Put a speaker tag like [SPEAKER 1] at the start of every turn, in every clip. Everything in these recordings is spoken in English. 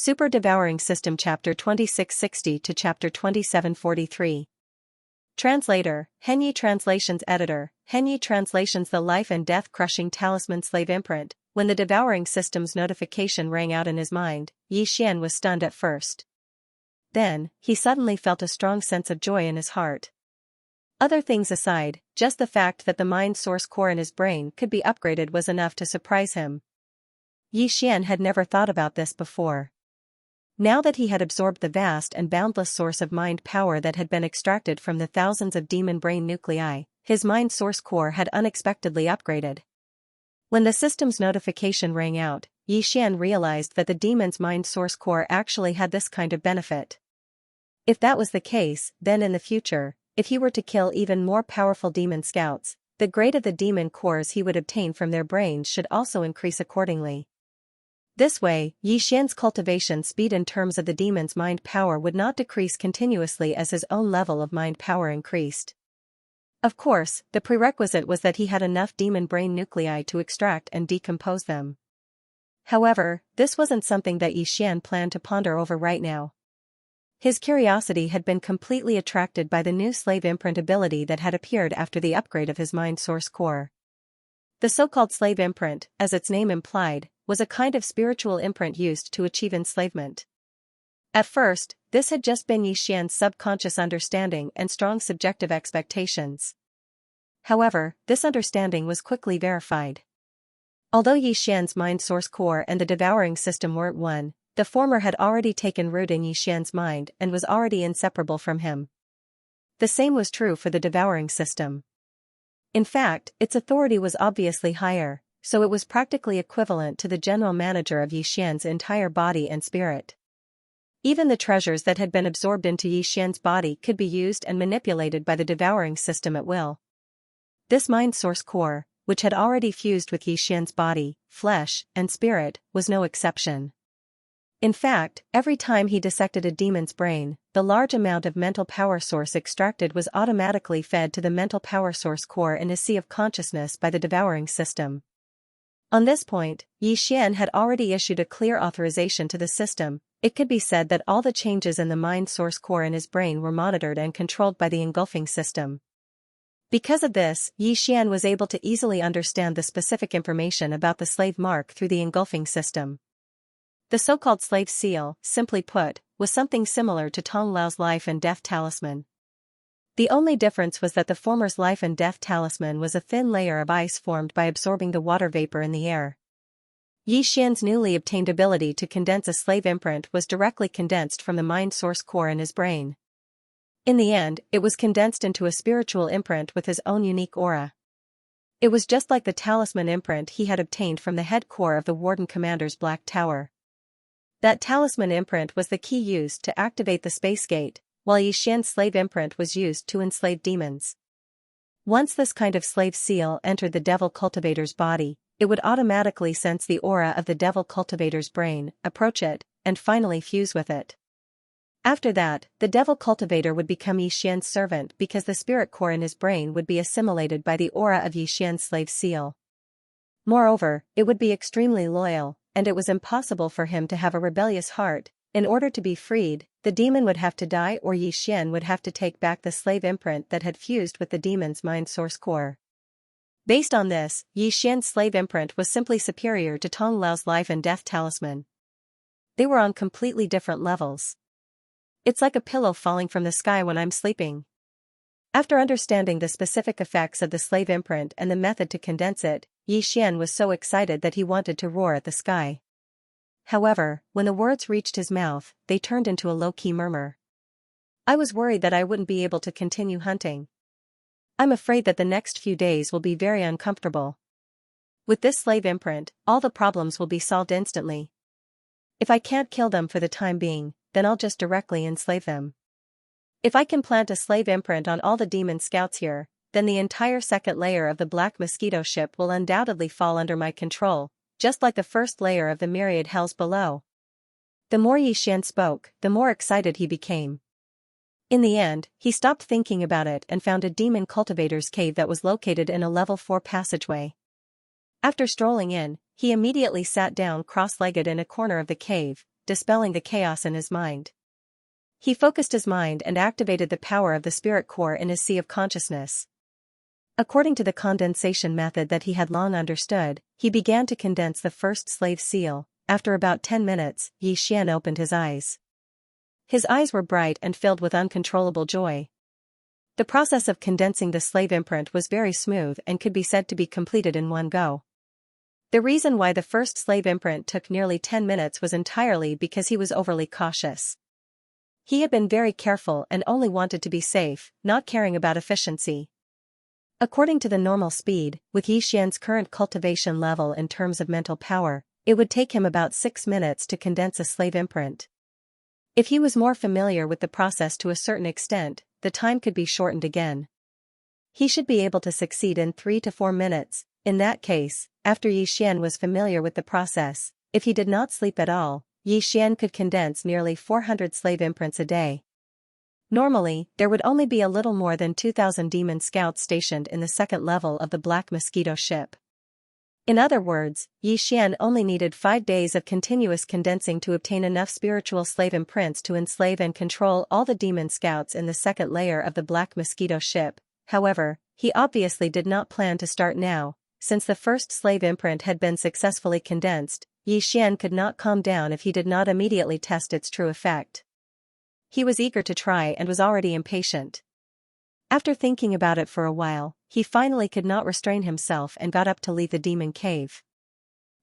[SPEAKER 1] Super Devouring System Chapter 2660 to Chapter 2743. Translator, Henyi Translations Editor, Henyi Translations. The life and death crushing talisman slave imprint. When the devouring system's notification rang out in his mind, Yi Xian was stunned at first. Then, he suddenly felt a strong sense of joy in his heart. Other things aside, just the fact that the mind source core in his brain could be upgraded was enough to surprise him. Yi Xian had never thought about this before. Now that he had absorbed the vast and boundless source of mind power that had been extracted from the thousands of demon brain nuclei, his mind source core had unexpectedly upgraded. When the system's notification rang out, Yi Xian realized that the demon's mind source core actually had this kind of benefit. If that was the case, then in the future, if he were to kill even more powerful demon scouts, the grade of the demon cores he would obtain from their brains should also increase accordingly. This way, Yi Xian's cultivation speed in terms of the demon's mind power would not decrease continuously as his own level of mind power increased. Of course, the prerequisite was that he had enough demon brain nuclei to extract and decompose them. However, this wasn't something that Yi Xian planned to ponder over right now. His curiosity had been completely attracted by the new slave imprint ability that had appeared after the upgrade of his mind source core. The so-called slave imprint, as its name implied, was a kind of spiritual imprint used to achieve enslavement. At first, this had just been Yi Xian's subconscious understanding and strong subjective expectations. However, this understanding was quickly verified. Although Yi Xian's mind source core and the devouring system weren't one, the former had already taken root in Yi Xian's mind and was already inseparable from him. The same was true for the devouring system. In fact, its authority was obviously higher, so it was practically equivalent to the general manager of Yi Xian's entire body and spirit. Even the treasures that had been absorbed into Yi Xian's body could be used and manipulated by the devouring system at will. This mind source core, which had already fused with Yi Xian's body, flesh, and spirit, was no exception. In fact, every time he dissected a demon's brain, the large amount of mental power source extracted was automatically fed to the mental power source core in a sea of consciousness by the devouring system. On this point, Yi Xian had already issued a clear authorization to the system. It could be said that all the changes in the mind source core in his brain were monitored and controlled by the engulfing system. Because of this, Yi Xian was able to easily understand the specific information about the slave mark through the engulfing system. The so-called slave seal, simply put, was something similar to Tong Lao's life and death talisman. The only difference was that the former's life and death talisman was a thin layer of ice formed by absorbing the water vapor in the air. Yi Xian's newly obtained ability to condense a slave imprint was directly condensed from the mind source core in his brain. In the end, it was condensed into a spiritual imprint with his own unique aura. It was just like the talisman imprint he had obtained from the head core of the Warden Commander's Black Tower. That talisman imprint was the key used to activate the space gate, while Yi Xian's slave imprint was used to enslave demons. Once this kind of slave seal entered the devil cultivator's body, it would automatically sense the aura of the devil cultivator's brain, approach it, and finally fuse with it. After that, the devil cultivator would become Yi Xian's servant because the spirit core in his brain would be assimilated by the aura of Yi Xian's slave seal. Moreover, it would be extremely loyal, and it was impossible for him to have a rebellious heart. In order to be freed, the demon would have to die or Yi Xian would have to take back the slave imprint that had fused with the demon's mind source core. Based on this, Yi Xian's slave imprint was simply superior to Tong Lao's life and death talisman. They were on completely different levels. It's like a pillow falling from the sky when I'm sleeping. After understanding the specific effects of the slave imprint and the method to condense it, Yi Xian was so excited that he wanted to roar at the sky. However, when the words reached his mouth, they turned into a low-key murmur. I was worried that I wouldn't be able to continue hunting. I'm afraid that the next few days will be very uncomfortable. With this slave imprint, all the problems will be solved instantly. If I can't kill them for the time being, then I'll just directly enslave them. If I can plant a slave imprint on all the demon scouts here, then the entire second layer of the Black Mosquito ship will undoubtedly fall under my control, just like the first layer of the myriad hells below. The more Yi Xian spoke, the more excited he became. In the end, he stopped thinking about it and found a demon cultivator's cave that was located in a level 4 passageway. After strolling in, he immediately sat down cross-legged in a corner of the cave, dispelling the chaos in his mind. He focused his mind and activated the power of the spirit core in his sea of consciousness. According to the condensation method that he had long understood, he began to condense the first slave seal. After about 10 minutes, Xian opened his eyes. His eyes were bright and filled with uncontrollable joy. The process of condensing the slave imprint was very smooth and could be said to be completed in one go. The reason why the first slave imprint took nearly 10 minutes was entirely because he was overly cautious. He had been very careful and only wanted to be safe, not caring about efficiency. According to the normal speed, with Xian's current cultivation level in terms of mental power, it would take him about 6 minutes to condense a slave imprint. If he was more familiar with the process to a certain extent, the time could be shortened again. He should be able to succeed in 3 to 4 minutes. In that case, after Xian was familiar with the process, if he did not sleep at all, Xian could condense nearly 400 slave imprints a day. Normally, there would only be a little more than 2,000 demon scouts stationed in the second level of the Black Mosquito ship. In other words, Xian only needed 5 days of continuous condensing to obtain enough spiritual slave imprints to enslave and control all the demon scouts in the second layer of the Black Mosquito ship. However, he obviously did not plan to start now. Since the first slave imprint had been successfully condensed, Xian could not calm down if he did not immediately test its true effect. He was eager to try and was already impatient. After thinking about it for a while, he finally could not restrain himself and got up to leave the demon cave.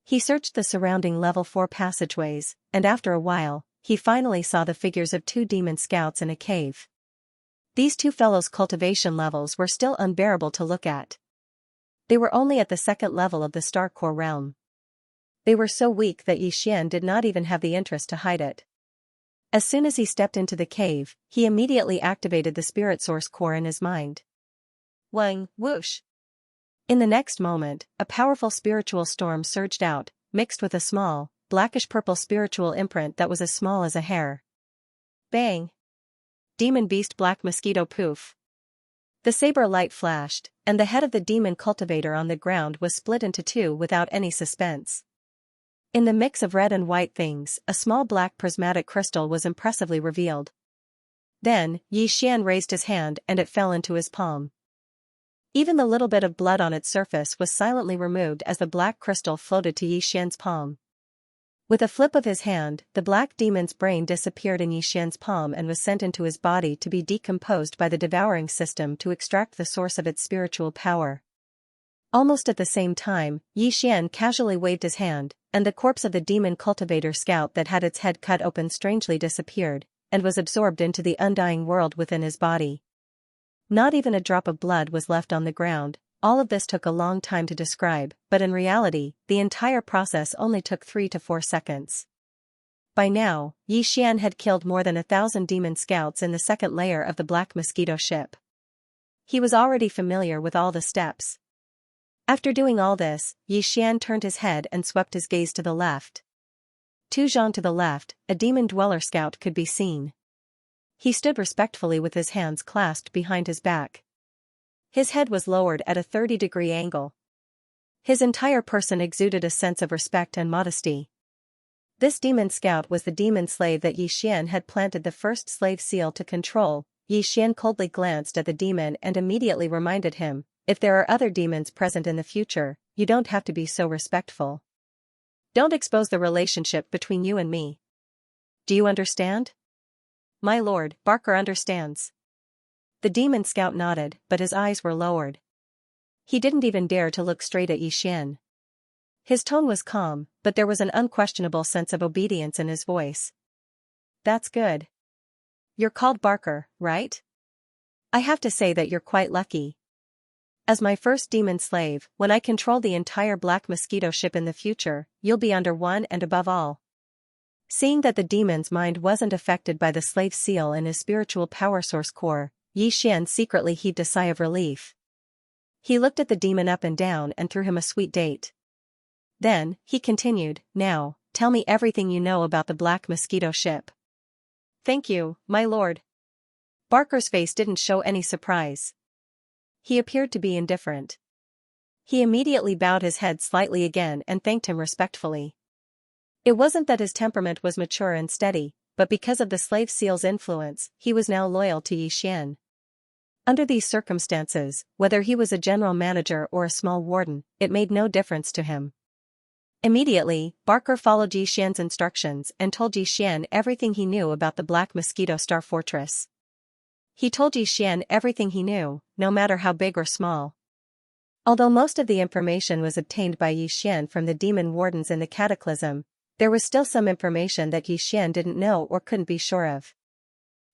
[SPEAKER 1] He searched the surrounding level 4 passageways, and after a while, he finally saw the figures of 2 demon scouts in a cave. These 2 fellows' cultivation levels were still unbearable to look at. They were only at the second level of the Star Core realm. They were so weak that Xian did not even have the interest to hide it. As soon as he stepped into the cave, he immediately activated the spirit source core in his mind. Wang, whoosh! In the next moment, a powerful spiritual storm surged out, mixed with a small, blackish-purple spiritual imprint that was as small as a hair. Bang! Demon beast black mosquito poof! The saber light flashed, and the head of the demon cultivator on the ground was split into 2 without any suspense. In the mix of red and white things, a small black prismatic crystal was impressively revealed. Then, Xian raised his hand and it fell into his palm. Even the little bit of blood on its surface was silently removed as the black crystal floated to Xian's palm. With a flip of his hand, the black demon's brain disappeared in Xian's palm and was sent into his body to be decomposed by the devouring system to extract the source of its spiritual power. Almost at the same time, Xian casually waved his hand, and the corpse of the demon cultivator scout that had its head cut open strangely disappeared, and was absorbed into the undying world within his body. Not even a drop of blood was left on the ground. All of this took a long time to describe, but in reality, the entire process only took 3 to 4 seconds. By now, Xian had killed more than 1,000 demon scouts in the second layer of the Black Mosquito ship. He was already familiar with all the steps. After doing all this, Xian turned his head and swept his gaze to the left. Tu Zhang to the left, a demon dweller scout could be seen. He stood respectfully with his hands clasped behind his back. His head was lowered at a 30-degree angle. His entire person exuded a sense of respect and modesty. This demon scout was the demon slave that Xian had planted the first slave seal to control. Xian coldly glanced at the demon and immediately reminded him, if there are other demons present in the future, you don't have to be so respectful. Don't expose the relationship between you and me. Do you understand? My lord, Barker understands. The demon scout nodded, but his eyes were lowered. He didn't even dare to look straight at Xian. His tone was calm, but there was an unquestionable sense of obedience in his voice. That's good. You're called Barker, right? I have to say that you're quite lucky. As my first demon slave, when I control the entire Black Mosquito ship in the future, you'll be under one and above all. Seeing that the demon's mind wasn't affected by the slave seal in his spiritual power source core, Xian secretly heaved a sigh of relief. He looked at the demon up and down and threw him a sweet date. Then, he continued, now, tell me everything you know about the Black Mosquito ship. Thank you, my lord. Barker's face didn't show any surprise. He appeared to be indifferent. He immediately bowed his head slightly again and thanked him respectfully. It wasn't that his temperament was mature and steady, but because of the slave seal's influence, he was now loyal to Xian. Under these circumstances, whether he was a general manager or a small warden, it made no difference to him. Immediately, Barker followed Xian's instructions and told Xian everything he knew about the Black Mosquito Star Fortress. He told Xian everything he knew, no matter how big or small. Although most of the information was obtained by Xian from the demon wardens in the Cataclysm, there was still some information that Xian didn't know or couldn't be sure of.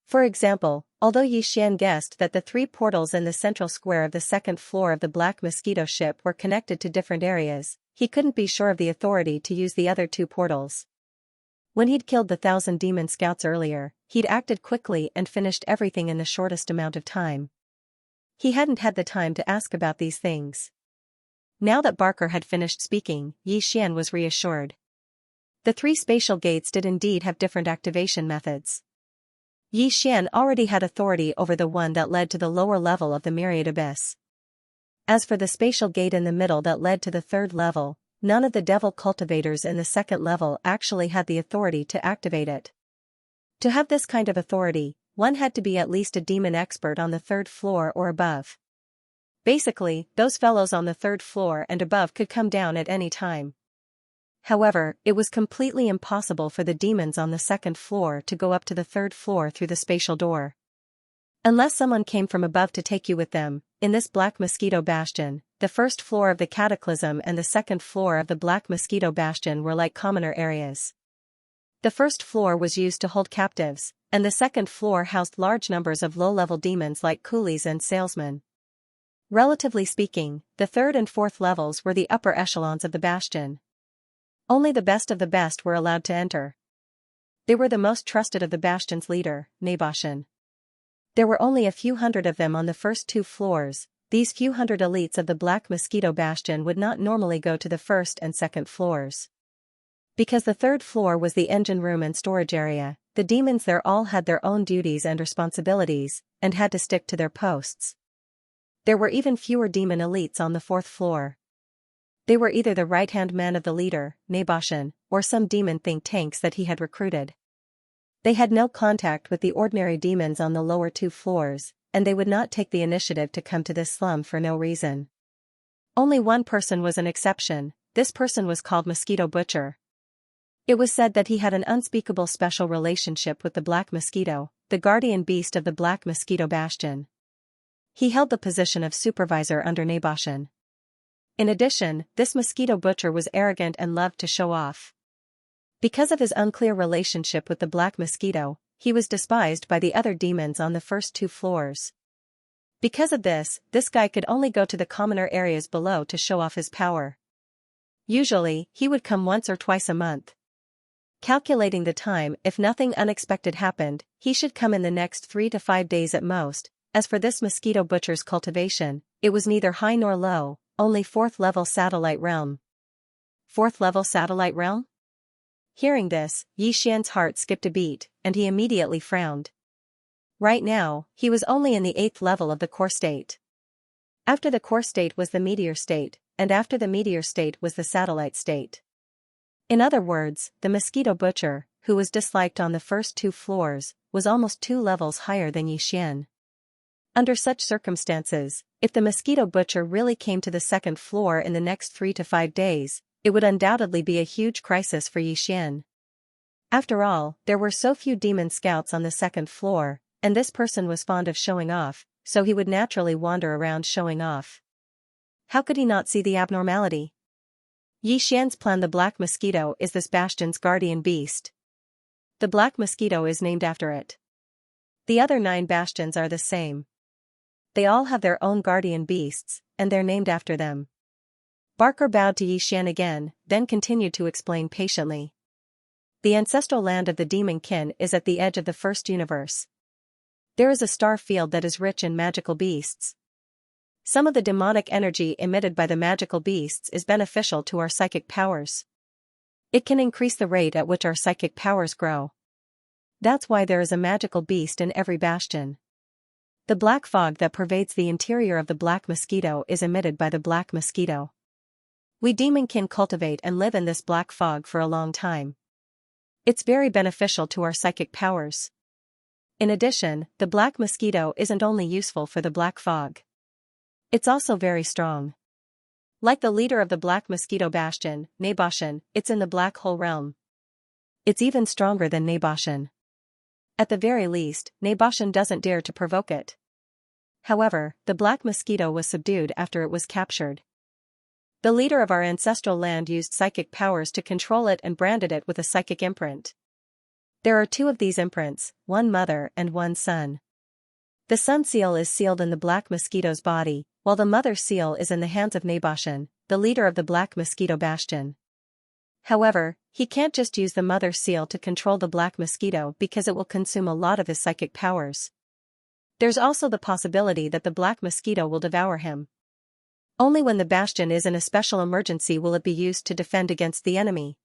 [SPEAKER 1] For example, although Xian guessed that the 3 portals in the central square of the second floor of the Black Mosquito ship were connected to different areas, he couldn't be sure of the authority to use the other 2 portals. When he'd killed the 1,000 demon scouts earlier, he'd acted quickly and finished everything in the shortest amount of time. He hadn't had the time to ask about these things. Now that Barker had finished speaking, Xian was reassured. The 3 spatial gates did indeed have different activation methods. Xian already had authority over the one that led to the lower level of the Myriad Abyss. As for the spatial gate in the middle that led to the 3rd level, none of the devil cultivators in the 2nd level actually had the authority to activate it. To have this kind of authority, one had to be at least a demon expert on the 3rd floor or above. Basically, those fellows on the 3rd floor and above could come down at any time. However, it was completely impossible for the demons on the 2nd floor to go up to the 3rd floor through the spatial door. Unless someone came from above to take you with them, in this Black Mosquito Bastion, the 1st floor of the Cataclysm and the 2nd floor of the Black Mosquito Bastion were like commoner areas. The 1st floor was used to hold captives, and the 2nd floor housed large numbers of low-level demons like coolies and salesmen. Relatively speaking, the 3rd and 4th levels were the upper echelons of the bastion. Only the best of the best were allowed to enter. They were the most trusted of the bastion's leader, Naboshan. There were only a few hundred of them on the first 2 floors. These few hundred elites of the Black Mosquito Bastion would not normally go to the 1st and 2nd floors. Because the 3rd floor was the engine room and storage area, the demons there all had their own duties and responsibilities, and had to stick to their posts. There were even fewer demon elites on the 4th floor. They were either the right-hand man of the leader, Naboshan, or some demon think tanks that he had recruited. They had no contact with the ordinary demons on the lower 2 floors, and they would not take the initiative to come to this slum for no reason. Only one person was an exception. This person was called Mosquito Butcher. It was said that he had an unspeakable special relationship with the Black Mosquito, the guardian beast of the Black Mosquito Bastion. He held the position of supervisor under Naboshan. In addition, this Mosquito Butcher was arrogant and loved to show off. Because of his unclear relationship with the Black Mosquito, he was despised by the other demons on the first 2 floors. Because of this guy could only go to the commoner areas below to show off his power. Usually, he would come once or twice a month. Calculating the time, if nothing unexpected happened, he should come in the next 3 to 5 days at most. As for this Mosquito Butcher's cultivation, it was neither high nor low, only 4th level satellite realm. 4th level satellite realm? Hearing this, Xian's heart skipped a beat, and he immediately frowned. Right now, he was only in the 8th level of the core state. After the core state was the meteor state, and after the meteor state was the satellite state. In other words, the Mosquito Butcher, who was disliked on the first 2 floors, was almost 2 levels higher than Xian. Under such circumstances, if the Mosquito Butcher really came to the 2nd floor in the next 3 to 5 days, it would undoubtedly be a huge crisis for Xian. After all, there were so few demon scouts on the 2nd floor, and this person was fond of showing off, so he would naturally wander around showing off. How could he not see the abnormality? Xian's plan. The Black Mosquito is this bastion's guardian beast. The Black Mosquito is named after it. The other 9 bastions are the same. They all have their own guardian beasts, and they're named after them. Barker bowed to Xian again, then continued to explain patiently. The ancestral land of the demon kin is at the edge of the first universe. There is a star field that is rich in magical beasts. Some of the demonic energy emitted by the magical beasts is beneficial to our psychic powers. It can increase the rate at which our psychic powers grow. That's why there is a magical beast in every bastion. The black fog that pervades the interior of the Black Mosquito is emitted by the Black Mosquito. We demon kin cultivate and live in this black fog for a long time. It's very beneficial to our psychic powers. In addition, the black mosquito isn't only useful for the black fog. It's also very strong. Like the leader of the black mosquito bastion, Naboshan, it's in the black hole realm. It's even stronger than Naboshan. At the very least, Naboshan doesn't dare to provoke it. However, the black mosquito was subdued after it was captured. The leader of our ancestral land used psychic powers to control it and branded it with a psychic imprint. There are 2 of these imprints, one mother and one son. The son seal is sealed in the black mosquito's body, while the mother seal is in the hands of Naboshan, the leader of the black mosquito bastion. However, he can't just use the mother seal to control the black mosquito because it will consume a lot of his psychic powers. There's also the possibility that the black mosquito will devour him. Only when the bastion is in a special emergency will it be used to defend against the enemy.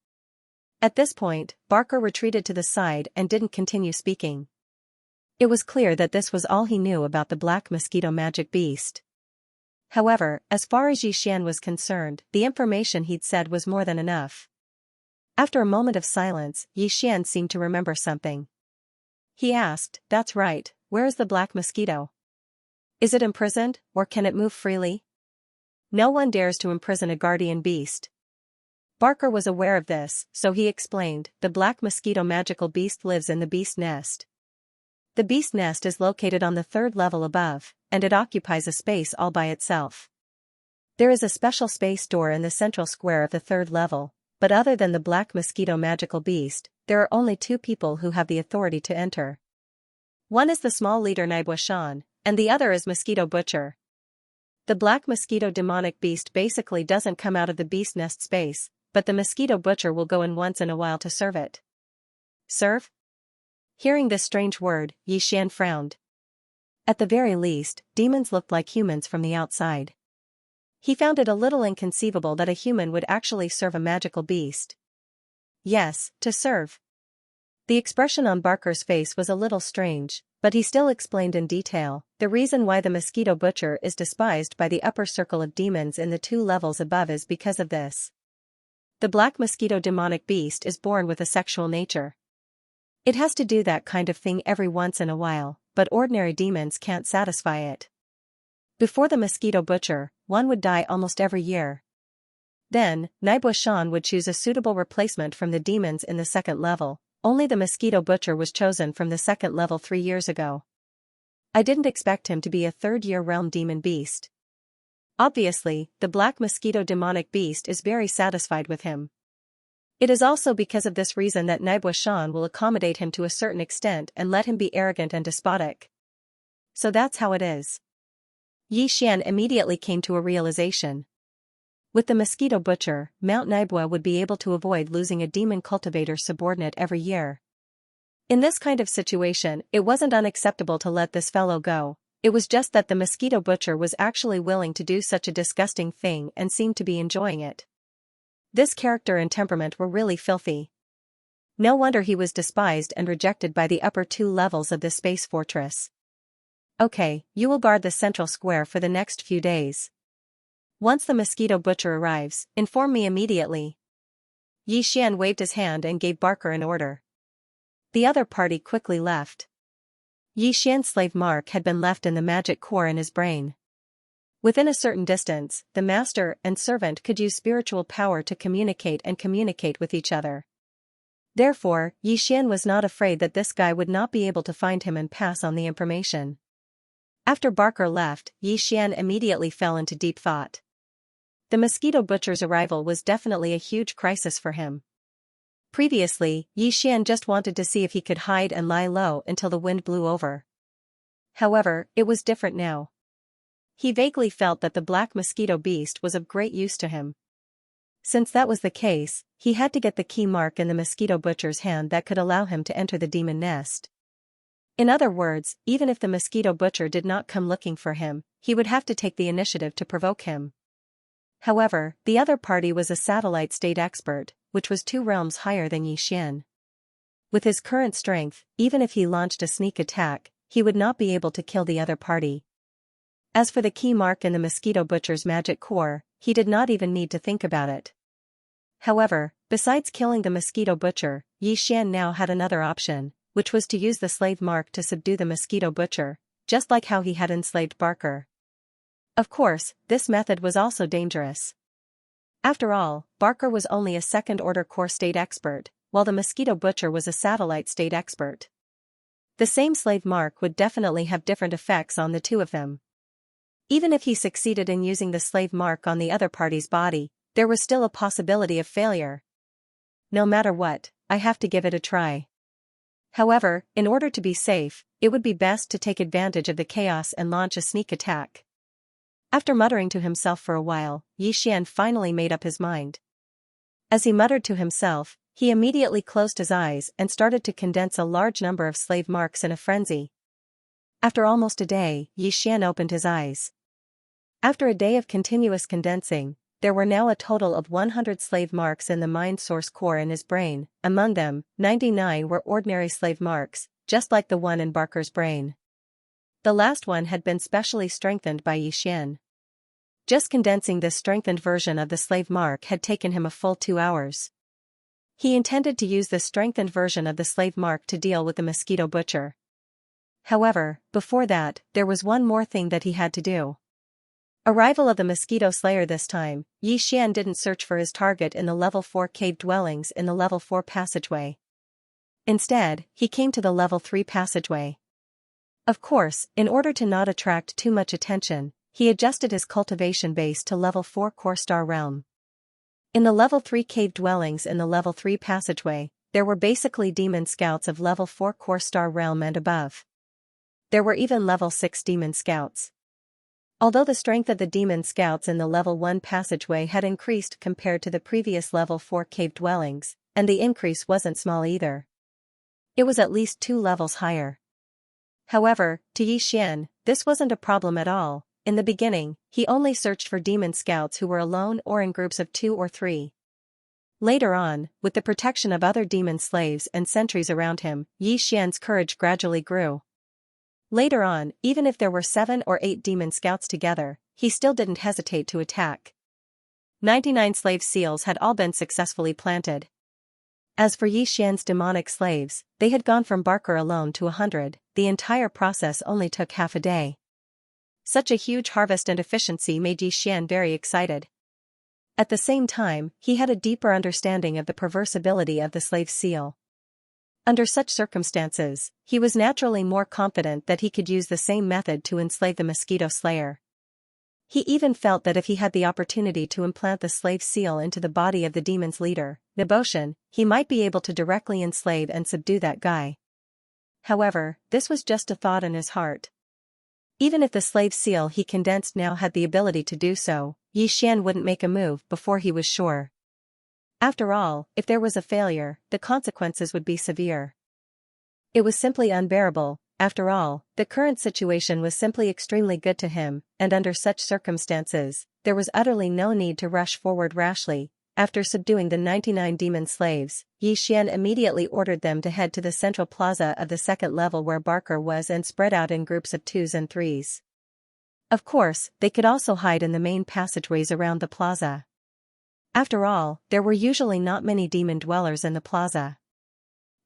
[SPEAKER 1] At this point, Barker retreated to the side and didn't continue speaking. It was clear that this was all he knew about the black mosquito magic beast. However, as far as Xianxia was concerned, the information he'd said was more than enough. After a moment of silence, Xianxia seemed to remember something. He asked, "That's right, where is the black mosquito? Is it imprisoned, or can it move freely?" No one dares to imprison a guardian beast. Barker was aware of this, so he explained, "The black mosquito magical beast lives in the beast nest. The beast nest is located on the 3rd level above, and it occupies a space all by itself. There is a special space door in the central square of the 3rd level, but other than the black mosquito magical beast, there are only 2 people who have the authority to enter. One is the small leader Naibuashan, and the other is Mosquito Butcher. The black mosquito demonic beast basically doesn't come out of the beast nest space, but the mosquito butcher will go in once in a while to serve it." "Serve?" Hearing this strange word, Xianxia frowned. At the very least, demons looked like humans from the outside. He found it a little inconceivable that a human would actually serve a magical beast. "Yes, to serve." The expression on Barker's face was a little strange, but he still explained in detail, "The reason why the mosquito butcher is despised by the upper circle of demons in the 2 levels above is because of this. The black mosquito demonic beast is born with a sexual nature. It has to do that kind of thing every once in a while, but ordinary demons can't satisfy it. Before the mosquito butcher, one would die almost every year. Then, Naibuashan would choose a suitable replacement from the demons in the 2nd level. Only the mosquito butcher was chosen from the 2nd level 3 years ago. I didn't expect him to be a 3rd-year realm demon beast. Obviously, the black mosquito demonic beast is very satisfied with him. It is also because of this reason that Naibuashan will accommodate him to a certain extent and let him be arrogant and despotic. So that's how it is." Xianxia immediately came to a realization. With the mosquito butcher, Mount Naibua would be able to avoid losing a demon cultivator subordinate every year. In this kind of situation, it wasn't unacceptable to let this fellow go. It was just that the mosquito butcher was actually willing to do such a disgusting thing and seemed to be enjoying it. This character and temperament were really filthy. No wonder he was despised and rejected by the upper 2 levels of this space fortress. "Okay, you will guard the central square for the next few days. Once the mosquito butcher arrives, inform me immediately." Xianxia waved his hand and gave Barker an order. The other party quickly left. Xianxia's slave mark had been left in the magic core in his brain. Within a certain distance, the master and servant could use spiritual power to communicate with each other. Therefore, Xianxia was not afraid that this guy would not be able to find him and pass on the information. After Barker left, Xianxia immediately fell into deep thought. The mosquito butcher's arrival was definitely a huge crisis for him. Previously, Xianxia just wanted to see if he could hide and lie low until the wind blew over. However, it was different now. He vaguely felt that the black mosquito beast was of great use to him. Since that was the case, he had to get the key mark in the mosquito butcher's hand that could allow him to enter the demon nest. In other words, even if the mosquito butcher did not come looking for him, he would have to take the initiative to provoke him. However, the other party was a satellite state expert, which was 2 realms higher than Xianxia. With his current strength, even if he launched a sneak attack, he would not be able to kill the other party. As for the key mark in the mosquito butcher's magic core, he did not even need to think about it. However, Besides killing the mosquito butcher, Xian now had another option, which was to use the slave mark to subdue the mosquito butcher, just like how he had enslaved Barker. Of course, this method was also dangerous. After all, Barker was only a second-order core state expert, while the mosquito butcher was a satellite state expert. The same slave mark would definitely have different effects on the two of them. Even if he succeeded in using the slave mark on the other party's body, there was still a possibility of failure. No matter what, I have to give it a try. However, in order to be safe, it would be best to take advantage of the chaos and launch a sneak attack. After muttering to himself for a while, Xian finally made up his mind. As he muttered to himself, he immediately closed his eyes and started to condense a large number of slave marks in a frenzy. After almost a day, Xian opened his eyes. After a day of continuous condensing, there were now a total of 100 slave marks in the mind source core in his brain. Among them, 99 were ordinary slave marks, just like the one in Barker's brain. The last one had been specially strengthened by Xian. Just condensing this strengthened version of the slave mark had taken him a full 2 hours. He intended to use the strengthened version of the slave mark to deal with the mosquito butcher. However, before that, there was one more thing that he had to do. Arrival of the mosquito slayer this time, Xian didn't search for his target in the level 4 cave dwellings in the level 4 passageway. Instead, he came to the level 3 passageway. Of course, in order to not attract too much attention, he adjusted his cultivation base to level 4 core star realm. In the level 3 cave dwellings in the level 3 passageway, there were basically demon scouts of level 4 core star realm and above. There were even level 6 demon scouts. Although the strength of the demon scouts in the level 1 passageway had increased compared to the previous level 4 cave dwellings, and the increase wasn't small either. It was at least 2 levels higher. However, to Xian, this wasn't a problem at all. In the beginning, he only searched for demon scouts who were alone or in groups of 2 or 3. Later on, with the protection of other demon slaves and sentries around him, Xian's courage gradually grew. Later on, even if there were 7 or 8 demon scouts together, he still didn't hesitate to attack. 99 slave seals had all been successfully planted. As for Xian's demonic slaves, they had gone from Barker alone to 100, the entire process only took half a day. Such a huge harvest and efficiency made Xian very excited. At the same time, he had a deeper understanding of the perverse ability of the slave seal. Under such circumstances, he was naturally more confident that he could use the same method to enslave the mosquito slayer. He even felt that if he had the opportunity to implant the slave seal into the body of the demon's leader, Neboshan, he might be able to directly enslave and subdue that guy. However, this was just a thought in his heart. Even if the slave seal he condensed now had the ability to do so, Xian wouldn't make a move before he was sure. After all, if there was a failure, the consequences would be severe. It was simply unbearable. After all, the current situation was simply extremely good to him, and under such circumstances, there was utterly no need to rush forward rashly. After subduing the 99 demon slaves, Xian immediately ordered them to head to the central plaza of the second level where Barker was and spread out in groups of 2s and 3s. Of course, they could also hide in the main passageways around the plaza. After all, there were usually not many demon dwellers in the plaza.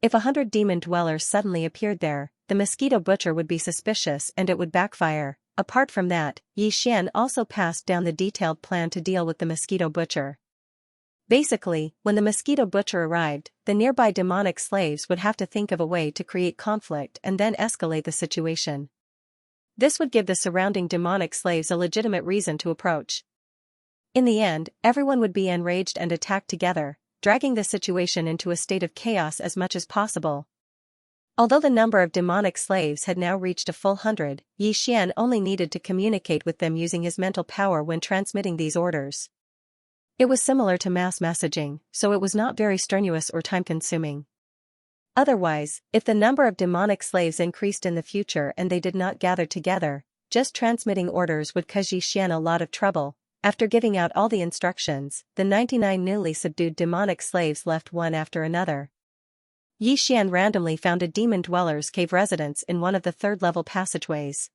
[SPEAKER 1] If 100 demon dwellers suddenly appeared there, the mosquito butcher would be suspicious and it would backfire. Apart from that, Xian also passed down the detailed plan to deal with the mosquito butcher. Basically, when the mosquito butcher arrived, the nearby demonic slaves would have to think of a way to create conflict and then escalate the situation. This would give the surrounding demonic slaves a legitimate reason to approach. In the end, everyone would be enraged and attack together, dragging the situation into a state of chaos as much as possible. Although the number of demonic slaves had now reached a full 100, Xian only needed to communicate with them using his mental power when transmitting these orders. It was similar to mass messaging, so it was not very strenuous or time-consuming. Otherwise, if the number of demonic slaves increased in the future and they did not gather together, just transmitting orders would cause Xian a lot of trouble. After giving out all the instructions, the 99 newly subdued demonic slaves left one after another. Xian randomly found a demon dweller's cave residence in one of the third-level passageways.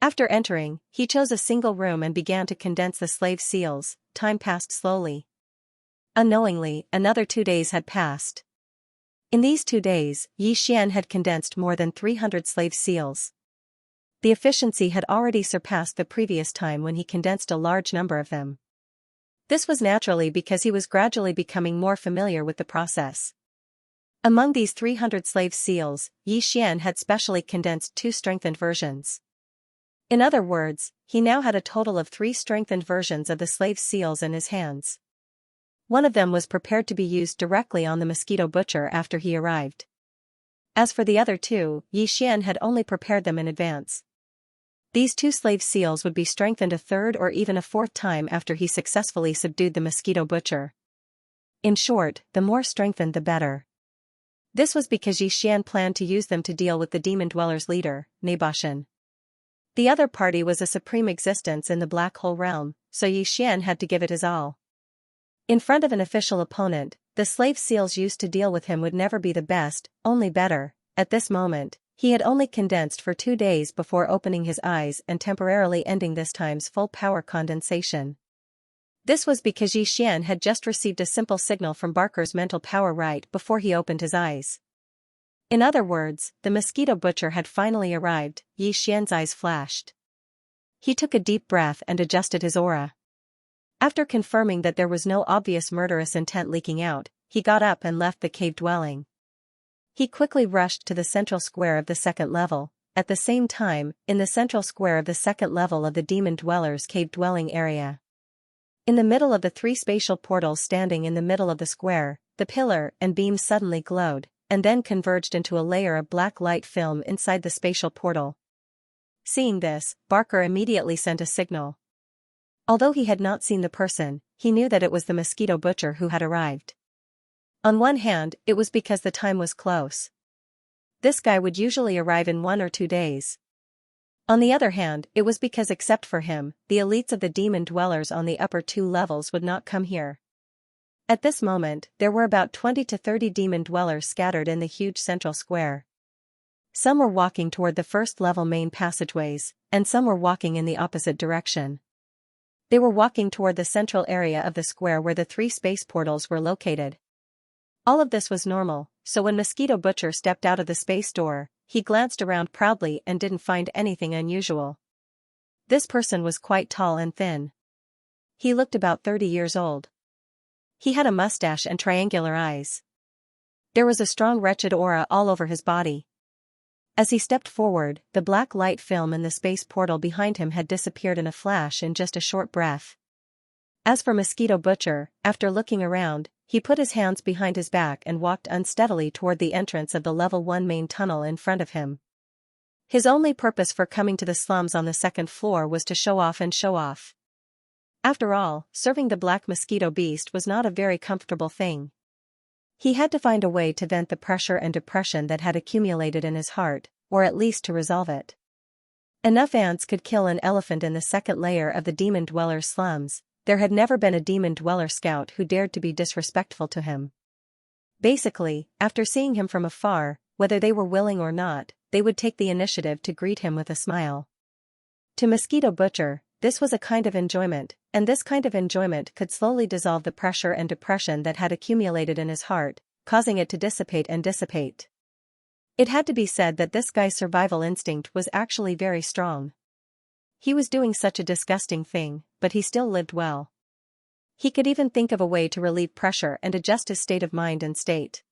[SPEAKER 1] After entering, he chose a single room and began to condense the slave seals. Time passed slowly. Unknowingly, another 2 days had passed. In these 2 days, Yi Xian had condensed more than 300 slave seals. The efficiency had already surpassed the previous time when he condensed a large number of them. This was naturally because he was gradually becoming more familiar with the process. Among these 300 slave seals, Yi Xian had specially condensed 2 strengthened versions. In other words, he now had a total of 3 strengthened versions of the slave seals in his hands. One of them was prepared to be used directly on the mosquito butcher after he arrived. As for the other 2, Yi Xian had only prepared them in advance. These 2 slave seals would be strengthened a 3rd or even a 4th time after he successfully subdued the mosquito butcher. In short, the more strengthened the better. This was because Yi Xian planned to use them to deal with the demon dweller's leader, Naboshan. The other party was a supreme existence in the black hole realm, so Yi Xian had to give it his all. In front of an official opponent, the slave seals used to deal with him would never be the best, only better. At this moment, he had only condensed for 2 days before opening his eyes and temporarily ending this time's full power condensation. This was because Yi Xian had just received a simple signal from Barker's mental power right before he opened his eyes. In other words, the mosquito butcher had finally arrived. Yi Xian's eyes flashed. He took a deep breath and adjusted his aura. After confirming that there was no obvious murderous intent leaking out, he got up and left the cave dwelling. He quickly rushed to the central square of the 2nd level. At the same time, in the central square of the 2nd level of the demon dweller's cave dwelling area. In the middle of the 3 spatial portals standing in the middle of the square, the pillar and beam suddenly glowed, and then converged into a layer of black light film inside the spatial portal. Seeing this, Barker immediately sent a signal. Although he had not seen the person, he knew that it was the mosquito butcher who had arrived. On one hand, it was because the time was close. This guy would usually arrive in 1 or 2 days. On the other hand, it was because except for him, the elites of the demon dwellers on the upper 2 levels would not come here. At this moment, there were about 20 to 30 demon dwellers scattered in the huge central square. Some were walking toward the 1st level main passageways, and some were walking in the opposite direction. They were walking toward the central area of the square where the 3 space portals were located. All of this was normal, so when Mosquito Butcher stepped out of the space door, he glanced around proudly and didn't find anything unusual. This person was quite tall and thin. He looked about 30 years old. He had a mustache and triangular eyes. There was a strong wretched aura all over his body. As he stepped forward, the black light film in the space portal behind him had disappeared in a flash in just a short breath. As for Mosquito Butcher, after looking around, he put his hands behind his back and walked unsteadily toward the entrance of the level 1 main tunnel in front of him. His only purpose for coming to the slums on the 2nd floor was to show off and show off. After all, serving the black mosquito beast was not a very comfortable thing. He had to find a way to vent the pressure and depression that had accumulated in his heart, or at least to resolve it. Enough ants could kill an elephant in the 2nd layer of the demon dweller's slums. There had never been a demon dweller scout who dared to be disrespectful to him. Basically, after seeing him from afar, whether they were willing or not, they would take the initiative to greet him with a smile. To Mosquito Butcher, this was a kind of enjoyment, and this kind of enjoyment could slowly dissolve the pressure and depression that had accumulated in his heart, causing it to dissipate and dissipate. It had to be said that this guy's survival instinct was actually very strong. He was doing such a disgusting thing, but he still lived well. He could even think of a way to relieve pressure and adjust his state of mind and state.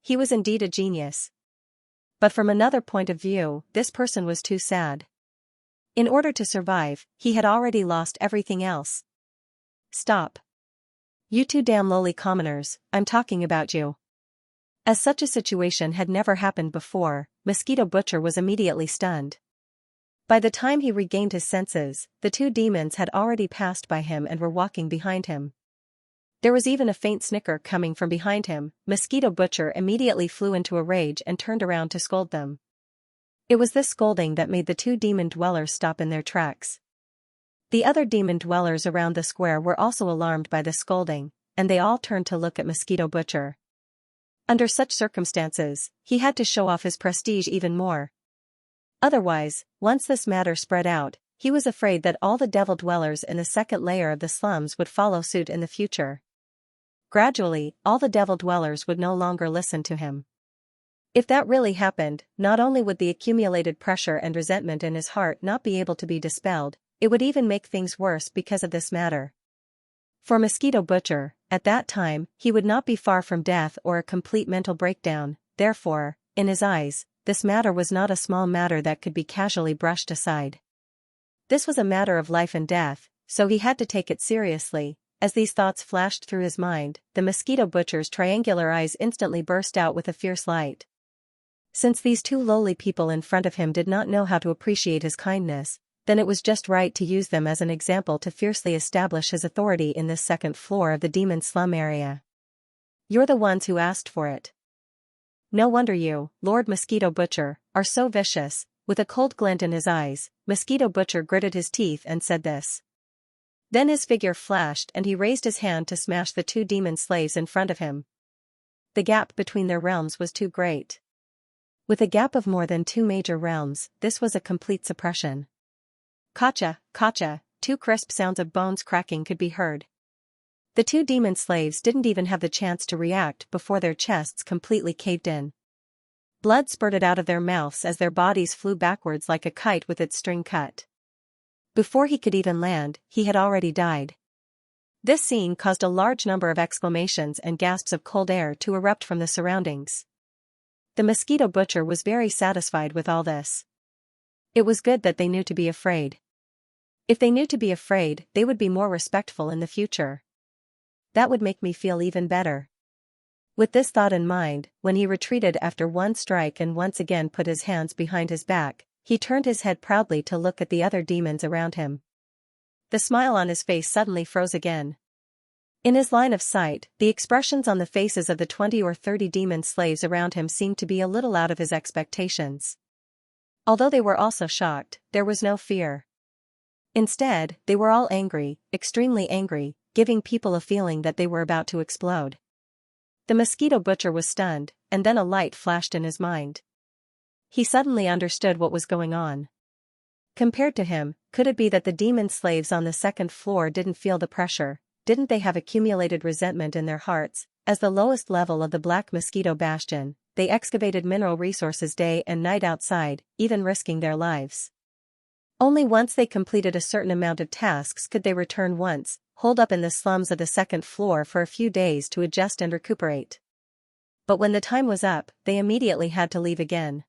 [SPEAKER 1] He was indeed a genius. But from another point of view, this person was too sad. In order to survive, he had already lost everything else. Stop. You 2 damn lowly commoners, I'm talking about you. As such a situation had never happened before, Mosquito Butcher was immediately stunned. By the time he regained his senses, the 2 demons had already passed by him and were walking behind him. There was even a faint snicker coming from behind him. Mosquito Butcher immediately flew into a rage and turned around to scold them. It was this scolding that made the 2 demon dwellers stop in their tracks. The other demon dwellers around the square were also alarmed by the scolding, and they all turned to look at Mosquito Butcher. Under such circumstances, he had to show off his prestige even more. Otherwise, once this matter spread out, he was afraid that all the devil dwellers in the 2nd layer of the slums would follow suit in the future. Gradually, all the devil dwellers would no longer listen to him. If that really happened, not only would the accumulated pressure and resentment in his heart not be able to be dispelled, it would even make things worse because of this matter. For Mosquito Butcher, at that time, he would not be far from death or a complete mental breakdown. Therefore, in his eyes, this matter was not a small matter that could be casually brushed aside. This was a matter of life and death, so he had to take it seriously. As these thoughts flashed through his mind, the Mosquito Butcher's triangular eyes instantly burst out with a fierce light. Since these two lowly people in front of him did not know how to appreciate his kindness, then it was just right to use them as an example to fiercely establish his authority in this second floor of the demon slum area. You're the ones who asked for it. No wonder you, Lord Mosquito Butcher, are so vicious. With a cold glint in his eyes, Mosquito Butcher gritted his teeth and said this. Then his figure flashed and he raised his hand to smash the two demon slaves in front of him. The gap between their realms was too great. With a gap of more than 2 major realms, this was a complete suppression. Kacha, kacha, 2 crisp sounds of bones cracking could be heard. The two demon slaves didn't even have the chance to react before their chests completely caved in. Blood spurted out of their mouths as their bodies flew backwards like a kite with its string cut. Before he could even land, he had already died. This scene caused a large number of exclamations and gasps of cold air to erupt from the surroundings. The Mosquito Butcher was very satisfied with all this. It was good that they knew to be afraid. If they knew to be afraid, they would be more respectful in the future. That would make me feel even better. With this thought in mind, when he retreated after one strike and once again put his hands behind his back, he turned his head proudly to look at the other demons around him. The smile on his face suddenly froze again. In his line of sight, the expressions on the faces of the 20 or 30 demon slaves around him seemed to be a little out of his expectations. Although they were also shocked, there was no fear. Instead, they were all angry, extremely angry, giving people a feeling that they were about to explode. The Mosquito Butcher was stunned, and then a light flashed in his mind. He suddenly understood what was going on. Compared to him, could it be that the demon slaves on the second floor didn't feel the pressure? Didn't they have accumulated resentment in their hearts? As the lowest level of the Black Mosquito Bastion, they excavated mineral resources day and night outside, even risking their lives. Only once they completed a certain amount of tasks could they return once, hold up in the slums of the second floor for a few days to adjust and recuperate. But when the time was up, they immediately had to leave again.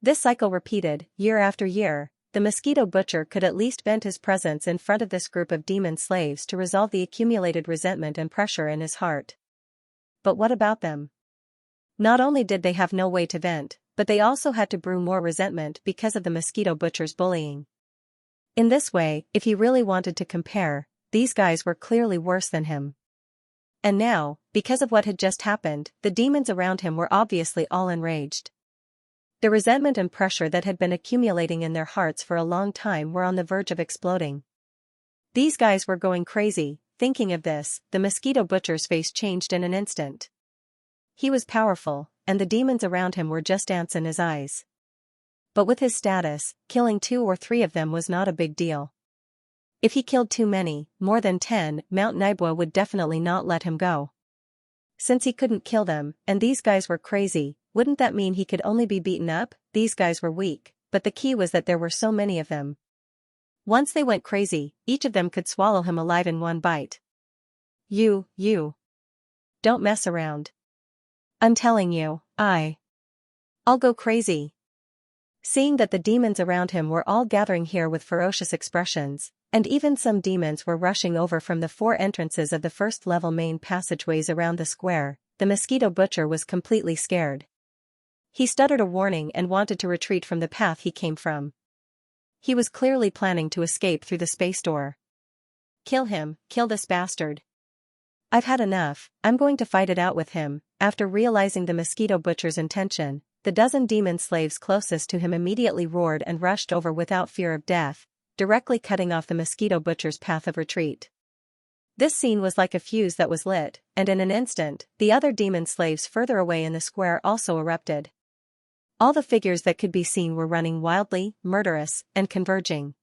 [SPEAKER 1] This cycle repeated, year after year. The Mosquito Butcher could at least vent his presence in front of this group of demon slaves to resolve the accumulated resentment and pressure in his heart. But what about them? Not only did they have no way to vent, but they also had to brew more resentment because of the Mosquito Butcher's bullying. In this way, if he really wanted to compare, these guys were clearly worse than him. And now, because of what had just happened, the demons around him were obviously all enraged. The resentment and pressure that had been accumulating in their hearts for a long time were on the verge of exploding. These guys were going crazy. Thinking of this, the Mosquito Butcher's face changed in an instant. He was powerful, and the demons around him were just ants in his eyes. But with his status, killing 2 or 3 of them was not a big deal. If he killed too many, more than 10, Mount Naibwa would definitely not let him go. Since he couldn't kill them, and these guys were crazy, wouldn't that mean he could only be beaten up? These guys were weak, but the key was that there were so many of them. Once they went crazy, each of them could swallow him alive in one bite. You. Don't mess around. I'm telling you, I'll go crazy. Seeing that the demons around him were all gathering here with ferocious expressions, and even some demons were rushing over from the 4 entrances of the first-level main passageways around the square, the Mosquito Butcher was completely scared. He stuttered a warning and wanted to retreat from the path he came from. He was clearly planning to escape through the space door. Kill him, kill this bastard. I've had enough, I'm going to fight it out with him. After realizing the Mosquito Butcher's intention, the dozen demon slaves closest to him immediately roared and rushed over without fear of death, directly cutting off the Mosquito Butcher's path of retreat. This scene was like a fuse that was lit, and in an instant, the other demon slaves further away in the square also erupted. All the figures that could be seen were running wildly, murderous, and converging.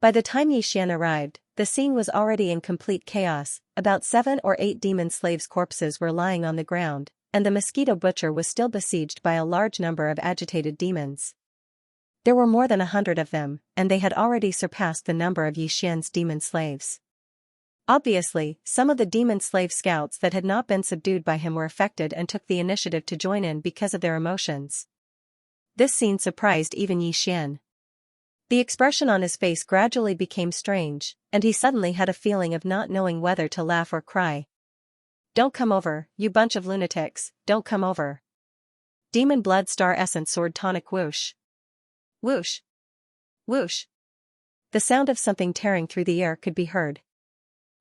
[SPEAKER 1] By the time Xianxia arrived, the scene was already in complete chaos. About 7 or 8 demon slaves' corpses were lying on the ground, and the mosquito butcher was still besieged by a large number of agitated demons. There were more than 100 of them, and they had already surpassed the number of Xianxia's demon slaves. Obviously, some of the demon slave scouts that had not been subdued by him were affected and took the initiative to join in because of their emotions. This scene surprised even Xian. The expression on his face gradually became strange, and he suddenly had a feeling of not knowing whether to laugh or cry. "Don't come over, you bunch of lunatics, don't come over." Demon Blood Star Essence Sword Tonic Whoosh. Whoosh. Whoosh. The sound of something tearing through the air could be heard.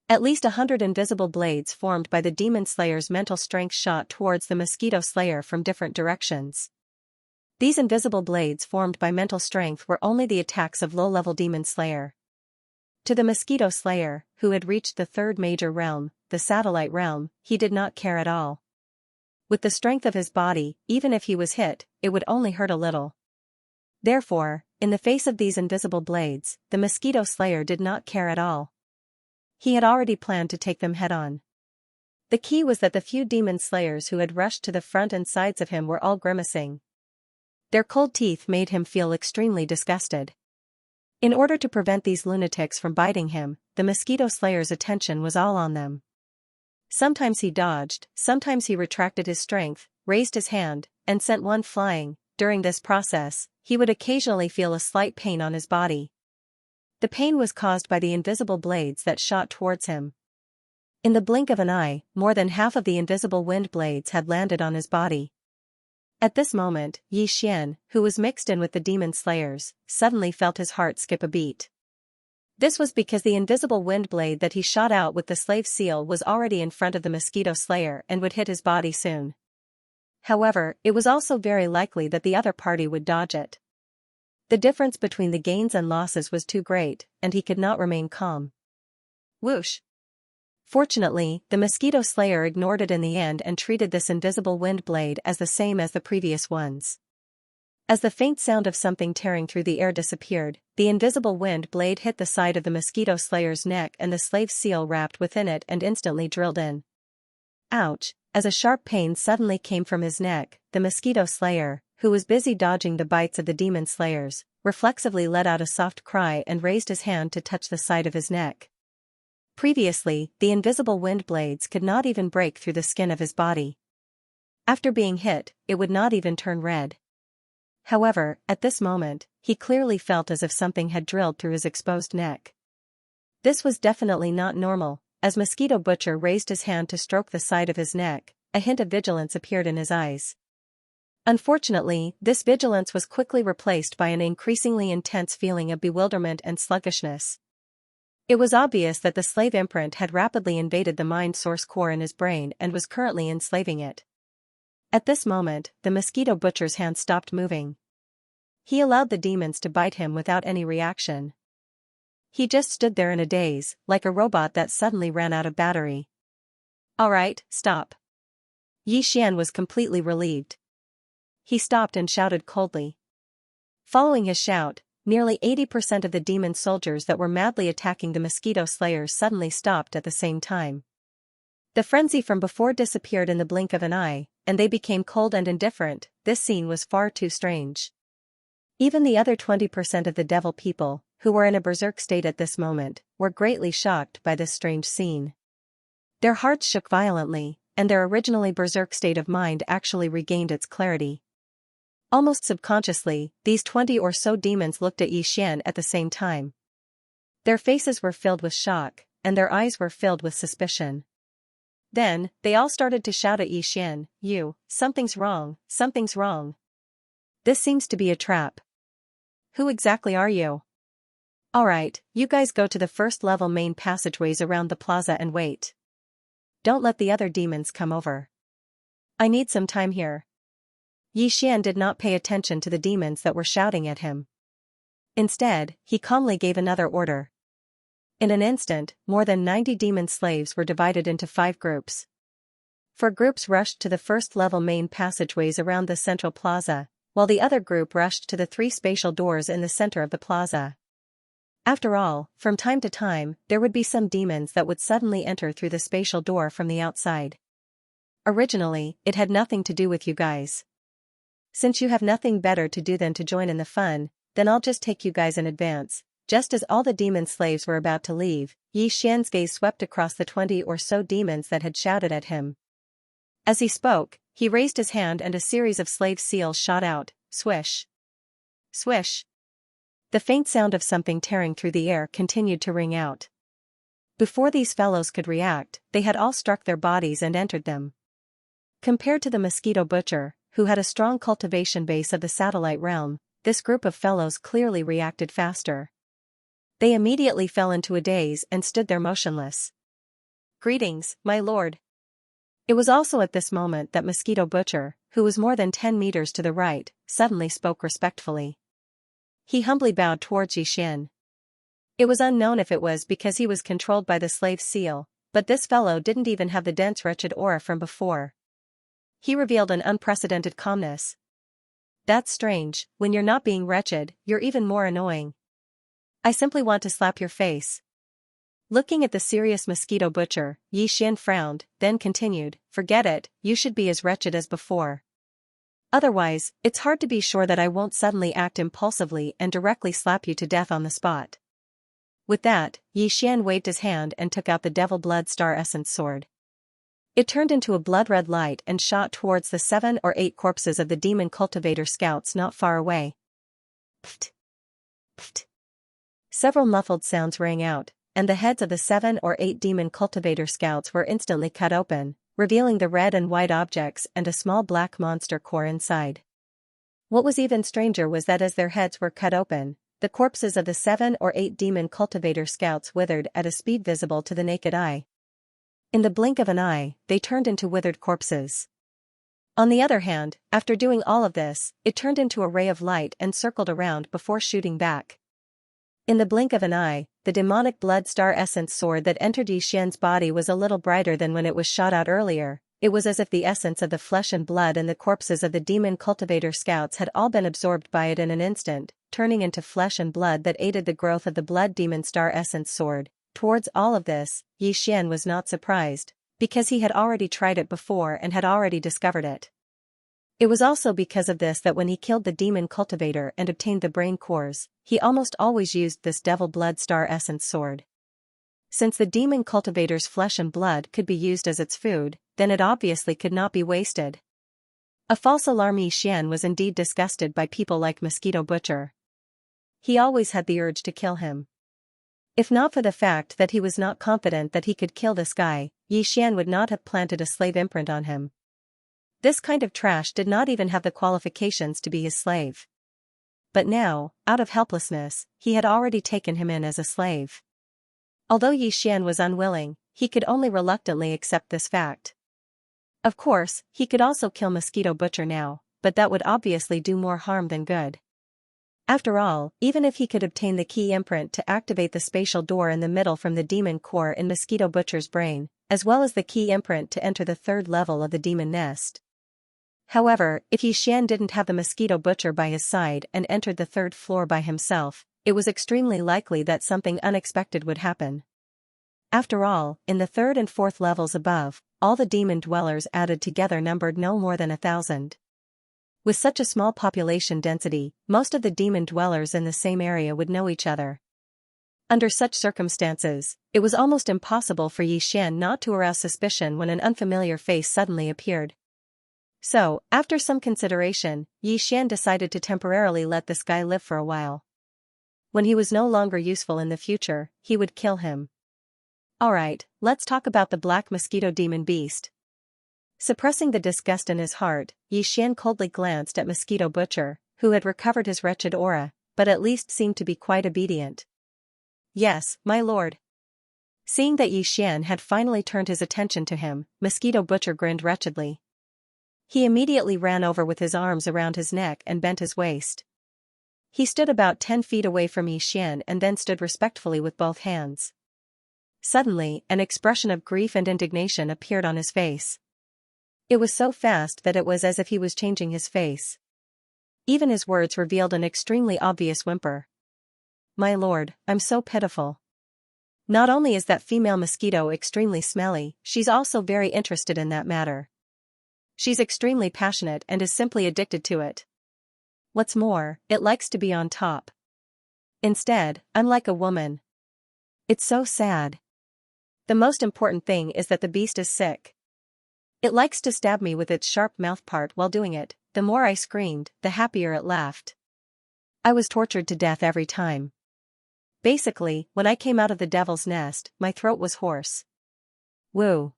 [SPEAKER 1] At least 100 invisible blades formed by the demon slayer's mental strength shot towards the mosquito slayer from different directions. These invisible blades formed by mental strength were only the attacks of low-level demon slayer. To the mosquito slayer, who had reached the third major realm, the satellite realm, he did not care at all. With the strength of his body, even if he was hit, it would only hurt a little. Therefore, in the face of these invisible blades, the mosquito slayer did not care at all. He had already planned to take them head-on. The key was that the few demon slayers who had rushed to the front and sides of him were all grimacing. Their cold teeth made him feel extremely disgusted. In order to prevent these lunatics from biting him, the mosquito slayer's attention was all on them. Sometimes he dodged, sometimes he retracted his strength, raised his hand, and sent one flying. During this process, he would occasionally feel a slight pain on his body. The pain was caused by the invisible blades that shot towards him. In the blink of an eye, more than half of the invisible wind blades had landed on his body. At this moment, Yi Xian, who was mixed in with the demon slayers, suddenly felt his heart skip a beat. This was because the invisible wind blade that he shot out with the slave seal was already in front of the mosquito slayer and would hit his body soon. However, it was also very likely that the other party would dodge it. The difference between the gains and losses was too great, and he could not remain calm. Whoosh! Fortunately, the mosquito slayer ignored it in the end and treated this invisible wind blade as the same as the previous ones. As the faint sound of something tearing through the air disappeared, the invisible wind blade hit the side of the mosquito slayer's neck and the slave seal wrapped within it and instantly drilled in. Ouch! As a sharp pain suddenly came from his neck, the mosquito slayer, who was busy dodging the bites of the demon slayers, reflexively let out a soft cry and raised his hand to touch the side of his neck. Previously, the invisible wind blades could not even break through the skin of his body. After being hit, it would not even turn red. However, at this moment, he clearly felt as if something had drilled through his exposed neck. This was definitely not normal. As Mosquito Butcher raised his hand to stroke the side of his neck, a hint of vigilance appeared in his eyes. Unfortunately, this vigilance was quickly replaced by an increasingly intense feeling of bewilderment and sluggishness. It was obvious that the slave imprint had rapidly invaded the mind source core in his brain and was currently enslaving it. At this moment, the Mosquito Butcher's hand stopped moving. He allowed the demons to bite him without any reaction. He just stood there in a daze, like a robot that suddenly ran out of battery. "All right, stop." Yi Xian was completely relieved. He stopped and shouted coldly. Following his shout, nearly 80% of the demon soldiers that were madly attacking the mosquito slayers suddenly stopped at the same time. The frenzy from before disappeared in the blink of an eye, and they became cold and indifferent. This scene was far too strange. Even the other 20% of the devil people, who were in a berserk state at this moment, were greatly shocked by this strange scene. Their hearts shook violently, and their originally berserk state of mind actually regained its clarity. Almost subconsciously, these 20 or so demons looked at Yi Xian at the same time. Their faces were filled with shock, and their eyes were filled with suspicion. Then, they all started to shout at Yi Xian, "Something's wrong, something's wrong. This seems to be a trap. Who exactly are you? Alright, you guys go to the first level main passageways around the plaza and wait. Don't let the other demons come over. I need some time here." Yi Xian did not pay attention to the demons that were shouting at him. Instead, he calmly gave another order. In an instant, more than 90 demon slaves were divided into 5 groups. 4 groups rushed to the first-level main passageways around the central plaza, while the other group rushed to the 3 spatial doors in the center of the plaza. After all, from time to time, there would be some demons that would suddenly enter through the spatial door from the outside. Originally, it had nothing to do with you guys. Since you have nothing better to do than to join in the fun, then I'll just take you guys in advance. Just as all the demon slaves were about to leave, Xian's gaze swept across the 20 or so demons that had shouted at him. As he spoke, he raised his hand and a series of slave seals shot out, swish. Swish. The faint sound of something tearing through the air continued to ring out. Before these fellows could react, they had all struck their bodies and entered them. Compared to the mosquito butcher, who had a strong cultivation base of the satellite realm, this group of fellows clearly reacted faster. They immediately fell into a daze and stood there motionless. "Greetings, my lord." It was also at this moment that Mosquito Butcher, who was more than 10 meters to the right, suddenly spoke respectfully. He humbly bowed towards Xian. It was unknown if it was because he was controlled by the slave seal, but this fellow didn't even have the dense wretched aura from before. He revealed an unprecedented calmness. "That's strange, when you're not being wretched, you're even more annoying. I simply want to slap your face." Looking at the serious Mosquito Butcher, Xian frowned, then continued, "Forget it, you should be as wretched as before. Otherwise, it's hard to be sure that I won't suddenly act impulsively and directly slap you to death on the spot." With that, Xian waved his hand and took out the Devil Blood Star Essence sword. It turned into a blood-red light and shot towards the 7 or 8 corpses of the demon cultivator scouts not far away. Pft! Pft! Several muffled sounds rang out, and the heads of the 7 or 8 demon cultivator scouts were instantly cut open, revealing the red and white objects and a small black monster core inside. What was even stranger was that as their heads were cut open, the corpses of the 7 or 8 demon cultivator scouts withered at a speed visible to the naked eye. In the blink of an eye, they turned into withered corpses. On the other hand, after doing all of this, it turned into a ray of light and circled around before shooting back. In the blink of an eye, the demonic blood star essence sword that entered Xian's body was a little brighter than when it was shot out earlier. It was as if the essence of the flesh and blood and the corpses of the demon cultivator scouts had all been absorbed by it in an instant, turning into flesh and blood that aided the growth of the blood demon star essence sword. Towards all of this, Xian was not surprised, because he had already tried it before and had already discovered it. It was also because of this that when he killed the demon cultivator and obtained the brain cores, he almost always used this Devil Blood Star Essence sword. Since the demon cultivator's flesh and blood could be used as its food, then it obviously could not be wasted. A false alarm. Xian was indeed disgusted by people like Mosquito Butcher. He always had the urge to kill him. If not for the fact that he was not confident that he could kill this guy, Xian would not have planted a slave imprint on him. This kind of trash did not even have the qualifications to be his slave. But now, out of helplessness, he had already taken him in as a slave. Although Xian was unwilling, he could only reluctantly accept this fact. Of course, he could also kill Mosquito Butcher now, but that would obviously do more harm than good. After all, even if he could obtain the key imprint to activate the spatial door in the middle from the demon core in Mosquito Butcher's brain, as well as the key imprint to enter the 3rd level of the demon nest. However, if Xian didn't have the Mosquito Butcher by his side and entered the 3rd floor by himself, it was extremely likely that something unexpected would happen. After all, in the 3rd and 4th levels above, all the demon dwellers added together numbered no more than 1,000. With such a small population density, most of the demon dwellers in the same area would know each other. Under such circumstances, it was almost impossible for Xian not to arouse suspicion when an unfamiliar face suddenly appeared. So, after some consideration, Xian decided to temporarily let this guy live for a while. When he was no longer useful in the future, he would kill him. Alright, let's talk about the black mosquito demon beast. Suppressing the disgust in his heart, Xian coldly glanced at Mosquito Butcher, who had recovered his wretched aura, but at least seemed to be quite obedient. "Yes, my lord." Seeing that Xian had finally turned his attention to him, Mosquito Butcher grinned wretchedly. He immediately ran over with his arms around his neck and bent his waist. He stood about 10 feet away from Xian and then stood respectfully with both hands. Suddenly, an expression of grief and indignation appeared on his face. It was so fast that it was as if he was changing his face. Even his words revealed an extremely obvious whimper. my lord, I'm so pitiful. Not only is that female mosquito extremely smelly, she's also very interested in that matter. She's extremely passionate and is simply addicted to it. What's more, it likes to be on top. Instead, I'm like a woman. It's so sad. The most important thing is that the beast is sick. It likes to stab me with its sharp mouthpart while doing it. The more I screamed, the happier it laughed. I was tortured to death every time. Basically, when I came out of the devil's nest, my throat was hoarse. Woo.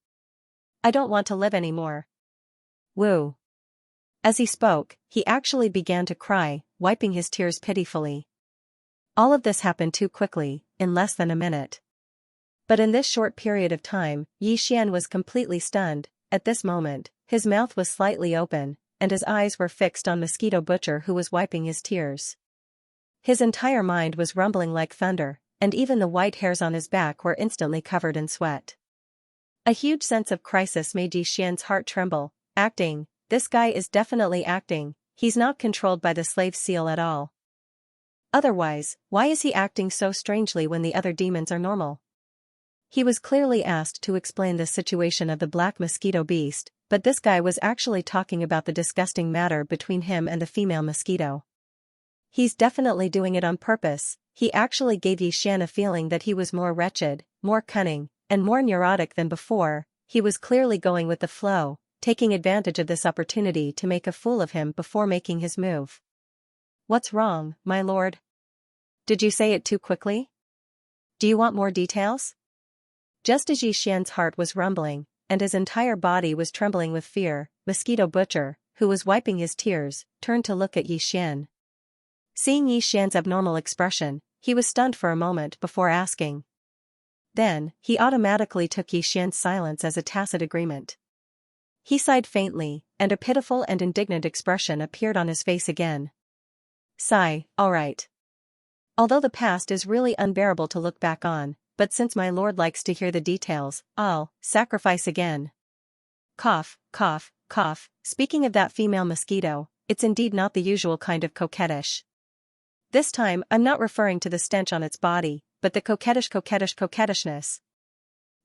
[SPEAKER 1] I don't want to live anymore. Woo. As he spoke, he actually began to cry, wiping his tears pitifully. All of this happened too quickly, in less than a minute. But in this short period of time, Xian was completely stunned. At this moment, his mouth was slightly open, and his eyes were fixed on Mosquito Butcher, who was wiping his tears. His entire mind was rumbling like thunder, and even the white hairs on his back were instantly covered in sweat. A huge sense of crisis made Xian's heart tremble. Acting, this guy is definitely acting, he's not controlled by the slave seal at all. Otherwise, why is he acting so strangely when the other demons are normal? He was clearly asked to explain the situation of the black mosquito beast, but this guy was actually talking about the disgusting matter between him and the female mosquito. He's definitely doing it on purpose. He actually gave Xian a feeling that he was more wretched, more cunning, and more neurotic than before. He was clearly going with the flow, taking advantage of this opportunity to make a fool of him before making his move. What's wrong, my lord? Did you say it too quickly? Do you want more details? Just as Xian's heart was rumbling, and his entire body was trembling with fear, Mosquito Butcher, who was wiping his tears, turned to look at Xian. Seeing Xian's abnormal expression, he was stunned for a moment before asking. Then, he automatically took Xian's silence as a tacit agreement. He sighed faintly, and a pitiful and indignant expression appeared on his face again. Sigh, all right. Although the past is really unbearable to look back on, but since my lord likes to hear the details, I'll sacrifice again. Cough, cough, cough. Speaking of that female mosquito, it's indeed not the usual kind of coquettish. This time I'm not referring to the stench on its body, but the coquettishness.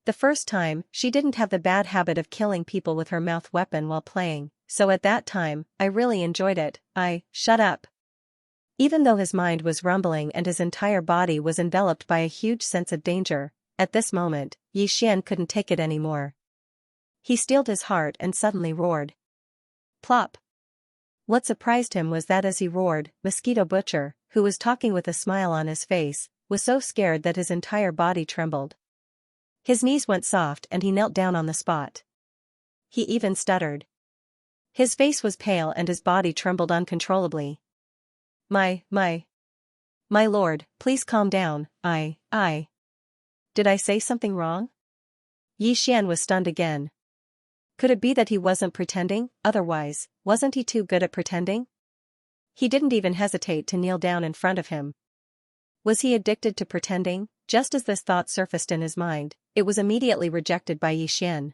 [SPEAKER 1] The first time, she didn't have the bad habit of killing people with her mouth weapon while playing, so at that time, I really enjoyed it. Shut up. Even though his mind was rumbling and his entire body was enveloped by a huge sense of danger, at this moment, Xian couldn't take it anymore. He steeled his heart and suddenly roared. Plop. What surprised him was that as he roared, Mosquito Butcher, who was talking with a smile on his face, was so scared that his entire body trembled. His knees went soft and he knelt down on the spot. He even stuttered. His face was pale and his body trembled uncontrollably. My lord, please calm down. Did I say something wrong? Xian was stunned again. Could it be that he wasn't pretending? Otherwise, wasn't he too good at pretending? He didn't even hesitate to kneel down in front of him. Was he addicted to pretending? Just as this thought surfaced in his mind, it was immediately rejected by Xian.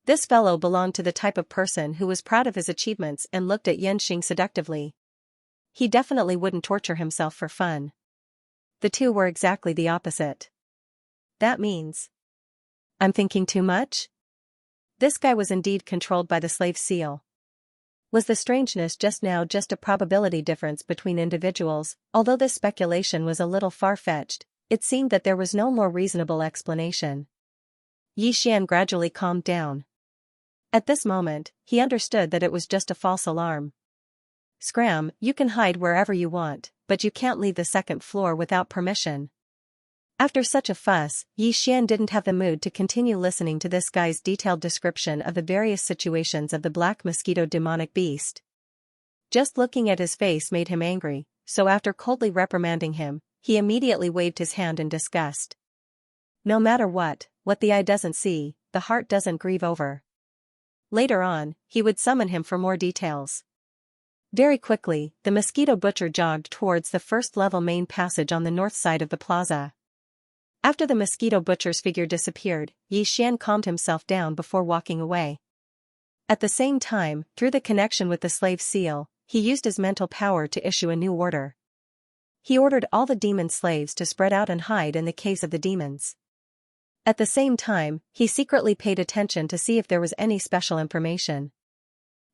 [SPEAKER 1] This fellow belonged to the type of person who was proud of his achievements and looked at Yanxing seductively. He definitely wouldn't torture himself for fun. The two were exactly the opposite. That means I'm thinking too much? This guy was indeed controlled by the slave seal. Was the strangeness just now just a probability difference between individuals? Although this speculation was a little far-fetched, it seemed that there was no more reasonable explanation. Xian gradually calmed down. At this moment, he understood that it was just a false alarm. Scram, you can hide wherever you want, but you can't leave the second floor without permission. After such a fuss, Xian didn't have the mood to continue listening to this guy's detailed description of the various situations of the black mosquito demonic beast. Just looking at his face made him angry, so after coldly reprimanding him, he immediately waved his hand in disgust. No matter what the eye doesn't see, the heart doesn't grieve over. Later on, he would summon him for more details. Very quickly, the Mosquito Butcher jogged towards the first-level main passage on the north side of the plaza. After the Mosquito Butcher's figure disappeared, Xian calmed himself down before walking away. At the same time, through the connection with the slave seal, he used his mental power to issue a new order. he ordered all the demon slaves to spread out and hide in the caves of the demons. At the same time, he secretly paid attention to see if there was any special information.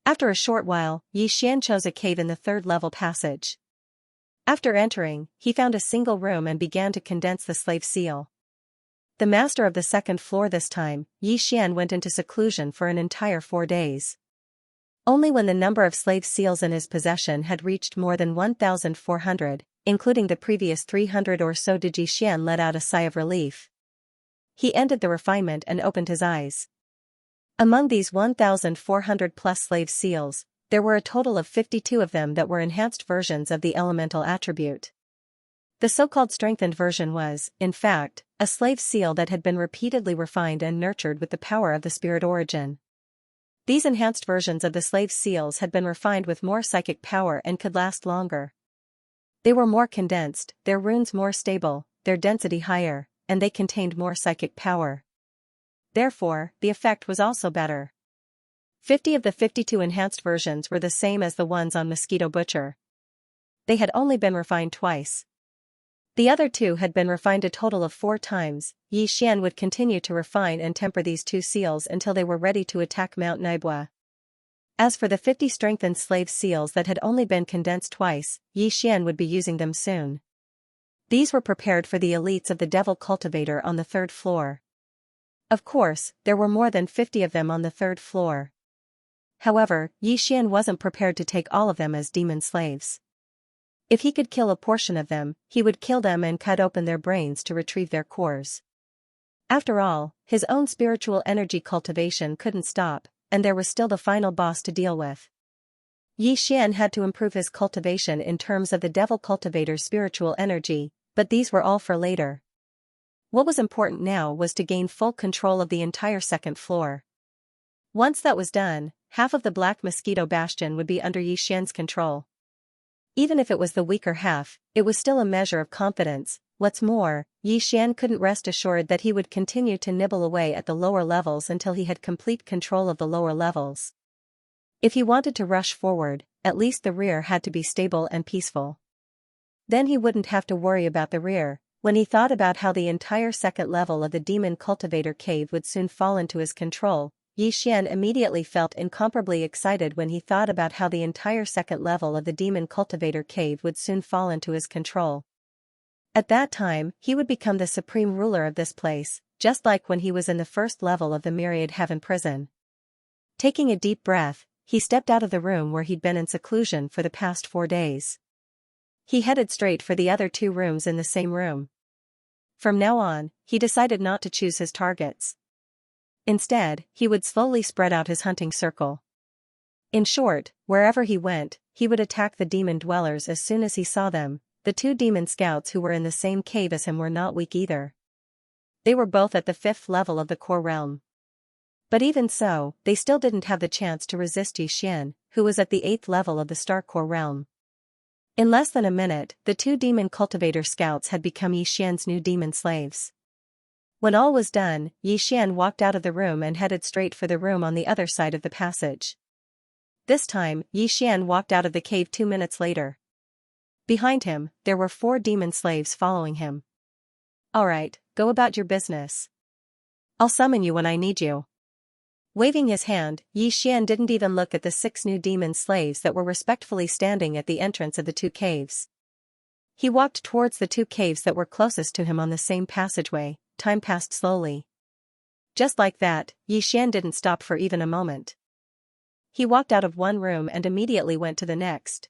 [SPEAKER 1] After a short while, Xian chose a cave in the third-level passage. After entering, he found a single room and began to condense the slave seal. The master of the second floor this time, Xian went into seclusion for an entire 4 days. Only when the number of slave seals in his possession had reached more than 1,400, including the previous 300 or so, did Xian let out a sigh of relief. He ended the refinement and opened his eyes. Among these 1,400+ slave seals, there were a total of 52 of them that were enhanced versions of the elemental attribute. The so-called strengthened version was, in fact, a slave seal that had been repeatedly refined and nurtured with the power of the spirit origin. These enhanced versions of the slave seals had been refined with more psychic power and could last longer. They were more condensed, their runes more stable, their density higher, and they contained more psychic power. Therefore, the effect was also better. 50 of the 52 enhanced versions were the same as the ones on Mosquito Butcher. They had only been refined twice. The other 2 had been refined a total of 4 times. Xian would continue to refine and temper these 2 seals until they were ready to attack Mount Naibua. As for the 50 strengthened slave seals that had only been condensed twice, Xian would be using them soon. These were prepared for the elites of the Devil Cultivator on the 3rd floor. Of course, there were more than 50 of them on the 3rd floor. However, Xian wasn't prepared to take all of them as demon slaves. If he could kill a portion of them, he would kill them and cut open their brains to retrieve their cores. After all, his own spiritual energy cultivation couldn't stop, and there was still the final boss to deal with. Xian had to improve his cultivation in terms of the Devil Cultivator's spiritual energy, but these were all for later. What was important now was to gain full control of the entire 2nd floor. Once that was done, half of the Black Mosquito Bastion would be under Xian's control. Even if it was the weaker half, it was still a measure of confidence. What's more, Xian couldn't rest assured that he would continue to nibble away at the lower levels until he had complete control of the lower levels. If he wanted to rush forward, at least the rear had to be stable and peaceful. Then he wouldn't have to worry about the rear. When he thought about how the entire 2nd level of the Demon Cultivator Cave would soon fall into his control, Xian immediately felt incomparably excited when he thought about how the entire 2nd level of the Demon Cultivator Cave would soon fall into his control. At that time, he would become the supreme ruler of this place, just like when he was in the 1st level of the Myriad Heaven Prison. Taking a deep breath, he stepped out of the room where he'd been in seclusion for the past 4 days. He headed straight for the other 2 rooms in the same room. From now on, he decided not to choose his targets. Instead, he would slowly spread out his hunting circle. In short, wherever he went, he would attack the demon dwellers as soon as he saw them. The 2 demon scouts who were in the same cave as him were not weak either. They were both at the 5th level of the core realm. But even so, they still didn't have the chance to resist Xian, who was at the 8th level of the Star Core realm. In less than a minute, the 2 Demon Cultivator scouts had become Xian's new demon slaves. When all was done, Xian walked out of the room and headed straight for the room on the other side of the passage. This time, Xian walked out of the cave 2 minutes later. Behind him, there were 4 demon slaves following him. "Alright, go about your business. I'll summon you when I need you." Waving his hand, Xian didn't even look at the 6 new demon slaves that were respectfully standing at the entrance of the 2 caves. He walked towards the 2 caves that were closest to him on the same passageway. Time passed slowly. Just like that, Xian didn't stop for even a moment. He walked out of one room and immediately went to the next.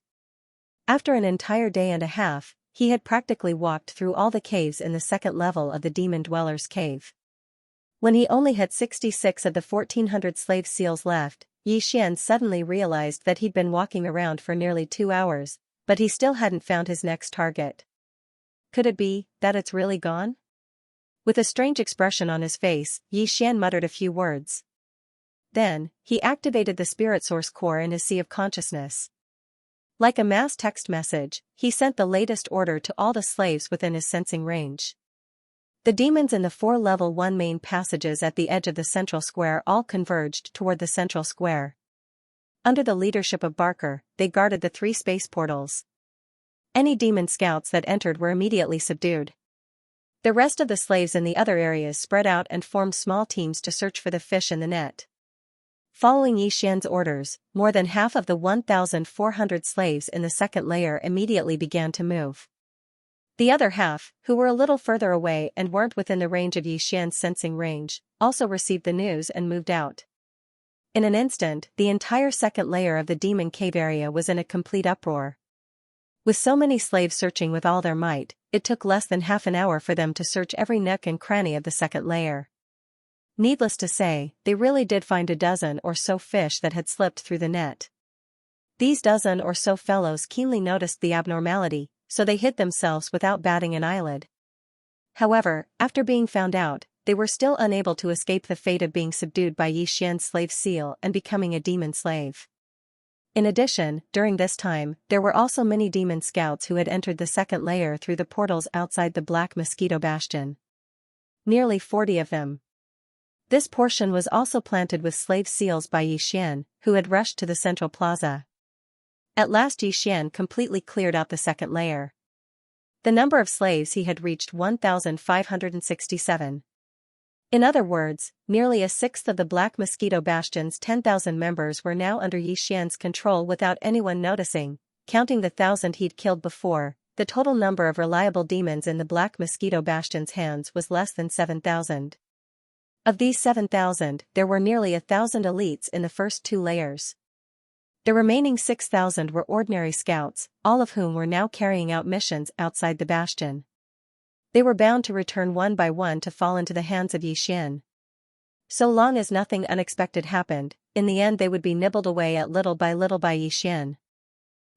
[SPEAKER 1] After an entire day and a half, he had practically walked through all the caves in the 2nd level of the Demon Dweller's Cave. When he only had 66 of the 1,400 slave seals left, Xian suddenly realized that he'd been walking around for nearly 2 hours, but he still hadn't found his next target. Could it be that it's really gone? With a strange expression on his face, Xian muttered a few words. Then, he activated the spirit source core in his sea of consciousness. Like a mass text message, he sent the latest order to all the slaves within his sensing range. The demons in the 4 level 1 main passages at the edge of the central square all converged toward the central square. Under the leadership of Barker, they guarded the 3 space portals. Any demon scouts that entered were immediately subdued. The rest of the slaves in the other areas spread out and formed small teams to search for the fish in the net. Following Yixian's orders, more than half of the 1,400 slaves in the second layer immediately began to move. The other half, who were a little further away and weren't within the range of Yixian's sensing range, also received the news and moved out. In an instant, the entire second layer of the demon cave area was in a complete uproar. With so many slaves searching with all their might, it took less than half an hour for them to search every nook and cranny of the second layer. Needless to say, they really did find a dozen or so fish that had slipped through the net. These dozen or so fellows keenly noticed the abnormality, so they hid themselves without batting an eyelid. However, after being found out, they were still unable to escape the fate of being subdued by Yixian's slave seal and becoming a demon slave. In addition, during this time, there were also many demon scouts who had entered the second layer through the portals outside the Black Mosquito Bastion. Nearly 40 of them. This portion was also planted with slave seals by Yixian, who had rushed to the central plaza. At last Yixian completely cleared out the second layer. The number of slaves he had reached 1,567. In other words, nearly a sixth of the Black Mosquito Bastion's 10,000 members were now under Yixian's control without anyone noticing. Counting the 1,000 he'd killed before, the total number of reliable demons in the Black Mosquito Bastion's hands was less than 7,000. Of these 7,000, there were nearly 1,000 elites in the first two layers. The remaining 6,000 were ordinary scouts, all of whom were now carrying out missions outside the bastion. They were bound to return one by one to fall into the hands of Yixian. So long as nothing unexpected happened, in the end they would be nibbled away at little by Yixian.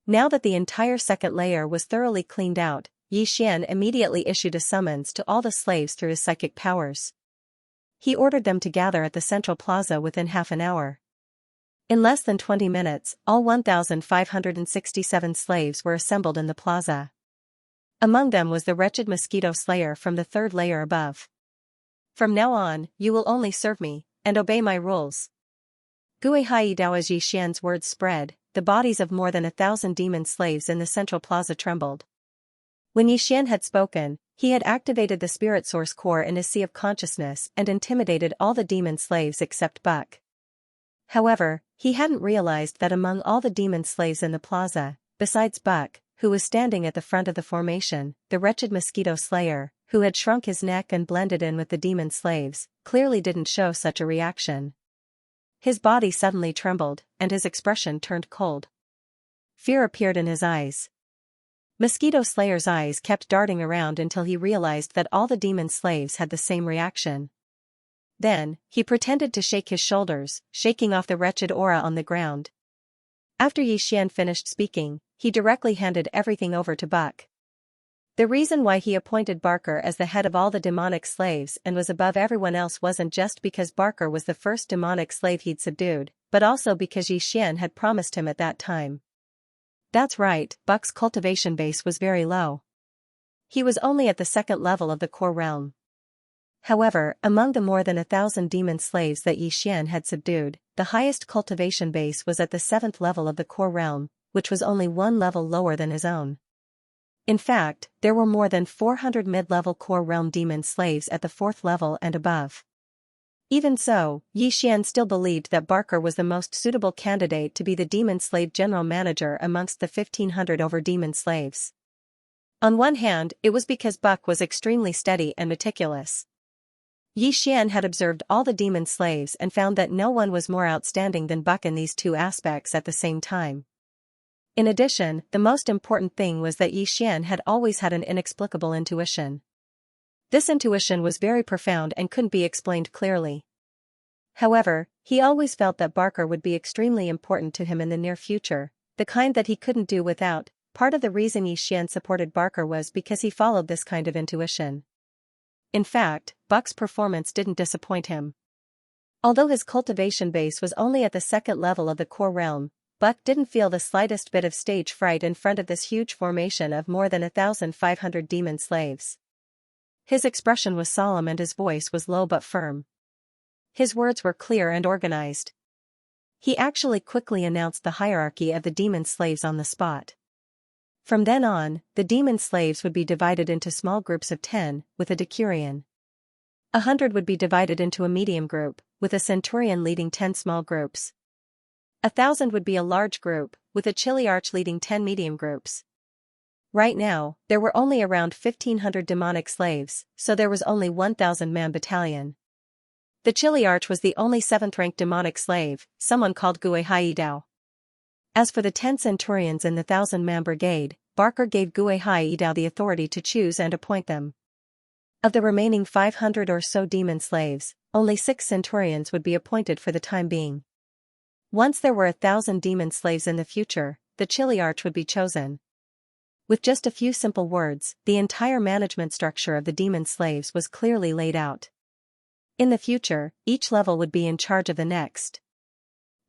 [SPEAKER 1] Now that the entire second layer was thoroughly cleaned out, Yixian immediately issued a summons to all the slaves through his psychic powers. He ordered them to gather at the central plaza within half an hour. In less than 20 minutes, all 1,567 slaves were assembled in the plaza. Among them was the wretched mosquito slayer from the third layer above. From now on, you will only serve me, and obey my rules. Guihai Dao. As Yixian's words spread, the bodies of more than 1,000 demon slaves in the central plaza trembled. When Yixian had spoken, he had activated the spirit source core in his sea of consciousness and intimidated all the demon slaves except Buck. However, he hadn't realized that among all the demon slaves in the plaza, besides Buck, who was standing at the front of the formation, the wretched mosquito slayer, who had shrunk his neck and blended in with the demon slaves, clearly didn't show such a reaction. His body suddenly trembled, and his expression turned cold. Fear appeared in his eyes. Mosquito Slayer's eyes kept darting around until he realized that all the demon slaves had the same reaction. Then, he pretended to shake his shoulders, shaking off the wretched aura on the ground. After Yixian finished speaking, he directly handed everything over to Buck. The reason why he appointed Barker as the head of all the demonic slaves and was above everyone else wasn't just because Barker was the first demonic slave he'd subdued, but also because Yixian had promised him at that time. That's right, Buck's cultivation base was very low. He was only at the second level of the core realm. However, among the more than 1,000 demon slaves that Yixian had subdued, the highest cultivation base was at the 7th level of the core realm, which was only one level lower than his own. In fact, there were more than 400 mid-level core realm demon slaves at the 4th level and above. Even so, Yixian still believed that Barker was the most suitable candidate to be the demon slave general manager amongst the 1,500 over demon slaves. On one hand, it was because Buck was extremely steady and meticulous. Yixian had observed all the demon slaves and found that no one was more outstanding than Buck in these two aspects at the same time. In addition, the most important thing was that Yixian had always had an inexplicable intuition. This intuition was very profound and couldn't be explained clearly. However, he always felt that Barker would be extremely important to him in the near future, the kind that he couldn't do without. Part of the reason Yixian supported Barker was because he followed this kind of intuition. In fact, Buck's performance didn't disappoint him. Although his cultivation base was only at the 2nd level of the core realm, Buck didn't feel the slightest bit of stage fright in front of this huge formation of more than 1,500 demon slaves. His expression was solemn and his voice was low but firm. His words were clear and organized. He actually quickly announced the hierarchy of the demon slaves on the spot. From then on, the demon slaves would be divided into small groups of 10, with a decurion. 100 would be divided into a medium group, with a centurion leading 10 small groups. 1,000 would be a large group, with a chiliarch leading 10 medium groups. Right now, there were only around 1,500 demonic slaves, so there was only 1,000-man battalion. The chiliarch was the only 7th-ranked demonic slave, someone called Gui Haidao. As for the 10 centurions in the 1,000-man brigade, Barker gave Gui Haidao the authority to choose and appoint them. Of the remaining 500 or so demon slaves, only 6 centurions would be appointed for the time being. Once there were 1,000 demon slaves in the future, the chiliarch would be chosen. With just a few simple words, the entire management structure of the demon slaves was clearly laid out. In the future, each level would be in charge of the next.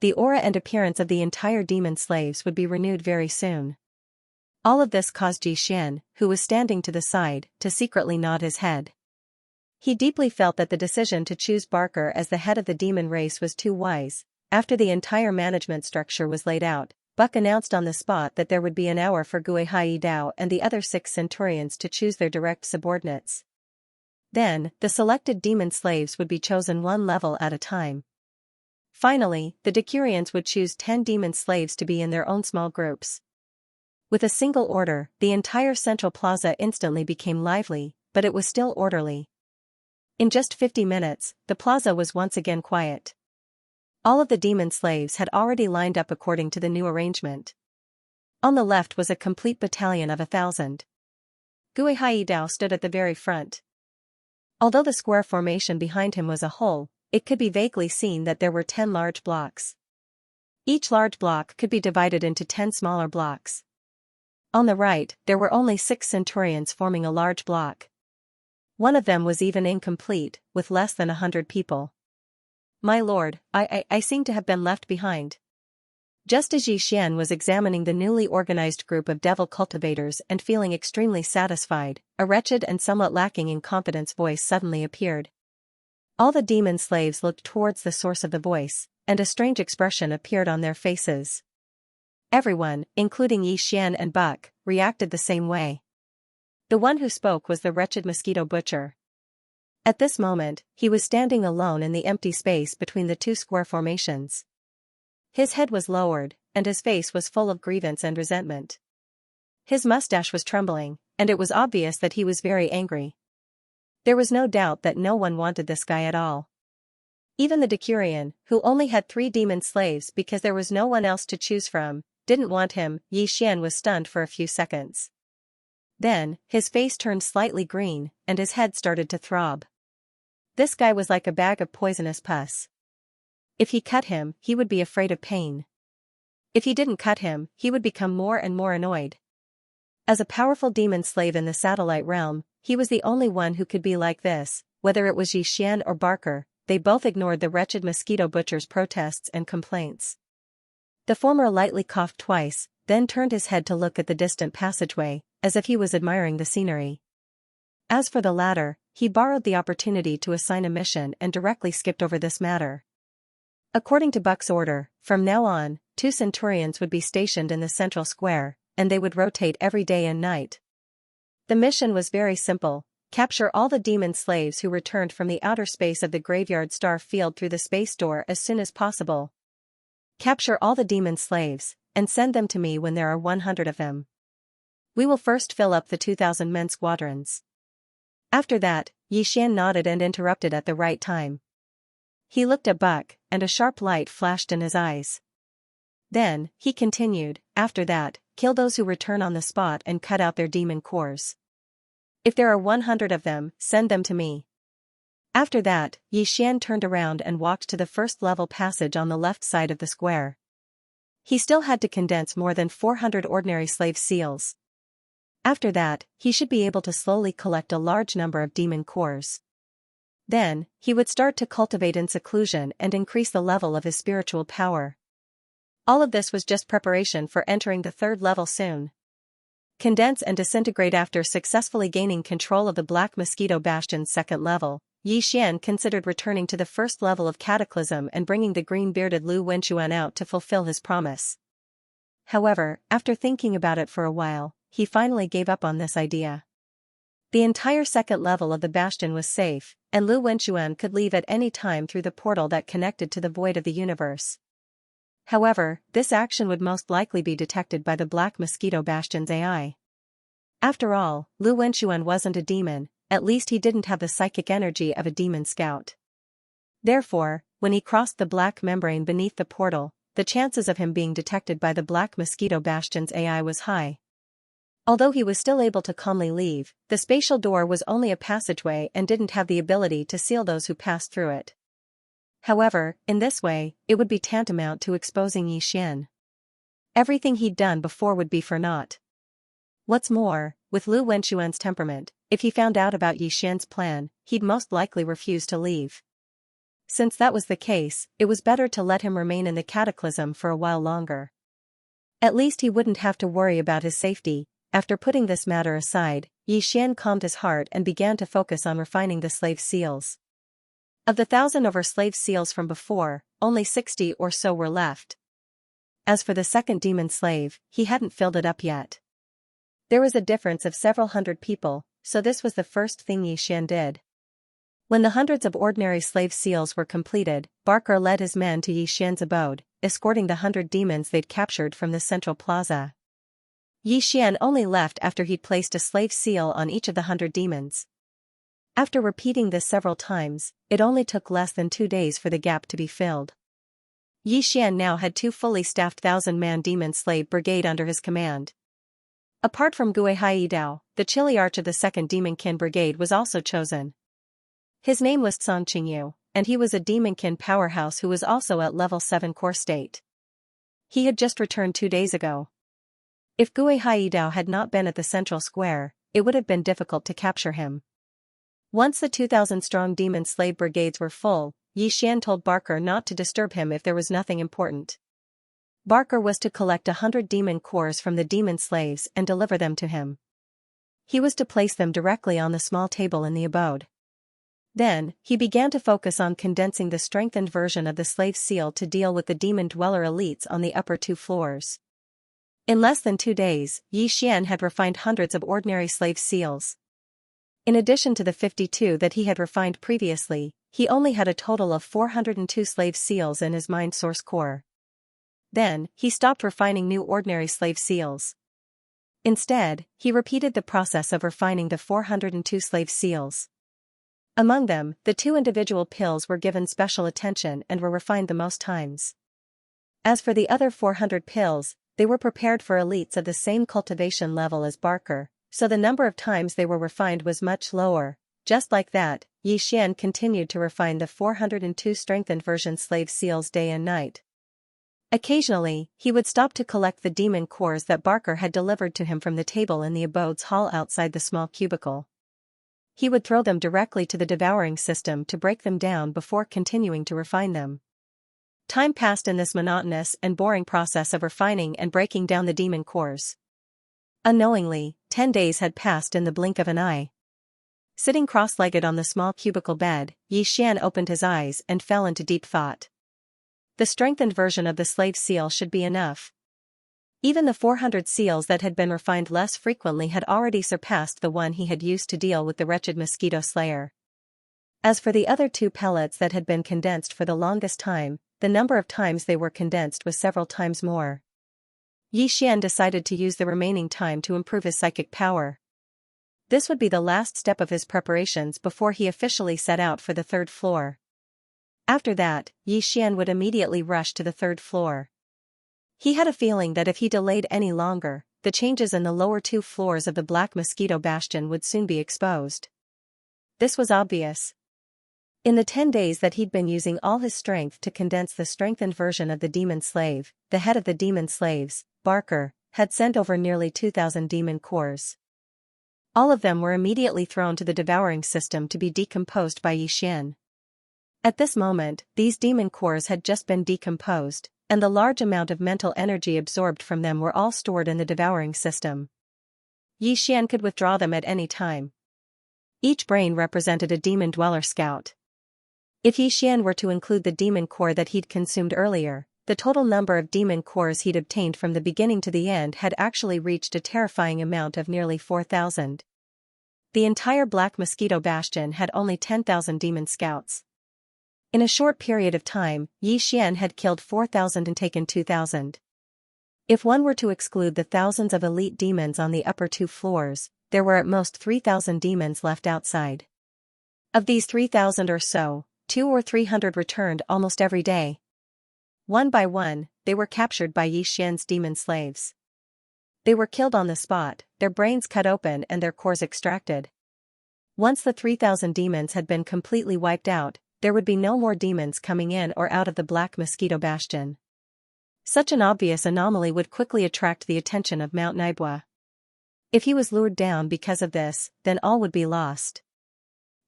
[SPEAKER 1] The aura and appearance of the entire demon slaves would be renewed very soon. All of this caused Xian, who was standing to the side, to secretly nod his head. He deeply felt that the decision to choose Barker as the head of the demon race was too wise. After the entire management structure was laid out, Buck announced on the spot that there would be an hour for Gui Haidao and the other 6 centurions to choose their direct subordinates. Then, the selected demon slaves would be chosen one level at a time. Finally, the decurions would choose 10 demon slaves to be in their own small groups. With a single order, the entire central plaza instantly became lively, but it was still orderly. In just 50 minutes, the plaza was once again quiet. All of the demon slaves had already lined up according to the new arrangement. On the left was a complete battalion of 1,000. Gui Haidao stood at the very front. Although the square formation behind him was a hole, it could be vaguely seen that there were 10 large blocks. Each large block could be divided into 10 smaller blocks. On the right, there were only 6 centurions forming a large block. One of them was even incomplete, with less than 100 people. My lord, I seem to have been left behind. Just as Xian was examining the newly organized group of devil cultivators and feeling extremely satisfied, a wretched and somewhat lacking in confidence voice suddenly appeared. All the demon slaves looked towards the source of the voice, and a strange expression appeared on their faces. Everyone, including Xian and Buck, reacted the same way. The one who spoke was the wretched mosquito butcher. At this moment, he was standing alone in the empty space between the 2 square formations. His head was lowered, and his face was full of grievance and resentment. His mustache was trembling, and it was obvious that he was very angry. There was no doubt that no one wanted this guy at all. Even the decurion, who only had 3 demon slaves because there was no one else to choose from, didn't want him. Xian was stunned for a few seconds. Then, his face turned slightly green, and his head started to throb. This guy was like a bag of poisonous pus. If he cut him, he would be afraid of pain. If he didn't cut him, he would become more and more annoyed. As a powerful demon slave in the satellite realm, he was the only one who could be like this. Whether it was Xian or Barker, they both ignored the wretched mosquito butcher's protests and complaints. The former lightly coughed twice, then turned his head to look at the distant passageway, as if he was admiring the scenery. As for the latter, he borrowed the opportunity to assign a mission and directly skipped over this matter. According to Buck's order, from now on, 2 centurions would be stationed in the central square, and they would rotate every day and night. The mission was very simple: capture all the demon slaves who returned from the outer space of the Graveyard Star Field through the space door as soon as possible. Capture all the demon slaves, and send them to me when there are 100 of them. We will first fill up the 2,000-men squadrons. After that, Xian nodded and interrupted at the right time. He looked at Buck, and a sharp light flashed in his eyes. Then, he continued, after that, kill those who return on the spot and cut out their demon cores. If there are 100 of them, send them to me. After that, Xian turned around and walked to the first-level passage on the left side of the square. He still had to condense more than 400 ordinary slave seals. After that, he should be able to slowly collect a large number of demon cores. Then, he would start to cultivate in seclusion and increase the level of his spiritual power. All of this was just preparation for entering the 3rd level soon. Condense and disintegrate. After successfully gaining control of the Black Mosquito Bastion's 2nd level, Xian considered returning to the 1st level of Cataclysm and bringing the green-bearded Lu Wenchuan out to fulfill his promise. However, after thinking about it for a while, he finally gave up on this idea. The entire second level of the bastion was safe, and Lu Wenxuan could leave at any time through the portal that connected to the void of the universe. However, this action would most likely be detected by the Black Mosquito Bastion's AI. After all, Lu Wenxuan wasn't a demon, at least he didn't have the psychic energy of a demon scout. Therefore, when he crossed the black membrane beneath the portal, the chances of him being detected by the Black Mosquito Bastion's AI was high. Although he was still able to calmly leave, the spatial door was only a passageway and didn't have the ability to seal those who passed through it. However, in this way, it would be tantamount to exposing Xian. Everything he'd done before would be for naught. What's more, with Lu Wenxuan's temperament, if he found out about Xian's plan, he'd most likely refuse to leave. Since that was the case, it was better to let him remain in the cataclysm for a while longer. At least he wouldn't have to worry about his safety. After putting this matter aside, Xian calmed his heart and began to focus on refining the slave seals. Of the 1,000 over slave seals from before, only 60 or so were left. As for the second demon slave, he hadn't filled it up yet. There was a difference of several hundred people, so this was the first thing Xian did. When the hundreds of ordinary slave seals were completed, Barker led his men to Xian's abode, escorting the 100 demons they'd captured from the central plaza. Xian only left after he'd placed a slave seal on each of the 100 demons. After repeating this several times, it only took less than 2 days for the gap to be filled. Xian now had 2 fully staffed 1,000-man demon slave brigade under his command. Apart from Gui Haidao, the Chiliarch of the 2nd Demonkin Brigade was also chosen. His name was Song Qingyu, and he was a Demonkin powerhouse who was also at level 7 core state. He had just returned 2 days ago. If Gui Haidao had not been at the central square, it would have been difficult to capture him. Once the 2,000-strong demon slave brigades were full, Xian told Barker not to disturb him if there was nothing important. Barker was to collect 100 demon cores from the demon slaves and deliver them to him. He was to place them directly on the small table in the abode. Then, he began to focus on condensing the strengthened version of the slave seal to deal with the demon dweller elites on the upper 2 floors. In less than 2 days, Xian had refined hundreds of ordinary slave seals. In addition to the 52 that he had refined previously, he only had a total of 402 slave seals in his mind source core. Then, he stopped refining new ordinary slave seals. Instead, he repeated the process of refining the 402 slave seals. Among them, the 2 individual pills were given special attention and were refined the most times. As for the other 400 pills, they were prepared for elites of the same cultivation level as Barker, so the number of times they were refined was much lower. Just like that, Xian continued to refine the 402 strengthened version slave seals day and night. Occasionally, he would stop to collect the demon cores that Barker had delivered to him from the table in the abode's hall outside the small cubicle. He would throw them directly to the devouring system to break them down before continuing to refine them. Time passed in this monotonous and boring process of refining and breaking down the demon cores. Unknowingly, 10 days had passed in the blink of an eye. Sitting cross-legged on the small cubicle bed, Xian opened his eyes and fell into deep thought. The strengthened version of the slave seal should be enough. Even the 400 seals that had been refined less frequently had already surpassed the one he had used to deal with the wretched mosquito slayer. As for the other 2 pellets that had been condensed for the longest time, the number of times they were condensed was several times more. Xian decided to use the remaining time to improve his psychic power. This would be the last step of his preparations before he officially set out for the 3rd floor. After that, Xian would immediately rush to the 3rd floor. He had a feeling that if he delayed any longer, the changes in the lower 2 floors of the Black Mosquito Bastion would soon be exposed. This was obvious. In the 10 days that he'd been using all his strength to condense the strengthened version of the demon slave, the head of the demon slaves, Barker, had sent over nearly 2,000 demon cores. All of them were immediately thrown to the devouring system to be decomposed by Xian. At this moment, these demon cores had just been decomposed, and the large amount of mental energy absorbed from them were all stored in the devouring system. Xian could withdraw them at any time. Each brain represented a demon dweller scout. If Xian were to include the demon core that he'd consumed earlier, the total number of demon cores he'd obtained from the beginning to the end had actually reached a terrifying amount of nearly 4,000. The entire Black Mosquito Bastion had only 10,000 demon scouts. In a short period of time, Yi Xian had killed 4,000 and taken 2,000. If one were to exclude the thousands of elite demons on the upper 2 floors, there were at most 3,000 demons left outside. Of these 3,000 or so, 200 or 300 returned almost every day. One by one, they were captured by Yi Xian's demon slaves. They were killed on the spot, their brains cut open and their cores extracted. Once the 3,000 demons had been completely wiped out, there would be no more demons coming in or out of the Black Mosquito Bastion. Such an obvious anomaly would quickly attract the attention of Mount Naibua. If he was lured down because of this, then all would be lost.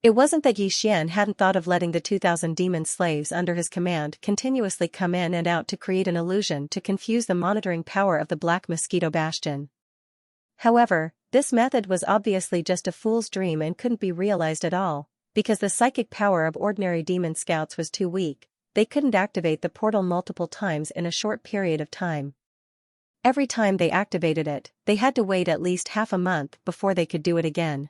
[SPEAKER 1] It wasn't that Yi Xian hadn't thought of letting the 2,000 demon slaves under his command continuously come in and out to create an illusion to confuse the monitoring power of the Black Mosquito Bastion. However, this method was obviously just a fool's dream and couldn't be realized at all, because the psychic power of ordinary demon scouts was too weak. They couldn't activate the portal multiple times in a short period of time. Every time they activated it, they had to wait at least half a month before they could do it again.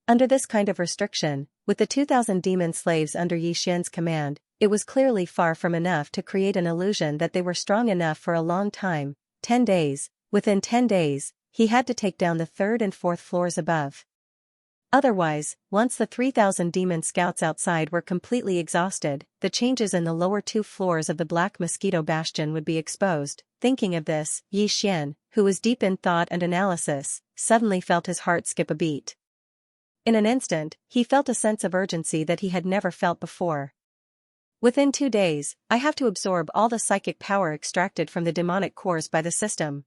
[SPEAKER 1] Under this kind of restriction, with the 2,000 demon slaves under Yi Xian's command, it was clearly far from enough to create an illusion that they were strong enough for a long time. 10 days. Within 10 days, he had to take down the 3rd and 4th floors above. Otherwise, once the 3,000 demon scouts outside were completely exhausted, the changes in the lower 2 floors of the Black Mosquito Bastion would be exposed. Thinking of this, Yi Xian, who was deep in thought and analysis, suddenly felt his heart skip a beat. In an instant, he felt a sense of urgency that he had never felt before. Within 2 days, I have to absorb all the psychic power extracted from the demonic cores by the system.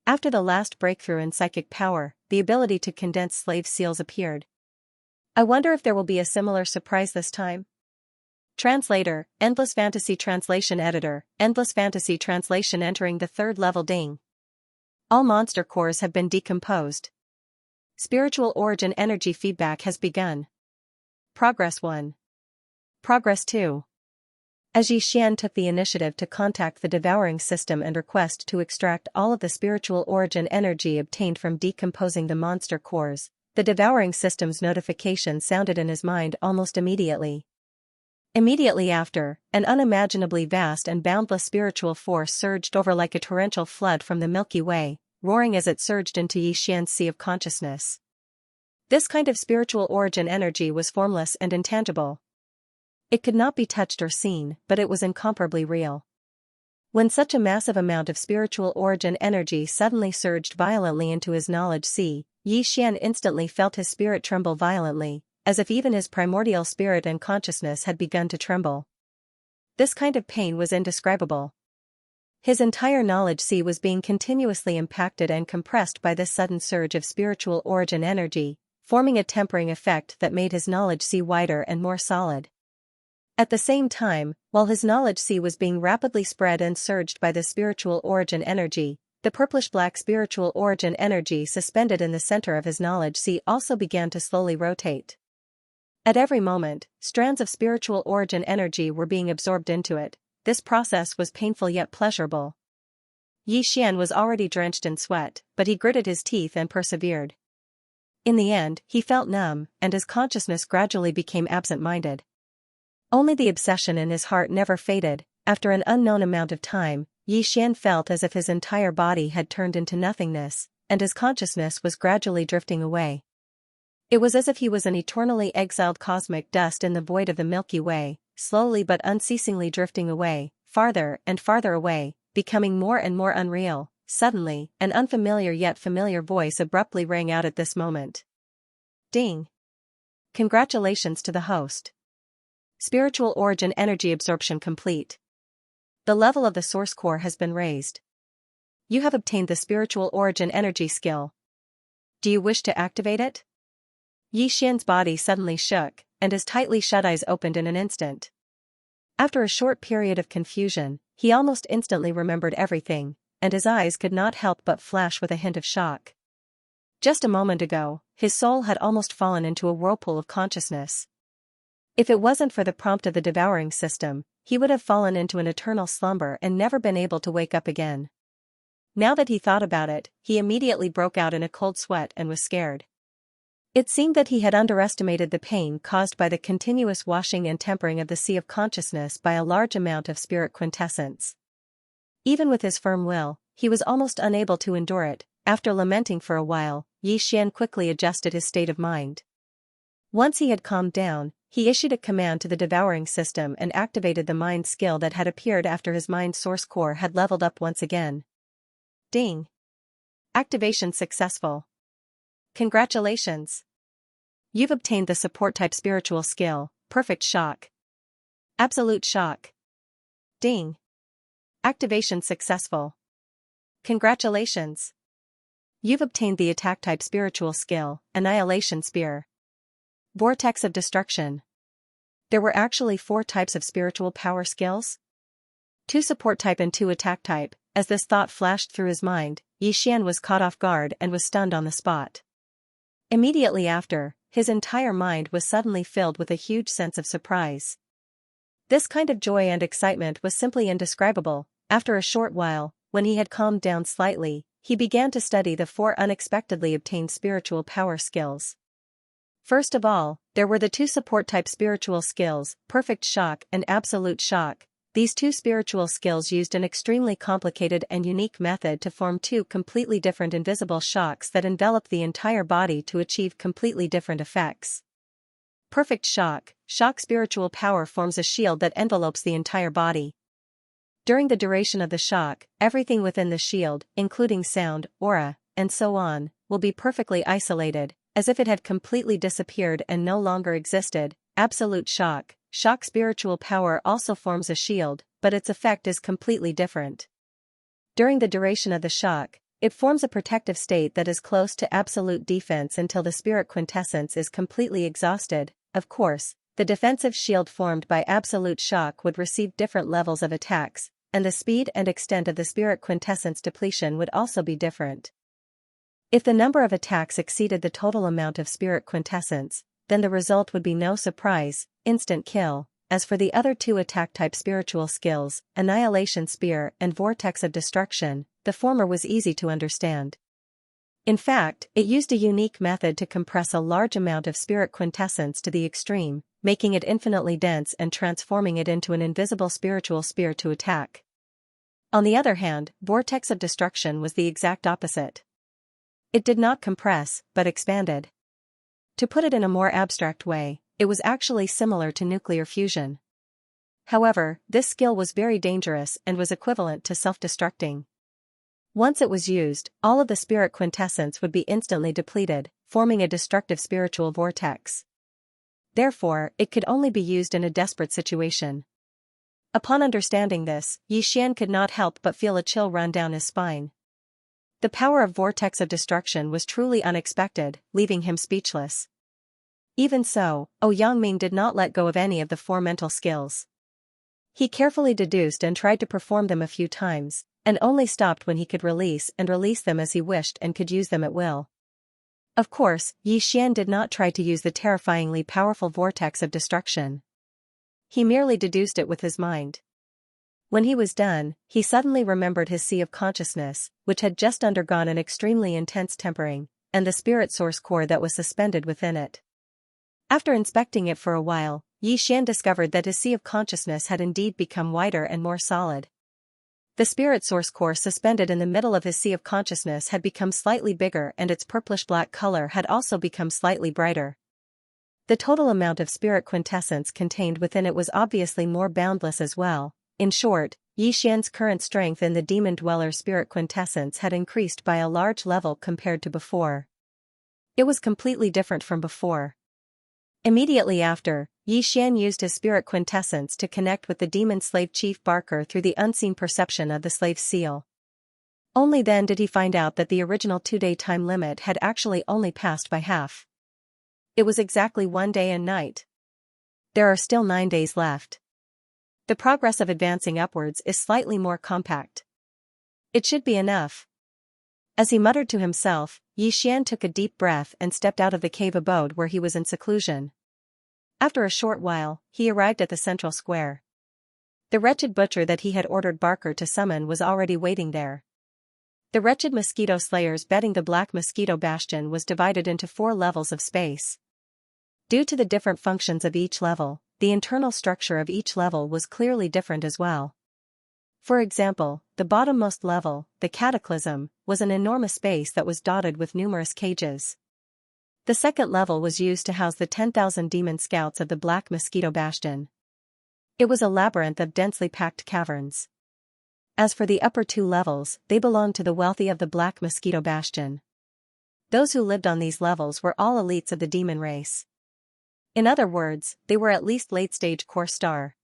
[SPEAKER 1] After the last breakthrough in psychic power, the ability to condense slave seals appeared. I wonder if there will be a similar surprise this time? Translator, Endless Fantasy Translation Editor, Endless Fantasy Translation entering the 3rd level ding. All monster cores have been decomposed. Spiritual origin energy feedback has begun. Progress 1. Progress 2. As Yi Xian took the initiative to contact the Devouring system and request to extract all of the spiritual origin energy obtained from decomposing the monster cores, the Devouring system's notification sounded in his mind almost immediately. Immediately after, an unimaginably vast and boundless spiritual force surged over like a torrential flood from the Milky Way, roaring as it surged into Yi Xian's sea of consciousness. This kind of spiritual origin energy was formless and intangible. It could not be touched or seen, but it was incomparably real. When such a massive amount of spiritual origin energy suddenly surged violently into his knowledge sea, Yi Xian instantly felt his spirit tremble violently, as if even his primordial spirit and consciousness had begun to tremble. This kind of pain was indescribable. His entire knowledge sea was being continuously impacted and compressed by this sudden surge of spiritual origin energy, forming a tempering effect that made his knowledge sea wider and more solid. At the same time, while his knowledge sea was being rapidly spread and surged by the spiritual origin energy, the purplish-black spiritual origin energy suspended in the center of his knowledge sea also began to slowly rotate. At every moment, strands of spiritual origin energy were being absorbed into it. This process was painful yet pleasurable. Yi Xian was already drenched in sweat, but he gritted his teeth and persevered. In the end, he felt numb, and his consciousness gradually became absent-minded. Only the obsession in his heart never faded. After an unknown amount of time, Yi Xian felt as if his entire body had turned into nothingness, and his consciousness was gradually drifting away. It was as if he was an eternally exiled cosmic dust in the void of the Milky Way, slowly but unceasingly drifting away, farther and farther away, becoming more and more unreal. Suddenly, an unfamiliar yet familiar voice abruptly rang out at this moment. Ding! Congratulations to the host. Spiritual origin energy absorption complete. The level of the source core has been raised. You have obtained the spiritual origin energy skill. Do you wish to activate it? Yi Xian's body suddenly shook, and his tightly shut eyes opened in an instant. After a short period of confusion, he almost instantly remembered everything, and his eyes could not help but flash with a hint of shock. Just a moment ago, his soul had almost fallen into a whirlpool of consciousness. If it wasn't for the prompt of the Devouring system, he would have fallen into an eternal slumber and never been able to wake up again. Now that he thought about it, he immediately broke out in a cold sweat and was scared. It seemed that he had underestimated the pain caused by the continuous washing and tempering of the sea of consciousness by a large amount of spirit quintessence. Even with his firm will, he was almost unable to endure it. After lamenting for a while, Xian quickly adjusted his state of mind. Once he had calmed down, he issued a command to the devouring system and activated the mind skill that had appeared after his mind source core had leveled up once again. Ding! Activation successful. Congratulations! You've obtained the support type spiritual skill, Perfect Shock. Absolute Shock. Ding! Activation successful. Congratulations! You've obtained the attack type spiritual skill, Annihilation Spear. Vortex of Destruction. There were actually 4 types of spiritual power skills? 2 support type and 2 attack type. As this thought flashed through his mind, Xian was caught off guard and was stunned on the spot. Immediately after, his entire mind was suddenly filled with a huge sense of surprise. This kind of joy and excitement was simply indescribable. After a short while, when he had calmed down slightly, he began to study the 4 unexpectedly obtained spiritual power skills. First of all, there were the 2 support type spiritual skills, Perfect Shock and Absolute Shock. These 2 spiritual skills used an extremely complicated and unique method to form 2 completely different invisible shocks that enveloped the entire body to achieve completely different effects. Perfect Shock. Shock spiritual power forms a shield that envelopes the entire body. During the duration of the shock, everything within the shield, including sound, aura, and so on, will be perfectly isolated, as if it had completely disappeared and no longer existed. Absolute Shock. Shock spiritual power also forms a shield, but its effect is completely different. During the duration of the shock, it forms a protective state that is close to absolute defense until the spirit quintessence is completely exhausted. Of course, the defensive shield formed by absolute shock would receive different levels of attacks, and the speed and extent of the spirit quintessence depletion would also be different. If the number of attacks exceeded the total amount of spirit quintessence, then the result would be no surprise, instant kill. As for the other 2 attack-type spiritual skills, Annihilation Spear and Vortex of Destruction, the former was easy to understand. In fact, it used a unique method to compress a large amount of spirit quintessence to the extreme, making it infinitely dense and transforming it into an invisible spiritual spear to attack. On the other hand, Vortex of Destruction was the exact opposite. It did not compress, but expanded. To put it in a more abstract way, it was actually similar to nuclear fusion. However, this skill was very dangerous and was equivalent to self-destructing. Once it was used, all of the spirit quintessence would be instantly depleted, forming a destructive spiritual vortex. Therefore, it could only be used in a desperate situation. Upon understanding this, Xian could not help but feel a chill run down his spine. The power of Vortex of Destruction was truly unexpected, leaving him speechless. Even so, Yangming did not let go of any of the 4 mental skills. He carefully deduced and tried to perform them a few times, and only stopped when he could release them as he wished and could use them at will. Of course, Xian did not try to use the terrifyingly powerful Vortex of Destruction. He merely deduced it with his mind. When he was done, he suddenly remembered his sea of consciousness, which had just undergone an extremely intense tempering, and the spirit source core that was suspended within it. After inspecting it for a while, Xian discovered that his sea of consciousness had indeed become wider and more solid. The spirit source core suspended in the middle of his sea of consciousness had become slightly bigger and its purplish-black color had also become slightly brighter. The total amount of spirit quintessence contained within it was obviously more boundless as well. In short, Xian's current strength in the demon dweller spirit quintessence had increased by a large level compared to before. It was completely different from before. Immediately after, Xian used his spirit quintessence to connect with the demon slave chief Barker through the unseen perception of the slave's seal. Only then did he find out that the original 2-day time limit had actually only passed by half. It was exactly 1 day and night. There are still 9 days left. The progress of advancing upwards is slightly more compact. It should be enough. As he muttered to himself, Xian took a deep breath and stepped out of the cave abode where he was in seclusion. After a short while, he arrived at the central square. The wretched butcher that he had ordered Barker to summon was already waiting there. The wretched mosquito slayers betting the Black Mosquito Bastion was divided into 4 levels of space. Due to the different functions of each level, the internal structure of each level was clearly different as well. For example, the bottommost level, the Cataclysm, was an enormous space that was dotted with numerous cages. The second level was used to house the 10,000 demon scouts of the Black Mosquito Bastion. It was a labyrinth of densely packed caverns. As for the upper 2 levels, they belonged to the wealthy of the Black Mosquito Bastion. Those who lived on these levels were all elites of the demon race. In other words, they were at least late-stage core star.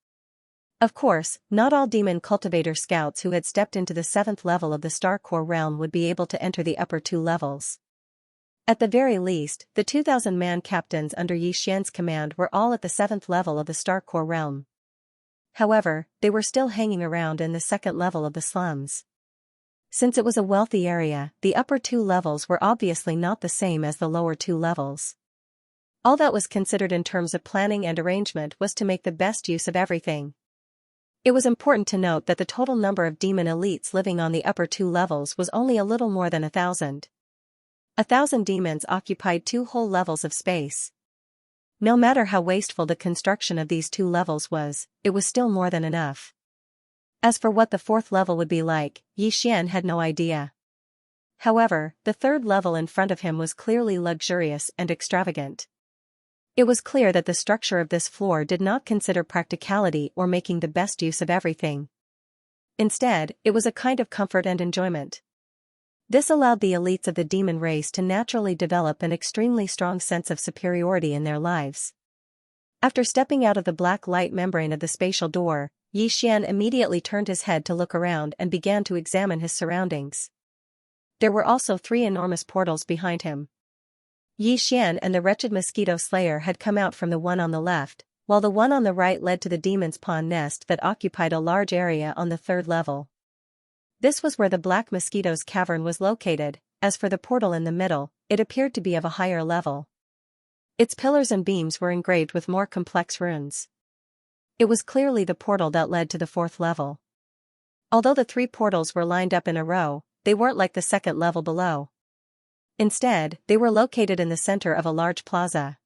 [SPEAKER 1] Of course, not all demon cultivator scouts who had stepped into the 7th level of the Star Core realm would be able to enter the upper 2 levels. At the very least, the 2,000-man captains under Xianxia's command were all at the 7th level of the Star Core realm. However, they were still hanging around in the 2nd level of the slums. Since it was a wealthy area, the upper 2 levels were obviously not the same as the lower 2 levels. All that was considered in terms of planning and arrangement was to make the best use of everything. It was important to note that the total number of demon elites living on the upper 2 levels was only a little more than 1,000. 1,000 demons occupied 2 whole levels of space. No matter how wasteful the construction of these 2 levels was, it was still more than enough. As for what the 4th level would be like, Xian had no idea. However, the 3rd level in front of him was clearly luxurious and extravagant. It was clear that the structure of this floor did not consider practicality or making the best use of everything. Instead, it was a kind of comfort and enjoyment. This allowed the elites of the demon race to naturally develop an extremely strong sense of superiority in their lives. After stepping out of the black light membrane of the spatial door, Xian immediately turned his head to look around and began to examine his surroundings. There were also 3 enormous portals behind him. Xian and the wretched mosquito slayer had come out from the one on the left, while the one on the right led to the demon's pawn nest that occupied a large area on the 3rd level. This was where the Black Mosquito's cavern was located. As for the portal in the middle, it appeared to be of a higher level. Its pillars and beams were engraved with more complex runes. It was clearly the portal that led to the 4th level. Although the 3 portals were lined up in a row, they weren't like the 2nd level below. Instead, they were located in the center of a large plaza.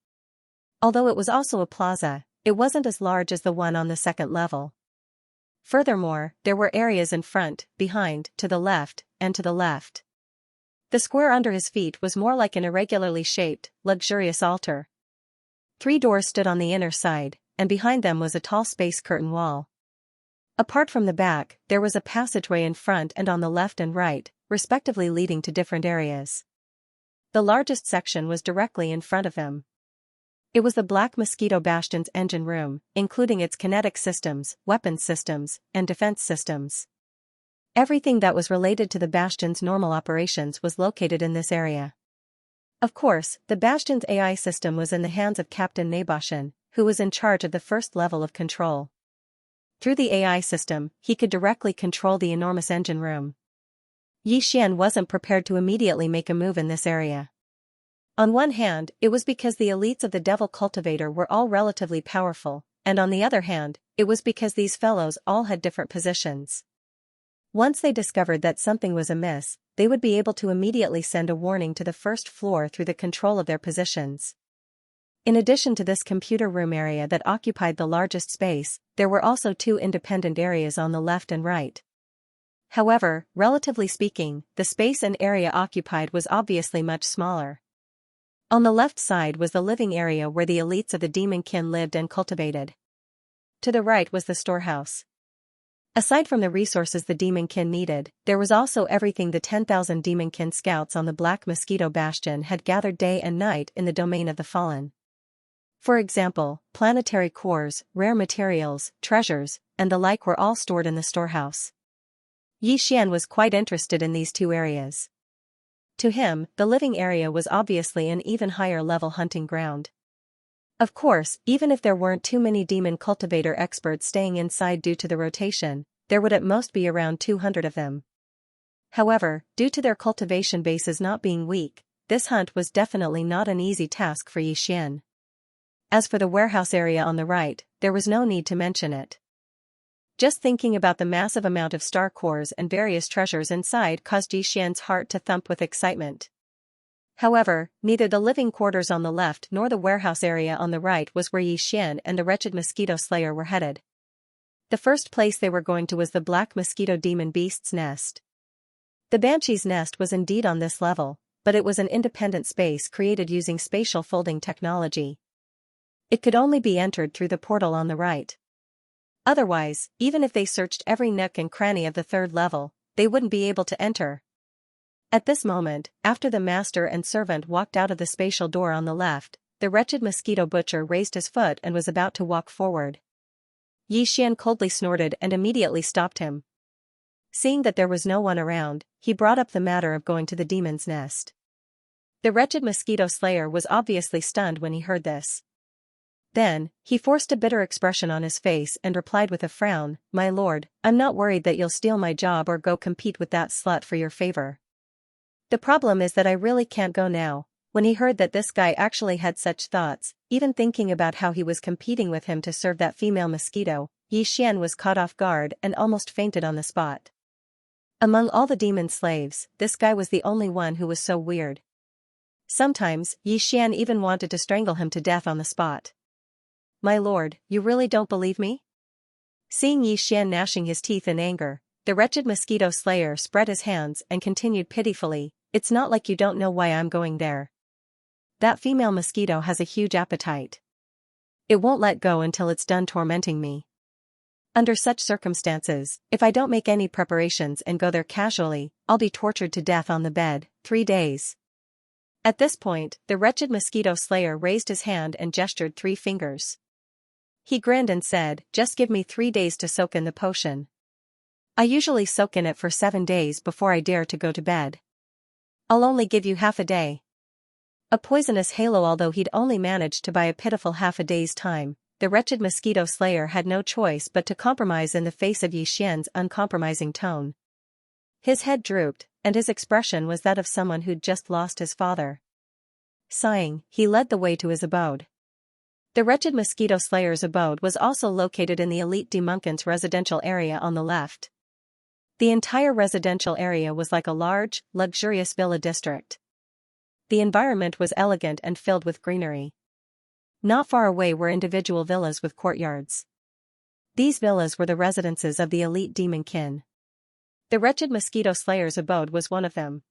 [SPEAKER 1] Although it was also a plaza, it wasn't as large as the one on the 2nd level. Furthermore, there were areas in front, behind, to the left, and to the left. The square under his feet was more like an irregularly shaped, luxurious altar. 3 doors stood on the inner side, and behind them was a tall space curtain wall. Apart from the back, there was a passageway in front and on the left and right, respectively leading to different areas. The largest section was directly in front of him. It was the Black Mosquito Bastion's engine room, including its kinetic systems, weapons systems, and defense systems. Everything that was related to the Bastion's normal operations was located in this area. Of course, the Bastion's AI system was in the hands of Captain Naboshin, who was in charge of the 1st level of control. Through the AI system, he could directly control the enormous engine room. Xian wasn't prepared to immediately make a move in this area. On one hand, it was because the elites of the Devil Cultivator were all relatively powerful, and on the other hand, it was because these fellows all had different positions. Once they discovered that something was amiss, they would be able to immediately send a warning to the 1st floor through the control of their positions. In addition to this computer room area that occupied the largest space, there were also 2 independent areas on the left and right. However, relatively speaking, the space and area occupied was obviously much smaller. On the left side was the living area where the elites of the demonkin lived and cultivated. To the right was the storehouse. Aside from the resources the demonkin needed, there was also everything the 10,000 demonkin scouts on the Black Mosquito Bastion had gathered day and night in the domain of the fallen. For example, planetary cores, rare materials, treasures, and the like were all stored in the storehouse. Xian was quite interested in these 2 areas. To him, the living area was obviously an even higher level hunting ground. Of course, even if there weren't too many demon cultivator experts staying inside due to the rotation, there would at most be around 200 of them. However, due to their cultivation bases not being weak, this hunt was definitely not an easy task for Xian. As for the warehouse area on the right, there was no need to mention it. Just thinking about the massive amount of star cores and various treasures inside caused Yixian's heart to thump with excitement. However, neither the living quarters on the left nor the warehouse area on the right was where Yixian and the wretched mosquito slayer were headed. The first place they were going to was the black mosquito demon beast's nest. The banshee's nest was indeed on this level, but it was an independent space created using spatial folding technology. It could only be entered through the portal on the right. Otherwise, even if they searched every nook and cranny of the third level, they wouldn't be able to enter. At this moment, after the master and servant walked out of the spatial door on the left, the wretched mosquito butcher raised his foot and was about to walk forward. Yixian coldly snorted and immediately stopped him. Seeing that there was no one around, he brought up the matter of going to the demon's nest. The wretched mosquito slayer was obviously stunned when he heard this. Then, he forced a bitter expression on his face and replied with a frown, "My lord, I'm not worried that you'll steal my job or go compete with that slut for your favor. The problem is that I really can't go now." When he heard that this guy actually had such thoughts, even thinking about how he was competing with him to serve that female mosquito, Yixian was caught off guard and almost fainted on the spot. Among all the demon slaves, this guy was the only one who was so weird. Sometimes, Yixian even wanted to strangle him to death on the spot. "My lord, you really don't believe me?" Seeing Yixian gnashing his teeth in anger, the wretched mosquito slayer spread his hands and continued pitifully, "It's not like you don't know why I'm going there. That female mosquito has a huge appetite. It won't let go until it's done tormenting me. Under such circumstances, if I don't make any preparations and go there casually, I'll be tortured to death on the bed, 3 days." At this point, the wretched mosquito slayer raised his hand and gestured 3 fingers. He grinned and said, "Just give me 3 days to soak in the potion. I usually soak in it for 7 days before I dare to go to bed. I'll only give you half a day." A poisonous halo. Although he'd only managed to buy a pitiful half a day's time, the wretched mosquito slayer had no choice but to compromise in the face of Yixian's uncompromising tone. His head drooped, and his expression was that of someone who'd just lost his father. Sighing, he led the way to his abode. The wretched mosquito slayer's abode was also located in the elite demunkant's residential area on the left. The entire residential area was like a large, luxurious villa district. The environment was elegant and filled with greenery. Not far away were individual villas with courtyards. These villas were the residences of the elite demon kin. The wretched mosquito slayer's abode was one of them.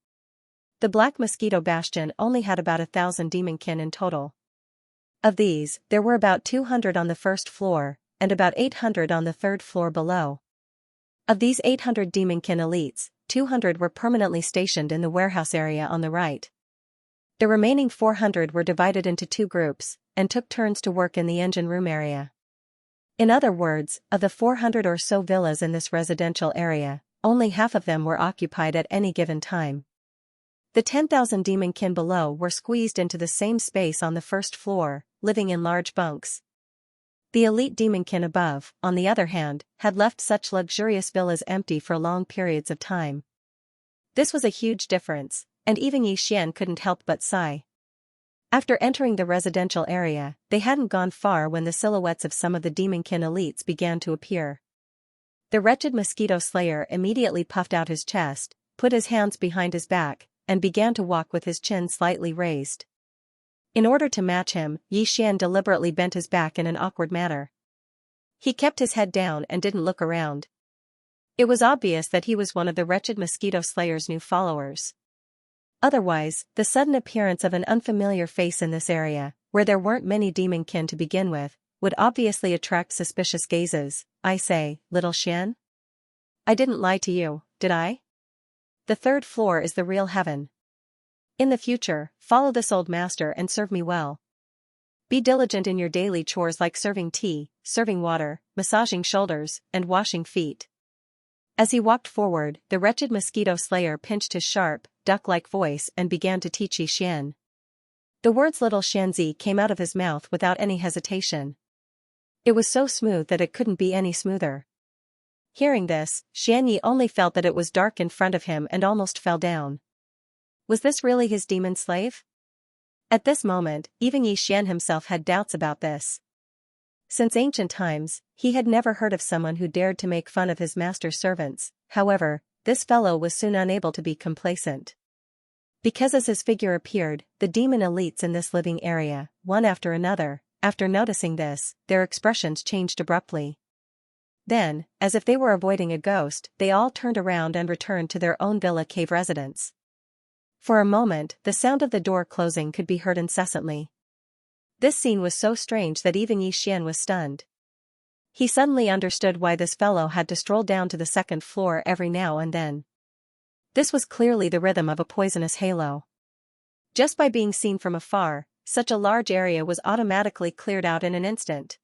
[SPEAKER 1] The Black Mosquito Bastion only had about 1,000 demon kin in total. Of these, there were about 200 on the first floor, and about 800 on the third floor below. Of these 800 demon kin elites, 200 were permanently stationed in the warehouse area on the right. The remaining 400 were divided into 2 groups, and took turns to work in the engine room area. In other words, of the 400 or so villas in this residential area, only half of them were occupied at any given time. The 10,000 demon kin below were squeezed into the same space on the first floor, living in large bunks. The elite demon kin above, on the other hand, had left such luxurious villas empty for long periods of time. This was a huge difference, and even Yixian couldn't help but sigh. After entering the residential area, they hadn't gone far when the silhouettes of some of the demon kin elites began to appear. The wretched mosquito slayer immediately puffed out his chest, put his hands behind his back, and began to walk with his chin slightly raised. In order to match him, Yixian deliberately bent his back in an awkward manner. He kept his head down and didn't look around. It was obvious that he was one of the wretched mosquito slayer's new followers. Otherwise, the sudden appearance of an unfamiliar face in this area, where there weren't many demon kin to begin with, would obviously attract suspicious gazes. "I say, little Xian? I didn't lie to you, did I? The third floor is the real heaven. In the future, follow this old master and serve me well. Be diligent in your daily chores like serving tea, serving water, massaging shoulders, and washing feet." As he walked forward, the wretched mosquito slayer pinched his sharp, duck-like voice and began to teach Yixian. The words "little Xianxia" came out of his mouth without any hesitation. It was so smooth that it couldn't be any smoother. Hearing this, Xianxia only felt that it was dark in front of him and almost fell down. Was this really his demon slave? At this moment, even Yixian himself had doubts about this. Since ancient times, he had never heard of someone who dared to make fun of his master's servants. However, this fellow was soon unable to be complacent. Because as his figure appeared, the demon elites in this living area, one after another, after noticing this, their expressions changed abruptly. Then, as if they were avoiding a ghost, they all turned around and returned to their own villa cave residence. For a moment, the sound of the door closing could be heard incessantly. This scene was so strange that even Xianxia was stunned. He suddenly understood why this fellow had to stroll down to the second floor every now and then. This was clearly the rhythm of a poisonous halo. Just by being seen from afar, such a large area was automatically cleared out in an instant.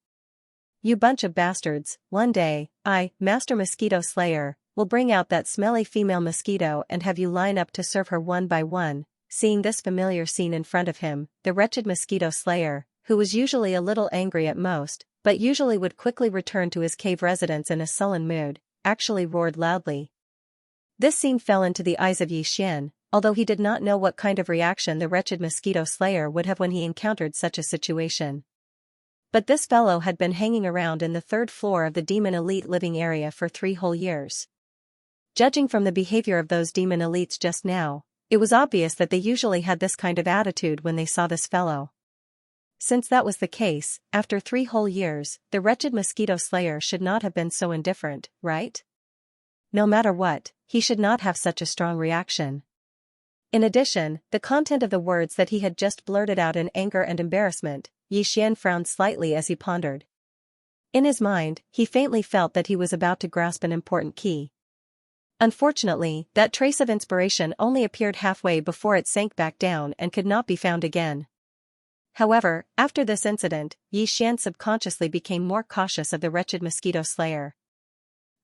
[SPEAKER 1] You bunch of bastards, one day, I, Master Mosquito Slayer, will bring out that smelly female mosquito and have you line up to serve her one by one. Seeing this familiar scene in front of him, the wretched Mosquito Slayer, who was usually a little angry at most, but usually would quickly return to his cave residence in a sullen mood, actually roared loudly. This scene fell into the eyes of Xianxia, although he did not know what kind of reaction the wretched Mosquito Slayer would have when he encountered such a situation. But this fellow had been hanging around in the third floor of the demon elite living area for 3 whole years. Judging from the behavior of those demon elites just now, it was obvious that they usually had this kind of attitude when they saw this fellow. Since that was the case, after 3 whole years, the wretched Mosquito Slayer should not have been so indifferent, right? No matter what, he should not have such a strong reaction. In addition, the content of the words that he had just blurted out in anger and embarrassment, Xianxia frowned slightly as he pondered. In his mind, he faintly felt that he was about to grasp an important key. Unfortunately, that trace of inspiration only appeared halfway before it sank back down and could not be found again. However, after this incident, Xianxia subconsciously became more cautious of the wretched Mosquito Slayer.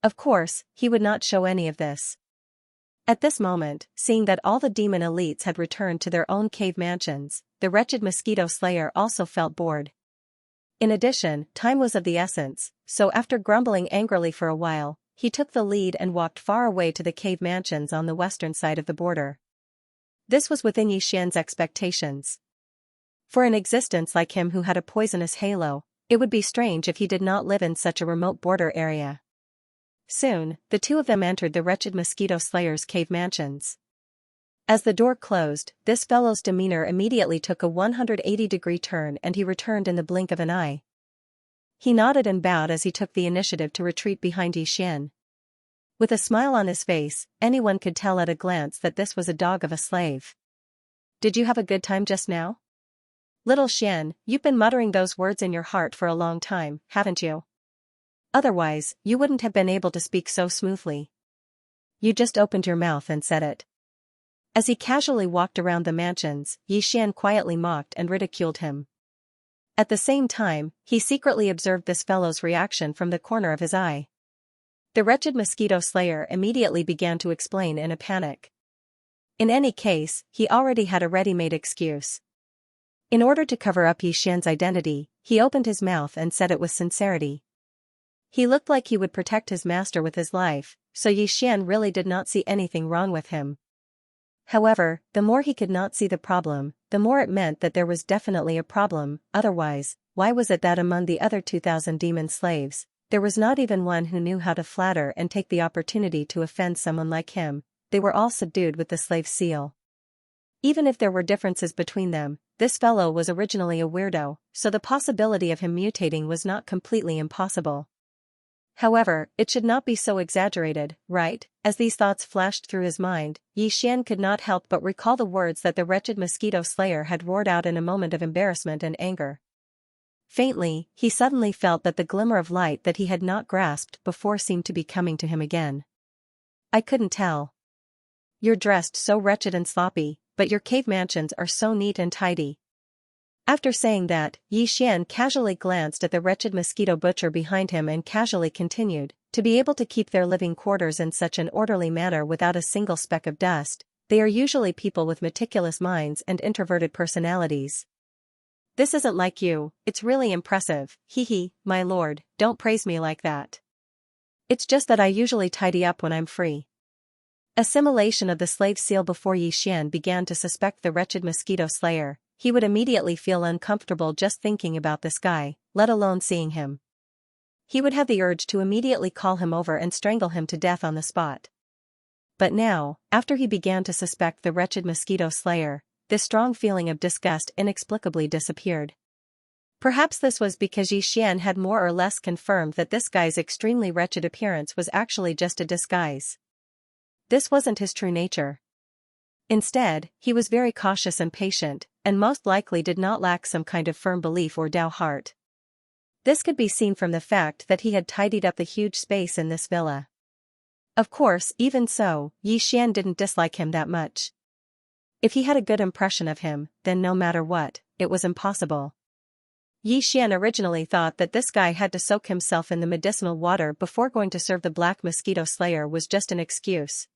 [SPEAKER 1] Of course, he would not show any of this. At this moment, seeing that all the demon elites had returned to their own cave mansions, the wretched Mosquito Slayer also felt bored. In addition, time was of the essence, so after grumbling angrily for a while, he took the lead and walked far away to the cave mansions on the western side of the border. This was within Xianxia's expectations. For an existence like him who had a poisonous halo, it would be strange if he did not live in such a remote border area. Soon, the two of them entered the wretched Mosquito Slayer's cave mansions. As the door closed, this fellow's demeanor immediately took a 180-degree turn and he returned in the blink of an eye. He nodded and bowed as he took the initiative to retreat behind Xianxia. With a smile on his face, anyone could tell at a glance that this was a dog of a slave. Did you have a good time just now? Little Xian, you've been muttering those words in your heart for a long time, haven't you? Otherwise, you wouldn't have been able to speak so smoothly. You just opened your mouth and said it. As he casually walked around the mansions, Xianxia quietly mocked and ridiculed him. At the same time, he secretly observed this fellow's reaction from the corner of his eye. The wretched Mosquito Slayer immediately began to explain in a panic. In any case, he already had a ready-made excuse. In order to cover up Xianxia's identity, he opened his mouth and said it with sincerity. He looked like he would protect his master with his life, so Xianxia really did not see anything wrong with him. However, the more he could not see the problem, the more it meant that there was definitely a problem. Otherwise, why was it that among the other 2,000 demon slaves, there was not even one who knew how to flatter and take the opportunity to offend someone like him? They were all subdued with the slave seal. Even if there were differences between them, this fellow was originally a weirdo, so the possibility of him mutating was not completely impossible. However, it should not be so exaggerated, right? As these thoughts flashed through his mind, Xianxia could not help but recall the words that the wretched Mosquito Slayer had roared out in a moment of embarrassment and anger. Faintly, he suddenly felt that the glimmer of light that he had not grasped before seemed to be coming to him again. I couldn't tell. You're dressed so wretched and sloppy, but your cave mansions are so neat and tidy. After saying that, Xianxia casually glanced at the wretched mosquito butcher behind him and casually continued, to be able to keep their living quarters in such an orderly manner without a single speck of dust, they are usually people with meticulous minds and introverted personalities. This isn't like you, it's really impressive, my lord, don't praise me like that. It's just that I usually tidy up when I'm free. Assimilation of the slave seal before Xianxia began to suspect the wretched mosquito slayer, he would immediately feel uncomfortable just thinking about this guy, let alone seeing him. He would have the urge to immediately call him over and strangle him to death on the spot. But now, after he began to suspect the wretched mosquito slayer, this strong feeling of disgust inexplicably disappeared. Perhaps this was because Xian had more or less confirmed that this guy's extremely wretched appearance was actually just a disguise. This wasn't his true nature. Instead, he was very cautious and patient, and most likely did not lack some kind of firm belief or Tao heart. This could be seen from the fact that he had tidied up the huge space in this villa. Of course, even so, Xian didn't dislike him that much. If he had a good impression of him, then no matter what, it was impossible. Xian originally thought that this guy had to soak himself in the medicinal water before going to serve the black mosquito slayer was just an excuse.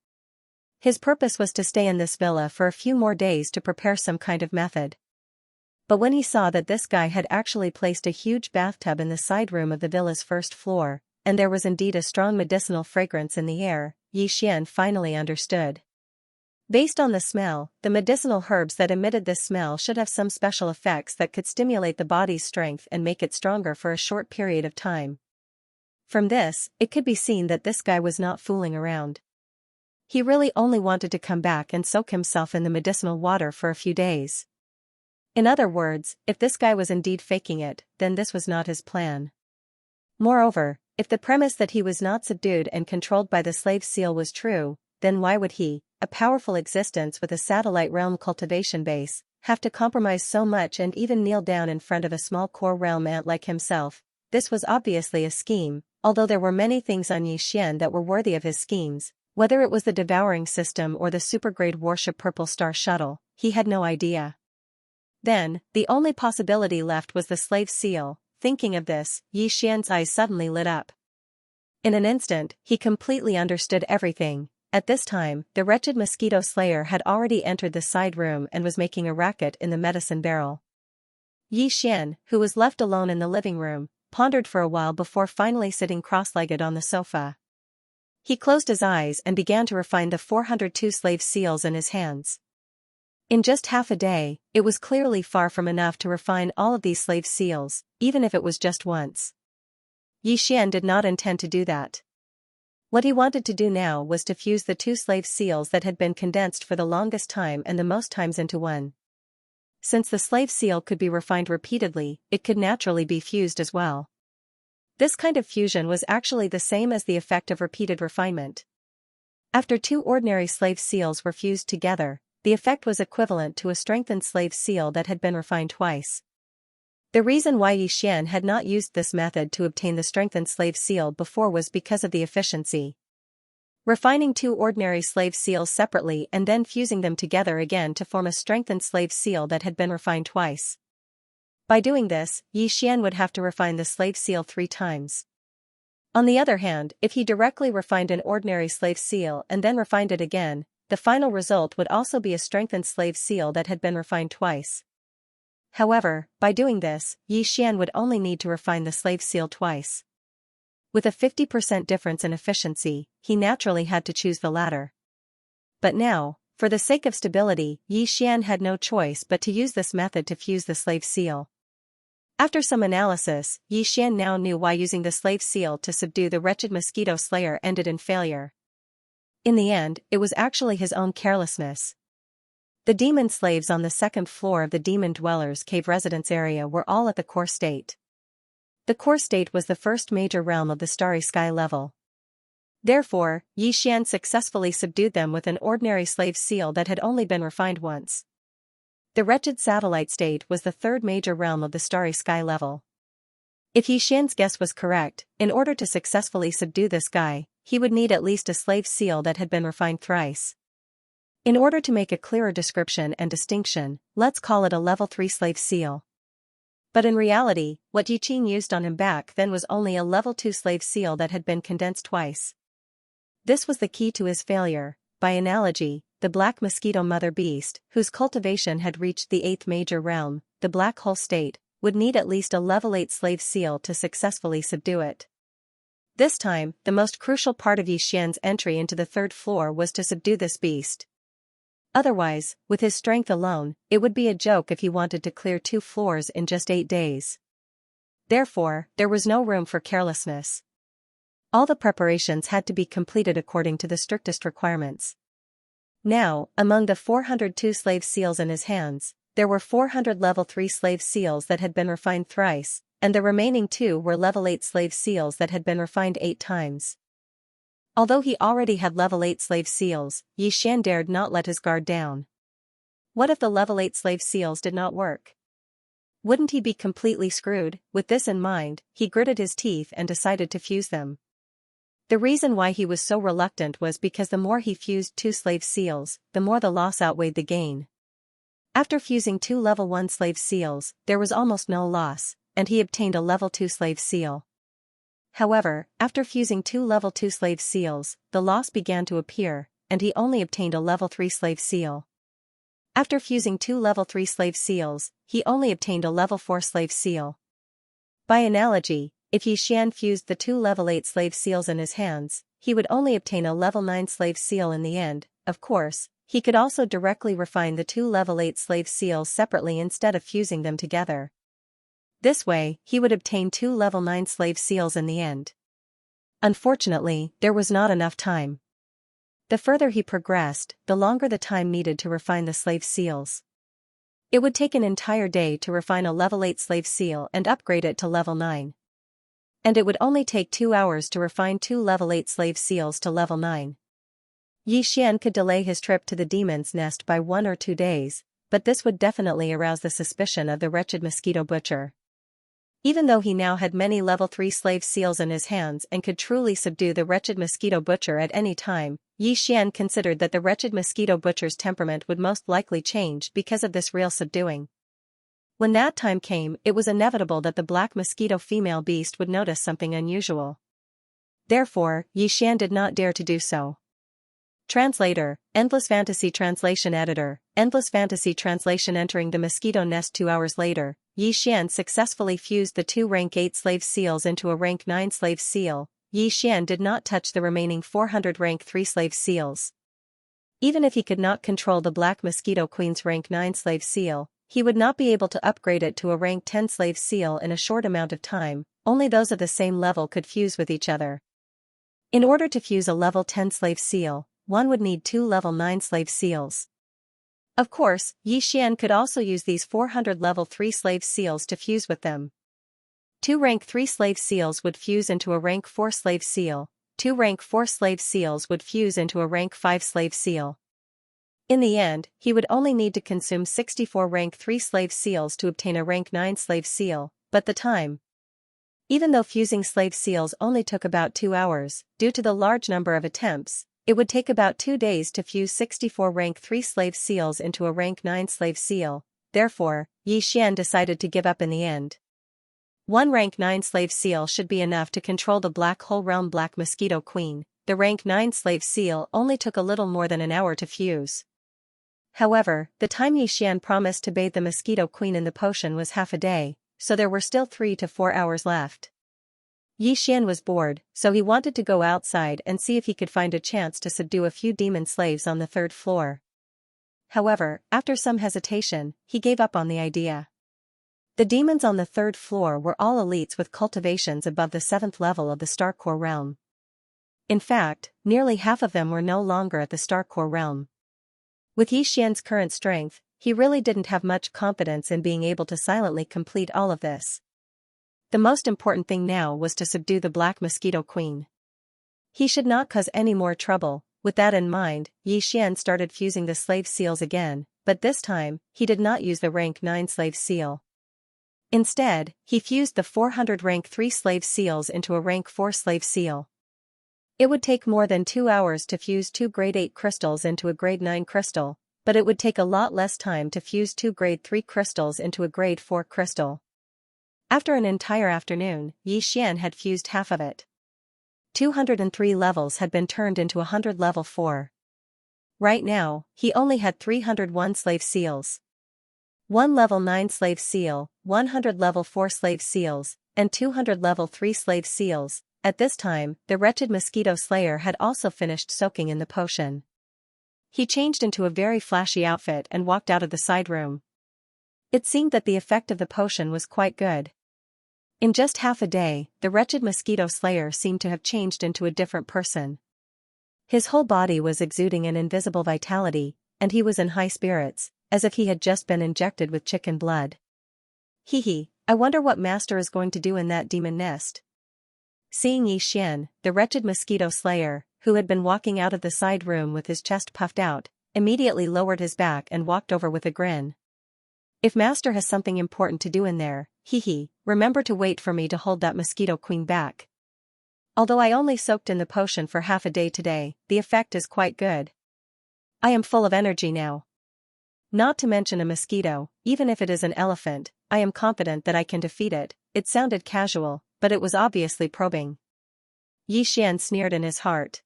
[SPEAKER 1] His purpose was to stay in this villa for a few more days to prepare some kind of method. But when he saw that this guy had actually placed a huge bathtub in the side room of the villa's first floor, and there was indeed a strong medicinal fragrance in the air, Xian finally understood. Based on the smell, the medicinal herbs that emitted this smell should have some special effects that could stimulate the body's strength and make it stronger for a short period of time. From this, it could be seen that this guy was not fooling around. He really only wanted to come back and soak himself in the medicinal water for a few days. In other words, if this guy was indeed faking it, then this was not his plan. Moreover, if the premise that he was not subdued and controlled by the slave seal was true, then why would he, a powerful existence with a satellite realm cultivation base, have to compromise so much and even kneel down in front of a small core realm ant like himself? This was obviously a scheme, although there were many things on Xian that were worthy of his schemes, whether it was the Devouring system or the supergrade warship Purple Star shuttle, he had no idea. Then, the only possibility left was the slave seal. Thinking of this, Xian's eyes suddenly lit up. In an instant, he completely understood everything. At this time, the wretched mosquito slayer had already entered the side room and was making a racket in the medicine barrel. Xian, who was left alone in the living room, pondered for a while before finally sitting cross-legged on the sofa. He closed his eyes and began to refine the 402 slave seals in his hands. In just half a day, it was clearly far from enough to refine all of these slave seals, even if it was just once. Xian did not intend to do that. What he wanted to do now was to fuse the 2 slave seals that had been condensed for the longest time and the most times into one. Since the slave seal could be refined repeatedly, it could naturally be fused as well. This kind of fusion was actually the same as the effect of repeated refinement. After 2 ordinary slave seals were fused together, the effect was equivalent to a strengthened slave seal that had been refined twice. The reason why Xian had not used this method to obtain the strengthened slave seal before was because of the efficiency. Refining 2 ordinary slave seals separately and then fusing them together again to form a strengthened slave seal that had been refined twice. By doing this, Xian would have to refine the slave seal 3 times. On the other hand, if he directly refined an ordinary slave seal and then refined it again, the final result would also be a strengthened slave seal that had been refined twice. However, by doing this, Xian would only need to refine the slave seal twice. With a 50% difference in efficiency, he naturally had to choose the latter. But now, for the sake of stability, Xian had no choice but to use this method to fuse the slave seal. After some analysis, Xian now knew why using the slave seal to subdue the wretched mosquito slayer ended in failure. In the end, it was actually his own carelessness. The demon slaves on the 2nd floor of the demon dwellers' cave residence area were all at the core state. The core state was the first major realm of the starry sky level. Therefore, Xian successfully subdued them with an ordinary slave seal that had only been refined once. The wretched satellite state was the 3rd major realm of the starry sky level. If Xian's guess was correct, in order to successfully subdue this guy, he would need at least a slave seal that had been refined thrice. In order to make a clearer description and distinction, let's call it a level 3 slave seal. But in reality, what Xian used on him back then was only a level 2 slave seal that had been condensed twice. This was the key to his failure. By analogy, the black mosquito mother beast, whose cultivation had reached the 8th major realm, the black hole state, would need at least a level 8 slave seal to successfully subdue it. This time, the most crucial part of Xian's entry into the 3rd floor was to subdue this beast. Otherwise, with his strength alone, it would be a joke if he wanted to clear 2 floors in just 8 days. Therefore, there was no room for carelessness. All the preparations had to be completed according to the strictest requirements. Now, among the 402 slave seals in his hands, there were 400 level 3 slave seals that had been refined thrice, and the remaining 2 were level 8 slave seals that had been refined 8 times. Although he already had level 8 slave seals, Xian dared not let his guard down. What if the level 8 slave seals did not work? Wouldn't he be completely screwed? With this in mind, he gritted his teeth and decided to fuse them. The reason why he was so reluctant was because the more he fused 2 slave seals, the more the loss outweighed the gain. After fusing 2 level 1 slave seals, there was almost no loss, and he obtained a level 2 slave seal. However, after fusing 2 level 2 slave seals, the loss began to appear, and he only obtained a level 3 slave seal. After fusing 2 level 3 slave seals, he only obtained a level 4 slave seal. By analogy, if Xian fused the 2 level 8 slave seals in his hands, he would only obtain a level 9 slave seal in the end. Of course, he could also directly refine the 2 level 8 slave seals separately instead of fusing them together. This way, he would obtain 2 level 9 slave seals in the end. Unfortunately, there was not enough time. The further he progressed, the longer the time needed to refine the slave seals. It would take an entire day to refine a level 8 slave seal and upgrade it to level 9. And it would only take 2 hours to refine 2 level 8 slave seals to level 9. Xian could delay his trip to the demon's nest by 1 or 2 days, but this would definitely arouse the suspicion of the wretched mosquito butcher. Even though he now had many level 3 slave seals in his hands and could truly subdue the wretched mosquito butcher at any time, Xian considered that the wretched mosquito butcher's temperament would most likely change because of this real subduing. When that time came, it was inevitable that the black mosquito female beast would notice something unusual. Therefore, Xian did not dare to do so. Translator, Endless Fantasy Translation Editor, Endless Fantasy Translation. Entering the mosquito nest 2 hours later, Xian successfully fused the 2 rank 8 slave seals into a rank 9 slave seal. Xian did not touch the remaining 400 rank 3 slave seals. Even if he could not control the black mosquito queen's rank 9 slave seal, he would not be able to upgrade it to a rank 10 slave seal in a short amount of time. Only those of the same level could fuse with each other. In order to fuse a level 10 slave seal, one would need 2 level 9 slave seals. Of course, Xian could also use these 400 level 3 slave seals to fuse with them. 2 rank 3 slave seals would fuse into a rank 4 slave seal, 2 rank 4 slave seals would fuse into a rank 5 slave seal. In the end, he would only need to consume 64 rank 3 slave seals to obtain a rank 9 slave seal, but the time. Even though fusing slave seals only took about 2 hours, due to the large number of attempts, it would take about 2 days to fuse 64 rank 3 slave seals into a rank 9 slave seal. Therefore, Xian decided to give up in the end. 1 rank 9 slave seal should be enough to control the Black Hole Realm Black Mosquito Queen. The rank 9 slave seal only took a little more than an hour to fuse. However, the time Xian promised to bathe the Mosquito Queen in the potion was half a day, so there were still 3 to 4 hours left. Xian was bored, so he wanted to go outside and see if he could find a chance to subdue a few demon slaves on the 3rd floor. However, after some hesitation, he gave up on the idea. The demons on the 3rd floor were all elites with cultivations above the 7th level of the Starcore realm. In fact, nearly half of them were no longer at the Starcore realm. With Xian's current strength, he really didn't have much confidence in being able to silently complete all of this. The most important thing now was to subdue the Black Mosquito Queen. He should not cause any more trouble. With that in mind, Xian started fusing the slave seals again, but this time, he did not use the rank 9 slave seal. Instead, he fused the 400 rank 3 slave seals into a rank 4 slave seal. It would take more than 2 hours to fuse 2 grade 8 crystals into a grade 9 crystal, but it would take a lot less time to fuse 2 grade 3 crystals into a grade 4 crystal. After an entire afternoon, Xian had fused half of it. 203 levels had been turned into 100 level 4. Right now, he only had 301 slave seals. 1 level 9 slave seal, 100 level 4 slave seals, and 200 level 3 slave seals. At this time, the wretched mosquito slayer had also finished soaking in the potion. He changed into a very flashy outfit and walked out of the side room. It seemed that the effect of the potion was quite good. In just half a day, the wretched mosquito slayer seemed to have changed into a different person. His whole body was exuding an invisible vitality, and he was in high spirits, as if he had just been injected with chicken blood. Hee, I wonder what master is going to do in that demon nest. Seeing Xian, the wretched mosquito slayer, who had been walking out of the side room with his chest puffed out, immediately lowered his back and walked over with a grin. If master has something important to do in there, remember to wait for me to hold that mosquito queen back. Although I only soaked in the potion for half a day today, the effect is quite good. I am full of energy now. Not to mention a mosquito, even if it is an elephant, I am confident that I can defeat it. It sounded casual, but it was obviously probing. Xian sneered in his heart.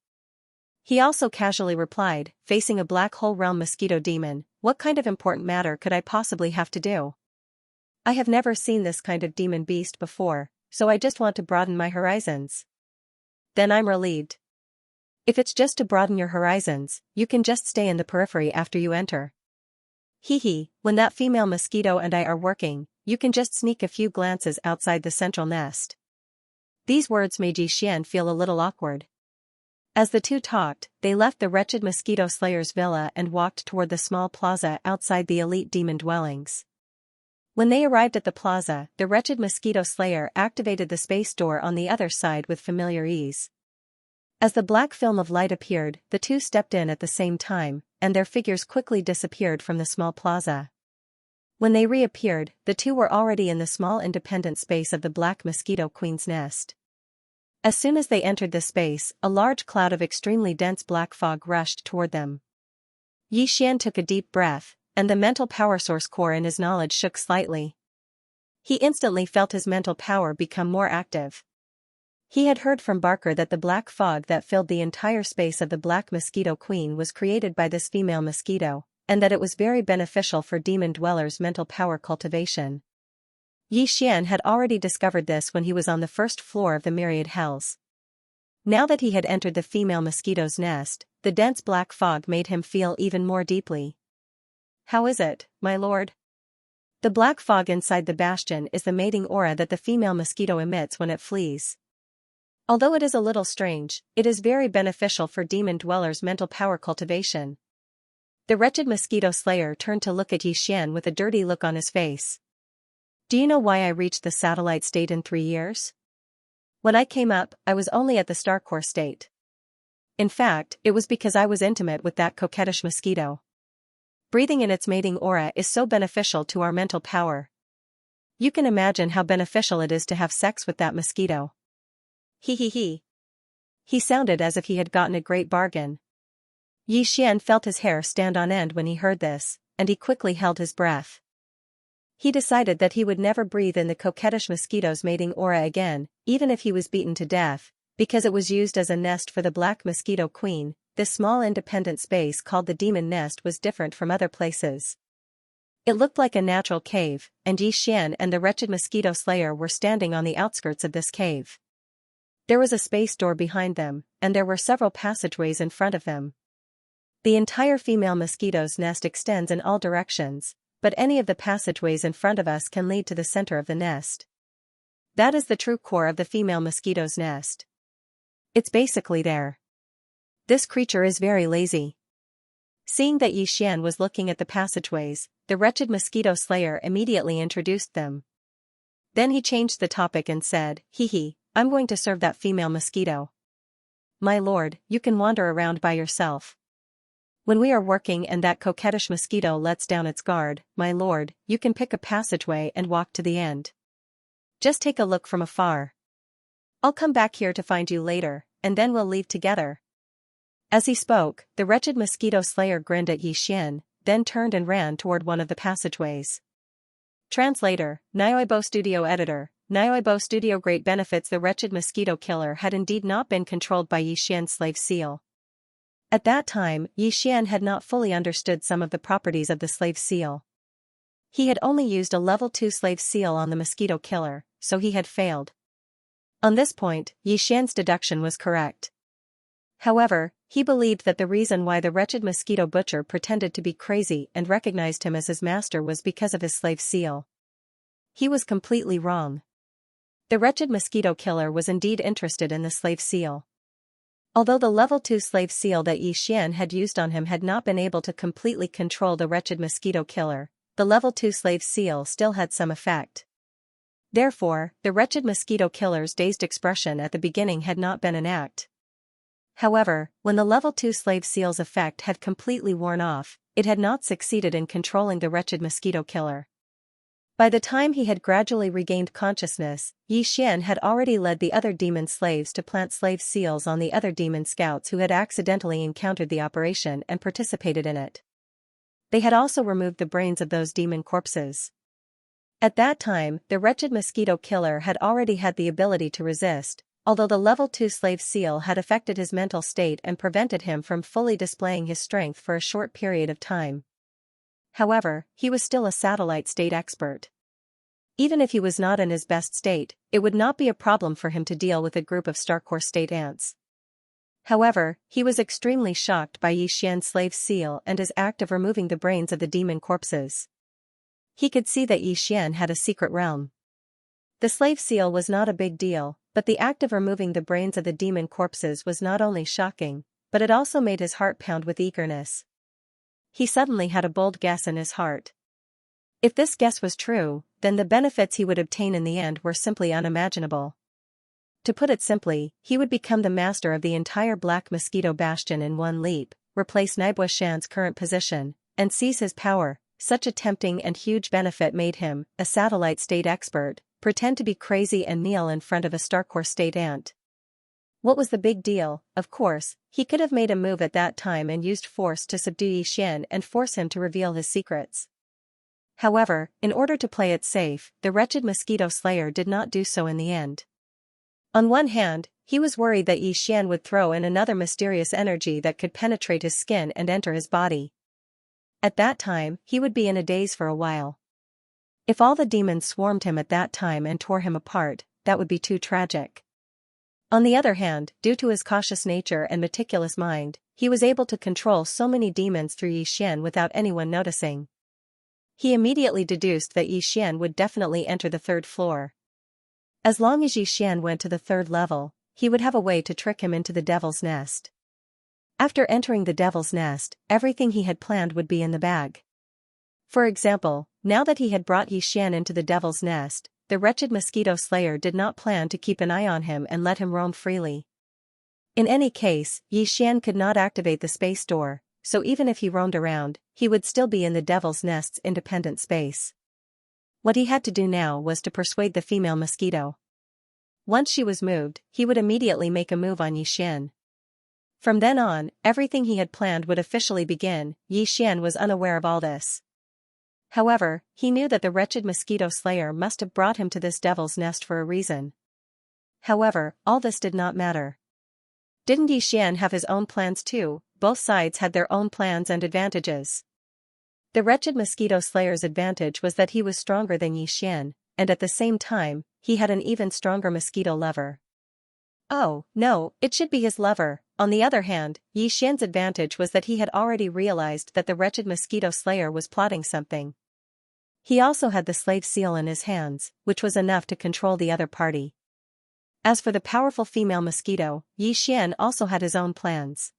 [SPEAKER 1] He also casually replied, facing a black hole realm mosquito demon, what kind of important matter could I possibly have to do? I have never seen this kind of demon beast before, so I just want to broaden my horizons. Then I'm relieved. If it's just to broaden your horizons, you can just stay in the periphery after you enter. When that female mosquito and I are working, you can just sneak a few glances outside the central nest. These words made Xian feel a little awkward. As the two talked, they left the wretched mosquito slayer's villa and walked toward the small plaza outside the elite demon dwellings. When they arrived at the plaza, the wretched mosquito slayer activated the space door on the other side with familiar ease. As the black film of light appeared, the two stepped in at the same time, and their figures quickly disappeared from the small plaza. When they reappeared, the two were already in the small independent space of the black mosquito queen's nest. As soon as they entered the space, a large cloud of extremely dense black fog rushed toward them. Xian took a deep breath, and the mental power source core in his knowledge shook slightly. He instantly felt his mental power become more active. He had heard from Barker that the black fog that filled the entire space of the black mosquito queen was created by this female mosquito, and that it was very beneficial for demon dwellers' mental power cultivation. Xian had already discovered this when he was on the first floor of the myriad hells. Now that he had entered the female mosquito's nest, the dense black fog made him feel even more deeply. How is it, my lord? The black fog inside the bastion is the mating aura that the female mosquito emits when it flees. Although it is a little strange, it is very beneficial for demon dwellers' mental power cultivation. The wretched mosquito slayer turned to look at Xian with a dirty look on his face. Do you know why I reached the satellite state in 3 years? When I came up, I was only at the star core state. In fact, it was because I was intimate with that coquettish mosquito. Breathing in its mating aura is so beneficial to our mental power. You can imagine how beneficial it is to have sex with that mosquito. He sounded as if he had gotten a great bargain. Xian felt his hair stand on end when he heard this, and he quickly held his breath. He decided that he would never breathe in the coquettish mosquito's mating aura again, even if he was beaten to death, because it was used as a nest for the black mosquito queen. This small independent space called the demon nest was different from other places. It looked like a natural cave, and Xian and the wretched mosquito slayer were standing on the outskirts of this cave. There was a space door behind them, and there were several passageways in front of them. The entire female mosquito's nest extends in all directions, but any of the passageways in front of us can lead to the center of the nest. That is the true core of the female mosquito's nest. It's basically there. This creature is very lazy. Seeing that Xian was looking at the passageways, the wretched mosquito slayer immediately introduced them. Then he changed the topic and said, I'm going to serve that female mosquito. My lord, you can wander around by yourself. When we are working and that coquettish mosquito lets down its guard, my lord, you can pick a passageway and walk to the end. Just take a look from afar. I'll come back here to find you later, and then we'll leave together. As he spoke, the wretched mosquito slayer grinned at Xian, then turned and ran toward one of the passageways. Translator, Nioibo Studio Editor, Nioibo Studio. Great benefits. The wretched mosquito killer had indeed not been controlled by Xian's slave seal. At that time, Xian had not fully understood some of the properties of the slave seal. He had only used a level 2 slave seal on the mosquito killer, so he had failed. On this point, Xian's deduction was correct. However, he believed that the reason why the wretched mosquito butcher pretended to be crazy and recognized him as his master was because of his slave seal. He was completely wrong. The wretched mosquito killer was indeed interested in the slave seal. Although the level 2 slave seal that Xian had used on him had not been able to completely control the wretched mosquito killer, the level 2 slave seal still had some effect. Therefore, the wretched mosquito killer's dazed expression at the beginning had not been an act. However, when the level 2 slave seal's effect had completely worn off, it had not succeeded in controlling the wretched mosquito killer. By the time he had gradually regained consciousness, Xian had already led the other demon slaves to plant slave seals on the other demon scouts who had accidentally encountered the operation and participated in it. They had also removed the brains of those demon corpses. At that time, the wretched mosquito killer had already had the ability to resist, although the level 2 slave seal had affected his mental state and prevented him from fully displaying his strength for a short period of time. However, he was still a satellite state expert. Even if he was not in his best state, it would not be a problem for him to deal with a group of Starcore state ants. However, he was extremely shocked by Xian's slave seal and his act of removing the brains of the demon corpses. He could see that Xian had a secret realm. The slave seal was not a big deal, but the act of removing the brains of the demon corpses was not only shocking, but it also made his heart pound with eagerness. He suddenly had a bold guess in his heart. If this guess was true, then the benefits he would obtain in the end were simply unimaginable. To put it simply, he would become the master of the entire Black Mosquito Bastion in one leap, replace Naibua Shan's current position, and seize his power. Such a tempting and huge benefit made him, a satellite state expert, pretend to be crazy and kneel in front of a Starcore state ant. What was the big deal? Of course, he could have made a move at that time and used force to subdue Xian and force him to reveal his secrets. However, in order to play it safe, the wretched mosquito slayer did not do so in the end. On one hand, he was worried that Xian would throw in another mysterious energy that could penetrate his skin and enter his body. At that time, he would be in a daze for a while. If all the demons swarmed him at that time and tore him apart, that would be too tragic. On the other hand, due to his cautious nature and meticulous mind, he was able to control so many demons through Xian without anyone noticing. He immediately deduced that Xian would definitely enter the 3rd floor. As long as Xian went to the 3rd level, he would have a way to trick him into the devil's nest. After entering the devil's nest, everything he had planned would be in the bag. For example, now that he had brought Xian into the devil's nest, the wretched mosquito slayer did not plan to keep an eye on him and let him roam freely. In any case, Xian could not activate the space door, so even if he roamed around, he would still be in the devil's nest's independent space. What he had to do now was to persuade the female mosquito. Once she was moved, he would immediately make a move on Xian. From then on, everything he had planned would officially begin. Xian was unaware of all this. However, he knew that the wretched mosquito slayer must have brought him to this devil's nest for a reason. However, all this did not matter. Didn't Xian have his own plans too? Both sides had their own plans and advantages. The wretched mosquito slayer's advantage was that he was stronger than Xian, and at the same time, he had an even stronger mosquito lover. Oh, no, it should be his lover. On the other hand, Xian's advantage was that he had already realized that the wretched mosquito slayer was plotting something. He also had the slave seal in his hands, which was enough to control the other party. As for the powerful female mosquito, Xian also had his own plans.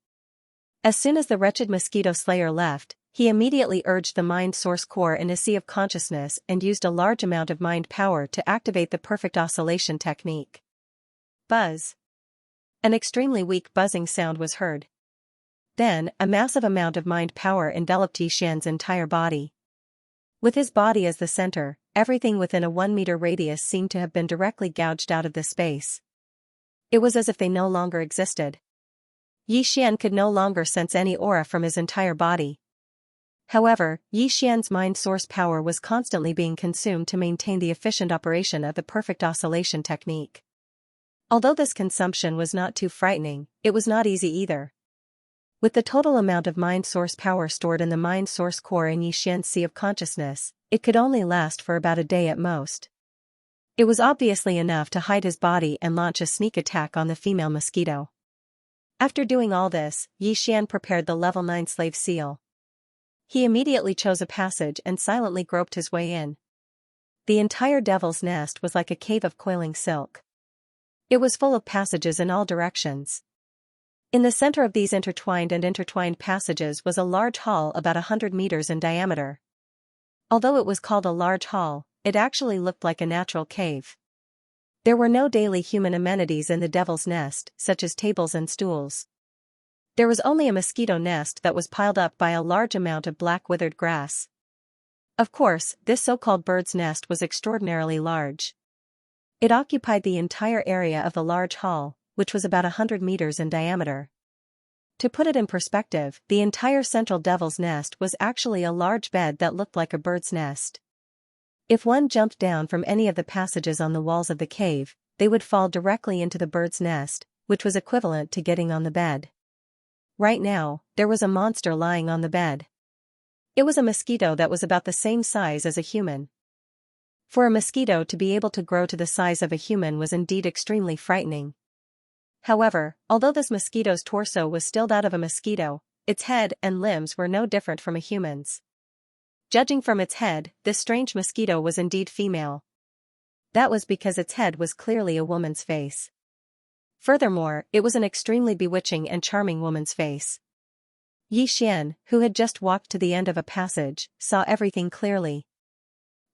[SPEAKER 1] As soon as the wretched mosquito slayer left, he immediately urged the mind source core in a sea of consciousness and used a large amount of mind power to activate the perfect oscillation technique. Buzz. An extremely weak buzzing sound was heard. Then, a massive amount of mind power enveloped Xian's entire body. With his body as the center, everything within a 1-meter radius seemed to have been directly gouged out of this space. It was as if they no longer existed. Xian could no longer sense any aura from his entire body. However, Xian's mind source power was constantly being consumed to maintain the efficient operation of the perfect oscillation technique. Although this consumption was not too frightening, it was not easy either. With the total amount of mind source power stored in the mind source core in Xian's sea of consciousness, it could only last for about a day at most. It was obviously enough to hide his body and launch a sneak attack on the female mosquito. After doing all this, Yi Xian prepared the level 9 slave seal. He immediately chose a passage and silently groped his way in. The entire devil's nest was like a cave of coiling silk. It was full of passages in all directions. In the center of these intertwined passages was a large hall about 100 meters in diameter. Although it was called a large hall, it actually looked like a natural cave. There were no daily human amenities in the devil's nest, such as tables and stools. There was only a mosquito nest that was piled up by a large amount of black withered grass. Of course, this so-called bird's nest was extraordinarily large. It occupied the entire area of the large hall, which was about 100 meters in diameter. To put it in perspective, the entire central devil's nest was actually a large bed that looked like a bird's nest. If one jumped down from any of the passages on the walls of the cave, they would fall directly into the bird's nest, which was equivalent to getting on the bed. Right now, there was a monster lying on the bed. It was a mosquito that was about the same size as a human. For a mosquito to be able to grow to the size of a human was indeed extremely frightening. However, although this mosquito's torso was still that of a mosquito, its head and limbs were no different from a human's. Judging from its head, this strange mosquito was indeed female. That was because its head was clearly a woman's face. Furthermore, it was an extremely bewitching and charming woman's face. Yi Xian, who had just walked to the end of a passage, saw everything clearly.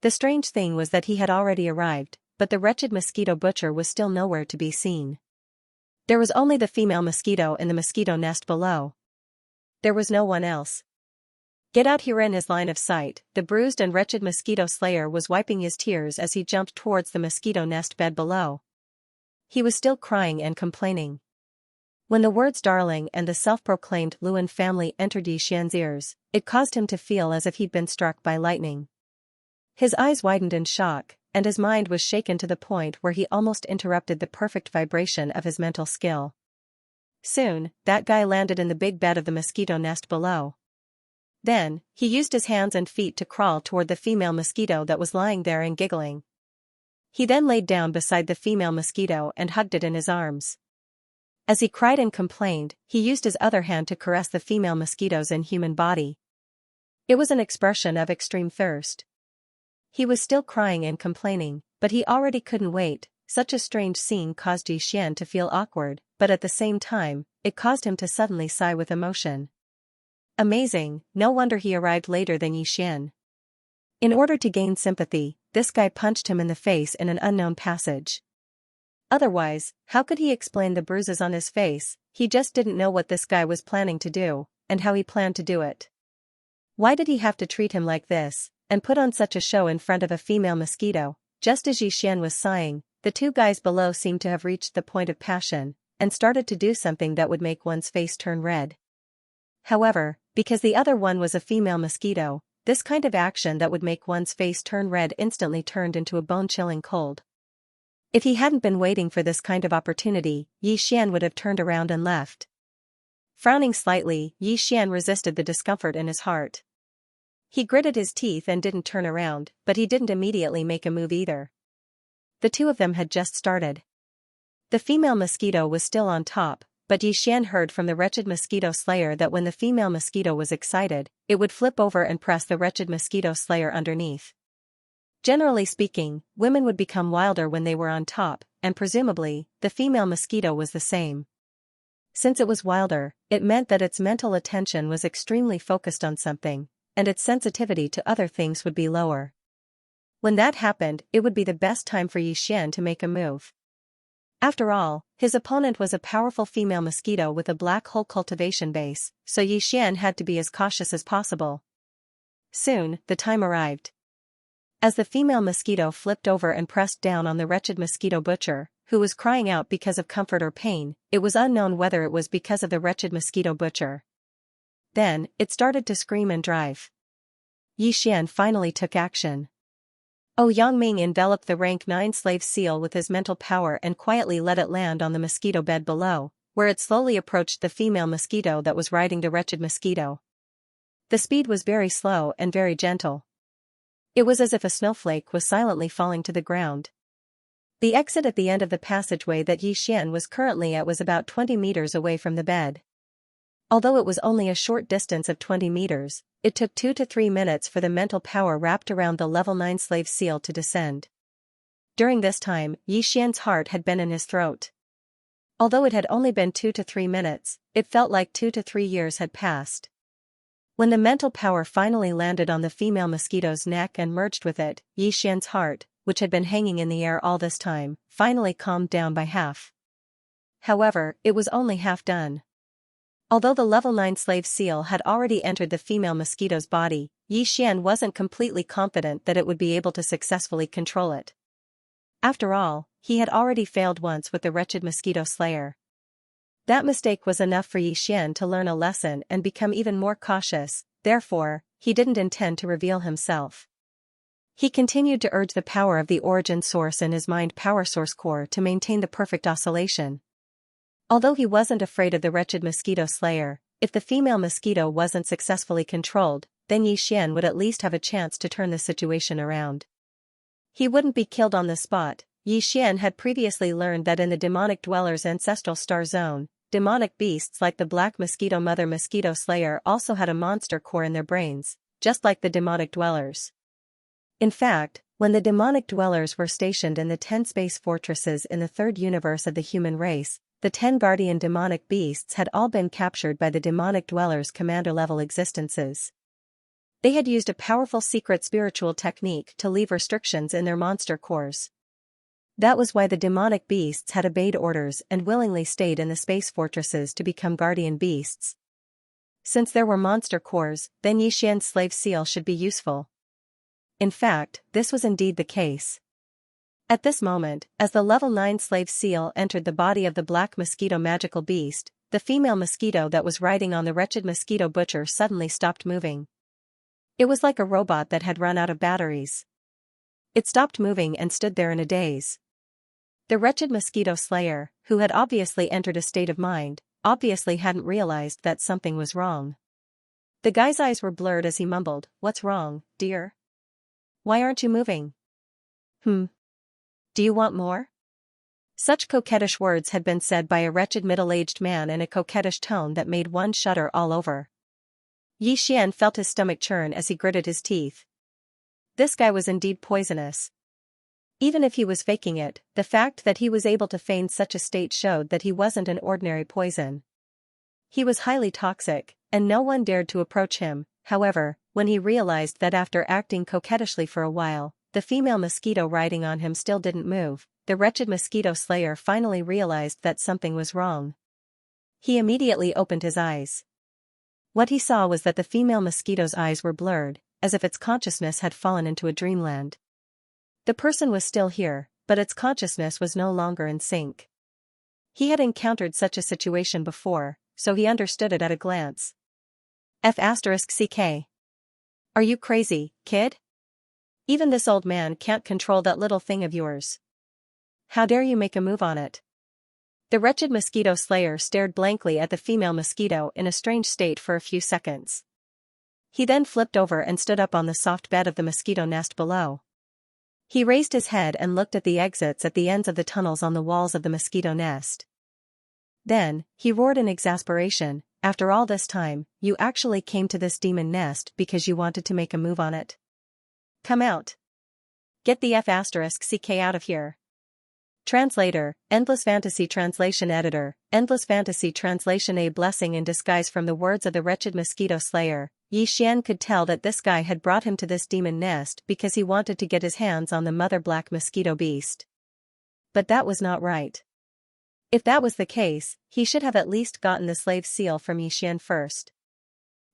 [SPEAKER 1] The strange thing was that he had already arrived, but the wretched mosquito butcher was still nowhere to be seen. There was only the female mosquito in the mosquito nest below. There was no one else. Get out here in his line of sight, the bruised and wretched mosquito slayer was wiping his tears as he jumped towards the mosquito nest bed below. He was still crying and complaining. When the words darling and the self-proclaimed Luan family entered Yi Xian's ears, it caused him to feel as if he'd been struck by lightning. His eyes widened in shock, and his mind was shaken to the point where he almost interrupted the perfect vibration of his mental skill. Soon, that guy landed in the big bed of the mosquito nest below. Then, he used his hands and feet to crawl toward the female mosquito that was lying there and giggling. He then laid down beside the female mosquito and hugged it in his arms. As he cried and complained, he used his other hand to caress the female mosquito's inhuman body. It was an expression of extreme thirst. He was still crying and complaining, but he already couldn't wait. Such a strange scene caused Yi Xian to feel awkward, but at the same time, it caused him to suddenly sigh with emotion. Amazing, no wonder he arrived later than Yi Xian. In order to gain sympathy, this guy punched him in the face in an unknown passage. Otherwise, how could he explain the bruises on his face? He just didn't know what this guy was planning to do, and how he planned to do it. Why did he have to treat him like this, and put on such a show in front of a female mosquito? Just as Yi Xian was sighing, the two guys below seemed to have reached the point of passion, and started to do something that would make one's face turn red. However, because the other one was a female mosquito, this kind of action that would make one's face turn red instantly turned into a bone-chilling cold. If he hadn't been waiting for this kind of opportunity, Yi Xian would have turned around and left. Frowning slightly, Yi Xian resisted the discomfort in his heart. He gritted his teeth and didn't turn around, but he didn't immediately make a move either. The two of them had just started. The female mosquito was still on top, but Yi Xian heard from the wretched mosquito slayer that when the female mosquito was excited, it would flip over and press the wretched mosquito slayer underneath. Generally speaking, women would become wilder when they were on top, and presumably, the female mosquito was the same. Since it was wilder, it meant that its mental attention was extremely focused on something, and its sensitivity to other things would be lower. When that happened, it would be the best time for Yi Xian to make a move. After all, his opponent was a powerful female mosquito with a black hole cultivation base, so Yi Xian had to be as cautious as possible. Soon, the time arrived. As the female mosquito flipped over and pressed down on the wretched mosquito butcher, who was crying out because of comfort or pain, it was unknown whether it was because of the wretched mosquito butcher. Then, it started to scream and drive. Yi Xian finally took action. Yangming enveloped the rank 9 slave seal with his mental power and quietly let it land on the mosquito bed below, where it slowly approached the female mosquito that was riding the wretched mosquito. The speed was very slow and very gentle. It was as if a snowflake was silently falling to the ground. The exit at the end of the passageway that Xian was currently at was about 20 meters away from the bed. Although it was only a short distance of 20 meters, it took 2 to 3 minutes for the mental power wrapped around the level 9 slave seal to descend. During this time, Xian's heart had been in his throat. Although it had only been 2 to 3 minutes, it felt like 2 to 3 years had passed. When the mental power finally landed on the female mosquito's neck and merged with it, Xian's heart, which had been hanging in the air all this time, finally calmed down by half. However, it was only half done. Although the level 9 slave seal had already entered the female mosquito's body, Xian wasn't completely confident that it would be able to successfully control it. After all, he had already failed once with the wretched mosquito slayer. That mistake was enough for Xian to learn a lesson and become even more cautious, therefore, he didn't intend to reveal himself. He continued to urge the power of the origin source in his mind power source core to maintain the perfect oscillation. Although he wasn't afraid of the wretched mosquito slayer, if the female mosquito wasn't successfully controlled, then Xian would at least have a chance to turn the situation around. He wouldn't be killed on the spot. Xian had previously learned that in the demonic dweller's ancestral star zone, demonic beasts like the black mosquito mother mosquito slayer also had a monster core in their brains, just like the demonic dwellers. In fact, when the demonic dwellers were stationed in the 10 space fortresses in the third universe of the human race, the 10 guardian demonic beasts had all been captured by the demonic dwellers' commander-level existences. They had used a powerful secret spiritual technique to leave restrictions in their monster cores. That was why the demonic beasts had obeyed orders and willingly stayed in the space fortresses to become guardian beasts. Since there were monster cores, then Xian's slave seal should be useful. In fact, this was indeed the case. At this moment, as the level 9 slave seal entered the body of the black mosquito magical beast, the female mosquito that was riding on the wretched mosquito butcher suddenly stopped moving. It was like a robot that had run out of batteries. It stopped moving and stood there in a daze. The wretched mosquito slayer, who had obviously entered a state of mind, obviously hadn't realized that something was wrong. The guy's eyes were blurred as he mumbled, "What's wrong, dear? Why aren't you moving? Do you want more?" Such coquettish words had been said by a wretched middle-aged man in a coquettish tone that made one shudder all over. Xian felt his stomach churn as he gritted his teeth. This guy was indeed poisonous. Even if he was faking it, the fact that he was able to feign such a state showed that he wasn't an ordinary poison. He was highly toxic, and no one dared to approach him. However, when he realized that after acting coquettishly for a while, the female mosquito riding on him still didn't move, the wretched mosquito slayer finally realized that something was wrong. He immediately opened his eyes. What he saw was that the female mosquito's eyes were blurred, as if its consciousness had fallen into a dreamland. The person was still here, but its consciousness was no longer in sync. He had encountered such a situation before, so he understood it at a glance. F***ck. Are you crazy, kid? Even this old man can't control that little thing of yours. How dare you make a move on it? The wretched mosquito slayer stared blankly at the female mosquito in a strange state for a few seconds. He then flipped over and stood up on the soft bed of the mosquito nest below. He raised his head and looked at the exits at the ends of the tunnels on the walls of the mosquito nest. Then, he roared in exasperation, "After all this time, you actually came to this demon nest because you wanted to make a move on it? Come out. Get the F***ck out of here." Translator, Endless Fantasy Translation Editor, Endless Fantasy Translation. A blessing in disguise from the words of the wretched mosquito slayer, Xian could tell that this guy had brought him to this demon nest because he wanted to get his hands on the mother black mosquito beast. But that was not right. If that was the case, he should have at least gotten the slave seal from Xian first.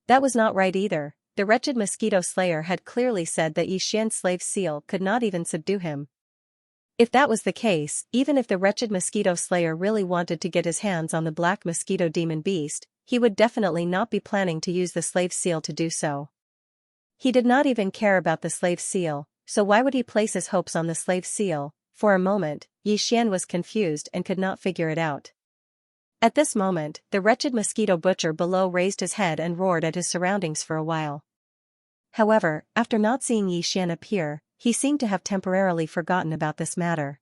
[SPEAKER 1] That was not right either. The wretched mosquito slayer had clearly said that Xian's slave seal could not even subdue him. If that was the case, even if the wretched mosquito slayer really wanted to get his hands on the black mosquito demon beast, he would definitely not be planning to use the slave seal to do so. He did not even care about the slave seal, so why would he place his hopes on the slave seal? For a moment, Xian was confused and could not figure it out. At this moment, the wretched mosquito butcher below raised his head and roared at his surroundings for a while. However, after not seeing Xian appear, he seemed to have temporarily forgotten about this matter.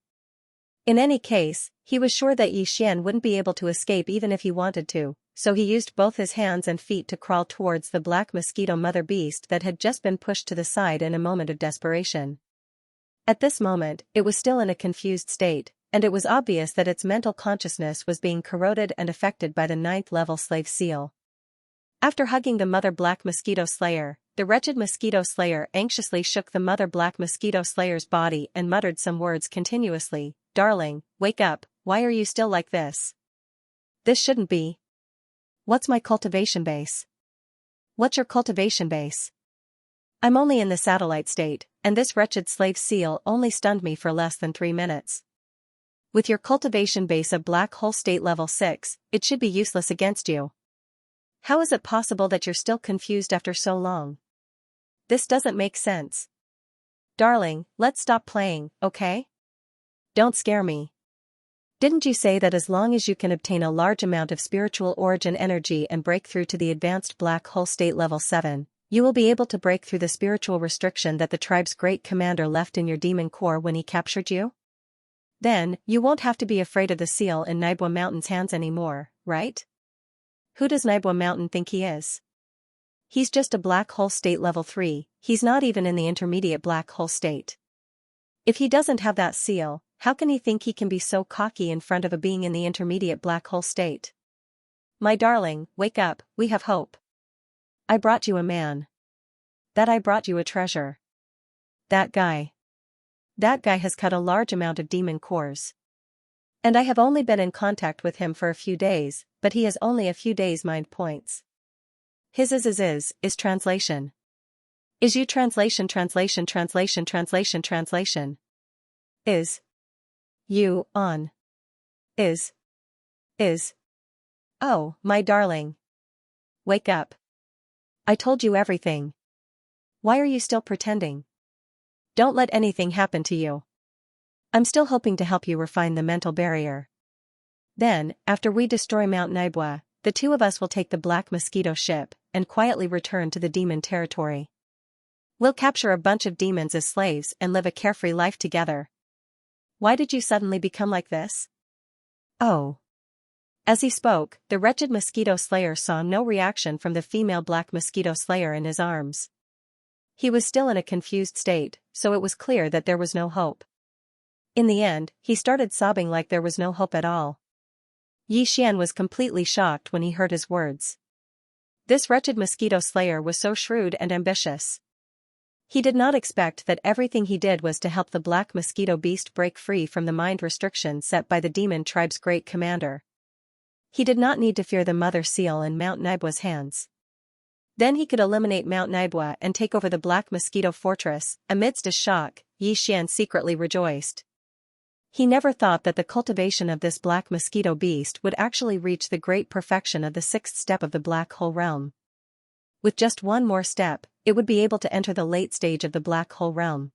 [SPEAKER 1] In any case, he was sure that Xian wouldn't be able to escape even if he wanted to, so he used both his hands and feet to crawl towards the black mosquito mother beast that had just been pushed to the side in a moment of desperation. At this moment, it was still in a confused state, and it was obvious that its mental consciousness was being corroded and affected by the 9th-level slave seal. After hugging the mother black mosquito slayer, the wretched mosquito slayer anxiously shook the mother black mosquito slayer's body and muttered some words continuously. "Darling, wake up, why are you still like this? This shouldn't be. What's my cultivation base? What's your cultivation base? I'm only in the satellite state, and this wretched slave seal only stunned me for less than 3 minutes. With your cultivation base of black hole state level 6, it should be useless against you. How is it possible that you're still confused after so long? This doesn't make sense. Darling, let's stop playing, okay? Don't scare me. Didn't you say that as long as you can obtain a large amount of spiritual origin energy and break through to the advanced black hole state level 7, you will be able to break through the spiritual restriction that the tribe's great commander left in your demon core when he captured you? Then, you won't have to be afraid of the seal in Naibwa Mountain's hands anymore, right? Who does Naibwa Mountain think he is? He's just a black hole state level 3, he's not even in the intermediate black hole state. If he doesn't have that seal, how can he think he can be so cocky in front of a being in the intermediate black hole state? My darling, wake up, we have hope. I brought you a man. I brought you a treasure. That guy has cut a large amount of demon cores. And I have only been in contact with him for a few days, but he has only a few days mind points. His is translation. Is you translation. Is. You, on. Is. Oh, my darling. Wake up. I told you everything. Why are you still pretending? Don't let anything happen to you. I'm still hoping to help you refine the mental barrier. Then, after we destroy Mount Naibwa, the two of us will take the Black Mosquito ship and quietly return to the demon territory. We'll capture a bunch of demons as slaves and live a carefree life together. Why did you suddenly become like this? Oh. As he spoke, the wretched mosquito slayer saw no reaction from the female black mosquito slayer in his arms. He was still in a confused state, so it was clear that there was no hope. In the end, he started sobbing like there was no hope at all. Xian was completely shocked when he heard his words. This wretched mosquito slayer was so shrewd and ambitious. He did not expect that everything he did was to help the black mosquito beast break free from the mind restriction set by the demon tribe's great commander. He did not need to fear the mother seal in Mount Naibwa's hands. Then he could eliminate Mount Naibwa and take over the Black Mosquito Fortress. Amidst a shock, Xian secretly rejoiced. He never thought that the cultivation of this black mosquito beast would actually reach the great perfection of the 6th step of the black hole realm. With just one more step, it would be able to enter the late stage of the black hole realm.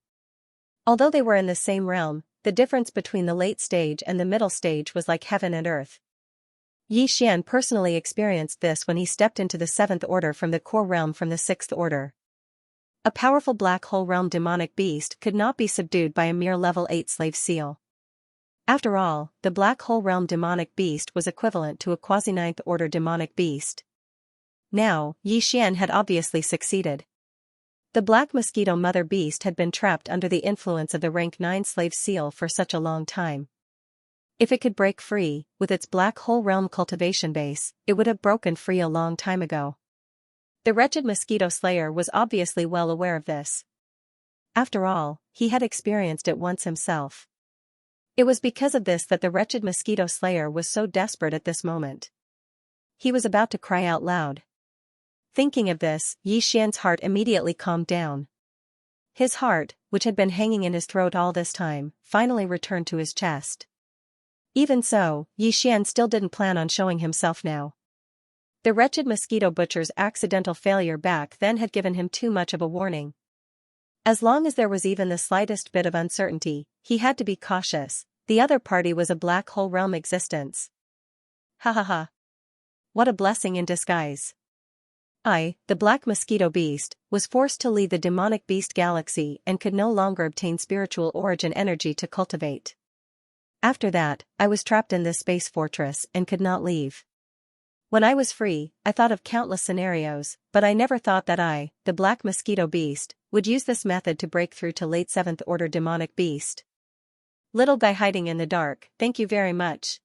[SPEAKER 1] Although they were in the same realm, the difference between the late stage and the middle stage was like heaven and earth. Xian personally experienced this when he stepped into the 7th order from the core realm from the 6th order. A powerful black hole realm demonic beast could not be subdued by a mere level 8 slave seal. After all, the black hole realm demonic beast was equivalent to a quasi-9th order demonic beast. Now, Xian had obviously succeeded. The black mosquito mother beast had been trapped under the influence of the rank 9 slave seal for such a long time. If it could break free, with its black hole realm cultivation base, it would have broken free a long time ago. The wretched mosquito slayer was obviously well aware of this. After all, he had experienced it once himself. It was because of this that the wretched mosquito slayer was so desperate at this moment. He was about to cry out loud. Thinking of this, Xian's heart immediately calmed down. His heart, which had been hanging in his throat all this time, finally returned to his chest. Even so, Xian still didn't plan on showing himself now. The wretched mosquito butcher's accidental failure back then had given him too much of a warning. As long as there was even the slightest bit of uncertainty, he had to be cautious. The other party was a black hole realm existence. Ha ha ha. What a blessing in disguise. I, the black mosquito beast, was forced to leave the demonic beast galaxy and could no longer obtain spiritual origin energy to cultivate. After that, I was trapped in this space fortress and could not leave. When I was free, I thought of countless scenarios, but I never thought that I, the Black Mosquito Beast, would use this method to break through to late 7th order demonic beast. Little guy hiding in the dark, thank you very much.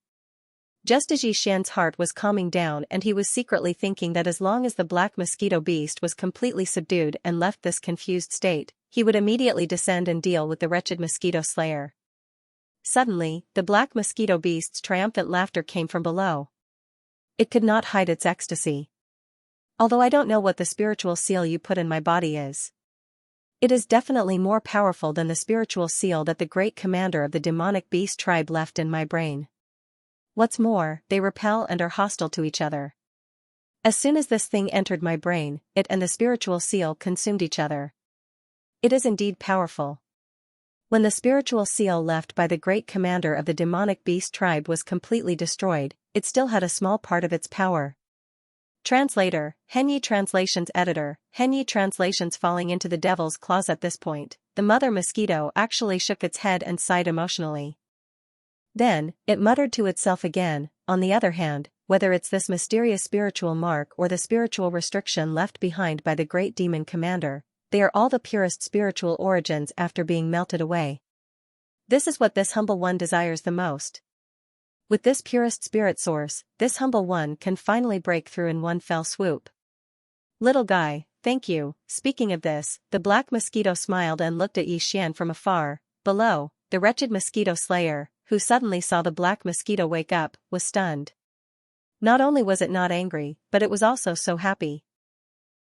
[SPEAKER 1] Just as Xian's heart was calming down and he was secretly thinking that as long as the Black Mosquito Beast was completely subdued and left this confused state, he would immediately descend and deal with the wretched mosquito slayer. Suddenly, the Black Mosquito Beast's triumphant laughter came from below. It could not hide its ecstasy. Although I don't know what the spiritual seal you put in my body is. It is definitely more powerful than the spiritual seal that the great commander of the demonic beast tribe left in my brain. What's more, they repel and are hostile to each other. As soon as this thing entered my brain, it and the spiritual seal consumed each other. It is indeed powerful. When the spiritual seal left by the great commander of the demonic beast tribe was completely destroyed, it still had a small part of its power. Translator, Henyi Translations Editor, Henyi Translations falling into the devil's claws. At this point, the mother mosquito actually shook its head and sighed emotionally. Then, it muttered to itself again, on the other hand, whether it's this mysterious spiritual mark or the spiritual restriction left behind by the great demon commander, they are all the purest spiritual origins after being melted away. This is what this humble one desires the most. With this purest spirit source, this humble one can finally break through in one fell swoop. Little guy, thank you. Speaking of this, the black mosquito smiled and looked at Xian from afar. Below, the wretched mosquito slayer, who suddenly saw the black mosquito wake up, was stunned. Not only was it not angry, but it was also so happy.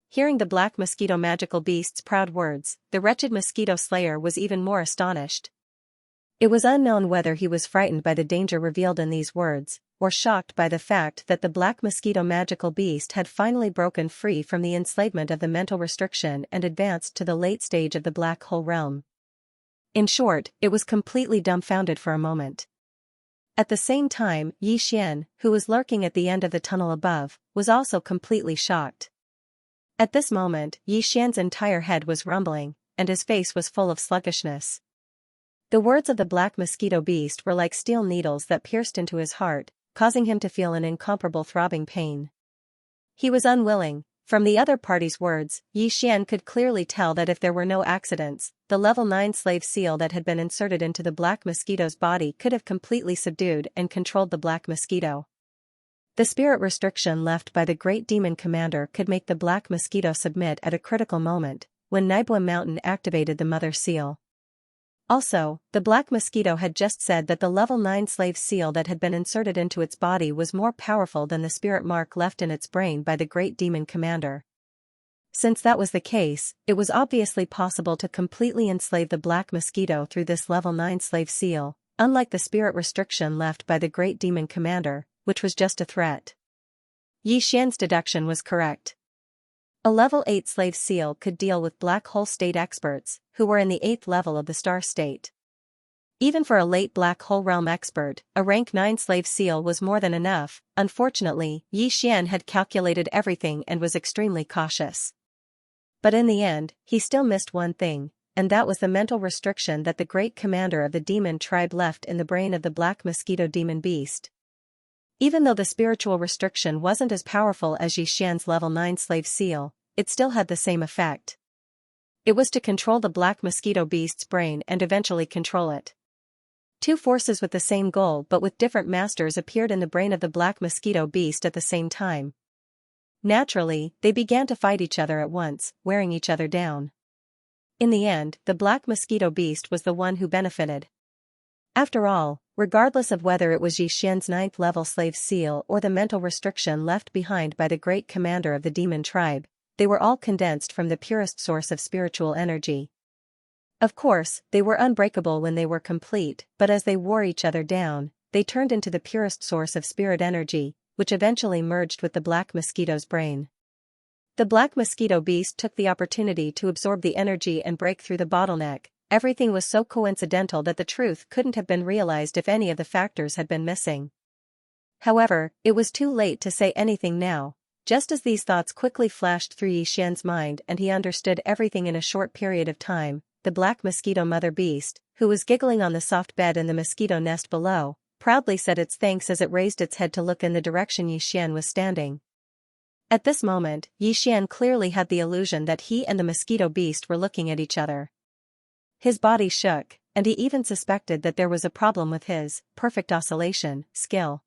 [SPEAKER 1] Hearing the black mosquito magical beast's proud words, the wretched mosquito slayer was even more astonished. It was unknown whether he was frightened by the danger revealed in these words, or shocked by the fact that the black mosquito magical beast had finally broken free from the enslavement of the mental restriction and advanced to the late stage of the black hole realm. In short, it was completely dumbfounded for a moment. At the same time, Xian, who was lurking at the end of the tunnel above, was also completely shocked. At this moment, Xian's entire head was rumbling, and his face was full of sluggishness. The words of the black mosquito beast were like steel needles that pierced into his heart, causing him to feel an incomparable throbbing pain. He was unwilling. From the other party's words, Xian could clearly tell that if there were no accidents, the level 9 slave seal that had been inserted into the black mosquito's body could have completely subdued and controlled the black mosquito. The spirit restriction left by the great demon commander could make the black mosquito submit at a critical moment, when Nibwa Mountain activated the mother seal. Also, the black mosquito had just said that the level 9 slave seal that had been inserted into its body was more powerful than the spirit mark left in its brain by the great demon commander. Since that was the case, it was obviously possible to completely enslave the black mosquito through this level 9 slave seal, unlike the spirit restriction left by the great demon commander, which was just a threat. Xian's deduction was correct. A level 8 slave seal could deal with black hole state experts, who were in the 8th level of the star state. Even for a late black hole realm expert, a rank 9 slave seal was more than enough. Unfortunately, Xian had calculated everything and was extremely cautious. But in the end, he still missed one thing, and that was the mental restriction that the great commander of the demon tribe left in the brain of the black mosquito demon beast. Even though the spiritual restriction wasn't as powerful as Xian's level 9 slave seal, it still had the same effect. It was to control the black mosquito beast's brain and eventually control it. Two forces with the same goal but with different masters appeared in the brain of the black mosquito beast at the same time. Naturally, they began to fight each other at once, wearing each other down. In the end, the black mosquito beast was the one who benefited. After all, regardless of whether it was Xian's 9th level slave seal or the mental restriction left behind by the great commander of the demon tribe, they were all condensed from the purest source of spiritual energy. Of course, they were unbreakable when they were complete, but as they wore each other down, they turned into the purest source of spirit energy, which eventually merged with the black mosquito's brain. The black mosquito beast took the opportunity to absorb the energy and break through the bottleneck. Everything was so coincidental that the truth couldn't have been realized if any of the factors had been missing. However, it was too late to say anything now. Just as these thoughts quickly flashed through Xian's mind and he understood everything in a short period of time, the black mosquito mother beast, who was giggling on the soft bed in the mosquito nest below, proudly said its thanks as it raised its head to look in the direction Xian was standing. At this moment, Xian clearly had the illusion that he and the mosquito beast were looking at each other. His body shook, and he even suspected that there was a problem with his perfect oscillation skill.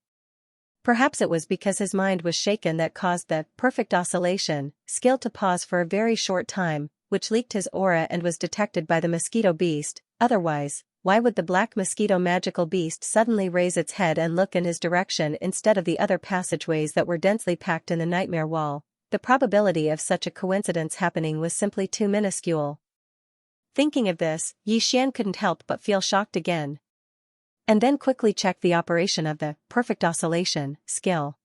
[SPEAKER 1] Perhaps it was because his mind was shaken that caused the perfect oscillation skill to pause for a very short time, which leaked his aura and was detected by the mosquito beast. Otherwise, why would the black mosquito magical beast suddenly raise its head and look in his direction instead of the other passageways that were densely packed in the nightmare wall? The probability of such a coincidence happening was simply too minuscule. Thinking of this, Xian couldn't help but feel shocked again. And then quickly checked the operation of the perfect oscillation skill.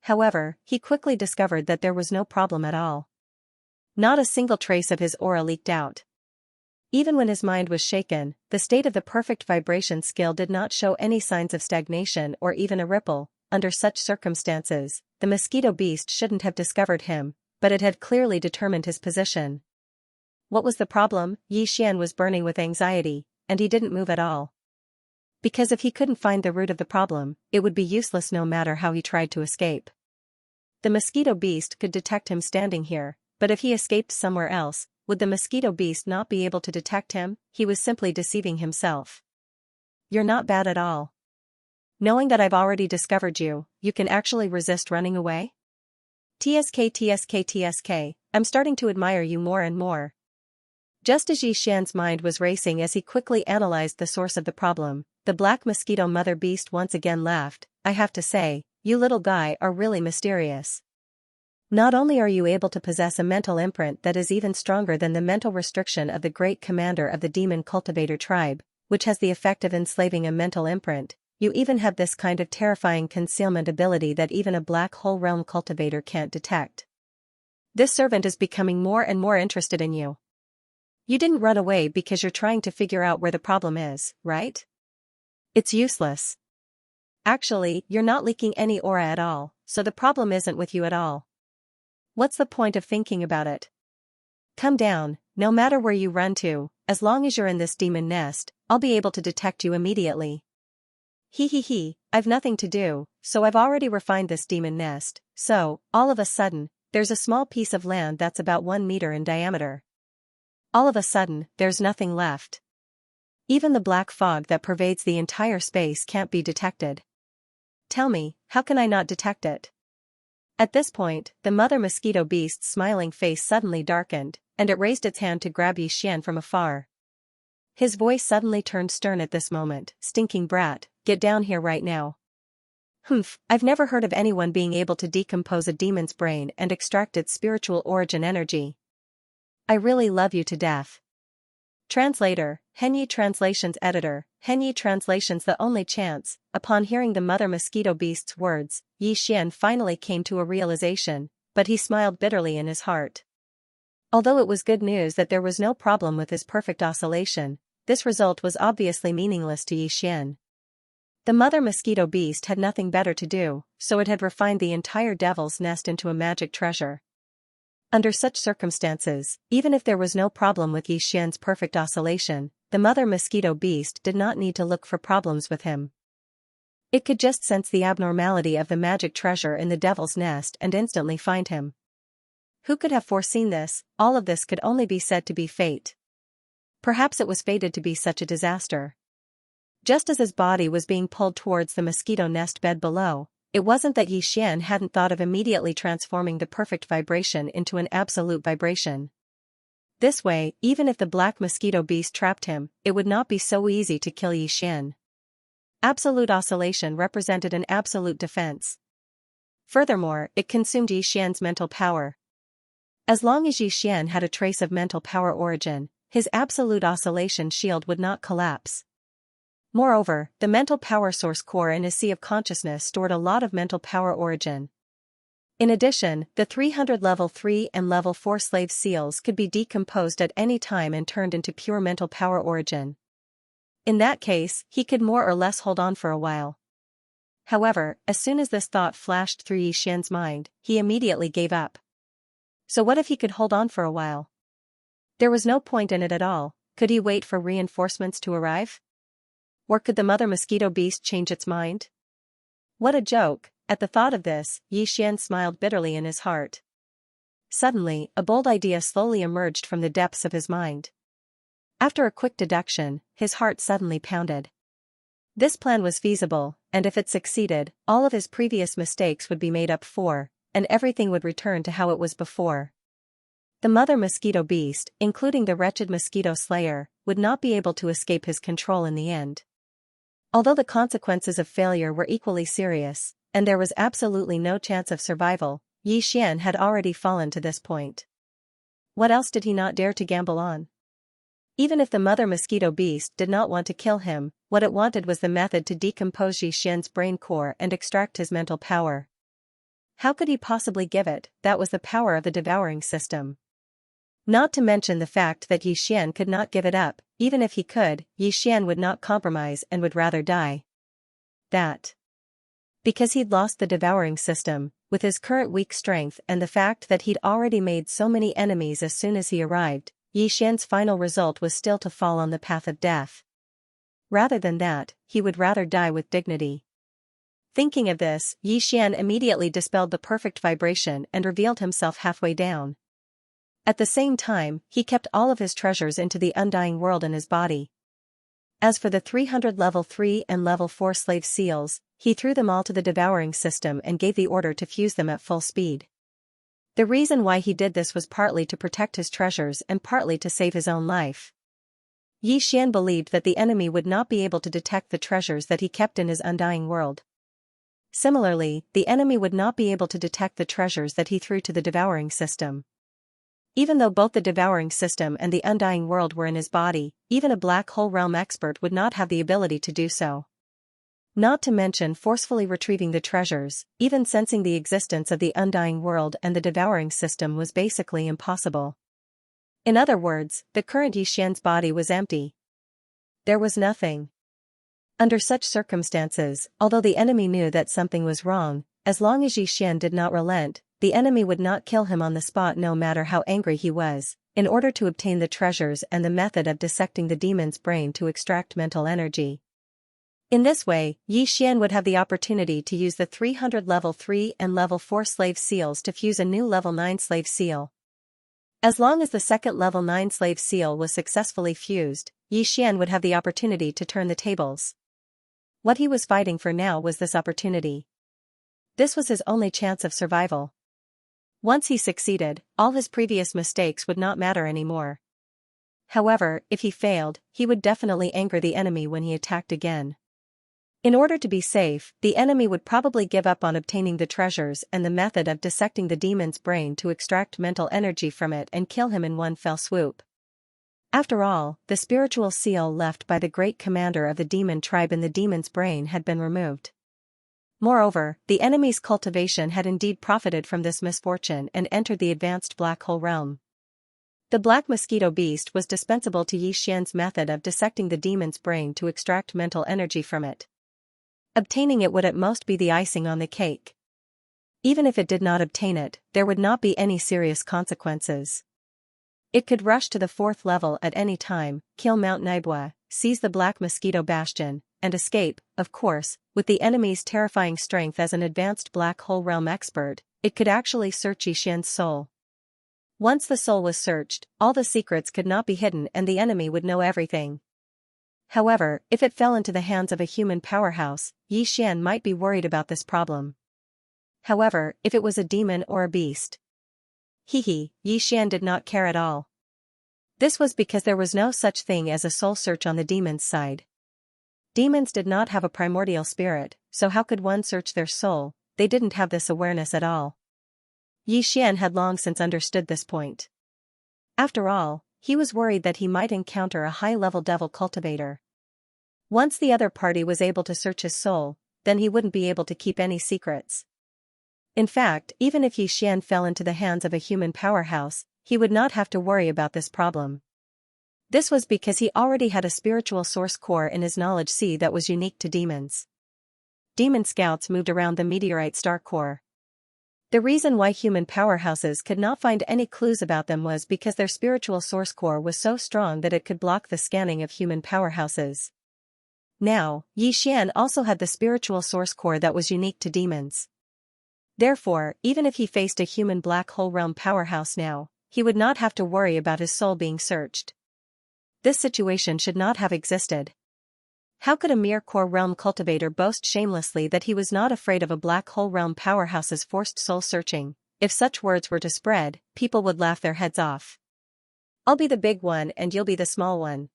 [SPEAKER 1] However, he quickly discovered that there was no problem at all. Not a single trace of his aura leaked out. Even when his mind was shaken, the state of the perfect vibration skill did not show any signs of stagnation or even a ripple. Under such circumstances, the mosquito beast shouldn't have discovered him, but it had clearly determined his position. What was the problem? Xian was burning with anxiety, and he didn't move at all. Because if he couldn't find the root of the problem, it would be useless no matter how he tried to escape. The mosquito beast could detect him standing here, but if he escaped somewhere else, would the mosquito beast not be able to detect him? He was simply deceiving himself. You're not bad at all. Knowing that I've already discovered you, you can actually resist running away? TSK, I'm starting to admire you more and more. Just as Xian's mind was racing as he quickly analyzed the source of the problem, the black mosquito mother beast once again laughed. I have to say, you little guy are really mysterious. Not only are you able to possess a mental imprint that is even stronger than the mental restriction of the great commander of the demon cultivator tribe, which has the effect of enslaving a mental imprint, you even have this kind of terrifying concealment ability that even a black hole realm cultivator can't detect. This servant is becoming more and more interested in you. You didn't run away because you're trying to figure out where the problem is, right? It's useless. Actually, you're not leaking any aura at all, so the problem isn't with you at all. What's the point of thinking about it? Come down, no matter where you run to, as long as you're in this demon nest, I'll be able to detect you immediately. I've nothing to do, so I've already refined this demon nest, so, all of a sudden, there's a small piece of land that's about 1 meter in diameter. All of a sudden, there's nothing left. Even the black fog that pervades the entire space can't be detected. Tell me, how can I not detect it? At this point, the mother mosquito beast's smiling face suddenly darkened, and it raised its hand to grab Xian from afar. His voice suddenly turned stern at this moment. Stinking brat, get down here right now. I've never heard of anyone being able to decompose a demon's brain and extract its spiritual origin energy. I really love you to death. Translator, Henyi Translations Editor, Henyi Translations. The only chance. Upon hearing the mother mosquito beast's words, Xian finally came to a realization, but he smiled bitterly in his heart. Although it was good news that there was no problem with his perfect oscillation, this result was obviously meaningless to Xian. The mother mosquito beast had nothing better to do, so it had refined the entire devil's nest into a magic treasure. Under such circumstances, even if there was no problem with Xian's perfect oscillation, the mother mosquito beast did not need to look for problems with him. It could just sense the abnormality of the magic treasure in the devil's nest and instantly find him. Who could have foreseen this? All of this could only be said to be fate. Perhaps it was fated to be such a disaster. Just as his body was being pulled towards the mosquito nest bed below, it wasn't that Xian hadn't thought of immediately transforming the perfect vibration into an absolute vibration. This way, even if the black mosquito beast trapped him, it would not be so easy to kill Xian. Absolute oscillation represented an absolute defense. Furthermore, it consumed Xian's mental power. As long as Xian had a trace of mental power origin, his absolute oscillation shield would not collapse. Moreover, the mental power source core in his sea of consciousness stored a lot of mental power origin. In addition, the 300 level 3 and level 4 slave seals could be decomposed at any time and turned into pure mental power origin. In that case, he could more or less hold on for a while. However, as soon as this thought flashed through Xian's mind, he immediately gave up. So what if he could hold on for a while? There was no point in it at all, Could he wait for reinforcements to arrive? Or could the mother mosquito beast change its mind? What a joke! At the thought of this, Xian smiled bitterly in his heart. Suddenly, a bold idea slowly emerged from the depths of his mind. After a quick deduction, his heart suddenly pounded. This plan was feasible, and if it succeeded, all of his previous mistakes would be made up for, and everything would return to how it was before. The mother mosquito beast, including the wretched mosquito slayer, would not be able to escape his control in the end. Although the consequences of failure were equally serious, and there was absolutely no chance of survival, Xian had already fallen to this point. What else did he not dare to gamble on? Even if the mother mosquito beast did not want to kill him, what it wanted was the method to decompose Xian's brain core and extract his mental power. How could he possibly give it? That was the power of the devouring system. Not to mention the fact that Xian could not give it up. Even if he could, Xian would not compromise and would rather die. Because he'd lost the devouring system, with his current weak strength and the fact that he'd already made so many enemies as soon as he arrived, Xian's final result was still to fall on the path of death. Rather than that, he would rather die with dignity. Thinking of this, Xian immediately dispelled the perfect vibration and revealed himself halfway down. At the same time, he kept all of his treasures into the undying world in his body. As for the 300 level 3 and level 4 slave seals, he threw them all to the devouring system and gave the order to fuse them at full speed. The reason why he did this was partly to protect his treasures and partly to save his own life. Xian believed that the enemy would not be able to detect the treasures that he kept in his undying world. Similarly, the enemy would not be able to detect the treasures that he threw to the devouring system. Even though both the devouring system and the undying world were in his body, even a black hole realm expert would not have the ability to do so. Not to mention forcefully retrieving the treasures, even sensing the existence of the undying world and the devouring system was basically impossible. In other words, the current Xian's body was empty. There was nothing. Under such circumstances, although the enemy knew that something was wrong, as long as Xian did not relent, the enemy would not kill him on the spot no matter how angry he was, in order to obtain the treasures and the method of dissecting the demon's brain to extract mental energy. In this way, Xian would have the opportunity to use the 300 level 3 and level 4 slave seals to fuse a new level 9 slave seal. As long as the second level 9 slave seal was successfully fused, Xian would have the opportunity to turn the tables. What he was fighting for now was this opportunity. This was his only chance of survival. Once he succeeded, all his previous mistakes would not matter anymore. However, if he failed, he would definitely anger the enemy when he attacked again. In order to be safe, the enemy would probably give up on obtaining the treasures and the method of dissecting the demon's brain to extract mental energy from it and kill him in one fell swoop. After all, the spiritual seal left by the great commander of the demon tribe in the demon's brain had been removed. Moreover, the enemy's cultivation had indeed profited from this misfortune and entered the advanced black hole realm. The black mosquito beast was dispensable to Xian's method of dissecting the demon's brain to extract mental energy from it. Obtaining it would at most be the icing on the cake. Even if it did not obtain it, there would not be any serious consequences. It could rush to the 4th level at any time, kill Mount Naibwa, seize the black mosquito bastion, and escape. Of course, with the enemy's terrifying strength as an advanced black hole realm expert, it could actually search Xian's soul. Once the soul was searched, all the secrets could not be hidden and the enemy would know everything. However, if it fell into the hands of a human powerhouse, Xian might be worried about this problem. However, if it was a demon or a beast, Xian did not care at all. This was because there was no such thing as a soul search on the demon's side. Demons did not have a primordial spirit, so how could one search their soul? They didn't have this awareness at all. Xian had long since understood this point. After all, he was worried that he might encounter a high-level devil cultivator. Once the other party was able to search his soul, then he wouldn't be able to keep any secrets. In fact, even if Xian fell into the hands of a human powerhouse, he would not have to worry about this problem. This was because he already had a spiritual source core in his knowledge sea that was unique to demons. Demon scouts moved around the meteorite star core. The reason why human powerhouses could not find any clues about them was because their spiritual source core was so strong that it could block the scanning of human powerhouses. Now, Yi Xian also had the spiritual source core that was unique to demons. Therefore, even if he faced a human black hole realm powerhouse now, he would not have to worry about his soul being searched. This situation should not have existed. How could a mere core realm cultivator boast shamelessly that he was not afraid of a black hole realm powerhouse's forced soul searching? If such words were to spread, people would laugh their heads off. I'll be the big one and you'll be the small one.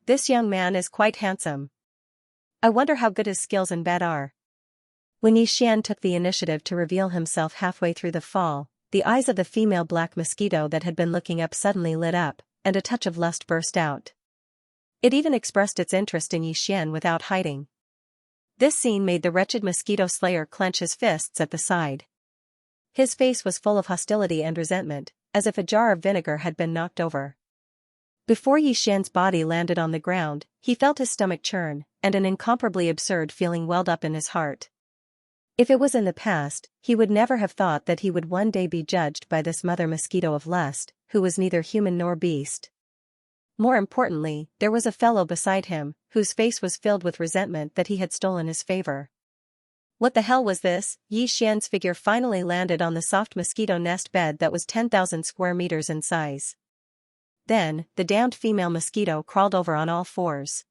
[SPEAKER 1] This young man is quite handsome. I wonder how good his skills in bed are. When Yi Xian took the initiative to reveal himself halfway through the fall, the eyes of the female black mosquito that had been looking up suddenly lit up, and a touch of lust burst out. It even expressed its interest in Yi Xian without hiding. This scene made the wretched mosquito slayer clench his fists at the side. His face was full of hostility and resentment, as if a jar of vinegar had been knocked over. Before Yi Xian's body landed on the ground, he felt his stomach churn, and an incomparably absurd feeling welled up in his heart. If it was in the past, he would never have thought that he would one day be judged by this mother mosquito of lust, who was neither human nor beast. More importantly, there was a fellow beside him, whose face was filled with resentment that he had stolen his favor. What the hell was this? Yi Xian's figure finally landed on the soft mosquito nest bed that was 10,000 square meters in size. Then, the damned female mosquito crawled over on all fours.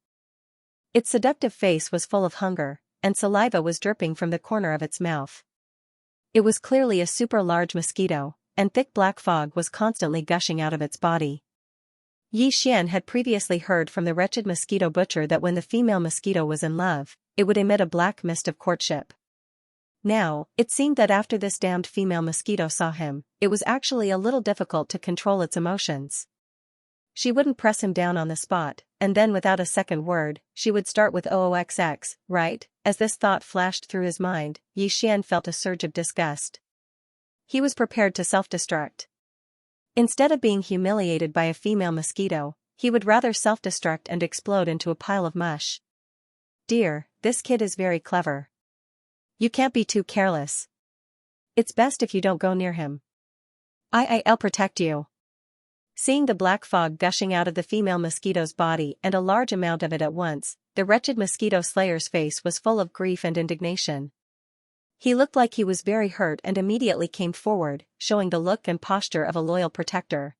[SPEAKER 1] Its seductive face was full of hunger, and saliva was dripping from the corner of its mouth. It was clearly a super large mosquito, and thick black fog was constantly gushing out of its body. Yi Xian had previously heard from the wretched mosquito butcher that when the female mosquito was in love, it would emit a black mist of courtship. Now, it seemed that after this damned female mosquito saw him, it was actually a little difficult to control its emotions. She wouldn't press him down on the spot, and then without a second word, she would start with OOXX, right? As this thought flashed through his mind, Yi Xian felt a surge of disgust. He was prepared to self-destruct. Instead of being humiliated by a female mosquito, he would rather self-destruct and explode into a pile of mush. Dear, this kid is very clever. You can't be too careless. It's best if you don't go near him. I'll protect you. Seeing the black fog gushing out of the female mosquito's body and a large amount of it at once, the wretched mosquito slayer's face was full of grief and indignation. He looked like he was very hurt and immediately came forward, showing the look and posture of a loyal protector.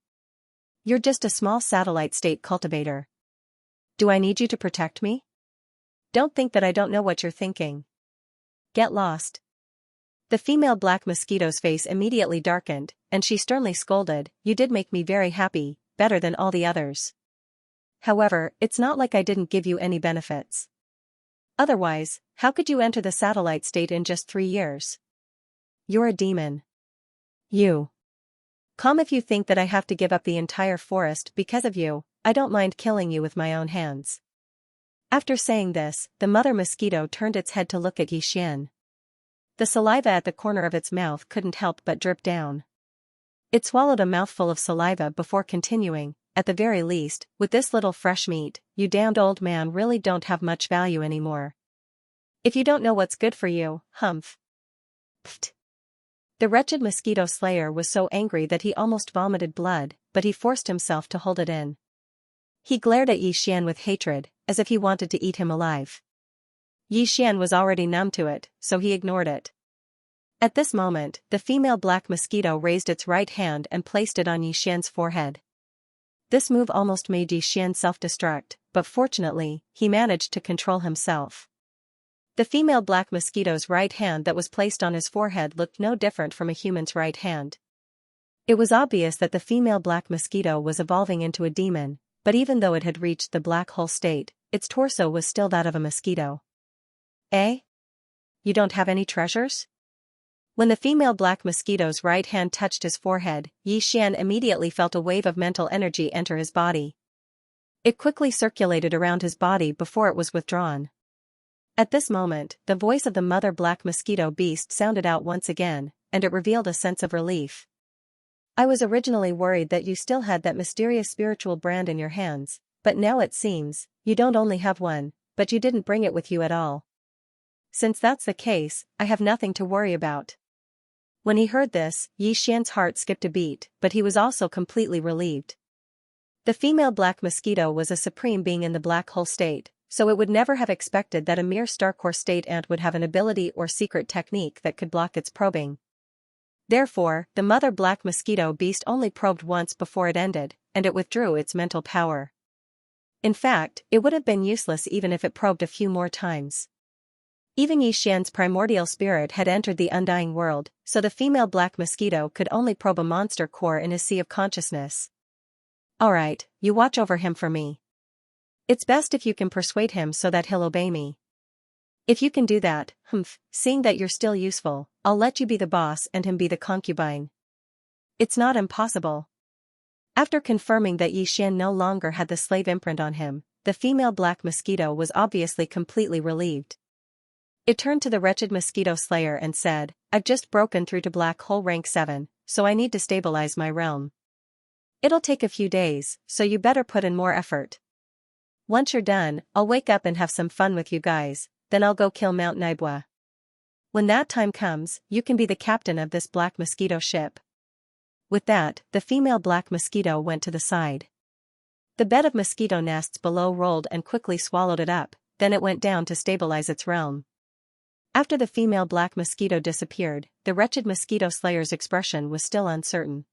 [SPEAKER 1] You're just a small satellite state cultivator. Do I need you to protect me? Don't think that I don't know what you're thinking. Get lost. The female black mosquito's face immediately darkened, and she sternly scolded, "You did make me very happy, better than all the others. However, it's not like I didn't give you any benefits. Otherwise, how could you enter the satellite state in just 3 years? You're a demon. You. Come if you think that I have to give up the entire forest because of you, I don't mind killing you with my own hands." After saying this, the mother mosquito turned its head to look at Yi Xian. The saliva at the corner of its mouth couldn't help but drip down. It swallowed a mouthful of saliva before continuing, "At the very least, with this little fresh meat, you damned old man really don't have much value anymore. If you don't know what's good for you, humph." Pfft. The wretched mosquito slayer was so angry that he almost vomited blood, but he forced himself to hold it in. He glared at Yi Xian with hatred, as if he wanted to eat him alive. Yi Xian was already numb to it, so he ignored it. At this moment, the female black mosquito raised its right hand and placed it on Yi Xian's forehead. This move almost made Yi Xian self-destruct, but fortunately, he managed to control himself. The female black mosquito's right hand that was placed on his forehead looked no different from a human's right hand. It was obvious that the female black mosquito was evolving into a demon, but even though it had reached the black hole state, its torso was still that of a mosquito. Eh? You don't have any treasures? When the female black mosquito's right hand touched his forehead, Yi Xian immediately felt a wave of mental energy enter his body. It quickly circulated around his body before it was withdrawn. At this moment, the voice of the mother black mosquito beast sounded out once again, and it revealed a sense of relief. "I was originally worried that you still had that mysterious spiritual brand in your hands, but now it seems, you don't only have one, but you didn't bring it with you at all. Since that's the case, I have nothing to worry about. When he heard this, Yi Xian's heart skipped a beat, but he was also completely relieved. The female black mosquito was a supreme being in the black hole state, so it would never have expected that a mere Starcore state ant would have an ability or secret technique that could block its probing. Therefore, the mother black mosquito beast only probed once before it ended, and it withdrew its mental power. In fact, it would have been useless even if it probed a few more times. Even Yi Xian's primordial spirit had entered the undying world, so the female black mosquito could only probe a monster core in his sea of consciousness. Alright, you watch over him for me. It's best if you can persuade him so that he'll obey me. If you can do that, seeing that you're still useful, I'll let you be the boss and him be the concubine. It's not impossible. After confirming that Yi Xian no longer had the slave imprint on him, the female black mosquito was obviously completely relieved. It turned to the wretched mosquito slayer and said, I've just broken through to black hole rank 7, so I need to stabilize my realm. It'll take a few days, so you better put in more effort. Once you're done, I'll wake up and have some fun with you guys, then I'll go kill Mount Naibwa. When that time comes, you can be the captain of this black mosquito ship. With that, the female black mosquito went to the side. The bed of mosquito nests below rolled and quickly swallowed it up, then it went down to stabilize its realm. After the female black mosquito disappeared, the wretched mosquito slayer's expression was still uncertain.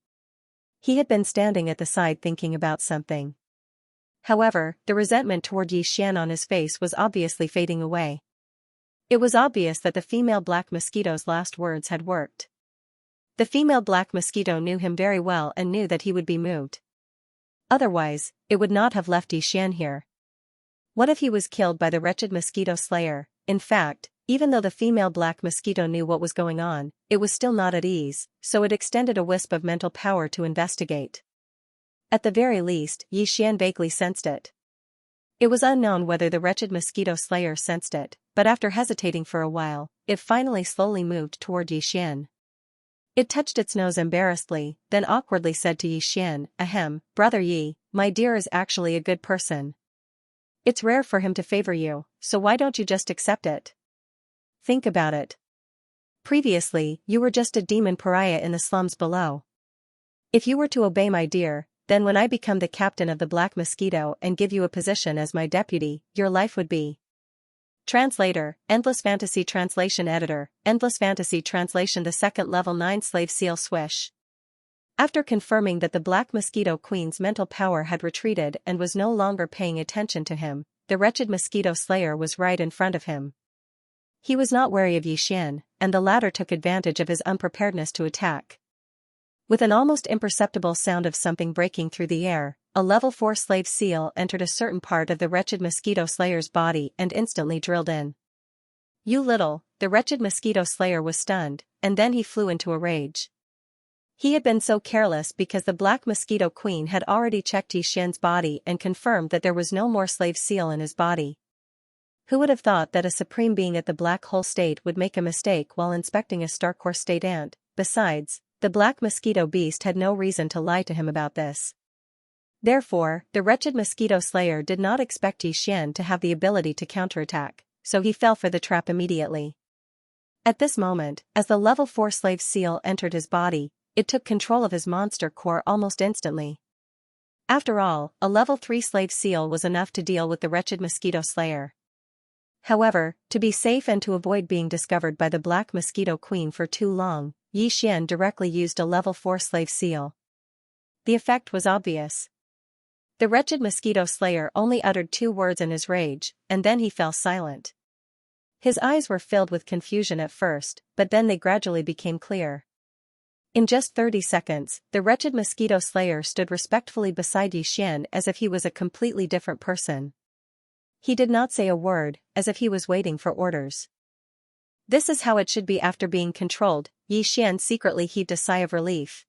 [SPEAKER 1] He had been standing at the side thinking about something. However, the resentment toward Yi Xian on his face was obviously fading away. It was obvious that the female black mosquito's last words had worked. The female black mosquito knew him very well and knew that he would be moved. Otherwise, it would not have left Yi Xian here. What if he was killed by the wretched mosquito slayer? In fact, even though the female black mosquito knew what was going on, it was still not at ease, so it extended a wisp of mental power to investigate. At the very least, Yi Xian vaguely sensed it. It was unknown whether the wretched mosquito slayer sensed it, but after hesitating for a while, it finally slowly moved toward Yi Xian. It touched its nose embarrassedly, then awkwardly said to Yi Xian, Ahem, brother Yi, my dear is actually a good person. It's rare for him to favor you, so why don't you just accept it? Think about it. Previously, you were just a demon pariah in the slums below. If you were to obey my dear, then when I become the captain of the Black Mosquito and give you a position as my deputy, your life would be. Translator, Endless Fantasy Translation Editor, Endless Fantasy Translation. The second level 9 Slave Seal Swish. After confirming that the Black Mosquito Queen's mental power had retreated and was no longer paying attention to him, the wretched Mosquito Slayer was right in front of him. He was not wary of Yi Xian, and the latter took advantage of his unpreparedness to attack. With an almost imperceptible sound of something breaking through the air, a level 4 slave seal entered a certain part of the wretched Mosquito Slayer's body and instantly drilled in. You little, the wretched Mosquito Slayer was stunned, and then he flew into a rage. He had been so careless because the Black Mosquito Queen had already checked Yi Xian's body and confirmed that there was no more slave seal in his body. Who would have thought that a supreme being at the black hole state would make a mistake while inspecting a Starcore state ant? Besides, the Black Mosquito Beast had no reason to lie to him about this. Therefore, the wretched Mosquito Slayer did not expect Yi Xian to have the ability to counterattack, so he fell for the trap immediately. At this moment, as the level 4 slave seal entered his body, it took control of his monster core almost instantly. After all, a level 3 slave seal was enough to deal with the wretched Mosquito Slayer. However, to be safe and to avoid being discovered by the Black Mosquito Queen for too long, Yi Xian directly used a level 4 slave seal. The effect was obvious. The wretched Mosquito Slayer only uttered 2 words in his rage, and then he fell silent. His eyes were filled with confusion at first, but then they gradually became clear. In just 30 seconds, the wretched Mosquito Slayer stood respectfully beside Yi Xian as if he was a completely different person. He did not say a word, as if he was waiting for orders. This is how it should be after being controlled. Yi Xian secretly heaved a sigh of relief.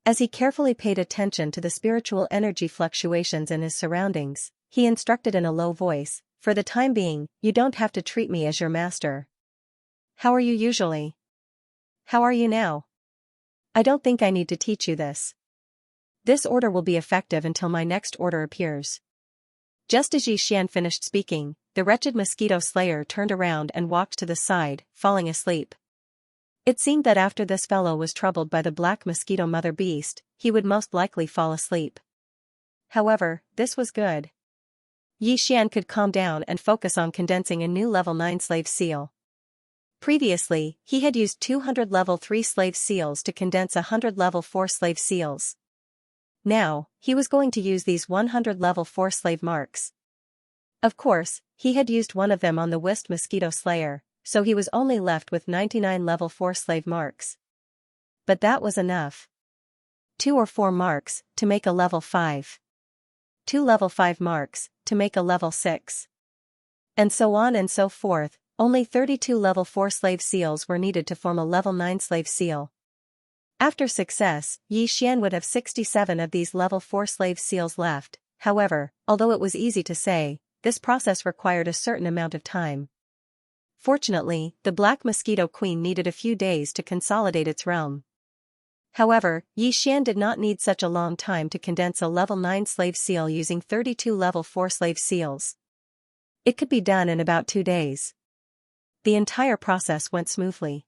[SPEAKER 1] As he carefully paid attention to the spiritual energy fluctuations in his surroundings, he instructed in a low voice, for the time being, you don't have to treat me as your master. How are you usually? How are you now? I don't think I need to teach you this. This order will be effective until my next order appears. Just as Yi Xian finished speaking, the wretched Mosquito Slayer turned around and walked to the side, falling asleep. It seemed that after this fellow was troubled by the black mosquito mother beast, he would most likely fall asleep. However, this was good. Yi Xian could calm down and focus on condensing a new level 9 slave seal. Previously, he had used 200 level 3 slave seals to condense 100 level 4 slave seals. Now, he was going to use these 100 level 4 slave marks. Of course, he had used one of them on the Whist Mosquito Slayer, so he was only left with 99 level 4 slave marks. But that was enough. 2 or 4 marks, to make a level 5. 2 level 5 marks, to make a level 6. And so on and so forth. Only 32 level 4 slave seals were needed to form a level 9 slave seal. After success, Yi Xian would have 67 of these level 4 slave seals left. However, although it was easy to say, this process required a certain amount of time. Fortunately, the Black Mosquito Queen needed a few days to consolidate its realm. However, Yi Xian did not need such a long time to condense a level 9 slave seal using 32 level 4 slave seals. It could be done in about 2 days. The entire process went smoothly.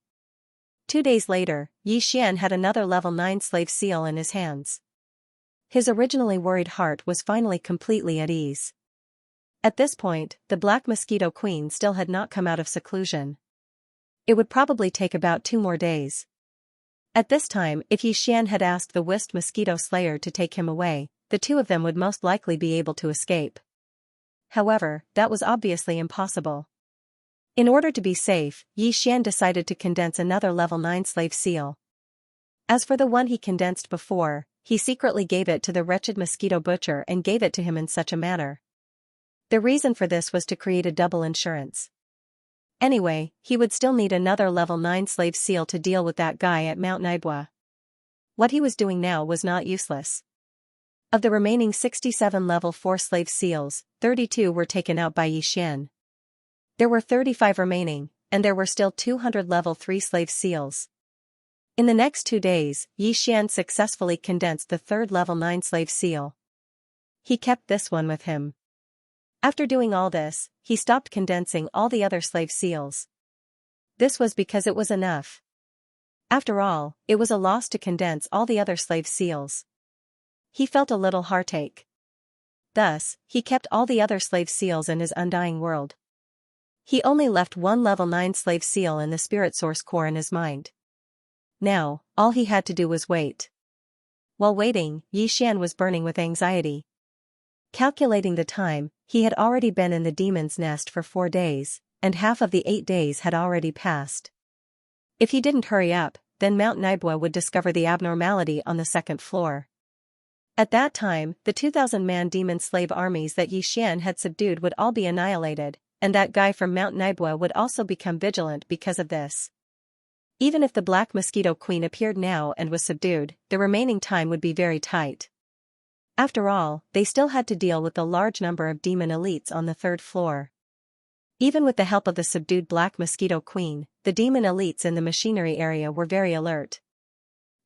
[SPEAKER 1] 2 days later, Yi Xian had another level 9 slave seal in his hands. His originally worried heart was finally completely at ease. At this point, the Black Mosquito Queen still had not come out of seclusion. It would probably take about 2 more days. At this time, if Yi Xian had asked the Whist Mosquito Slayer to take him away, the two of them would most likely be able to escape. However, that was obviously impossible. In order to be safe, Yi Xian decided to condense another level 9 slave seal. As for the one he condensed before, he secretly gave it to the wretched mosquito butcher and gave it to him in such a manner. The reason for this was to create a double insurance. Anyway, he would still need another level 9 slave seal to deal with that guy at Mount Naibua. What he was doing now was not useless. Of the remaining 67 level 4 slave seals, 32 were taken out by Yi Xian. There were 35 remaining, and there were still 200 level 3 slave seals. In the next 2 days, Yi Xian successfully condensed the third level 9 slave seal. He kept this one with him. After doing all this, he stopped condensing all the other slave seals. This was because it was enough. After all, it was a loss to condense all the other slave seals. He felt a little heartache. Thus, he kept all the other slave seals in his undying world. He only left one level 9 slave seal in the spirit source core in his mind. Now, all he had to do was wait. While waiting, Yi Xian was burning with anxiety. Calculating the time, he had already been in the demon's nest for 4 days, and half of the 8 days had already passed. If he didn't hurry up, then Mount Naibua would discover the abnormality on the 2nd floor. At that time, the 2,000-man demon slave armies that Yi Xian had subdued would all be annihilated, and that guy from Mount Naibua would also become vigilant because of this. Even if the Black Mosquito Queen appeared now and was subdued, the remaining time would be very tight. After all, they still had to deal with the large number of demon elites on the 3rd floor. Even with the help of the subdued Black Mosquito Queen, the demon elites in the machinery area were very alert.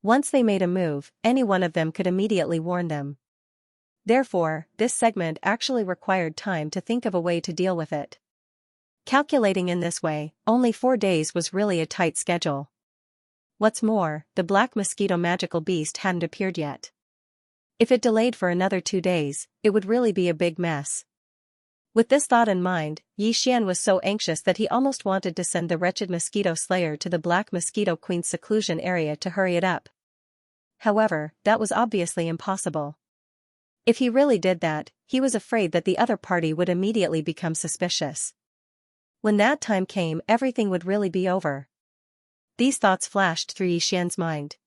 [SPEAKER 1] Once they made a move, any one of them could immediately warn them. Therefore, this segment actually required time to think of a way to deal with it. Calculating in this way, only 4 days was really a tight schedule. What's more, the Black Mosquito magical beast hadn't appeared yet. If it delayed for another 2 days, it would really be a big mess. With this thought in mind, Yi Xian was so anxious that he almost wanted to send the wretched mosquito slayer to the Black Mosquito Queen's seclusion area to hurry it up. However, that was obviously impossible. If he really did that, he was afraid that the other party would immediately become suspicious. When that time came, everything would really be over. These thoughts flashed through Yi Xian's mind.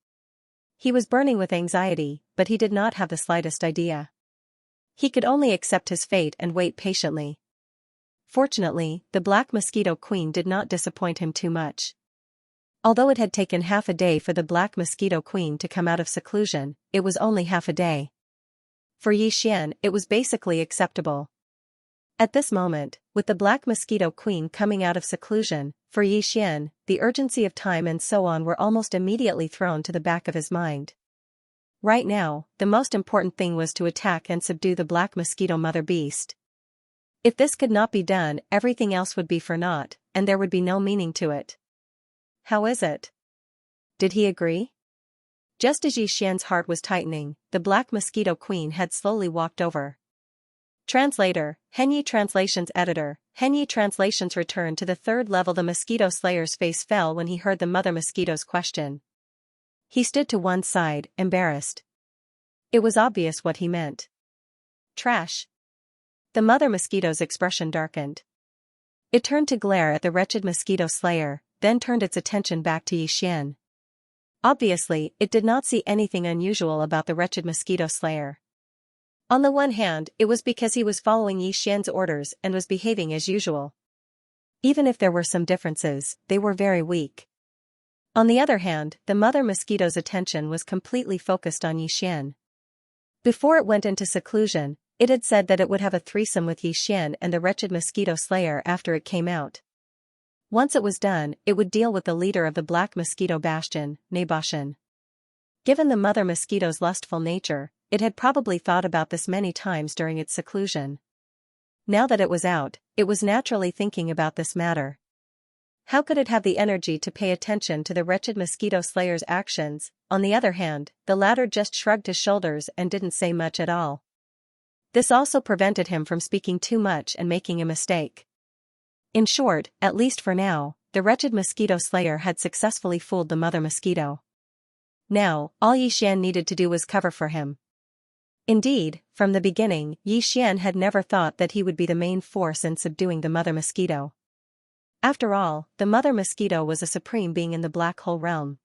[SPEAKER 1] He was burning with anxiety, but he did not have the slightest idea. He could only accept his fate and wait patiently. Fortunately, the Black Mosquito Queen did not disappoint him too much. Although it had taken half a day for the Black Mosquito Queen to come out of seclusion, it was only half a day. For Yi Xian, it was basically acceptable. At this moment, with the Black Mosquito Queen coming out of seclusion, for Yi Xian, the urgency of time and so on were almost immediately thrown to the back of his mind. Right now, the most important thing was to attack and subdue the Black Mosquito Mother Beast. If this could not be done, everything else would be for naught, and there would be no meaning to it. How is it? Did he agree? Just as Xian's heart was tightening, the Black Mosquito Queen had slowly walked over. Translator, Henyi Translations Editor, Henyi Translations returned to the third level. The mosquito slayer's face fell when he heard the mother mosquito's question. He stood to one side, embarrassed. It was obvious what he meant. Trash. The mother mosquito's expression darkened. It turned to glare at the wretched mosquito slayer, then turned its attention back to Xian. Obviously, it did not see anything unusual about the wretched mosquito slayer. On the one hand, it was because he was following Xian's orders and was behaving as usual. Even if there were some differences, they were very weak. On the other hand, the mother mosquito's attention was completely focused on Xian. Before it went into seclusion, it had said that it would have a threesome with Xian and the wretched mosquito slayer after it came out. Once it was done, it would deal with the leader of the Black Mosquito Bastion, Nabashan. Given the mother mosquito's lustful nature, it had probably thought about this many times during its seclusion. Now that it was out, it was naturally thinking about this matter. How could it have the energy to pay attention to the wretched mosquito slayer's actions? On the other hand, the latter just shrugged his shoulders and didn't say much at all. This also prevented him from speaking too much and making a mistake. In short, at least for now, the wretched mosquito slayer had successfully fooled the mother mosquito. Now, all Xian needed to do was cover for him. Indeed, from the beginning, Xian had never thought that he would be the main force in subduing the mother mosquito. After all, the mother mosquito was a supreme being in the black hole realm.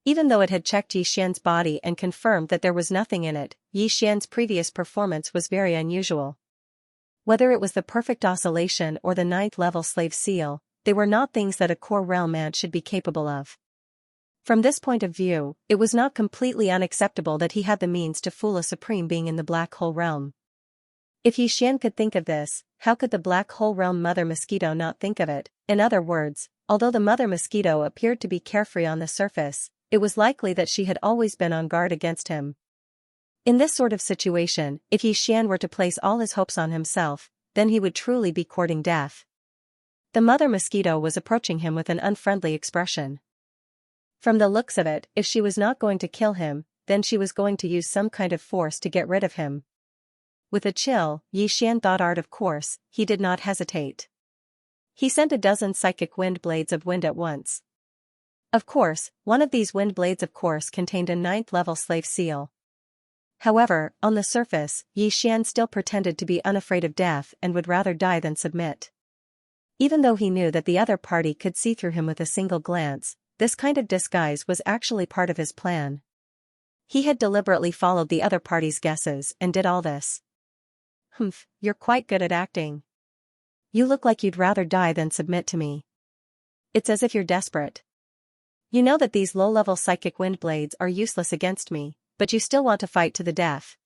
[SPEAKER 1] Even though it had checked Xian's body and confirmed that there was nothing in it, Xian's previous performance was very unusual. Whether it was the perfect oscillation or the 9th-level slave seal, they were not things that a core realm man should be capable of. From this point of view, it was not completely unacceptable that he had the means to fool a supreme being in the black hole realm. If Xian could think of this, how could the black hole realm mother mosquito not think of it? In other words, although the mother mosquito appeared to be carefree on the surface, it was likely that she had always been on guard against him. In this sort of situation, if Xian were to place all his hopes on himself, then he would truly be courting death. The mother mosquito was approaching him with an unfriendly expression. From the looks of it, if she was not going to kill him, then she was going to use some kind of force to get rid of him. With a chill, Xian thought of course, he did not hesitate. He sent a dozen psychic wind blades of wind at once. Of course, one of these wind blades contained a 9th-level slave seal. However, on the surface, Xian still pretended to be unafraid of death and would rather die than submit. Even though he knew that the other party could see through him with a single glance, this kind of disguise was actually part of his plan. He had deliberately followed the other party's guesses and did all this. Humph, you're quite good at acting. You look like you'd rather die than submit to me. It's as if you're desperate. You know that these low-level psychic wind blades are useless against me, but you still want to fight to the death.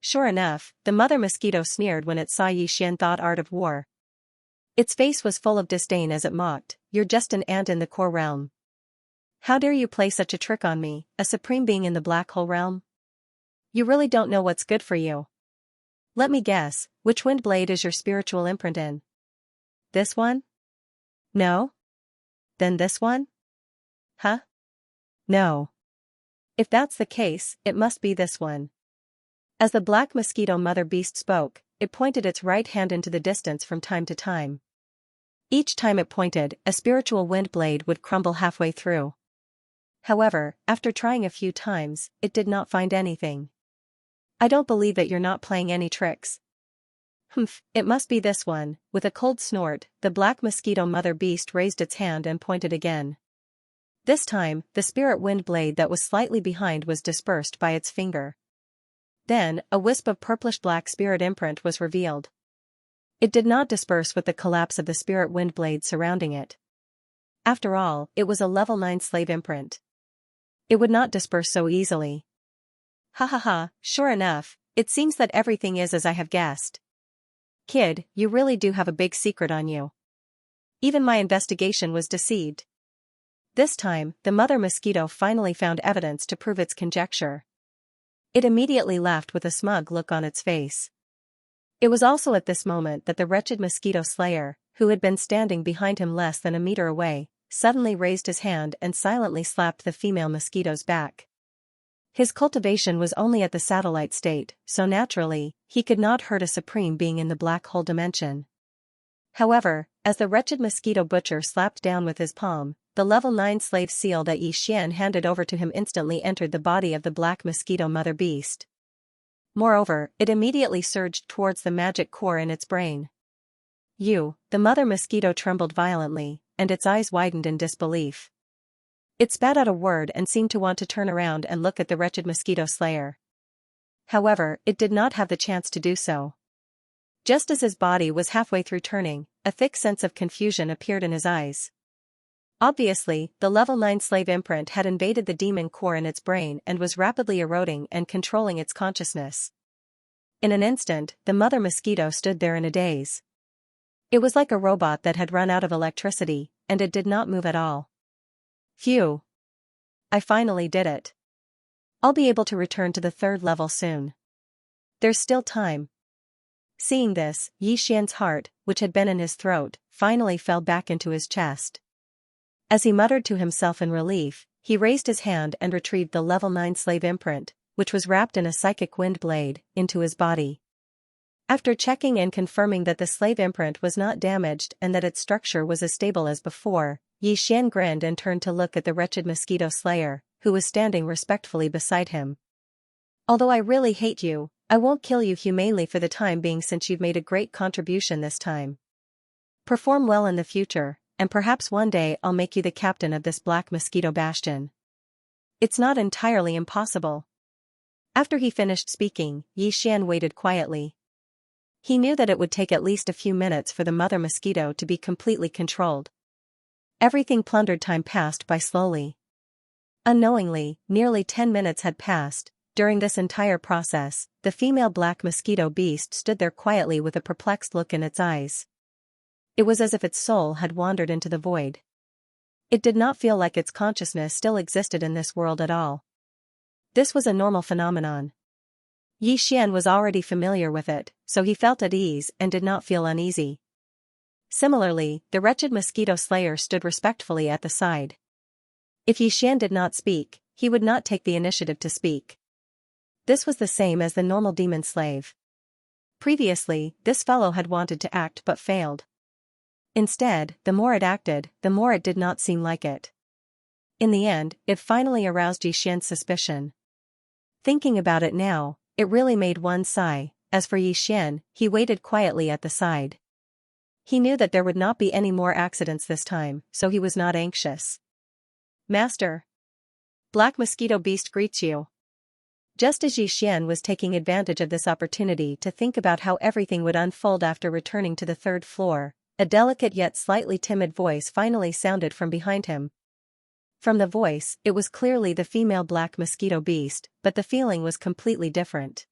[SPEAKER 1] Sure enough, the mother mosquito sneered when it saw Xian thought of war. Its face was full of disdain as it mocked, "You're just an ant in the core realm. How dare you play such a trick on me, a supreme being in the black hole realm? You really don't know what's good for you. Let me guess, which wind blade is your spiritual imprint in? This one? No? Then this one? Huh? No. If that's the case, it must be this one." As the black mosquito mother beast spoke, it pointed its right hand into the distance from time to time. Each time it pointed, a spiritual wind blade would crumble halfway through. However, after trying a few times, it did not find anything. "I don't believe that you're not playing any tricks." "Humph, it must be this one." With a cold snort, the black mosquito mother beast raised its hand and pointed again. This time, the spirit wind blade that was slightly behind was dispersed by its finger. Then, a wisp of purplish-black spirit imprint was revealed. It did not disperse with the collapse of the spirit wind blade surrounding it. After all, it was a level 9 slave imprint. It would not disperse so easily. Ha ha ha, sure enough, it seems that everything is as I have guessed. Kid, you really do have a big secret on you. Even my investigation was deceived. This time, the mother mosquito finally found evidence to prove its conjecture. It immediately laughed with a smug look on its face. It was also at this moment that the wretched mosquito slayer, who had been standing behind him less than a meter away, suddenly raised his hand and silently slapped the female mosquito's back. His cultivation was only at the satellite state, so naturally, he could not hurt a supreme being in the black hole dimension. However, as the wretched mosquito butcher slapped down with his palm, the level 9 slave seal that Xian handed over to him instantly entered the body of the black mosquito mother beast. Moreover, it immediately surged towards the magic core in its brain. The mother mosquito trembled violently, and its eyes widened in disbelief. It spat out a word and seemed to want to turn around and look at the wretched mosquito slayer. However, it did not have the chance to do so. Just as his body was halfway through turning, a thick sense of confusion appeared in his eyes. Obviously, the level 9 slave imprint had invaded the demon core in its brain and was rapidly eroding and controlling its consciousness. In an instant, the mother mosquito stood there in a daze. It was like a robot that had run out of electricity, and it did not move at all. Phew! I finally did it. I'll be able to return to the 3rd level soon. There's still time. Seeing this, Xian's heart, which had been in his throat, finally fell back into his chest. As he muttered to himself in relief, he raised his hand and retrieved the level 9 slave imprint, which was wrapped in a psychic wind blade, into his body. After checking and confirming that the slave imprint was not damaged and that its structure was as stable as before, Xian grinned and turned to look at the wretched mosquito slayer, who was standing respectfully beside him. Although I really hate you, I won't kill you humanely for the time being since you've made a great contribution this time. Perform well in the future, and perhaps one day I'll make you the captain of this black mosquito bastion. It's not entirely impossible. After he finished speaking, Xian waited quietly. He knew that it would take at least a few minutes for the mother mosquito to be completely controlled. Everything plundered time passed by slowly. Unknowingly, nearly 10 minutes had passed. During this entire process, the female black mosquito beast stood there quietly with a perplexed look in its eyes. It was as if its soul had wandered into the void. It did not feel like its consciousness still existed in this world at all. This was a normal phenomenon. Xian was already familiar with it, so he felt at ease and did not feel uneasy. Similarly, the wretched mosquito slayer stood respectfully at the side. If Xian did not speak, he would not take the initiative to speak. This was the same as the normal demon slave. Previously, this fellow had wanted to act but failed. Instead, the more it acted, the more it did not seem like it. In the end, it finally aroused Xian's suspicion. Thinking about it now, it really made one sigh. As for Xian, he waited quietly at the side. He knew that there would not be any more accidents this time, so he was not anxious. Master! Black Mosquito Beast greets you. Just as Xian was taking advantage of this opportunity to think about how everything would unfold after returning to the 3rd floor, a delicate yet slightly timid voice finally sounded from behind him. From the voice, it was clearly the female black mosquito beast, but the feeling was completely different.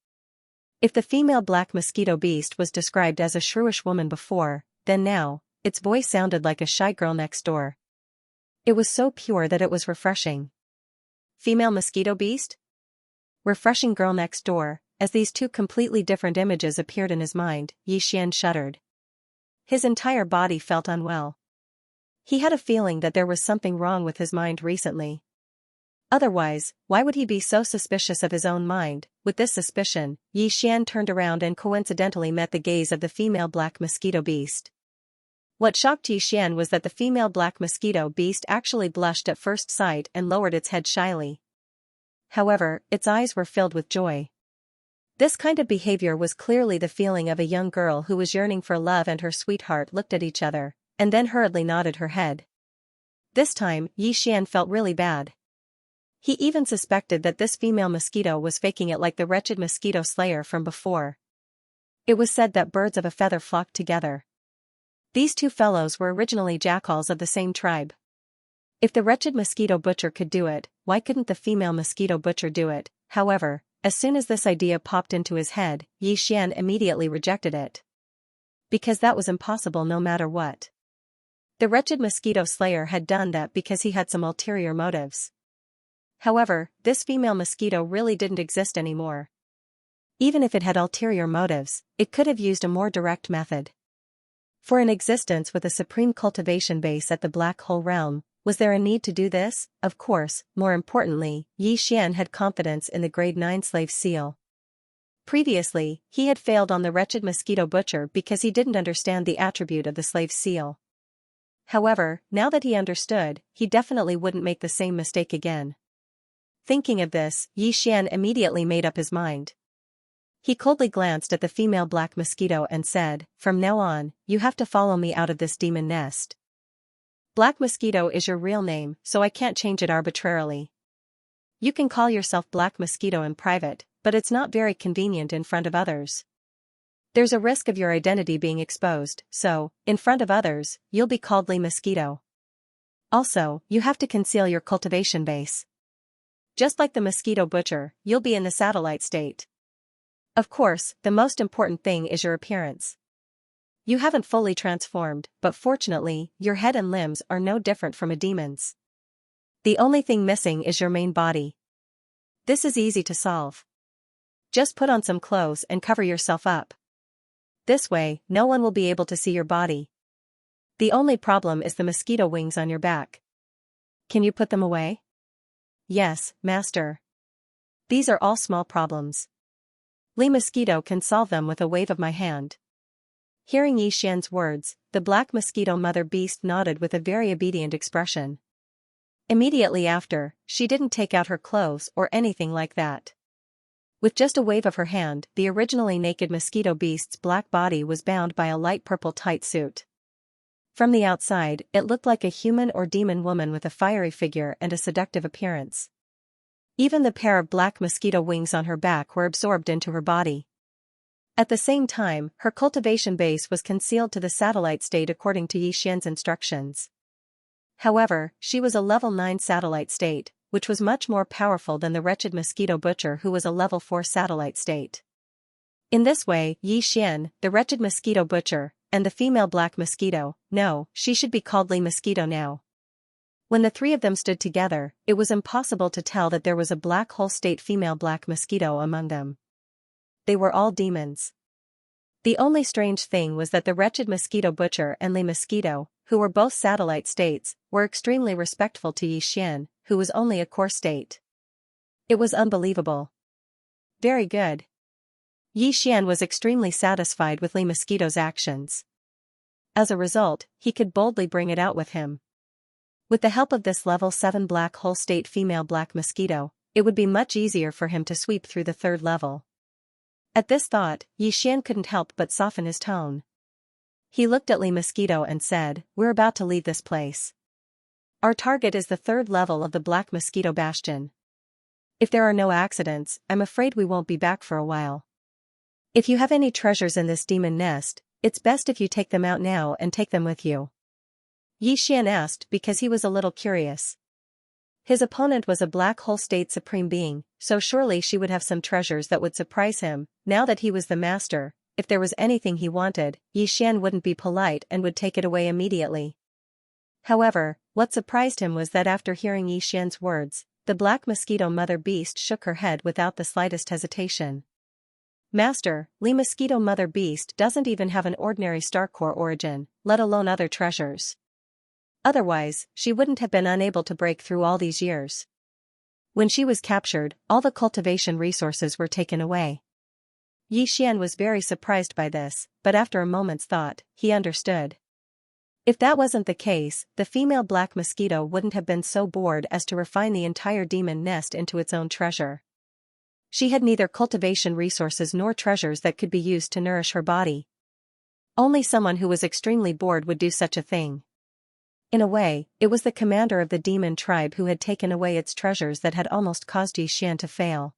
[SPEAKER 1] If the female black mosquito beast was described as a shrewish woman before, then now, its voice sounded like a shy girl next door. It was so pure that it was refreshing. Female mosquito beast? Refreshing girl next door. As these two completely different images appeared in his mind, Xian shuddered. His entire body felt unwell. He had a feeling that there was something wrong with his mind recently. Otherwise, why would he be so suspicious of his own mind? With this suspicion, Xian turned around and coincidentally met the gaze of the female black mosquito beast. What shocked Xian was that the female black mosquito beast actually blushed at first sight and lowered its head shyly. However, its eyes were filled with joy. This kind of behavior was clearly the feeling of a young girl who was yearning for love, and her sweetheart looked at each other, and then hurriedly nodded her head. This time, Xian felt really bad. He even suspected that this female mosquito was faking it like the wretched mosquito slayer from before. It was said that birds of a feather flock together. These two fellows were originally jackals of the same tribe. If the wretched mosquito butcher could do it, why couldn't the female mosquito butcher do it? However, as soon as this idea popped into his head, Xian immediately rejected it. Because that was impossible no matter what. The wretched mosquito slayer had done that because he had some ulterior motives. However, this female mosquito really didn't exist anymore. Even if it had ulterior motives, it could have used a more direct method. For an existence with a supreme cultivation base at the black hole realm, Was there a need to do this? Of course. More importantly, Yi Xian had confidence in the grade 9 slave seal. Previously, he had failed on the wretched mosquito butcher because he didn't understand the attribute of the slave seal. However, now that he understood, he definitely wouldn't make the same mistake again. Thinking of this, Yi Xian immediately made up his mind. He coldly glanced at the female black mosquito and said, "From now on, you have to follow me out of this demon nest. Black Mosquito is your real name, so I can't change it arbitrarily. You can call yourself Black Mosquito in private, but it's not very convenient in front of others. There's a risk of your identity being exposed, so, in front of others, you'll be called Li Mosquito. Also, you have to conceal your cultivation base. Just like the mosquito butcher, you'll be in the satellite state. Of course, the most important thing is your appearance. You haven't fully transformed, but fortunately, your head and limbs are no different from a demon's. The only thing missing is your main body. This is easy to solve. Just put on some clothes and cover yourself up. This way, no one will be able to see your body. The only problem is the mosquito wings on your back. Can you put them away?" "Yes, master. These are all small problems. Li Mosquito can solve them with a wave of my hand." Hearing Yi Xian's words, the black mosquito mother beast nodded with a very obedient expression. Immediately after, she didn't take out her clothes or anything like that. With just a wave of her hand, the originally naked mosquito beast's black body was bound by a light purple tight suit. From the outside, it looked like a human or demon woman with a fiery figure and a seductive appearance. Even the pair of black mosquito wings on her back were absorbed into her body. At the same time, her cultivation base was concealed to the satellite state according to Yi Xian's instructions. However, she was a level 9 satellite state, which was much more powerful than the wretched mosquito butcher who was a level 4 satellite state. In this way, Yi Xian, the wretched mosquito butcher, and the female black mosquito, no, she should be called Li Mosquito now. When the three of them stood together, it was impossible to tell that there was a black hole state female black mosquito among them. They were all demons. The only strange thing was that the wretched mosquito butcher and Li Mosquito, who were both satellite states, were extremely respectful to Yi Xian, who was only a core state. It was unbelievable. Very good. Yi Xian was extremely satisfied with Li Mosquito's actions. As a result, he could boldly bring it out with him. With the help of this level 7 black hole state female black mosquito, it would be much easier for him to sweep through the third level. At this thought, Yi Xian couldn't help but soften his tone. He looked at Li Mosquito and said, "We're about to leave this place. Our target is the third level of the Black Mosquito Bastion. If there are no accidents, I'm afraid we won't be back for a while. If you have any treasures in this demon nest, it's best if you take them out now and take them with you." Yi Xian asked because he was a little curious. His opponent was a black hole state supreme being, so surely she would have some treasures that would surprise him. Now that he was the master, if there was anything he wanted, Yi Xian wouldn't be polite and would take it away immediately. However, what surprised him was that after hearing Yi Xian's words, the black mosquito mother beast shook her head without the slightest hesitation. "Master, Li Mosquito mother beast doesn't even have an ordinary star core origin, let alone other treasures. Otherwise, she wouldn't have been unable to break through all these years. When she was captured, all the cultivation resources were taken away." Yi Xian was very surprised by this, but after a moment's thought, he understood. If that wasn't the case, the female black mosquito wouldn't have been so bored as to refine the entire demon nest into its own treasure. She had neither cultivation resources nor treasures that could be used to nourish her body. Only someone who was extremely bored would do such a thing. In a way, it was the commander of the demon tribe who had taken away its treasures that had almost caused Yi Xian to fail.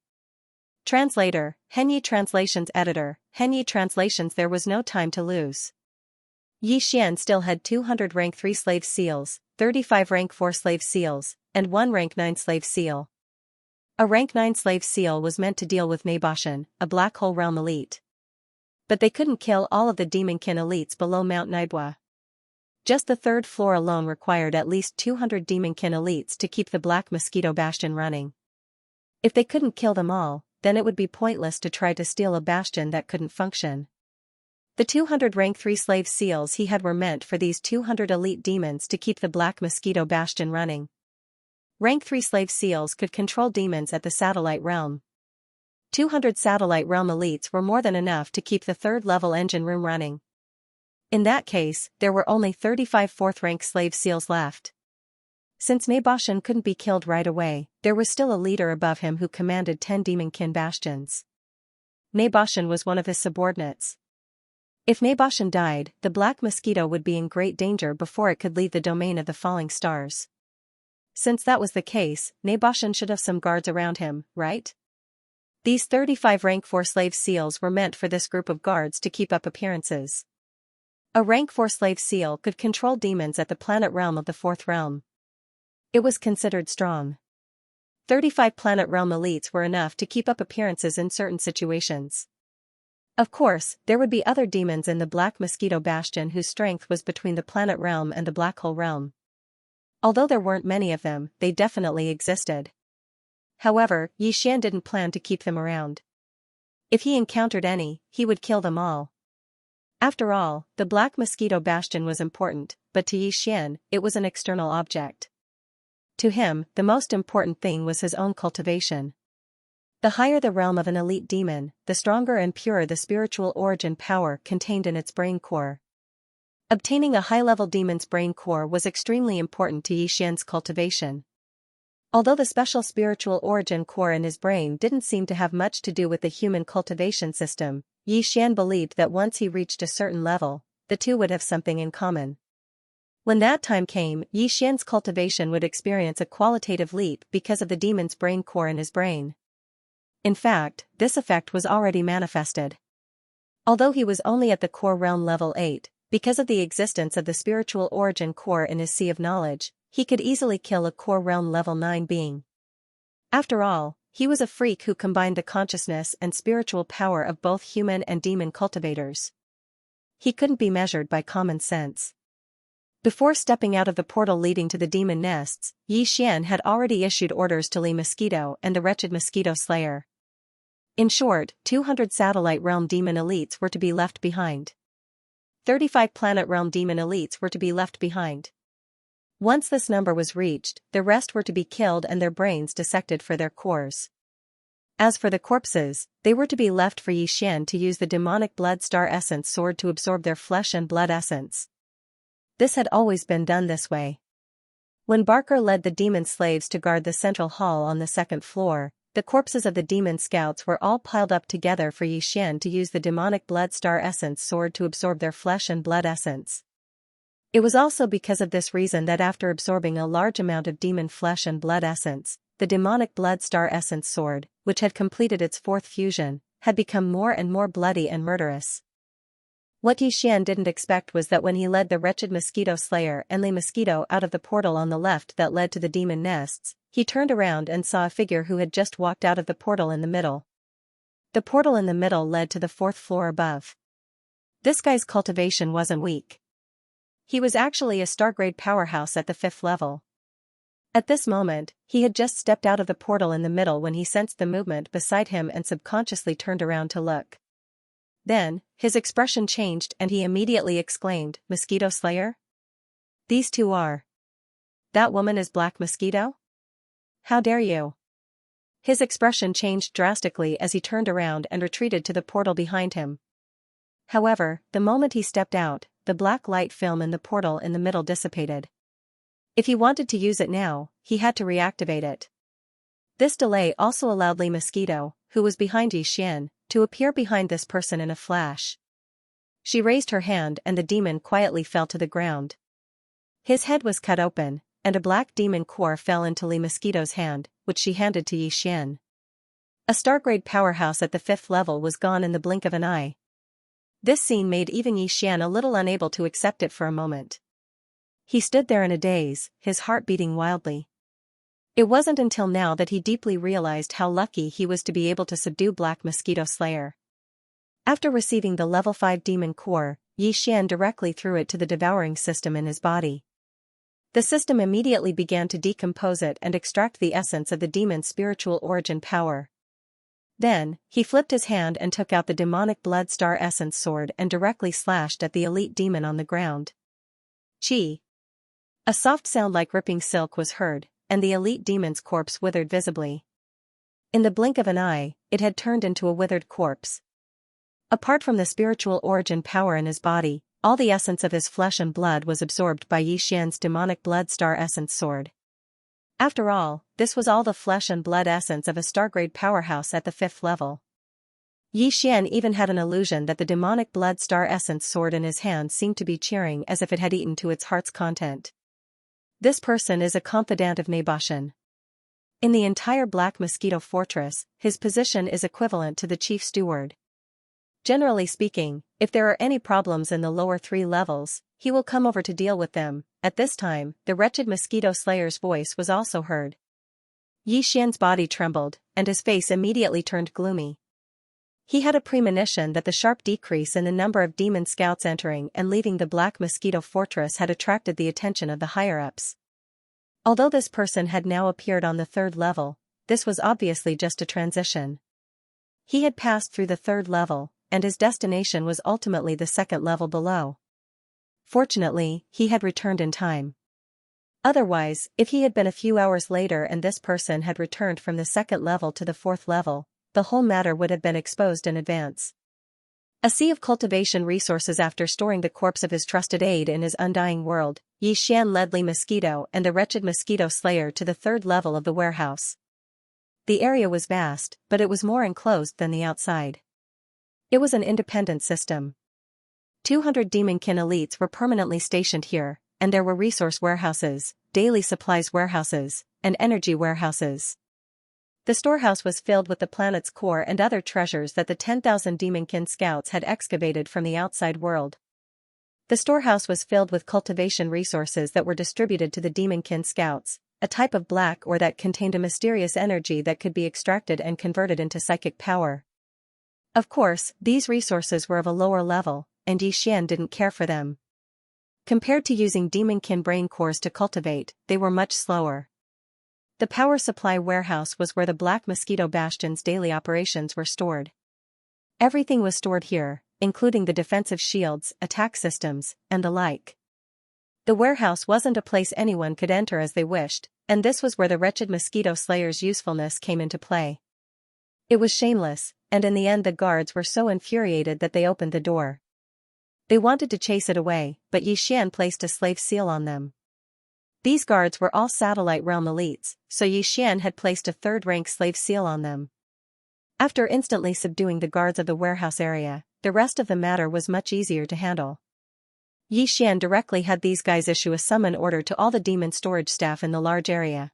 [SPEAKER 1] Translator, Henyi Translations Editor, Henyi Translations. There was no time to lose. Yi Xian still had 200 rank 3 slave seals, 35 rank 4 slave seals, and 1 rank 9 slave seal. A rank 9 slave seal was meant to deal with Naboshan, a black hole realm elite. But they couldn't kill all of the demonkin elites below Mount Nibwa. Just the third floor alone required at least 200 demonkin elites to keep the Black Mosquito Bastion running. If they couldn't kill them all, then it would be pointless to try to steal a bastion that couldn't function. The 200 rank 3 slave seals he had were meant for these 200 elite demons to keep the Black Mosquito Bastion running. Rank 3 slave seals could control demons at the satellite realm. 200 satellite realm elites were more than enough to keep the third-level engine room running. In that case, there were only 35 fourth-rank slave seals left. Since Maboshan couldn't be killed right away, there was still a leader above him who commanded 10 demonkin bastions. Maboshan was one of his subordinates. If Maboshan died, the Black Mosquito would be in great danger before it could leave the domain of the falling stars. Since that was the case, Maboshan should have some guards around him, right? These 35 rank 4 slave seals were meant for this group of guards to keep up appearances. A rank 4 slave seal could control demons at the planet realm of the fourth realm. It was considered strong. 35 planet realm elites were enough to keep up appearances in certain situations. Of course, there would be other demons in the Black Mosquito Bastion whose strength was between the planet realm and the black hole realm. Although there weren't many of them, they definitely existed. However, Xian didn't plan to keep them around. If he encountered any, he would kill them all. After all, the Black Mosquito Bastion was important, but to Xian, it was an external object. To him, the most important thing was his own cultivation. The higher the realm of an elite demon, the stronger and purer the spiritual origin power contained in its brain core. Obtaining a high-level demon's brain core was extremely important to Xian's cultivation. Although the special spiritual origin core in his brain didn't seem to have much to do with the human cultivation system, Xian believed that once he reached a certain level, the two would have something in common. When that time came, Xian's cultivation would experience a qualitative leap because of the demon's brain core in his brain. In fact, this effect was already manifested. Although he was only at the core realm level 8, because of the existence of the spiritual origin core in his sea of knowledge, he could easily kill a core realm level 9 being. After all, he was a freak who combined the consciousness and spiritual power of both human and demon cultivators. He couldn't be measured by common sense. Before stepping out of the portal leading to the demon nests, Xian had already issued orders to Li Mosquito and the wretched Mosquito Slayer. In short, 200 satellite realm demon elites were to be left behind. 35 planet realm demon elites were to be left behind. Once this number was reached, the rest were to be killed and their brains dissected for their cores. As for the corpses, they were to be left for Xian to use the demonic blood star essence sword to absorb their flesh and blood essence. This had always been done this way. When Barker led the demon slaves to guard the central hall on the second floor, the corpses of the demon scouts were all piled up together for Xian to use the demonic blood star essence sword to absorb their flesh and blood essence. It was also because of this reason that after absorbing a large amount of demon flesh and blood essence, the demonic blood star essence sword, which had completed its fourth fusion, had become more and more bloody and murderous. What Xian didn't expect was that when he led the wretched Mosquito Slayer and Li Mosquito out of the portal on the left that led to the demon nests, he turned around and saw a figure who had just walked out of the portal in the middle. The portal in the middle led to the fourth floor above. This guy's cultivation wasn't weak. He was actually a star-grade powerhouse at the 5th level. At this moment, he had just stepped out of the portal in the middle when he sensed the movement beside him and subconsciously turned around to look. Then, his expression changed and he immediately exclaimed, "Mosquito Slayer? These two are. That woman is Black Mosquito? How dare you?" His expression changed drastically as he turned around and retreated to the portal behind him. However, the moment he stepped out, the black light film in the portal in the middle dissipated. If he wanted to use it now, he had to reactivate it. This delay also allowed Li Mosquito, who was behind Xian, to appear behind this person in a flash. She raised her hand and the demon quietly fell to the ground. His head was cut open, and a black demon core fell into Li Mosquito's hand, which she handed to Xian. A star-grade powerhouse at the 5th level was gone in the blink of an eye. This scene made even Xian a little unable to accept it for a moment. He stood there in a daze, his heart beating wildly. It wasn't until now that he deeply realized how lucky he was to be able to subdue Black Mosquito Slayer. After receiving the level 5 demon core, Xian directly threw it to the devouring system in his body. The system immediately began to decompose it and extract the essence of the demon's spiritual origin power. Then, he flipped his hand and took out the demonic blood star essence sword and directly slashed at the elite demon on the ground. Chi. A soft sound like ripping silk was heard, and the elite demon's corpse withered visibly. In the blink of an eye, it had turned into a withered corpse. Apart from the spiritual origin power in his body, all the essence of his flesh and blood was absorbed by Xianxia's demonic blood star essence sword. After all, this was all the flesh and blood essence of a star-grade powerhouse at the 5th level. Xian even had an illusion that the demonic blood star essence sword in his hand seemed to be cheering as if it had eaten to its heart's content. This person is a confidant of Naboshan. In the entire Black Mosquito Fortress, his position is equivalent to the chief steward. Generally speaking, if there are any problems in the lower 3 levels, he will come over to deal with them. At this time, the wretched mosquito slayer's voice was also heard. Xian's body trembled, and his face immediately turned gloomy. He had a premonition that the sharp decrease in the number of demon scouts entering and leaving the Black Mosquito Fortress had attracted the attention of the higher-ups. Although this person had now appeared on the 3rd level, this was obviously just a transition. He had passed through the 3rd level, and his destination was ultimately the 2nd level below. Fortunately, he had returned in time. Otherwise, if he had been a few hours later and this person had returned from the 2nd level to the 4th level, the whole matter would have been exposed in advance. A sea of cultivation resources. After storing the corpse of his trusted aide in his undying world, Xian led Li Mosquito and the wretched mosquito slayer to the 3rd level of the warehouse. The area was vast, but it was more enclosed than the outside. It was an independent system. 200 demonkin elites were permanently stationed here, and there were resource warehouses, daily supplies warehouses, and energy warehouses. The storehouse was filled with the planet's core and other treasures that the 10,000 demonkin scouts had excavated from the outside world. The storehouse was filled with cultivation resources that were distributed to the demonkin scouts, a type of black ore that contained a mysterious energy that could be extracted and converted into psychic power. Of course, these resources were of a lower level, and Xian didn't care for them. Compared to using demonkin brain cores to cultivate, they were much slower. The power supply warehouse was where the Black Mosquito Bastion's daily operations were stored. Everything was stored here, including the defensive shields, attack systems, and the like. The warehouse wasn't a place anyone could enter as they wished, and this was where the wretched mosquito slayer's usefulness came into play. It was shameless, and in the end the guards were so infuriated that they opened the door. They wanted to chase it away, but Xian placed a slave seal on them. These guards were all satellite realm elites, so Xian had placed a 3rd-rank slave seal on them. After instantly subduing the guards of the warehouse area, the rest of the matter was much easier to handle. Xian directly had these guys issue a summon order to all the demon storage staff in the large area.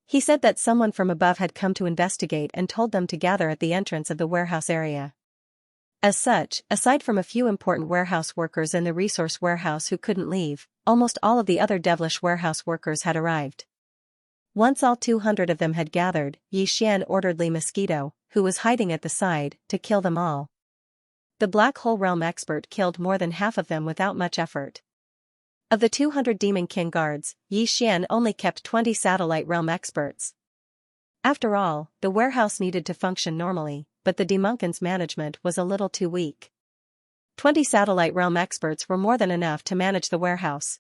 [SPEAKER 1] He said that someone from above had come to investigate and told them to gather at the entrance of the warehouse area. As such, aside from a few important warehouse workers in the resource warehouse who couldn't leave, almost all of the other devilish warehouse workers had arrived. Once all 200 of them had gathered, Xian ordered Li Mosquito, who was hiding at the side, to kill them all. The Black Hole Realm expert killed more than half of them without much effort. Of the 200 demonkin guards, Xian only kept 20 satellite realm experts. After all, the warehouse needed to function normally, but the demonkin's management was a little too weak. 20 satellite realm experts were more than enough to manage the warehouse.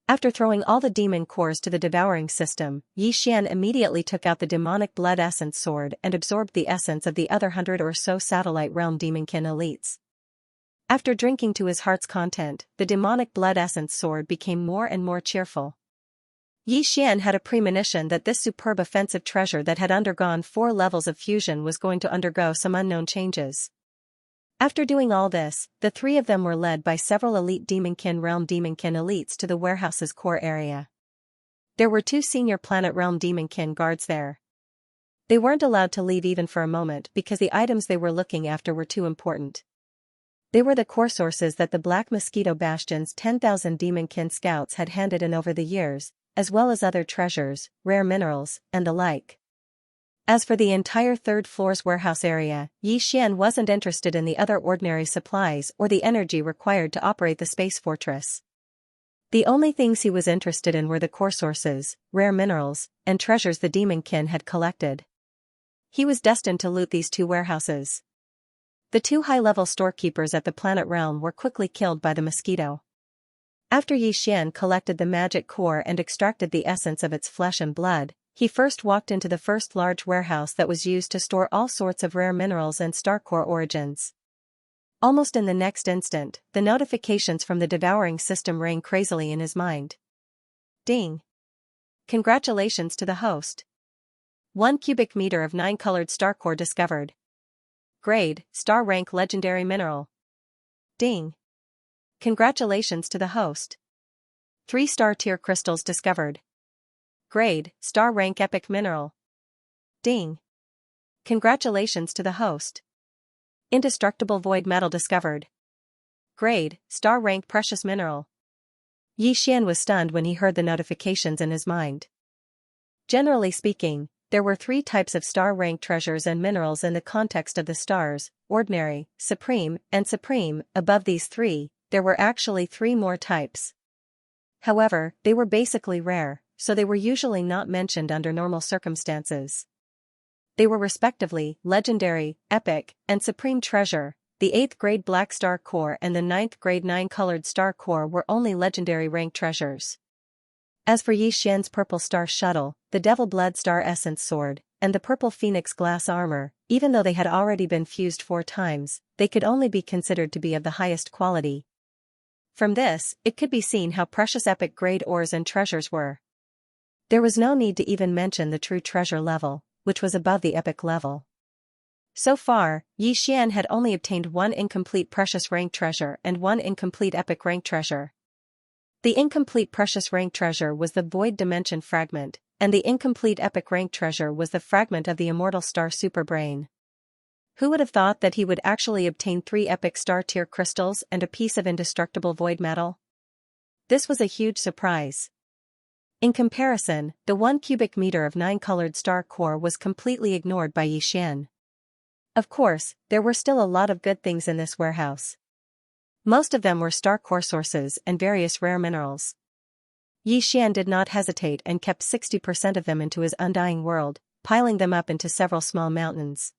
[SPEAKER 1] After throwing all the demon cores to the devouring system, Xian immediately took out the demonic blood essence sword and absorbed the essence of the other 100 or so satellite realm demonkin elites. After drinking to his heart's content, the demonic blood essence sword became more and more cheerful. Xian had a premonition that this superb offensive treasure that had undergone 4 levels of fusion was going to undergo some unknown changes. After doing all this, the 3 of them were led by several elite demonkin realm demonkin elites to the warehouse's core area. There were 2 senior planet realm demonkin guards there. They weren't allowed to leave even for a moment because the items they were looking after were too important. They were the core sources that the Black Mosquito Bastion's 10,000 demonkin scouts had handed in over the years, as well as other treasures, rare minerals, and the like. As for the entire 3rd floor's warehouse area, Xian wasn't interested in the other ordinary supplies or the energy required to operate the space fortress. The only things he was interested in were the core sources, rare minerals, and treasures the demonkin had collected. He was destined to loot these two warehouses. The two high-level storekeepers at the planet realm were quickly killed by the mosquito. After Yi Xian collected the magic core and extracted the essence of its flesh and blood, he first walked into the first large warehouse that was used to store all sorts of rare minerals and star core origins. Almost in the next instant, the notifications from the devouring system rang crazily in his mind. Ding! Congratulations to the host. 1 cubic meter of 9-colored star core discovered. Grade, star rank legendary mineral. Ding! Congratulations to the host. 3-star tier crystals discovered. Grade, star rank epic mineral. Ding! Congratulations to the host. Indestructible void metal discovered. Grade, star rank precious mineral. Yi Xian was stunned when he heard the notifications in his mind. Generally speaking, there were 3 types of star-rank treasures and minerals in the context of the stars: ordinary, supreme, and supreme. Above these 3, there were actually 3 more types. However, they were basically rare, so they were usually not mentioned under normal circumstances. They were respectively legendary, epic, and supreme treasure. The 8th grade black star core and the 9th grade 9-colored star core were only legendary rank treasures. As for Yi Xian's purple star shuttle, the devil blood star essence sword, and the purple phoenix glass armor, even though they had already been fused 4 times, they could only be considered to be of the highest quality. From this, it could be seen how precious epic grade ores and treasures were. There was no need to even mention the true treasure level, which was above the epic level. So far, Yi Xian had only obtained 1 incomplete precious rank treasure and 1 incomplete epic rank treasure. The incomplete precious rank treasure was the void dimension fragment, and the incomplete epic rank treasure was the fragment of the immortal star superbrain. Who would have thought that he would actually obtain 3 epic star tier crystals and a piece of indestructible void metal? This was a huge surprise. In comparison, the 1 cubic meter of 9-colored star core was completely ignored by Yi Xian. Of course, there were still a lot of good things in this warehouse. Most of them were star core sources and various rare minerals. Yi Xian did not hesitate and kept 60% of them into his undying world, piling them up into several small mountains.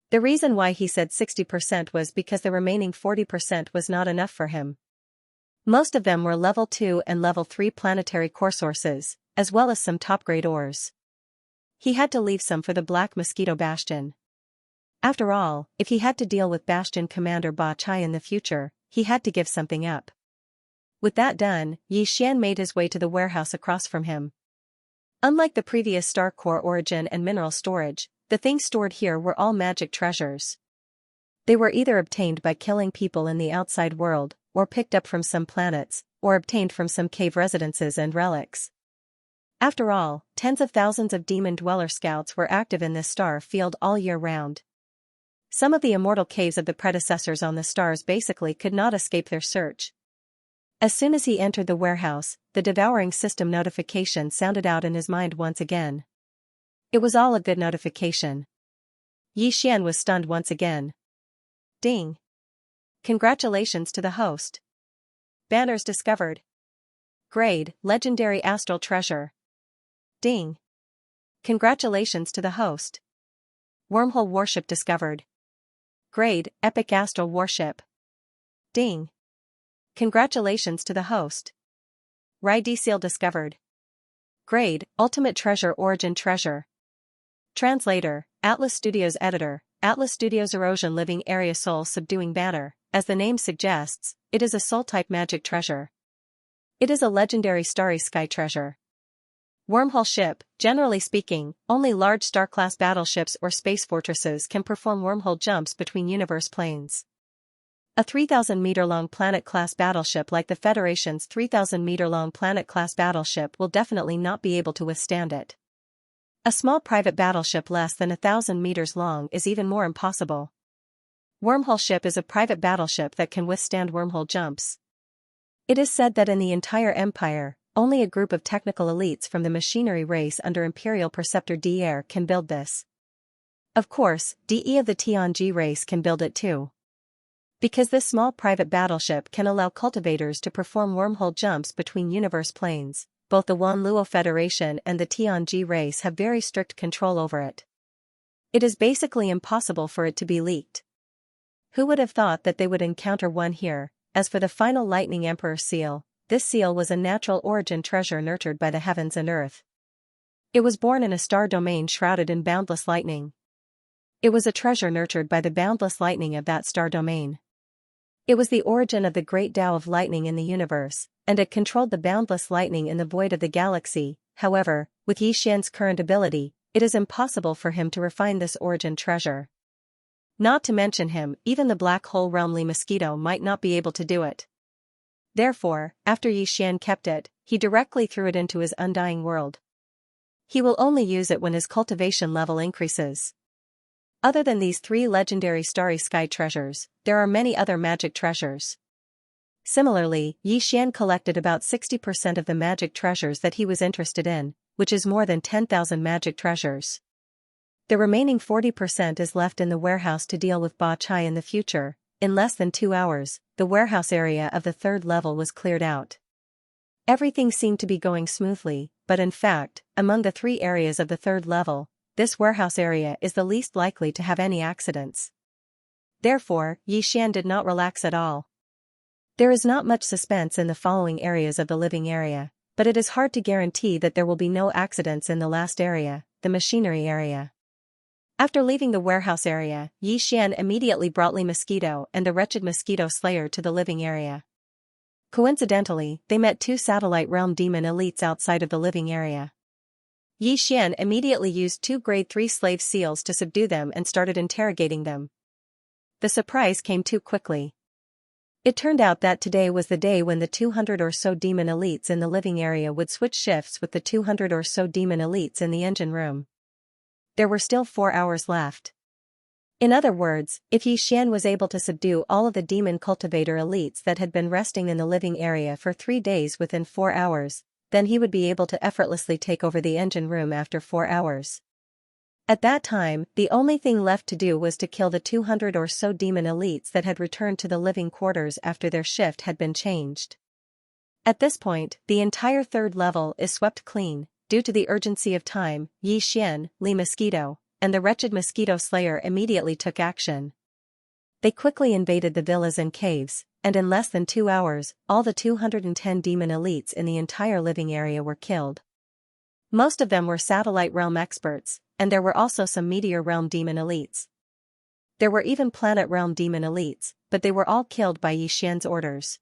[SPEAKER 1] The reason why he said 60% was because the remaining 40% was not enough for him. Most of them were level 2 and level 3 planetary core sources, as well as some top-grade ores. He had to leave some for the Black Mosquito Bastion. After all, if he had to deal with Bastion Commander Ba Chai in the future, he had to give something up. With that done, Yi Xian made his way to the warehouse across from him. Unlike the previous star core origin and mineral storage, the things stored here were all magic treasures. They were either obtained by killing people in the outside world, or picked up from some planets, or obtained from some cave residences and relics. After all, tens of thousands of demon dweller scouts were active in this star field all year round. Some of the immortal caves of the predecessors on the stars basically could not escape their search. As soon as he entered the warehouse, the devouring system notification sounded out in his mind once again. It was all a good notification. Yi Xian was stunned once again. Ding! Congratulations to the host. Banners discovered. Grade, legendary astral treasure. Ding! Congratulations to the host. Wormhole warship discovered. Grade, epic astral warship. Ding! Congratulations to the host. Rai D seal discovered. Grade, ultimate treasure origin treasure. Translator, Atlas Studios editor, Atlas Studios Erosion Living Area Soul Subduing Banner. As the name suggests, it is a soul-type magic treasure. It is a legendary starry sky treasure. Wormhole ship. Generally speaking, only large star-class battleships or space fortresses can perform wormhole jumps between universe planes. A 3,000-meter-long planet-class battleship like the Federation's 3,000-meter-long planet-class battleship will definitely not be able to withstand it. A small private battleship less than 1,000 meters long is even more impossible. Wormhole ship is a private battleship that can withstand wormhole jumps. It is said that in the entire Empire, only a group of technical elites from the machinery race under Imperial Preceptor Dier can build this. Of course, DE of the Tianji race can build it too. Because this small private battleship can allow cultivators to perform wormhole jumps between universe planes, both the Wanluo Federation and the Tianji race have very strict control over it. It is basically impossible for it to be leaked. Who would have thought that they would encounter one here? As for the final Lightning Emperor seal, this seal was a natural origin treasure nurtured by the heavens and earth. It was born in a star domain shrouded in boundless lightning. It was a treasure nurtured by the boundless lightning of that star domain. It was the origin of the great Tao of lightning in the universe, and it controlled the boundless lightning in the void of the galaxy. However, with Yi Xian's current ability, it is impossible for him to refine this origin treasure. Not to mention him, even the black hole realm Li Mosquito might not be able to do it. Therefore, after Yi Xian kept it, he directly threw it into his undying world. He will only use it when his cultivation level increases. Other than these 3 legendary starry sky treasures, there are many other magic treasures. Similarly, Yi Xian collected about 60% of the magic treasures that he was interested in, which is more than 10,000 magic treasures. The remaining 40% is left in the warehouse to deal with Ba Chai in the future. In less than 2 hours, the warehouse area of the 3rd level was cleared out. Everything seemed to be going smoothly, but in fact, among the 3 areas of the 3rd level, this warehouse area is the least likely to have any accidents. Therefore, Yi Xian did not relax at all. There is not much suspense in the following areas of the living area, but it is hard to guarantee that there will be no accidents in the last area, the machinery area. After leaving the warehouse area, Yi Xian immediately brought Li Mosquito and the wretched mosquito slayer to the living area. Coincidentally, they met 2 satellite realm demon elites outside of the living area. Yi Xian immediately used 2 grade 3 slave seals to subdue them and started interrogating them. The surprise came too quickly. It turned out that today was the day when the 200 or so demon elites in the living area would switch shifts with the 200 or so demon elites in the engine room. There were still 4 hours left. In other words, if Yi Xian was able to subdue all of the demon cultivator elites that had been resting in the living area for 3 days within 4 hours, then he would be able to effortlessly take over the engine room after 4 hours. At that time, the only thing left to do was to kill the 200 or so demon elites that had returned to the living quarters after their shift had been changed. At this point, the entire 3rd level is swept clean. Due to the urgency of time, Yi Xian, Li Mosquito, and the wretched mosquito slayer immediately took action. They quickly invaded the villas and caves, and in less than 2 hours, all the 210 demon elites in the entire living area were killed. Most of them were satellite realm experts, and there were also some meteor realm demon elites. There were even planet realm demon elites, but they were all killed by Yi Xian's orders.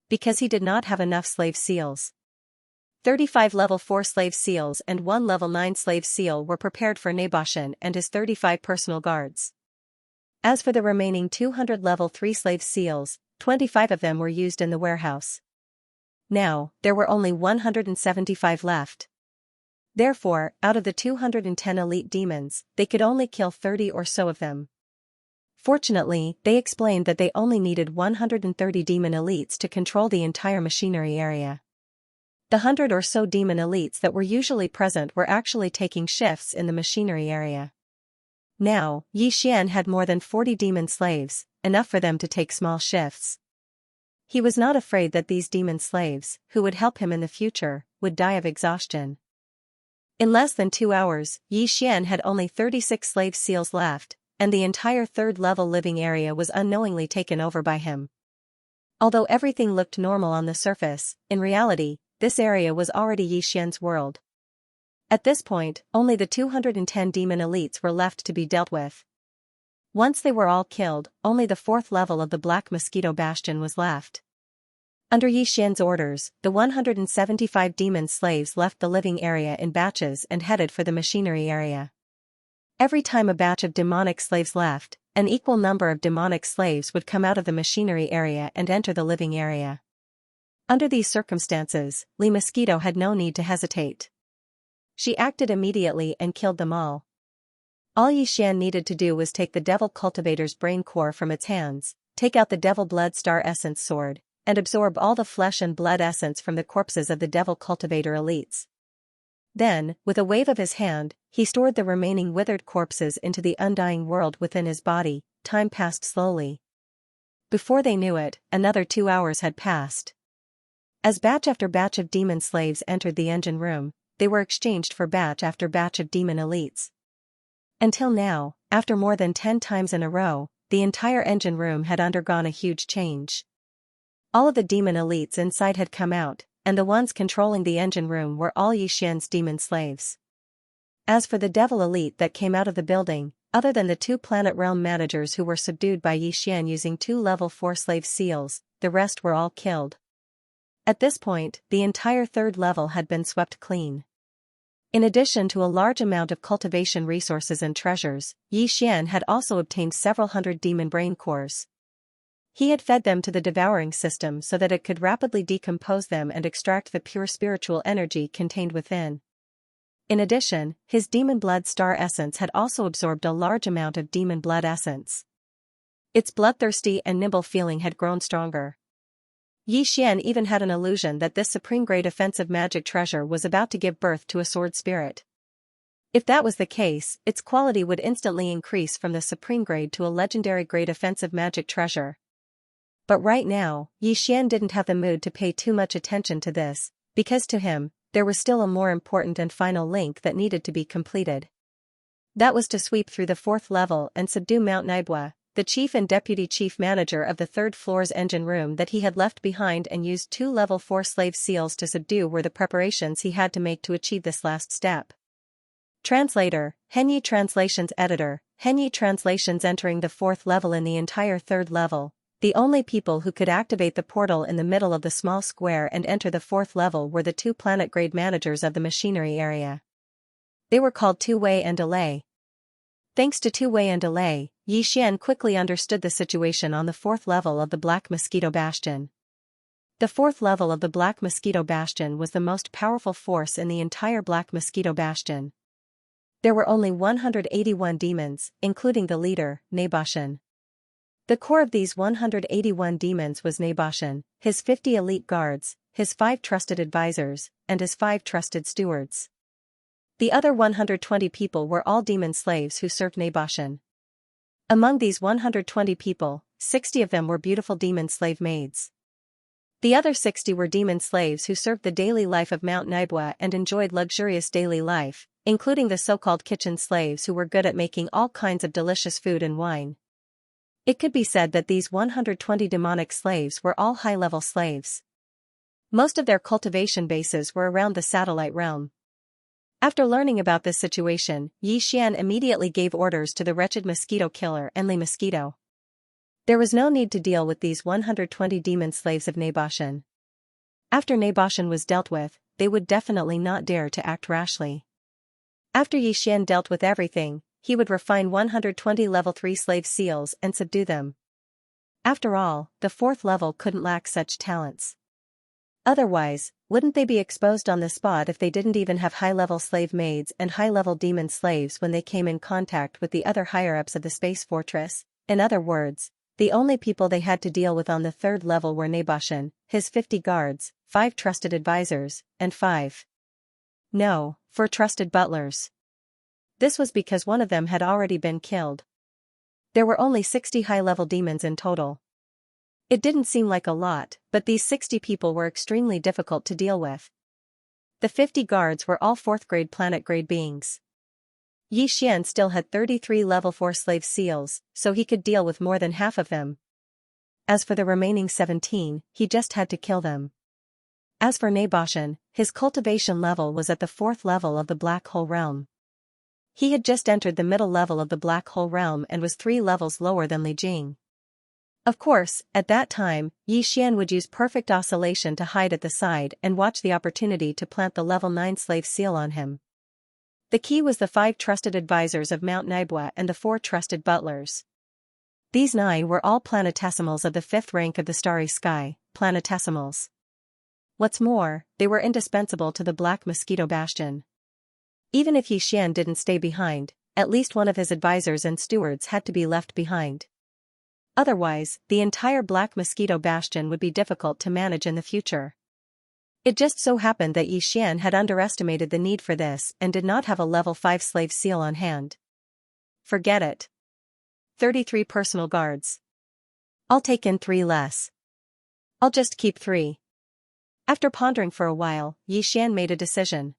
[SPEAKER 1] Because he did not have enough slave seals. 35 level 4 slave seals and 1 level 9 slave seal were prepared for Naboshan and his 35 personal guards. As for the remaining 200 level 3 slave seals, 25 of them were used in the warehouse. Now, there were only 175 left. Therefore, out of the 210 elite demons, they could only kill 30 or so of them. Fortunately, they explained that they only needed 130 demon elites to control the entire machinery area. The 100 or so demon elites that were usually present were actually taking shifts in the machinery area. Now, Yi Xian had more than 40 demon slaves, enough for them to take small shifts. He was not afraid that these demon slaves, who would help him in the future, would die of exhaustion. In less than 2 hours, Yi Xian had only 36 slave seals left, and the entire 3rd level living area was unknowingly taken over by him. Although everything looked normal on the surface, in reality, this area was already Yi Xian's world. At this point, only the 210 demon elites were left to be dealt with. Once they were all killed, only the 4th level of the Black Mosquito Bastion was left. Under Yi Xian's orders, the 175 demon slaves left the living area in batches and headed for the machinery area. Every time a batch of demonic slaves left, an equal number of demonic slaves would come out of the machinery area and enter the living area. Under these circumstances, Li Mosquito had no need to hesitate. She acted immediately and killed them all. All Yi Xian needed to do was take the Devil Cultivator's brain core from its hands, take out the Devil Blood Star Essence sword, and absorb all the flesh and blood essence from the corpses of the Devil Cultivator elites. Then, with a wave of his hand, he stored the remaining withered corpses into the undying world within his body. Time passed slowly. Before they knew it, another 2 hours had passed. As batch after batch of demon slaves entered the engine room, they were exchanged for batch after batch of demon elites. Until now, after more than 10 times in a row, the entire engine room had undergone a huge change. All of the demon elites inside had come out, and the ones controlling the engine room were all Yixian's demon slaves. As for the devil elite that came out of the building, other than the 2 planet realm managers who were subdued by Yixian using 2 level 4 slave seals, the rest were all killed. At this point, the entire 3rd level had been swept clean. In addition to a large amount of cultivation resources and treasures, Yixian had also obtained several hundred demon brain cores. He had fed them to the devouring system so that it could rapidly decompose them and extract the pure spiritual energy contained within. In addition, his demon blood star essence had also absorbed a large amount of demon blood essence. Its bloodthirsty and nimble feeling had grown stronger. Yixian even had an illusion that this supreme-grade offensive magic treasure was about to give birth to a sword spirit. If that was the case, its quality would instantly increase from the supreme grade to a legendary grade offensive magic treasure. But right now, Yixian didn't have the mood to pay too much attention to this, because to him, there was still a more important and final link that needed to be completed. That was to sweep through the 4th level and subdue Mount Naibua, the chief and deputy chief manager of the 3rd floor's engine room that he had left behind, and used 2 level 4 slave seals to subdue were the preparations he had to make to achieve this last step. Translator, Henyi Translations Editor, Henyi Translations. Entering the 4th level in the entire 3rd level, the only people who could activate the portal in the middle of the small square and enter the 4th level were the 2 planet-grade managers of the machinery area. They were called Two-Way and Delay. Thanks to Two-Way and Delay, Yixian quickly understood the situation on the 4th level of the Black Mosquito Bastion. The 4th level of the Black Mosquito Bastion was the most powerful force in the entire Black Mosquito Bastion. There were only 181 demons, including the leader, Naboshan. The core of these 181 demons was Naboshan, his 50 elite guards, his 5 trusted advisors, and his 5 trusted stewards. The other 120 people were all demon slaves who served Naboshan. Among these 120 people, 60 of them were beautiful demon slave maids. The other 60 were demon slaves who served the daily life of Mount Naibua and enjoyed luxurious daily life, including the so-called kitchen slaves who were good at making all kinds of delicious food and wine. It could be said that these 120 demonic slaves were all high-level slaves. Most of their cultivation bases were around the satellite realm. After learning about this situation, Yixian immediately gave orders to the wretched mosquito killer Enli Mosquito. There was no need to deal with these 120 demon slaves of Naboshan. After Naboshan was dealt with, they would definitely not dare to act rashly. After Yixian dealt with everything, he would refine 120 level 3 slave seals and subdue them. After all, the 4th level couldn't lack such talents. Otherwise, wouldn't they be exposed on the spot if they didn't even have high-level slave maids and high-level demon slaves when they came in contact with the other higher-ups of the space fortress? In other words, the only people they had to deal with on the 3rd level were Naboshan, his 50 guards, 5 trusted advisors, and 5 trusted butlers. This was because one of them had already been killed. There were only 60 high-level demons in total. It didn't seem like a lot, but these 60 people were extremely difficult to deal with. The 50 guards were all 4th-grade planet-grade beings. Yixian still had 33 level 4 slave seals, so he could deal with more than half of them. As for the remaining 17, he just had to kill them. As for Naboshan, his cultivation level was at the 4th level of the Black Hole Realm. He had just entered the middle level of the Black Hole Realm and was 3 levels lower than Li Jing. Of course, at that time, Yixian would use perfect oscillation to hide at the side and watch the opportunity to plant the level 9 slave seal on him. The key was the 5 trusted advisors of Mount Naibua and the 4 trusted butlers. These 9 were all planetesimals of the 5th rank of the starry sky, planetesimals. What's more, they were indispensable to the Black Mosquito Bastion. Even if Yixian didn't stay behind, at least one of his advisors and stewards had to be left behind. Otherwise, the entire Black Mosquito Bastion would be difficult to manage in the future. It just so happened that Yixian had underestimated the need for this and did not have a level 5 slave seal on hand. Forget it. 33 personal guards. I'll take in 3 less. I'll just keep 3. After pondering for a while, Yixian made a decision.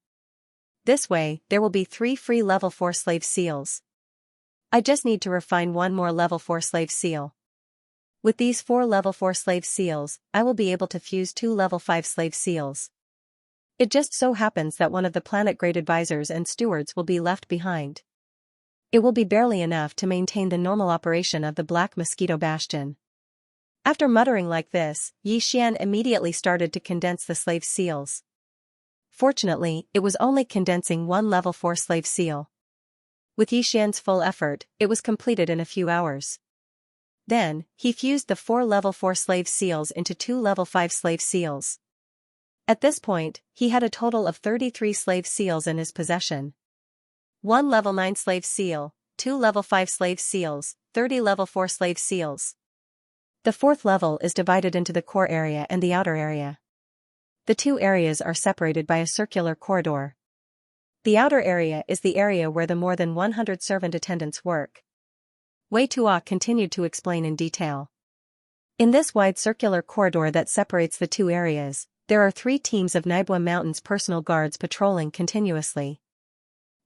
[SPEAKER 1] This way, there will be 3 free level 4 slave seals. I just need to refine one more level 4 slave seal. With these 4 level 4 slave seals, I will be able to fuse 2 level 5 slave seals. It just so happens that one of the planet-grade advisors and stewards will be left behind. It will be barely enough to maintain the normal operation of the Black Mosquito Bastion. After muttering like this, Xian immediately started to condense the slave seals. Fortunately, it was only condensing 1 level 4 slave seal. With Xian's full effort, it was completed in a few hours. Then, he fused the 4 level 4 slave seals into 2 level 5 slave seals. At this point, he had a total of 33 slave seals in his possession. 1 level 9 slave seal, 2 level 5 slave seals, 30 level 4 slave seals. The 4th level is divided into the core area and the outer area. The 2 areas are separated by a circular corridor. The outer area is the area where the more than 100 servant attendants work. Wei Tuo continued to explain in detail. In this wide circular corridor that separates the 2 areas, there are 3 teams of Naibua Mountain's personal guards patrolling continuously.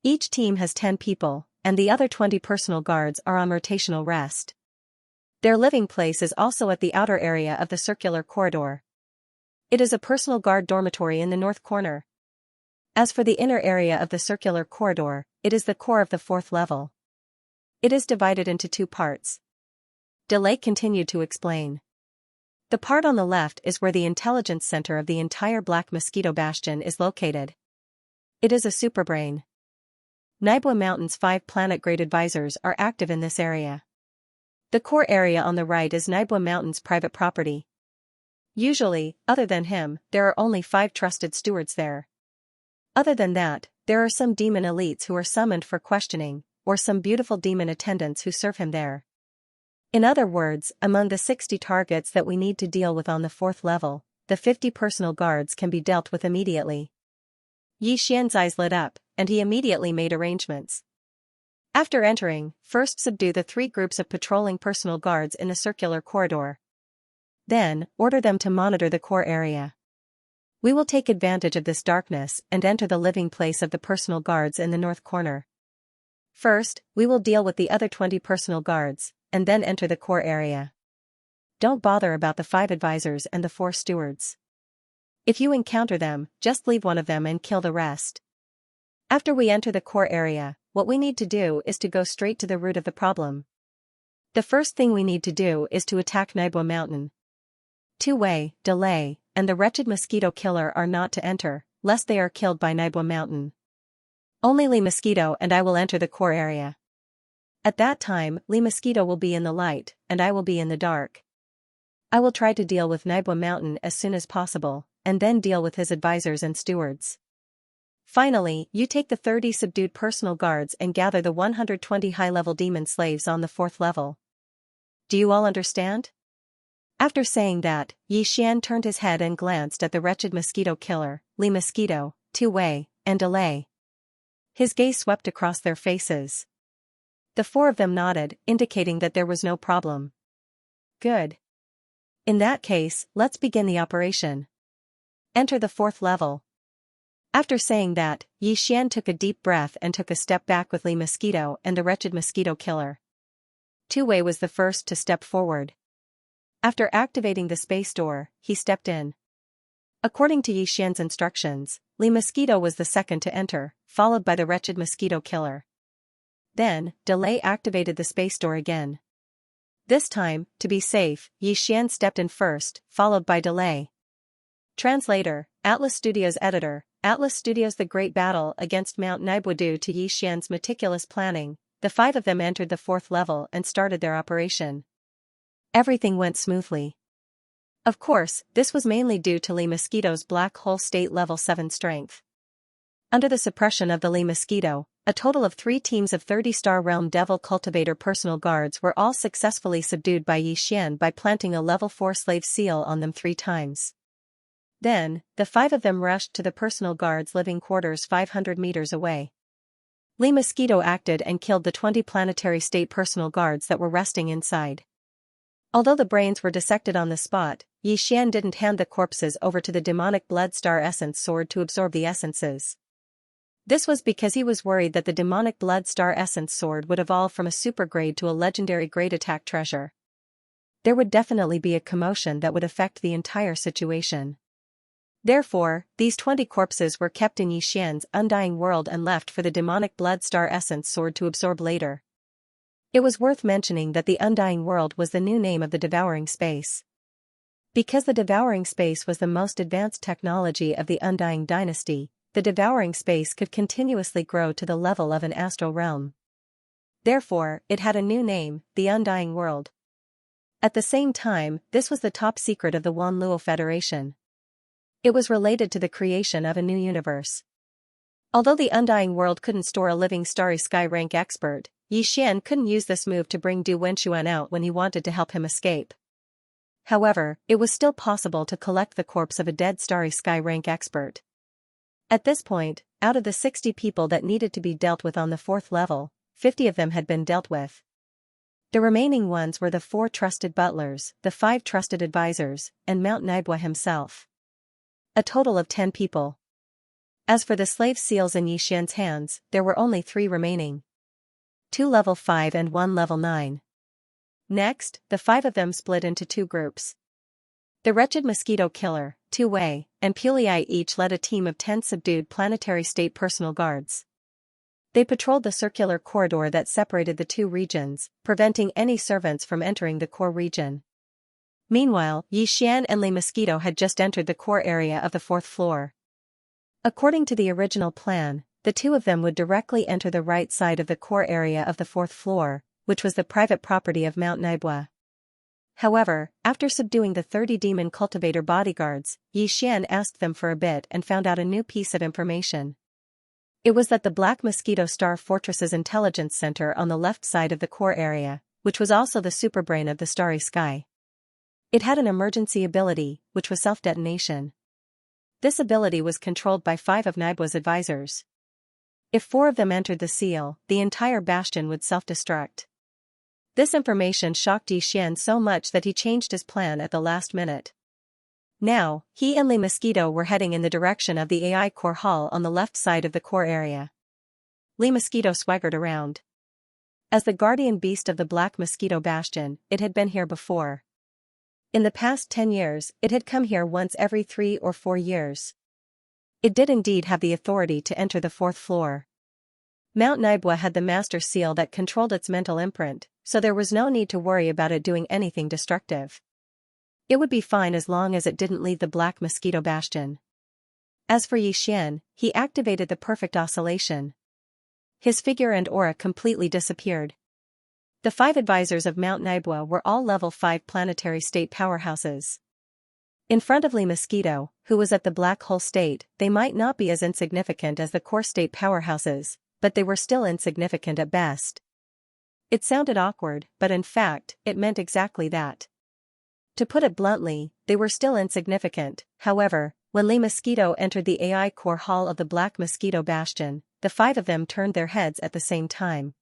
[SPEAKER 1] Each team has 10 people, and the other 20 personal guards are on rotational rest. Their living place is also at the outer area of the circular corridor. It is a personal guard dormitory in the north corner. As for the inner area of the circular corridor, it is the core of the 4th level. It is divided into 2 parts. Delay continued to explain. The part on the left is where the intelligence center of the entire Black Mosquito Bastion is located. It is a superbrain. Naibua Mountain's 5 planet-grade advisors are active in this area. The core area on the right is Naibua Mountain's private property. Usually, other than him, there are only 5 trusted stewards there. Other than that, there are some demon elites who are summoned for questioning, or some beautiful demon attendants who serve him there. In other words, among the 60 targets that we need to deal with on the 4th level, the 50 personal guards can be dealt with immediately. Xian's eyes lit up, and he immediately made arrangements. After entering, first subdue the 3 groups of patrolling personal guards in the circular corridor. Then, order them to monitor the core area. We will take advantage of this darkness and enter the living place of the personal guards in the north corner. First, we will deal with the other 20 personal guards, and then enter the core area. Don't bother about the 5 advisors and the 4 stewards. If you encounter them, just leave one of them and kill the rest. After we enter the core area, what we need to do is to go straight to the root of the problem. The first thing we need to do is to attack Naibua Mountain. Wei, Delay, and the wretched mosquito killer are not to enter, lest they are killed by Naibua Mountain. Only Li Mosquito and I will enter the core area. At that time, Li Mosquito will be in the light, and I will be in the dark. I will try to deal with Naibua Mountain as soon as possible, and then deal with his advisors and stewards. Finally, you take the 30 subdued personal guards and gather the 120 high-level demon slaves on the 4th level. Do you all understand? After saying that, Xian turned his head and glanced at the wretched mosquito killer, Li Mosquito, Wei, and Delay. His gaze swept across their faces. The 4 of them nodded, indicating that there was no problem. Good. In that case, let's begin the operation. Enter the 4th level. After saying that, Xian took a deep breath and took a step back with Li Mosquito and the wretched mosquito killer. Wei was the first to step forward. After activating the space door, he stepped in. According to Xian's instructions, Li Mosquito was the second to enter, followed by the wretched mosquito killer. Then, Delay activated the space door again. This time, to be safe, Xian stepped in first, followed by Delay. Translator, Atlas Studios Editor, Atlas Studios. The great battle against Mount Naibua. Due to Xian's meticulous planning, the 5 of them entered the 4th level and started their operation. Everything went smoothly. Of course, this was mainly due to Li Mosquito's black hole state level 7 strength. Under the suppression of the Li Mosquito, a total of 3 teams of 30-star Realm Devil Cultivator personal guards were all successfully subdued by Xian by planting a level 4 slave seal on them 3 times. Then, the 5 of them rushed to the personal guards' living quarters 500 meters away. Li Mosquito acted and killed the 20 planetary state personal guards that were resting inside. Although the brains were dissected on the spot, Xian didn't hand the corpses over to the demonic blood star essence sword to absorb the essences. This was because he was worried that the demonic blood star essence sword would evolve from a super grade to a legendary grade attack treasure. There would definitely be a commotion that would affect the entire situation. Therefore, these 20 corpses were kept in Xianxia's undying world and left for the demonic blood star essence sword to absorb later. It was worth mentioning that the undying world was the new name of the devouring space. Because the devouring space was the most advanced technology of the undying dynasty, the devouring space could continuously grow to the level of an astral realm. Therefore, it had a new name, the undying world. At the same time, this was the top secret of the Wanluo Federation. It was related to the creation of a new universe. Although the undying world couldn't store a living starry sky rank expert, Xian couldn't use this move to bring Du Wenxuan out when he wanted to help him escape. However, it was still possible to collect the corpse of a dead starry sky rank expert. At this point, out of the 60 people that needed to be dealt with on the 4th level, 50 of them had been dealt with. The remaining ones were the 4 trusted butlers, the 5 trusted advisors, and Mount Naibwa himself. A total of 10 people. As for the slave seals in Xian's hands, there were only 3 remaining. 2 level 5 and 1 level 9. Next, the 5 of them split into 2 groups. The wretched mosquito killer, Tu Wei, and Pulei each led a team of 10 subdued planetary state personal guards. They patrolled the circular corridor that separated the 2 regions, preventing any servants from entering the core region. Meanwhile, Xian and Li Mosquito had just entered the core area of the 4th floor. According to the original plan, the 2 of them would directly enter the right side of the core area of the 4th floor, which was the private property of Mount Naibwa. However, after subduing the 30 demon cultivator bodyguards, Xian asked them for a bit and found out a new piece of information. It was that the Black Mosquito Star Fortress's intelligence center on the left side of the core area, which was also the superbrain of the starry sky. It had an emergency ability, which was self-detonation. This ability was controlled by 5 of Naibwa's advisors. If 4 of them entered the seal, the entire bastion would self-destruct. This information shocked Xian so much that he changed his plan at the last minute. Now, he and Li Mosquito were heading in the direction of the AI core hall on the left side of the core area. Li Mosquito swaggered around. As the guardian beast of the Black Mosquito Bastion, it had been here before. In the past 10 years, it had come here once every 3 or 4 years. It did indeed have the authority to enter the 4th floor. Mount Naibwa had the master seal that controlled its mental imprint, so there was no need to worry about it doing anything destructive. It would be fine as long as it didn't leave the Black Mosquito Bastion. As for Xian, he activated the perfect oscillation. His figure and aura completely disappeared. The 5 advisors of Mount Naibwa were all level 5 planetary state powerhouses. In front of Li Mosquito, who was at the black hole state, they might not be as insignificant as the core state powerhouses, but they were still insignificant at best. It sounded awkward, but in fact, it meant exactly that. To put it bluntly, they were still insignificant. However, when Li Mosquito entered the AI core hall of the Black Mosquito Bastion, the 5 of them turned their heads at the same time.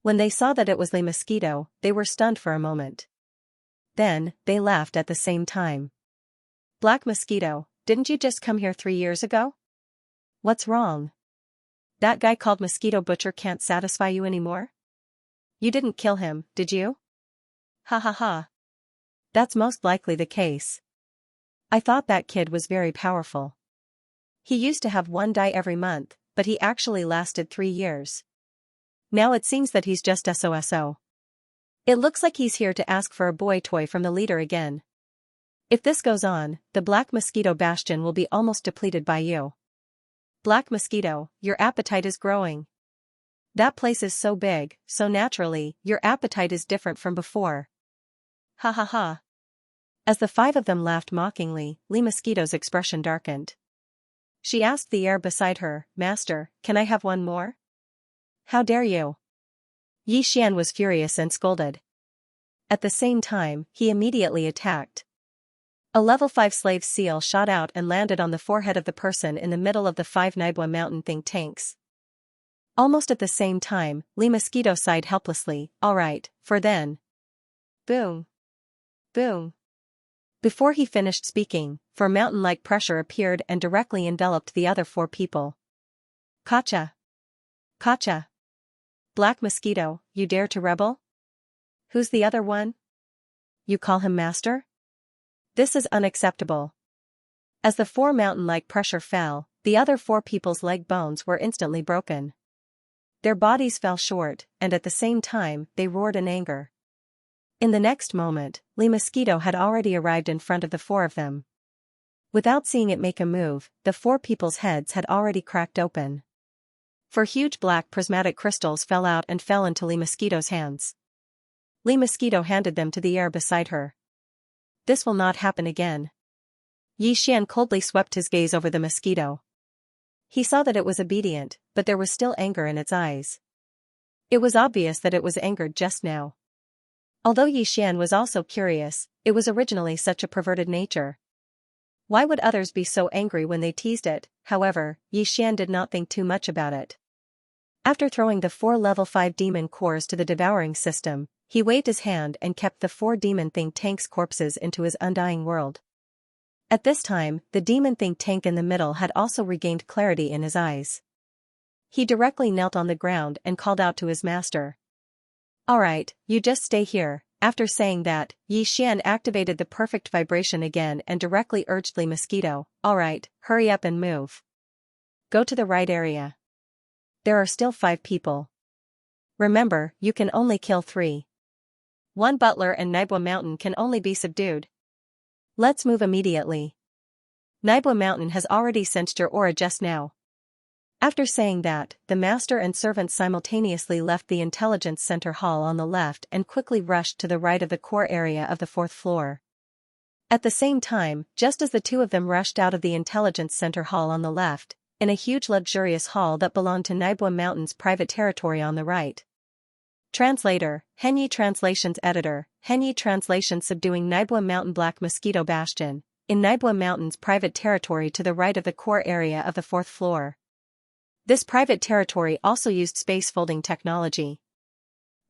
[SPEAKER 1] When they saw that it was Li Mosquito, they were stunned for a moment. Then, they laughed at the same time. Black Mosquito, didn't you just come here 3 years ago? What's wrong? That guy called Mosquito Butcher can't satisfy you anymore? You didn't kill him, did you? Ha ha ha. That's most likely the case. I thought that kid was very powerful. He used to have 1 die every month, but he actually lasted 3 years. Now it seems that he's just SOSO. It looks like he's here to ask for a boy toy from the leader again. If this goes on, the Black Mosquito Bastion will be almost depleted by you. Black Mosquito, your appetite is growing. That place is so big, so naturally, your appetite is different from before. Ha ha ha. As the 5 of them laughed mockingly, Li Mosquito's expression darkened. She asked the air beside her, Master, can I have one more? How dare you? Xian was furious and scolded. At the same time, he immediately attacked. A level 5 slave seal shot out and landed on the forehead of the person in the middle of the 5 Naibwa mountain think tanks. Almost at the same time, Li Mosquito sighed helplessly, alright, for then. Boom. Boom. Before he finished speaking, for mountain-like pressure appeared and directly enveloped the other 4 people. Kacha! Kacha! Black Mosquito, you dare to rebel? Who's the other one? You call him master? This is unacceptable. As the 4 mountain-like pressure fell, the other 4 people's leg bones were instantly broken. Their bodies fell short, and at the same time, they roared in anger. In the next moment, Lee Mosquito had already arrived in front of the 4 of them. Without seeing it make a move, the 4 people's heads had already cracked open. 4 huge black prismatic crystals fell out and fell into Lee Mosquito's hands. Lee Mosquito handed them to the air beside her. This will not happen again. Yi Xian coldly swept his gaze over the mosquito. He saw that it was obedient, but there was still anger in its eyes. It was obvious that it was angered just now. Although Yi Xian was also curious, it was originally such a perverted nature. Why would others be so angry when they teased it? However, Yi Xian did not think too much about it. After throwing the 4 level 5 demon cores to the devouring system, he waved his hand and kept the 4 demon think tanks' corpses into his undying world. At this time, the demon think tank in the middle had also regained clarity in his eyes. He directly knelt on the ground and called out to his master. Alright, you just stay here. After saying that, Yi Xian activated the perfect vibration again and directly urged Lee Mosquito, alright, hurry up and move. Go to the right area. There are still 5 people. Remember, you can only kill 3. 1 butler and Naibwa Mountain can only be subdued. Let's move immediately. Naibwa Mountain has already sensed your aura just now. After saying that, the master and servants simultaneously left the intelligence center hall on the left and quickly rushed to the right of the core area of the 4th floor. At the same time, just as the 2 of them rushed out of the intelligence center hall on the left, in a huge luxurious hall that belonged to Naibwa Mountain's private territory on the right. Translator, Henyi Translations Editor, Henyi Translation Subduing Naibwa Mountain Black Mosquito Bastion, in Naibwa Mountain's private territory to the right of the core area of the 4th floor. This private territory also used space folding technology.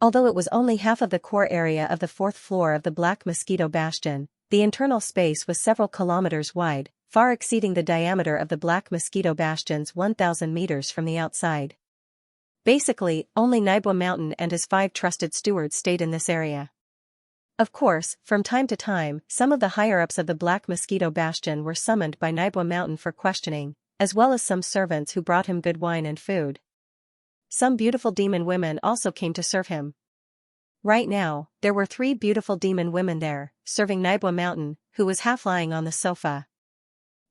[SPEAKER 1] Although it was only half of the core area of the 4th floor of the Black Mosquito Bastion, the internal space was several kilometers wide, far exceeding the diameter of the Black Mosquito Bastion's 1,000 meters from the outside. Basically, only Naibwa Mountain and his 5 trusted stewards stayed in this area. Of course, from time to time, some of the higher-ups of the Black Mosquito Bastion were summoned by Naibwa Mountain for questioning, as well as some servants who brought him good wine and food. Some beautiful demon women also came to serve him. Right now, there were 3 beautiful demon women there, serving Naibwa Mountain, who was half lying on the sofa.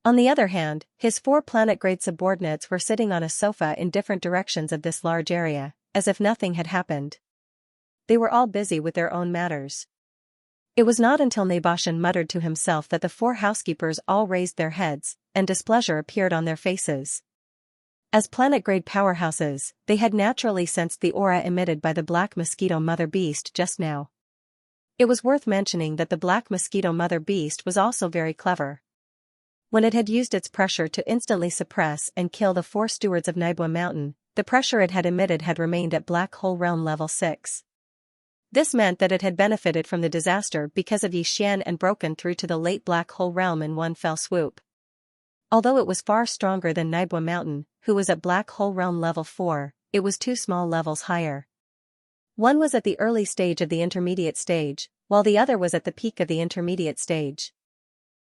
[SPEAKER 1] On the other hand, his 4 planet-grade subordinates were sitting on a sofa in different directions of this large area, as if nothing had happened. They were all busy with their own matters. It was not until Nabashan muttered to himself that the 4 housekeepers all raised their heads, and displeasure appeared on their faces. As planet-grade powerhouses, they had naturally sensed the aura emitted by the Black Mosquito Mother Beast just now. It was worth mentioning that the Black Mosquito Mother Beast was also very clever. When it had used its pressure to instantly suppress and kill the 4 stewards of Naibwa Mountain, the pressure it had emitted had remained at Black Hole Realm level 6. This meant that it had benefited from the disaster because of Yi Xian and broken through to the late Black Hole Realm in one fell swoop. Although it was far stronger than Naibwa Mountain, who was at Black Hole Realm level 4, it was 2 small levels higher. One was at the early stage of the intermediate stage, while the other was at the peak of the intermediate stage.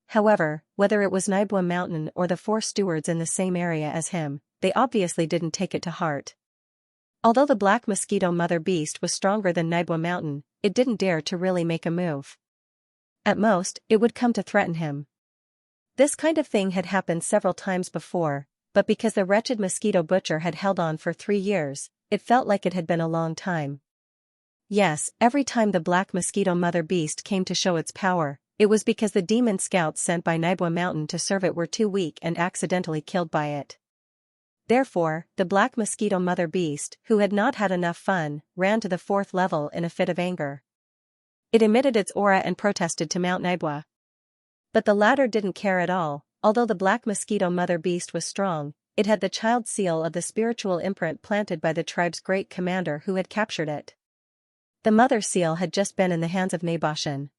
[SPEAKER 1] However, whether it was Naibwa Mountain or the 4 stewards in the same area as him, they obviously didn't take it to heart. Although the Black Mosquito Mother Beast was stronger than Naibwa Mountain, it didn't dare to really make a move. At most, it would come to threaten him. This kind of thing had happened several times before, but because the wretched mosquito butcher had held on for 3 years, it felt like it had been a long time. Yes, every time the Black Mosquito Mother Beast came to show its power, it was because the demon scouts sent by Naibwa Mountain to serve it were too weak and accidentally killed by it. Therefore, the Black Mosquito Mother Beast, who had not had enough fun, ran to the 4th level in a fit of anger. It emitted its aura and protested to Mount Naibwa. But the latter didn't care at all. Although the Black Mosquito Mother Beast was strong, it had the child seal of the spiritual imprint planted by the tribe's great commander who had captured it. The mother seal had just been in the hands of Nabashan.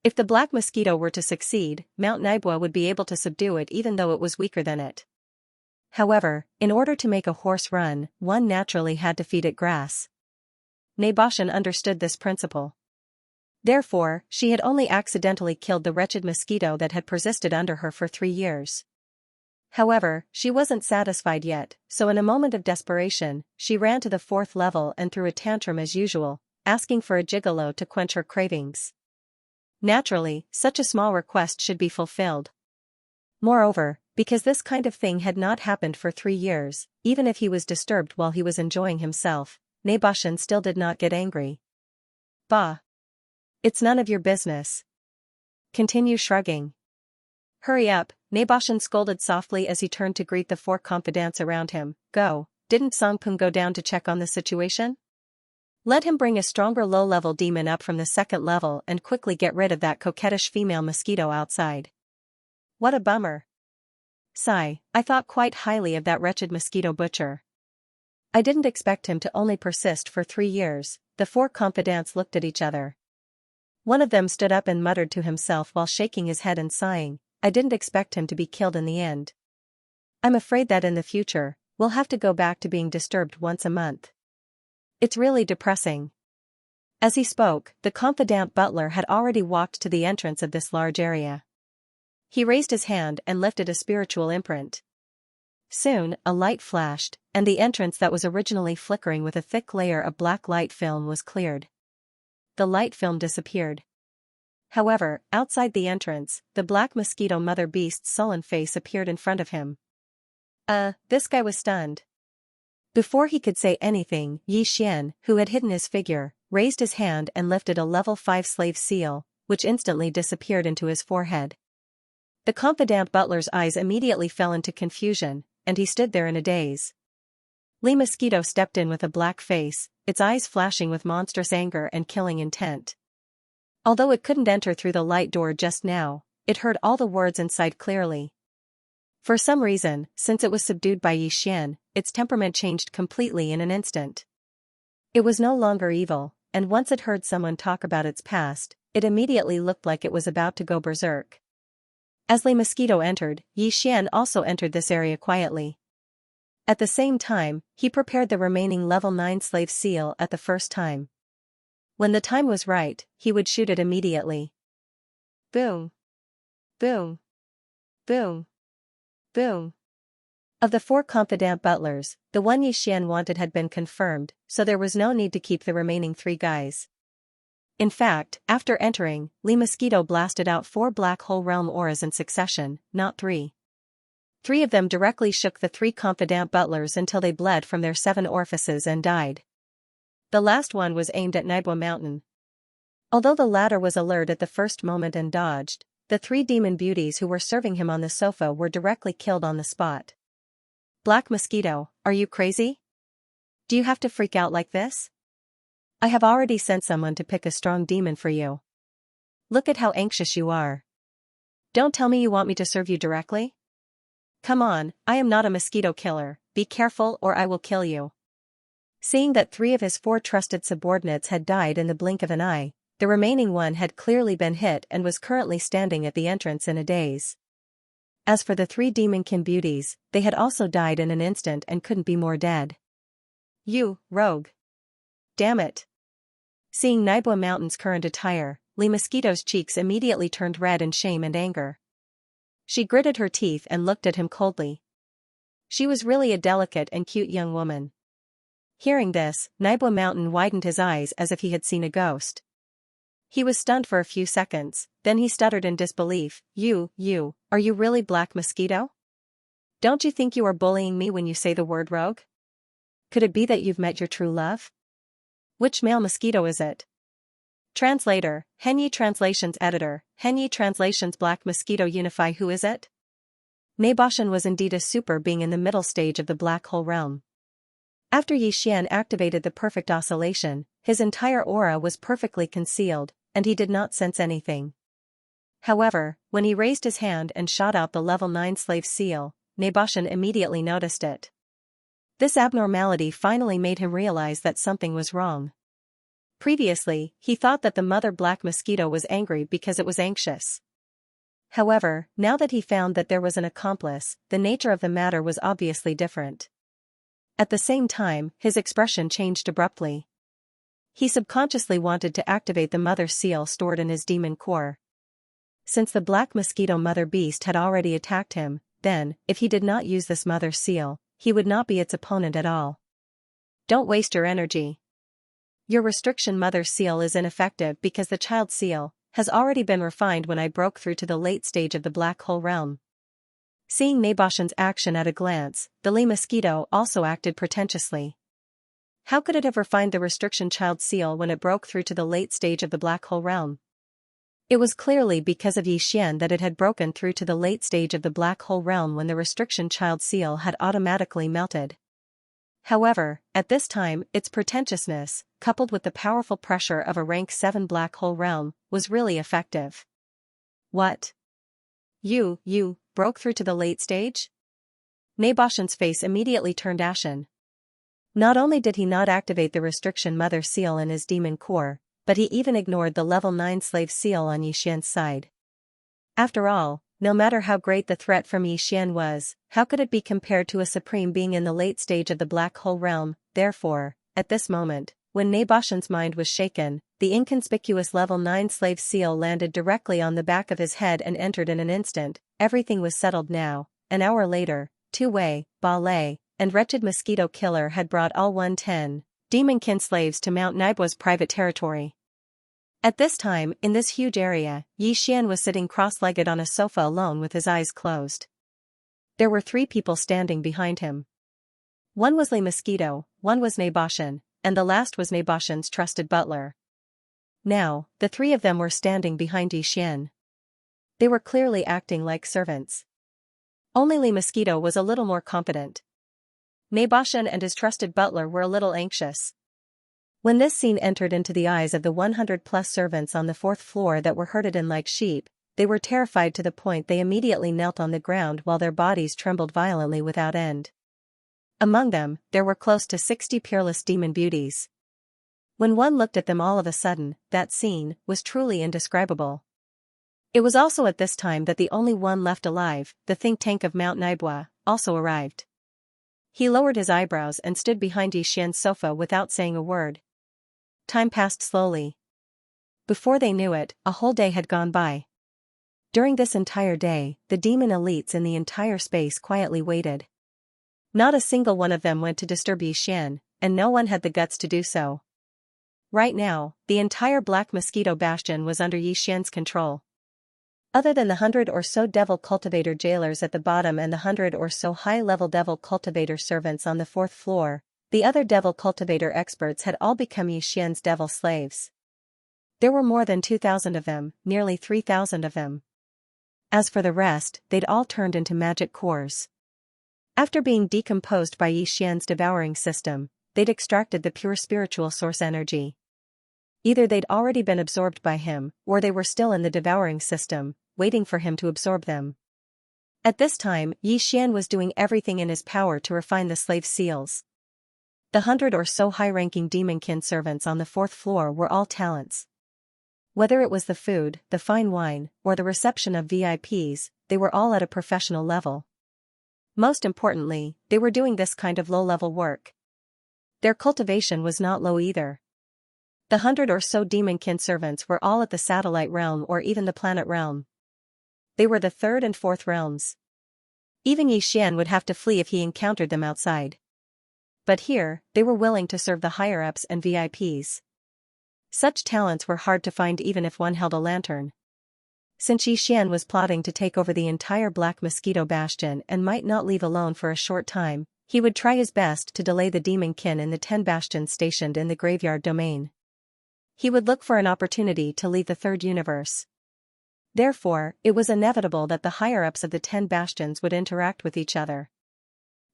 [SPEAKER 1] If the Black Mosquito were to succeed, Mount Naibwa would be able to subdue it even though it was weaker than it. However, in order to make a horse run, one naturally had to feed it grass. Naboshan understood this principle. Therefore, she had only accidentally killed the wretched mosquito that had persisted under her for 3 years. However, she wasn't satisfied yet, so in a moment of desperation, she ran to the 4th level and threw a tantrum as usual, asking for a gigolo to quench her cravings. Naturally, such a small request should be fulfilled. Moreover, because this kind of thing had not happened for 3 years, even if he was disturbed while he was enjoying himself, Naboshan still did not get angry. Bah! It's none of your business. Continue shrugging. Hurry up, Naboshan scolded softly as he turned to greet the 4 confidants around him. Go, didn't Songpung go down to check on the situation? Let him bring a stronger low-level demon up from the 2nd level and quickly get rid of that coquettish female mosquito outside. What a bummer. Sigh, I thought quite highly of that wretched mosquito butcher. I didn't expect him to only persist for 3 years. The 4 confidants looked at each other. One of them stood up and muttered to himself while shaking his head and sighing, I didn't expect him to be killed in the end. I'm afraid that in the future, we'll have to go back to being disturbed once a month. It's really depressing. As he spoke, the confidant butler had already walked to the entrance of this large area. He raised his hand and lifted a spiritual imprint. Soon, a light flashed, and the entrance that was originally flickering with a thick layer of black light film was cleared. The light film disappeared. However, outside the entrance, the black mosquito mother beast's sullen face appeared in front of him. This guy was stunned. Before he could say anything, Xian, who had hidden his figure, raised his hand and lifted a level 5 slave seal, which instantly disappeared into his forehead. The confidant butler's eyes immediately fell into confusion, and he stood there in a daze. Li Mosquito stepped in with a black face, its eyes flashing with monstrous anger and killing intent. Although it couldn't enter through the light door just now, it heard all the words inside clearly. For some reason, since it was subdued by Xian, its temperament changed completely in an instant. It was no longer evil, and once it heard someone talk about its past, it immediately looked like it was about to go berserk. As Li Mosquito entered, Xian also entered this area quietly. At the same time, he prepared the remaining level 9 slave seal at the first time. When the time was right, he would shoot it immediately. Boom. Boom. Boom. Boom. Of the 4 confidant butlers, the one Xian wanted had been confirmed, so there was no need to keep the remaining 3 guys. In fact, after entering, Li Mosquito blasted out 4 black hole realm auras in succession, not 3. 3 of them directly shook the 3 confidant butlers until they bled from their 7 orifices and died. The last one was aimed at Naibwa Mountain. Although the latter was alert at the first moment and dodged, the 3 demon beauties who were serving him on the sofa were directly killed on the spot. Black Mosquito, are you crazy? Do you have to freak out like this? I have already sent someone to pick a strong demon for you. Look at how anxious you are. Don't tell me you want me to serve you directly? Come on, I am not a mosquito killer, be careful or I will kill you. Seeing that 3 of his 4 trusted subordinates had died in the blink of an eye, the remaining one had clearly been hit and was currently standing at the entrance in a daze. As for the 3 demonkin beauties, they had also died in an instant and couldn't be more dead. You, rogue. Damn it. Seeing Naibwa Mountain's current attire, Li Mosquito's cheeks immediately turned red in shame and anger. She gritted her teeth and looked at him coldly. She was really a delicate and cute young woman. Hearing this, Naibwa Mountain widened his eyes as if he had seen a ghost. He was stunned for a few seconds, then he stuttered in disbelief, are you really Black Mosquito? Don't you think you are bullying me when you say the word rogue? Could it be that you've met your true love? Which male mosquito is it? Translator, Henyi Translations Editor, Henyi Translations Black Mosquito Unify. Who is it? Naboshan was indeed a super being in the middle stage of the black hole realm. After Xian activated the perfect oscillation, his entire aura was perfectly concealed, and he did not sense anything. However, when he raised his hand and shot out the level 9 slave seal, Naboshan immediately noticed it. This abnormality finally made him realize that something was wrong. Previously, he thought that the mother black mosquito was angry because it was anxious. However, now that he found that there was an accomplice, the nature of the matter was obviously different. At the same time, his expression changed abruptly. He subconsciously wanted to activate the mother seal stored in his demon core. Since the black mosquito mother beast had already attacked him, then, if he did not use this mother seal, he would not be its opponent at all. Don't waste your energy. Your restriction mother seal is ineffective because the child seal has already been refined when I broke through to the late stage of the black hole realm. Seeing Naboshan's action at a glance, the Lee mosquito also acted pretentiously. How could it have refined the restriction child seal when it broke through to the late stage of the black hole realm? It was clearly because of Yixian that it had broken through to the late stage of the black hole realm when the restriction child seal had automatically melted. However, at this time, its pretentiousness, coupled with the powerful pressure of a rank 7 black hole realm, was really effective. What? You broke through to the late stage? Naboshan's face immediately turned ashen. Not only did he not activate the restriction mother seal in his demon core, but he even ignored the level 9 slave seal on Yixian's side. After all, no matter how great the threat from Yixian was, how could it be compared to a supreme being in the late stage of the black hole realm? Therefore, at this moment, when Naboshan's mind was shaken, the inconspicuous level 9 slave seal landed directly on the back of his head and entered in an instant. Everything was settled now. An hour later, Two-Wei, Ballet, and wretched mosquito killer had brought all 110 demonkin slaves to Mount Naibua's private territory. At this time, in this huge area, Yixian was sitting cross-legged on a sofa alone with his eyes closed. There were 3 people standing behind him. One was Lee Mosquito, one was Naboshan, and the last was Naboshan's trusted butler. Now, the 3 of them were standing behind Yixian. They were clearly acting like servants. Only Lee Mosquito was a little more confident. Naboshan and his trusted butler were a little anxious. When this scene entered into the eyes of the 100-plus servants on the 4th floor that were herded in like sheep, they were terrified to the point they immediately knelt on the ground while their bodies trembled violently without end. Among them, there were close to 60 peerless demon beauties. When one looked at them all of a sudden, that scene was truly indescribable. It was also at this time that the only one left alive, the think tank of Mount Naibua, also arrived. He lowered his eyebrows and stood behind Yixian's sofa without saying a word. Time passed slowly. Before they knew it, a whole day had gone by. During this entire day, the demon elites in the entire space quietly waited. Not a single one of them went to disturb Yixian, and no one had the guts to do so. Right now, the entire Black Mosquito Bastion was under Yixian's control. Other than the 100 or so devil cultivator jailers at the bottom and the 100 or so high-level devil cultivator servants on the 4th floor, the other devil cultivator experts had all become Yixian's devil slaves. There were more than 2,000 of them, nearly 3,000 of them. As for the rest, they'd all turned into magic cores. After being decomposed by Yixian's devouring system, they'd extracted the pure spiritual source energy. Either they'd already been absorbed by him, or they were still in the devouring system, waiting for him to absorb them. At this time, Yixian was doing everything in his power to refine the slave seals. The 100 or so high-ranking demonkin servants on the 4th floor were all talents. Whether it was the food, the fine wine, or the reception of VIPs, they were all at a professional level. Most importantly, they were doing this kind of low-level work. Their cultivation was not low either. The 100 or so demonkin servants were all at the satellite realm or even the planet realm. They were the 3rd and 4th realms. Even Yixian would have to flee if he encountered them outside. But here, they were willing to serve the higher-ups and VIPs. Such talents were hard to find even if one held a lantern. Since Yixian was plotting to take over the entire Black Mosquito Bastion and might not leave alone for a short time, he would try his best to delay the demonkin in the 10 bastions stationed in the graveyard domain. He would look for an opportunity to leave the 3rd universe. Therefore, it was inevitable that the higher-ups of the 10 bastions would interact with each other.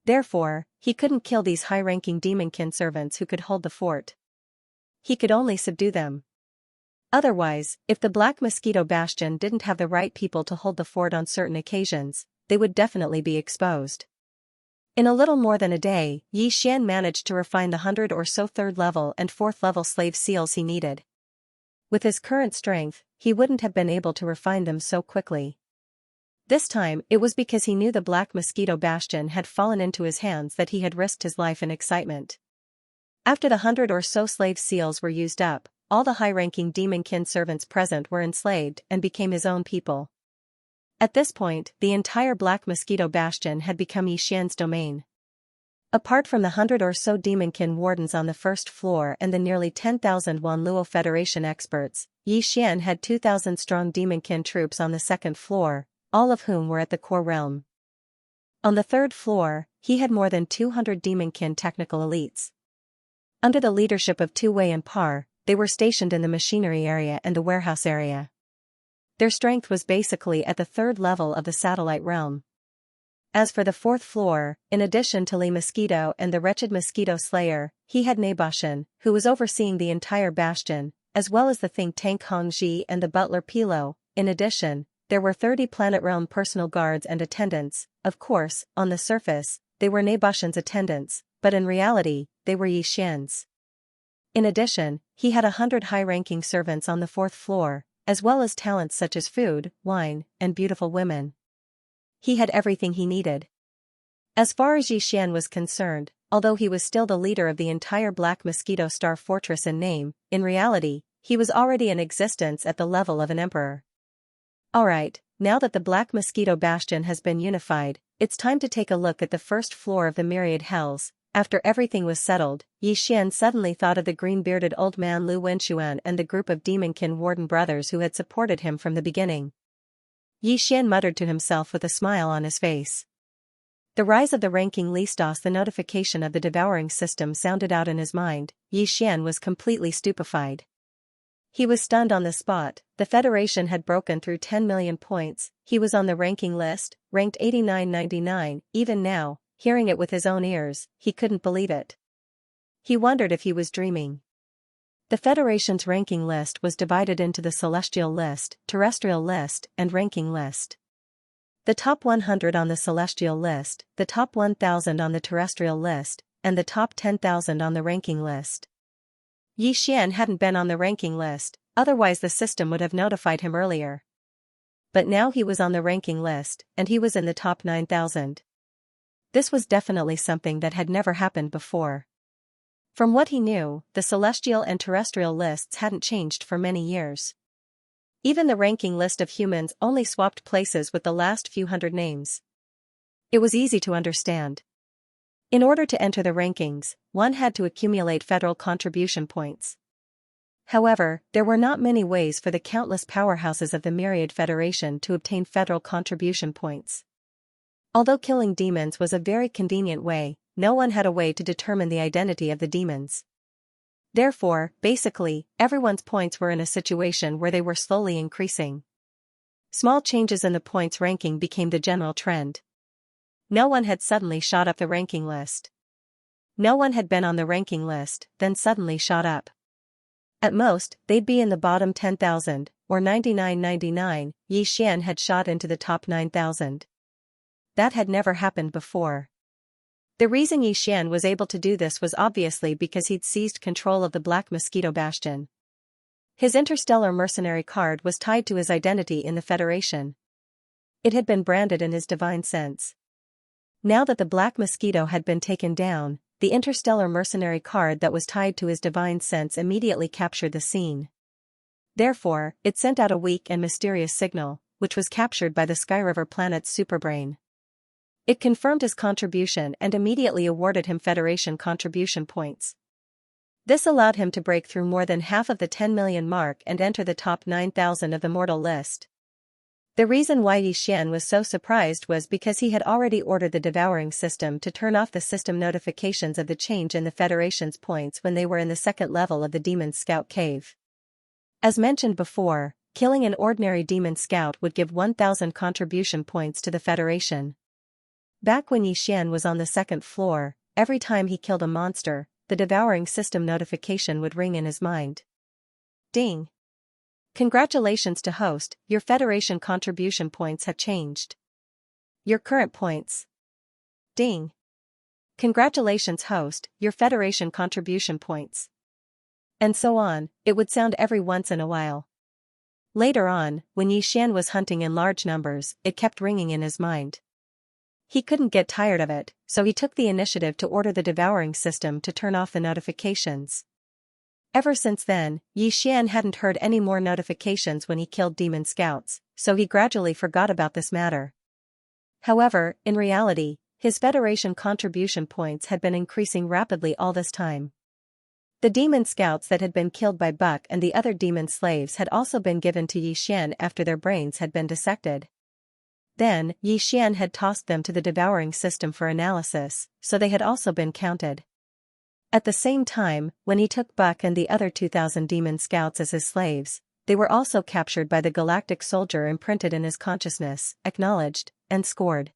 [SPEAKER 1] Therefore, he couldn't kill these high-ranking demonkin servants who could hold the fort. He could only subdue them. Otherwise, if the Black Mosquito Bastion didn't have the right people to hold the fort on certain occasions, they would definitely be exposed. In a little more than a day, Yixian managed to refine the 100 or so 3rd level and 4th level slave seals he needed. With his current strength, he wouldn't have been able to refine them so quickly. This time, it was because he knew the Black Mosquito Bastion had fallen into his hands that he had risked his life in excitement. After the 100 or so slave seals were used up, all the high-ranking demonkin servants present were enslaved and became his own people. At this point, the entire Black Mosquito Bastion had become Xian's domain. Apart from the 100 or so demonkin wardens on the first floor and the nearly 10,000 Wanluo Federation experts, Xian had 2,000-strong demonkin troops on the second floor, all of whom were at the core realm. On the third floor, he had more than 200 demonkin technical elites. Under the leadership of Tu Wei and Par, they were stationed in the machinery area and the warehouse area. Their strength was basically at the third level of the satellite realm. As for the fourth floor, in addition to Li Mosquito and the wretched Mosquito Slayer, he had Naboshin, who was overseeing the entire bastion, as well as the think tank Hongji and the butler Pilo. In addition, there were 30 planet realm personal guards and attendants. Of course, on the surface, they were Naboshin's attendants, but in reality, they were Xian's. In addition, he had 100 high-ranking servants on the fourth floor, as well as talents such as food, wine, and beautiful women. He had everything he needed. As far as Xian was concerned, although he was still the leader of the entire Black Mosquito Star Fortress in name, in reality, he was already in existence at the level of an emperor. Alright, now that the Black Mosquito Bastion has been unified, it's time to take a look at the first floor of the Myriad Hells. After everything was settled, Xian suddenly thought of the green-bearded old man Lu Wenxuan and the group of demonkin warden brothers who had supported him from the beginning. Xian muttered to himself with a smile on his face. The rise of the ranking Listos, the notification of the devouring system sounded out in his mind. Xian was completely stupefied. He was stunned on the spot. The Federation had broken through 10 million points, he was on the ranking list, ranked 89-99, even now. Hearing it with his own ears, he couldn't believe it. He wondered if he was dreaming. The Federation's ranking list was divided into the Celestial List, Terrestrial List, and Ranking List. The top 100 on the Celestial List, the top 1,000 on the Terrestrial List, and the top 10,000 on the Ranking List. Xian hadn't been on the ranking list, otherwise the system would have notified him earlier. But now he was on the ranking list, and he was in the top 9,000. This was definitely something that had never happened before. From what he knew, the celestial and terrestrial lists hadn't changed for many years. Even the ranking list of humans only swapped places with the last few hundred names. It was easy to understand. In order to enter the rankings, one had to accumulate federal contribution points. However, there were not many ways for the countless powerhouses of the Myriad Federation to obtain federal contribution points. Although killing demons was a very convenient way, no one had a way to determine the identity of the demons. Therefore, basically, everyone's points were in a situation where they were slowly increasing. Small changes in the points ranking became the general trend. No one had suddenly shot up the ranking list. No one had been on the ranking list, then suddenly shot up. At most, they'd be in the bottom 10,000, or 99.99, Xian had shot into the top 9,000. That had never happened before. The reason Xian was able to do this was obviously because he'd seized control of the Black Mosquito Bastion. His interstellar mercenary card was tied to his identity in the Federation. It had been branded in his divine sense. Now that the Black Mosquito had been taken down, the interstellar mercenary card that was tied to his divine sense immediately captured the scene. Therefore, it sent out a weak and mysterious signal, which was captured by the Skyriver planet's superbrain. It confirmed his contribution and immediately awarded him Federation contribution points. This allowed him to break through more than half of the 10 million mark and enter the top 9,000 of the mortal list. The reason why Xian was so surprised was because he had already ordered the Devouring system to turn off the system notifications of the change in the Federation's points when they were in the second level of the Demon's Scout Cave. As mentioned before, killing an ordinary Demon Scout would give 1,000 contribution points to the Federation. Back when Xian was on the second floor, every time he killed a monster, the Devouring system notification would ring in his mind. Ding! Congratulations to host, your Federation contribution points have changed. Your current points. Ding! Congratulations host, your Federation contribution points. And so on, it would sound every once in a while. Later on, when Xian was hunting in large numbers, it kept ringing in his mind. He couldn't get tired of it, so he took the initiative to order the devouring system to turn off the notifications. Ever since then, Xian hadn't heard any more notifications when he killed demon scouts, so he gradually forgot about this matter. However, in reality, his Federation contribution points had been increasing rapidly all this time. The demon scouts that had been killed by Buck and the other demon slaves had also been given to Xian after their brains had been dissected. Then, Xian had tossed them to the devouring system for analysis, so they had also been counted. At the same time, when he took Buck and the other 2,000 demon scouts as his slaves, they were also captured by the galactic soldier imprinted in his consciousness, acknowledged, and scored.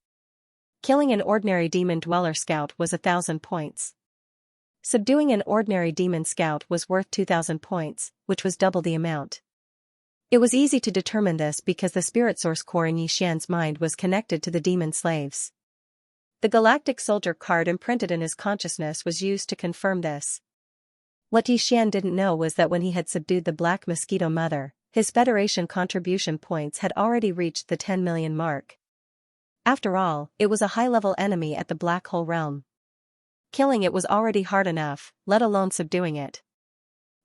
[SPEAKER 1] Killing an ordinary demon dweller scout was 1,000 points. Subduing an ordinary demon scout was worth 2,000 points, which was double the amount. It was easy to determine this because the spirit source core in Xian's mind was connected to the demon slaves. The galactic soldier card imprinted in his consciousness was used to confirm this. What Xian didn't know was that when he had subdued the Black Mosquito Mother, his Federation contribution points had already reached the 10 million mark. After all, it was a high-level enemy at the Black Hole Realm. Killing it was already hard enough, let alone subduing it.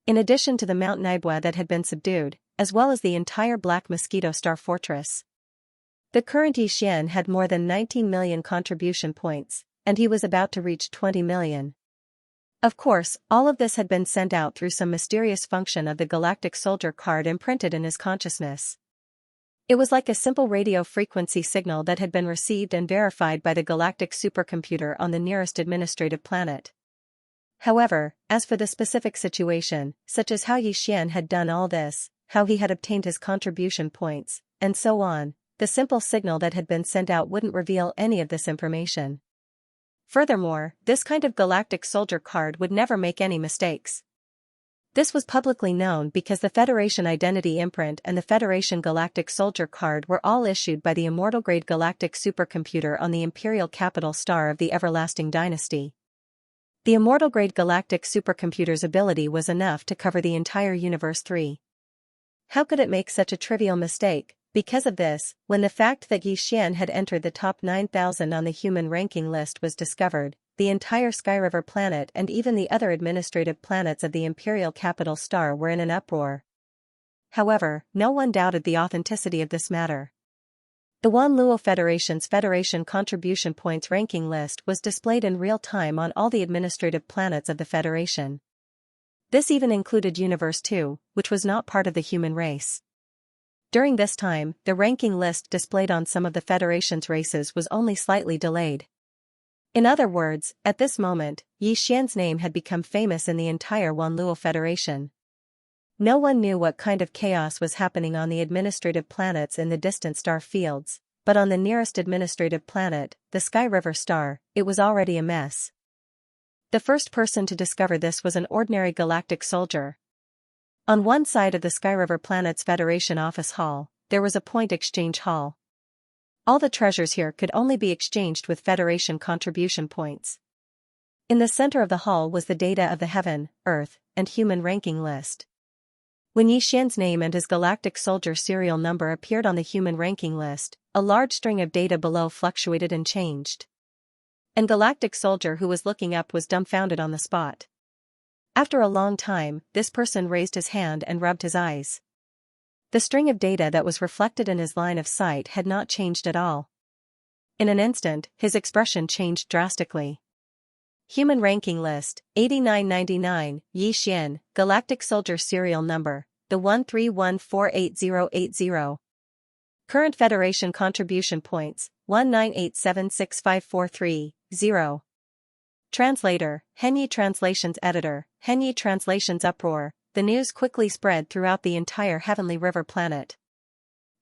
[SPEAKER 1] In addition to the Mount Naibwa that had been subdued, as well as the entire Black Mosquito Star Fortress. The current Xian had more than 19 million contribution points, and he was about to reach 20 million. Of course, all of this had been sent out through some mysterious function of the Galactic Soldier card imprinted in his consciousness. It was like a simple radio frequency signal that had been received and verified by the galactic supercomputer on the nearest administrative planet. However, as for the specific situation, such as how Xian had done all this, how he had obtained his contribution points, and so on, the simple signal that had been sent out wouldn't reveal any of this information. Furthermore, this kind of galactic soldier card would never make any mistakes. This was publicly known because the Federation Identity Imprint and the Federation Galactic Soldier card were all issued by the Immortal-grade galactic supercomputer on the Imperial Capital Star of the Everlasting Dynasty. The Immortal-grade galactic supercomputer's ability was enough to cover the entire Universe 3. How could it make such a trivial mistake? Because of this, when the fact that Xian had entered the top 9,000 on the human ranking list was discovered, the entire Skyriver planet and even the other administrative planets of the Imperial Capital Star were in an uproar. However, no one doubted the authenticity of this matter. The Wanluo Federation's Federation Contribution Points ranking list was displayed in real time on all the administrative planets of the Federation. This even included Universe 2, which was not part of the human race. During this time, the ranking list displayed on some of the Federation's races was only slightly delayed. In other words, at this moment, Xian's name had become famous in the entire Wanluo Federation. No one knew what kind of chaos was happening on the administrative planets in the distant star fields, but on the nearest administrative planet, the Skyriver star, it was already a mess. The first person to discover this was an ordinary galactic soldier. On one side of the Skyriver planet's Federation office hall, there was a point exchange hall. All the treasures here could only be exchanged with Federation contribution points. In the center of the hall was the data of the Heaven, Earth, and Human ranking list. When Xian's name and his galactic soldier serial number appeared on the human ranking list, a large string of data below fluctuated and changed. And galactic soldier who was looking up was dumbfounded on the spot. After a long time, this person raised his hand and rubbed his eyes. The string of data that was reflected in his line of sight had not changed at all. In an instant, his expression changed drastically. Human ranking list, 8999, Xian, galactic soldier serial number, the 131488080. Current Federation contribution points, 198765430. Translator, Henyi Translations Editor, Henyi Translations Uproar. The news quickly spread throughout the entire Heavenly River planet.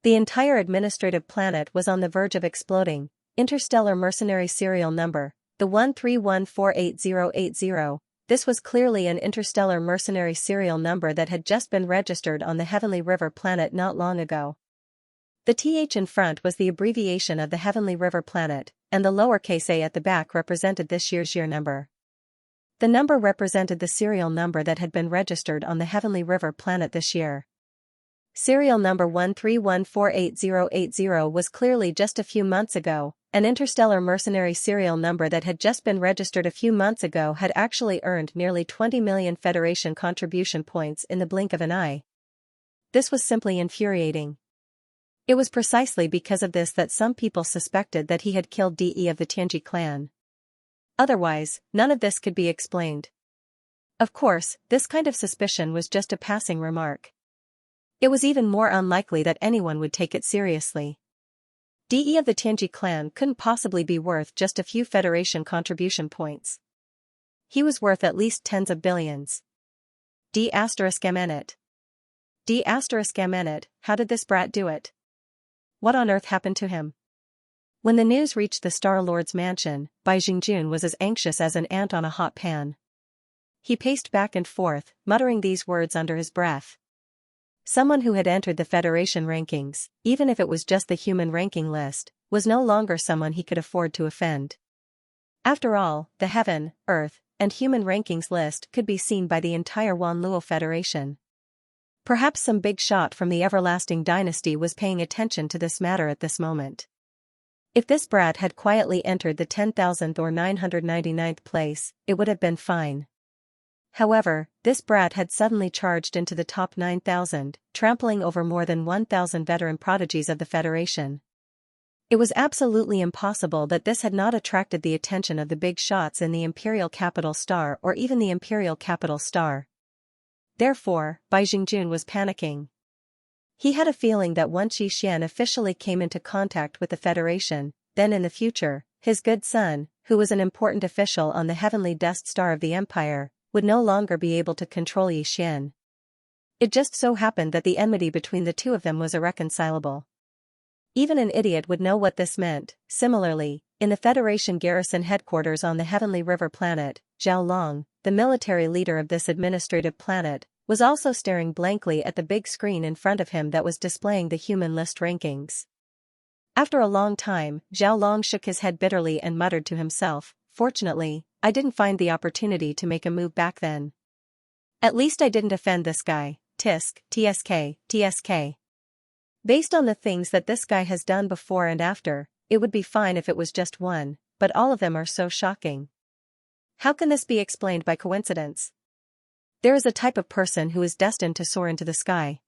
[SPEAKER 1] The entire administrative planet was on the verge of exploding. Interstellar mercenary serial number, the 1314880. This was clearly an interstellar mercenary serial number that had just been registered on the Heavenly River planet not long ago. The TH in front was the abbreviation of the Heavenly River planet, and the lowercase a at the back represented this year's year number. The number represented the serial number that had been registered on the Heavenly River planet this year. Serial number 131488080 was clearly just a few months ago. An interstellar mercenary serial number that had just been registered a few months ago had actually earned nearly 20 million Federation contribution points in the blink of an eye. This was simply infuriating. It was precisely because of this that some people suspected that he had killed DE of the Tianji clan. Otherwise, none of this could be explained. Of course, this kind of suspicion was just a passing remark. It was even more unlikely that anyone would take it seriously. DE of the Tianji clan couldn't possibly be worth just a few Federation contribution points. He was worth at least tens of billions. D***MNit. D***MNit, how did this brat do it? What on earth happened to him? When the news reached the Star-Lord's mansion, Bai Jingjun was as anxious as an ant on a hot pan. He paced back and forth, muttering these words under his breath. Someone who had entered the Federation rankings, even if it was just the human ranking list, was no longer someone he could afford to offend. After all, the Heaven, Earth, and Human rankings list could be seen by the entire Wanluo Federation. Perhaps some big shot from the Everlasting Dynasty was paying attention to this matter at this moment. If this brat had quietly entered the 10,000th or 999th place, it would have been fine. However, this brat had suddenly charged into the top 9,000, trampling over more than 1,000 veteran prodigies of the Federation. It was absolutely impossible that this had not attracted the attention of the big shots in the Imperial Capital Star or even the Imperial Capital Star. Therefore, Bai Jingjun was panicking. He had a feeling that once Xianxia officially came into contact with the Federation, then in the future, his good son, who was an important official on the heavenly Death Star of the Empire, would no longer be able to control Xianxia. It just so happened that the enmity between the two of them was irreconcilable. Even an idiot would know what this meant. Similarly, in the Federation garrison headquarters on the Heavenly River planet, Zhao Long, the military leader of this administrative planet, was also staring blankly at the big screen in front of him that was displaying the human list rankings. After a long time, Zhao Long shook his head bitterly and muttered to himself, "Fortunately, I didn't find the opportunity to make a move back then. At least I didn't offend this guy, TSK. Based on the things that this guy has done before and after, it would be fine if it was just one, but all of them are so shocking. How can this be explained by coincidence? There is a type of person who is destined to soar into the sky.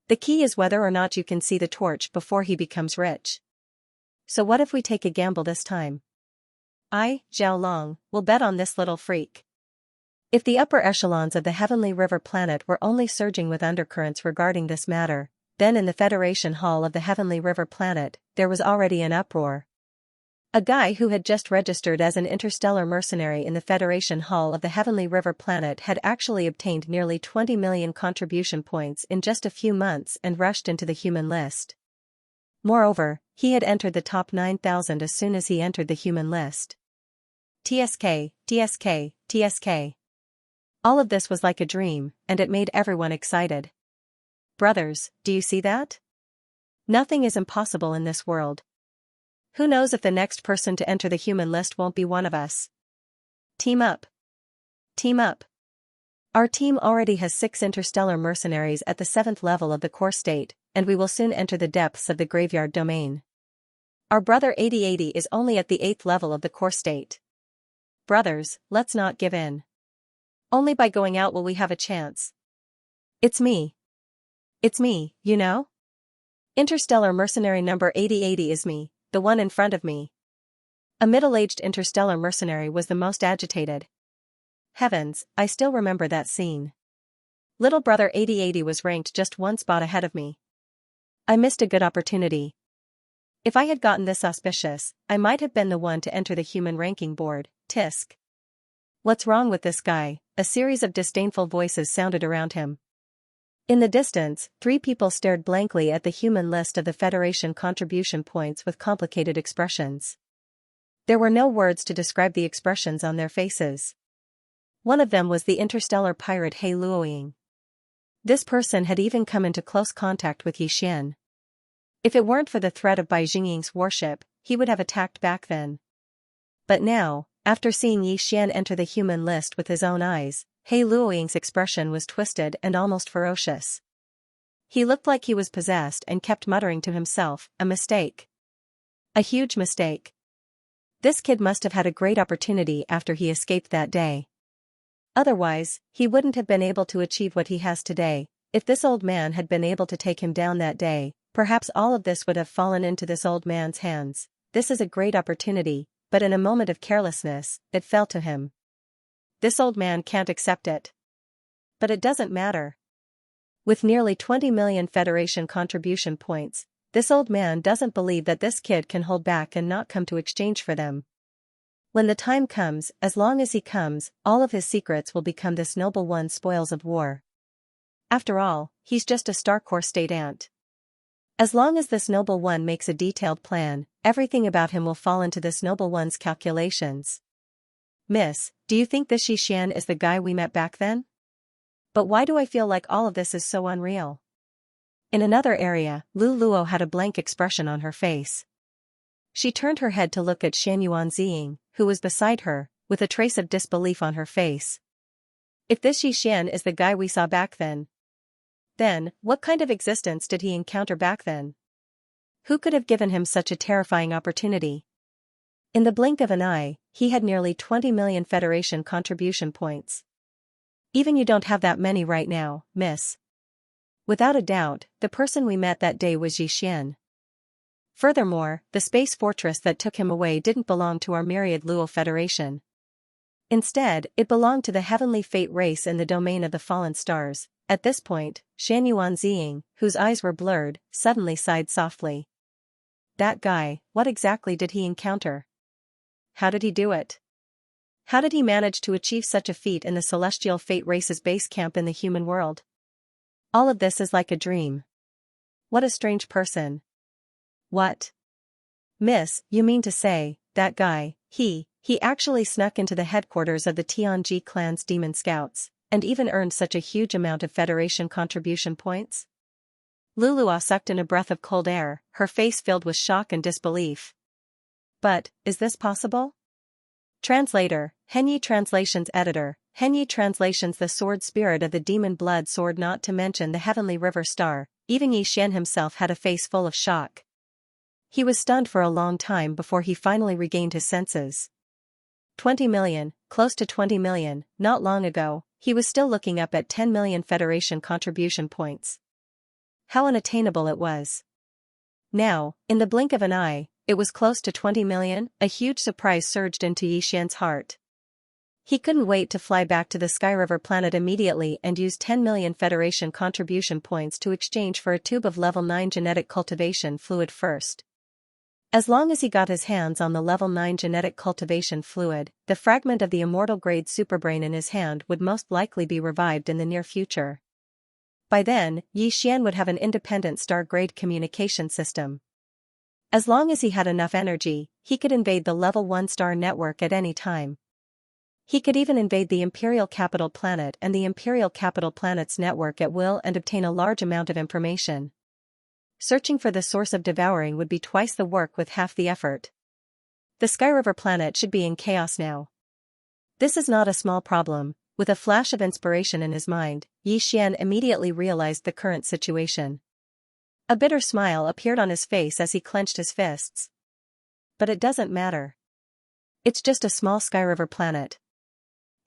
[SPEAKER 1] The key is whether or not you can see the torch before he becomes rich. So what if we take a gamble this time? I, Zhao Long, will bet on this little freak." If the upper echelons of the Heavenly River planet were only surging with undercurrents regarding this matter, then in the Federation Hall of the Heavenly River planet, there was already an uproar. A guy who had just registered as an interstellar mercenary in the Federation Hall of the Heavenly River planet had actually obtained nearly 20 million contribution points in just a few months and rushed into the human list. Moreover, he had entered the top 9,000 as soon as he entered the human list. TSK. All of this was like a dream, and it made everyone excited. Brothers, do you see that? Nothing is impossible in this world. Who knows if the next person to enter the human list won't be one of us? Team up. Team up. Our team already has 6 interstellar mercenaries at the 7th level of the core state, and we will soon enter the depths of the graveyard domain. Our brother 8080 is only at the 8th level of the core state. Brothers, let's not give in. Only by going out will we have a chance. It's me. It's me, you know? Interstellar mercenary number 8080 is me, the one in front of me. A middle-aged interstellar mercenary was the most agitated. Heavens, I still remember that scene. Little brother 8080 was ranked just one spot ahead of me. I missed a good opportunity. If I had gotten this auspicious, I might have been the one to enter the human ranking board. Tisk. What's wrong with this guy? A series of disdainful voices sounded around him. In the distance, 3 people stared blankly at the human list of the Federation contribution points with complicated expressions. There were no words to describe the expressions on their faces. One of them was the interstellar pirate He Luoying. This person had even come into close contact with Xianxia. If it weren't for the threat of Bai Jingying's warship, he would have attacked back then. But now, after seeing Xianxia enter the human list with his own eyes, He Luoying's expression was twisted and almost ferocious. He looked like he was possessed and kept muttering to himself, a mistake. A huge mistake. This kid must have had a great opportunity after he escaped that day. Otherwise, he wouldn't have been able to achieve what he has today. If this old man had been able to take him down that day, perhaps all of this would have fallen into this old man's hands. This is a great opportunity, but in a moment of carelessness, it fell to him. This old man can't accept it. But it doesn't matter. With nearly 20 million Federation contribution points, this old man doesn't believe that this kid can hold back and not come to exchange for them. When the time comes, as long as he comes, all of his secrets will become this noble one's spoils of war. After all, he's just a Starcore state ant. As long as this noble one makes a detailed plan, everything about him will fall into this noble one's calculations. Miss, do you think this Xianxia is the guy we met back then? But why do I feel like all of this is so unreal? In another area, Lu Luo had a blank expression on her face. She turned her head to look at Xianxia, who was beside her, with a trace of disbelief on her face. If this Xianxia is the guy we saw back then, what kind of existence did he encounter back then? Who could have given him such a terrifying opportunity? In the blink of an eye, he had nearly 20 million Federation contribution points. Even you don't have that many right now, miss. Without a doubt, the person we met that day was Xianxia. Furthermore, the space fortress that took him away didn't belong to our myriad Luo Federation. Instead, it belonged to the heavenly fate race in the domain of the fallen stars. At this point, Xianxia, whose eyes were blurred, suddenly sighed softly. That guy, what exactly did he encounter? How did he do it? How did he manage to achieve such a feat in the celestial fate race's base camp in the human world? All of this is like a dream. What a strange person. What? Miss, you mean to say, that guy, he actually snuck into the headquarters of the Tianji clan's demon scouts, and even earned such a huge amount of Federation contribution points? Lulua sucked in a breath of cold air, her face filled with shock and disbelief. But, is this possible? Translator, Henyi Translations Editor, Henyi Translations. The sword spirit of the demon blood sword, not to mention the heavenly river star. Even Xianxia himself had a face full of shock. He was stunned for a long time before he finally regained his senses. 20 million, close to 20 million, not long ago, he was still looking up at 10 million Federation contribution points. How unattainable it was. Now, in the blink of an eye, it was close to 20 million. A huge surprise surged into Xianxia's heart. He couldn't wait to fly back to the Sky River planet immediately and use 10 million Federation contribution points to exchange for a tube of level 9 genetic cultivation fluid first. As long as he got his hands on the level 9 genetic cultivation fluid, the fragment of the immortal grade superbrain in his hand would most likely be revived in the near future. By then, Xianxia would have an independent star-grade communication system. As long as he had enough energy, he could invade the level 1 star network at any time. He could even invade the Imperial Capital Planet and the Imperial Capital Planet's network at will and obtain a large amount of information. Searching for the source of Devouring would be twice the work with half the effort. The Sky River planet should be in chaos now. This is not a small problem. With a flash of inspiration in his mind, Xianxia immediately realized the current situation. A bitter smile appeared on his face as he clenched his fists. But it doesn't matter. It's just a small Sky River planet.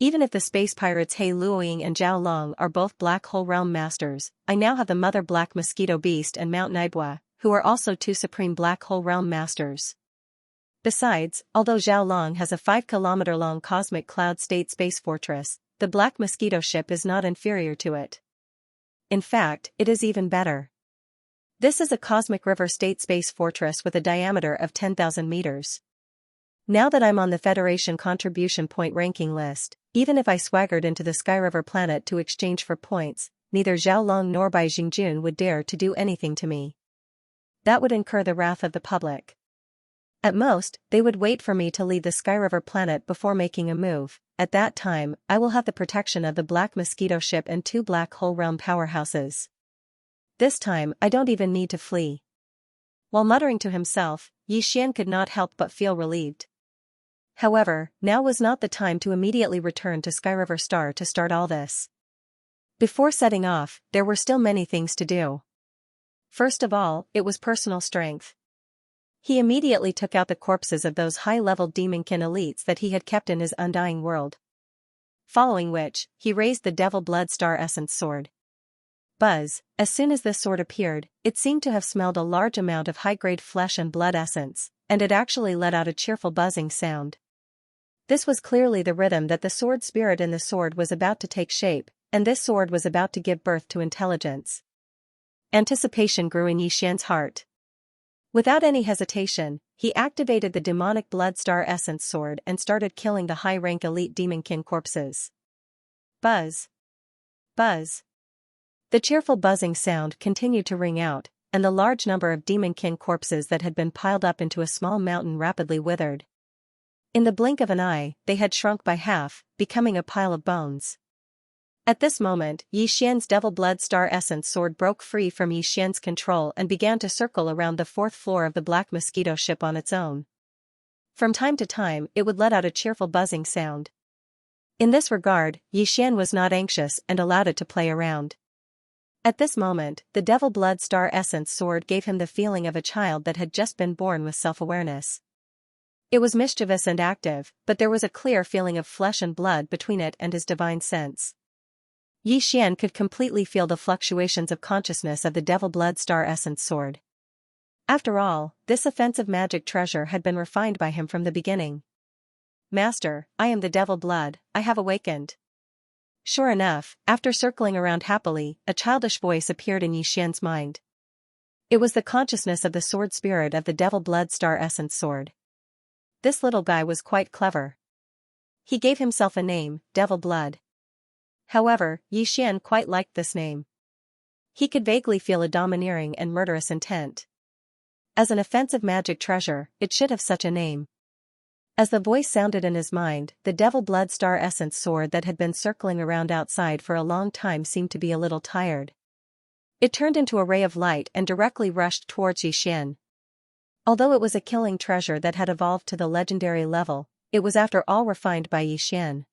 [SPEAKER 1] Even if the space pirates He Luoying and Zhao Long are both Black Hole Realm Masters, I now have the Mother Black Mosquito Beast and Mount Naibua, who are also 2 Supreme Black Hole Realm Masters. Besides, although Zhao Long has a 5-kilometer-long cosmic cloud state space fortress, the Black Mosquito ship is not inferior to it. In fact, it is even better. This is a cosmic river state space fortress with a diameter of 10,000 meters. Now that I'm on the Federation contribution point ranking list, even if I swaggered into the Sky River planet to exchange for points, neither Zhao Long nor Bai Jingjun would dare to do anything to me. That would incur the wrath of the public. At most, they would wait for me to leave the Sky River planet before making a move. At that time, I will have the protection of the Black Mosquito ship and 2 Black Hole Realm powerhouses. This time, I don't even need to flee. While muttering to himself, Xianxia could not help but feel relieved. However, now was not the time to immediately return to Sky River Star to start all this. Before setting off, there were still many things to do. First of all, it was personal strength. He immediately took out the corpses of those high-level demonkin elites that he had kept in his undying world. Following which, he raised the Devil Blood Star Essence sword. Buzz, as soon as this sword appeared, it seemed to have smelled a large amount of high-grade flesh and blood essence, and it actually let out a cheerful buzzing sound. This was clearly the rhythm that the sword spirit in the sword was about to take shape, and this sword was about to give birth to intelligence. Anticipation grew in Xianxia's heart. Without any hesitation, he activated the demonic Blood Star Essence sword and started killing the high-rank elite demonkin corpses. Buzz. Buzz. The cheerful buzzing sound continued to ring out, and the large number of demonkin corpses that had been piled up into a small mountain rapidly withered. In the blink of an eye, they had shrunk by half, becoming a pile of bones. At this moment, Xianxia's Devil Blood Star Essence sword broke free from Xianxia's control and began to circle around the fourth floor of the Black Mosquito ship on its own. From time to time, it would let out a cheerful buzzing sound. In this regard, Xian was not anxious and allowed it to play around. At this moment, the Devil Blood Star Essence sword gave him the feeling of a child that had just been born with self-awareness. It was mischievous and active, but there was a clear feeling of flesh and blood between it and his divine sense. Xian could completely feel the fluctuations of consciousness of the Devil Blood Star Essence sword. After all, this offensive magic treasure had been refined by him from the beginning. Master, I am the Devil Blood, I have awakened. Sure enough, after circling around happily, a childish voice appeared in Xian's mind. It was the consciousness of the sword spirit of the Devil Blood Star Essence sword. This little guy was quite clever. He gave himself a name, Devil Blood. However, Xian quite liked this name. He could vaguely feel a domineering and murderous intent. As an offensive magic treasure, it should have such a name. As the voice sounded in his mind, the Devil Blood Star Essence sword that had been circling around outside for a long time seemed to be a little tired. It turned into a ray of light and directly rushed towards Xian. Although it was a killing treasure that had evolved to the legendary level, it was after all refined by Xian.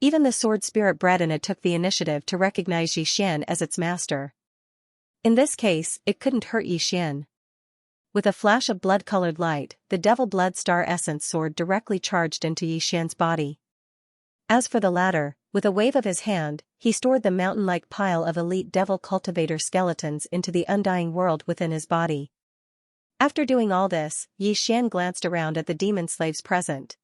[SPEAKER 1] Even the sword spirit bred in it took the initiative to recognize Xian as its master. In this case, it couldn't hurt Xian. With a flash of blood-colored light, the Devil Blood Star Essence sword directly charged into Xian's body. As for the latter, with a wave of his hand, he stored the mountain-like pile of elite devil cultivator skeletons into the undying world within his body. After doing all this, Xian glanced around at the demon slaves present.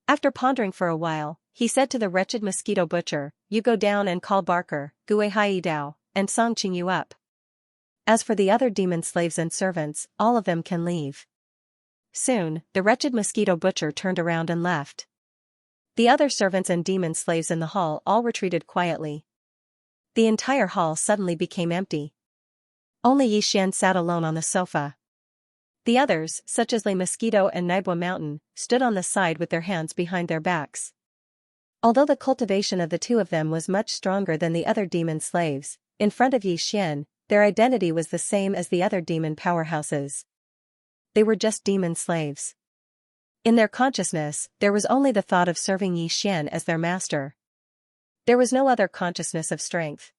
[SPEAKER 1] After pondering for a while, he said to the wretched mosquito butcher, "You go down and call Barker, Gue Hai Dao, and Song Qing you up. As for the other demon slaves and servants, all of them can leave." Soon, the wretched mosquito butcher turned around and left. The other servants and demon slaves in the hall all retreated quietly. The entire hall suddenly became empty. Only Xian sat alone on the sofa. The others, such as Le Mosquito and Naibua Mountain, stood on the side with their hands behind their backs. Although the cultivation of the two of them was much stronger than the other demon slaves, in front of Xian, their identity was the same as the other demon powerhouses. They were just demon slaves. In their consciousness, there was only the thought of serving Xian as their master. There was no other consciousness of strength.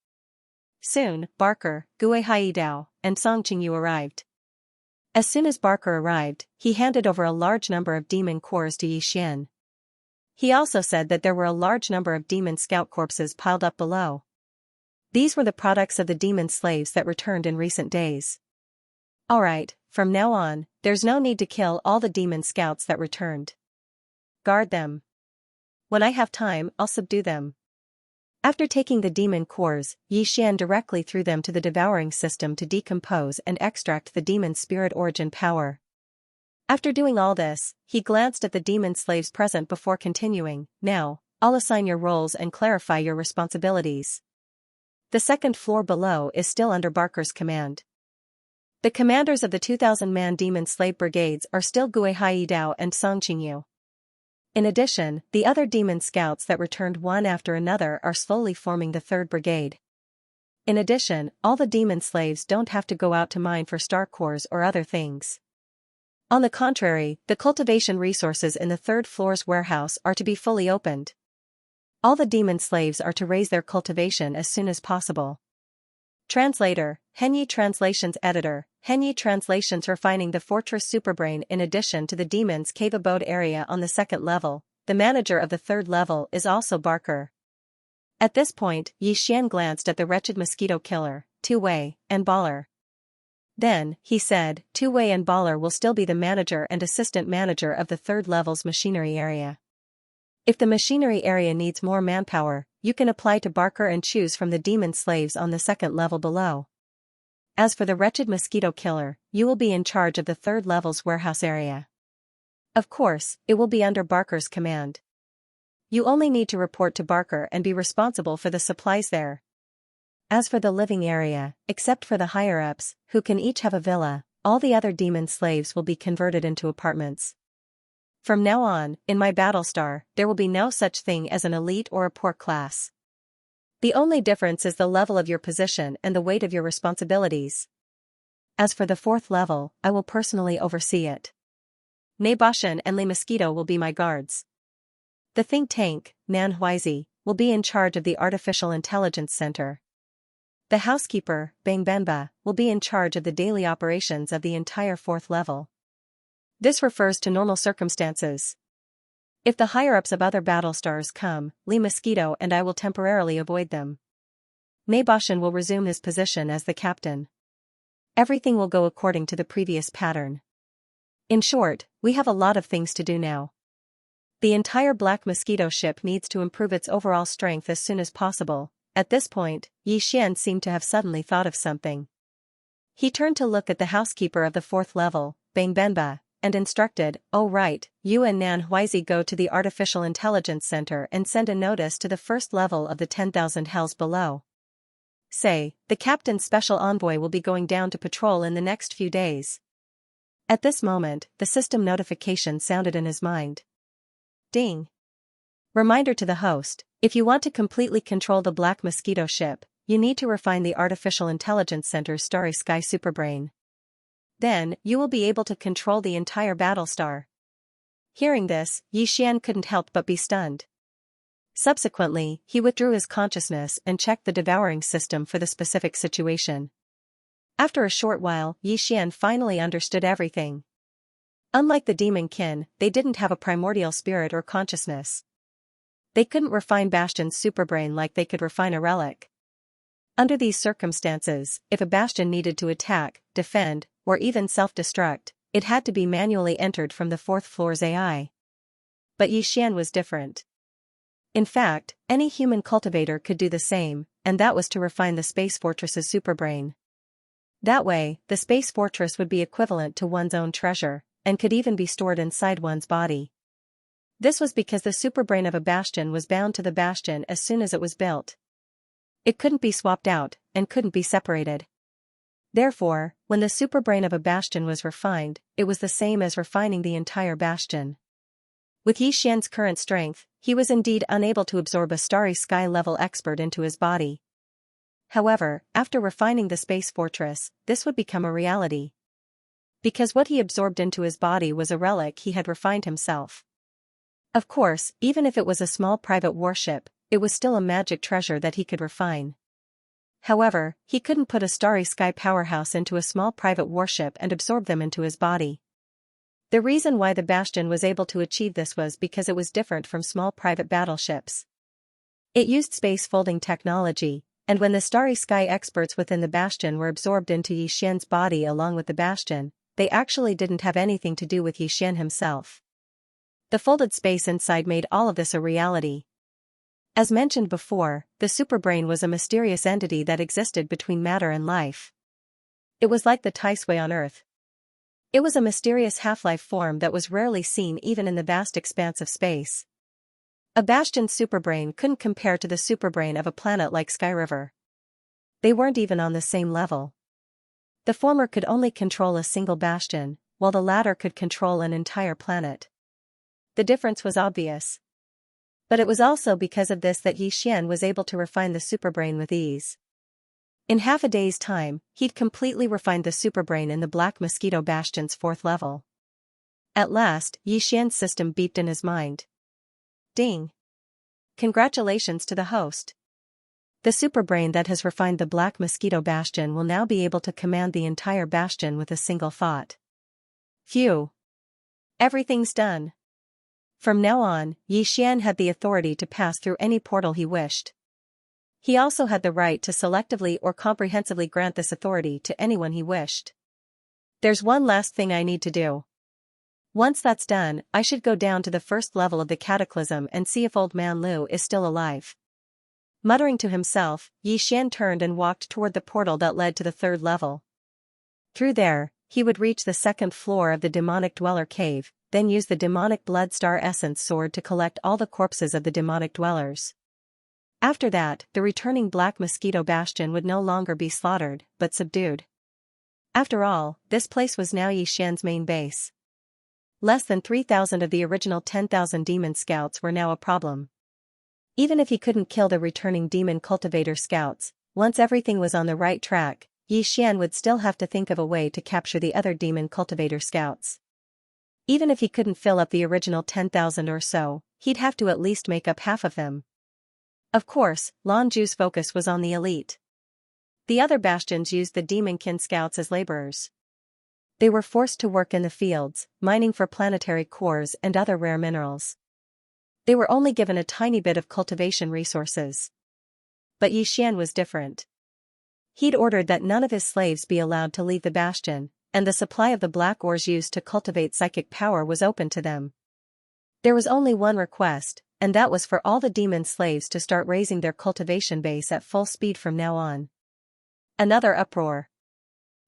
[SPEAKER 1] Soon, Barker, Gue Hai Dao, and Song Qingyu arrived. As soon as Barker arrived, he handed over a large number of demon cores to Xian. He also said that there were a large number of demon scout corpses piled up below. These were the products of the demon slaves that returned in recent days. Alright, from now on, there's no need to kill all the demon scouts that returned. Guard them. When I have time, I'll subdue them. After taking the demon cores, Xian directly threw them to the devouring system to decompose and extract the demon spirit origin power. After doing all this, he glanced at the demon slaves present before continuing, "Now, I'll assign your roles and clarify your responsibilities. The second floor below is still under Barker's command. The commanders of the 2,000-man demon slave brigades are still Gue Hai Dao and Song Qingyu. In addition, the other demon scouts that returned one after another are slowly forming the 3rd brigade. In addition, all the demon slaves don't have to go out to mine for star cores or other things. On the contrary, the cultivation resources in the 3rd floor's warehouse are to be fully opened. All the demon slaves are to raise their cultivation as soon as possible." Translator, Henyi Translations Editor, Henyi Translations refining the Fortress Superbrain. In addition to the Demon's Cave abode area on the second level, the manager of the third level is also Barker. At this point, Yi Xian glanced at the wretched mosquito killer, Tu Wei, and Baller. Then, he said, Tu Wei and Baller will still be the manager and assistant manager of the third level's machinery area. If the machinery area needs more manpower, you can apply to Barker and choose from the demon slaves on the second level below. As for the wretched mosquito killer, you will be in charge of the third level's warehouse area. Of course, it will be under Barker's command. You only need to report to Barker and be responsible for the supplies there. As for the living area, except for the higher-ups, who can each have a villa, all the other demon slaves will be converted into apartments. From now on, in my Battlestar, there will be no such thing as an elite or a poor class. The only difference is the level of your position and the weight of your responsibilities. As for the fourth level, I will personally oversee it. Naboshan and Le Mosquito will be my guards. The think tank, Nan Huizi, will be in charge of the Artificial Intelligence Center. The housekeeper, Bang Benba, will be in charge of the daily operations of the entire fourth level. This refers to normal circumstances. If the higher-ups of other Battlestars come, Le Mosquito and I will temporarily avoid them. Naboshan will resume his position as the captain. Everything will go according to the previous pattern. In short, we have a lot of things to do now. The entire Black Mosquito ship needs to improve its overall strength as soon as possible. At this point, Yi Xian seemed to have suddenly thought of something. He turned to look at the housekeeper of the fourth level, Bang Benba, and instructed, "Oh right, you and Nan Huizi go to the Artificial Intelligence Center and send a notice to the first level of the 10,000 hells below. Say, the captain's special envoy will be going down to patrol in the next few days." At this moment, the system notification sounded in his mind. Ding. Reminder to the host, if you want to completely control the Black Mosquito ship, you need to refine the Artificial Intelligence Center's Starry Sky Superbrain. Then, you will be able to control the entire Battlestar. Hearing this, Yi Xian couldn't help but be stunned. Subsequently, he withdrew his consciousness and checked the Devouring system for the specific situation. After a short while, Yi Xian finally understood everything. Unlike the demon kin, they didn't have a primordial spirit or consciousness. They couldn't refine Bastion's superbrain like they could refine a relic. Under these circumstances, if a Bastion needed to attack, defend, or even self-destruct, it had to be manually entered from the fourth floor's AI. But Yi Xian was different. In fact, any human cultivator could do the same, and that was to refine the Space Fortress's superbrain. That way, the Space Fortress would be equivalent to one's own treasure, and could even be stored inside one's body. This was because the superbrain of a Bastion was bound to the Bastion as soon as it was built. It couldn't be swapped out, and couldn't be separated. Therefore, when the superbrain of a Bastion was refined, it was the same as refining the entire Bastion. With Yi Xian's current strength, he was indeed unable to absorb a Starry Sky level expert into his body. However, after refining the Space Fortress, this would become a reality. Because what he absorbed into his body was a relic he had refined himself. Of course, even if it was a small private warship, it was still a magic treasure that he could refine. However, he couldn't put a Starry Sky powerhouse into a small private warship and absorb them into his body. The reason why the Bastion was able to achieve this was because it was different from small private battleships. It used space folding technology, and when the Starry Sky experts within the Bastion were absorbed into Yi Xian's body along with the Bastion, they actually didn't have anything to do with Yi Xian himself. The folded space inside made all of this a reality. As mentioned before, the superbrain was a mysterious entity that existed between matter and life. It was like the Taisui on Earth. It was a mysterious half-life form that was rarely seen even in the vast expanse of space. A Bastion superbrain couldn't compare to the superbrain of a planet like Skyriver. They weren't even on the same level. The former could only control a single Bastion, while the latter could control an entire planet. The difference was obvious. But it was also because of this that Yi Xian was able to refine the superbrain with ease. In half a day's time, he'd completely refined the superbrain in the Black Mosquito Bastion's fourth level. At last, Yi Xian's system beeped in his mind. Ding! Congratulations to the host. The superbrain that has refined the Black Mosquito Bastion will now be able to command the entire bastion with a single thought. Phew. Everything's done. From now on, Xian had the authority to pass through any portal he wished. He also had the right to selectively or comprehensively grant this authority to anyone he wished. There's one last thing I need to do. Once that's done, I should go down to the first level of the cataclysm and see if Old Man Lu is still alive. Muttering to himself, Xian turned and walked toward the portal that led to the third level. Through there, he would reach the second floor of the demonic dweller cave, then use the demonic bloodstar essence sword to collect all the corpses of the demonic dwellers. After that, the returning Black Mosquito Bastion would no longer be slaughtered, but subdued. After all, this place was now Xian's main base. Less than 3,000 of the original 10,000 demon scouts were now a problem. Even if he couldn't kill the returning demon cultivator scouts, once everything was on the right track, Xian would still have to think of a way to capture the other demon cultivator scouts. Even if he couldn't fill up the original 10,000 or so, he'd have to at least make up half of them. Of course, Lan Zhu's focus was on the elite. The other bastions used the demonkin scouts as laborers. They were forced to work in the fields, mining for planetary cores and other rare minerals. They were only given a tiny bit of cultivation resources. But Xian was different. He'd ordered that none of his slaves be allowed to leave the bastion, and the supply of the black ores used to cultivate psychic power was open to them. There was only one request, and that was for all the demon slaves to start raising their cultivation base at full speed from now on. Another uproar.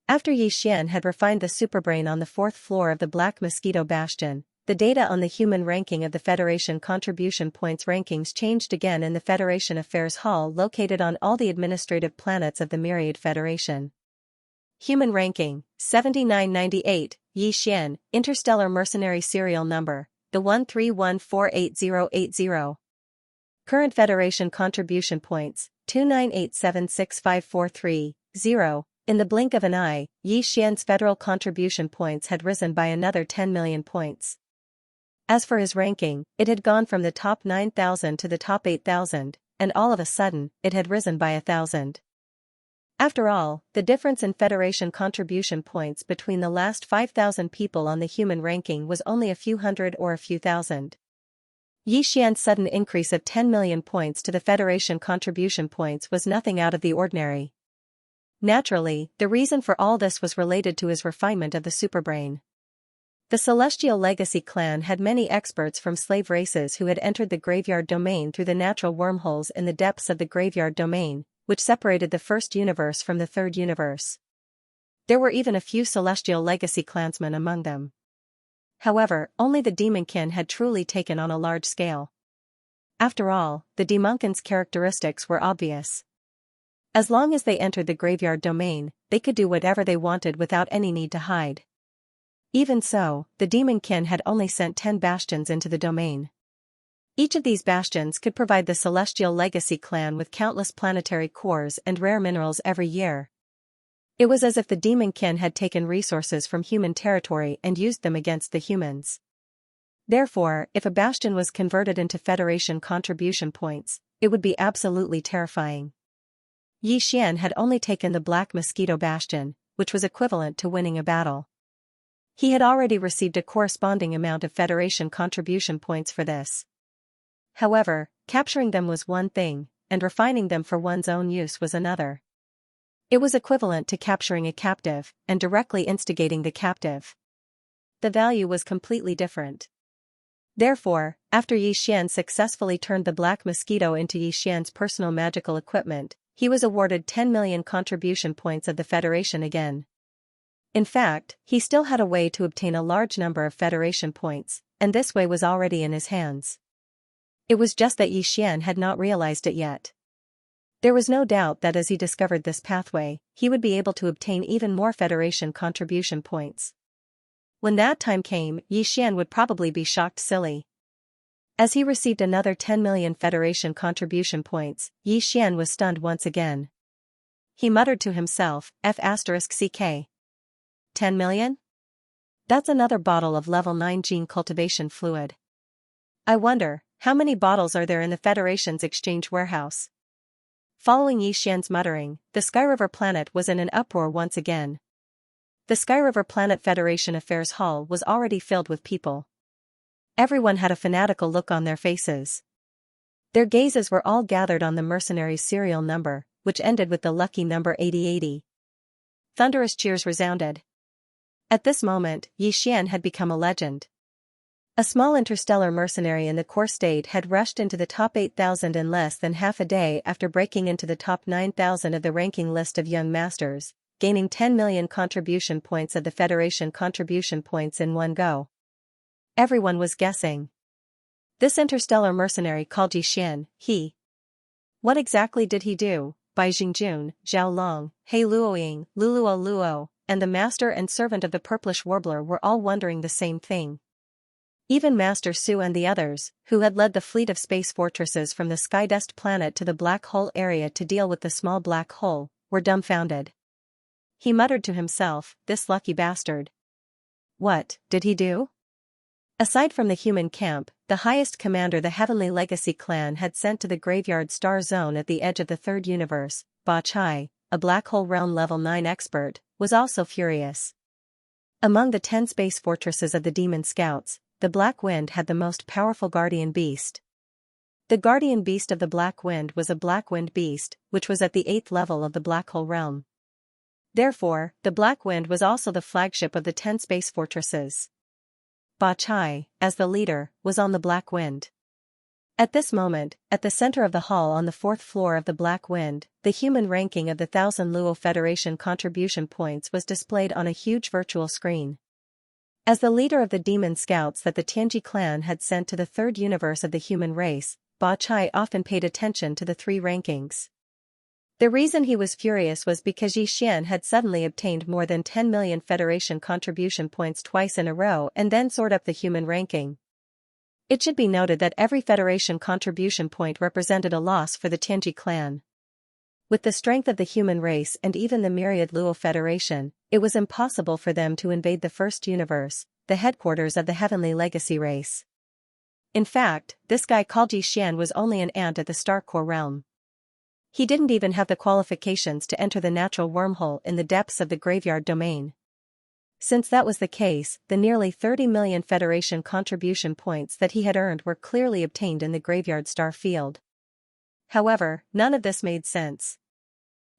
[SPEAKER 1] After Xian had refined the superbrain on the fourth floor of the Black Mosquito Bastion, the data on the human ranking of the Federation contribution points rankings changed again in the Federation Affairs Hall located on all the administrative planets of the Myriad Federation. Human ranking, 7998, Xian, Interstellar Mercenary Serial Number, the 131488080. Current Federation contribution points, 298765430. In the blink of an eye, Xian's federal contribution points had risen by another 10 million points. As for his ranking, it had gone from the top 9,000 to the top 8,000, and all of a sudden, it had risen by 1,000. After all, the difference in Federation contribution points between the last 5,000 people on the human ranking was only a few hundred or a few thousand. Xian's sudden increase of 10 million points to the Federation contribution points was nothing out of the ordinary. Naturally, the reason for all this was related to his refinement of the superbrain. The Celestial Legacy clan had many experts from slave races who had entered the graveyard domain through the natural wormholes in the depths of the graveyard domain, which separated the first universe from the third universe. There were even a few Celestial Legacy clansmen among them. However, only the demonkin had truly taken on a large scale. After all, the demonkin's characteristics were obvious. As long as they entered the graveyard domain, they could do whatever they wanted without any need to hide. Even so, the demonkin had only sent 10 bastions into the domain. Each of these bastions could provide the Celestial Legacy clan with countless planetary cores and rare minerals every year. It was as if the demonkin had taken resources from human territory and used them against the humans. Therefore, if a bastion was converted into Federation contribution points, it would be absolutely terrifying. Xian had only taken the Black Mosquito Bastion, which was equivalent to winning a battle. He had already received a corresponding amount of Federation contribution points for this. However, capturing them was one thing, and refining them for one's own use was another. It was equivalent to capturing a captive, and directly instigating the captive. The value was completely different. Therefore, after Xian successfully turned the Black Mosquito into Xian's personal magical equipment, he was awarded 10 million contribution points of the Federation again. In fact, he still had a way to obtain a large number of Federation points, and this way was already in his hands. It was just that Xian had not realized it yet. There was no doubt that as he discovered this pathway, he would be able to obtain even more Federation contribution points. When that time came, Xian would probably be shocked silly. As he received another 10 million Federation contribution points, Xian was stunned once again. He muttered to himself, F***ck. 10 million? That's another bottle of level 9 gene cultivation fluid. I wonder, how many bottles are there in the Federation's exchange warehouse? Following Yi Xian's muttering, the Sky River planet was in an uproar once again. The Sky River Planet Federation Affairs Hall was already filled with people. Everyone had a fanatical look on their faces. Their gazes were all gathered on the mercenary's serial number, which ended with the lucky number 8080. Thunderous cheers resounded. At this moment, Yi Xian had become a legend. A small interstellar mercenary in the core state had rushed into the top 8,000 in less than half a day after breaking into the top 9,000 of the ranking list of young masters, gaining 10 million contribution points of the Federation contribution points in one go. Everyone was guessing. This interstellar mercenary called Yi Xian, What exactly did he do? Bai Jingjun, Zhao Long, He Luoying, Luluo Luo, and the master and servant of the purplish warbler were all wondering the same thing. Even Master Su and the others, who had led the fleet of space fortresses from the Skydust planet to the black hole area to deal with the small black hole, were dumbfounded. He muttered to himself, this lucky bastard. What did he do? Aside from the human camp, the highest commander the Heavenly Legacy clan had sent to the Graveyard Star Zone at the edge of the Third Universe, Ba Chai, a black hole realm level 9 expert, was also furious. Among the 10 space fortresses of the Demon Scouts, the Black Wind had the most powerful guardian beast. The guardian beast of the Black Wind was a Black Wind beast, which was at the 8th level of the Black Hole realm. Therefore, the Black Wind was also the flagship of the 10 space fortresses. Ba Chai, as the leader, was on the Black Wind. At this moment, at the center of the hall on the 4th floor of the Black Wind, the human ranking of the 1000 Luo Federation contribution points was displayed on a huge virtual screen. As the leader of the demon scouts that the Tianji clan had sent to the third universe of the human race, Ba Chai often paid attention to the 3 rankings. The reason he was furious was because Yi Xian had suddenly obtained more than 10 million Federation contribution points twice in a row and then soared up the human ranking. It should be noted that every Federation contribution point represented a loss for the Tianji clan. With the strength of the human race and even the myriad Luo Federation, it was impossible for them to invade the first universe, the headquarters of the Heavenly Legacy race. In fact, this guy called Yi Xian was only an ant at the Star Core realm. He didn't even have the qualifications to enter the natural wormhole in the depths of the graveyard domain. Since that was the case, the nearly 30 million Federation contribution points that he had earned were clearly obtained in the graveyard star field. However, none of this made sense.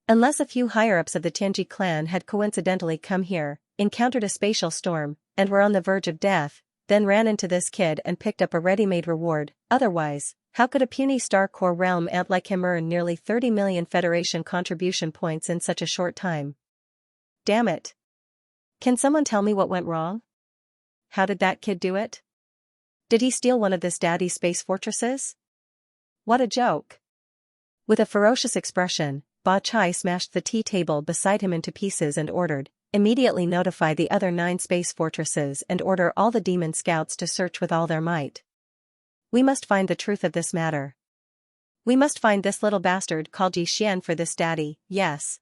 [SPEAKER 1] Unless a few higher-ups of the Tianji clan had coincidentally come here, encountered a spatial storm, and were on the verge of death, then ran into this kid and picked up a ready-made reward. Otherwise, how could a puny Star Core realm ant like him earn nearly 30 million Federation contribution points in such a short time? Damn it. Can someone tell me what went wrong? How did that kid do it? Did he steal one of this daddy's space fortresses? What a joke. With a ferocious expression, Ba Chai smashed the tea table beside him into pieces and ordered, immediately notify the other 9 space fortresses and order all the demon scouts to search with all their might. We must find the truth of this matter. We must find this little bastard called Yi Xian for this daddy, yes.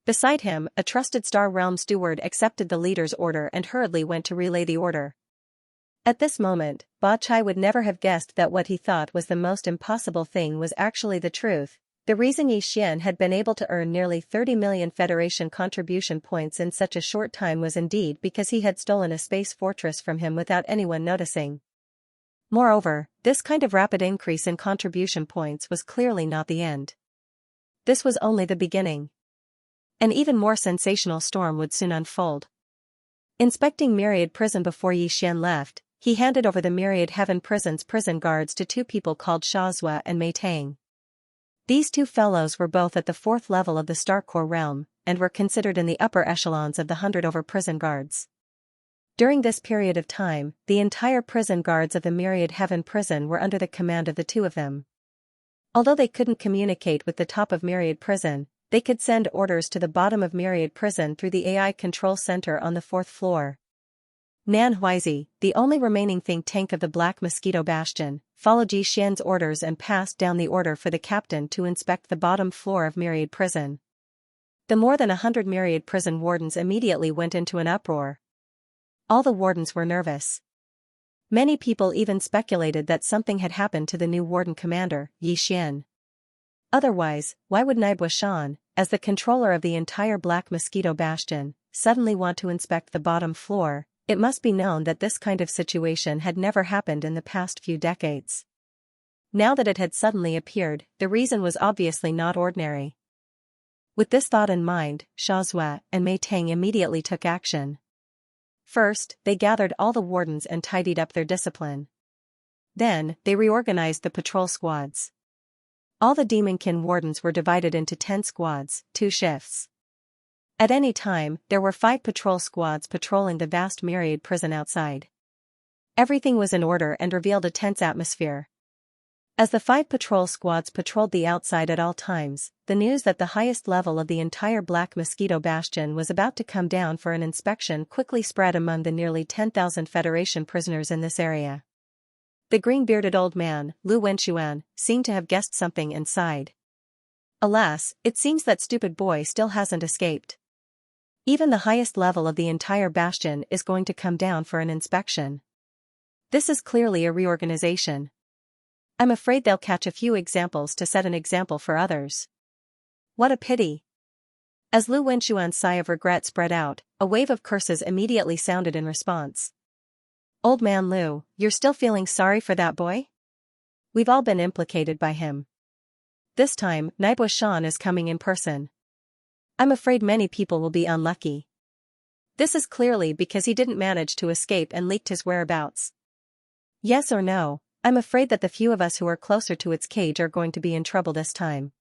[SPEAKER 1] Beside him, a trusted Star Realm steward accepted the leader's order and hurriedly went to relay the order. At this moment, Ba Chai would never have guessed that what he thought was the most impossible thing was actually the truth. The reason Yi Xian had been able to earn nearly 30 million Federation contribution points in such a short time was indeed because he had stolen a space fortress from him without anyone noticing. Moreover, this kind of rapid increase in contribution points was clearly not the end. This was only the beginning. An even more sensational storm would soon unfold. Inspecting Myriad Prison before Yi Xian left, he handed over the Myriad Heaven Prison's prison guards to 2 people called Xiaxia and Mei Tang. These 2 fellows were both at the 4th level of the Star Core realm, and were considered in the upper echelons of the 100 over prison guards. During this period of time, the entire prison guards of the Myriad Heaven Prison were under the command of the 2 of them. Although they couldn't communicate with the top of Myriad Prison, they could send orders to the bottom of Myriad Prison through the AI control center on the 4th floor. Nan Huizi, the only remaining think tank of the Black Mosquito Bastion, followed Yi Xian's orders and passed down the order for the captain to inspect the bottom floor of Myriad Prison. The more than 100 Myriad Prison wardens immediately went into an uproar. All the wardens were nervous. Many people even speculated that something had happened to the new warden commander, Yi Xian. Otherwise, why would Naibwa Shan, as the controller of the entire Black Mosquito Bastion, suddenly want to inspect the bottom floor? It must be known that this kind of situation had never happened in the past few decades. Now that it had suddenly appeared, the reason was obviously not ordinary. With this thought in mind, Xianxia and Mei Tang immediately took action. First, they gathered all the wardens and tidied up their discipline. Then, they reorganized the patrol squads. All the Demonkin wardens were divided into 10 squads, 2 shifts. At any time, there were 5 patrol squads patrolling the vast myriad prison outside. Everything was in order and revealed a tense atmosphere. As the 5 patrol squads patrolled the outside at all times, the news that the highest level of the entire Black Mosquito Bastion was about to come down for an inspection quickly spread among the nearly 10,000 Federation prisoners in this area. The green-bearded old man, Lu Wenxuan, seemed to have guessed something inside. Alas, it seems that stupid boy still hasn't escaped. Even the highest level of the entire bastion is going to come down for an inspection. This is clearly a reorganization. I'm afraid they'll catch a few examples to set an example for others. What a pity. As Lu Wenxuan's sigh of regret spread out, a wave of curses immediately sounded in response. Old man Lu, you're still feeling sorry for that boy? We've all been implicated by him. This time, Naibwa Shan is coming in person. I'm afraid many people will be unlucky. This is clearly because he didn't manage to escape and leaked his whereabouts. Yes or no? I'm afraid that the few of us who are closer to its cage are going to be in trouble this time.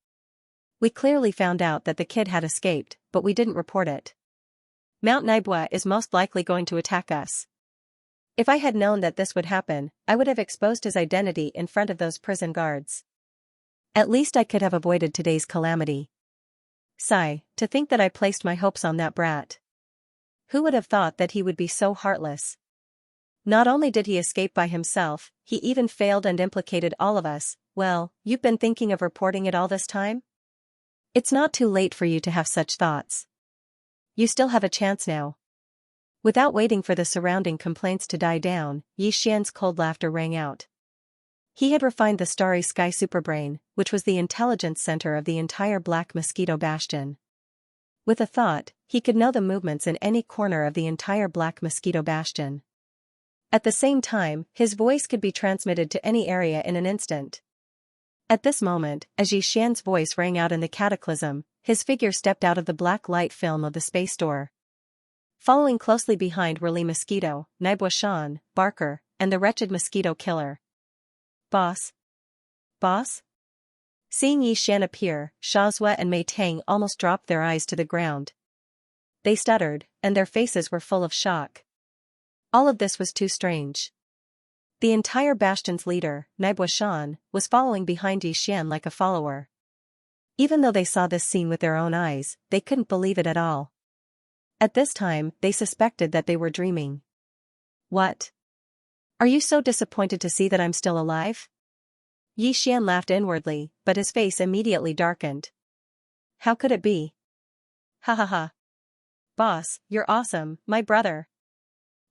[SPEAKER 1] We clearly found out that the kid had escaped, but we didn't report it. Mount Naibwa is most likely going to attack us. If I had known that this would happen, I would have exposed his identity in front of those prison guards. At least I could have avoided today's calamity. Sigh, to think that I placed my hopes on that brat. Who would have thought that he would be so heartless? Not only did he escape by himself, he even failed and implicated all of us. Well, you've been thinking of reporting it all this time? It's not too late for you to have such thoughts. You still have a chance now. Without waiting for the surrounding complaints to die down, Yi Xian's cold laughter rang out. He had refined the Starry Sky Superbrain, which was the intelligence center of the entire Black Mosquito Bastion. With a thought, he could know the movements in any corner of the entire Black Mosquito Bastion. At the same time, his voice could be transmitted to any area in an instant. At this moment, as Yi Xian's voice rang out in the cataclysm, his figure stepped out of the black light film of the space door. Following closely behind were Li Mosquito, Naibwa Shan, Barker, and the wretched mosquito killer. Boss? Boss? Seeing Yi Xian appear, Xianxia and Mei Tang almost dropped their eyes to the ground. They stuttered, and their faces were full of shock. All of this was too strange. The entire bastion's leader, Naibwa Shan, was following behind Yi Xian like a follower. Even though they saw this scene with their own eyes, they couldn't believe it at all. At this time, they suspected that they were dreaming. What? Are you so disappointed to see that I'm still alive? Yi Xian laughed inwardly, but his face immediately darkened. How could it be? Ha ha ha. Boss, you're awesome, my brother.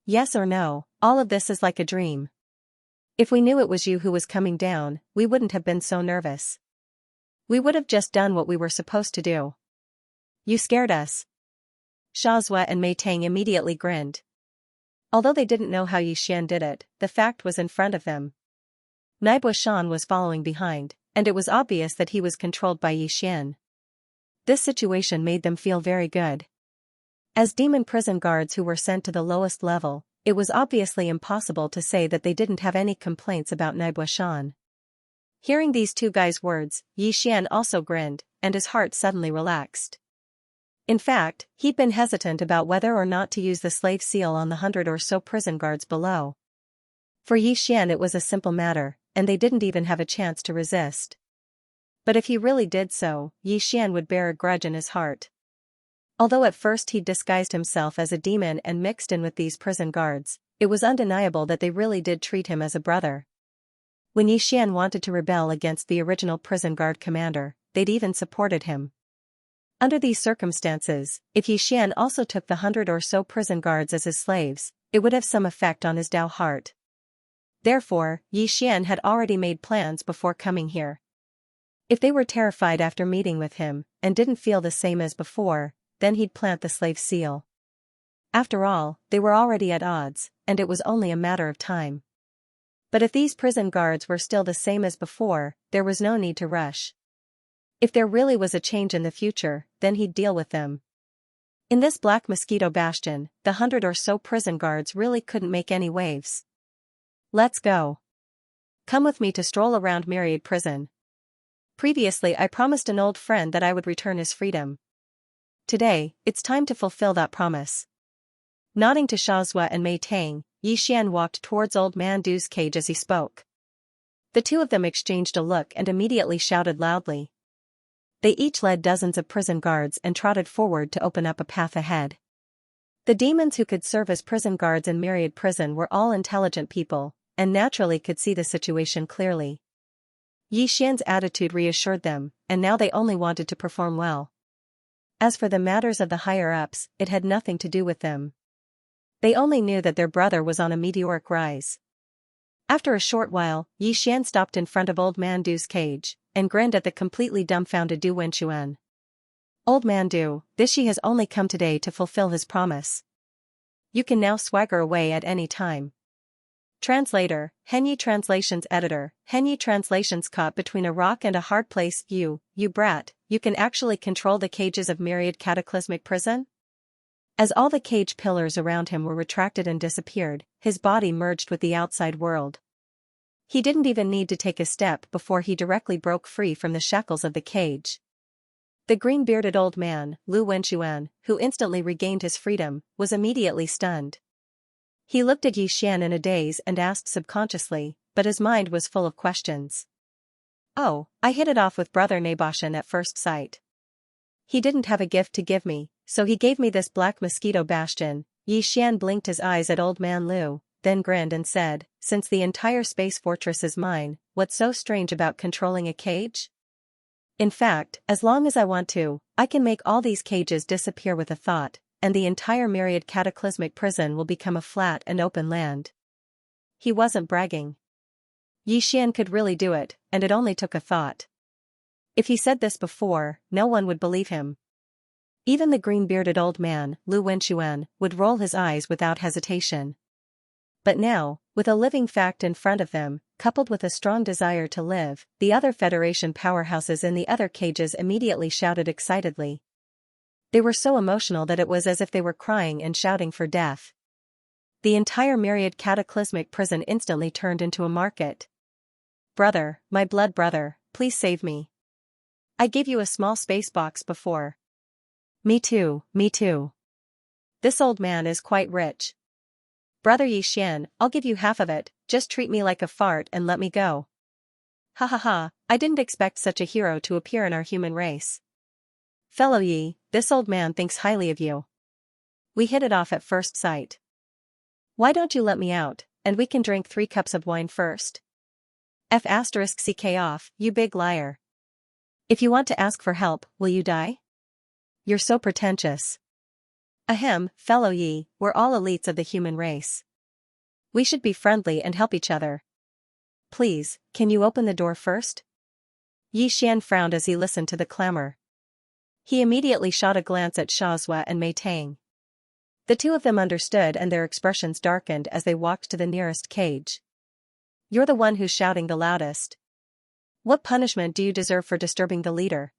[SPEAKER 1] Yes or no, all of this is like a dream. If we knew it was you who was coming down, we wouldn't have been so nervous. We would have just done what we were supposed to do. You scared us. Xianxia and Mei Tang immediately grinned. Although they didn't know how Yi Xian did it, the fact was in front of them. Naibwa Shan was following behind, and it was obvious that he was controlled by Yi Xian. This situation made them feel very good. As demon prison guards who were sent to the lowest level, it was obviously impossible to say that they didn't have any complaints about Naibwa Shan. Hearing these two guys' words, Yi Xian also grinned, and his heart suddenly relaxed. In fact, he'd been hesitant about whether or not to use the slave seal on the 100 or so prison guards below. For Yi Xian it was a simple matter, and they didn't even have a chance to resist. But if he really did so, Yi Xian would bear a grudge in his heart. Although at first he'd disguised himself as a demon and mixed in with these prison guards, it was undeniable that they really did treat him as a brother. When Yi Xian wanted to rebel against the original prison guard commander, they'd even supported him. Under these circumstances, if Yi Xian also took the 100 or so prison guards as his slaves, it would have some effect on his Dao heart. Therefore, Yi Xian had already made plans before coming here. If they were terrified after meeting with him, and didn't feel the same as before, then he'd plant the slave seal. After all, they were already at odds, and it was only a matter of time. But if these prison guards were still the same as before, there was no need to rush. If there really was a change in the future, then he'd deal with them. In this black mosquito bastion, the 100 or so prison guards really couldn't make any waves. Let's go. Come with me to stroll around Myriad Prison. Previously I promised an old friend that I would return his freedom. Today, it's time to fulfill that promise. Nodding to Xianxia and Mei Tang, Yixian walked towards Old Man Du's cage as he spoke. The two of them exchanged a look and immediately shouted loudly. They each led dozens of prison guards and trotted forward to open up a path ahead. The demons who could serve as prison guards in Myriad Prison were all intelligent people, and naturally could see the situation clearly. Yixian's attitude reassured them, and now they only wanted to perform well. As for the matters of the higher-ups, it had nothing to do with them. They only knew that their brother was on a meteoric rise. After a short while, Yixian stopped in front of Old Man Du's cage, and grinned at the completely dumbfounded Du Wenquan. Old Man Du, this she has only come today to fulfill his promise. You can now swagger away at any time. Translator, Henyi Translations Editor, Henyi Translations caught between a rock and a hard place. You brat, you can actually control the cages of Myriad Cataclysmic Prison? As all the cage pillars around him were retracted and disappeared, his body merged with the outside world. He didn't even need to take a step before he directly broke free from the shackles of the cage. The green-bearded old man, Lu Wenquan, who instantly regained his freedom, was immediately stunned. He looked at Yixian in a daze and asked subconsciously, but his mind was full of questions. Oh, I hit it off with Brother Naboshan at first sight. He didn't have a gift to give me, so he gave me this black mosquito bastion. Yixian blinked his eyes at Old Man Lu, then grinned and said, since the entire space fortress is mine, what's so strange about controlling a cage? In fact, as long as I want to, I can make all these cages disappear with a thought, and the entire Myriad Cataclysmic Prison will become a flat and open land. He wasn't bragging. Yixian could really do it, and it only took a thought. If he said this before, no one would believe him. Even the green-bearded old man, Lu Wenquan, would roll his eyes without hesitation. But now, with a living fact in front of them, coupled with a strong desire to live, the other Federation powerhouses in the other cages immediately shouted excitedly. They were so emotional that it was as if they were crying and shouting for death. The entire Myriad Cataclysmic Prison instantly turned into a market. Brother, my blood brother, please save me. I gave you a small space box before. Me too, me too. This old man is quite rich. Brother Yixian, I'll give you half of it, just treat me like a fart and let me go. Ha ha ha, I didn't expect such a hero to appear in our human race. Fellow Yi, this old man thinks highly of you. We hit it off at first sight. Why don't you let me out, and we can drink 3 cups of wine first? Ck off, you big liar. If you want to ask for help, will you die? You're so pretentious. Ahem, fellow Yi, we're all elites of the human race. We should be friendly and help each other. Please, can you open the door first? Yixian frowned as he listened to the clamor. He immediately shot a glance at Xianxia and Mei Tang. The two of them understood and their expressions darkened as they walked to the nearest cage. You're the one who's shouting the loudest. What punishment do you deserve for disturbing the leader?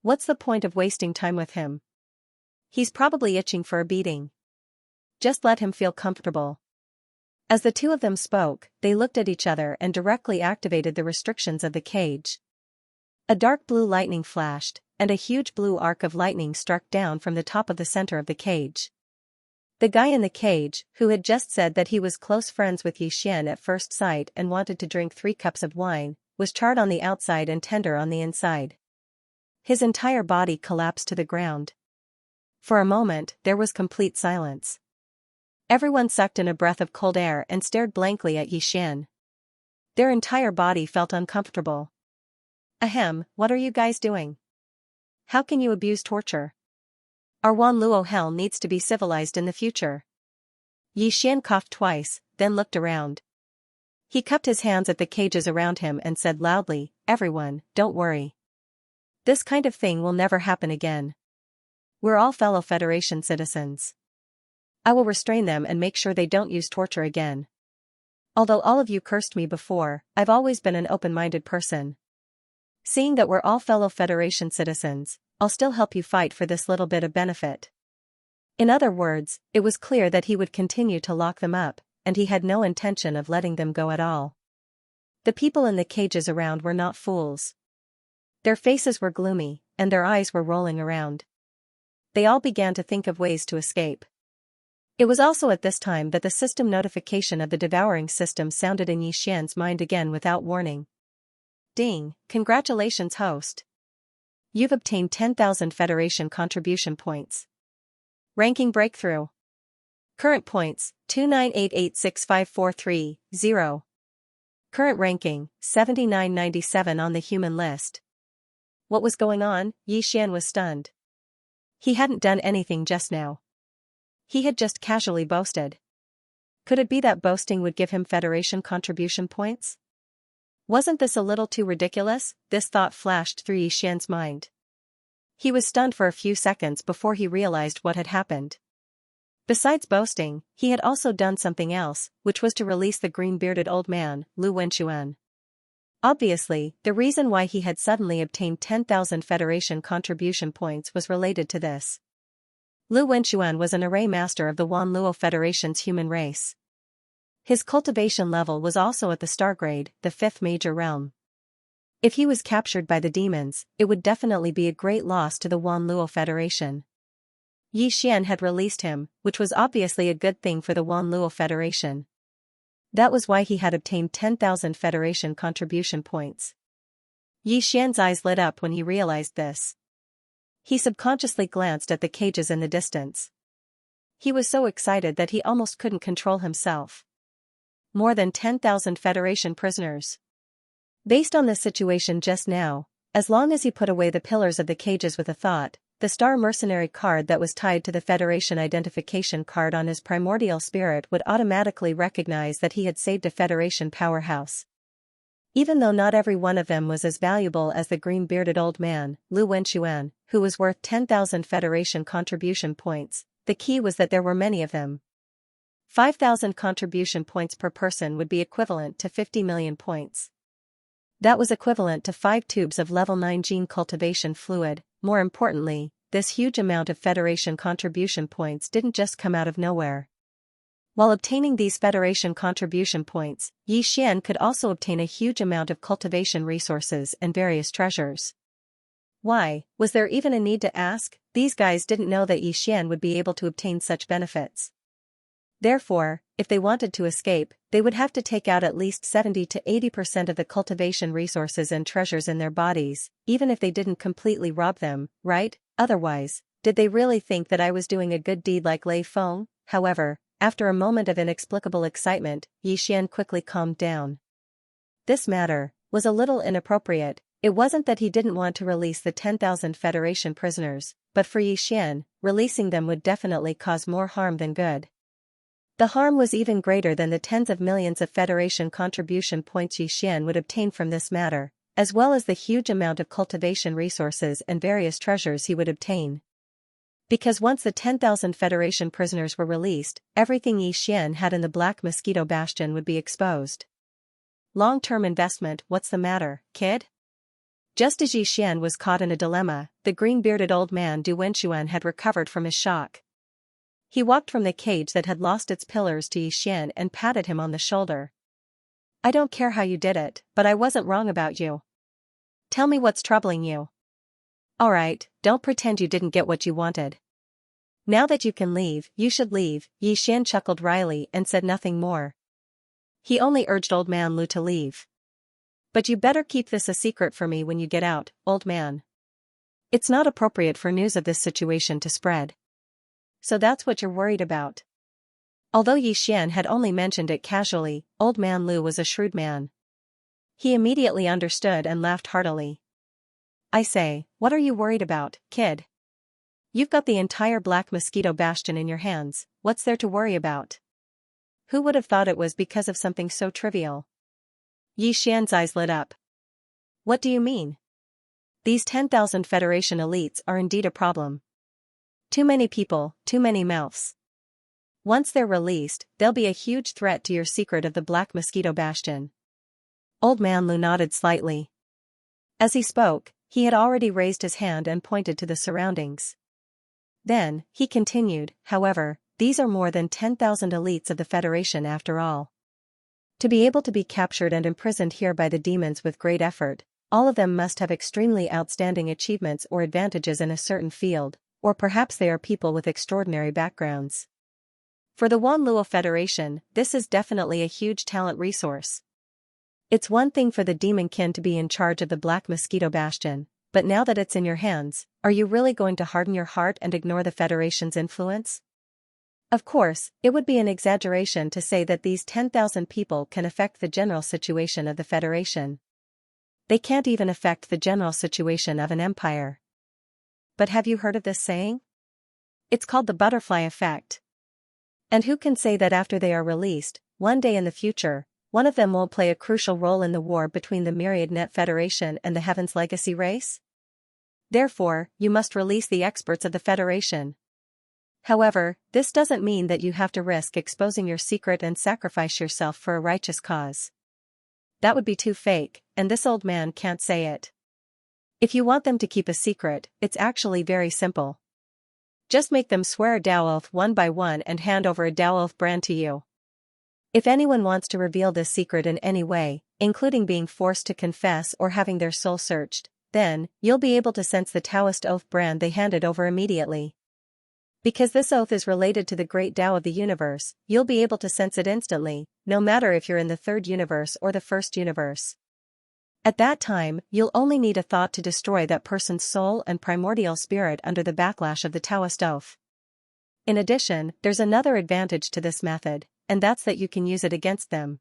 [SPEAKER 1] What's the point of wasting time with him? He's probably itching for a beating. Just let him feel comfortable. As the two of them spoke, they looked at each other and directly activated the restrictions of the cage. A dark blue lightning flashed, and a huge blue arc of lightning struck down from the top of the center of the cage. The guy in the cage, who had just said that he was close friends with Yixian at first sight and wanted to drink 3 cups of wine, was charred on the outside and tender on the inside. His entire body collapsed to the ground. For a moment, there was complete silence. Everyone sucked in a breath of cold air and stared blankly at Yixian. Their entire body felt uncomfortable. Ahem, what are you guys doing? How can you abuse torture? Our Wan Luo hell needs to be civilized in the future. Yixian coughed twice, then looked around. He cupped his hands at the cages around him and said loudly, everyone, don't worry. This kind of thing will never happen again. We're all fellow Federation citizens. I will restrain them and make sure they don't use torture again. Although all of you cursed me before, I've always been an open-minded person. Seeing that we're all fellow Federation citizens, I'll still help you fight for this little bit of benefit." In other words, it was clear that he would continue to lock them up, and he had no intention of letting them go at all. The people in the cages around were not fools. Their faces were gloomy, and their eyes were rolling around. They all began to think of ways to escape. It was also at this time that the system notification of the Devouring system sounded in Xian's mind again without warning. "Ding, congratulations host. You've obtained 10,000 Federation contribution points. Ranking breakthrough. Current points, 298865430. Current ranking, 7997 on the human list." What was going on? Xian was stunned. He hadn't done anything just now. He had just casually boasted. Could it be that boasting would give him Federation contribution points? Wasn't this a little too ridiculous? This thought flashed through Xian's mind. He was stunned for a few seconds before he realized what had happened. Besides boasting, he had also done something else, which was to release the green-bearded old man, Lu Wenchuan. Obviously, the reason why he had suddenly obtained 10,000 Federation contribution points was related to this. Lu Wenchuan was an array master of the Wan Luo Federation's human race. His cultivation level was also at the star grade, the 5th major realm. If he was captured by the demons, it would definitely be a great loss to the Wan Luo Federation. Xian had released him, which was obviously a good thing for the Wan Luo Federation. That was why he had obtained 10,000 Federation contribution points. Xian's eyes lit up when he realized this. He subconsciously glanced at the cages in the distance. He was so excited that he almost couldn't control himself. More than 10,000 Federation prisoners. Based on this situation just now, as long as he put away the pillars of the cages with a thought, the star mercenary card that was tied to the Federation identification card on his primordial spirit would automatically recognize that he had saved a Federation powerhouse. Even though not every one of them was as valuable as the green-bearded old man, Lu Wenchuan, who was worth 10,000 Federation contribution points, the key was that there were many of them. 5,000 contribution points per person would be equivalent to 50 million points. That was equivalent to 5 tubes of level 9 gene cultivation fluid. More importantly, this huge amount of Federation contribution points didn't just come out of nowhere. While obtaining these Federation contribution points, Xian could also obtain a huge amount of cultivation resources and various treasures. Why, was there even a need to ask? These guys didn't know that Xian would be able to obtain such benefits. Therefore, if they wanted to escape, they would have to take out at least 70 to 80% of the cultivation resources and treasures in their bodies, even if they didn't completely rob them, right? Otherwise, did they really think that I was doing a good deed like Lei Feng? However, after a moment of inexplicable excitement, Xian quickly calmed down. This matter was a little inappropriate. It wasn't that he didn't want to release the 10,000 Federation prisoners, but for Xian, releasing them would definitely cause more harm than good. The harm was even greater than the tens of millions of Federation contribution points Xian would obtain from this matter, as well as the huge amount of cultivation resources and various treasures he would obtain. Because once the 10,000 Federation prisoners were released, everything Xian had in the Black Mosquito Bastion would be exposed. Long-term investment. What's the matter, kid? Just as Xian was caught in a dilemma, the green-bearded old man Du Wenchuan had recovered from his shock. He walked from the cage that had lost its pillars to Xian and patted him on the shoulder. "I don't care how you did it, but I wasn't wrong about you. Tell me what's troubling you." "Alright, don't pretend you didn't get what you wanted. Now that you can leave, you should leave." Xian chuckled wryly and said nothing more. He only urged old man Lu to leave. "But you better keep this a secret for me when you get out, old man. It's not appropriate for news of this situation to spread." "So that's what you're worried about." Although Xian had only mentioned it casually, old man Lu was a shrewd man. He immediately understood and laughed heartily. "I say, what are you worried about, kid? You've got the entire Black Mosquito Bastion in your hands, what's there to worry about?" Who would have thought it was because of something so trivial? Xian's eyes lit up. What do you mean? These 10,000 Federation elites are indeed a problem. Too many people, too many mouths. Once they're released, they'll be a huge threat to your secret of the Black Mosquito Bastion. Old Man Lu nodded slightly. As he spoke, he had already raised his hand and pointed to the surroundings. Then, he continued, however, these are more than 10,000 elites of the Federation after all. To be able to be captured and imprisoned here by the demons with great effort, all of them must have extremely outstanding achievements or advantages in a certain field, or perhaps they are people with extraordinary backgrounds. For the Wanluo Federation, this is definitely a huge talent resource. It's one thing for the demonkin to be in charge of the Black Mosquito Bastion, but now that it's in your hands, are you really going to harden your heart and ignore the Federation's influence? Of course, it would be an exaggeration to say that these 10,000 people can affect the general situation of the Federation. They can't even affect the general situation of an empire. But have you heard of this saying? It's called the butterfly effect. And who can say that after they are released, one day in the future, one of them won't play a crucial role in the war between the Myriad Net Federation and the Heaven's Legacy race? Therefore, you must release the experts of the Federation. However, this doesn't mean that you have to risk exposing your secret and sacrifice yourself for a righteous cause. That would be too fake, and this old man can't say it. If you want them to keep a secret, it's actually very simple. Just make them swear a Dao oath one by one and hand over a Dao oath brand to you. If anyone wants to reveal this secret in any way, including being forced to confess or having their soul searched, then, you'll be able to sense the Taoist oath brand they handed over immediately. Because this oath is related to the great Tao of the universe, you'll be able to sense it instantly, no matter if you're in the third universe or the first universe. At that time, you'll only need a thought to destroy that person's soul and primordial spirit under the backlash of the Taoist oath. In addition, there's another advantage to this method, and that's that you can use it against them.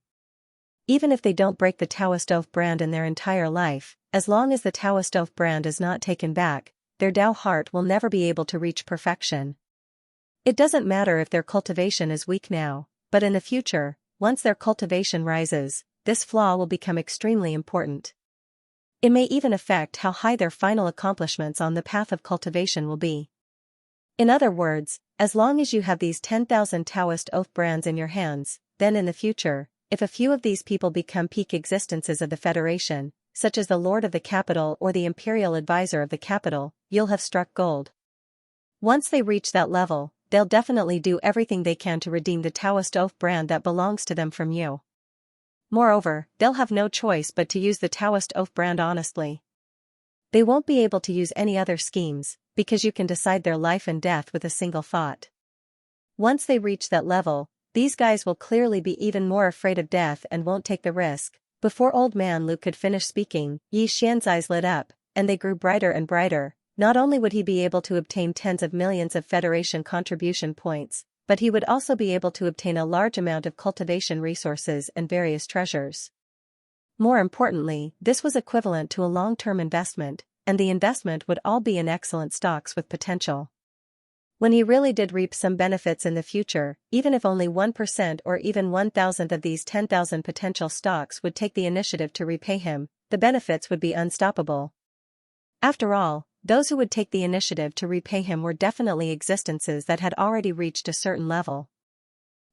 [SPEAKER 1] Even if they don't break the Taoist oath brand in their entire life, as long as the Taoist oath brand is not taken back, their Tao heart will never be able to reach perfection. It doesn't matter if their cultivation is weak now, but in the future, once their cultivation rises, this flaw will become extremely important. It may even affect how high their final accomplishments on the path of cultivation will be. In other words, as long as you have these 10,000 Taoist oath brands in your hands, then in the future, if a few of these people become peak existences of the Federation, such as the Lord of the Capital or the Imperial Advisor of the Capital, you'll have struck gold. Once they reach that level, they'll definitely do everything they can to redeem the Taoist oath brand that belongs to them from you. Moreover, they'll have no choice but to use the Taoist oath brand honestly. They won't be able to use any other schemes, because you can decide their life and death with a single thought. Once they reach that level, these guys will clearly be even more afraid of death and won't take the risk. Before Old Man Lu could finish speaking, Xianxia's eyes lit up, and they grew brighter and brighter. Not only would he be able to obtain tens of millions of Federation contribution points, but he would also be able to obtain a large amount of cultivation resources and various treasures. More importantly, this was equivalent to a long-term investment, and the investment would all be in excellent stocks with potential. When he really did reap some benefits in the future, even if only 1% or even 1,000th of these 10,000 potential stocks would take the initiative to repay him, the benefits would be unstoppable. After all, those who would take the initiative to repay him were definitely existences that had already reached a certain level.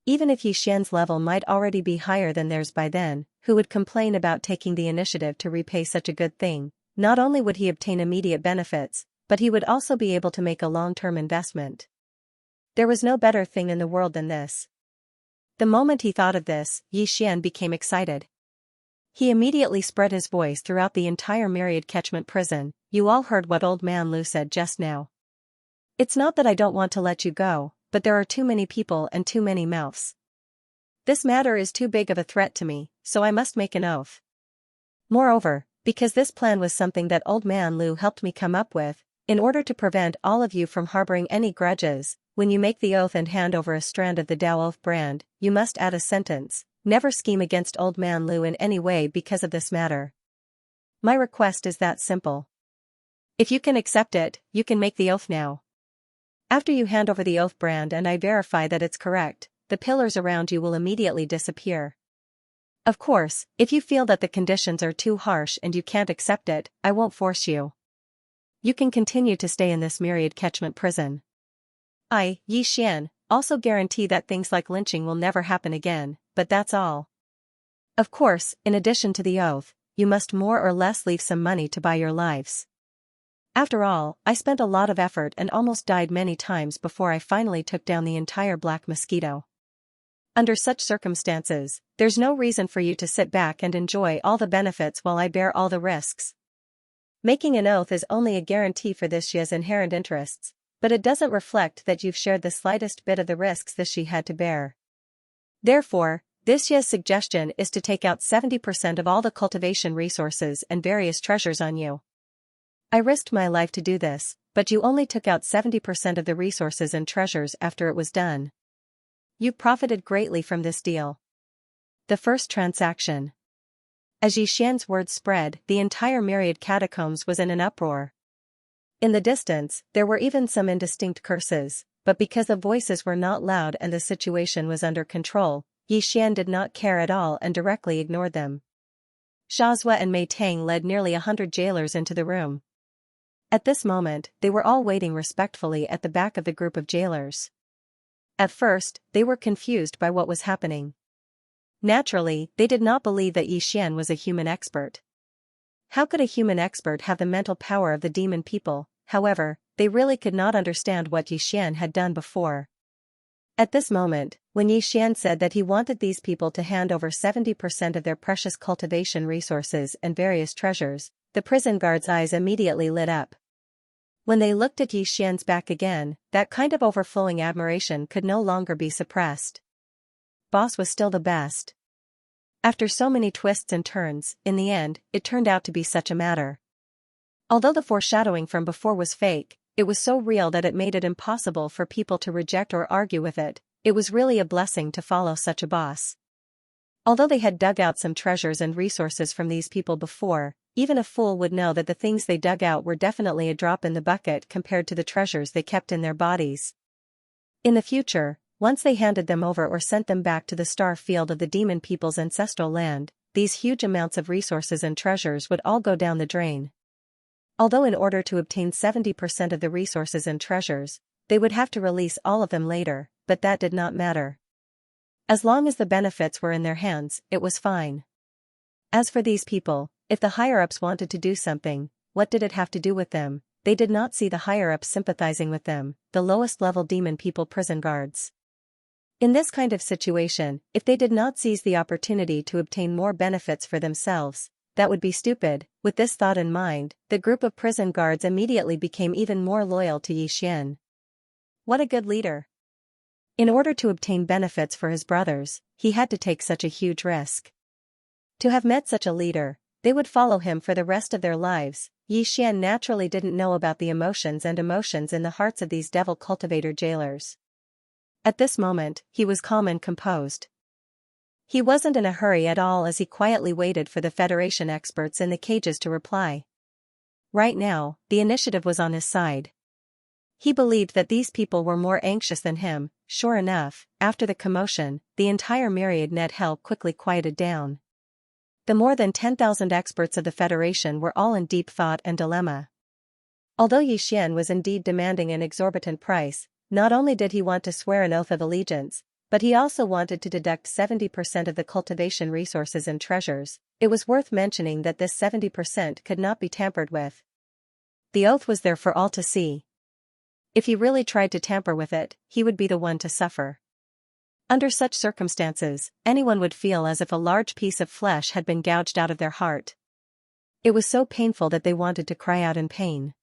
[SPEAKER 1] Even if Xian's level might already be higher than theirs by then, who would complain about taking the initiative to repay such a good thing? Not only would he obtain immediate benefits, but he would also be able to make a long-term investment. There was no better thing in the world than this. The moment he thought of this, Xian became excited. He immediately spread his voice throughout the entire Myriad Catchment Prison. You all heard what Old Man Lu said just now. It's not that I don't want to let you go, but there are too many people and too many mouths. This matter is too big of a threat to me, so I must make an oath. Moreover, because this plan was something that Old Man Lu helped me come up with, in order to prevent all of you from harboring any grudges, when you make the oath and hand over a strand of the Tao Oath brand, you must add a sentence, never scheme against Old Man Lu in any way because of this matter. My request is that simple. If you can accept it, you can make the oath now. After you hand over the oath brand and I verify that it's correct, the pillars around you will immediately disappear. Of course, if you feel that the conditions are too harsh and you can't accept it, I won't force you. You can continue to stay in this myriad catchment prison. I, Yi Xian, also guarantee that things like lynching will never happen again, but that's all. Of course, in addition to the oath, you must more or less leave some money to buy your lives. After all, I spent a lot of effort and almost died many times before I finally took down the entire black mosquito. Under such circumstances, there's no reason for you to sit back and enjoy all the benefits while I bear all the risks. Making an oath is only a guarantee for this Xia's inherent interests, but it doesn't reflect that you've shared the slightest bit of the risks this Xi had to bear. Therefore, this Xia's suggestion is to take out 70% of all the cultivation resources and various treasures on you. I risked my life to do this, but you only took out 70% of the resources and treasures after it was done. You profited greatly from this deal. The first transaction. As Yi Xian's words spread, the entire myriad catacombs was in an uproar. In the distance, there were even some indistinct curses, but because the voices were not loud and the situation was under control, Yi Xian did not care at all and directly ignored them. Xiaxia and Mei Tang led nearly 100 jailers into the room. At this moment, they were all waiting respectfully at the back of the group of jailers. At first, they were confused by what was happening. Naturally, they did not believe that Yi Xian was a human expert. How could a human expert have the mental power of the demon people? However, they really could not understand what Yi Xian had done before. At this moment, when Yi Xian said that he wanted these people to hand over 70% of their precious cultivation resources and various treasures, the prison guards' eyes immediately lit up. When they looked at Yi Xian's back again, that kind of overflowing admiration could no longer be suppressed. Boss was still the best. After so many twists and turns, in the end, it turned out to be such a matter. Although the foreshadowing from before was fake, it was so real that it made it impossible for people to reject or argue with it. It was really a blessing to follow such a boss. Although they had dug out some treasures and resources from these people before, even a fool would know that the things they dug out were definitely a drop in the bucket compared to the treasures they kept in their bodies. In the future, once they handed them over or sent them back to the star field of the demon people's ancestral land, these huge amounts of resources and treasures would all go down the drain. Although in order to obtain 70% of the resources and treasures, they would have to release all of them later, but that did not matter. As long as the benefits were in their hands, it was fine. As for these people, if the higher-ups wanted to do something, what did it have to do with them? They did not see the higher-ups sympathizing with them, the lowest-level demon people prison guards. In this kind of situation, if they did not seize the opportunity to obtain more benefits for themselves, that would be stupid. With this thought in mind, the group of prison guards immediately became even more loyal to Yi Xian. What a good leader. In order to obtain benefits for his brothers, he had to take such a huge risk. To have met such a leader, they would follow him for the rest of their lives. Yi Xian naturally didn't know about the emotions in the hearts of these devil cultivator jailers. At this moment, he was calm and composed. He wasn't in a hurry at all as he quietly waited for the Federation experts in the cages to reply. Right now, the initiative was on his side. He believed that these people were more anxious than him. Sure enough, after the commotion, the entire myriad net hell quickly quieted down. The more than 10,000 experts of the Federation were all in deep thought and dilemma. Although Yi Xian was indeed demanding an exorbitant price, not only did he want to swear an oath of allegiance, but he also wanted to deduct 70% of the cultivation resources and treasures. It was worth mentioning that this 70% could not be tampered with. The oath was there for all to see. If he really tried to tamper with it, he would be the one to suffer. Under such circumstances, anyone would feel as if a large piece of flesh had been gouged out of their heart. It was so painful that they wanted to cry out in pain.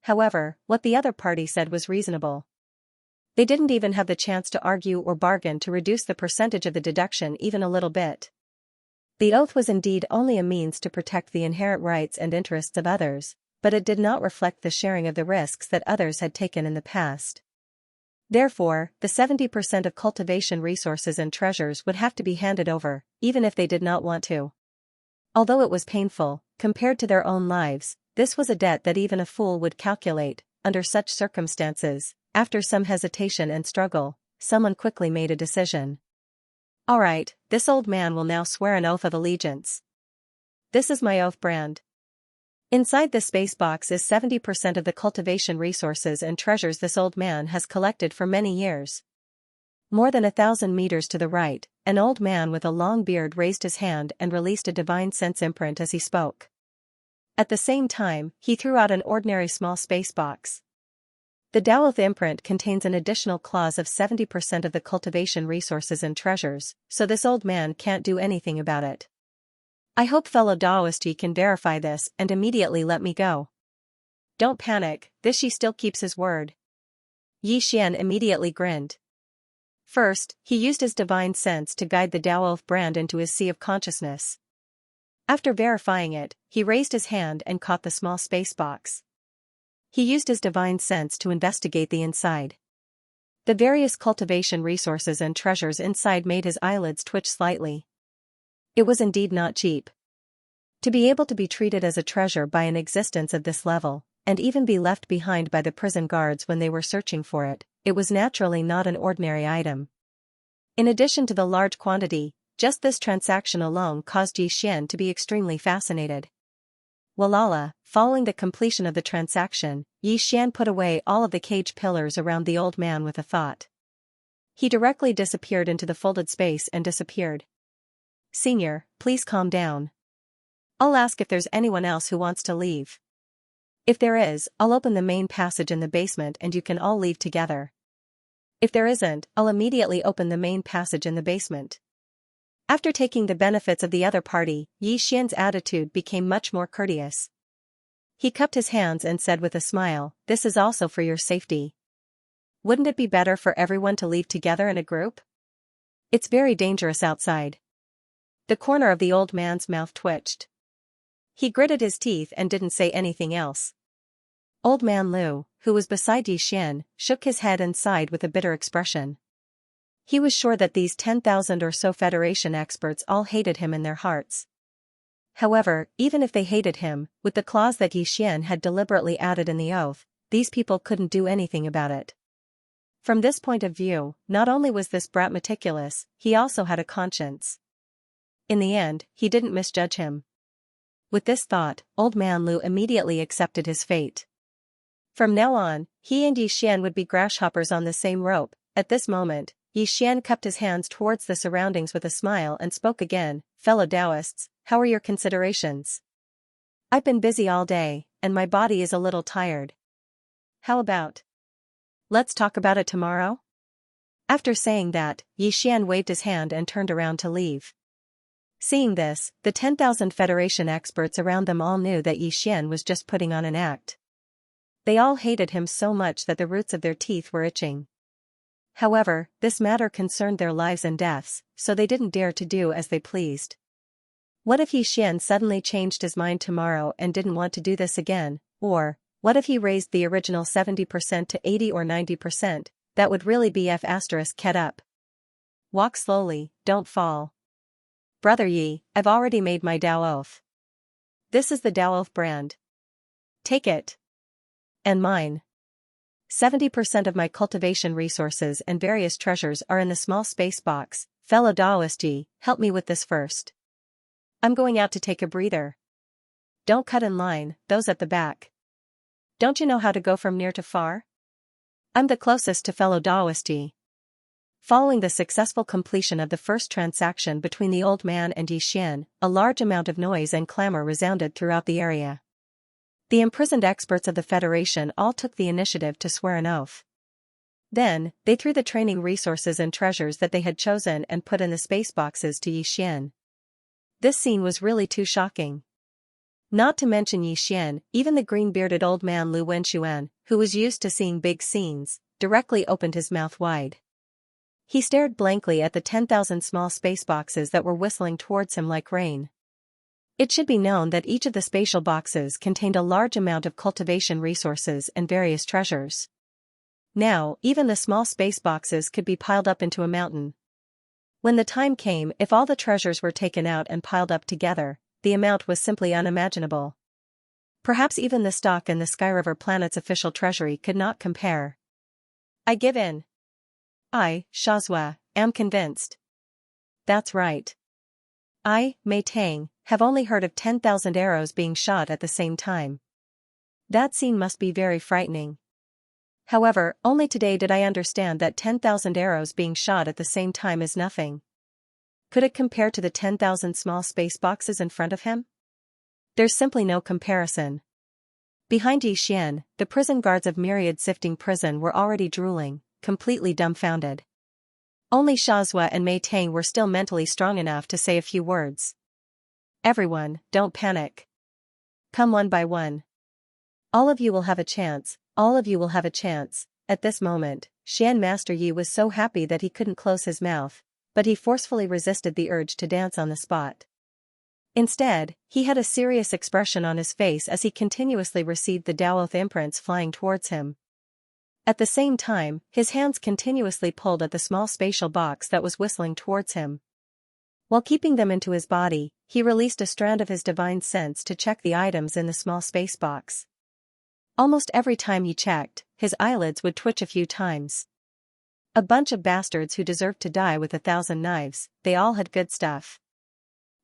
[SPEAKER 1] However, what the other party said was reasonable. They didn't even have the chance to argue or bargain to reduce the percentage of the deduction even a little bit. The oath was indeed only a means to protect the inherent rights and interests of others, but it did not reflect the sharing of the risks that others had taken in the past. Therefore, the 70% of cultivation resources and treasures would have to be handed over, even if they did not want to. Although it was painful, compared to their own lives, this was a debt that even a fool would calculate. Under such circumstances, after some hesitation and struggle, someone quickly made a decision. Alright, this old man will now swear an oath of allegiance. This is my oath brand. Inside this space box is 70% of the cultivation resources and treasures this old man has collected for many years. More than 1,000 meters to the right, an old man with a long beard raised his hand and released a divine sense imprint as he spoke. At the same time, he threw out an ordinary small space box. The Daoth imprint contains an additional clause of 70% of the cultivation resources and treasures, so this old man can't do anything about it. I hope fellow Daoist can verify this and immediately let me go. Don't panic, this Yi still keeps his word. Yi Xian immediately grinned. First, he used his divine sense to guide the Daoth brand into his sea of consciousness. After verifying it, he raised his hand and caught the small space box. He used his divine sense to investigate the inside. The various cultivation resources and treasures inside made his eyelids twitch slightly. It was indeed not cheap. To be able to be treated as a treasure by an existence of this level, and even be left behind by the prison guards when they were searching for it, it was naturally not an ordinary item. In addition to the large quantity, just this transaction alone caused Yi Xian to be extremely fascinated. Walala, following the completion of the transaction, Yi Xian put away all of the cage pillars around the old man with a thought. He directly disappeared into the folded space and disappeared. Senior, please calm down. I'll ask if there's anyone else who wants to leave. If there is, I'll open the main passage in the basement and you can all leave together. If there isn't, I'll immediately open the main passage in the basement. After taking the benefits of the other party, Yi Xian's attitude became much more courteous. He cupped his hands and said with a smile, "This is also for your safety. Wouldn't it be better for everyone to leave together in a group? It's very dangerous outside." The corner of the old man's mouth twitched. He gritted his teeth and didn't say anything else. Old man Lu, who was beside Yi Xian, shook his head and sighed with a bitter expression. He was sure that these 10,000 or so Federation experts all hated him in their hearts. However, even if they hated him, with the clause that Yi Xian had deliberately added in the oath, these people couldn't do anything about it. From this point of view, not only was this brat meticulous, he also had a conscience. In the end, he didn't misjudge him. With this thought, old man Lu immediately accepted his fate. From now on, he and Yi Xian would be grasshoppers on the same rope. At this moment, Yi Xian cupped his hands towards the surroundings with a smile and spoke again, "Fellow Taoists, how are your considerations? I've been busy all day, and my body is a little tired. How about? Let's talk about it tomorrow?" After saying that, Yi Xian waved his hand and turned around to leave. Seeing this, the 10,000 Federation experts around them all knew that Yi Xian was just putting on an act. They all hated him so much that the roots of their teeth were itching. However, this matter concerned their lives and deaths, so they didn't dare to do as they pleased. What if Yi Xian suddenly changed his mind tomorrow and didn't want to do this again, or, what if he raised the original 70% to 80 or 90%, that would really be F***ket up. Walk slowly, don't fall. Brother Yi, I've already made my Dao oath. This is the Dao oath brand. Take it. And mine. 70% of my cultivation resources and various treasures are in the small space box. Fellow Daoist Yi, help me with this first. I'm going out to take a breather. Don't cut in line, those at the back. Don't you know how to go from near to far? I'm the closest to fellow Daoist Yi. Following the successful completion of the first transaction between the old man and Yi Xian, a large amount of noise and clamor resounded throughout the area. The imprisoned experts of the Federation all took the initiative to swear an oath. Then, they threw the training resources and treasures that they had chosen and put in the space boxes to Yi Xian. This scene was really too shocking. Not to mention Yi Xian, even the green-bearded old man Lu Wenxuan, who was used to seeing big scenes, directly opened his mouth wide. He stared blankly at the 10,000 small space boxes that were whistling towards him like rain. It should be known that each of the spatial boxes contained a large amount of cultivation resources and various treasures. Now, even the small space boxes could be piled up into a mountain. When the time came, if all the treasures were taken out and piled up together, the amount was simply unimaginable. Perhaps even the stock in the Skyriver planet's official treasury could not compare. I give in. I, Xianxia, am convinced. that's right. I, Mei Tang, have only heard of 10,000 arrows being shot at the same time. That scene must be very frightening. However, only today did I understand that 10,000 arrows being shot at the same time is nothing. Could it compare to the 10,000 small space boxes in front of him? There's simply no comparison. Behind Yixian, the prison guards of Myriad Sifting Prison were already drooling, completely dumbfounded. Only Xianxia and Mei Tang were still mentally strong enough to say a few words. Everyone, don't panic. Come one by one. All of you will have a chance, all of you will have a chance. At this moment, Xian Master Yi was so happy that he couldn't close his mouth, but he forcefully resisted the urge to dance on the spot. Instead, he had a serious expression on his face as he continuously received the Daoth imprints flying towards him. At the same time, his hands continuously pulled at the small spatial box that was whistling towards him. While keeping them into his body, he released a strand of his divine sense to check the items in the small space box. Almost every time he checked, his eyelids would twitch a few times. A bunch of bastards who deserved to die with 1,000 knives, they all had good stuff.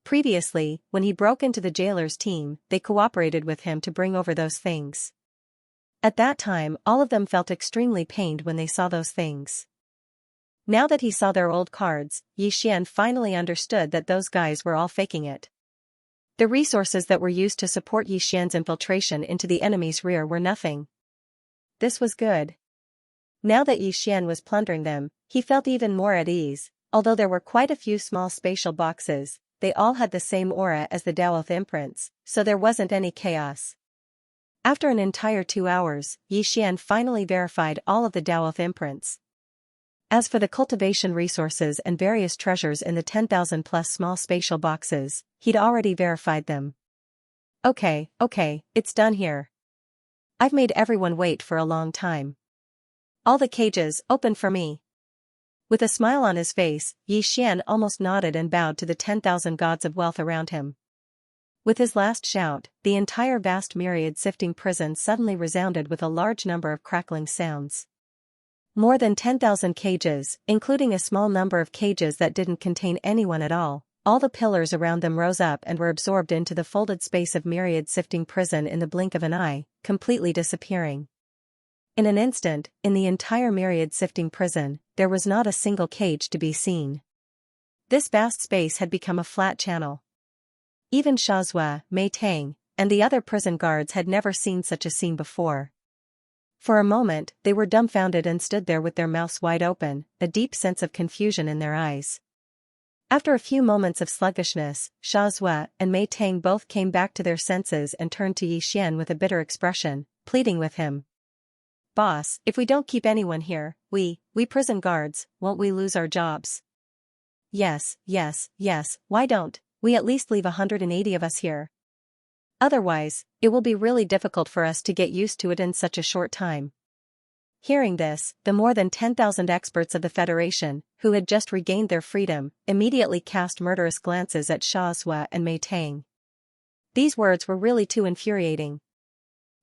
[SPEAKER 1] Previously, when he broke into the jailer's team, they cooperated with him to bring over those things. At that time, all of them felt extremely pained when they saw those things. Now that he saw their old cards, Yixian finally understood that those guys were all faking it. The resources that were used to support Yixian's infiltration into the enemy's rear were nothing. This was good. Now that Yixian was plundering them, he felt even more at ease. Although there were quite a few small spatial boxes, they all had the same aura as the Daoth imprints, so there wasn't any chaos. After an entire 2 hours, Yixian finally verified all of the Daoth imprints. As for the cultivation resources and various treasures in the 10,000 plus small spatial boxes, he'd already verified them. Okay, it's done here. I've made everyone wait for a long time. All the cages, open for me. With a smile on his face, Yixian almost nodded and bowed to the 10,000 gods of wealth around him. With his last shout, the entire vast Myriad Sifting Prison suddenly resounded with a large number of crackling sounds. More than 10,000 cages, including a small number of cages that didn't contain anyone at all the pillars around them rose up and were absorbed into the folded space of Myriad Sifting Prison in the blink of an eye, completely disappearing. In an instant, in the entire Myriad Sifting Prison, there was not a single cage to be seen. This vast space had become a flat channel. Even Xianxia, Mei Tang, and the other prison guards had never seen such a scene before. For a moment, they were dumbfounded and stood there with their mouths wide open, a deep sense of confusion in their eyes. After a few moments of sluggishness, Xianxia and Mei Tang both came back to their senses and turned to Yixian with a bitter expression, pleading with him. Boss, if we don't keep anyone here, we prison guards, won't we lose our jobs? Yes, why don't we at least leave 180 of us here? Otherwise, it will be really difficult for us to get used to it in such a short time. Hearing this, the more than 10,000 experts of the Federation, who had just regained their freedom, immediately cast murderous glances at Xianxia and Mei Tang. These words were really too infuriating.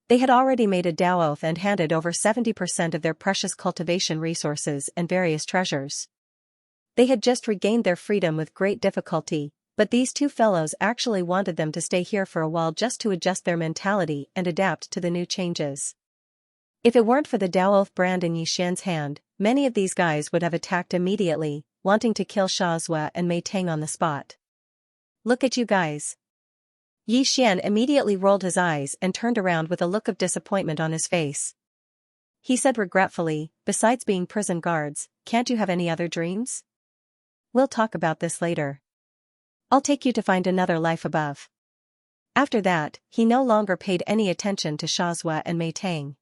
[SPEAKER 1] They had already made a Dao oath and handed over 70% of their precious cultivation resources and various treasures. They had just regained their freedom with great difficulty, but these two fellows actually wanted them to stay here for a while just to adjust their mentality and adapt to the new changes. If it weren't for the Dao oath brand in Yixian's hand, many of these guys would have attacked immediately, wanting to kill Xianxia and Mei Tang on the spot. Look at you guys. Yixian immediately rolled his eyes and turned around with a look of disappointment on his face. He said regretfully, besides being prison guards, can't you have any other dreams? We'll talk about this later. I'll take you to find another life above. After that, he no longer paid any attention to Xianxia and Mei Tang.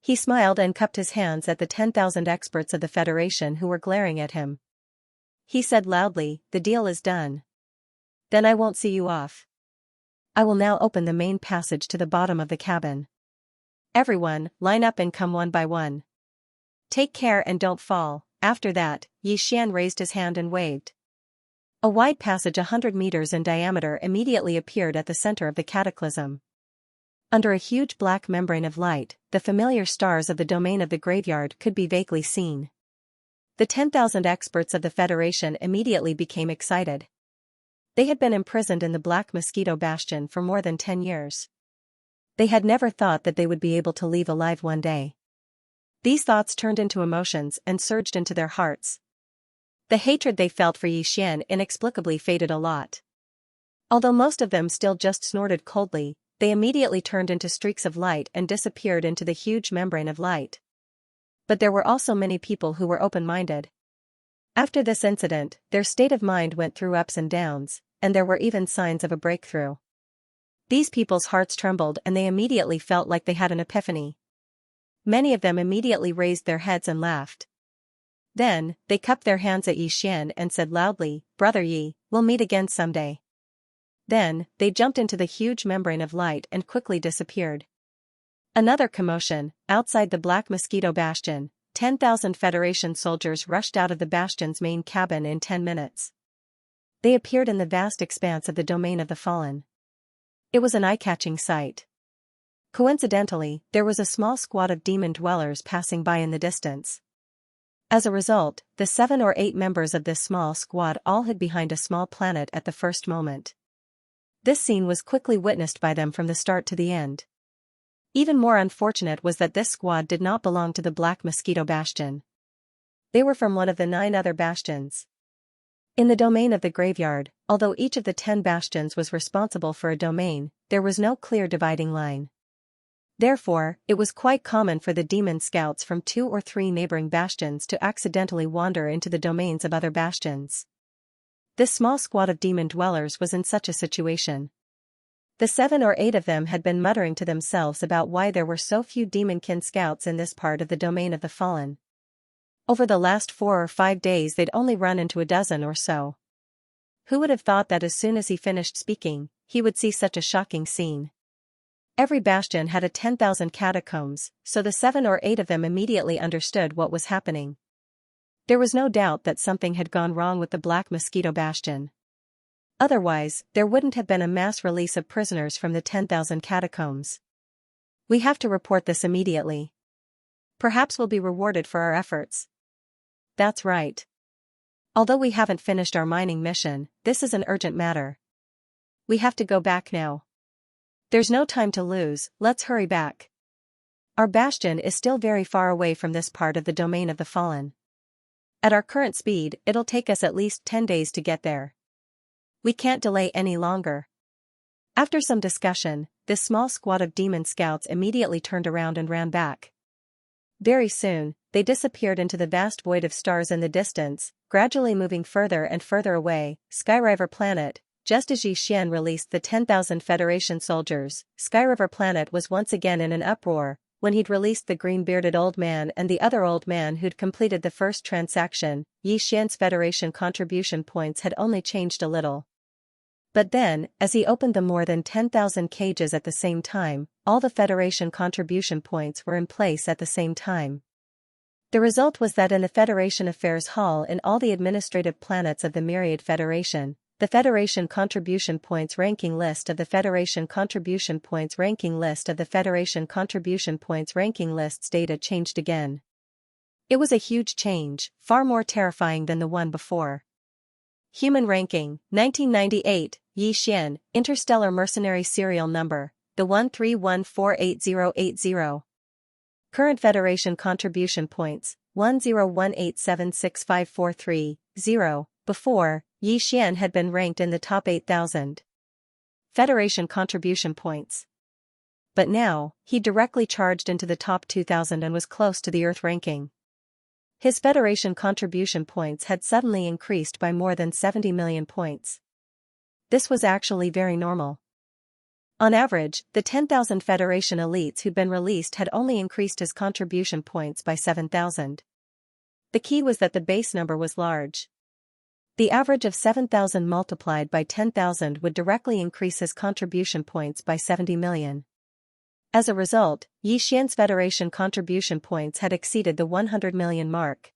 [SPEAKER 1] He smiled and cupped his hands at the 10,000 experts of the Federation who were glaring at him. He said loudly, the deal is done. Then I won't see you off. I will now open the main passage to the bottom of the cabin. Everyone, line up and come one by one. Take care and don't fall. After that, Yixian raised his hand and waved. A wide passage 100 meters in diameter immediately appeared at the center of the cataclysm. Under a huge black membrane of light, the familiar stars of the domain of the graveyard could be vaguely seen. The 10,000 experts of the Federation immediately became excited. They had been imprisoned in the Black Mosquito Bastion for more than 10 years. They had never thought that they would be able to leave alive one day. These thoughts turned into emotions and surged into their hearts. The hatred they felt for Xian inexplicably faded a lot. Although most of them still just snorted coldly, they immediately turned into streaks of light and disappeared into the huge membrane of light. But there were also many people who were open-minded. After this incident, their state of mind went through ups and downs, and there were even signs of a breakthrough. These people's hearts trembled and they immediately felt like they had an epiphany. Many of them immediately raised their heads and laughed. Then, they cupped their hands at Yi Xian and said loudly, "Brother Yi, we'll meet again someday." Then, they jumped into the huge membrane of light and quickly disappeared. Another commotion. Outside the Black Mosquito Bastion, 10,000 Federation soldiers rushed out of the Bastion's main cabin in 10 minutes. They appeared in the vast expanse of the domain of the fallen. It was an eye-catching sight. Coincidentally, there was a small squad of demon dwellers passing by in the distance. As a result, the 7 or 8 members of this small squad all hid behind a small planet at the first moment. This scene was quickly witnessed by them from the start to the end. Even more unfortunate was that this squad did not belong to the Black Mosquito Bastion. They were from one of the 9 other bastions. In the domain of the graveyard, although each of the 10 bastions was responsible for a domain, there was no clear dividing line. Therefore, it was quite common for the demon scouts from 2 or 3 neighboring bastions to accidentally wander into the domains of other bastions. This small squad of demon dwellers was in such a situation. The 7 or 8 of them had been muttering to themselves about why there were so few demonkin scouts in this part of the domain of the fallen. Over the last 4 or 5 days they'd only run into a dozen or so. Who would have thought that as soon as he finished speaking, he would see such a shocking scene? Every bastion had a 10,000 catacombs, so the 7 or 8 of them immediately understood what was happening. There was no doubt that something had gone wrong with the Black Mosquito Bastion. Otherwise, there wouldn't have been a mass release of prisoners from the 10,000 catacombs. We have to report this immediately. Perhaps we'll be rewarded for our efforts. That's right. Although we haven't finished our mining mission, this is an urgent matter. We have to go back now. There's no time to lose, let's hurry back. Our bastion is still very far away from this part of the domain of the fallen. At our current speed, it'll take us at least 10 days to get there. We can't delay any longer. After some discussion, this small squad of demon scouts immediately turned around and ran back. Very soon, they disappeared into the vast void of stars in the distance, gradually moving further and further away. Skyriver Planet. Just as Yi Xian released the 10,000 Federation soldiers, Skyriver Planet was once again in an uproar, when he'd released the green-bearded old man and the other old man who'd completed the first transaction. Yi Xian's Federation contribution points had only changed a little. But then, as he opened the more than 10,000 cages at the same time, all the Federation contribution points were in place at the same time. The result was that in the Federation Affairs Hall in all the administrative planets of the Myriad Federation, the Federation contribution points ranking list of the Federation contribution points ranking list of the Federation contribution points ranking lists data changed again. It was a huge change, far more terrifying than the one before. Human ranking, 1998, Yi Xian, Interstellar Mercenary Serial Number, the 131488080. Current Federation contribution points, 1018765543, Before, Yi Xian had been ranked in the top 8,000 Federation contribution points. But now, he directly charged into the top 2,000 and was close to the Earth ranking. His Federation contribution points had suddenly increased by more than 70 million points. This was actually very normal. On average, the 10,000 Federation elites who'd been released had only increased his contribution points by 7,000. The key was that the base number was large. The average of 7,000 multiplied by 10,000 would directly increase his contribution points by 70 million. As a result, Yi Xian's Federation contribution points had exceeded the 100 million mark.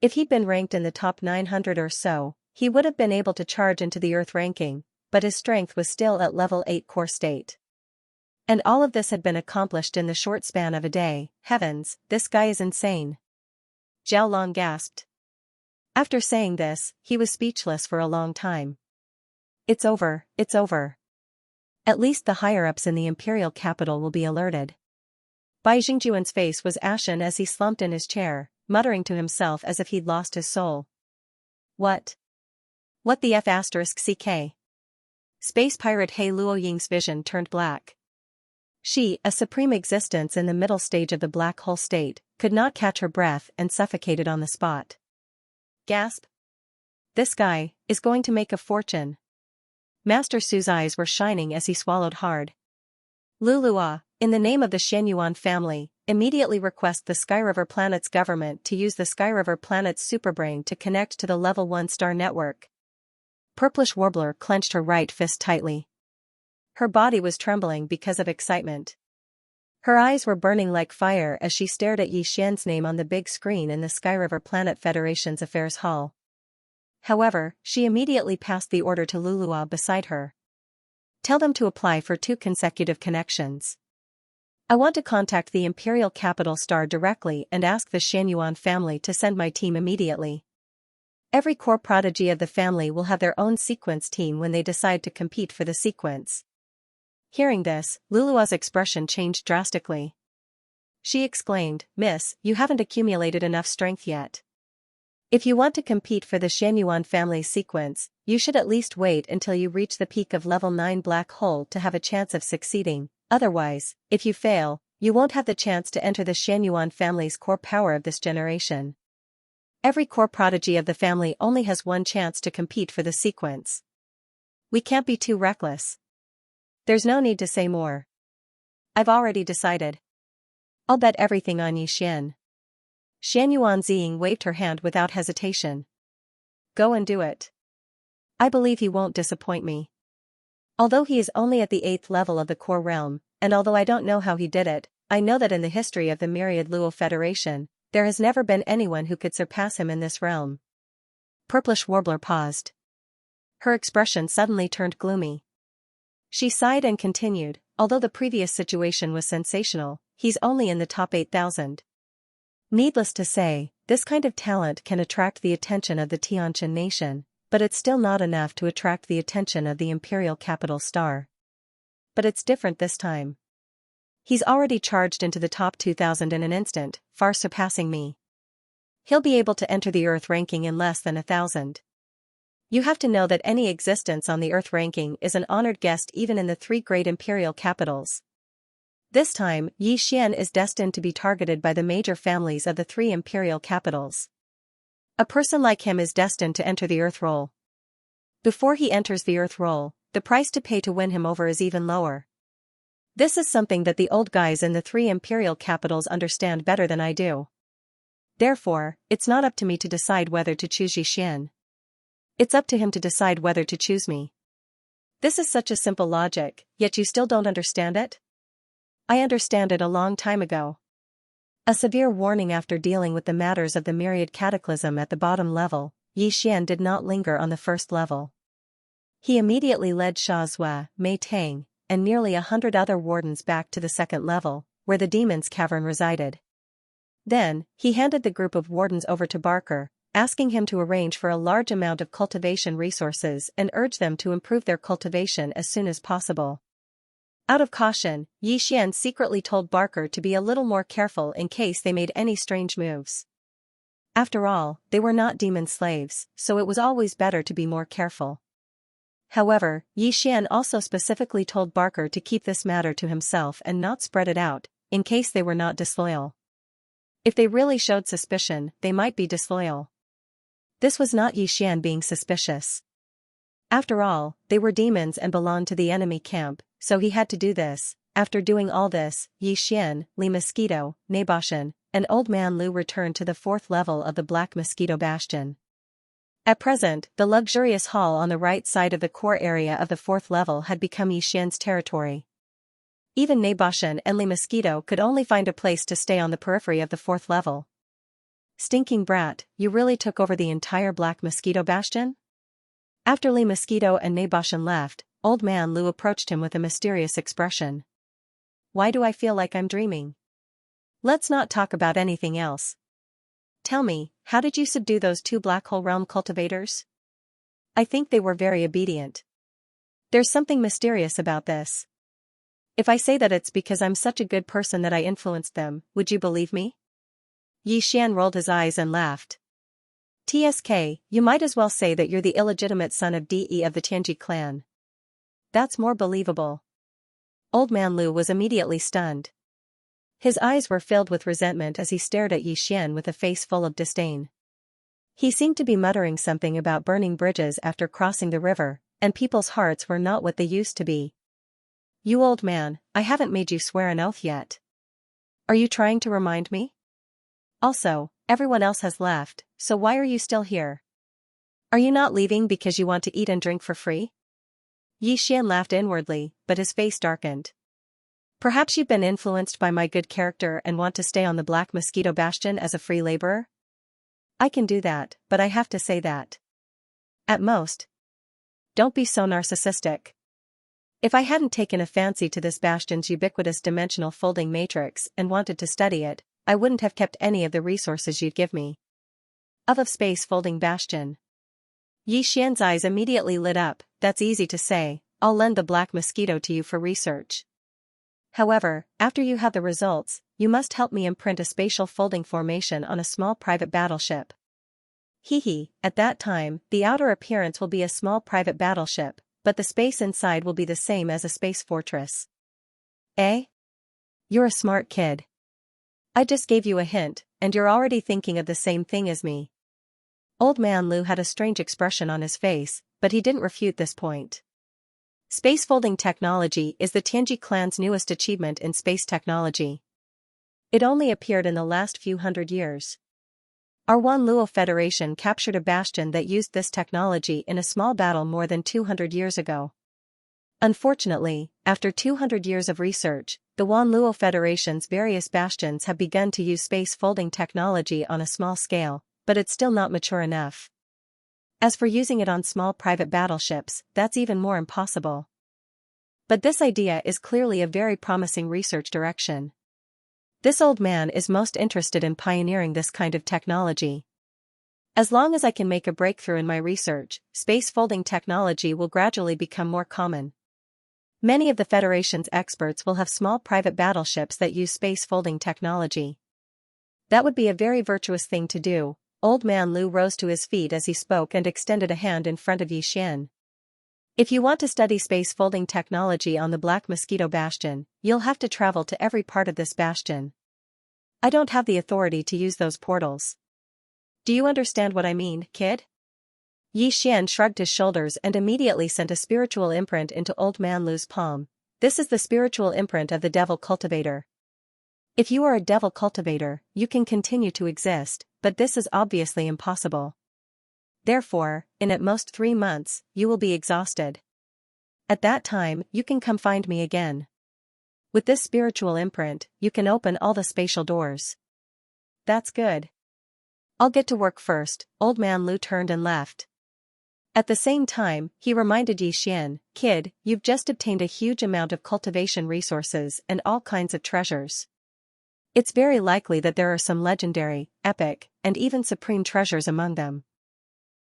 [SPEAKER 1] If he'd been ranked in the top 900 or so, he would have been able to charge into the Earth ranking, but his strength was still at level 8 core state. And all of this had been accomplished in the short span of a day. Heavens, this guy is insane. Zhao Long gasped. After saying this, he was speechless for a long time. It's over, it's over. At least the higher-ups in the imperial capital will be alerted. Bai Jingjuan's face was ashen as he slumped in his chair, muttering to himself as if he'd lost his soul. What? What the F***ck? Space pirate He Luoying's vision turned black. She, a supreme existence in the middle stage of the black hole state, could not catch her breath and suffocated on the spot. Gasp. This guy is going to make a fortune. Master Su's eyes were shining as he swallowed hard. Lulua, in the name of the Xianyuan family, immediately request the Skyriver planet's government to use the Skyriver planet's superbrain to connect to the level 1 star network. Purplish Warbler clenched her right fist tightly. Her body was trembling because of excitement. Her eyes were burning like fire as she stared at Yi Xian's name on the big screen in the Skyriver Planet Federation's affairs hall. However, she immediately passed the order to Lulua beside her. Tell them to apply for 2 consecutive connections. I want to contact the Imperial Capital Star directly and ask the Xianyuan family to send my team immediately. Every core prodigy of the family will have their own sequence team when they decide to compete for the sequence. Hearing this, Lulua's expression changed drastically. She exclaimed, Miss, you haven't accumulated enough strength yet. If you want to compete for the Xianyuan family sequence, you should at least wait until you reach the peak of level 9 black hole to have a chance of succeeding. Otherwise, if you fail, you won't have the chance to enter the Xianyuan family's core power of this generation. Every core prodigy of the family only has one chance to compete for the sequence. We can't be too reckless. There's no need to say more. I've already decided. I'll bet everything on Yi Xian. Xianyuan Ziying waved her hand without hesitation. Go and do it. I believe he won't disappoint me. Although he is only at the 8th level of the core realm, and although I don't know how he did it, I know that in the history of the Myriad Luo Federation, there has never been anyone who could surpass him in this realm. Purplish Warbler paused. Her expression suddenly turned gloomy. She sighed and continued, although the previous situation was sensational, he's only in the top 8,000. Needless to say, this kind of talent can attract the attention of the Tianqian nation, but it's still not enough to attract the attention of the Imperial Capital Star. But it's different this time. He's already charged into the top 2,000 in an instant, far surpassing me. He'll be able to enter the Earth ranking in less than 1,000. You have to know that any existence on the Earth ranking is an honored guest even in the 3 great imperial capitals. This time, Yi Xian is destined to be targeted by the major families of the 3 imperial capitals. A person like him is destined to enter the Earth role. Before he enters the Earth role, the price to pay to win him over is even lower. This is something that the old guys in the 3 imperial capitals understand better than I do. Therefore, it's not up to me to decide whether to choose Yi Xian. It's up to him to decide whether to choose me. This is such a simple logic, yet you still don't understand it? I understand it a long time ago. A severe warning after dealing with the matters of the myriad cataclysm at the bottom level, Yi Xian did not linger on the first level. He immediately led Sha Zue, Mei Tang, and nearly 100 other wardens back to the second level, where the demon's cavern resided. Then, he handed the group of wardens over to Barker, asking him to arrange for a large amount of cultivation resources and urge them to improve their cultivation as soon as possible. Out of caution, Yi Xian secretly told Barker to be a little more careful in case they made any strange moves. After all, they were not demon slaves, so it was always better to be more careful. However, Yi Xian also specifically told Barker to keep this matter to himself and not spread it out, in case they were not disloyal. If they really showed suspicion, they might be disloyal. This was not Yi Xian being suspicious. After all, they were demons and belonged to the enemy camp, so he had to do this. After doing all this, Yi Xian, Li Mosquito, Naboshan, and Old Man Lu returned to the 4th level of the Black Mosquito Bastion. At present, the luxurious hall on the right side of the core area of the 4th level had become Yi Xian's territory. Even Naboshan and Li Mosquito could only find a place to stay on the periphery of the 4th level. Stinking brat, you really took over the entire Black Mosquito Bastion? After Li Mosquito and Naboshan left, Old Man Lu approached him with a mysterious expression. Why do I feel like I'm dreaming? Let's not talk about anything else. Tell me, how did you subdue those two black hole realm cultivators? I think they were very obedient. There's something mysterious about this. If I say that it's because I'm such a good person that I influenced them, would you believe me? Yi Xian rolled his eyes and laughed. TSK, you might as well say that you're the illegitimate son of DE of the Tianji clan. That's more believable. Old Man Lu was immediately stunned. His eyes were filled with resentment as he stared at Yi Xian with a face full of disdain. He seemed to be muttering something about burning bridges after crossing the river, and people's hearts were not what they used to be. You old man, I haven't made you swear an oath yet. Are you trying to remind me? Also, everyone else has left, so why are you still here? Are you not leaving because you want to eat and drink for free? Yi Xian laughed inwardly, but his face darkened. Perhaps you've been influenced by my good character and want to stay on the Black Mosquito Bastion as a free laborer? I can do that, but I have to say that. At most. Don't be so narcissistic. If I hadn't taken a fancy to this bastion's ubiquitous dimensional folding matrix and wanted to study it, I wouldn't have kept any of the resources you'd give me. Of space folding bastion. Yi Xian's eyes immediately lit up. That's easy to say, I'll lend the Black Mosquito to you for research. However, after you have the results, you must help me imprint a spatial folding formation on a small private battleship. At that time, the outer appearance will be a small private battleship, but the space inside will be the same as a space fortress. Eh? You're a smart kid. I just gave you a hint, and you're already thinking of the same thing as me. Old Man Lu had a strange expression on his face, but he didn't refute this point. Space folding technology is the Tianji clan's newest achievement in space technology. It only appeared in the last few hundred years. Our Wan Luo Federation captured a bastion that used this technology in a small battle more than 200 years ago. Unfortunately, after 200 years of research, the Wan Luo Federation's various bastions have begun to use space folding technology on a small scale, but it's still not mature enough. As for using it on small private battleships, that's even more impossible. But this idea is clearly a very promising research direction. This old man is most interested in pioneering this kind of technology. As long as I can make a breakthrough in my research, space folding technology will gradually become more common. Many of the Federation's experts will have small private battleships that use space folding technology. That would be a very virtuous thing to do. Old Man Lu rose to his feet as he spoke and extended a hand in front of Yi Xian. If you want to study space folding technology on the Black Mosquito Bastion, you'll have to travel to every part of this bastion. I don't have the authority to use those portals. Do you understand what I mean, kid? Yi Xian shrugged his shoulders and immediately sent a spiritual imprint into Old Man Lu's palm. This is the spiritual imprint of the Devil Cultivator. If you are a Devil Cultivator, you can continue to exist, but this is obviously impossible. Therefore, in at most 3 months, you will be exhausted. At that time, you can come find me again. With this spiritual imprint, you can open all the spatial doors. That's good. I'll get to work first. Old Man Lu turned and left. At the same time, he reminded Yi Xian, kid, you've just obtained a huge amount of cultivation resources and all kinds of treasures. It's very likely that there are some legendary, epic, and even supreme treasures among them.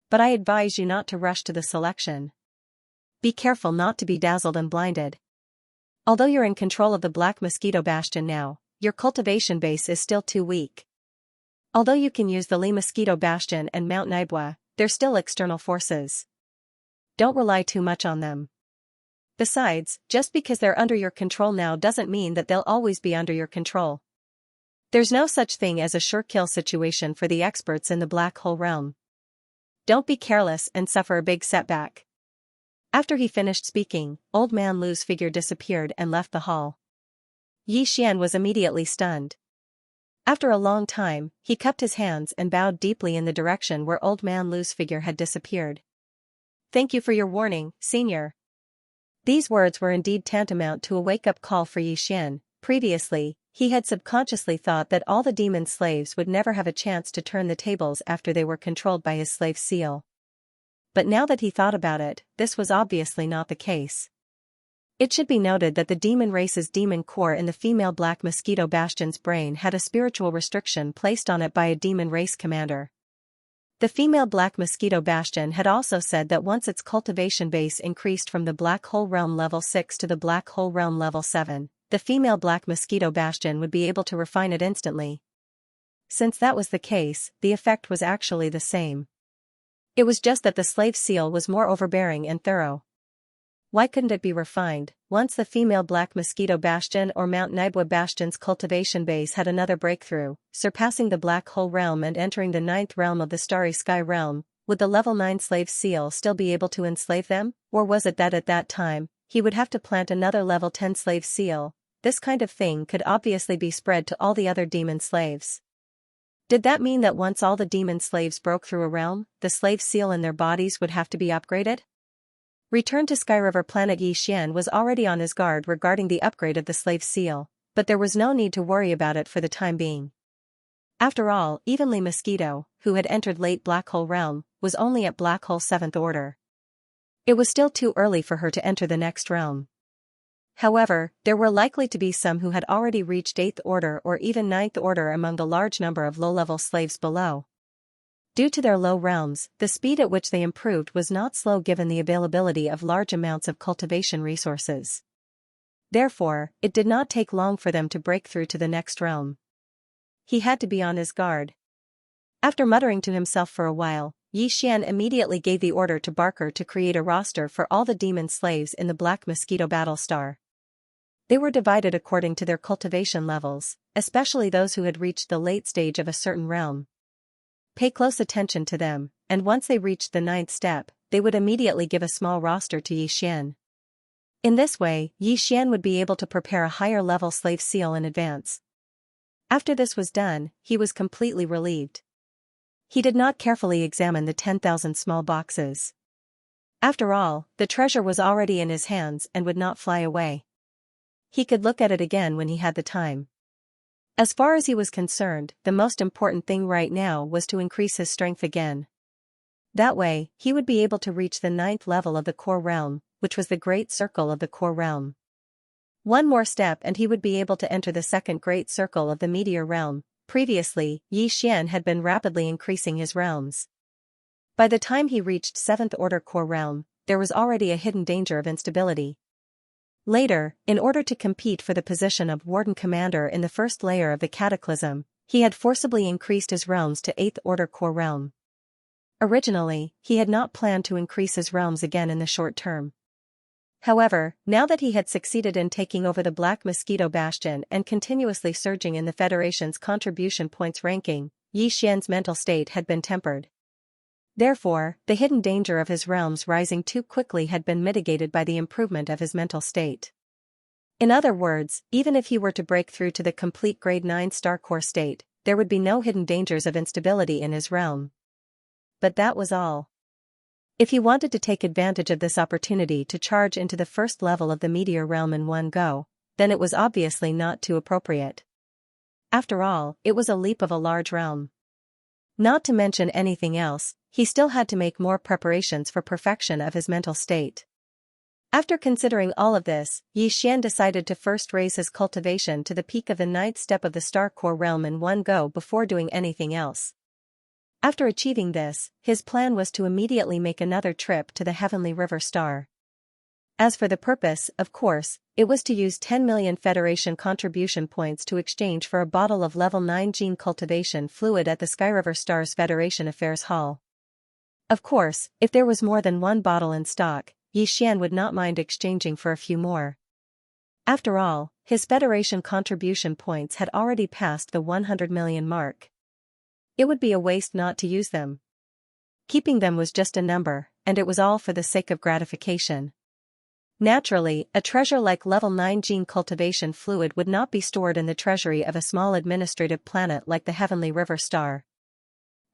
[SPEAKER 1] But I advise you not to rush to the selection. Be careful not to be dazzled and blinded. Although you're in control of the Black Mosquito Bastion now, your cultivation base is still too weak. Although you can use the Li Mosquito Bastion and Mount Naibwa, they're still external forces. Don't rely too much on them. Besides, just because they're under your control now doesn't mean that they'll always be under your control. There's no such thing as a sure kill situation for the experts in the Black Hole realm. Don't be careless and suffer a big setback. After he finished speaking, Old Man Lu's figure disappeared and left the hall. Yi Xian was immediately stunned. After a long time, he cupped his hands and bowed deeply in the direction where Old Man Lu's figure had disappeared. Thank you for your warning, Senior. These words were indeed tantamount to a wake-up call for Yi Xian. Previously, he had subconsciously thought that all the demon slaves would never have a chance to turn the tables after they were controlled by his slave seal. But now that he thought about it, this was obviously not the case. It should be noted that the demon race's demon core in the female Black Mosquito Bastion's brain had a spiritual restriction placed on it by a demon race commander. The female Black Mosquito Bastion had also said that once its cultivation base increased from the Black Hole Realm level 6 to the Black Hole Realm level 7, the female Black Mosquito Bastion would be able to refine it instantly. Since that was the case, the effect was actually the same. It was just that the slave seal was more overbearing and thorough. Why couldn't it be refined? Once the female Black Mosquito Bastion or Mount Naibwa Bastion's cultivation base had another breakthrough, surpassing the Black Hole Realm and entering the 9th realm of the Starry Sky Realm, would the level 9 slave seal still be able to enslave them? Or was it that at that time, he would have to plant another level 10 slave seal? This kind of thing could obviously be spread to all the other demon slaves. Did that mean that once all the demon slaves broke through a realm, the slave seal in their bodies would have to be upgraded? Return to Skyriver planet Xian was already on his guard regarding the upgrade of the slave seal, but there was no need to worry about it for the time being. After all, Evenly Mosquito, who had entered late Black Hole Realm, was only at Black Hole 7th Order. It was still too early for her to enter the next realm. However, there were likely to be some who had already reached 8th Order or even 9th Order among the large number of low-level slaves below. Due to their low realms, the speed at which they improved was not slow given the availability of large amounts of cultivation resources. Therefore, it did not take long for them to break through to the next realm. He had to be on his guard. After muttering to himself for a while, Xian immediately gave the order to Barker to create a roster for all the demon slaves in the Black Mosquito Battle Star. They were divided according to their cultivation levels, especially those who had reached the late stage of a certain realm. Pay close attention to them, and once they reached the 9th step, they would immediately give a small roster to Xian. In this way, Xian would be able to prepare a higher-level slave seal in advance. After this was done, he was completely relieved. He did not carefully examine the 10,000 small boxes. After all, the treasure was already in his hands and would not fly away. He could look at it again when he had the time. As far as he was concerned, the most important thing right now was to increase his strength again. That way, he would be able to reach the 9th level of the core realm, which was the Great Circle of the core realm. One more step and he would be able to enter the 2nd Great Circle of the Meteor Realm. Previously, Xian had been rapidly increasing his realms. By the time he reached 7th Order core realm, there was already a hidden danger of instability. Later, in order to compete for the position of Warden Commander in the first layer of the Cataclysm, he had forcibly increased his realms to 8th Order core realm. Originally, he had not planned to increase his realms again in the short term. However, now that he had succeeded in taking over the Black Mosquito Bastion and continuously surging in the Federation's contribution points ranking, Xian's mental state had been tempered. Therefore, the hidden danger of his realms rising too quickly had been mitigated by the improvement of his mental state. In other words, even if he were to break through to the complete Grade 9 Star Core state, there would be no hidden dangers of instability in his realm. But that was all. If he wanted to take advantage of this opportunity to charge into the first level of the Meteor Realm in one go, then it was obviously not too appropriate. After all, it was a leap of a large realm. Not to mention anything else, he still had to make more preparations for perfection of his mental state. After considering all of this, Xian decided to first raise his cultivation to the peak of the 9th step of the Star Core realm in one go before doing anything else. After achieving this, his plan was to immediately make another trip to the Heavenly River Star. As for the purpose, of course, it was to use 10 million Federation contribution points to exchange for a bottle of level 9 gene cultivation fluid at the Skyriver Star's Federation Affairs Hall. Of course, if there was more than one bottle in stock, Xian would not mind exchanging for a few more. After all, his Federation contribution points had already passed the 100 million mark. It would be a waste not to use them. Keeping them was just a number, and it was all for the sake of gratification. Naturally, a treasure like level 9 gene cultivation fluid would not be stored in the treasury of a small administrative planet like the Heavenly River Star.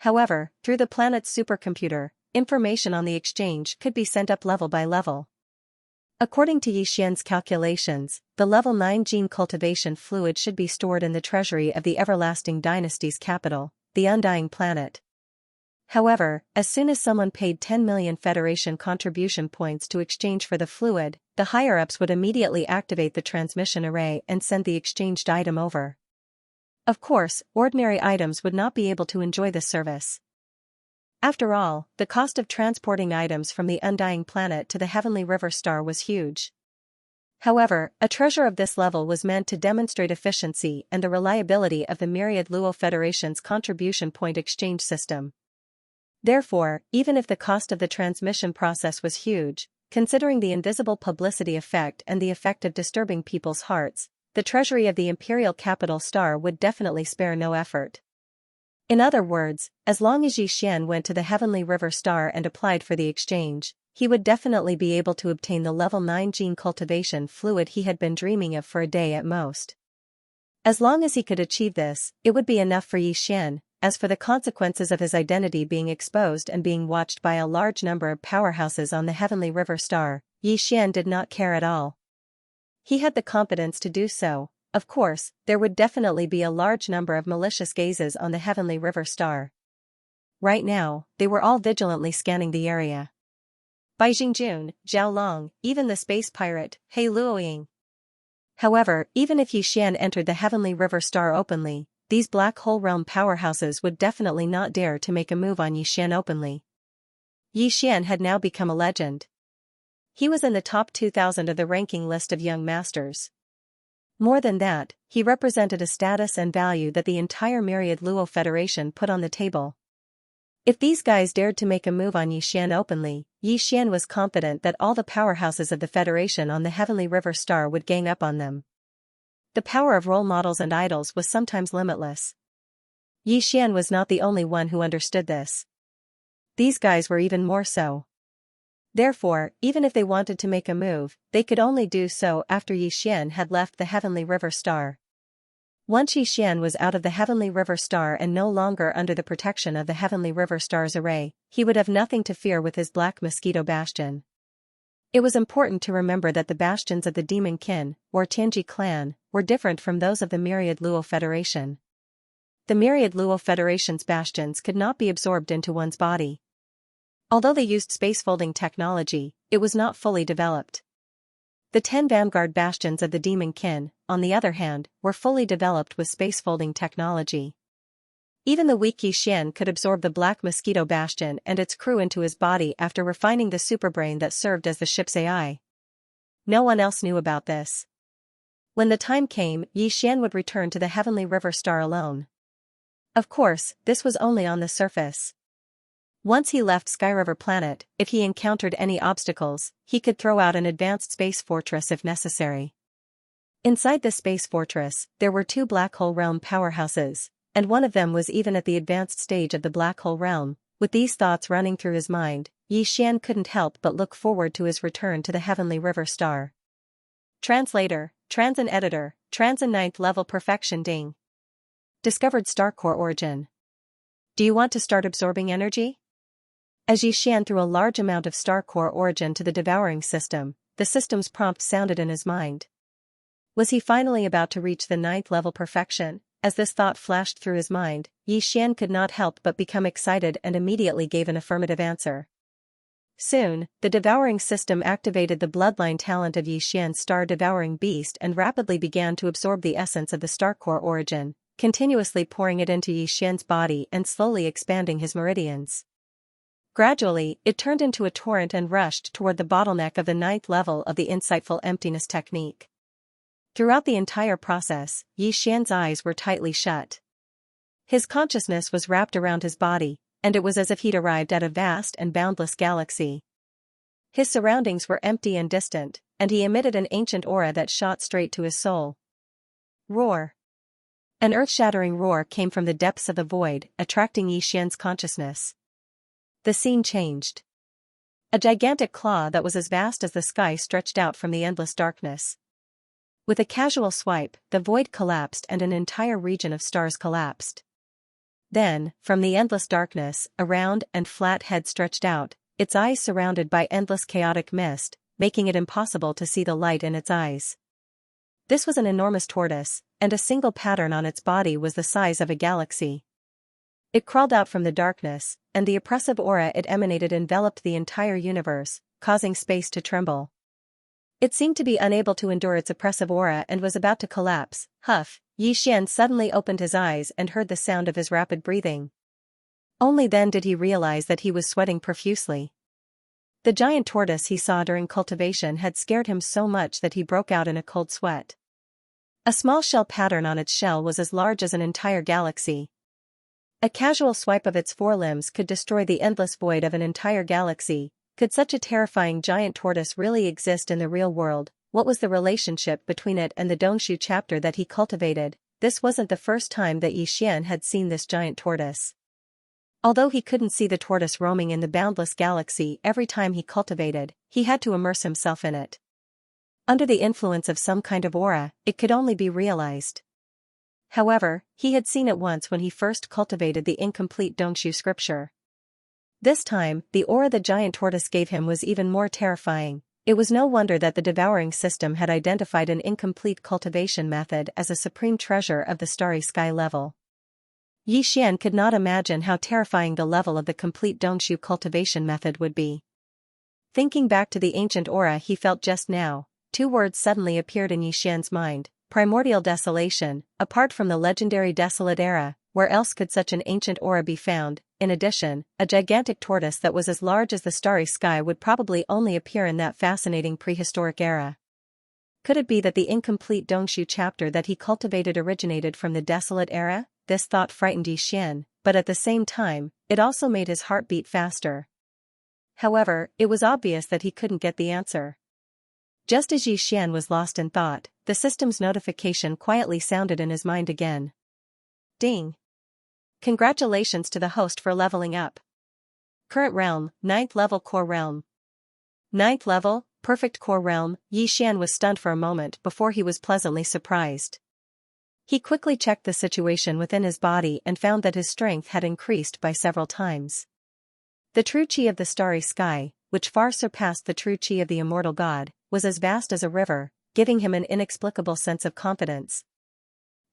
[SPEAKER 1] However, through the planet's supercomputer, information on the exchange could be sent up level by level. According to Xian's calculations, the level 9 gene cultivation fluid should be stored in the treasury of the Everlasting Dynasty's capital, the Undying Planet. However, as soon as someone paid 10 million Federation contribution points to exchange for the fluid, the higher-ups would immediately activate the transmission array and send the exchanged item over. Of course, ordinary items would not be able to enjoy this service. After all, the cost of transporting items from the undying planet to the heavenly river star was huge. However, a treasure of this level was meant to demonstrate efficiency and the reliability of the myriad Luo Federation's contribution point exchange system. Therefore, even if the cost of the transmission process was huge, considering the invisible publicity effect and the effect of disturbing people's hearts, the treasury of the Imperial Capital Star would definitely spare no effort. In other words, as long as Xian went to the Heavenly River Star and applied for the exchange, he would definitely be able to obtain the level 9 gene cultivation fluid he had been dreaming of for a day at most. As long as he could achieve this, it would be enough for Xian. As for the consequences of his identity being exposed and being watched by a large number of powerhouses on the Heavenly River Star, Xian did not care at all. He had the competence to do so. Of course, there would definitely be a large number of malicious gazes on the Heavenly River Star. Right now, they were all vigilantly scanning the area. Bai Jingjun, Zhao Long, even the space pirate, He Luoying. However, even if Xian entered the Heavenly River Star openly, these black hole realm powerhouses would definitely not dare to make a move on Xian openly. Xian had now become a legend. He was in the top 2,000 of the ranking list of young masters. More than that, he represented a status and value that the entire myriad Luo Federation put on the table. If these guys dared to make a move on Xian openly, Xian was confident that all the powerhouses of the Federation on the Heavenly River Star would gang up on them. The power of role models and idols was sometimes limitless. Xian was not the only one who understood this. These guys were even more so. Therefore, even if they wanted to make a move, they could only do so after Xian had left the Heavenly River Star. Once Xian was out of the Heavenly River Star and no longer under the protection of the Heavenly River Star's array, he would have nothing to fear with his Black Mosquito Bastion. It was important to remember that the bastions of the Demon Kin, or Tianji clan, were different from those of the Myriad Luo Federation. The Myriad Luo Federation's bastions could not be absorbed into one's body. Although they used space-folding technology, it was not fully developed. The 10 vanguard bastions of the Demon Kin, on the other hand, were fully developed with space-folding technology. Even the weak Xian could absorb the Black Mosquito Bastion and its crew into his body after refining the superbrain that served as the ship's AI. No one else knew about this. When the time came, Xian would return to the Heavenly River Star alone. Of course, this was only on the surface. Once he left Skyriver Planet, if he encountered any obstacles, he could throw out an advanced space fortress if necessary. Inside the space fortress, there were 2 black hole realm powerhouses, and one of them was even at the advanced stage of the black hole realm. With these thoughts running through his mind, Xian couldn't help but look forward to his return to the Heavenly River Star. Translator, Transin Editor, Transin 9th Level Perfection Ding. Discovered Star Core Origin. Do you want to start absorbing energy? As Xian threw a large amount of Star Core Origin to the Devouring system, the system's prompt sounded in his mind. Was he finally about to reach the 9th level perfection? As this thought flashed through his mind, Xian could not help but become excited and immediately gave an affirmative answer. Soon, the Devouring system activated the bloodline talent of Xian's Star Devouring Beast and rapidly began to absorb the essence of the Star Core Origin, continuously pouring it into Xian's body and slowly expanding his meridians. Gradually, it turned into a torrent and rushed toward the bottleneck of the 9th level of the Insightful Emptiness technique. Throughout the entire process, Xian's eyes were tightly shut. His consciousness was wrapped around his body, and it was as if he'd arrived at a vast and boundless galaxy. His surroundings were empty and distant, and he emitted an ancient aura that shot straight to his soul. Roar! An earth-shattering roar came from the depths of the void, attracting Xian's consciousness. The scene changed. A gigantic claw that was as vast as the sky stretched out from the endless darkness. With a casual swipe, the void collapsed and an entire region of stars collapsed. Then, from the endless darkness, a round and flat head stretched out, its eyes surrounded by endless chaotic mist, making it impossible to see the light in its eyes. This was an enormous tortoise, and a single pattern on its body was the size of a galaxy. It crawled out from the darkness, and the oppressive aura it emanated enveloped the entire universe, causing space to tremble. It seemed to be unable to endure its oppressive aura and was about to collapse. Huff! Xian suddenly opened his eyes and heard the sound of his rapid breathing. Only then did he realize that he was sweating profusely. The giant tortoise he saw during cultivation had scared him so much that he broke out in a cold sweat. A small shell pattern on its shell was as large as an entire galaxy. A casual swipe of its forelimbs could destroy the endless void of an entire galaxy. Could such a terrifying giant tortoise really exist in the real world? What was the relationship between it and the Dongshu chapter that he cultivated? This wasn't the first time that Xian had seen this giant tortoise. Although he couldn't see the tortoise roaming in the boundless galaxy every time he cultivated, he had to immerse himself in it. Under the influence of some kind of aura, it could only be realized. However, he had seen it once when he first cultivated the incomplete Dongshu scripture. This time, the aura the giant tortoise gave him was even more terrifying. It was no wonder that the Devouring system had identified an incomplete cultivation method as a supreme treasure of the starry sky level. Xian could not imagine how terrifying the level of the complete Dongshu cultivation method would be. Thinking back to the ancient aura he felt just now, two words suddenly appeared in Xian's mind: primordial desolation. Apart from the legendary desolate era, where else could such an ancient aura be found? In addition, a gigantic tortoise that was as large as the starry sky would probably only appear in that fascinating prehistoric era. Could it be that the incomplete Dongshu chapter that he cultivated originated from the desolate era? This thought frightened Xian, but at the same time, it also made his heart beat faster. However, it was obvious that he couldn't get the answer. Just as Xian was lost in thought, the system's notification quietly sounded in his mind again. Ding! Congratulations to the host for leveling up. Current realm, 9th level core realm. 9th level, perfect core realm. Xian was stunned for a moment before he was pleasantly surprised. He quickly checked the situation within his body and found that his strength had increased by several times. The true chi of the starry sky, which far surpassed the true chi of the immortal god, was as vast as a river, giving him an inexplicable sense of confidence.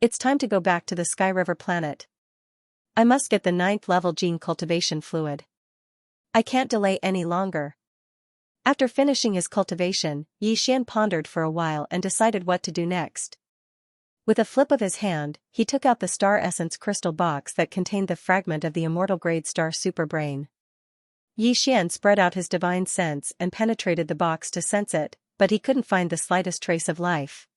[SPEAKER 1] It's time to go back to the Sky River planet. I must get the 9th level gene cultivation fluid. I can't delay any longer. After finishing his cultivation, Xian pondered for a while and decided what to do next. With a flip of his hand, he took out the star essence crystal box that contained the fragment of the immortal grade star superbrain. Xian spread out his divine sense and penetrated the box to sense it, but he couldn't find the slightest trace of life.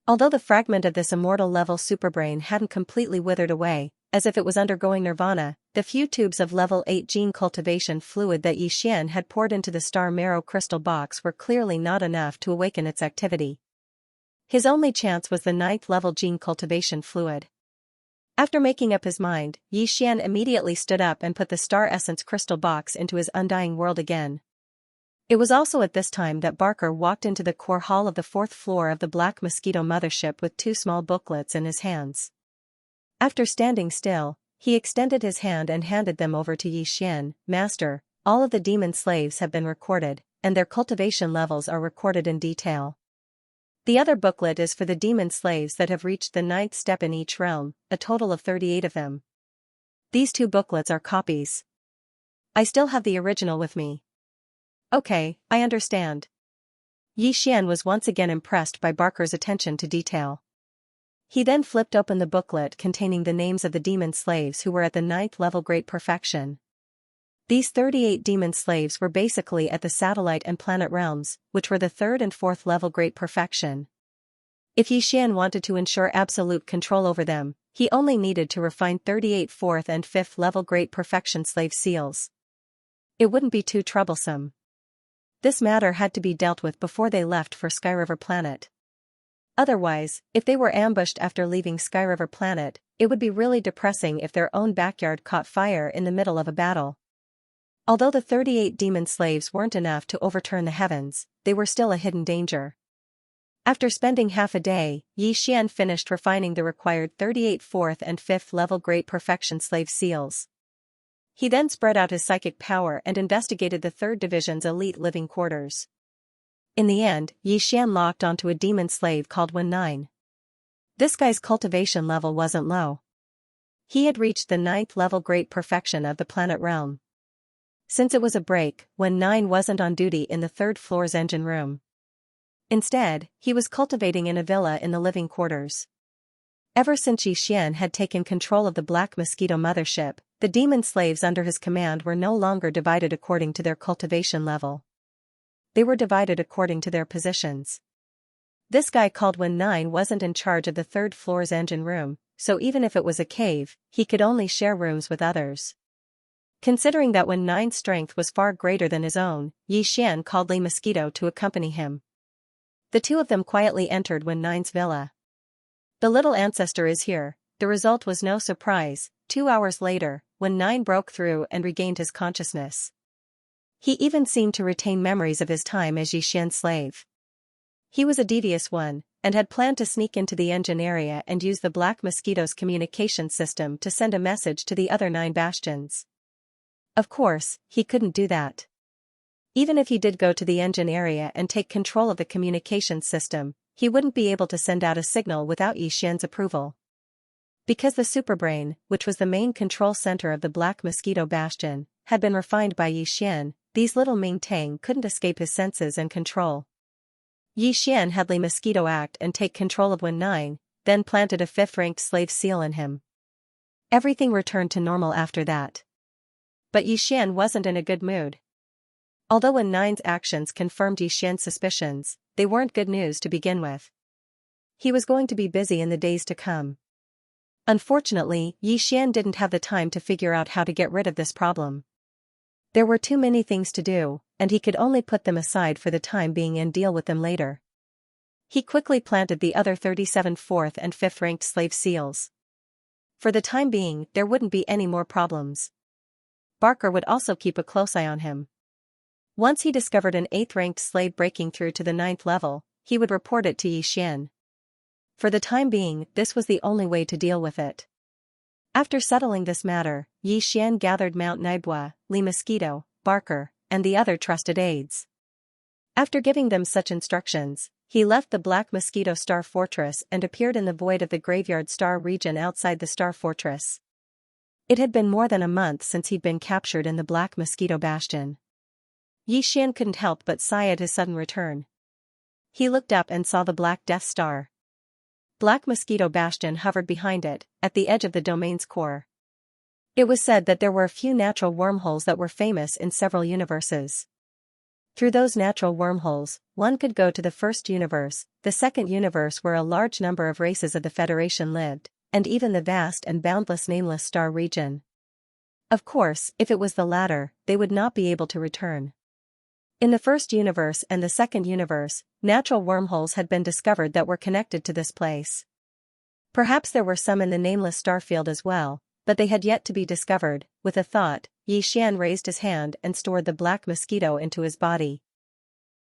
[SPEAKER 1] Although the fragment of this immortal level superbrain hadn't completely withered away, as if it was undergoing nirvana, the few tubes of level 8 gene cultivation fluid that Xian had poured into the star marrow crystal box were clearly not enough to awaken its activity. His only chance was the 9th level gene cultivation fluid. After making up his mind, Xian immediately stood up and put the star essence crystal box into his undying world again. It was also at this time that Barker walked into the core hall of the 4th floor of the Black Mosquito mothership with two small booklets in his hands. After standing still, he extended his hand and handed them over to Xian. Master, all of the demon slaves have been recorded, and their cultivation levels are recorded in detail. The other booklet is for the demon slaves that have reached the 9th step in each realm, a total of 38 of them. These two booklets are copies. I still have the original with me. Okay, I understand. Xian was once again impressed by Barker's attention to detail. He then flipped open the booklet containing the names of the demon slaves who were at the 9th level great perfection. These 38 demon slaves were basically at the satellite and planet realms, which were the 3rd and 4th level great perfection. If Xian wanted to ensure absolute control over them, he only needed to refine 38 4th and 5th level great perfection slave seals. It wouldn't be too troublesome. This matter had to be dealt with before they left for Sky River planet. Otherwise, if they were ambushed after leaving Sky River planet, it would be really depressing if their own backyard caught fire in the middle of a battle. Although the 38 demon slaves weren't enough to overturn the heavens, they were still a hidden danger. After spending half a day, Xian finished refining the required 38 4th and 5th level great perfection slave seals. He then spread out his psychic power and investigated the 3rd Division's elite living quarters. In the end, Xian locked onto a demon slave called Wen 9. This guy's cultivation level wasn't low. He had reached the 9th level great perfection of the planet realm. Since it was a break, when 9 wasn't on duty in the 3rd floor's engine room. Instead, he was cultivating in a villa in the living quarters. Ever since Xian had taken control of the Black Mosquito mothership, the demon slaves under his command were no longer divided according to their cultivation level. They were divided according to their positions. This guy called when 9 wasn't in charge of the 3rd floor's engine room, so even if it was a cave, he could only share rooms with others. Considering that when 9's strength was far greater than his own, Yi Xian called Li Mosquito to accompany him. The two of them quietly entered when 9's villa. The little ancestor is here. The result was no surprise. 2 hours later, when 9 broke through and regained his consciousness. He even seemed to retain memories of his time as Yi Xian's slave. He was a devious one, and had planned to sneak into the engine area and use the Black Mosquito's communication system to send a message to the other 9 bastions. Of course, he couldn't do that. Even if he did go to the engine area and take control of the communication system, he wouldn't be able to send out a signal without Yi Xian's approval. Because the superbrain, which was the main control center of the Black Mosquito bastion, had been refined by Yi Xian, these little Ming Tang couldn't escape his senses and control. Yi Xian had Li Mosquito act and take control of Wen 9, then planted a 5th-ranked slave seal in him. Everything returned to normal after that. But Yi Xian wasn't in a good mood. Although Wen 9's actions confirmed Yi Xian's suspicions, they weren't good news to begin with. He was going to be busy in the days to come. Unfortunately, Yi Xian didn't have the time to figure out how to get rid of this problem. There were too many things to do, and he could only put them aside for the time being and deal with them later. He quickly planted the other 37 4th and 5th-ranked slave seals. For the time being, there wouldn't be any more problems. Barker would also keep a close eye on him. Once he discovered an 8th-ranked slave breaking through to the 9th level, he would report it to Yi Xian. For the time being, this was the only way to deal with it. After settling this matter, Yi Xian gathered Mount Naibua, Li Mosquito, Barker, and the other trusted aides. After giving them such instructions, he left the Black Mosquito Star Fortress and appeared in the void of the Graveyard Star region outside the Star Fortress. It had been more than a month since he'd been captured in the Black Mosquito Bastion. Yi Xian couldn't help but sigh at his sudden return. He looked up and saw the Black Death Star. Black Mosquito Bastion hovered behind it, at the edge of the domain's core. It was said that there were a few natural wormholes that were famous in several universes. Through those natural wormholes, one could go to the first universe, the second universe where a large number of races of the Federation lived, and even the vast and boundless nameless star region. Of course, if it was the latter, they would not be able to return. In the first universe and the second universe, natural wormholes had been discovered that were connected to this place. Perhaps there were some in the nameless starfield as well, but they had yet to be discovered. With a thought, Yi Xian raised his hand and stored the Black Mosquito into his body.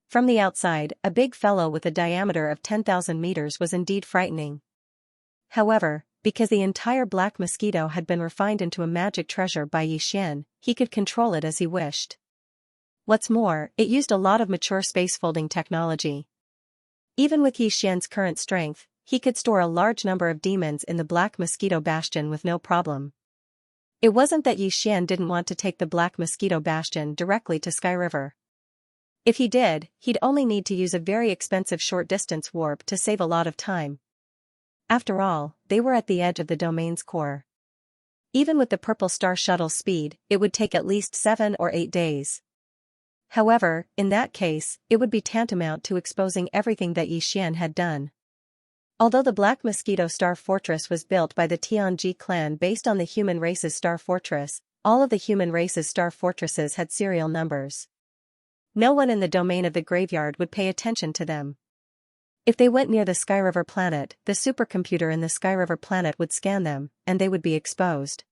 [SPEAKER 1] From the outside, a big fellow with a diameter of 10,000 meters was indeed frightening. However, because the entire Black Mosquito had been refined into a magic treasure by Yi Xian, he could control it as he wished. What's more, it used a lot of mature space-folding technology. Even with Yi Xian's current strength, he could store a large number of demons in the Black Mosquito Bastion with no problem. It wasn't that Yi Xian didn't want to take the Black Mosquito Bastion directly to Sky River. If he did, he'd only need to use a very expensive short-distance warp to save a lot of time. After all, they were at the edge of the domain's core. Even with the Purple Star Shuttle speed, it would take at least 7 or 8 days. However, in that case, it would be tantamount to exposing everything that Yi Xian had done. Although the Black Mosquito Star Fortress was built by the Tianji clan based on the human race's Star Fortress, all of the human race's Star Fortresses had serial numbers. No one in the domain of the graveyard would pay attention to them. If they went near the Sky River planet, the supercomputer in the Sky River planet would scan them, and they would be exposed.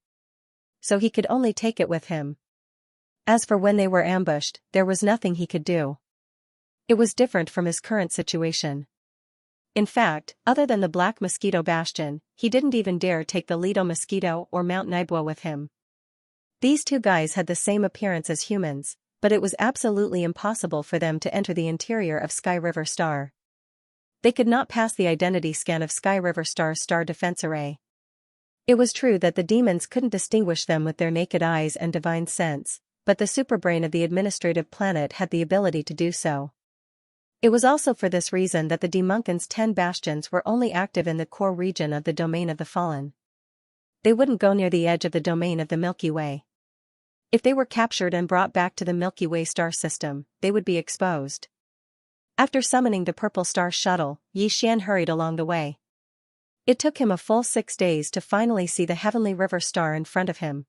[SPEAKER 1] So he could only take it with him. As for when they were ambushed, there was nothing he could do. It was different from his current situation. In fact, other than the Black Mosquito Bastion, he didn't even dare take the Lido Mosquito or Mount Naibua with him. These two guys had the same appearance as humans, but it was absolutely impossible for them to enter the interior of Sky River Star. They could not pass the identity scan of Sky River Star's star defense array. It was true that the demons couldn't distinguish them with their naked eyes and divine sense, but the superbrain of the administrative planet had the ability to do so. It was also for this reason that the Demunkin's 10 bastions were only active in the core region of the domain of the fallen. They wouldn't go near the edge of the domain of the Milky Way. If they were captured and brought back to the Milky Way star system, they would be exposed. After summoning the Purple Star Shuttle, Xian hurried along the way. It took him a full 6 days to finally see the Heavenly River star in front of him.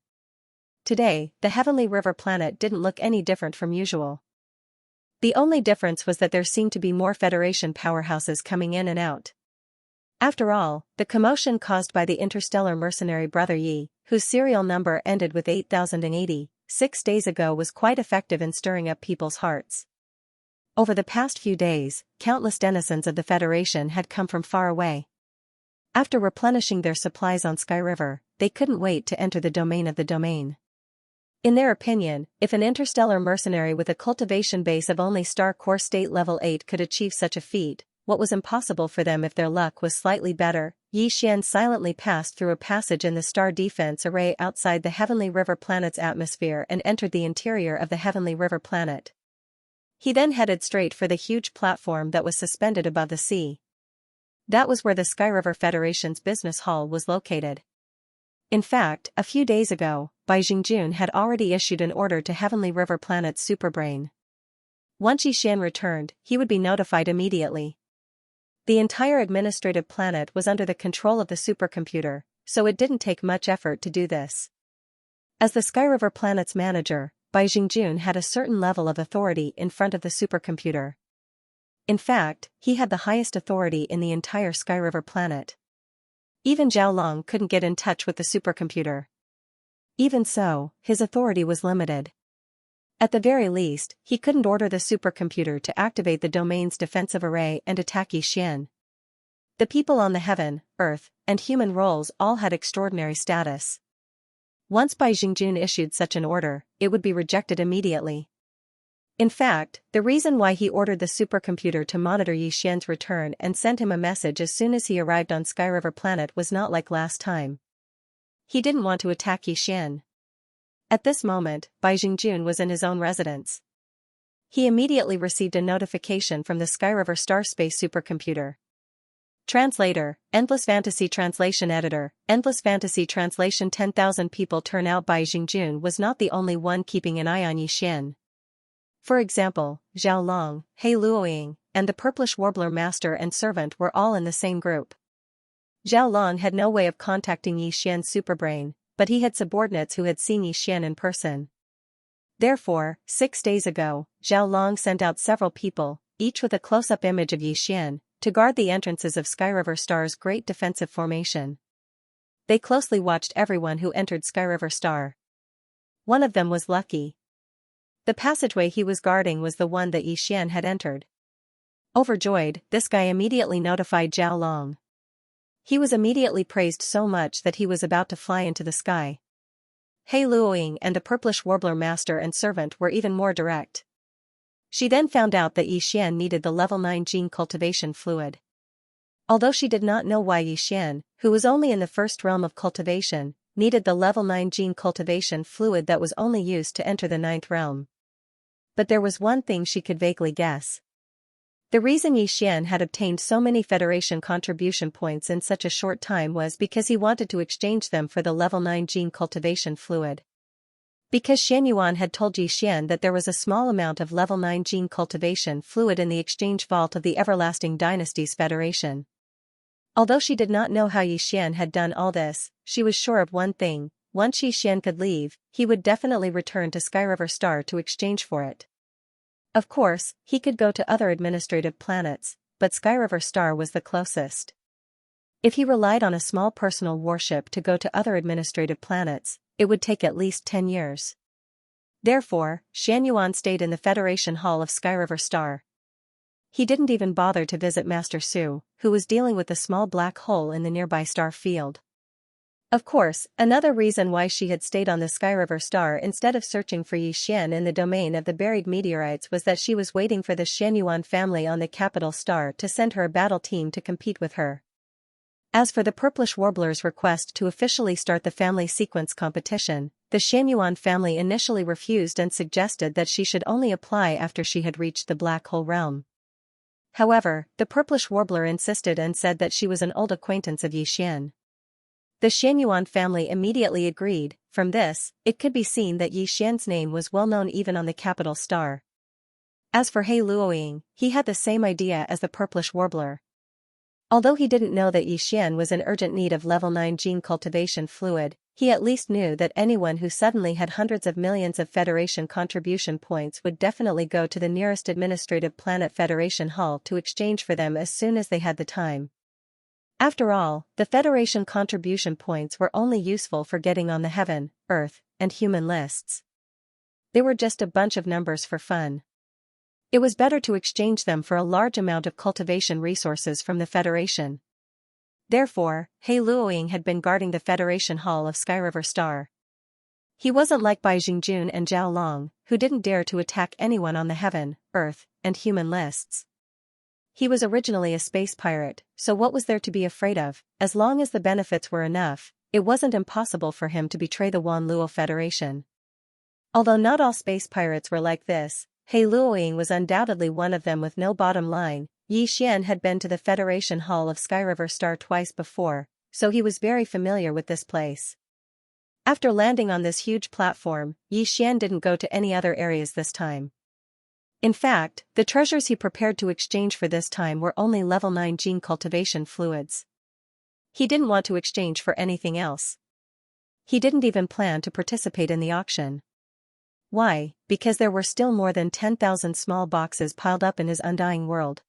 [SPEAKER 1] Today, the Heavenly River planet didn't look any different from usual. The only difference was that there seemed to be more Federation powerhouses coming in and out. After all, the commotion caused by the interstellar mercenary Brother Yi, whose serial number ended with 8080, 6 days ago, was quite effective in stirring up people's hearts. Over the past few days, countless denizens of the Federation had come from far away. After replenishing their supplies on Sky River, they couldn't wait to enter the domain of the domain. In their opinion, if an interstellar mercenary with a cultivation base of only star core state level 8 could achieve such a feat, what was impossible for them if their luck was slightly better? Xian silently passed through a passage in the star defense array outside the Heavenly River planet's atmosphere and entered the interior of the Heavenly River planet. He then headed straight for the huge platform that was suspended above the sea. That was where the Sky River Federation's business hall was located. In fact, a few days ago, Bai Jingjun had already issued an order to Heavenly River planet's superbrain. Once Xian returned, he would be notified immediately. The entire administrative planet was under the control of the supercomputer, so it didn't take much effort to do this. As the Sky River planet's manager, Bai Jingjun had a certain level of authority in front of the supercomputer. In fact, he had the highest authority in the entire Sky River planet. Even Zhao Long couldn't get in touch with the supercomputer. Even so, his authority was limited. At the very least, he couldn't order the supercomputer to activate the domain's defensive array and attack Xian. The people on the heaven, earth, and human roles all had extraordinary status. Once Bai Jingjun issued such an order, it would be rejected immediately. In fact, the reason why he ordered the supercomputer to monitor Xian's return and sent him a message as soon as he arrived on Sky River planet was not like last time. He didn't want to attack Xian. At this moment, Bai Jingjun was in his own residence. He immediately received a notification from the Sky River Starspace supercomputer. Translator, Endless Fantasy Translation Editor, Endless Fantasy Translation 10,000 people turn out. Bai Jingjun was not the only one keeping an eye on Xian. For example, Zhao Long, He Luoying, and the Purplish Warbler Master and Servant were all in the same group. Zhao Long had no way of contacting Xian's superbrain, but he had subordinates who had seen Xian in person. Therefore, 6 days ago, Zhao Long sent out several people, each with a close-up image of Xian, to guard the entrances of Sky River Star's great defensive formation. They closely watched everyone who entered Sky River Star. One of them was lucky. The passageway he was guarding was the one that Xian had entered. Overjoyed, this guy immediately notified Zhao Long. He was immediately praised so much that he was about to fly into the sky. He Luoying and the Purplish Warbler Master and Servant were even more direct. She then found out that Xian needed the level 9 gene cultivation fluid. Although she did not know why Xian, who was only in the first realm of cultivation, needed the level 9 gene cultivation fluid that was only used to enter the 9th realm. But there was one thing she could vaguely guess. The reason Xian had obtained so many Federation contribution points in such a short time was because he wanted to exchange them for the level 9 gene cultivation fluid. Because Xianyuan had told Xian that there was a small amount of level 9 gene cultivation fluid in the exchange vault of the Everlasting Dynasty's Federation. Although she did not know how Xian had done all this, she was sure of one thing: once Xian could leave, he would definitely return to Sky River Star to exchange for it. Of course, he could go to other administrative planets, but Sky River Star was the closest. If he relied on a small personal warship to go to other administrative planets, it would take at least 10 years. Therefore, Xianyuan stayed in the Federation Hall of Sky River Star. He didn't even bother to visit Master Su, who was dealing with the small black hole in the nearby star field. Of course, another reason why she had stayed on the Sky River Star instead of searching for Xian in the domain of the buried meteorites was that she was waiting for the Xianyuan family on the capital star to send her a battle team to compete with her. As for the purplish warbler's request to officially start the family sequence competition, the Xianyuan family initially refused and suggested that she should only apply after she had reached the black hole realm. However, the purplish warbler insisted and said that she was an old acquaintance of Yixian. The Xianyuan family immediately agreed. From this, it could be seen that Yixian's name was well known even on the capital star. As for He Luoying, he had the same idea as the purplish warbler. Although he didn't know that Yixian was in urgent need of level 9 gene cultivation fluid, he at least knew that anyone who suddenly had hundreds of millions of Federation contribution points would definitely go to the nearest administrative planet Federation Hall to exchange for them as soon as they had the time. After all, the Federation contribution points were only useful for getting on the heaven, earth, and human lists. They were just a bunch of numbers for fun. It was better to exchange them for a large amount of cultivation resources from the Federation. Therefore, He Luoying had been guarding the Federation Hall of Skyriver Star. He wasn't like Bai Jingjun and Zhao Long, who didn't dare to attack anyone on the heaven, earth, and human lists. He was originally a space pirate, so what was there to be afraid of? As long as the benefits were enough, it wasn't impossible for him to betray the Wan Luo Federation. Although not all space pirates were like this, He Luoying was undoubtedly one of them with no bottom line. Yixian had been to the Federation Hall of Skyriver Star twice before, so he was very familiar with this place. After landing on this huge platform, Yixian didn't go to any other areas this time. In fact, the treasures he prepared to exchange for this time were only level 9 gene cultivation fluids. He didn't want to exchange for anything else. He didn't even plan to participate in the auction. Why? Because there were still more than 10,000 small boxes piled up in his undying world.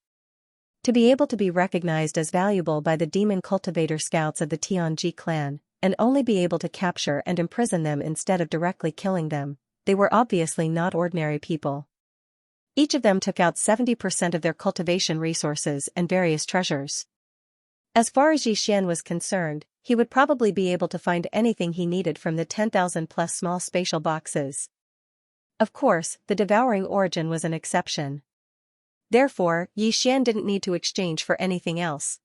[SPEAKER 1] To be able to be recognized as valuable by the demon cultivator scouts of the Tianji clan, and only be able to capture and imprison them instead of directly killing them, they were obviously not ordinary people. Each of them took out 70% of their cultivation resources and various treasures. As far as Yixian was concerned, he would probably be able to find anything he needed from the 10,000 plus small spatial boxes. Of course, the Devouring origin was an exception. Therefore, Yixian didn't need to exchange for anything else.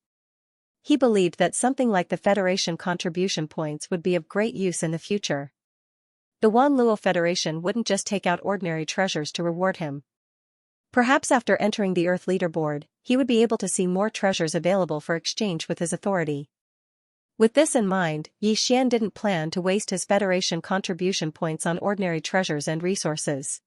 [SPEAKER 1] He believed that something like the Federation contribution points would be of great use in the future. The Wan Luo Federation wouldn't just take out ordinary treasures to reward him. Perhaps after entering the Earth leaderboard, he would be able to see more treasures available for exchange with his authority. With this in mind, Yixian didn't plan to waste his Federation contribution points on ordinary treasures and resources.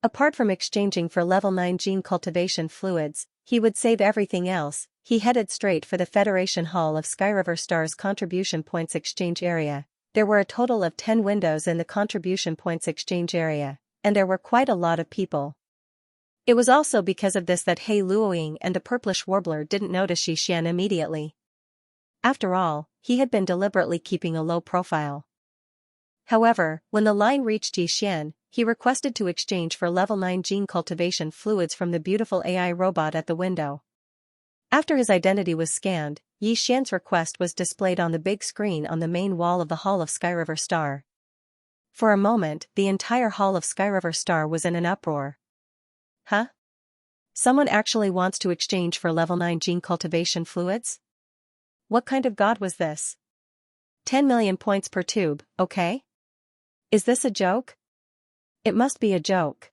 [SPEAKER 1] Apart from exchanging for level 9 gene cultivation fluids, he would save everything else. He headed straight for the Federation Hall of Skyriver Star's contribution points exchange area. There were a total of 10 windows in the contribution points exchange area, and there were quite a lot of people. It was also because of this that He Luoying and the purplish warbler didn't notice Yixian immediately. After all, he had been deliberately keeping a low profile. However, when the line reached Yixian, he requested to exchange for level 9 gene cultivation fluids from the beautiful AI robot at the window. After his identity was scanned, Yixian's request was displayed on the big screen on the main wall of the Hall of Skyriver Star. For a moment, the entire Hall of Skyriver Star was in an uproar. Huh? Someone actually wants to exchange for level 9 gene cultivation fluids? What kind of god was this? 10 million points per tube, okay? Is this a joke? It must be a joke.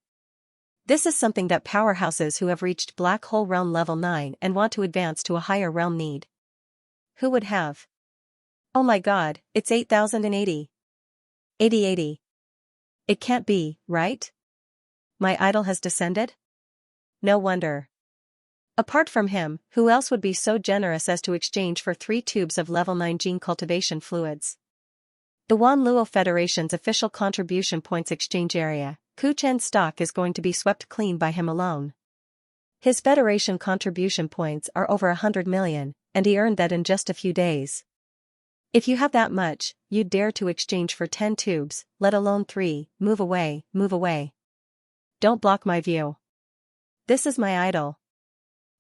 [SPEAKER 1] This is something that powerhouses who have reached Black Hole Realm level 9 and want to advance to a higher realm need. Who would have? Oh my god, it's 8080. 8080. It can't be, right? My idol has descended? No wonder. Apart from him, who else would be so generous as to exchange for 3 tubes of level 9 gene cultivation fluids? The Wan Luo Federation's official contribution points exchange area, Ku Chen's stock is going to be swept clean by him alone. His Federation contribution points are over 100 million, and he earned that in just a few days. If you have that much, you'd dare to exchange for 10 tubes, let alone 3, move away, move away. Don't block my view. This is my idol.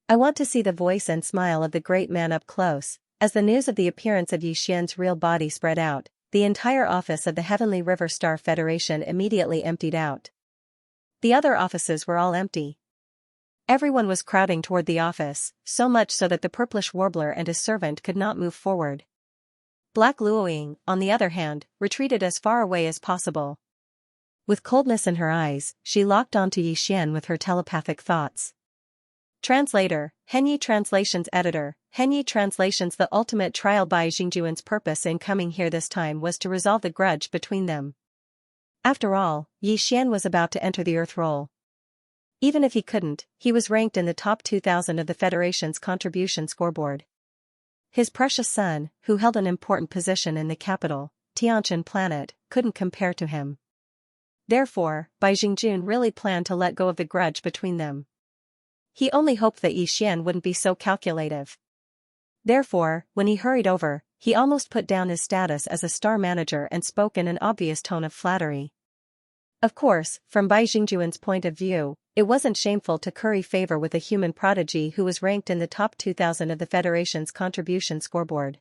[SPEAKER 1] I want to see the voice and smile of the great man up close. As the news of the appearance of Yixian's real body spread out, the entire office of the Heavenly River Star Federation immediately emptied out. The other offices were all empty. Everyone was crowding toward the office, so much so that the purplish warbler and his servant could not move forward. Black Luoying, on the other hand, retreated as far away as possible. With coldness in her eyes, she locked onto Yixian with her telepathic thoughts. Translator, Henyi Translations Editor, Henyi Translations. The ultimate trial. Bai Jingjuan's purpose in coming here this time was to resolve the grudge between them. After all, Yixian was about to enter the Earth role. Even if he couldn't, he was ranked in the top 2,000 of the Federation's contribution scoreboard. His precious son, who held an important position in the capital, Tianqian planet, couldn't compare to him. Therefore, Bai Jingjun really planned to let go of the grudge between them. He only hoped that Yixian wouldn't be so calculative. Therefore, when he hurried over, he almost put down his status as a star manager and spoke in an obvious tone of flattery. Of course, from Bai Jingjuan's point of view, it wasn't shameful to curry favor with a human prodigy who was ranked in the top 2,000 of the Federation's contribution scoreboard.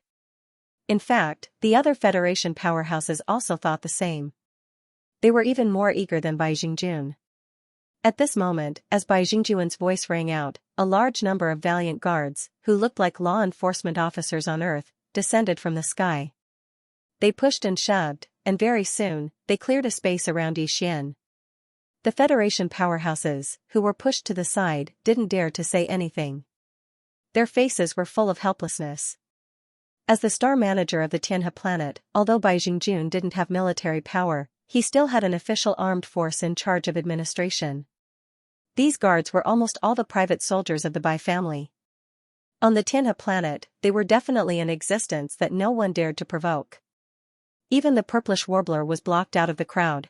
[SPEAKER 1] In fact, the other Federation powerhouses also thought the same. They were even more eager than Bai Jingjun. At this moment, as Bai Jingjuan's voice rang out, a large number of valiant guards, who looked like law enforcement officers on Earth, descended from the sky. They pushed and shoved, and very soon, they cleared a space around Yixian. The Federation powerhouses, who were pushed to the side, didn't dare to say anything. Their faces were full of helplessness. As the star manager of the Tianhe planet, although Bai Jingjun didn't have military power, he still had an official armed force in charge of administration. These guards were almost all the private soldiers of the Bai family. On the Tianhe planet, they were definitely an existence that no one dared to provoke. Even the purplish warbler was blocked out of the crowd.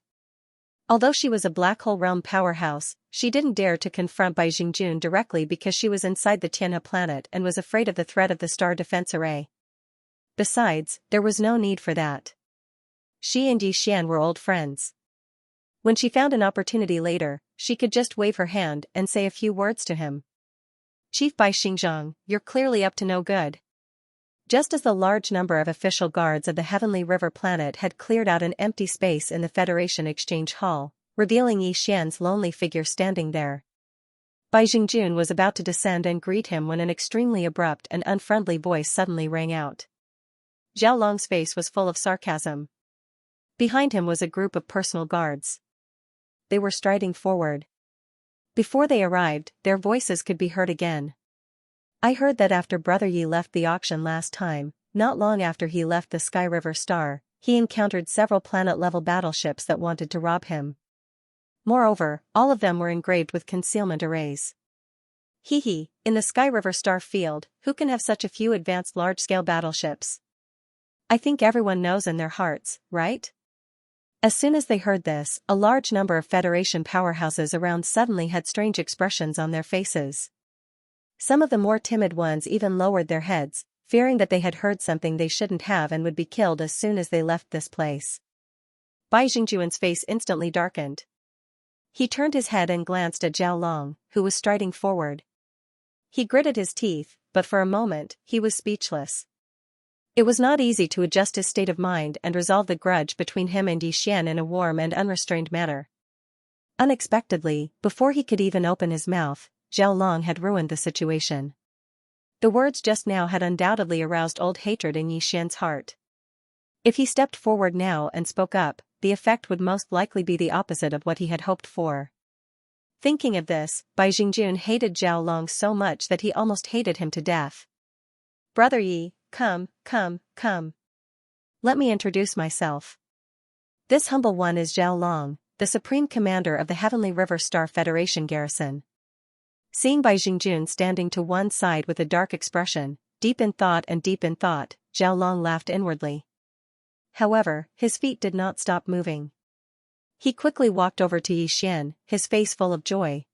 [SPEAKER 1] Although she was a black hole realm powerhouse, she didn't dare to confront Bai Jingjun directly because she was inside the Tianhe planet and was afraid of the threat of the star defense array. Besides, there was no need for that. She and Yixian were old friends. When she found an opportunity later, she could just wave her hand and say a few words to him. Chief Bai Xingzhang, you're clearly up to no good. Just as the large number of official guards of the Heavenly River planet had cleared out an empty space in the Federation Exchange Hall, revealing Yixian's lonely figure standing there. Bai Jingjun was about to descend and greet him when an extremely abrupt and unfriendly voice suddenly rang out. Zhao Long's face was full of sarcasm. Behind him was a group of personal guards. They were striding forward. Before they arrived, their voices could be heard again. I heard that after Brother Yi left the auction last time, not long after he left the Sky River Star, he encountered several planet-level battleships that wanted to rob him. Moreover, all of them were engraved with concealment arrays. Hee, in the Sky River Star field, who can have such a few advanced large-scale battleships? I think everyone knows in their hearts, right? As soon as they heard this, a large number of Federation powerhouses around suddenly had strange expressions on their faces. Some of the more timid ones even lowered their heads, fearing that they had heard something they shouldn't have and would be killed as soon as they left this place. Bai Jingjuan's face instantly darkened. He turned his head and glanced at Zhao Long, who was striding forward. He gritted his teeth, but for a moment, he was speechless. It was not easy to adjust his state of mind and resolve the grudge between him and Yixian in a warm and unrestrained manner. Unexpectedly, before he could even open his mouth, Zhao Long had ruined the situation. The words just now had undoubtedly aroused old hatred in Yixian's heart. If he stepped forward now and spoke up, the effect would most likely be the opposite of what he had hoped for. Thinking of this, Bai Jingjun hated Zhao Long so much that he almost hated him to death. Brother Yi, come. Let me introduce myself. This humble one is Zhao Long, the Supreme Commander of the Heavenly River Star Federation garrison. Seeing Bai Jingjun standing to one side with a dark expression, deep in thought, Zhao Long laughed inwardly. However, his feet did not stop moving. He quickly walked over to Yixian, his face full of joy.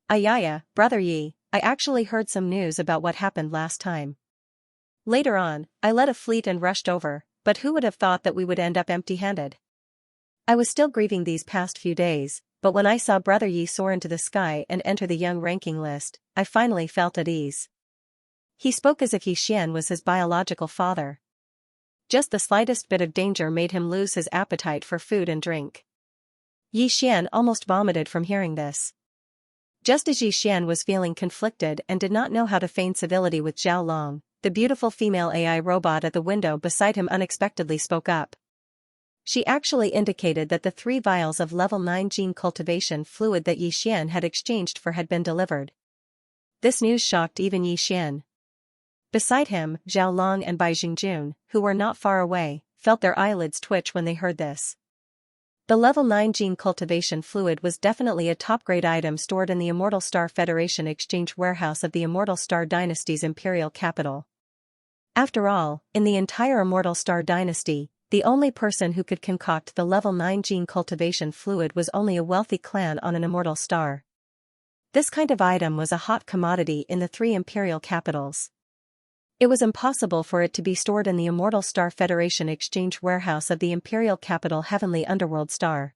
[SPEAKER 1] Ayaya, Brother Yi, I actually heard some news about what happened last time. Later on, I led a fleet and rushed over, but who would have thought that we would end up empty-handed? I was still grieving these past few days, but when I saw Brother Yi soar into the sky and enter the young ranking list, I finally felt at ease. He spoke as if Yixian was his biological father. Just the slightest bit of danger made him lose his appetite for food and drink. Yixian almost vomited from hearing this. Just as Yixian was feeling conflicted and did not know how to feign civility with Zhao Long, the beautiful female AI robot at the window beside him unexpectedly spoke up. She actually indicated that the 3 vials of level 9 gene cultivation fluid that Yixian had exchanged for had been delivered. This news shocked even Yixian. Beside him, Zhao Long and Bai Jingjun, who were not far away, felt their eyelids twitch when they heard this. The level 9 gene cultivation fluid was definitely a top-grade item stored in the Immortal Star Federation exchange warehouse of the Immortal Star Dynasty's imperial capital. After all, in the entire Immortal Star Dynasty, the only person who could concoct the level 9 gene cultivation fluid was only a wealthy clan on an immortal star. This kind of item was a hot commodity in the 3 imperial capitals. It was impossible for it to be stored in the Immortal Star Federation exchange warehouse of the imperial capital Heavenly Underworld Star.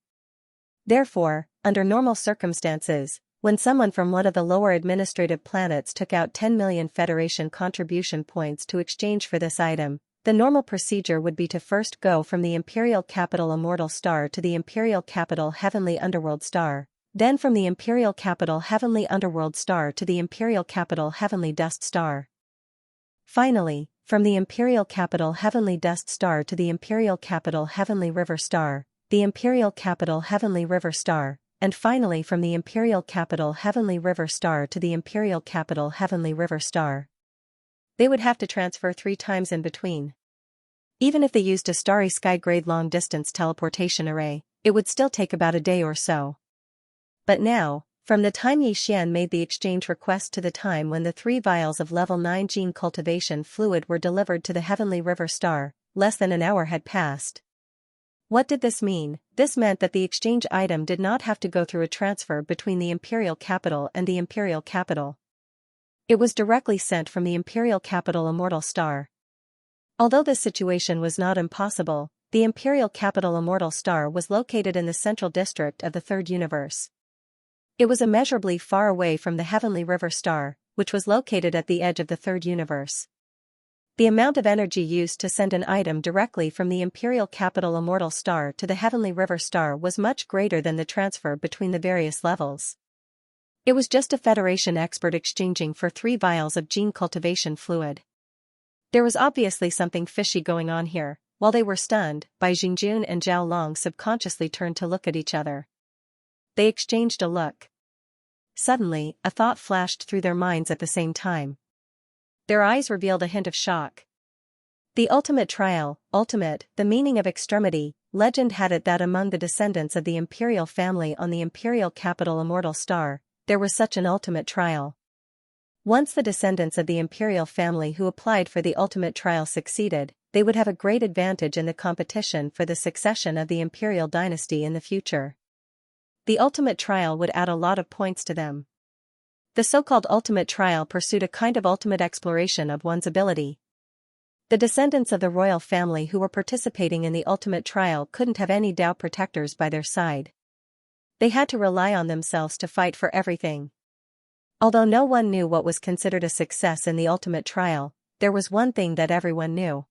[SPEAKER 1] Therefore, under normal circumstances, when someone from one of the lower administrative planets took out 10 million Federation contribution points to exchange for this item, the normal procedure would be to first go from the imperial capital Immortal Star to the imperial capital Heavenly Underworld Star, then from the imperial capital Heavenly Underworld Star to the imperial capital Heavenly Dust Star. Finally, from the imperial capital Heavenly Dust Star to the imperial capital Heavenly River Star, the imperial capital Heavenly River Star, and finally from the imperial capital Heavenly River Star to the imperial capital Heavenly River Star. They would have to transfer 3 times in between. Even if they used a starry sky-grade long-distance teleportation array, it would still take about a day or so. But now, from the time Yixian made the exchange request to the time when the 3 vials of level 9 gene cultivation fluid were delivered to the Heavenly River Star, less than an hour had passed. What did this mean? This meant that the exchange item did not have to go through a transfer between the imperial capital and the imperial capital. It was directly sent from the imperial capital Immortal Star. Although this situation was not impossible, the imperial capital Immortal Star was located in the central district of the Third Universe. It was immeasurably far away from the Heavenly River Star, which was located at the edge of the Third Universe. The amount of energy used to send an item directly from the imperial capital Immortal Star to the Heavenly River Star was much greater than the transfer between the various levels. It was just a Federation expert exchanging for 3 vials of gene cultivation fluid. There was obviously something fishy going on here. While they were stunned, Bai Jingjun and Zhao Long subconsciously turned to look at each other. They exchanged a look. Suddenly, a thought flashed through their minds at the same time. Their eyes revealed a hint of shock. The ultimate trial, ultimate, the meaning of extremity, legend had it that among the descendants of the imperial family on the imperial capital Immortal Star, there was such an ultimate trial. Once the descendants of the imperial family who applied for the ultimate trial succeeded, they would have a great advantage in the competition for the succession of the imperial dynasty in the future. The ultimate trial would add a lot of points to them. The so-called ultimate trial pursued a kind of ultimate exploration of one's ability. The descendants of the royal family who were participating in the ultimate trial couldn't have any Dao protectors by their side. They had to rely on themselves to fight for everything. Although no one knew what was considered a success in the ultimate trial, there was one thing that everyone knew.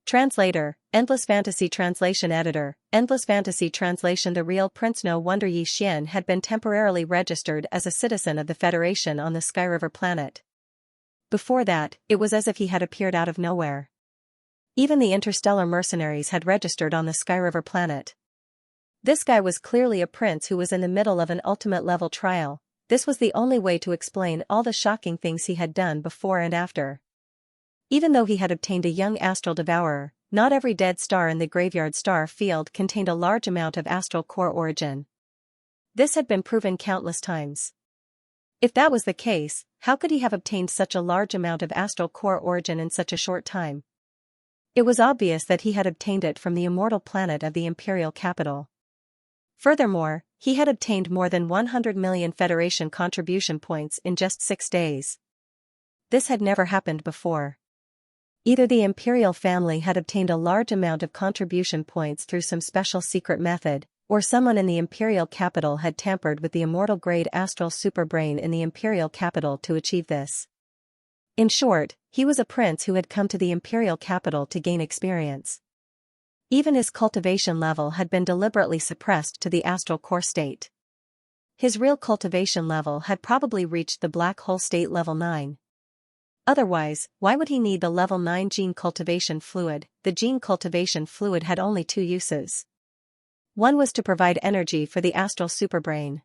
[SPEAKER 1] Translator, Endless Fantasy Translation Editor, Endless Fantasy Translation. The real Prince No Wonder Yixian had been temporarily registered as a citizen of the Federation on the Skyriver planet. Before that, it was as if he had appeared out of nowhere. Even the interstellar mercenaries had registered on the Skyriver planet. This guy was clearly a prince who was in the middle of an ultimate level trial. This was the only way to explain all the shocking things he had done before and after. Even though he had obtained a young astral devourer, not every dead star in the graveyard star field contained a large amount of astral core origin. This had been proven countless times. If that was the case, how could he have obtained such a large amount of astral core origin in such a short time? It was obvious that he had obtained it from the immortal planet of the imperial capital. Furthermore, he had obtained more than 100 million Federation contribution points in just 6 days. This had never happened before. Either the imperial family had obtained a large amount of contribution points through some special secret method, or someone in the imperial capital had tampered with the immortal-grade astral superbrain in the imperial capital to achieve this. In short, he was a prince who had come to the imperial capital to gain experience. Even his cultivation level had been deliberately suppressed to the astral core state. His real cultivation level had probably reached the black hole state level 9. Otherwise, why would he need the level 9 gene cultivation fluid? The gene cultivation fluid had only two uses. One was to provide energy for the astral superbrain.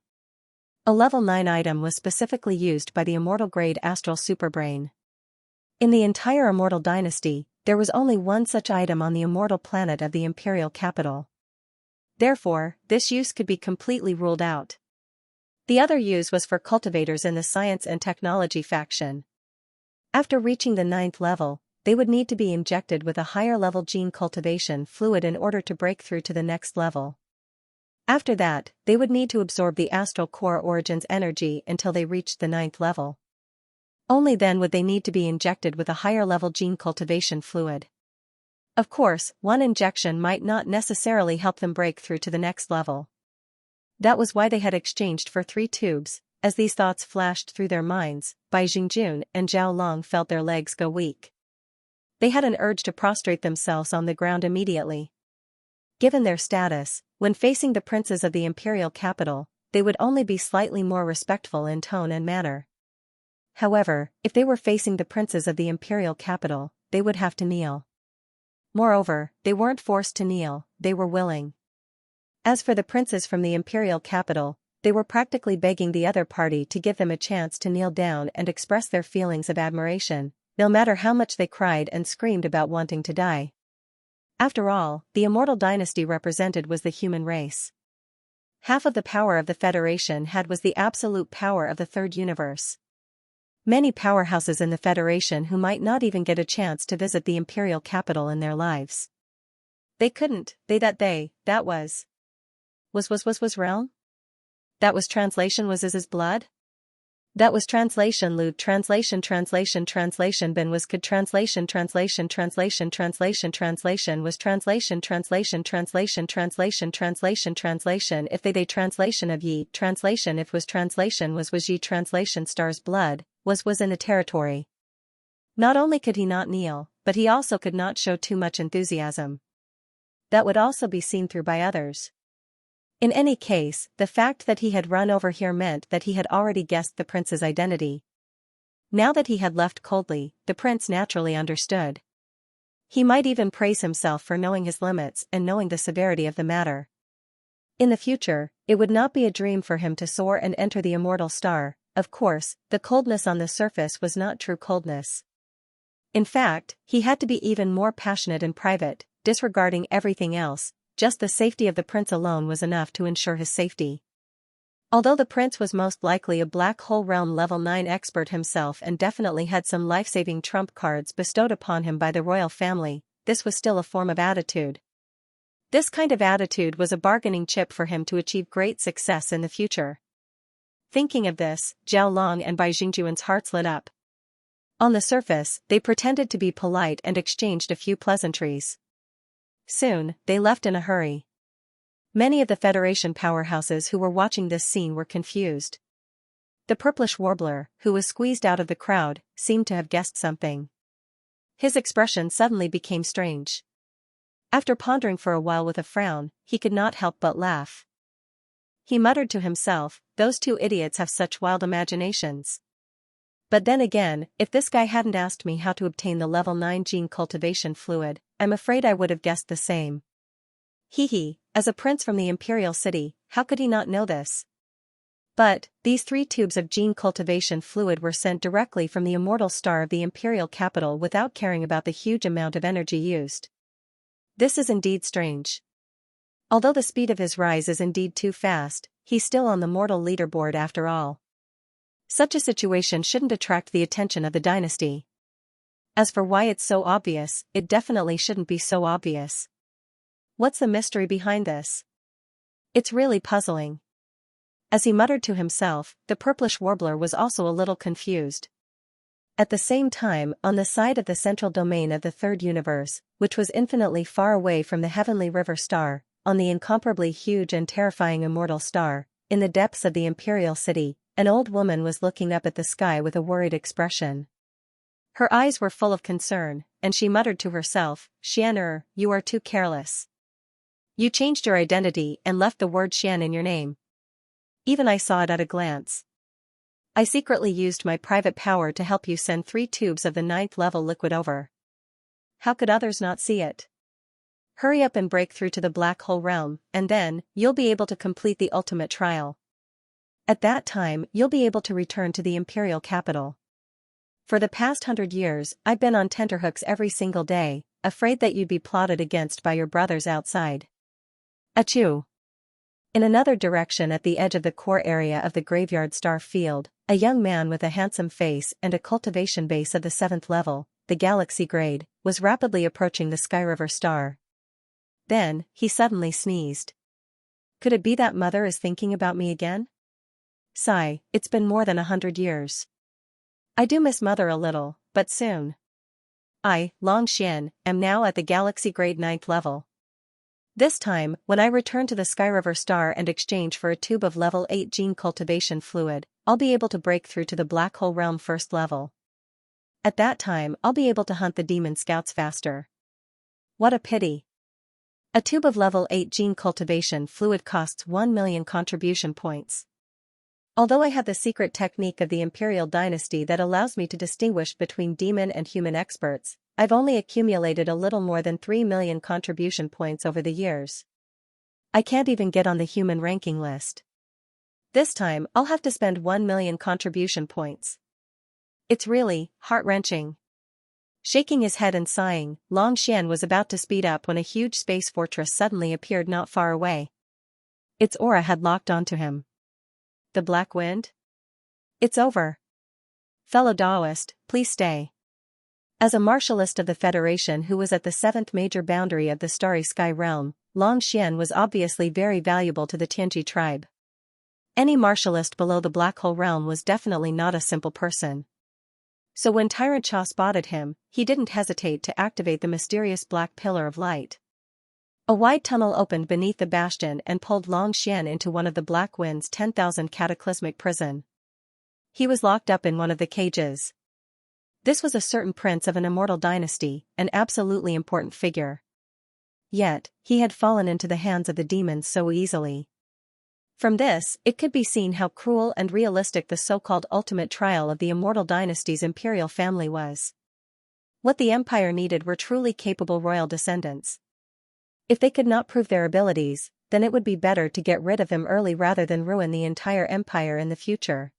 [SPEAKER 1] A level 9 item was specifically used by the immortal-grade astral superbrain. In the entire immortal dynasty, there was only one such item on the immortal planet of the imperial capital. Therefore, this use could be completely ruled out. The other use was for cultivators in the science and technology faction. After reaching the 9th level, they would need to be injected with a higher-level gene cultivation fluid in order to break through to the next level. After that, they would need to absorb the astral core origin's energy until they reached the 9th level. Only then would they need to be injected with a higher-level gene cultivation fluid. Of course, one injection might not necessarily help them break through to the next level. That was why they had exchanged for 3 tubes. As these thoughts flashed through their minds, Bai Jingjun and Zhao Long felt their legs go weak. They had an urge to prostrate themselves on the ground immediately. Given their status, when facing the princes of the imperial capital, they would only be slightly more respectful in tone and manner. However, if they were facing the princes of the imperial capital, they would have to kneel. Moreover, they weren't forced to kneel, they were willing. As for the princes from the imperial capital, they were practically begging the other party to give them a chance to kneel down and express their feelings of admiration, no matter how much they cried and screamed about wanting to die. After all, the immortal dynasty represented was the human race. Half of the power of the Federation was the absolute power of the third universe. Many powerhouses in the Federation who might not even get a chance to visit the imperial capital in their lives. They couldn't, that was realm? That was translation was his blood? That was translation Lude translation Ben was could translation was translation if they translation of ye translation if was ye translation star's blood was in the territory. Not only could he not kneel, but he also could not show too much enthusiasm. That would also be seen through by others. In any case, the fact that he had run over here meant that he had already guessed the prince's identity. Now that he had left coldly, the prince naturally understood. He might even praise himself for knowing his limits and knowing the severity of the matter. In the future, it would not be a dream for him to soar and enter the immortal star. Of course, the coldness on the surface was not true coldness. In fact, he had to be even more passionate in private, disregarding everything else. Just the safety of the prince alone was enough to ensure his safety. Although the prince was most likely a black hole realm level 9 expert himself and definitely had some life-saving trump cards bestowed upon him by the royal family, this was still a form of attitude. This kind of attitude was a bargaining chip for him to achieve great success in the future. Thinking of this, Zhao Long and Bai Jingjuan's hearts lit up. On the surface, they pretended to be polite and exchanged a few pleasantries. Soon, they left in a hurry. Many of the Federation powerhouses who were watching this scene were confused. The purplish warbler, who was squeezed out of the crowd, seemed to have guessed something. His expression suddenly became strange. After pondering for a while with a frown, he could not help but laugh. He muttered to himself, "Those two idiots have such wild imaginations." But then again, if this guy hadn't asked me how to obtain the level 9 gene cultivation fluid, I'm afraid I would have guessed the same. As a prince from the imperial city, how could he not know this? But, these 3 tubes of gene cultivation fluid were sent directly from the immortal star of the imperial capital without caring about the huge amount of energy used. This is indeed strange. Although the speed of his rise is indeed too fast, he's still on the mortal leaderboard after all. Such a situation shouldn't attract the attention of the dynasty. As for why it's so obvious, it definitely shouldn't be so obvious. What's the mystery behind this? It's really puzzling. As he muttered to himself, the purplish warbler was also a little confused. At the same time, on the side of the central domain of the third universe, which was infinitely far away from the heavenly river star, on the incomparably huge and terrifying immortal star, in the depths of the imperial city, an old woman was looking up at the sky with a worried expression. Her eyes were full of concern, and she muttered to herself, "Xianxia, you are too careless. You changed your identity and left the word Xian in your name. Even I saw it at a glance. I secretly used my private power to help you send 3 tubes of the 9th level liquid over. How could others not see it? Hurry up and break through to the black hole realm, and then, you'll be able to complete the ultimate trial. At that time, you'll be able to return to the imperial capital. For the past 100 years, I've been on tenterhooks every single day, afraid that you'd be plotted against by your brothers outside. Achoo! In another direction at the edge of the core area of the Graveyard Star Field, a young man with a handsome face and a cultivation base of the 7th level, the galaxy grade, was rapidly approaching the Sky River star. Then, he suddenly sneezed. Could it be that Mother is thinking about me again? Sigh, it's been more than 100 years. I do miss Mother a little, but soon. I, Xianxia, am now at the galaxy grade 9th level. This time, when I return to the Sky River star and exchange for a tube of level 8 gene cultivation fluid, I'll be able to break through to the black hole realm 1st level. At that time, I'll be able to hunt the demon scouts faster. What a pity. A tube of level 8 gene cultivation fluid costs 1 million contribution points. Although I have the secret technique of the Imperial Dynasty that allows me to distinguish between demon and human experts, I've only accumulated a little more than 3 million contribution points over the years. I can't even get on the human ranking list. This time, I'll have to spend 1 million contribution points. It's really heart-wrenching. Shaking his head and sighing, Xianxia was about to speed up when a huge space fortress suddenly appeared not far away. Its aura had locked onto him. The Black Wind? It's over. Fellow Daoist, please stay. As a martialist of the Federation who was at the 7th major boundary of the Starry Sky realm, Xianxia was obviously very valuable to the Tianji tribe. Any martialist below the Black Hole realm was definitely not a simple person. So when Tyrant Cha spotted him, he didn't hesitate to activate the mysterious black pillar of light. A wide tunnel opened beneath the bastion and pulled Xianxia into one of the Black Wind's 10,000 cataclysmic prison. He was locked up in one of the cages. This was a certain prince of an immortal dynasty, an absolutely important figure. Yet, he had fallen into the hands of the demons so easily. From this, it could be seen how cruel and realistic the so-called ultimate trial of the immortal dynasty's imperial family was. What the empire needed were truly capable royal descendants. If they could not prove their abilities, then it would be better to get rid of them early rather than ruin the entire empire in the future.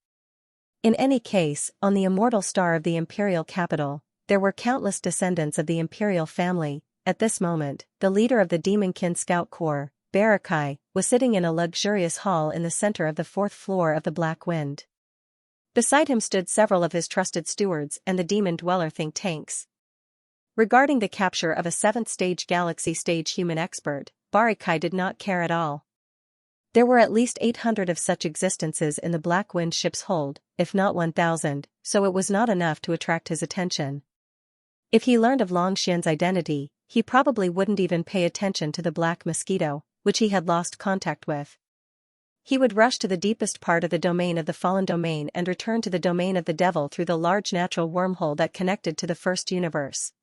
[SPEAKER 1] In any case, on the immortal star of the imperial capital, there were countless descendants of the imperial family. At this moment, the leader of the Demonkin Scout Corps, Barakai, was sitting in a luxurious hall in the center of the 4th floor of the Black Wind. Beside him stood several of his trusted stewards and the Demon Dweller think tanks. Regarding the capture of a 7th stage galaxy stage human expert, Barakai did not care at all. There were at least 800 of such existences in the Black Wind ship's hold, if not 1,000, so it was not enough to attract his attention. If he learned of Xianxia's identity, he probably wouldn't even pay attention to the Black Mosquito, which he had lost contact with. He would rush to the deepest part of the domain of the fallen domain and return to the domain of the devil through the large natural wormhole that connected to the first universe.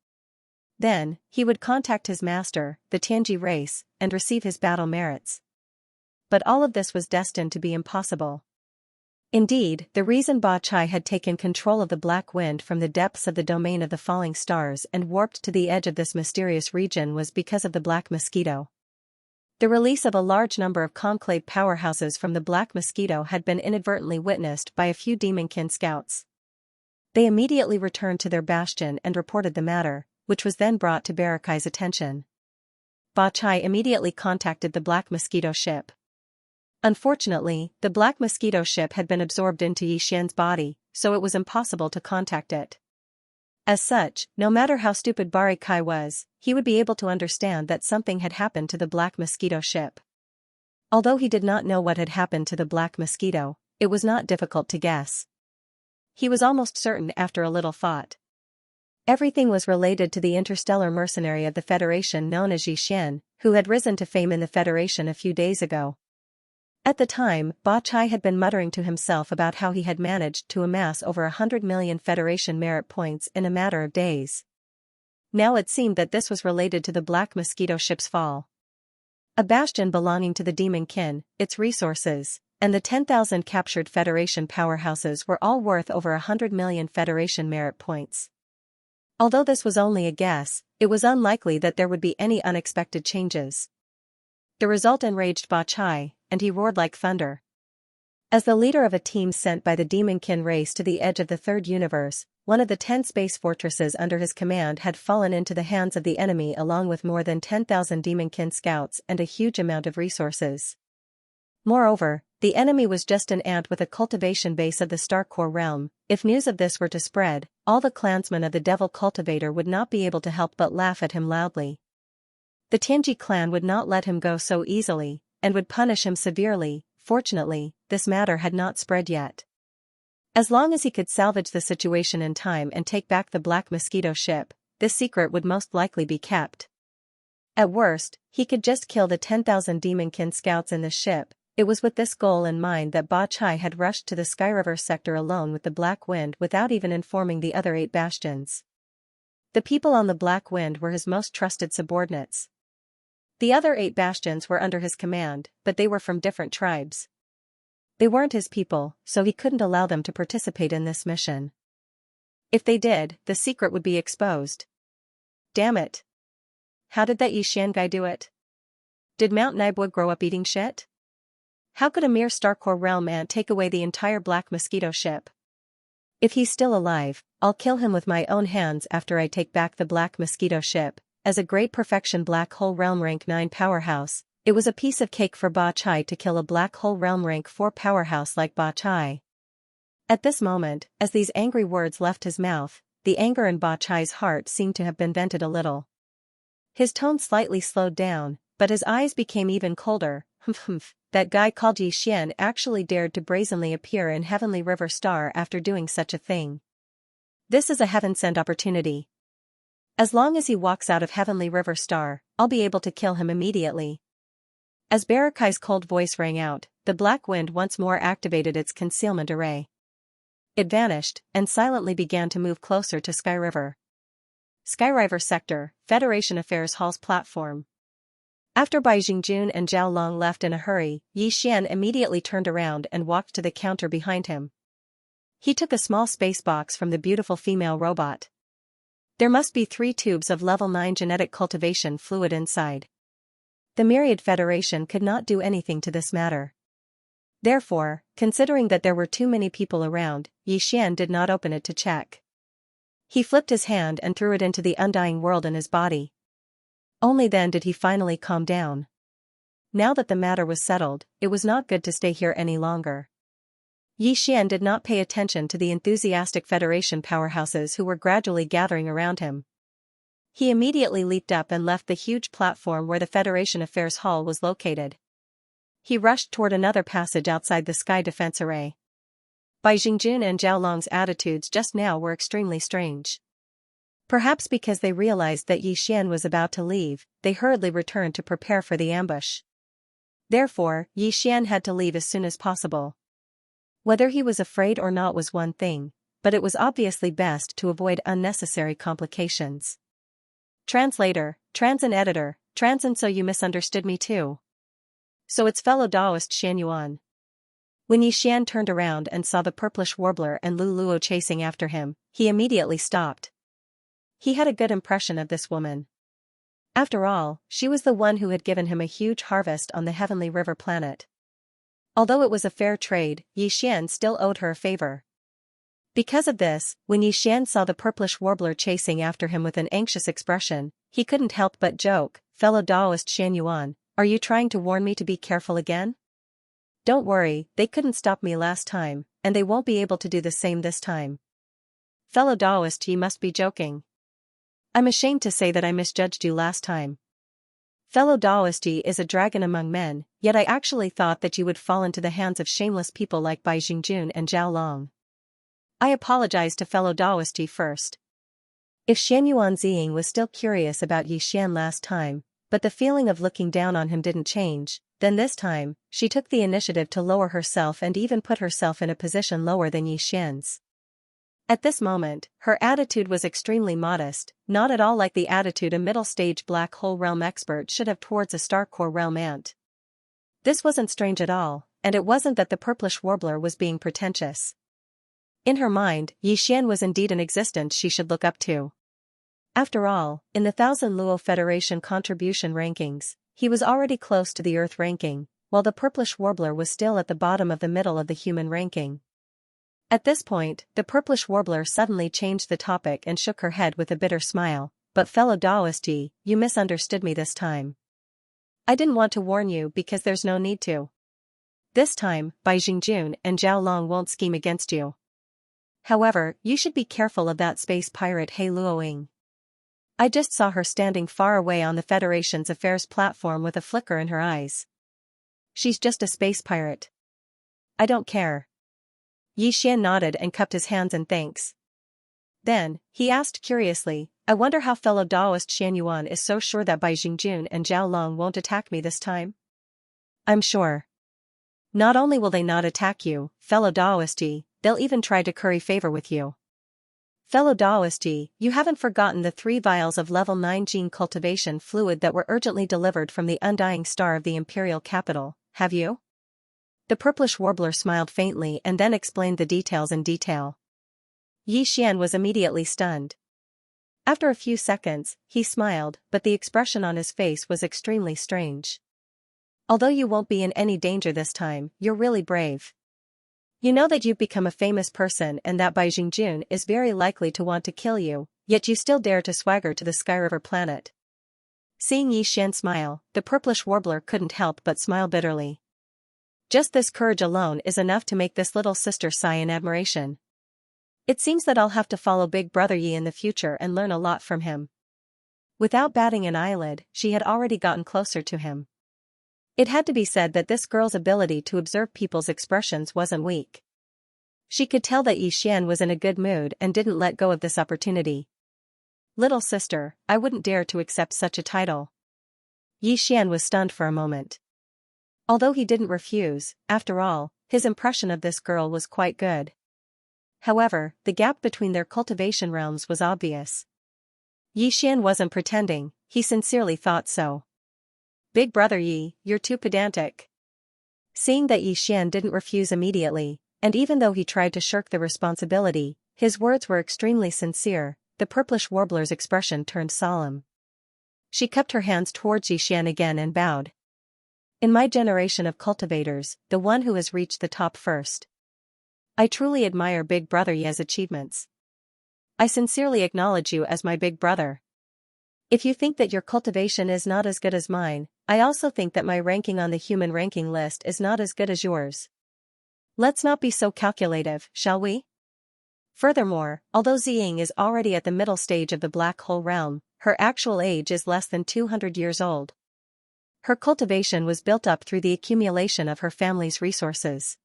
[SPEAKER 1] Then, he would contact his master, the Tianji race, and receive his battle merits. But all of this was destined to be impossible. Indeed, the reason Ba Chai had taken control of the Black Wind from the depths of the domain of the falling stars and warped to the edge of this mysterious region was because of the Black Mosquito. The release of a large number of conclave powerhouses from the Black Mosquito had been inadvertently witnessed by a few Demonkin scouts. They immediately returned to their bastion and reported the matter, which was then brought to Barakai's attention. Ba Chai immediately contacted the Black Mosquito ship. Unfortunately, the Black Mosquito ship had been absorbed into Yi Xian's body, so it was impossible to contact it. As such, no matter how stupid Barakai was, he would be able to understand that something had happened to the Black Mosquito ship. Although he did not know what had happened to the Black Mosquito, it was not difficult to guess. He was almost certain after a little thought. Everything was related to the interstellar mercenary of the Federation known as Yi Xian, who had risen to fame in the Federation a few days ago. At the time, Ba Chai had been muttering to himself about how he had managed to amass over 100 million Federation merit points in a matter of days. Now it seemed that this was related to the Black Mosquito ship's fall. A bastion belonging to the Demon Kin, its resources, and the 10,000 captured Federation powerhouses were all worth over 100 million Federation merit points. Although this was only a guess, it was unlikely that there would be any unexpected changes. The result enraged Ba Chai, and he roared like thunder. As the leader of a team sent by the Demonkin race to the edge of the Third Universe, one of the 10 space fortresses under his command had fallen into the hands of the enemy along with more than 10,000 Demonkin scouts and a huge amount of resources. Moreover, the enemy was just an ant with a cultivation base of the Starcore realm. If news of this were to spread, all the clansmen of the Devil Cultivator would not be able to help but laugh at him loudly. The Tianji clan would not let him go so easily, and would punish him severely. Fortunately, this matter had not spread yet. As long as he could salvage the situation in time and take back the Black Mosquito ship, this secret would most likely be kept. At worst, he could just kill the 10,000 Demonkin scouts in the ship. It was with this goal in mind that Ba Chai had rushed to the Skyriver sector alone with the Black Wind without even informing the other 8 bastions. The people on the Black Wind were his most trusted subordinates. The other 8 bastions were under his command, but they were from different tribes. They weren't his people, so he couldn't allow them to participate in this mission. If they did, the secret would be exposed. Damn it. How did that Yixian guy do it? Did Mount Nibwood grow up eating shit? How could a mere Starcore realm ant take away the entire Black Mosquito ship? If he's still alive, I'll kill him with my own hands after I take back the Black Mosquito ship. As a great perfection Black Hole Realm Rank 9 powerhouse, it was a piece of cake for Ba Chai to kill a Black Hole Realm Rank 4 powerhouse like Ba Chai. At this moment, as these angry words left his mouth, the anger in Ba Chai's heart seemed to have been vented a little. His tone slightly slowed down, but his eyes became even colder. Humph, that guy called Yixian actually dared to brazenly appear in Heavenly River Star after doing such a thing. This is a heaven-sent opportunity. As long as he walks out of Heavenly River Star, I'll be able to kill him immediately. As Barakai's cold voice rang out, the Black Wind once more activated its concealment array. It vanished, and silently began to move closer to Skyriver. Skyriver Sector, Federation Affairs Hall's platform. After Bai Jingjun and Zhao Long left in a hurry, Yixian immediately turned around and walked to the counter behind him. He took a small space box from the beautiful female robot. There must be 3 tubes of level 9 genetic cultivation fluid inside. The Myriad Federation could not do anything to this matter. Therefore, considering that there were too many people around, Yixian did not open it to check. He flipped his hand and threw it into the undying world in his body. Only then did he finally calm down. Now that the matter was settled, it was not good to stay here any longer. Yixian did not pay attention to the enthusiastic Federation powerhouses who were gradually gathering around him. He immediately leaped up and left the huge platform where the Federation Affairs Hall was located. He rushed toward another passage outside the Sky Defense Array. Bai Jingjun and Zhao Long's attitudes just now were extremely strange. Perhaps because they realized that Yixian was about to leave, they hurriedly returned to prepare for the ambush. Therefore, Yixian had to leave as soon as possible. Whether he was afraid or not was one thing, but it was obviously best to avoid unnecessary complications. Translator, Transin Editor, Transin. So you misunderstood me too. So it's fellow Daoist Xianyuan. When Yixian turned around and saw the purplish warbler and Lu Luo chasing after him, he immediately stopped. He had a good impression of this woman. After all, she was the one who had given him a huge harvest on the Heavenly River planet. Although it was a fair trade, Yixian still owed her a favor. Because of this, when Yixian saw the purplish warbler chasing after him with an anxious expression, he couldn't help but joke, "Fellow Daoist Xianyuan, are you trying to warn me to be careful again? Don't worry, they couldn't stop me last time, and they won't be able to do the same this time. Fellow Daoist, ye must be joking. I'm ashamed to say that I misjudged you last time. Fellow Daoist is a dragon among men, yet I actually thought that you would fall into the hands of shameless people like Bai Jingjun and Zhao Long. I apologize to fellow Daoist first." If Xianyuan Ziying was still curious about Yixian last time, but the feeling of looking down on him didn't change, then this time, she took the initiative to lower herself and even put herself in a position lower than Yixian's. At this moment, her attitude was extremely modest, not at all like the attitude a middle-stage Black Hole Realm expert should have towards a Starcore Realm ant. This wasn't strange at all, and it wasn't that the purplish warbler was being pretentious. In her mind, Yi Xian was indeed an existence she should look up to. After all, in the Thousand Luo Federation contribution rankings, he was already close to the Earth ranking, while the purplish warbler was still at the bottom of the middle of the human ranking. At this point, the purplish warbler suddenly changed the topic and shook her head with a bitter smile. But fellow Daoist Yi, you misunderstood me this time. I didn't want to warn you because there's no need to. This time, Bai Jingjun and Zhao Long won't scheme against you. However, you should be careful of that space pirate He Luoying. I just saw her standing far away on the Federation's affairs platform with a flicker in her eyes. She's just a space pirate. I don't care. Yi Xian nodded and cupped his hands in thanks. Then, he asked curiously, I wonder how fellow Daoist Xian Yuan is so sure that Bai Jingjun and Zhao Long won't attack me this time? I'm sure. Not only will they not attack you, fellow Daoist Yi, they'll even try to curry favor with you. Fellow Daoist Yi, you haven't forgotten the 3 vials of level 9 gene cultivation fluid that were urgently delivered from the undying star of the imperial capital, have you? The purplish warbler smiled faintly and then explained the details in detail. Yi Xian was immediately stunned. After a few seconds, he smiled, but the expression on his face was extremely strange. Although you won't be in any danger this time, you're really brave. You know that you've become a famous person and that Bai Jingjun is very likely to want to kill you, yet you still dare to swagger to the Sky River planet. Seeing Yi Xian smile, the purplish warbler couldn't help but smile bitterly. Just this courage alone is enough to make this little sister sigh in admiration. It seems that I'll have to follow Big Brother Yi in the future and learn a lot from him. Without batting an eyelid, she had already gotten closer to him. It had to be said that this girl's ability to observe people's expressions wasn't weak. She could tell that Yi Xian was in a good mood and didn't let go of this opportunity. Little sister, I wouldn't dare to accept such a title. Yi Xian was stunned for a moment. Although he didn't refuse, after all, his impression of this girl was quite good. However, the gap between their cultivation realms was obvious. Yi Xian wasn't pretending, he sincerely thought so. Big Brother Yi, you're too pedantic. Seeing that Yi Xian didn't refuse immediately, and even though he tried to shirk the responsibility, his words were extremely sincere, the purplish warbler's expression turned solemn. She cupped her hands towards Yi Xian again and bowed. In my generation of cultivators, the one who has reached the top first. I truly admire Big Brother Yi's achievements. I sincerely acknowledge you as my big brother. If you think that your cultivation is not as good as mine, I also think that my ranking on the human ranking list is not as good as yours. Let's not be so calculative, shall we? Furthermore, although Ziying is already at the middle stage of the black hole realm, her actual age is less than 200 years old. Her cultivation was built up through the accumulation of her family's resources.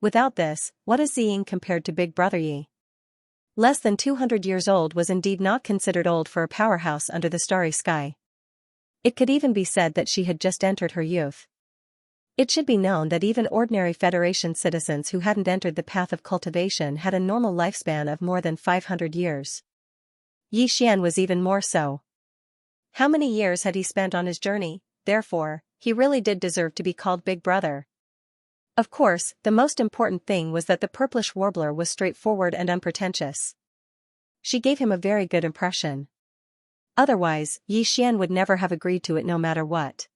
[SPEAKER 1] Without this, what is Ziying compared to Big Brother Yi? Less than 200 years old was indeed not considered old for a powerhouse under the starry sky. It could even be said that she had just entered her youth. It should be known that even ordinary Federation citizens who hadn't entered the path of cultivation had a normal lifespan of more than 500 years. Yi Xian was even more so. How many years had he spent on his journey? Therefore, he really did deserve to be called Big Brother. Of course, the most important thing was that the purplish warbler was straightforward and unpretentious. She gave him a very good impression. Otherwise, Yi Xian would never have agreed to it no matter what.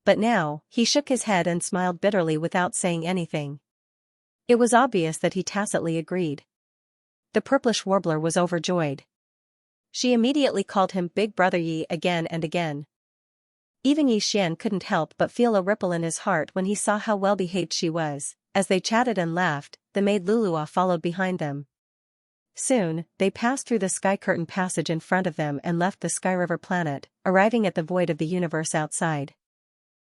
[SPEAKER 1] But now, he shook his head and smiled bitterly without saying anything. It was obvious that he tacitly agreed. The purplish warbler was overjoyed. She immediately called him Big Brother Yi again and again. Even Yi Xian couldn't help but feel a ripple in his heart when he saw how well behaved she was. As they chatted and laughed, the maid Lulua followed behind them. Soon, they passed through the sky curtain passage in front of them and left the Sky River planet, arriving at the void of the universe outside.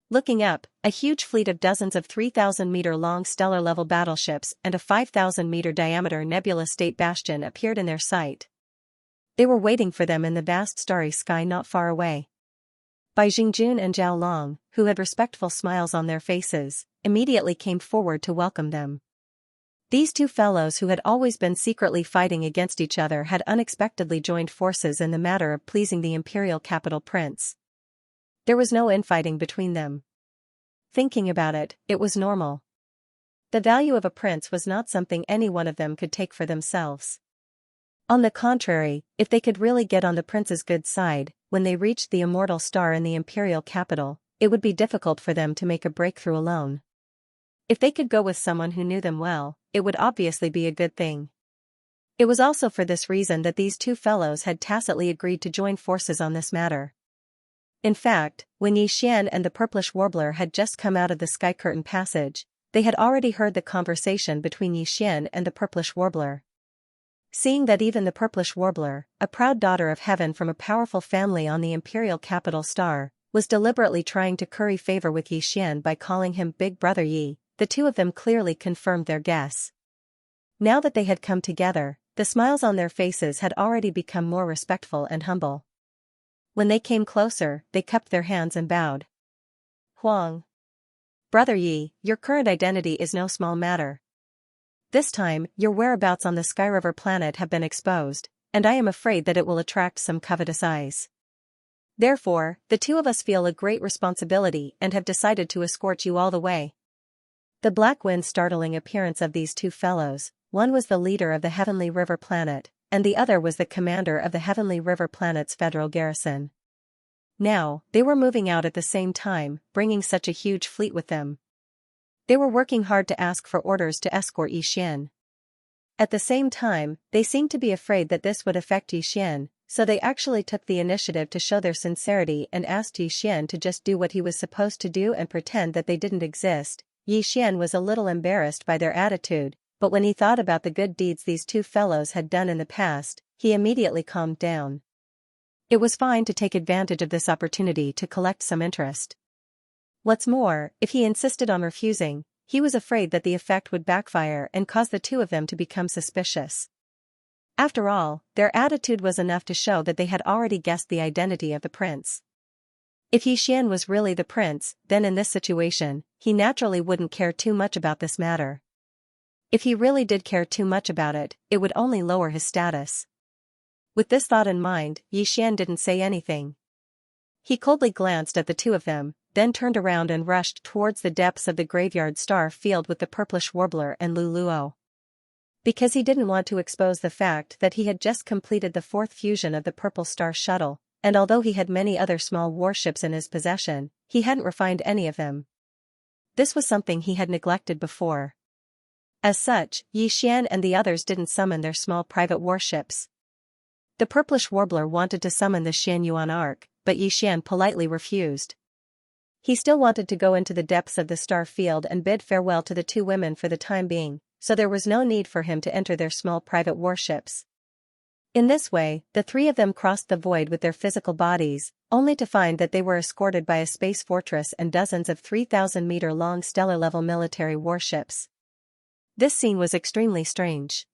[SPEAKER 1] Looking up, a huge fleet of dozens of 3,000-meter-long stellar-level battleships and a 5,000-meter-diameter nebula state bastion appeared in their sight. They were waiting for them in the vast starry sky not far away. Bai Jingjun and Zhao Long, who had respectful smiles on their faces, immediately came forward to welcome them. These two fellows who had always been secretly fighting against each other had unexpectedly joined forces in the matter of pleasing the imperial capital prince. There was no infighting between them. Thinking about it, it was normal. The value of a prince was not something any one of them could take for themselves. On the contrary, if they could really get on the prince's good side, when they reached the immortal star in the imperial capital, it would be difficult for them to make a breakthrough alone. If they could go with someone who knew them well, it would obviously be a good thing. It was also for this reason that these two fellows had tacitly agreed to join forces on this matter. In fact, when Xian and the purplish warbler had just come out of the sky curtain passage, they had already heard the conversation between Xian and the purplish warbler. Seeing that even the purplish warbler, a proud daughter of heaven from a powerful family on the imperial capital star, was deliberately trying to curry favor with Xian by calling him Big Brother Yi, the two of them clearly confirmed their guess. Now that they had come together, the smiles on their faces had already become more respectful and humble. When they came closer, they cupped their hands and bowed. Huang. Brother Yi, your current identity is no small matter. This time, your whereabouts on the Sky River planet have been exposed, and I am afraid that it will attract some covetous eyes. Therefore, the two of us feel a great responsibility and have decided to escort you all the way. The black wind startling appearance of these two fellows, one was the leader of the Heavenly River planet, and the other was the commander of the Heavenly River planet's federal garrison. Now, they were moving out at the same time, bringing such a huge fleet with them. They were working hard to ask for orders to escort Xian. At the same time, they seemed to be afraid that this would affect Xian, so they actually took the initiative to show their sincerity and asked Xian to just do what he was supposed to do and pretend that they didn't exist. Xian was a little embarrassed by their attitude, but when he thought about the good deeds these two fellows had done in the past, he immediately calmed down. It was fine to take advantage of this opportunity to collect some interest. What's more, if he insisted on refusing, he was afraid that the effect would backfire and cause the two of them to become suspicious. After all, their attitude was enough to show that they had already guessed the identity of the prince. If Xian was really the prince, then in this situation, he naturally wouldn't care too much about this matter. If he really did care too much about it, it would only lower his status. With this thought in mind, Xian didn't say anything. He coldly glanced at the two of them, then turned around and rushed towards the depths of the graveyard star filled with the purplish warbler and Luluo. Because he didn't want to expose the fact that he had just completed the fourth fusion of the purple star shuttle, and although he had many other small warships in his possession, he hadn't refined any of them. This was something he had neglected before. As such, Xian and the others didn't summon their small private warships. The purplish warbler wanted to summon the Xianyuan arc, but Xian politely refused. He still wanted to go into the depths of the star field and bid farewell to the two women for the time being, so there was no need for him to enter their small private warships. In this way, the three of them crossed the void with their physical bodies, only to find that they were escorted by a space fortress and dozens of 3,000-meter-long stellar-level military warships. This scene was extremely strange.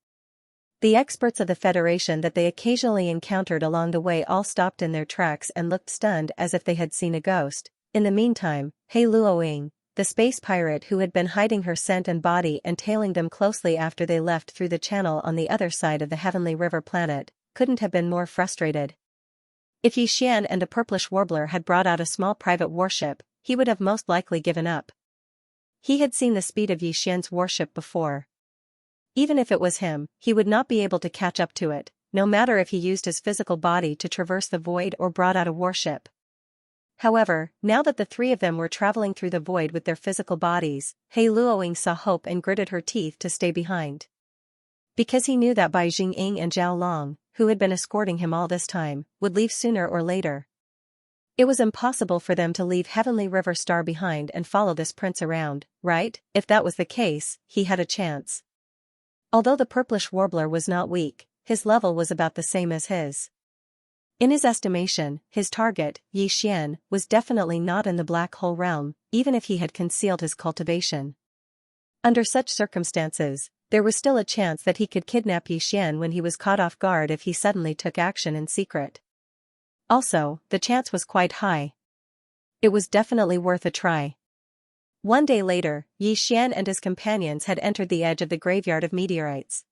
[SPEAKER 1] The experts of the Federation that they occasionally encountered along the way all stopped in their tracks and looked stunned as if they had seen a ghost. In the meantime, He Luoying, the space pirate who had been hiding her scent and body and tailing them closely after they left through the channel on the other side of the Heavenly River planet, couldn't have been more frustrated. If Xian and the purplish warbler had brought out a small private warship, he would have most likely given up. He had seen the speed of Xian's warship before. Even if it was him, he would not be able to catch up to it, no matter if he used his physical body to traverse the void or brought out a warship. However, now that the three of them were traveling through the void with their physical bodies, He Luoying saw hope and gritted her teeth to stay behind. Because he knew that Bai Jingying and Zhao Long, who had been escorting him all this time, would leave sooner or later. It was impossible for them to leave Heavenly River Star behind and follow this prince around, right? If that was the case, he had a chance. Although the purplish warbler was not weak, his level was about the same as his. In his estimation, his target, Xian, was definitely not in the black hole realm, even if he had concealed his cultivation. Under such circumstances, there was still a chance that he could kidnap Xian when he was caught off guard if he suddenly took action in secret. Also, the chance was quite high. It was definitely worth a try. One day later, Xian and his companions had entered the edge of the graveyard of meteorites.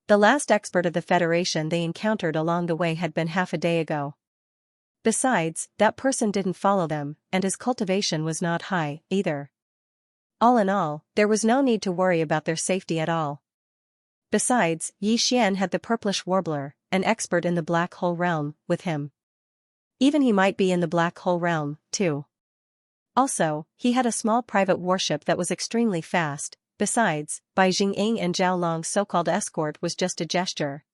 [SPEAKER 1] The last expert of the Federation they encountered along the way had been half a day ago. Besides, that person didn't follow them, and his cultivation was not high, either. All in all, there was no need to worry about their safety at all. Besides, Xian had the purplish warbler, an expert in the black hole realm, with him. Even he might be in the black hole realm, too. Also, he had a small private warship that was extremely fast. Besides, Bai Jingying and Zhao Long's so-called escort was just a gesture.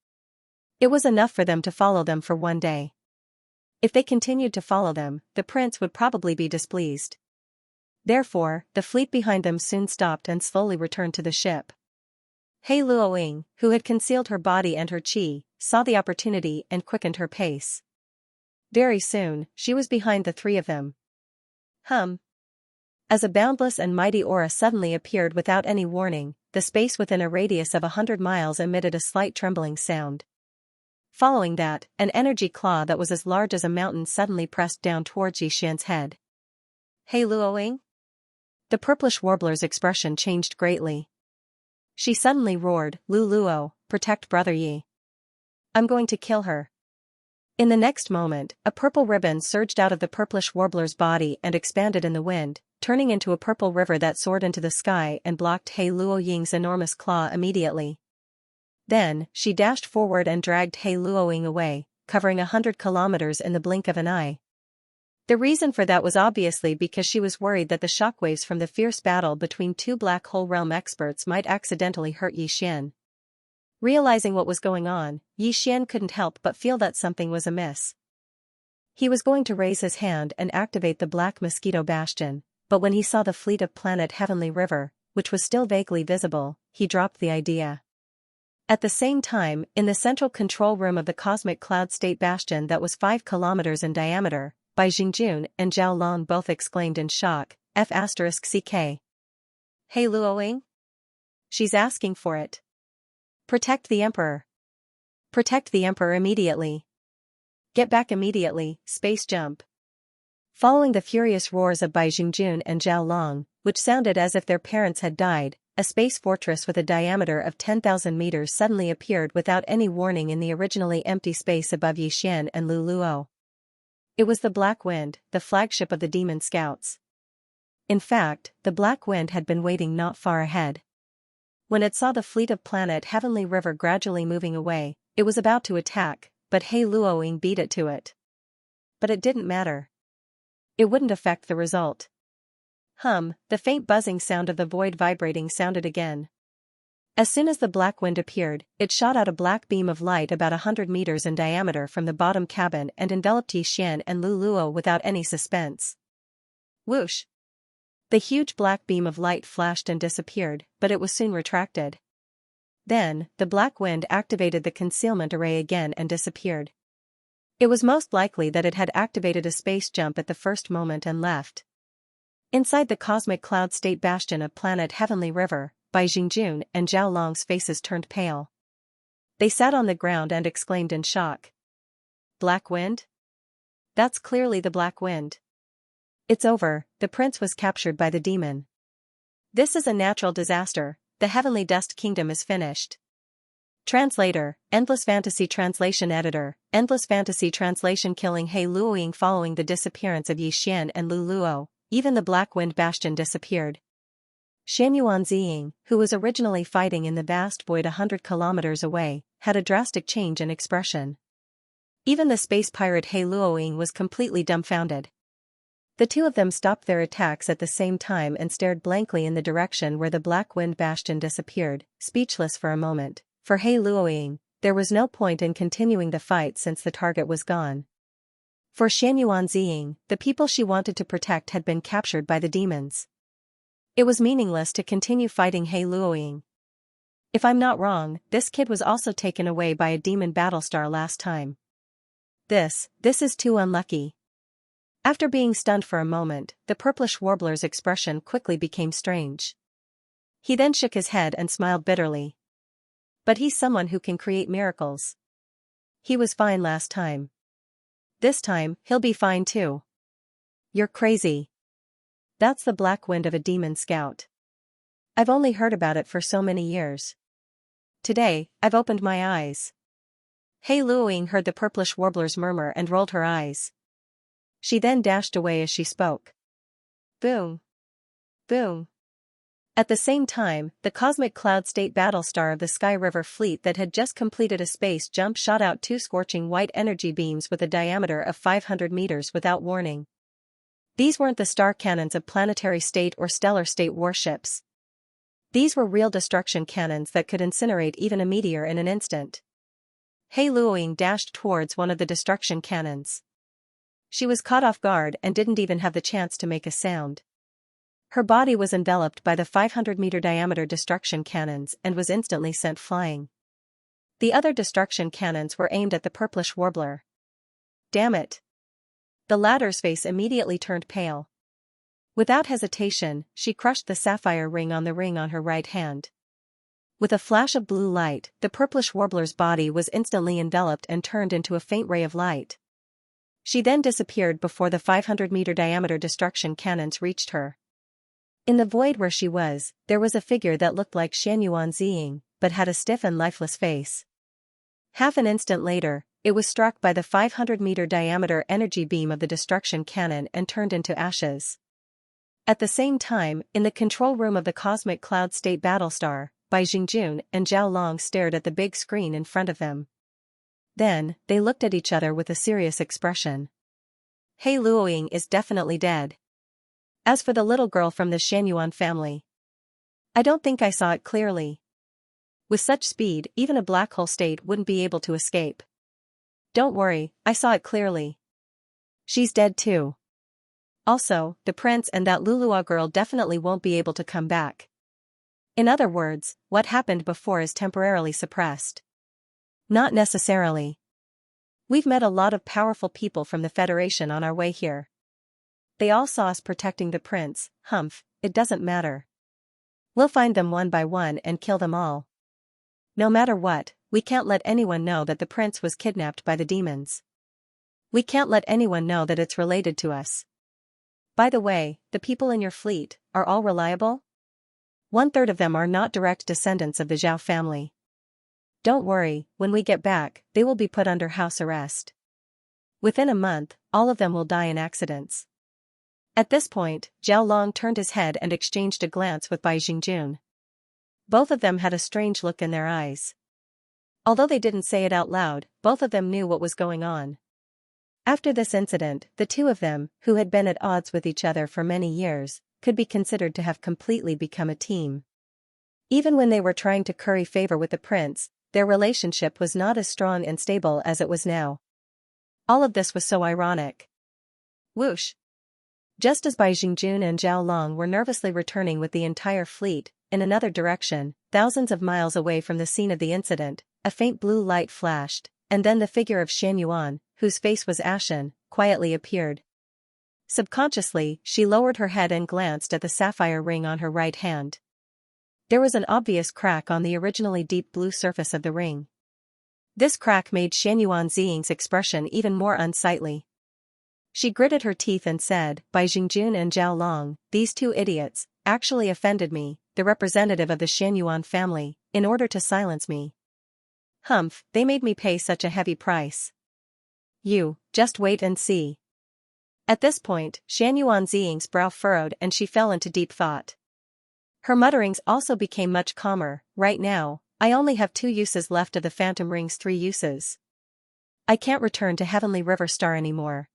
[SPEAKER 1] It was enough for them to follow them for one day. If they continued to follow them, the prince would probably be displeased. Therefore, the fleet behind them soon stopped and slowly returned to the ship. He Luoying, who had concealed her body and her qi, saw the opportunity and quickened her pace. Very soon, she was behind the three of them. As a boundless and mighty aura suddenly appeared without any warning, the space within a radius of 100 miles emitted a slight trembling sound. Following that, an energy claw that was as large as a mountain suddenly pressed down towards Yixian's head. He Luoying? The purplish warbler's expression changed greatly. She suddenly roared, "Lu Luo, protect brother Yi. I'm going to kill her." In the next moment, a purple ribbon surged out of the purplish warbler's body and expanded in the wind, turning into a purple river that soared into the sky and blocked He Luoying's enormous claw immediately. Then, she dashed forward and dragged He Luoying away, covering 100 kilometers in the blink of an eye. The reason for that was obviously because she was worried that the shockwaves from the fierce battle between two black hole realm experts might accidentally hurt Yixian. Realizing what was going on, Yixian couldn't help but feel that something was amiss. He was going to raise his hand and activate the Black Mosquito Bastion, but when he saw the fleet of planet Heavenly River, which was still vaguely visible, he dropped the idea. At the same time, in the central control room of the Cosmic Cloud State Bastion that was 5 kilometers in diameter, Bai Jingjun and Zhao Long both exclaimed in shock, F***CK. He Luoying? She's asking for it. Protect the Emperor. Protect the Emperor immediately. Get back immediately, space jump. Following the furious roars of Bai Jingjun and Zhao Long, which sounded as if their parents had died, a space fortress with a diameter of 10,000 meters suddenly appeared without any warning in the originally empty space above Yixian and Lu Luo. It was the Black Wind, the flagship of the Demon Scouts. In fact, the Black Wind had been waiting not far ahead. When it saw the fleet of planet Heavenly River gradually moving away, it was about to attack, but He Luoying beat it to it. But it didn't matter. It wouldn't affect the result. The faint buzzing sound of the void vibrating sounded again. As soon as the Black Wind appeared, it shot out a black beam of light about 100 meters in diameter from the bottom cabin and enveloped Yixian and Lu Luo without any suspense. Whoosh! The huge black beam of light flashed and disappeared, but it was soon retracted. Then, the Black Wind activated the concealment array again and disappeared. It was most likely that it had activated a space jump at the first moment and left. Inside the Cosmic Cloud State Bastion of planet Heavenly River, Bai Jingjun and Zhao Long's faces turned pale. They sat on the ground and exclaimed in shock. Black Wind? That's clearly the Black Wind. It's over, the prince was captured by the demon. This is a natural disaster, the Heavenly Dust Kingdom is finished. Translator, Endless Fantasy Translation Editor, Endless Fantasy Translation. Killing He Luoying. Following the disappearance of Yixian and Lu Luo, even the Black Wind Bastion disappeared. Xianxia, who was originally fighting in the vast void 100 kilometers away, had a drastic change in expression. Even the space pirate He Luoying was completely dumbfounded. The two of them stopped their attacks at the same time and stared blankly in the direction where the Black Wind Bastion disappeared, speechless for a moment. For He Luoying, there was no point in continuing the fight since the target was gone. For Xianxia, the people she wanted to protect had been captured by the demons. It was meaningless to continue fighting He Luoying. If I'm not wrong, this kid was also taken away by a demon battlestar last time. This is too unlucky. After being stunned for a moment, the purplish warbler's expression quickly became strange. He then shook his head and smiled bitterly. But he's someone who can create miracles. He was fine last time. This time, he'll be fine too. You're crazy. That's the Black Wind of a demon scout. I've only heard about it for so many years. Today, I've opened my eyes. He Luoying heard the purplish warbler's murmur and rolled her eyes. She then dashed away as she spoke. Boom. Boom. At the same time, the cosmic cloud state battlestar of the Sky River fleet that had just completed a space jump shot out two scorching white energy beams with a diameter of 500 meters without warning. These weren't the star cannons of planetary state or stellar state warships. These were real destruction cannons that could incinerate even a meteor in an instant. He Luoying dashed towards one of the destruction cannons. She was caught off guard and didn't even have the chance to make a sound. Her body was enveloped by the 500-meter diameter destruction cannons and was instantly sent flying. The other destruction cannons were aimed at the purplish warbler. Damn it! The latter's face immediately turned pale. Without hesitation, she crushed the sapphire ring on her right hand. With a flash of blue light, the purplish warbler's body was instantly enveloped and turned into a faint ray of light. She then disappeared before the 500-meter diameter destruction cannons reached her. In the void where she was, there was a figure that looked like Xianxia, but had a stiff and lifeless face. Half an instant later, it was struck by the 500-meter diameter energy beam of the destruction cannon and turned into ashes. At the same time, in the control room of the cosmic cloud state battlestar, Bai Jingjun and Zhao Long stared at the big screen in front of them. Then, they looked at each other with a serious expression. He Luoying is definitely dead. As for the little girl from the Xianyuan family, I don't think I saw it clearly. With such speed, even a black hole state wouldn't be able to escape. Don't worry, I saw it clearly. She's dead too. Also, the prince and that Lulua girl definitely won't be able to come back. In other words, what happened before is temporarily suppressed. Not necessarily. We've met a lot of powerful people from the Federation on our way here. They all saw us protecting the prince. It doesn't matter. We'll find them one by one and kill them all. No matter what, we can't let anyone know that the prince was kidnapped by the demons. We can't let anyone know that it's related to us. By the way, the people in your fleet, are all reliable? 1/3 of them are not direct descendants of the Zhao family. Don't worry, when we get back, they will be put under house arrest. Within a month, all of them will die in accidents. At this point, Zhao Long turned his head and exchanged a glance with Bai Jingjun. Both of them had a strange look in their eyes. Although they didn't say it out loud, both of them knew what was going on. After this incident, the two of them, who had been at odds with each other for many years, could be considered to have completely become a team. Even when they were trying to curry favor with the prince, their relationship was not as strong and stable as it was now. All of this was so ironic. Whoosh! Just as Bai Jingjun and Zhao Long were nervously returning with the entire fleet, in another direction, thousands of miles away from the scene of the incident, a faint blue light flashed, and then the figure of Xianyuan, whose face was ashen, quietly appeared. Subconsciously, she lowered her head and glanced at the sapphire ring on her right hand. There was an obvious crack on the originally deep blue surface of the ring. This crack made Xianyuan Ziying's expression even more unsightly. She gritted her teeth and said, Bai Jingjun and Zhao Long, these two idiots, actually offended me, the representative of the Xianyuan family, in order to silence me. They made me pay such a heavy price. You, just wait and see. At this point, Xianyuan Ziying's brow furrowed and she fell into deep thought. Her mutterings also became much calmer. Right now, I only have 2 uses left of the Phantom Ring's 3 uses. I can't return to Heavenly River Star anymore.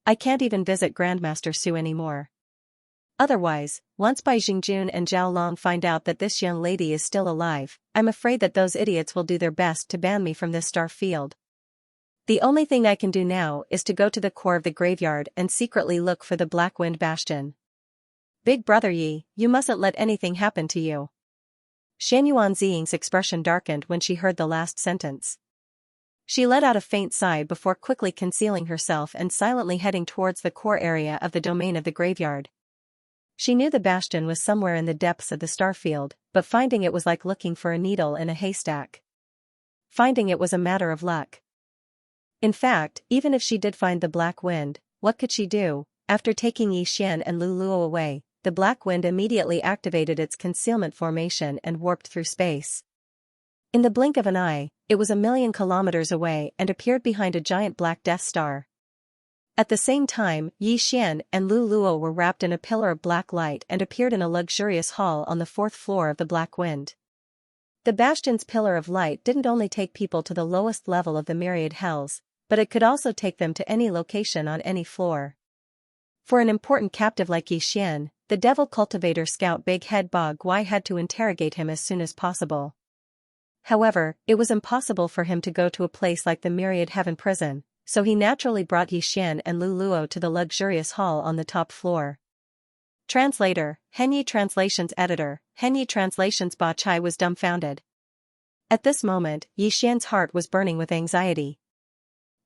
[SPEAKER 1] I can't even visit Grandmaster Su anymore. Otherwise, once Bai Jingjun and Zhao Long find out that this young lady is still alive, I'm afraid that those idiots will do their best to ban me from this star field. The only thing I can do now is to go to the core of the graveyard and secretly look for the Black Wind Bastion. Big brother Yi, you mustn't let anything happen to you. Xianyuan Ziying's expression darkened when she heard the last sentence. She let out a faint sigh before quickly concealing herself and silently heading towards the core area of the domain of the graveyard. She knew the bastion was somewhere in the depths of the starfield, but finding it was like looking for a needle in a haystack. Finding it was a matter of luck. In fact, even if she did find the Black Wind, what could she do? After taking Yi Xian and Lu Luo away, the Black Wind immediately activated its concealment formation and warped through space. In the blink of an eye, it was 1,000,000 kilometers away and appeared behind a giant black Death Star. At the same time, Yi Xian and Lu Luo were wrapped in a pillar of black light and appeared in a luxurious hall on the 4th floor of the Black Wind. The Bastion's pillar of light didn't only take people to the lowest level of the myriad hells, but it could also take them to any location on any floor. For an important captive like Yi Xian, the devil cultivator scout Big Head Ba Gui had to interrogate him as soon as possible. However, it was impossible for him to go to a place like the Myriad Heaven prison, so he naturally brought Yi Xian and Lu Luo to the luxurious hall on the top floor. Translator, Henyi Translations Editor, Henyi Translations. Ba Chai was dumbfounded. At this moment, Yi Xian's heart was burning with anxiety.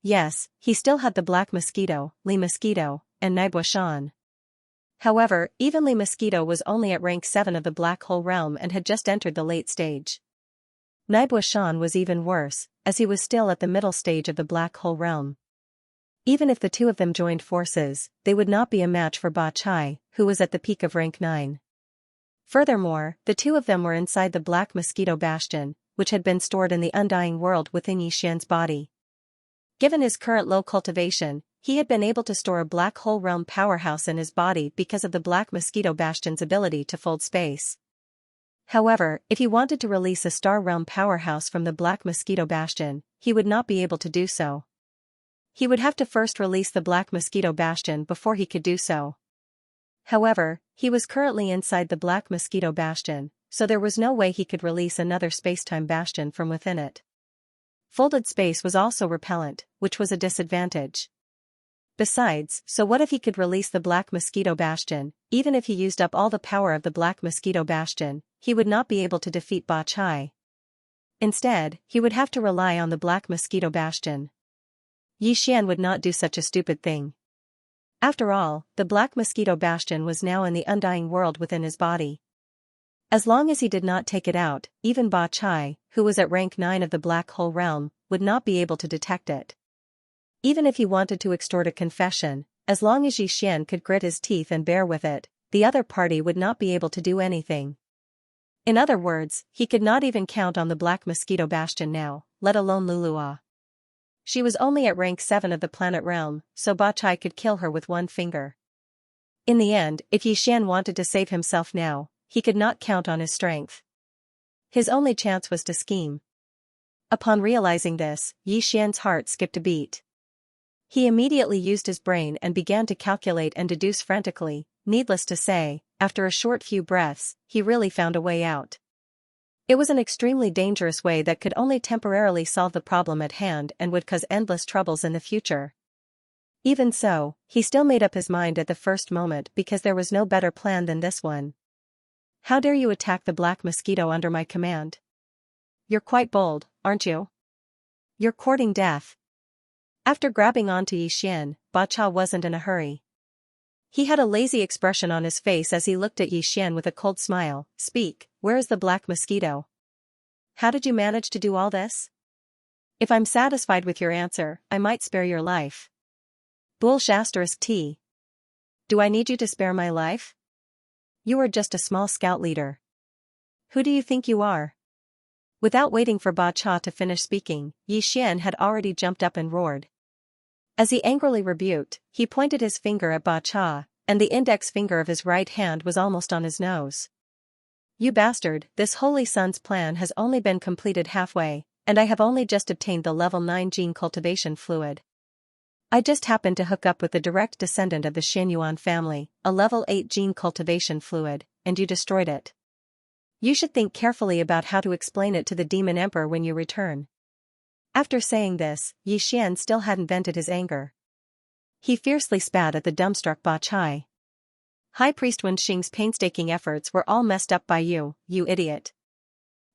[SPEAKER 1] Yes, he still had the Black Mosquito, Li Mosquito, and Naibua Shan. However, even Li Mosquito was only at rank 7 of the Black Hole Realm and had just entered the late stage. Naibua Shan was even worse, as he was still at the middle stage of the Black Hole Realm. Even if the two of them joined forces, they would not be a match for Ba Chai, who was at the peak of rank 9. Furthermore, the two of them were inside the Black Mosquito Bastion, which had been stored in the Undying World within Yi Xian's body. Given his current low cultivation, he had been able to store a Black Hole Realm powerhouse in his body because of the Black Mosquito Bastion's ability to fold space. However, if he wanted to release a Star Realm powerhouse from the Black Mosquito Bastion, he would not be able to do so. He would have to first release the Black Mosquito Bastion before he could do so. However, he was currently inside the Black Mosquito Bastion, so there was no way he could release another spacetime bastion from within it. Folded space was also repellent, which was a disadvantage. Besides, so what if he could release the Black Mosquito Bastion? Even if he used up all the power of the Black Mosquito Bastion, he would not be able to defeat Ba Chai. Instead, he would have to rely on the Black Mosquito Bastion. Yi Xian would not do such a stupid thing. After all, the Black Mosquito Bastion was now in the Undying World within his body. As long as he did not take it out, even Ba Chai, who was at rank 9 of the Black Hole Realm, would not be able to detect it. Even if he wanted to extort a confession, as long as Yi Xian could grit his teeth and bear with it, the other party would not be able to do anything. In other words, he could not even count on the Black Mosquito Bastion now, let alone Lulua. She was only at rank 7 of the planet realm, so Ba Chai could kill her with one finger. In the end, if Yi Xian wanted to save himself now, he could not count on his strength. His only chance was to scheme. Upon realizing this, Yi Xian's heart skipped a beat. He immediately used his brain and began to calculate and deduce frantically. Needless to say, after a short few breaths, he really found a way out. It was an extremely dangerous way that could only temporarily solve the problem at hand and would cause endless troubles in the future. Even so, he still made up his mind at the first moment because there was no better plan than this one. How dare you attack the Black Mosquito under my command? You're quite bold, aren't you? You're courting death. After grabbing onto Yi Xian, Ba Chai wasn't in a hurry. He had a lazy expression on his face as he looked at Yi Xian with a cold smile. Speak, where is the Black Mosquito? How did you manage to do all this? If I'm satisfied with your answer, I might spare your life. Bull*T. Do I need you to spare my life? You are just a small scout leader. Who do you think you are? Without waiting for Ba Chai to finish speaking, Yi Xian had already jumped up and roared. As he angrily rebuked, he pointed his finger at Ba Chai, and the index finger of his right hand was almost on his nose. You bastard, this Holy Sun's plan has only been completed halfway, and I have only just obtained the level 9 gene cultivation fluid. I just happened to hook up with the direct descendant of the Xianyuan family, a level 8 gene cultivation fluid, and you destroyed it. You should think carefully about how to explain it to the Demon Emperor when you return. After saying this, Yi Xian still hadn't vented his anger. He fiercely spat at the dumbstruck Ba Chai. High Priest Wenxing's painstaking efforts were all messed up by you, you idiot.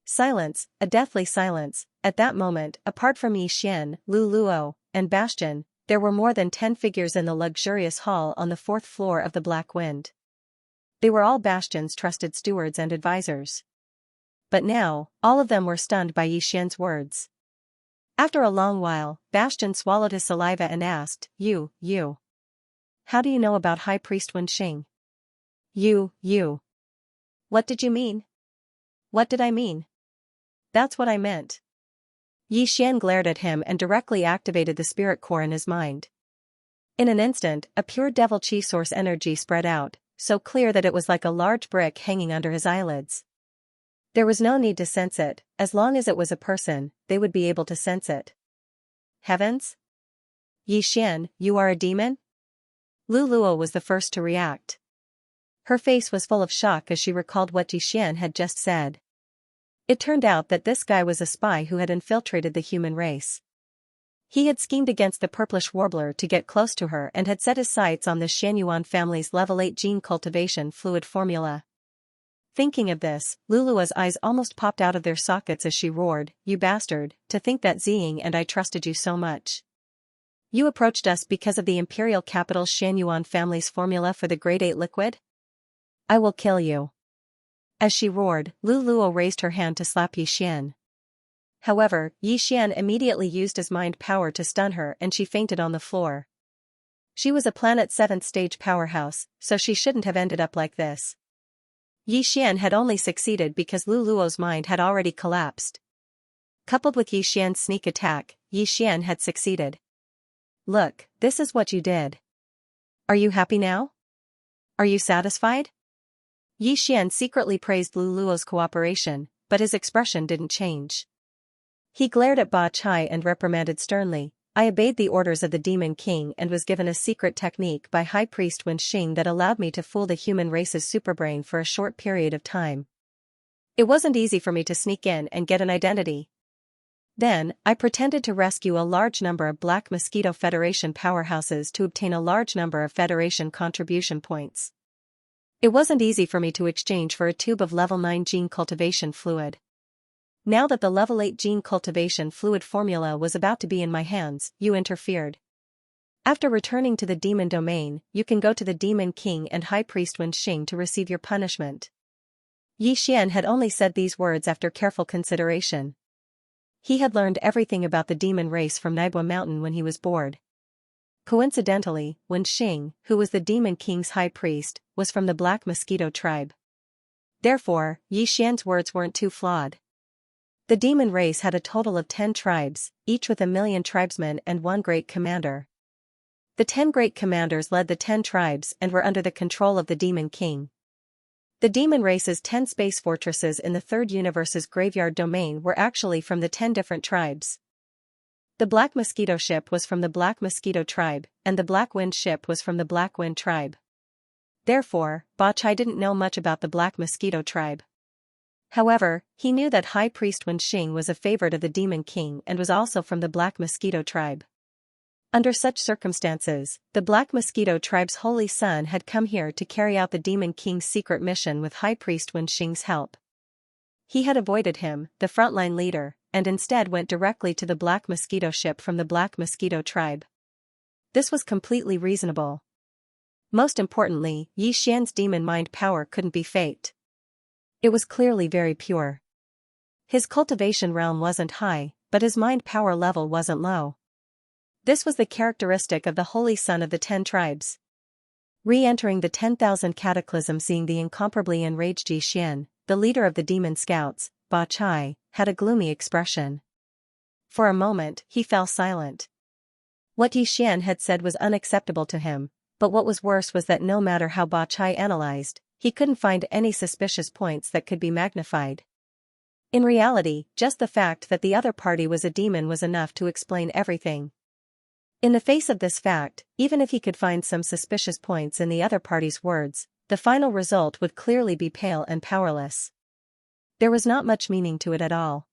[SPEAKER 1] Silence, a deathly silence. At that moment, apart from Yi Xian, Lu Luo, and Bastion, there were more than 10 figures in the luxurious hall on the 4th floor of the Black Wind. They were all Bastion's trusted stewards and advisors. But now, all of them were stunned by Yi Xian's words. After a long while, Bastion swallowed his saliva and asked, You. How do you know about High Priest Wenxing? You. What did you mean? What did I mean? That's what I meant. Yi Xian glared at him and directly activated the spirit core in his mind. In an instant, a pure devil chi source energy spread out, so clear that it was like a large brick hanging under his eyelids. There was no need to sense it, as long as it was a person, they would be able to sense it. Heavens? Yi Xian, you are a demon? Lu Luo was the first to react. Her face was full of shock as she recalled what Yi Xian had just said. It turned out that this guy was a spy who had infiltrated the human race. He had schemed against the purplish warbler to get close to her and had set his sights on the Xianyuan family's level 8 gene cultivation fluid formula. Thinking of this, Lulua's eyes almost popped out of their sockets as she roared, "You bastard, to think that Ziying and I trusted you so much. You approached us because of the imperial capital Xianyuan family's formula for the grade 8 liquid? I will kill you." As she roared, Lu Luo raised her hand to slap Yi Xian. However, Yi Xian immediately used his mind power to stun her and she fainted on the floor. She was a Planet 7th stage powerhouse, so she shouldn't have ended up like this. Yi Xian had only succeeded because Lu Luo's mind had already collapsed. Coupled with Yi Xian's sneak attack, Yi Xian had succeeded. Look, this is what you did. Are you happy now? Are you satisfied? Yi Xian secretly praised Lu Luo's cooperation, but his expression didn't change. He glared at Ba Chai and reprimanded sternly, "I obeyed the orders of the Demon King and was given a secret technique by High Priest Wen Xing that allowed me to fool the human race's superbrain for a short period of time. It wasn't easy for me to sneak in and get an identity. Then, I pretended to rescue a large number of Black Mosquito Federation powerhouses to obtain a large number of Federation contribution points. It wasn't easy for me to exchange for a tube of level 9 gene cultivation fluid. Now that the level 8 gene cultivation fluid formula was about to be in my hands, you interfered. After returning to the demon domain, you can go to the Demon King and High Priest Wen Xing to receive your punishment." Yi Xian had only said these words after careful consideration. He had learned everything about the demon race from Naibua Mountain when he was bored. Coincidentally, Wen Xing, who was the Demon King's high priest, was from the Black Mosquito tribe. Therefore, Yi Xian's words weren't too flawed. The demon race had a total of 10 tribes, each with 1,000,000 tribesmen and one great commander. The 10 great commanders led the 10 tribes and were under the control of the Demon King. The demon race's 10 space fortresses in the Third Universe's graveyard domain were actually from the 10 different tribes. The Black Mosquito ship was from the Black Mosquito tribe, and the Black Wind ship was from the Black Wind tribe. Therefore, Ba Chai didn't know much about the Black Mosquito tribe. However, he knew that High Priest Wen Xing was a favorite of the Demon King and was also from the Black Mosquito tribe. Under such circumstances, the Black Mosquito tribe's holy son had come here to carry out the Demon King's secret mission with High Priest Wen Xing's help. He had avoided him, the frontline leader, and instead went directly to the Black Mosquito ship from the Black Mosquito tribe. This was completely reasonable. Most importantly, Yi Xian's demon mind power couldn't be faked. It was clearly very pure. His cultivation realm wasn't high, but his mind power level wasn't low. This was the characteristic of the holy son of the 10 tribes. Re-entering the 10,000 cataclysm, seeing the incomparably enraged Yi Xian, the leader of the demon scouts, Ba Chai, had a gloomy expression. For a moment, he fell silent. What Yi Xian had said was unacceptable to him, but what was worse was that no matter how Ba Chai analyzed, he couldn't find any suspicious points that could be magnified. In reality, just the fact that the other party was a demon was enough to explain everything. In the face of this fact, even if he could find some suspicious points in the other party's words, the final result would clearly be pale and powerless. There was not much meaning to it at all.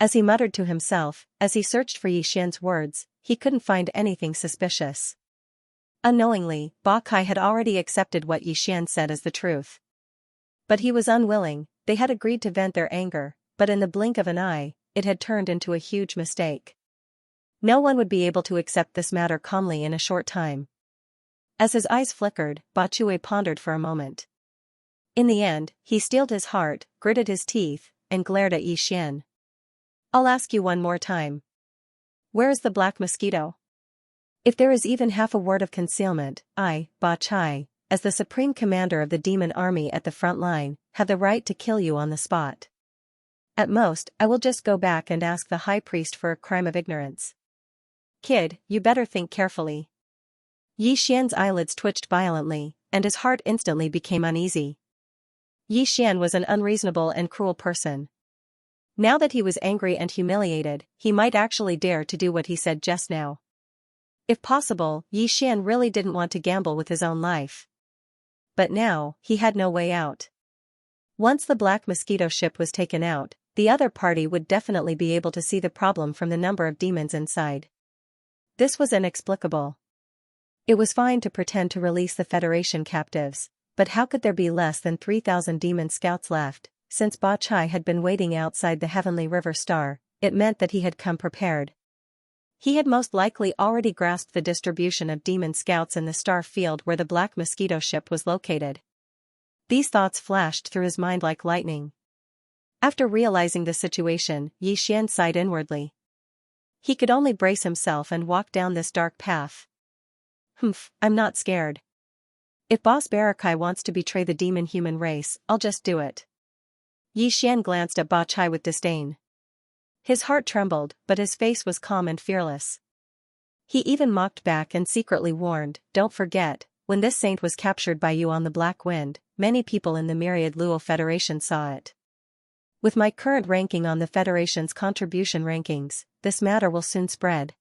[SPEAKER 1] As he muttered to himself, as he searched for Yi Xian's words, he couldn't find anything suspicious. Unknowingly, Ba Kai had already accepted what Yi Xian said as the truth. But he was unwilling. They had agreed to vent their anger, but in the blink of an eye, it had turned into a huge mistake. No one would be able to accept this matter calmly in a short time. As his eyes flickered, Ba Chui pondered for a moment. In the end, he steeled his heart, gritted his teeth, and glared at Yi Xian. "I'll ask you one more time. Where is the Black Mosquito? If there is even half a word of concealment, I, Ba Chai, as the supreme commander of the demon army at the front line, have the right to kill you on the spot. At most, I will just go back and ask the high priest for a crime of ignorance. Kid, you better think carefully. Yi Xian's eyelids twitched violently, and his heart instantly became uneasy. Yi Xian was an unreasonable and cruel person. Now that he was angry and humiliated, he might actually dare to do what he said just now. If possible, Yi Xian really didn't want to gamble with his own life. But now, he had no way out. Once the Black Mosquito ship was taken out, the other party would definitely be able to see the problem from the number of demons inside. This was inexplicable. It was fine to pretend to release the Federation captives, but how could there be less than 3,000 demon scouts left? Since Ba Chai had been waiting outside the Heavenly River Star, it meant that he had come prepared. He had most likely already grasped the distribution of demon scouts in the star field where the Black Mosquito ship was located. These thoughts flashed through his mind like lightning. After realizing the situation, Yi Xian sighed inwardly. He could only brace himself and walk down this dark path. I'm not scared. If Boss Barakai wants to betray the demon-human race, I'll just do it. Yi Xian glanced at Ba Chai with disdain. His heart trembled, but his face was calm and fearless. He even mocked back and secretly warned, "Don't forget, when this saint was captured by you on the Black Wind, many people in the Myriad Luo Federation saw it. With my current ranking on the Federation's contribution rankings, this matter will soon spread.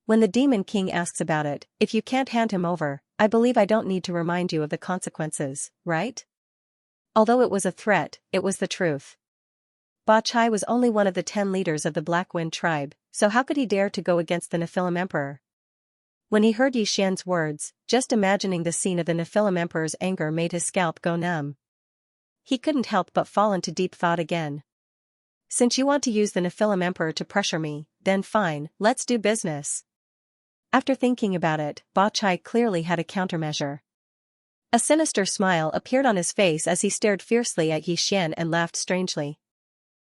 [SPEAKER 1] When the Demon King asks about it, if you can't hand him over, I believe I don't need to remind you of the consequences, right?" Although it was a threat, it was the truth. Ba Chai was only one of the 10 leaders of the Black Wind tribe, so how could he dare to go against the Nephilim Emperor? When he heard Yi Xian's words, just imagining the scene of the Nephilim Emperor's anger made his scalp go numb. He couldn't help but fall into deep thought again. Since you want to use the Nephilim Emperor to pressure me, then fine, let's do business. After thinking about it, Ba Chai clearly had a countermeasure. A sinister smile appeared on his face as he stared fiercely at Yi Xian and laughed strangely.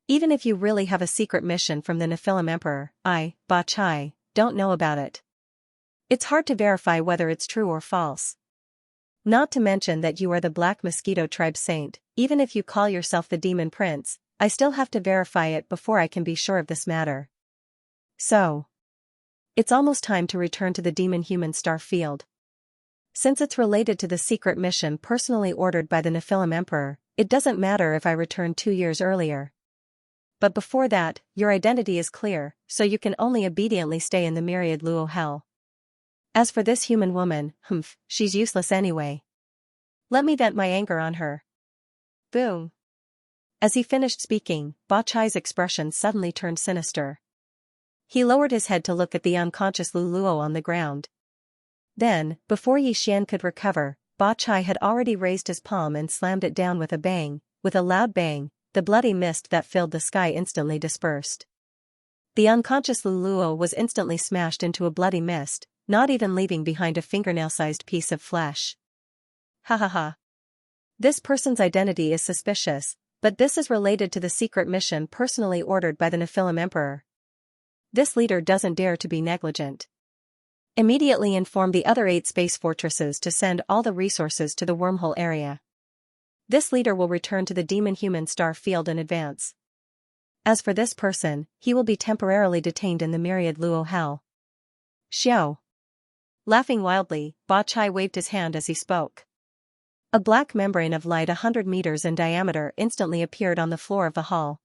[SPEAKER 1] Even if you really have a secret mission from the Nephilim Emperor, I, Ba Chai, don't know about it. It's hard to verify whether it's true or false. Not to mention that you are the Black Mosquito tribe saint, even if you call yourself the Demon Prince, I still have to verify it before I can be sure of this matter. So, it's almost time to return to the demon-human star field. Since it's related to the secret mission personally ordered by the Nephilim Emperor, it doesn't matter if I return 2 years earlier. But before that, your identity is clear, so you can only obediently stay in the Myriad Luo Hell. As for this human woman, she's useless anyway. Let me vent my anger on her. Boom. As he finished speaking, Ba Chai's expression suddenly turned sinister. He lowered his head to look at the unconscious Lu Luo on the ground. Then, before Yi Xian could recover, Ba Chai had already raised his palm and slammed it down with a bang. With a loud bang, the bloody mist that filled the sky instantly dispersed. The unconscious Lu Luo was instantly smashed into a bloody mist, not even leaving behind a fingernail-sized piece of flesh. Ha ha ha. This person's identity is suspicious, but this is related to the secret mission personally ordered by the Nephilim Emperor. This leader doesn't dare to be negligent. Immediately inform the other 8 space fortresses to send all the resources to the wormhole area. This leader will return to the demon-human star field in advance. As for this person, he will be temporarily detained in the Myriad Luo Hell. Xiao. Laughing wildly, Ba Chai waved his hand as he spoke. A black membrane of light 100 meters in diameter instantly appeared on the floor of the hall.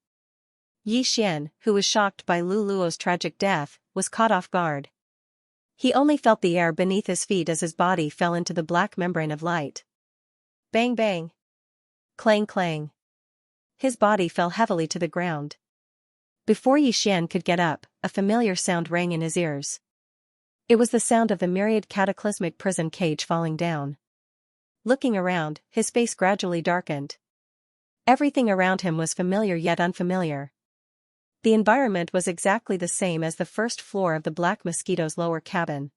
[SPEAKER 1] Yi Xian, who was shocked by Lu Luo's tragic death, was caught off guard. He only felt the air beneath his feet as his body fell into the black membrane of light. Bang bang. Clang clang. His body fell heavily to the ground. Before Yi Xian could get up, a familiar sound rang in his ears. It was the sound of the myriad cataclysmic prison cage falling down. Looking around, his face gradually darkened. Everything around him was familiar yet unfamiliar. The environment was exactly the same as the first floor of the Black Mosquito's lower cabin.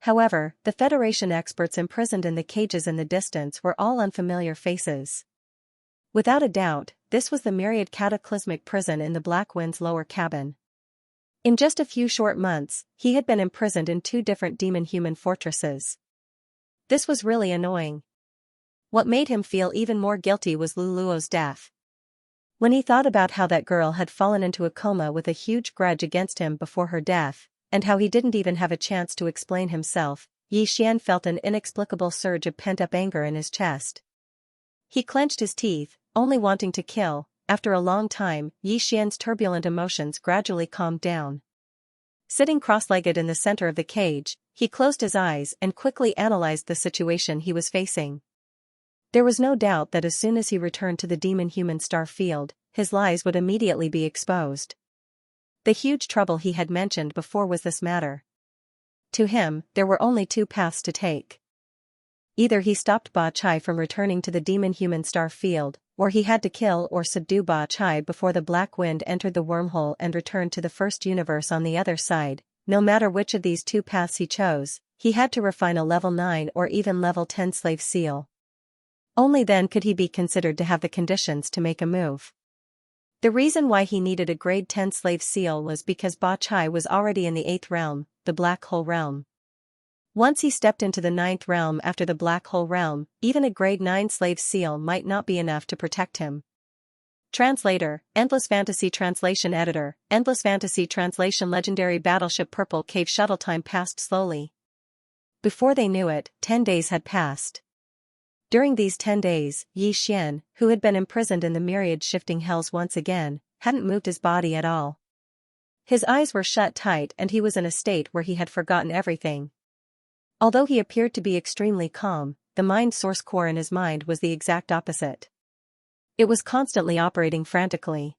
[SPEAKER 1] However, the Federation experts imprisoned in the cages in the distance were all unfamiliar faces. Without a doubt, this was the myriad cataclysmic prison in the Black Wind's lower cabin. In just a few short months, he had been imprisoned in 2 different demon-human fortresses. This was really annoying. What made him feel even more guilty was Lu Luo's death. When he thought about how that girl had fallen into a coma with a huge grudge against him before her death, and how he didn't even have a chance to explain himself, Yi Xian felt an inexplicable surge of pent-up anger in his chest. He clenched his teeth, only wanting to kill. After a long time, Yi Xian's turbulent emotions gradually calmed down. Sitting cross-legged in the center of the cage, he closed his eyes and quickly analyzed the situation he was facing. There was no doubt that as soon as he returned to the demon-human star field, his lies would immediately be exposed. The huge trouble he had mentioned before was this matter. To him, there were only two paths to take. Either he stopped Ba Chai from returning to the demon-human star field, or he had to kill or subdue Ba Chai before the black wind entered the wormhole and returned to the first universe on the other side. No matter which of these two paths he chose, he had to refine a level 9 or even level 10 slave seal. Only then could he be considered to have the conditions to make a move. The reason why he needed a grade 10 slave seal was because Ba Chai was already in the 8th realm, the black hole realm. Once he stepped into the 9th realm after the black hole realm, even a grade 9 slave seal might not be enough to protect him. Translator, Endless Fantasy Translation Editor, Endless Fantasy Translation. Legendary Battleship Purple Cave Shuttle. Time passed slowly. Before they knew it, 10 days had passed. During these 10 days, Yi Xian, who had been imprisoned in the myriad shifting hells once again, hadn't moved his body at all. His eyes were shut tight and he was in a state where he had forgotten everything. Although he appeared to be extremely calm, the mind source core in his mind was the exact opposite. It was constantly operating frantically.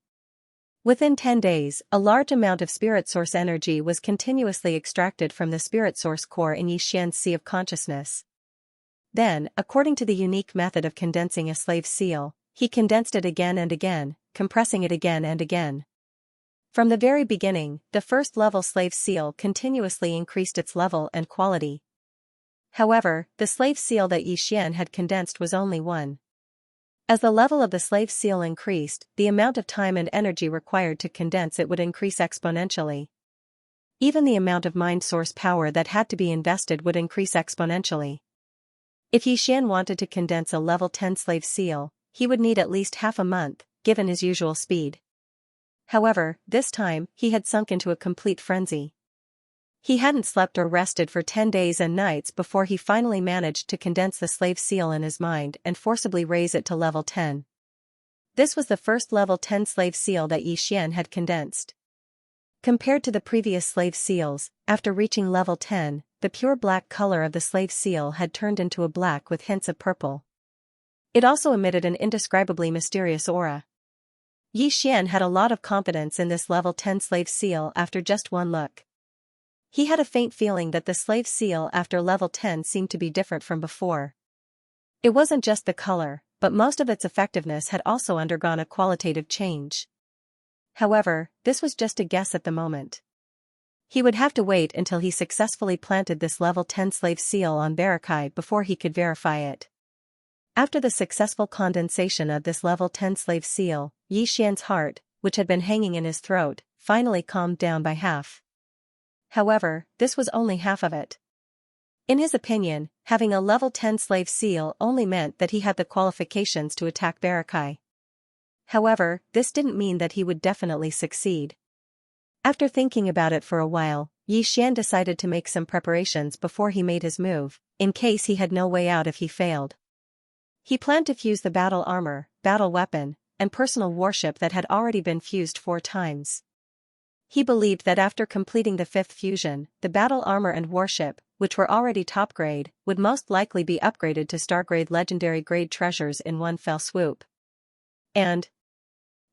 [SPEAKER 1] Within 10 days, a large amount of spirit source energy was continuously extracted from the spirit source core in Yi Xian's sea of consciousness. Then, according to the unique method of condensing a slave seal, he condensed it again and again, compressing it again and again. From the very beginning, the first-level slave seal continuously increased its level and quality. However, the slave seal that Yi Xian had condensed was only 1. As the level of the slave seal increased, the amount of time and energy required to condense it would increase exponentially. Even the amount of mind source power that had to be invested would increase exponentially. If Yi Xian wanted to condense a level 10 slave seal, he would need at least half a month, given his usual speed. However, this time, he had sunk into a complete frenzy. He hadn't slept or rested for 10 days and nights before he finally managed to condense the slave seal in his mind and forcibly raise it to level 10. This was the first level 10 slave seal that Yi Xian had condensed. Compared to the previous slave seals, after reaching level 10, the pure black color of the slave seal had turned into a black with hints of purple. It also emitted an indescribably mysterious aura. Yi Xian had a lot of confidence in this level 10 slave seal after just one look. He had a faint feeling that the slave seal after level 10 seemed to be different from before. It wasn't just the color, but most of its effectiveness had also undergone a qualitative change. However, this was just a guess at the moment. He would have to wait until he successfully planted this level 10 slave seal on Barakai before he could verify it. After the successful condensation of this level 10 slave seal, Yi Xian's heart, which had been hanging in his throat, finally calmed down by half. However, this was only half of it. In his opinion, having a level 10 slave seal only meant that he had the qualifications to attack Barakai. However, this didn't mean that he would definitely succeed. After thinking about it for a while, Yi Xian decided to make some preparations before he made his move, in case he had no way out if he failed. He planned to fuse the battle armor, battle weapon, and personal warship that had already been fused 4 times. He believed that after completing the 5th fusion, the battle armor and warship, which were already top grade, would most likely be upgraded to star grade legendary grade treasures in one fell swoop. And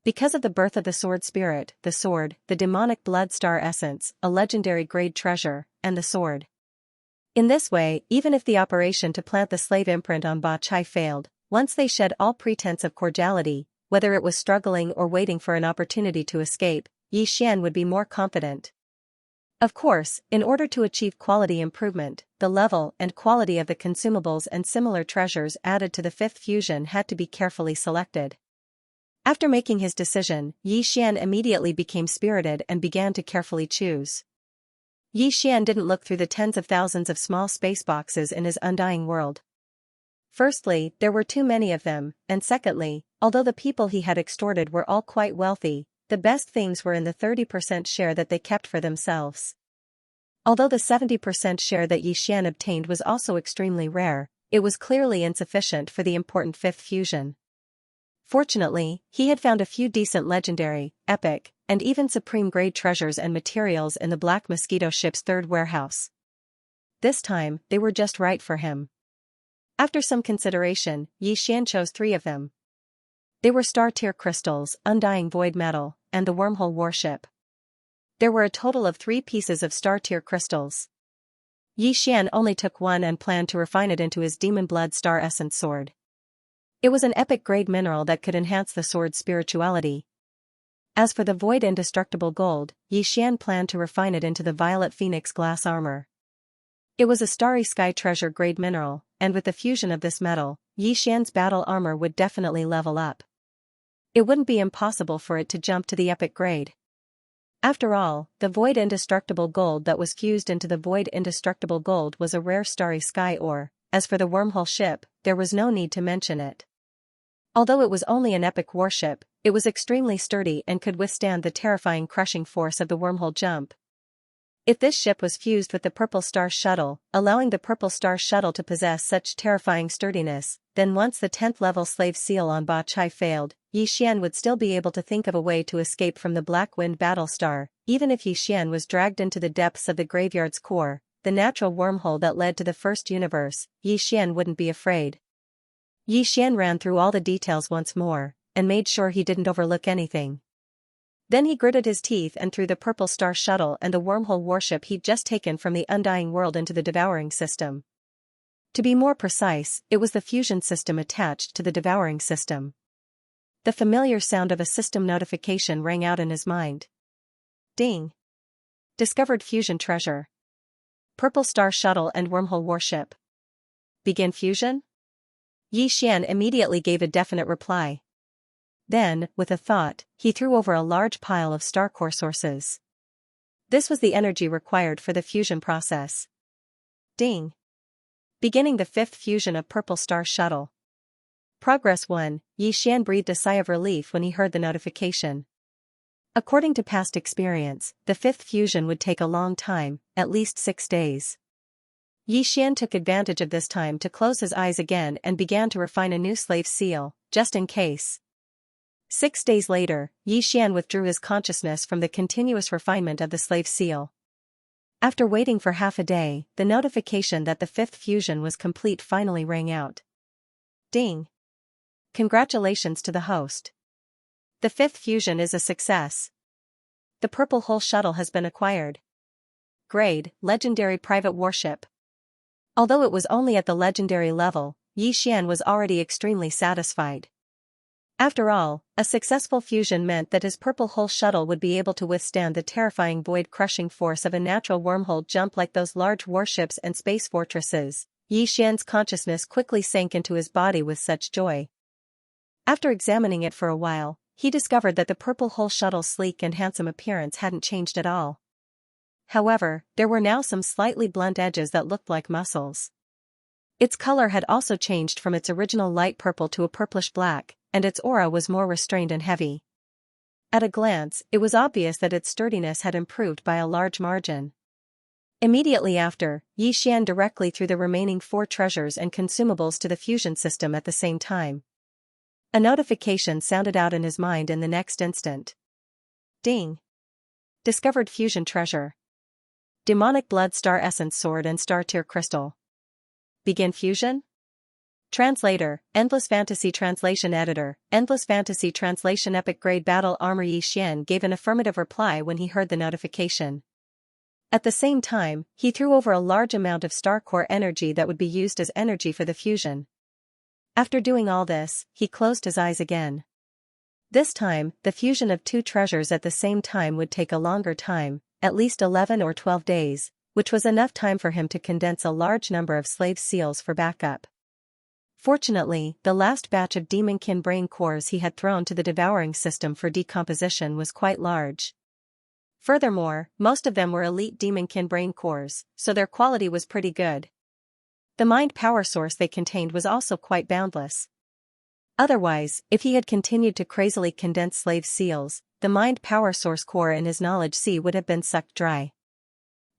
[SPEAKER 1] because of the birth of the sword spirit, the sword, the demonic blood star essence, a legendary grade treasure, and the sword. In this way, even if the operation to plant the slave imprint on Ba Chai failed, once they shed all pretense of cordiality, whether it was struggling or waiting for an opportunity to escape, Yi Xian would be more confident. Of course, in order to achieve quality improvement, the level and quality of the consumables and similar treasures added to the 5th fusion had to be carefully selected. After making his decision, Yi Xian immediately became spirited and began to carefully choose. Yi Xian didn't look through the tens of thousands of small space boxes in his undying world. Firstly, there were too many of them, and secondly, although the people he had extorted were all quite wealthy, the best things were in the 30% share that they kept for themselves. Although the 70% share that Xian obtained was also extremely rare, it was clearly insufficient for the important fifth fusion. Fortunately, he had found a few decent legendary, epic, and even supreme-grade treasures and materials in the Black Mosquito ship's third warehouse. This time, they were just right for him. After some consideration, Xian chose 3 of them. They were star-tier crystals, undying void metal, and the wormhole warship. There were a total of 3 pieces of star-tier crystals. Xian only took one and planned to refine it into his demon blood star essence sword. It was an epic-grade mineral that could enhance the sword's spirituality. As for the void indestructible gold, Xian planned to refine it into the violet phoenix glass armor. It was a starry sky treasure-grade mineral, and with the fusion of this metal, Xian's battle armor would definitely level up. It wouldn't be impossible for it to jump to the epic grade. After all, the void indestructible gold that was fused into the void indestructible gold was a rare starry sky ore. As for the wormhole ship, there was no need to mention it. Although it was only an epic warship, it was extremely sturdy and could withstand the terrifying crushing force of the wormhole jump. If this ship was fused with the Purple Star Shuttle, allowing the Purple Star Shuttle to possess such terrifying sturdiness, then once the 10th level slave seal on Ba Chai failed, Xian would still be able to think of a way to escape from the Black Wind battle star. Even if Xian was dragged into the depths of the graveyard's core, the natural wormhole that led to the first universe, Xian wouldn't be afraid. Xian ran through all the details once more, and made sure he didn't overlook anything. Then he gritted his teeth and threw the Purple Star Shuttle and the wormhole warship he'd just taken from the Undying World into the Devouring system. To be more precise, it was the fusion system attached to the Devouring system. The familiar sound of a system notification rang out in his mind. Ding! Discovered fusion treasure. Purple Star Shuttle and wormhole warship. Begin fusion? Xian immediately gave a definite reply. Then, with a thought, he threw over a large pile of star core sources. This was the energy required for the fusion process. Ding! Beginning the 5th fusion of Purple Star Shuttle. Progress 1, Xian breathed a sigh of relief when he heard the notification. According to past experience, the 5th fusion would take a long time, at least 6 days. Xian took advantage of this time to close his eyes again and began to refine a new slave seal, just in case. 6 days later, Xian withdrew his consciousness from the continuous refinement of the slave seal. After waiting for half a day, the notification that the 5th fusion was complete finally rang out. Ding! Congratulations to the host. The 5th fusion is a success. The Purple Hole Shuttle has been acquired. Grade, Legendary Private Warship. Although it was only at the legendary level, Xian was already extremely satisfied. After all, a successful fusion meant that his Purple Hole Shuttle would be able to withstand the terrifying void-crushing force of a natural wormhole jump like those large warships and space fortresses. Xian's consciousness quickly sank into his body with such joy. After examining it for a while, he discovered that the Purple Hole Shuttle's sleek and handsome appearance hadn't changed at all. However, there were now some slightly blunt edges that looked like muscles. Its color had also changed from its original light purple to a purplish black, and its aura was more restrained and heavy. At a glance, it was obvious that its sturdiness had improved by a large margin. Immediately after, Xian directly threw the remaining 4 treasures and consumables to the fusion system at the same time. A notification sounded out in his mind in the next instant. Ding! Discovered fusion treasure. Demonic Blood Star Essence Sword and Star Tier Crystal. Begin fusion? Translator, Endless Fantasy Translation Editor, Endless Fantasy Translation Epic Grade Battle Armor. Xian gave an affirmative reply when he heard the notification. At the same time, he threw over a large amount of star core energy that would be used as energy for the fusion. After doing all this, he closed his eyes again. This time, the fusion of 2 treasures at the same time would take a longer time, at least 11 or 12 days, which was enough time for him to condense a large number of slave seals for backup. Fortunately, the last batch of demonkin brain cores he had thrown to the devouring system for decomposition was quite large. Furthermore, most of them were elite demonkin brain cores, so their quality was pretty good. The mind power source they contained was also quite boundless. Otherwise, if he had continued to crazily condense slave seals, the mind power source core in his knowledge sea would have been sucked dry.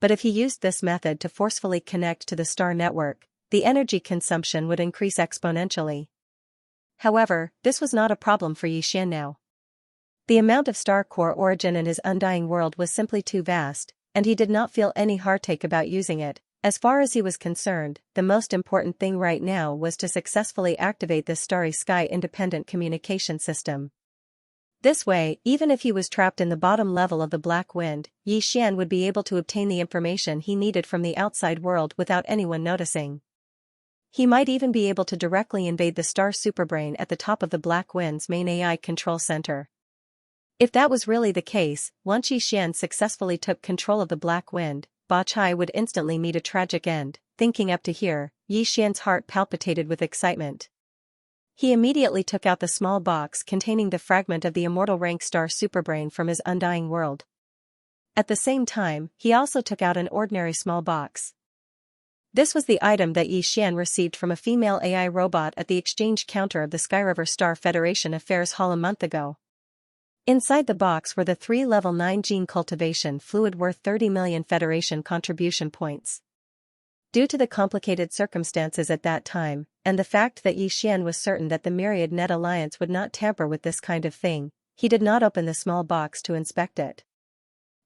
[SPEAKER 1] but if he used this method to forcefully connect to the star network, the energy consumption would increase exponentially. However, this was not a problem for Xian now. The amount of star core origin in his undying world was simply too vast, and he did not feel any heartache about using it. As far as he was concerned, the most important thing right now was to successfully activate this starry sky independent communication system. This way, even if he was trapped in the bottom level of the Black Wind, Xian would be able to obtain the information he needed from the outside world without anyone noticing. He might even be able to directly invade the star superbrain at the top of the Black Wind's main AI control center. If that was really the case, once Xian successfully took control of the Black Wind, Ba Chai would instantly meet a tragic end. Thinking up to here, Xian's heart palpitated with excitement. He immediately took out the small box containing the fragment of the immortal rank star superbrain from his undying world. At the same time, he also took out an ordinary small box. This was the item that Xian received from a female AI robot at the exchange counter of the Skyriver Star Federation Affairs Hall a month ago. Inside the box were the 3 level 9 gene cultivation fluid worth 30 million Federation contribution points. Due to the complicated circumstances at that time, and the fact that Xian was certain that the Myriad Net Alliance would not tamper with this kind of thing, he did not open the small box to inspect it.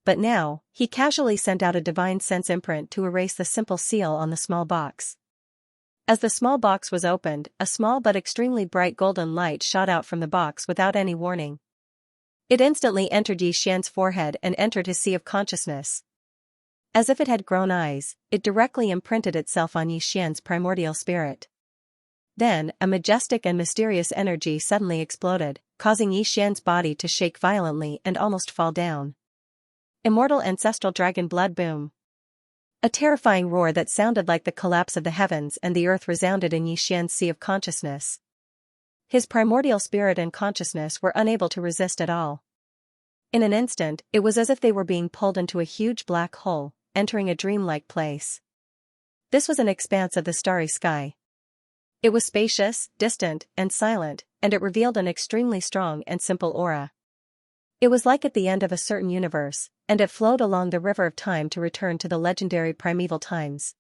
[SPEAKER 1] But now, he casually sent out a divine sense imprint to erase the simple seal on the small box. As the small box was opened, a small but extremely bright golden light shot out from the box without any warning. It instantly entered Xian's forehead and entered his sea of consciousness. As if it had grown eyes, it directly imprinted itself on Xian's primordial spirit. Then, a majestic and mysterious energy suddenly exploded, causing Xian's body to shake violently and almost fall down. Immortal ancestral dragon blood boom. A terrifying roar that sounded like the collapse of the heavens and the earth resounded in Xian's sea of consciousness. His primordial spirit and consciousness were unable to resist at all. In an instant, it was as if they were being pulled into a huge black hole, entering a dreamlike place. This was an expanse of the starry sky. It was spacious, distant, and silent, and it revealed an extremely strong and simple aura. It was like at the end of a certain universe, and it flowed along the river of time to return to the legendary primeval times.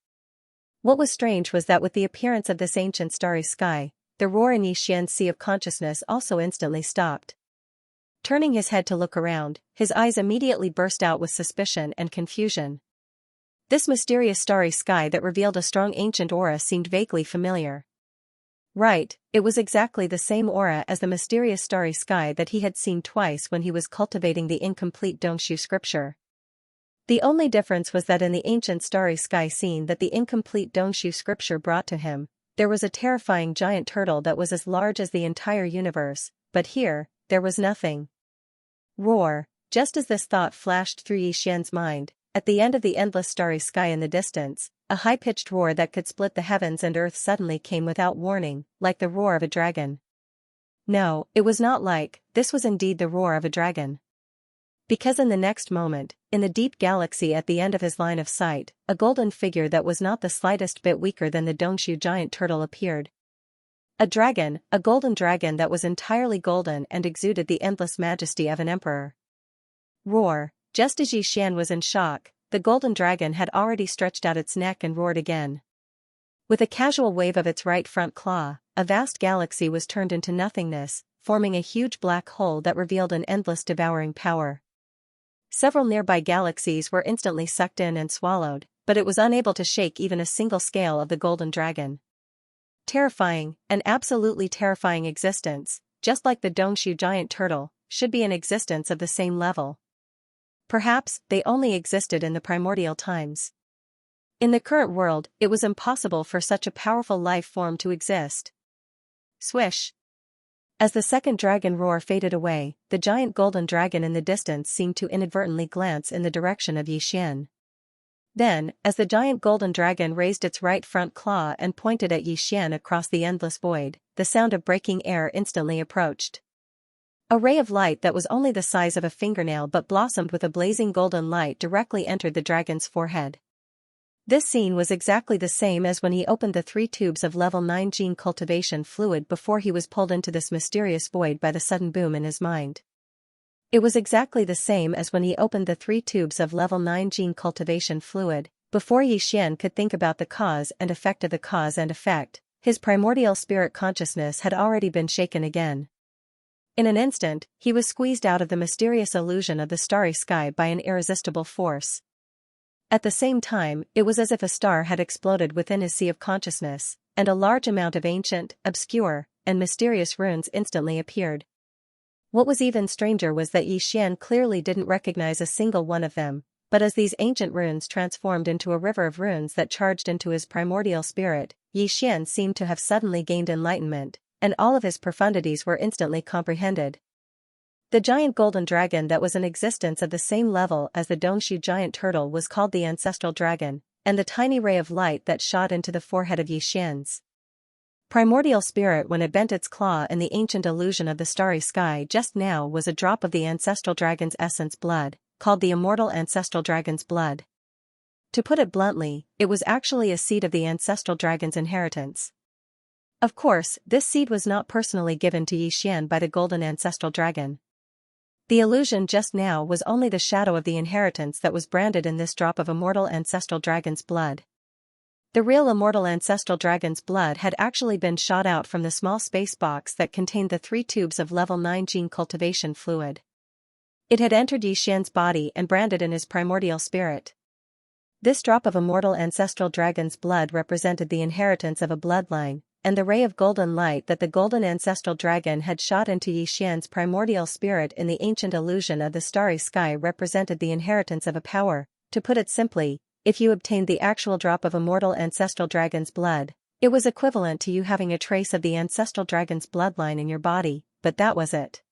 [SPEAKER 1] What was strange was that with the appearance of this ancient starry sky, the roar in Xian's sea of consciousness also instantly stopped. Turning his head to look around, his eyes immediately burst out with suspicion and confusion. This mysterious starry sky that revealed a strong ancient aura seemed vaguely familiar. Right, it was exactly the same aura as the mysterious starry sky that he had seen twice when he was cultivating the incomplete Dongshu scripture. The only difference was that in the ancient starry sky scene that the incomplete Dongshu scripture brought to him, there was a terrifying giant turtle that was as large as the entire universe, but here, there was nothing. Roar. Just as this thought flashed through Xian's mind, at the end of the endless starry sky in the distance, a high-pitched roar that could split the heavens and earth suddenly came without warning, like the roar of a dragon. No, it was not like, this was indeed the roar of a dragon. Because in the next moment, in the deep galaxy at the end of his line of sight, a golden figure that was not the slightest bit weaker than the Dongshu giant turtle appeared. A dragon, a golden dragon that was entirely golden and exuded the endless majesty of an emperor. Roar. Just as Xian was in shock, the golden dragon had already stretched out its neck and roared again. With a casual wave of its right front claw, a vast galaxy was turned into nothingness, forming a huge black hole that revealed an endless devouring power. Several nearby galaxies were instantly sucked in and swallowed, but it was unable to shake even a single scale of the golden dragon. Terrifying, an absolutely terrifying existence, just like the Dongshu giant turtle, should be an existence of the same level. Perhaps they only existed in the primordial times. In the current world, it was impossible for such a powerful life form to exist. Swish. As the second dragon roar faded away, the giant golden dragon in the distance seemed to inadvertently glance in the direction of Xian. Then, as the giant golden dragon raised its right front claw and pointed at Xian across the endless void, the sound of breaking air instantly approached. A ray of light that was only the size of a fingernail but blossomed with a blazing golden light directly entered the dragon's forehead. This scene was exactly the same as when he opened the 3 tubes of level 9 gene cultivation fluid before he was pulled into this mysterious void by the sudden boom in his mind. It was exactly the same as when he opened the 3 tubes of level 9 gene cultivation fluid. Before Xian could think about the cause and effect of the cause and effect, his primordial spirit consciousness had already been shaken again. In an instant, he was squeezed out of the mysterious illusion of the starry sky by an irresistible force. At the same time, it was as if a star had exploded within his sea of consciousness, and a large amount of ancient, obscure, and mysterious runes instantly appeared. What was even stranger was that Xian clearly didn't recognize a single one of them, but as these ancient runes transformed into a river of runes that charged into his primordial spirit, Xian seemed to have suddenly gained enlightenment, and all of his profundities were instantly comprehended. The giant golden dragon that was in existence at the same level as the Dongshu giant turtle was called the ancestral dragon, and the tiny ray of light that shot into the forehead of Xian's primordial spirit when it bent its claw in the ancient illusion of the starry sky just now was a drop of the ancestral dragon's essence blood, called the immortal ancestral dragon's blood. To put it bluntly, it was actually a seed of the ancestral dragon's inheritance. Of course, this seed was not personally given to Xian by the golden ancestral dragon. The illusion just now was only the shadow of the inheritance that was branded in this drop of immortal ancestral dragon's blood. The real immortal ancestral dragon's blood had actually been shot out from the small space box that contained the 3 tubes of level 9 gene cultivation fluid. It had entered Xian's body and branded in his primordial spirit. This drop of immortal ancestral dragon's blood represented the inheritance of a bloodline, and the ray of golden light that the golden ancestral dragon had shot into Xian's primordial spirit in the ancient illusion of the starry sky represented the inheritance of a power. To put it simply, if you obtained the actual drop of immortal ancestral dragon's blood, it was equivalent to you having a trace of the ancestral dragon's bloodline in your body, but that was it.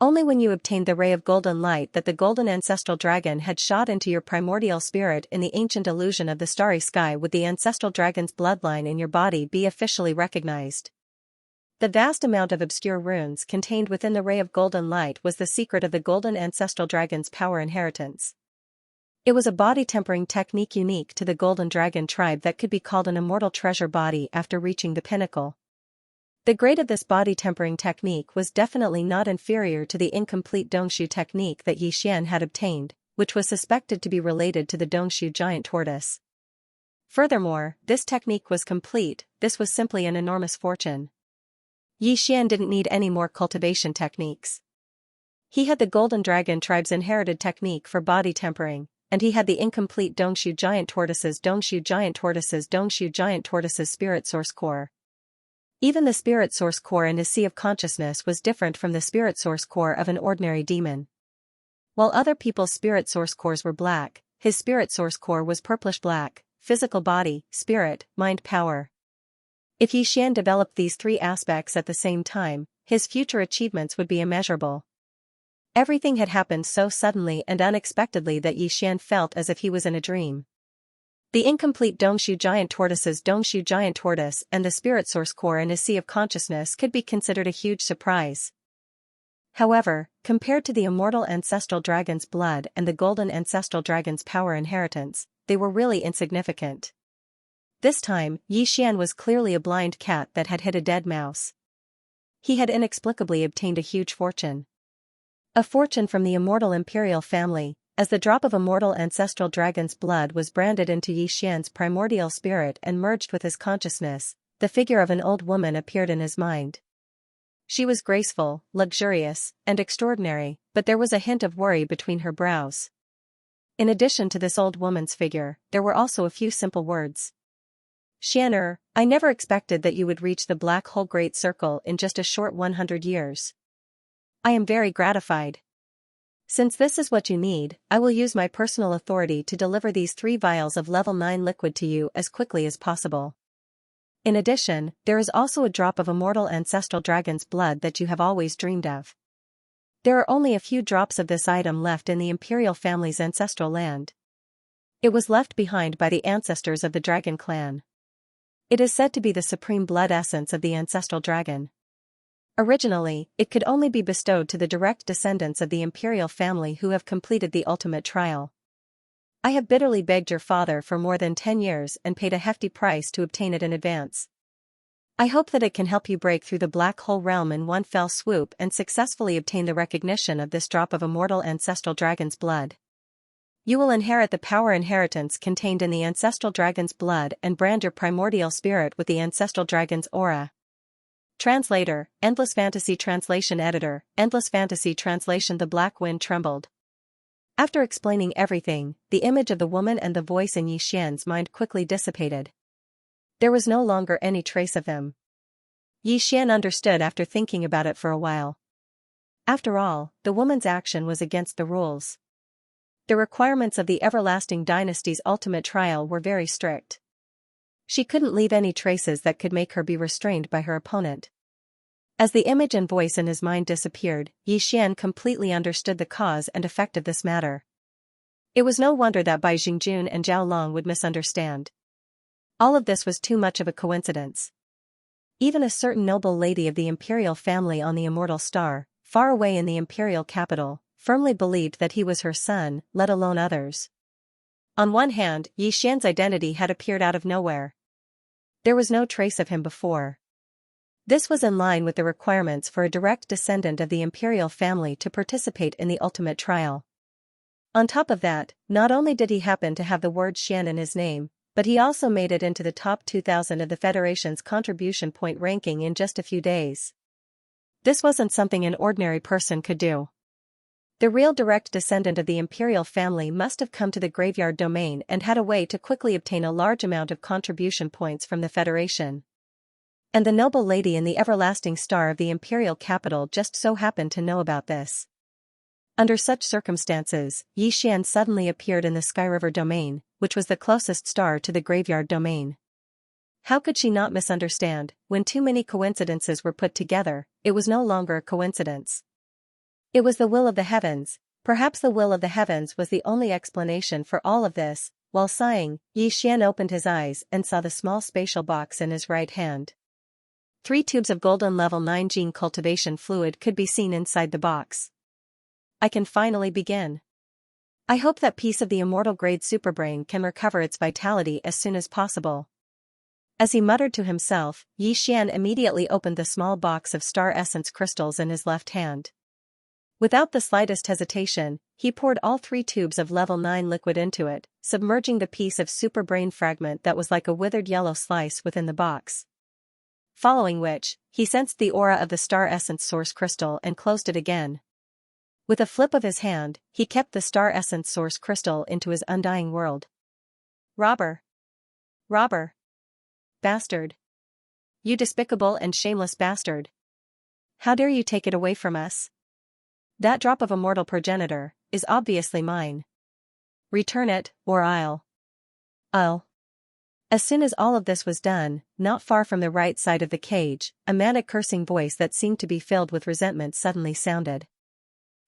[SPEAKER 1] Only when you obtained the ray of golden light that the golden ancestral dragon had shot into your primordial spirit in the ancient illusion of the starry sky would the ancestral dragon's bloodline in your body be officially recognized. The vast amount of obscure runes contained within the ray of golden light was the secret of the golden ancestral dragon's power inheritance. It was a body-tempering technique unique to the golden dragon tribe that could be called an immortal treasure body after reaching the pinnacle. The grade of this body-tempering technique was definitely not inferior to the incomplete Dongshu technique that Xian had obtained, which was suspected to be related to the Dongshu giant tortoise. Furthermore, this technique was complete. This was simply an enormous fortune. Xian didn't need any more cultivation techniques. He had the golden dragon tribe's inherited technique for body tempering, and he had the incomplete Dongshu giant tortoise's spirit source core. Even the spirit source core in his sea of consciousness was different from the spirit source core of an ordinary demon. While other people's spirit source cores were black, his spirit source core was purplish-black: physical body, spirit, mind power. If Xian developed these 3 aspects at the same time, his future achievements would be immeasurable. Everything had happened so suddenly and unexpectedly that Xian felt as if he was in a dream. The incomplete Dongshu giant tortoise and the spirit source core in his sea of consciousness could be considered a huge surprise. However, compared to the immortal ancestral dragon's blood and the golden ancestral dragon's power inheritance, they were really insignificant. This time, Xian was clearly a blind cat that had hit a dead mouse. He had inexplicably obtained a huge fortune. A fortune from the immortal imperial family. As the drop of immortal ancestral dragon's blood was branded into Xian's primordial spirit and merged with his consciousness, the figure of an old woman appeared in his mind. She was graceful, luxurious, and extraordinary, but there was a hint of worry between her brows. In addition to this old woman's figure, there were also a few simple words. Xian, I never expected that you would reach the black hole great circle in just a short 100 years. I am very gratified. Since this is what you need, I will use my personal authority to deliver these 3 vials of level 9 liquid to you as quickly as possible. In addition, there is also a drop of immortal ancestral dragon's blood that you have always dreamed of. There are only a few drops of this item left in the imperial family's ancestral land. It was left behind by the ancestors of the dragon clan. It is said to be the supreme blood essence of the ancestral dragon. Originally, it could only be bestowed to the direct descendants of the imperial family who have completed the ultimate trial. I have bitterly begged your father for more than 10 years and paid a hefty price to obtain it in advance. I hope that it can help you break through the black hole realm in one fell swoop and successfully obtain the recognition of this drop of immortal ancestral dragon's blood. You will inherit the power inheritance contained in the ancestral dragon's blood and brand your primordial spirit with the ancestral dragon's aura. Translator, Endless Fantasy Translation Editor, Endless Fantasy Translation. The black wind trembled. After explaining everything, the image of the woman and the voice in Xian's mind quickly dissipated. There was no longer any trace of them. Xian understood after thinking about it for a while. After all, the woman's action was against the rules. The requirements of the Everlasting Dynasty's ultimate trial were very strict. She couldn't leave any traces that could make her be restrained by her opponent. As the image and voice in his mind disappeared, Xian completely understood the cause and effect of this matter. It was no wonder that Bai Jingjun and Zhao Long would misunderstand. All of this was too much of a coincidence. Even a certain noble lady of the imperial family on the immortal star, far away in the imperial capital, firmly believed that he was her son, let alone others. On one hand, Xian's identity had appeared out of nowhere. There was no trace of him before. This was in line with the requirements for a direct descendant of the imperial family to participate in the ultimate trial. On top of that, not only did he happen to have the word Xian in his name, but he also made it into the top 2,000 of the Federation's contribution point ranking in just a few days. This wasn't something an ordinary person could do. The real direct descendant of the imperial family must have come to the graveyard domain and had a way to quickly obtain a large amount of contribution points from the Federation. And the noble lady in the everlasting star of the imperial capital just so happened to know about this. Under such circumstances, Xian suddenly appeared in the Sky River domain, which was the closest star to the graveyard domain. How could she not misunderstand? When too many coincidences were put together, it was no longer a coincidence. It was the will of the heavens. Perhaps the will of the heavens was the only explanation for all of this. While sighing, Xian opened his eyes and saw the small spatial box in his right hand. 3 tubes of golden level 9 gene cultivation fluid could be seen inside the box. I can finally begin. I hope that piece of the immortal grade superbrain can recover its vitality as soon as possible. As he muttered to himself, Xian immediately opened the small box of star essence crystals in his left hand. Without the slightest hesitation, he poured all 3 tubes of level 9 liquid into it, submerging the piece of super brain fragment that was like a withered yellow slice within the box. Following which, he sensed the aura of the star essence source crystal and closed it again. With a flip of his hand, he kept the star essence source crystal into his undying world. Robber! Robber! Bastard! You despicable and shameless bastard! How dare you take it away from us? That drop of immortal progenitor is obviously mine. Return it, or I'll. As soon as all of this was done, not far from the right side of the cage, a manic cursing voice that seemed to be filled with resentment suddenly sounded.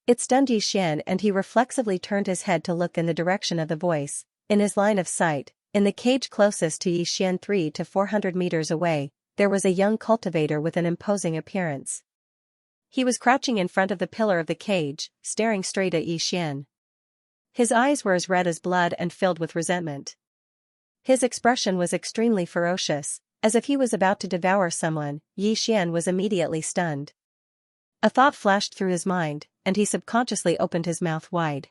[SPEAKER 1] It stunned Xian and he reflexively turned his head to look in the direction of the voice. In his line of sight, in the cage closest to Xian 300 to 400 meters away, there was a young cultivator with an imposing appearance. He was crouching in front of the pillar of the cage, staring straight at Xian. His eyes were as red as blood and filled with resentment. His expression was extremely ferocious, as if he was about to devour someone. Xian was immediately stunned. A thought flashed through his mind, and he subconsciously opened his mouth wide.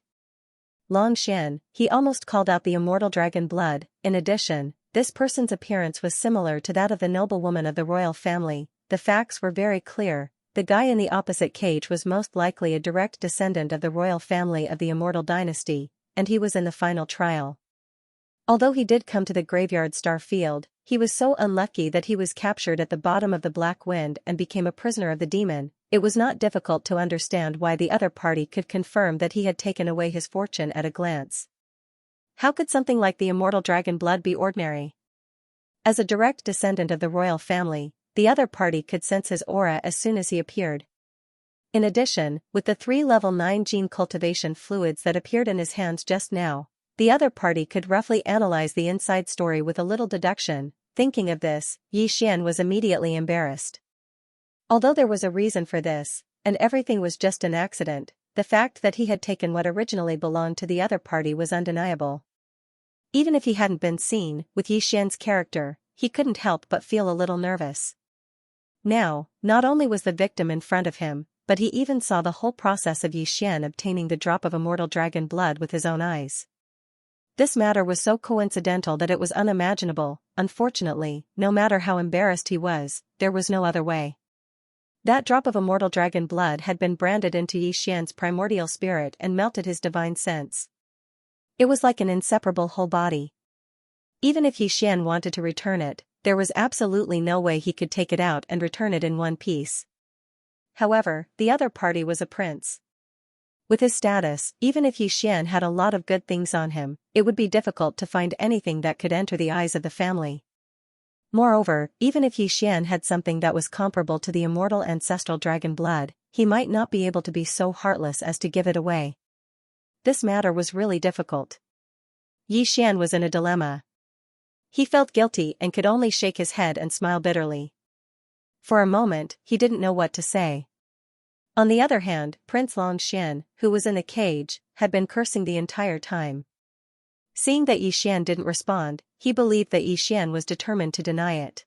[SPEAKER 1] Long Shen, he almost called out the immortal dragon blood. In addition, this person's appearance was similar to that of the noble woman of the royal family. The facts were very clear. The guy in the opposite cage was most likely a direct descendant of the royal family of the immortal dynasty, and he was in the final trial. Although he did come to the graveyard star field, he was so unlucky that he was captured at the bottom of the black wind and became a prisoner of the demon. It was not difficult to understand why the other party could confirm that he had taken away his fortune at a glance. How could something like the immortal dragon blood be ordinary? As a direct descendant of the royal family, the other party could sense his aura as soon as he appeared. In addition, with the 3 level 9 gene cultivation fluids that appeared in his hands just now, the other party could roughly analyze the inside story with a little deduction. Thinking of this, Xian was immediately embarrassed. Although there was a reason for this, and everything was just an accident, the fact that he had taken what originally belonged to the other party was undeniable. Even if he hadn't been seen, with Xian's character, he couldn't help but feel a little nervous. Now, not only was the victim in front of him, but he even saw the whole process of Yixian obtaining the drop of immortal dragon blood with his own eyes. This matter was so coincidental that it was unimaginable. Unfortunately, no matter how embarrassed he was, there was no other way. That drop of immortal dragon blood had been branded into Yixian's primordial spirit and melted his divine sense. It was like an inseparable whole body. Even if Yixian wanted to return it, there was absolutely no way he could take it out and return it in one piece. However, the other party was a prince. With his status, even if Yixian had a lot of good things on him, it would be difficult to find anything that could enter the eyes of the family. Moreover, even if Yixian had something that was comparable to the immortal ancestral dragon blood, he might not be able to be so heartless as to give it away. This matter was really difficult. Yixian was in a dilemma. He felt guilty and could only shake his head and smile bitterly. For a moment, he didn't know what to say. On the other hand, Prince Longxian, who was in the cage, had been cursing the entire time. Seeing that Yixian didn't respond, he believed that Yixian was determined to deny it.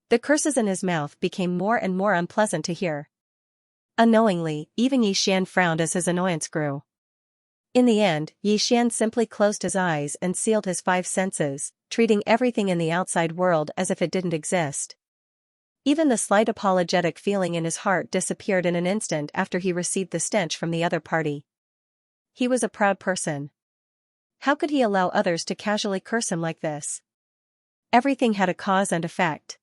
[SPEAKER 1] The curses in his mouth became more and more unpleasant to hear. Unknowingly, even Yixian frowned as his annoyance grew. In the end, Yixian simply closed his eyes and sealed his five senses, treating everything in the outside world as if it didn't exist. Even the slight apologetic feeling in his heart disappeared in an instant after he received the stench from the other party. He was a proud person. How could he allow others to casually curse him like this? Everything had a cause and effect.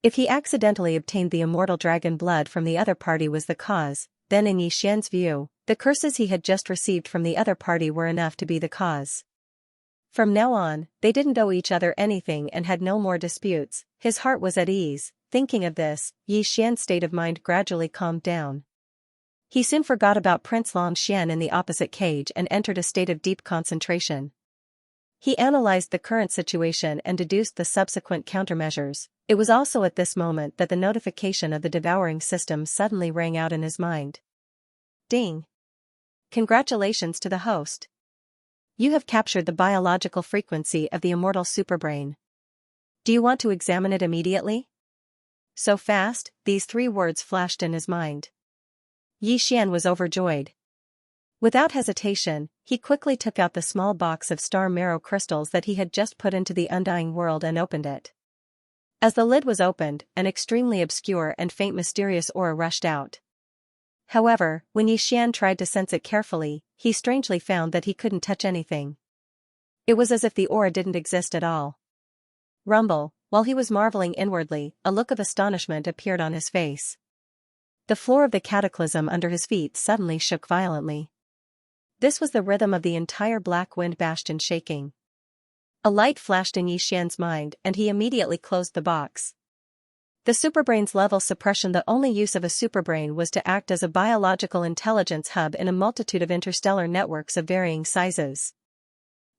[SPEAKER 1] If he accidentally obtained the immortal dragon blood from the other party was the cause, then in Yixian's view, the curses he had just received from the other party were enough to be the cause. From now on, they didn't owe each other anything and had no more disputes. His heart was at ease. Thinking of this, Yixian's state of mind gradually calmed down. He soon forgot about Prince Longxian in the opposite cage and entered a state of deep concentration. He analyzed the current situation and deduced the subsequent countermeasures. It was also at this moment that the notification of the devouring system suddenly rang out in his mind. Ding! Congratulations to the host. You have captured the biological frequency of the immortal superbrain. Do you want to examine it immediately? So fast, these three words flashed in his mind. Yixian was overjoyed. Without hesitation, he quickly took out the small box of star marrow crystals that he had just put into the undying world and opened it. As the lid was opened, an extremely obscure and faint mysterious aura rushed out. However, when Yixian tried to sense it carefully, he strangely found that he couldn't touch anything. It was as if the aura didn't exist at all. Rumble, while he was marveling inwardly, a look of astonishment appeared on his face. The floor of the cataclysm under his feet suddenly shook violently. This was the rhythm of the entire Black Wind Bastion shaking. A light flashed in Yixian's mind and he immediately closed the box. The superbrain's level suppression. The only use of a superbrain was to act as a biological intelligence hub in a multitude of interstellar networks of varying sizes.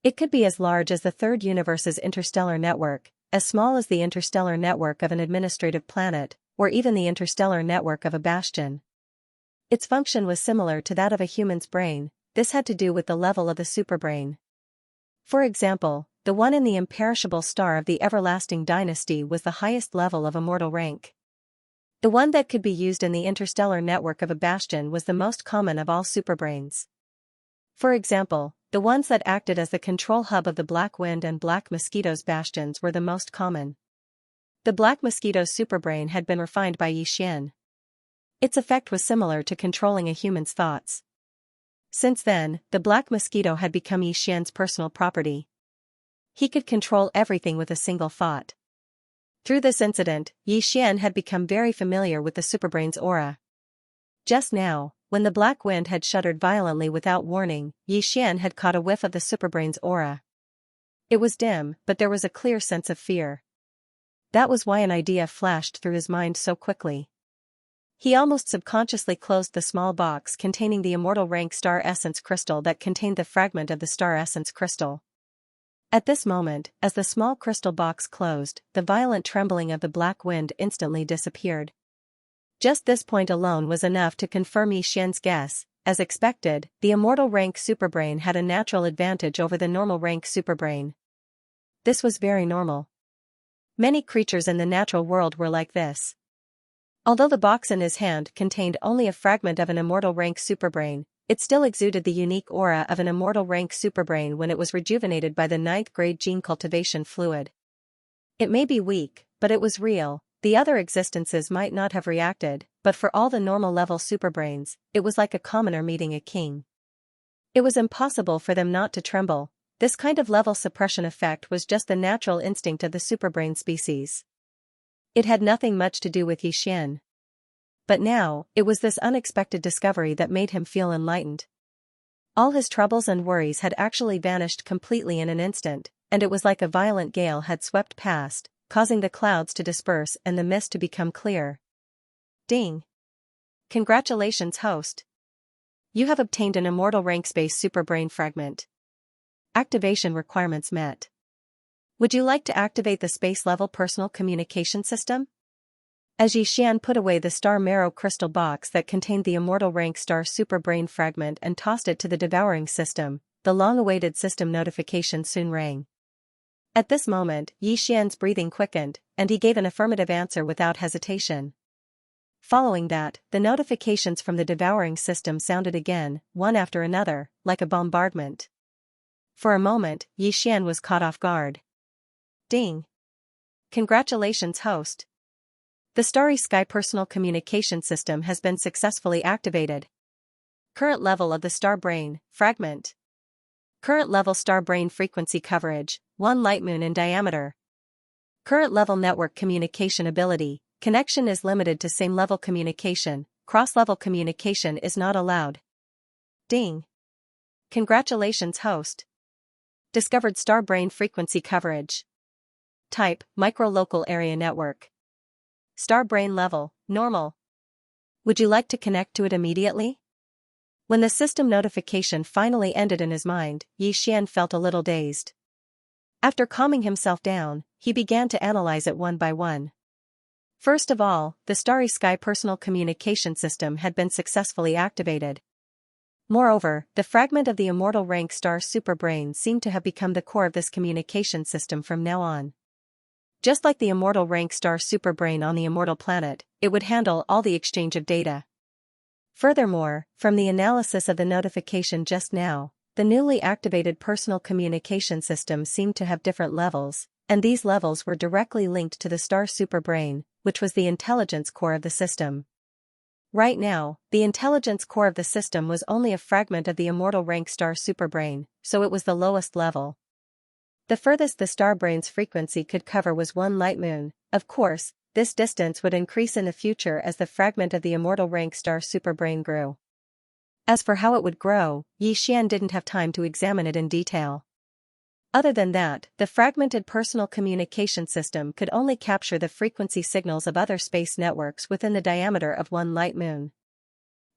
[SPEAKER 1] It could be as large as the third universe's interstellar network, as small as the interstellar network of an administrative planet, or even the interstellar network of a bastion. Its function was similar to that of a human's brain. This had to do with the level of the superbrain. For example, the one in the imperishable star of the everlasting dynasty was the highest level of immortal rank. The one that could be used in the interstellar network of a bastion was the most common of all superbrains. For example, the ones that acted as the control hub of the Black Wind and Black Mosquito's bastions were the most common. The Black Mosquito's superbrain had been refined by Yixian. Its effect was similar to controlling a human's thoughts. Since then, the Black Mosquito had become Yixian's personal property. He could control everything with a single thought. Through this incident, Yixian had become very familiar with the superbrain's aura. Just now, when the Black Wind had shuddered violently without warning, Yixian had caught a whiff of the superbrain's aura. It was dim, but there was a clear sense of fear. That was why an idea flashed through his mind so quickly. He almost subconsciously closed the small box containing the immortal rank star essence crystal that contained the fragment of the star essence crystal. At this moment, as the small crystal box closed, the violent trembling of the Black Wind instantly disappeared. Just this point alone was enough to confirm Yixian's guess. As expected, the immortal rank superbrain had a natural advantage over the normal rank superbrain. This was very normal. Many creatures in the natural world were like this. Although the box in his hand contained only a fragment of an immortal rank superbrain, it still exuded the unique aura of an immortal rank superbrain when it was rejuvenated by the 9th grade gene cultivation fluid. It may be weak, but it was real. The other existences might not have reacted, but for all the normal level superbrains, it was like a commoner meeting a king. It was impossible for them not to tremble. This kind of level suppression effect was just the natural instinct of the superbrain species. It had nothing much to do with Xian. But now, it was this unexpected discovery that made him feel enlightened. All his troubles and worries had actually vanished completely in an instant, and it was like a violent gale had swept past, causing the clouds to disperse and the mist to become clear. Ding! Congratulations, host! You have obtained an immortal rank space superbrain fragment. Activation requirements met. Would you like to activate the space-level personal communication system? As Xian put away the star marrow crystal box that contained the immortal rank star superbrain fragment and tossed it to the devouring system, the long-awaited system notification soon rang. At this moment, Xian's breathing quickened, and he gave an affirmative answer without hesitation. Following that, the notifications from the devouring system sounded again, one after another, like a bombardment. For a moment, Xian was caught off guard. Ding! Congratulations, host! The Starry Sky Personal Communication System has been successfully activated. Current level of the star brain, fragment. Current level star brain frequency coverage, 1 light moon in diameter. Current level network communication ability, connection is limited to same level communication, cross-level communication is not allowed. Ding! Congratulations, host! Discovered star brain frequency coverage. Type, micro-local area network. Star brain level, normal. Would you like to connect to it immediately? When the system notification finally ended in his mind, Xian felt a little dazed. After calming himself down, he began to analyze it one by one. First of all, the Starry Sky Personal Communication System had been successfully activated. Moreover, the fragment of the immortal rank star superbrain seemed to have become the core of this communication system from now on. Just like the immortal rank star superbrain on the immortal planet, it would handle all the exchange of data. Furthermore, from the analysis of the notification just now, the newly activated personal communication system seemed to have different levels, and these levels were directly linked to the star superbrain, which was the intelligence core of the system. Right now, the intelligence core of the system was only a fragment of the immortal rank star superbrain, so it was the lowest level. The furthest the starbrain's frequency could cover was 1 light moon. Of course, this distance would increase in the future as the fragment of the immortal rank star superbrain grew. As for how it would grow, Xian didn't have time to examine it in detail. Other than that, the fragmented personal communication system could only capture the frequency signals of other space networks within the diameter of 1 light moon.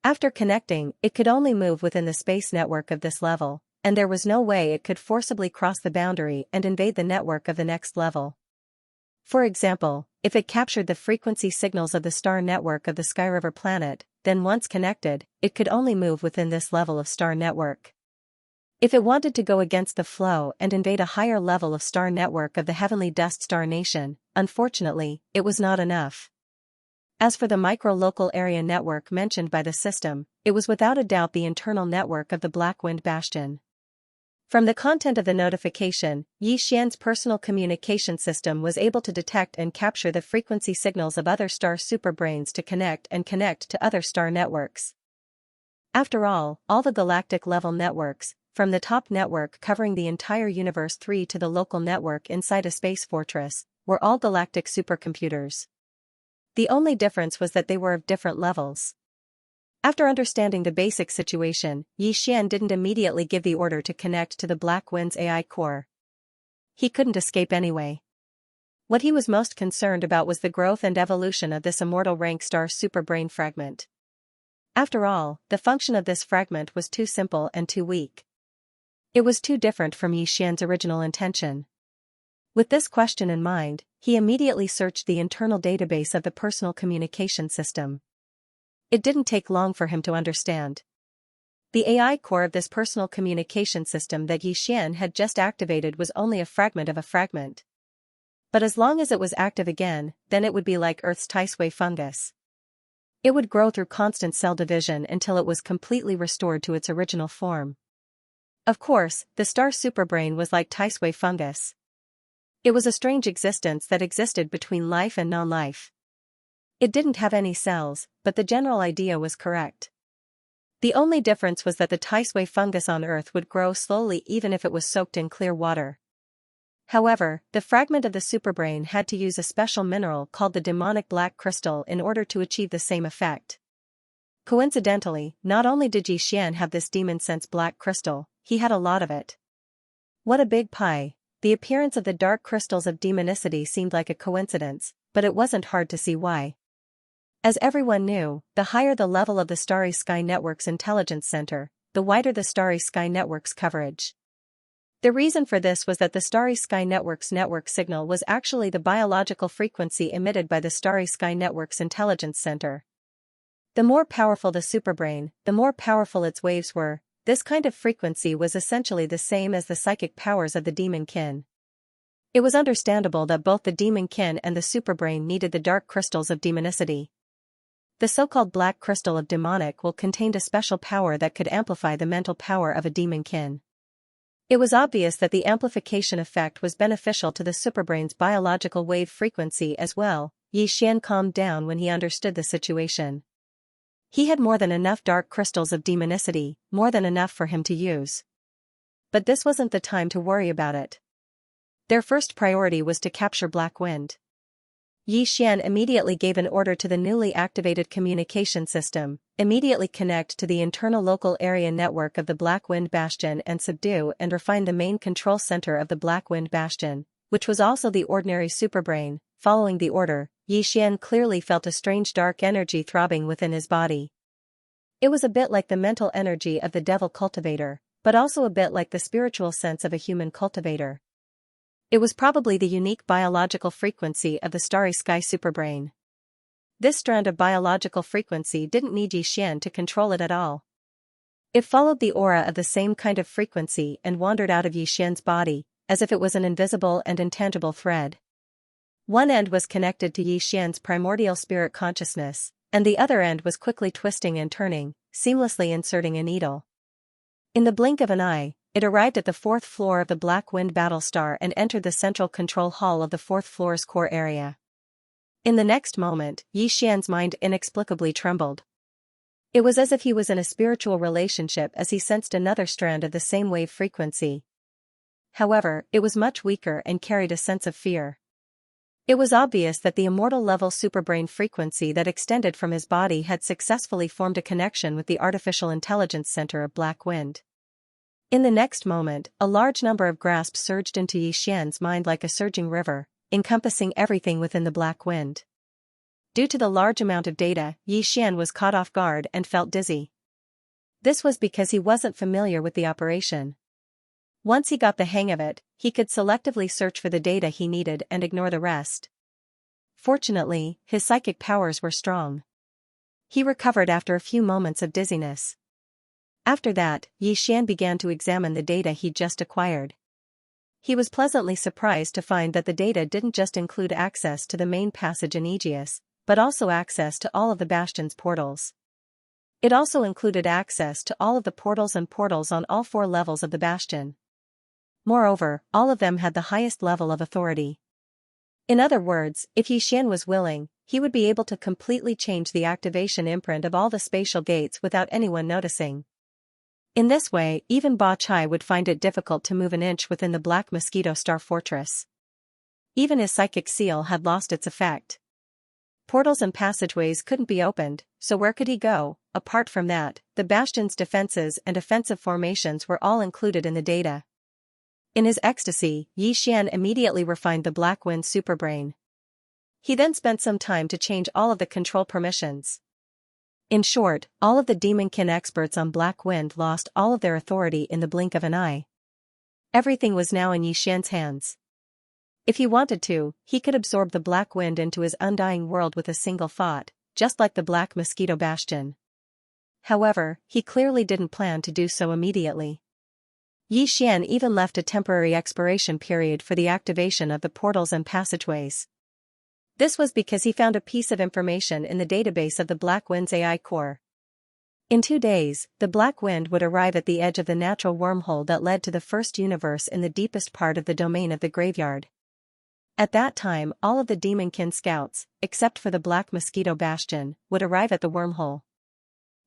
[SPEAKER 1] After connecting, it could only move within the space network of this level, and there was no way it could forcibly cross the boundary and invade the network of the next level. For example, if it captured the frequency signals of the star network of the Sky River planet, then once connected, it could only move within this level of star network. If it wanted to go against the flow and invade a higher level of star network of the heavenly dust star nation, unfortunately, it was not enough. As for the micro-local area network mentioned by the system, it was without a doubt the internal network of the Black Wind Bastion. From the content of the notification, Xian's personal communication system was able to detect and capture the frequency signals of other star superbrains to connect to other star networks. After all the galactic-level networks, from the top network covering the entire universe 3 to the local network inside a space fortress, were all galactic supercomputers. The only difference was that they were of different levels. After understanding the basic situation, Xian didn't immediately give the order to connect to the Black Wind's AI core. He couldn't escape anyway. What he was most concerned about was the growth and evolution of this immortal rank star superbrain fragment. After all, the function of this fragment was too simple and too weak. It was too different from Xian's original intention. With this question in mind, he immediately searched the internal database of the personal communication system. It didn't take long for him to understand. The AI core of this personal communication system that Xian had just activated was only a fragment of a fragment. But as long as it was active again, then it would be like Earth's Tisway fungus. It would grow through constant cell division until it was completely restored to its original form. Of course, the star superbrain was like Taisui fungus. It was a strange existence that existed between life and non-life. It didn't have any cells, but the general idea was correct. The only difference was that the Taisui fungus on Earth would grow slowly even if it was soaked in clear water. However, the fragment of the superbrain had to use a special mineral called the demonic black crystal in order to achieve the same effect. Coincidentally, not only did Xian have this demon sense black crystal, he had a lot of it. What a big pie! The appearance of the dark crystals of demonicity seemed like a coincidence, but it wasn't hard to see why. As everyone knew, the higher the level of the Starry Sky Network's intelligence center, the wider the Starry Sky Network's coverage. The reason for this was that the Starry Sky Network's network signal was actually the biological frequency emitted by the Starry Sky Network's intelligence center. The more powerful the superbrain, the more powerful its waves were. This kind of frequency was essentially the same as the psychic powers of the demon kin. It was understandable that both the demon kin and the superbrain needed the dark crystals of demonicity. The so-called black crystal of demonic will contained a special power that could amplify the mental power of a demon kin. It was obvious that the amplification effect was beneficial to the superbrain's biological wave frequency as well. Xian calmed down when he understood the situation. He had more than enough dark crystals of demonicity, more than enough for him to use. But this wasn't the time to worry about it. Their first priority was to capture Black Wind. Xian immediately gave an order to the newly activated communication system, immediately connect to the internal local area network of the Black Wind Bastion and subdue and refine the main control center of the Black Wind Bastion, which was also the ordinary superbrain. Following the order, Xian clearly felt a strange dark energy throbbing within his body. It was a bit like the mental energy of the devil cultivator, but also a bit like the spiritual sense of a human cultivator. It was probably the unique biological frequency of the Starry Sky superbrain. This strand of biological frequency didn't need Xian to control it at all. It followed the aura of the same kind of frequency and wandered out of Xian's body, as if it was an invisible and intangible thread. One end was connected to Xian's primordial spirit consciousness, and the other end was quickly twisting and turning, seamlessly inserting a needle. In the blink of an eye, it arrived at the 4th floor of the Black Wind Battle Star and entered the central control hall of the 4th floor's core area. In the next moment, Xian's mind inexplicably trembled. It was as if he was in a spiritual relationship as he sensed another strand of the same wave frequency. However, it was much weaker and carried a sense of fear. It was obvious that the immortal level superbrain frequency that extended from his body had successfully formed a connection with the artificial intelligence center of Black Wind. In the next moment, a large number of grasps surged into Xian's mind like a surging river, encompassing everything within the Black Wind. Due to the large amount of data, Xian was caught off guard and felt dizzy. This was because he wasn't familiar with the operation. Once he got the hang of it, he could selectively search for the data he needed and ignore the rest. Fortunately, his psychic powers were strong. He recovered after a few moments of dizziness. After that, Xian began to examine the data he'd just acquired. He was pleasantly surprised to find that the data didn't just include access to the main passage in Aegis, but also access to all of the Bastion's portals. It also included access to all of the portals on all 4 levels of the Bastion. Moreover, all of them had the highest level of authority. In other words, if Xian was willing, he would be able to completely change the activation imprint of all the spatial gates without anyone noticing. In this way, even Ba Chai would find it difficult to move an inch within the Black Mosquito Star Fortress. Even his psychic seal had lost its effect. Portals and passageways couldn't be opened, so where could he go? Apart from that, the Bastion's defenses and offensive formations were all included in the data. In his ecstasy, Xian immediately refined the Black Wind superbrain. He then spent some time to change all of the control permissions. In short, all of the Demonkin experts on Black Wind lost all of their authority in the blink of an eye. Everything was now in Xian's hands. If he wanted to, he could absorb the Black Wind into his undying world with a single thought, just like the Black Mosquito Bastion. However, he clearly didn't plan to do so immediately. Xian even left a temporary expiration period for the activation of the portals and passageways. This was because he found a piece of information in the database of the Black Wind's AI core. In 2 days, the Black Wind would arrive at the edge of the natural wormhole that led to the first universe in the deepest part of the domain of the graveyard. At that time, all of the Demonkin scouts, except for the Black Mosquito Bastion, would arrive at the wormhole.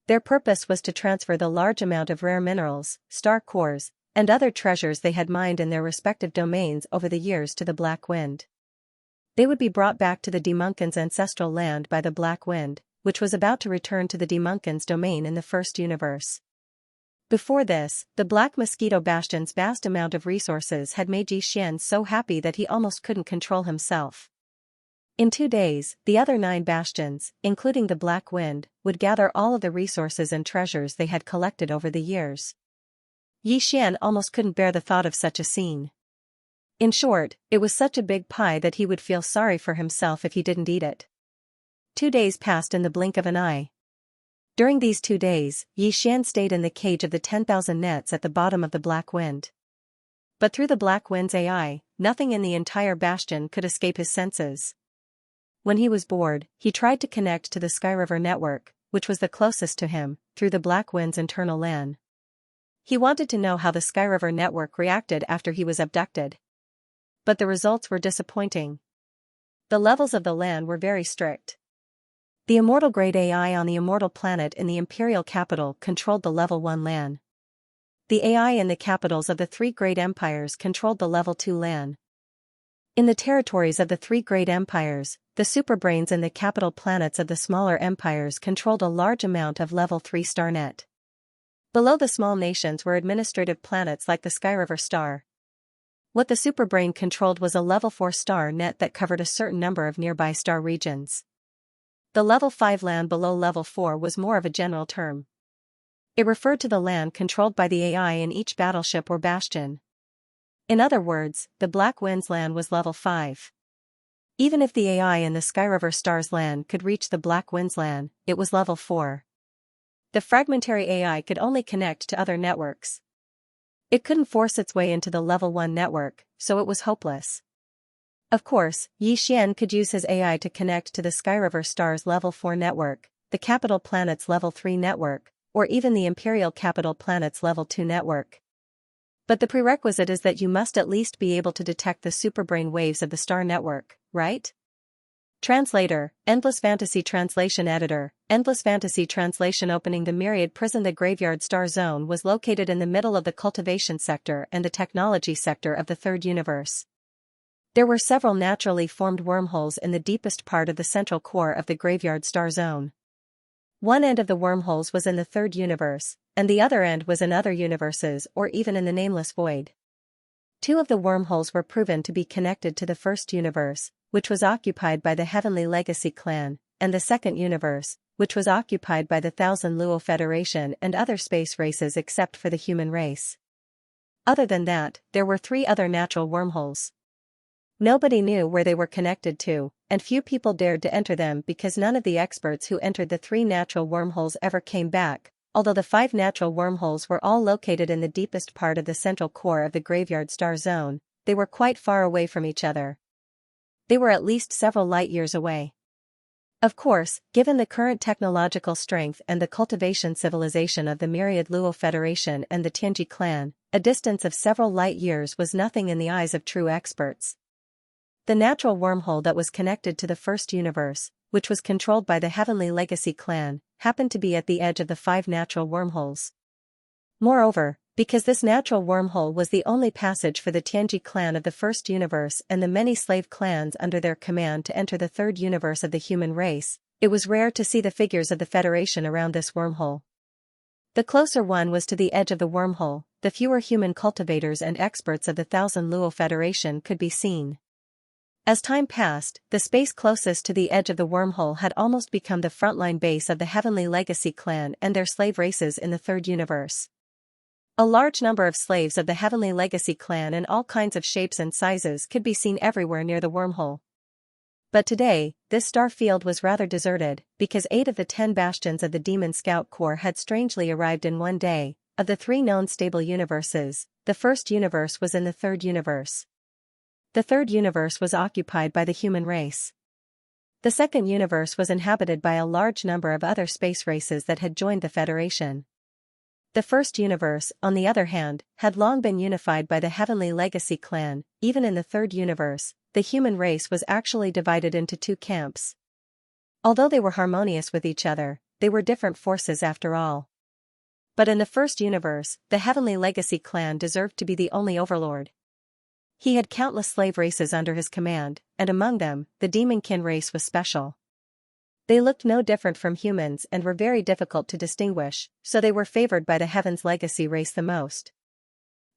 [SPEAKER 1] Their purpose was to transfer the large amount of rare minerals, star cores, and other treasures they had mined in their respective domains over the years to the Black Wind. They would be brought back to the Demonkin's ancestral land by the Black Wind, which was about to return to the Demonkin's domain in the first universe. Before this, the Black Mosquito Bastion's vast amount of resources had made Xianxia so happy that he almost couldn't control himself. In 2 days, the other 9 bastions, including the Black Wind, would gather all of the resources and treasures they had collected over the years. Xianxia almost couldn't bear the thought of such a scene. In short, it was such a big pie that he would feel sorry for himself if he didn't eat it. 2 days passed in the blink of an eye. During these 2 days, Xianxia stayed in the cage of the 10,000 nets at the bottom of the Black Wind. But through the Black Wind's AI, nothing in the entire bastion could escape his senses. When he was bored, he tried to connect to the Skyriver network, which was the closest to him, through the Black Wind's internal LAN. He wanted to know how the Skyriver network reacted after he was abducted. But the results were disappointing. The levels of the LAN were very strict. The immortal-grade AI on the immortal planet in the Imperial capital controlled the Level 1 LAN. The AI in the capitals of the 3 great empires controlled the Level 2 LAN. In the territories of the 3 great empires, the superbrains in the capital planets of the smaller empires controlled a large amount of Level 3 StarNet. Below the small nations were administrative planets like the Skyriver star. What the superbrain controlled was a Level 4 star net that covered a certain number of nearby star regions. The Level 5 LAN below Level 4 was more of a general term. It referred to the LAN controlled by the AI in each battleship or bastion. In other words, the Black Wind's LAN was Level 5. Even if the AI in the Skyriver star's LAN could reach the Black Wind's LAN, it was Level 4. The fragmentary AI could only connect to other networks. It couldn't force its way into the Level 1 network, so it was hopeless. Of course, Xianxia could use his AI to connect to the Skyriver star's Level 4 network, the capital planet's Level 3 network, or even the Imperial capital planet's Level 2 network. But the prerequisite is that you must at least be able to detect the superbrain waves of the star network, right? Translator, Endless Fantasy Translation Editor, Endless Fantasy Translation. Opening the Myriad Prison. The Graveyard Star Zone was located in the middle of the Cultivation sector and the Technology sector of the Third Universe. There were several naturally formed wormholes in the deepest part of the central core of the Graveyard Star Zone. One end of the wormholes was in the Third Universe, and the other end was in other universes or even in the Nameless Void. 2 of the wormholes were proven to be connected to the First Universe, which was occupied by the Heavenly Legacy clan, and the Second Universe, which was occupied by the Thousand Luo Federation and other space races except for the human race. Other than that, there were 3 other natural wormholes. Nobody knew where they were connected to, and few people dared to enter them because none of the experts who entered the 3 natural wormholes ever came back. Although the 5 natural wormholes were all located in the deepest part of the central core of the Graveyard Star Zone, they were quite far away from each other. They were at least several light years away. Of course, given the current technological strength and the cultivation civilization of the Myriad Luo Federation and the Tianji clan, a distance of several light years was nothing in the eyes of true experts. The natural wormhole that was connected to the First Universe, which was controlled by the Heavenly Legacy clan, happened to be at the edge of the 5 natural wormholes. Moreover, because this natural wormhole was the only passage for the Tianji clan of the First Universe and the many slave clans under their command to enter the Third Universe of the human race, it was rare to see the figures of the Federation around this wormhole. The closer one was to the edge of the wormhole, the fewer human cultivators and experts of the Thousand Luo Federation could be seen. As time passed, the space closest to the edge of the wormhole had almost become the frontline base of the Heavenly Legacy clan and their slave races in the Third Universe. A large number of slaves of the Heavenly Legacy clan in all kinds of shapes and sizes could be seen everywhere near the wormhole. But today, this star field was rather deserted, because 8 of the 10 bastions of the Demon Scout Corps had strangely arrived in one day. Of the 3 known stable universes, the first universe was in the Third Universe. The Third Universe was occupied by the human race. The second universe was inhabited by a large number of other space races that had joined the Federation. The first universe, on the other hand, had long been unified by the Heavenly Legacy clan. Even in the third universe, the human race was actually divided into two camps. Although they were harmonious with each other, they were different forces after all. But in the first universe, the Heavenly Legacy clan deserved to be the only overlord. He had countless slave races under his command, and among them, the demonkin race was special. They looked no different from humans and were very difficult to distinguish, so they were favored by the Heaven's Legacy race the most.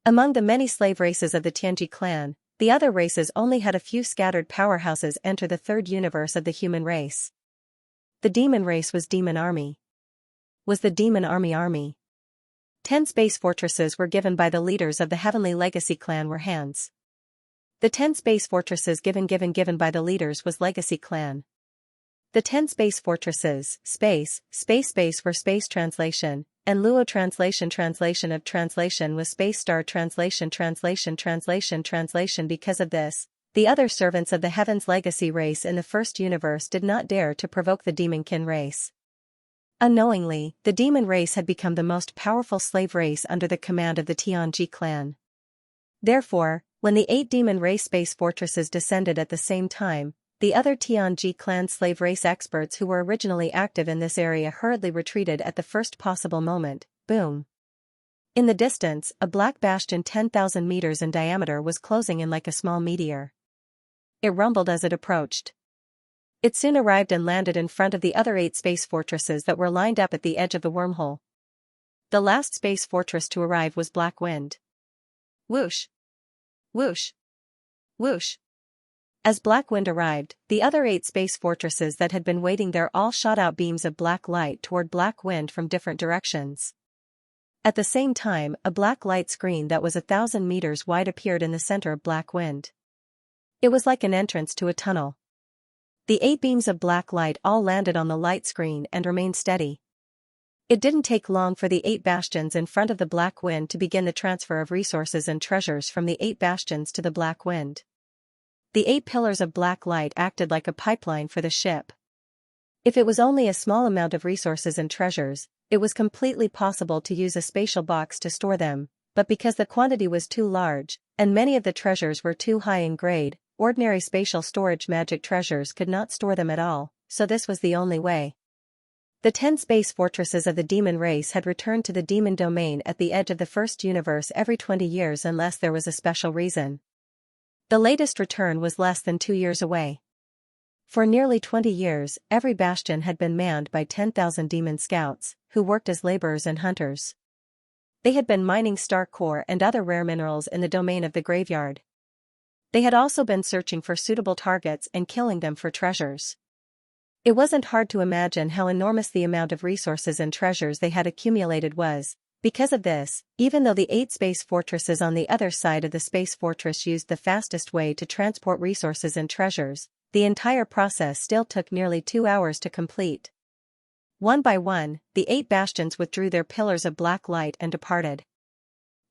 [SPEAKER 1] Among the many slave races of the Tianji clan, the other races only had a few scattered powerhouses enter the third universe of the human race. The demon race was Demon Army. Was the Demon Army? 10 space fortresses were given by the leaders of the Heavenly Legacy clan were hands. The 10 space fortresses given by the leaders was Legacy clan. The 10 space fortresses, space were space translation, and Luo translation of translation was space star translation. Because of this, the other servants of the Heaven's Legacy race in the first universe did not dare to provoke the Demonkin race. Unknowingly, the demon race had become the most powerful slave race under the command of the Tianji clan. Therefore, when the 8 demon race space fortresses descended at the same time, the other Tianji clan slave race experts who were originally active in this area hurriedly retreated at the first possible moment. Boom! In the distance, a black bastion 10,000 meters in diameter was closing in like a small meteor. It rumbled as it approached. It soon arrived and landed in front of the other 8 space fortresses that were lined up at the edge of the wormhole. The last space fortress to arrive was Black Wind. Whoosh! Whoosh! Whoosh! As Black Wind arrived, the other 8 space fortresses that had been waiting there all shot out beams of black light toward Black Wind from different directions. At the same time, a black light screen that was 1,000 meters wide appeared in the center of Black Wind. It was like an entrance to a tunnel. The 8 beams of black light all landed on the light screen and remained steady. It didn't take long for the 8 bastions in front of the Black Wind to begin the transfer of resources and treasures from the 8 bastions to the Black Wind. The 8 pillars of black light acted like a pipeline for the ship. If it was only a small amount of resources and treasures, it was completely possible to use a spatial box to store them, but because the quantity was too large, and many of the treasures were too high in grade, ordinary spatial storage magic treasures could not store them at all, so this was the only way. The 10 space fortresses of the demon race had returned to the demon domain at the edge of the first universe every 20 years unless there was a special reason. The latest return was less than 2 years away. For nearly 20 years, every bastion had been manned by 10,000 demon scouts, who worked as laborers and hunters. They had been mining star core and other rare minerals in the domain of the graveyard. They had also been searching for suitable targets and killing them for treasures. It wasn't hard to imagine how enormous the amount of resources and treasures they had accumulated was. Because of this, even though the 8 space fortresses on the other side of the space fortress used the fastest way to transport resources and treasures, the entire process still took nearly 2 hours to complete. One by one, the 8 bastions withdrew their pillars of black light and departed.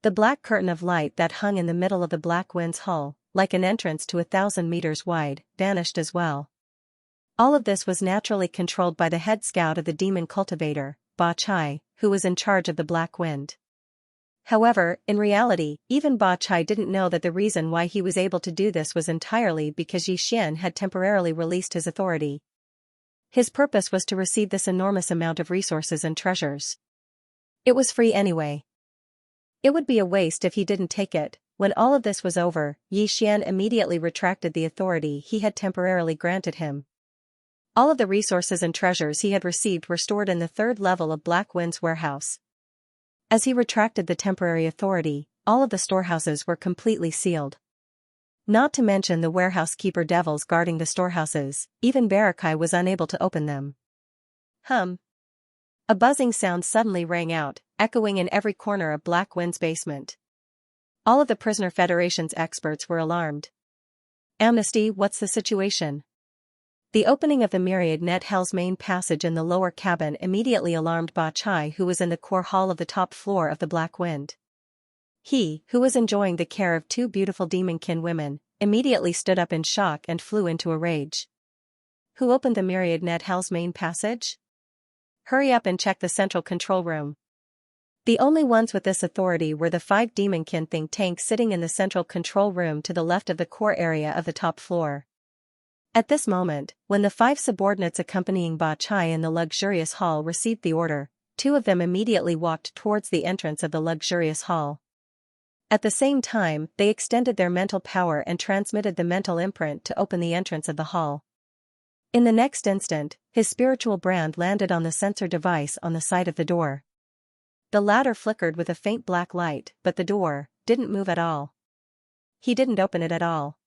[SPEAKER 1] The black curtain of light that hung in the middle of the Black Wind's hull, like an entrance to 1,000 meters wide, vanished as well. All of this was naturally controlled by the head scout of the demon cultivator, Ba Chai, who was in charge of the Black Wind. However, in reality, even Ba Chai didn't know that the reason why he was able to do this was entirely because Yi Xian had temporarily released his authority. His purpose was to receive this enormous amount of resources and treasures. It was free anyway. It would be a waste if he didn't take it. When all of this was over, Yi Xian immediately retracted the authority he had temporarily granted him. All of the resources and treasures he had received were stored in the 3rd level of Black Wind's warehouse. As he retracted the temporary authority, all of the storehouses were completely sealed. Not to mention the warehouse keeper devils guarding the storehouses, even Barakai was unable to open them. Hum. A buzzing sound suddenly rang out, echoing in every corner of Black Wind's basement. All of the Prisoner Federation's experts were alarmed. Amnesty, what's the situation? The opening of the Myriad Net Hell's main passage in the lower cabin immediately alarmed Ba Chai, who was in the core hall of the top floor of the Black Wind. He, who was enjoying the care of 2 beautiful demonkin women, immediately stood up in shock and flew into a rage. Who opened the myriad net hell's main passage? Hurry up and check the central control room. The only ones with this authority were the 5 demonkin think tanks sitting in the central control room to the left of the core area of the top floor. At this moment, when the 5 subordinates accompanying Ba Chai in the luxurious hall received the order, 2 of them immediately walked towards the entrance of the luxurious hall. At the same time, they extended their mental power and transmitted the mental imprint to open the entrance of the hall. In the next instant, his spiritual brand landed on the sensor device on the side of the door. The latter flickered with a faint black light, but the door didn't move at all. He didn't open it at all.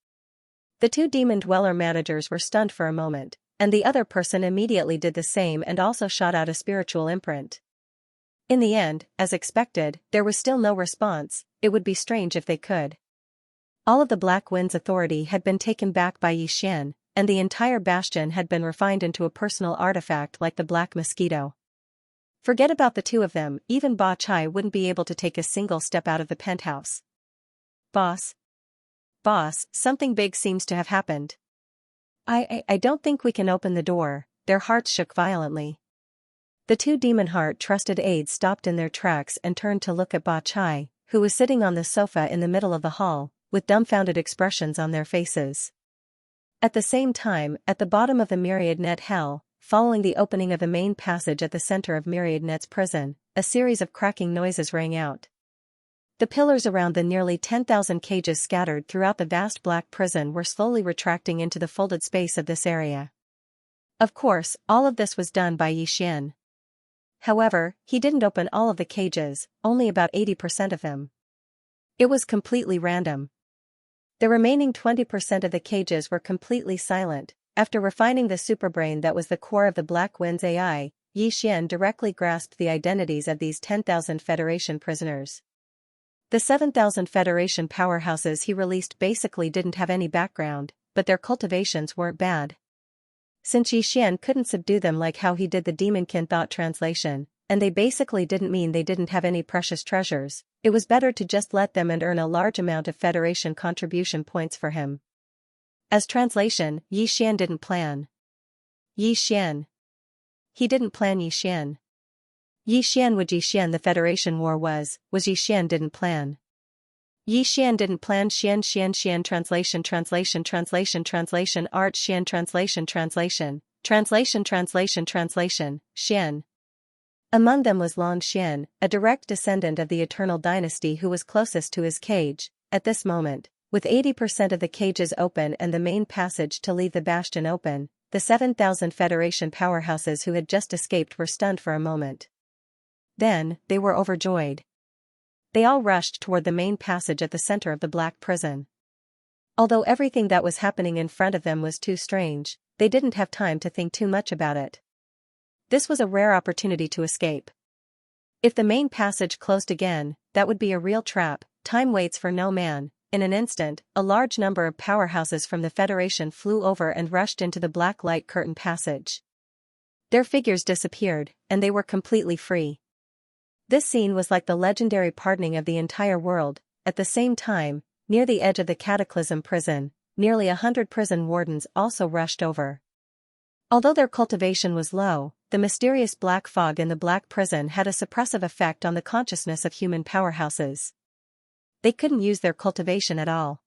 [SPEAKER 1] The 2 demon dweller managers were stunned for a moment, and the other person immediately did the same and also shot out a spiritual imprint. In the end, as expected, there was still no response. It would be strange if they could. All of the Black Wind's authority had been taken back by Xianxia, and the entire bastion had been refined into a personal artifact like the Black Mosquito. Forget about the 2 of them, even Ba Chai wouldn't be able to take a single step out of the penthouse. Boss, something big seems to have happened. I don't think we can open the door. Their hearts shook violently. The 2 demon heart trusted aides stopped in their tracks and turned to look at Ba Chai, who was sitting on the sofa in the middle of the hall, with dumbfounded expressions on their faces. At the same time, at the bottom of the myriad net hell, following the opening of the main passage at the center of myriad net's prison, a series of cracking noises rang out. The pillars around the nearly 10,000 cages scattered throughout the vast black prison were slowly retracting into the folded space of this area. Of course, all of this was done by Xianxia. However, he didn't open all of the cages, only about 80% of them. It was completely random. The remaining 20% of the cages were completely silent. After refining the superbrain that was the core of the Black Wind's AI, Xianxia directly grasped the identities of these 10,000 Federation prisoners. The 7,000 Federation powerhouses he released basically didn't have any background, but their cultivations weren't bad. Since Xianxia couldn't subdue them like how he did the demonkin thought translation, and they basically didn't mean they didn't have any precious treasures, it was better to just let them and earn a large amount of Federation contribution points for him. As translation, Xianxia didn't plan. Xianxia. He didn't plan Xianxia. Xianxia would Xianxia the Federation war was Xianxia didn't plan. Xianxia didn't plan Xian translation art Xian translation Xian. Among them was Lan Xian, a direct descendant of the Eternal Dynasty who was closest to his cage, at this moment, with 80% of the cages open and the main passage to leave the bastion open. The 7,000 Federation powerhouses who had just escaped were stunned for a moment. Then, they were overjoyed. They all rushed toward the main passage at the center of the black prison. Although everything that was happening in front of them was too strange, they didn't have time to think too much about it. This was a rare opportunity to escape. If the main passage closed again, that would be a real trap. Time waits for no man. In an instant, a large number of powerhouses from the Federation flew over and rushed into the black light curtain passage. Their figures disappeared, and they were completely free. This scene was like the legendary pardoning of the entire world. At the same time, near the edge of the Cataclysm prison, nearly 100 prison wardens also rushed over. Although their cultivation was low, the mysterious black fog in the black prison had a suppressive effect on the consciousness of human powerhouses. They couldn't use their cultivation at all.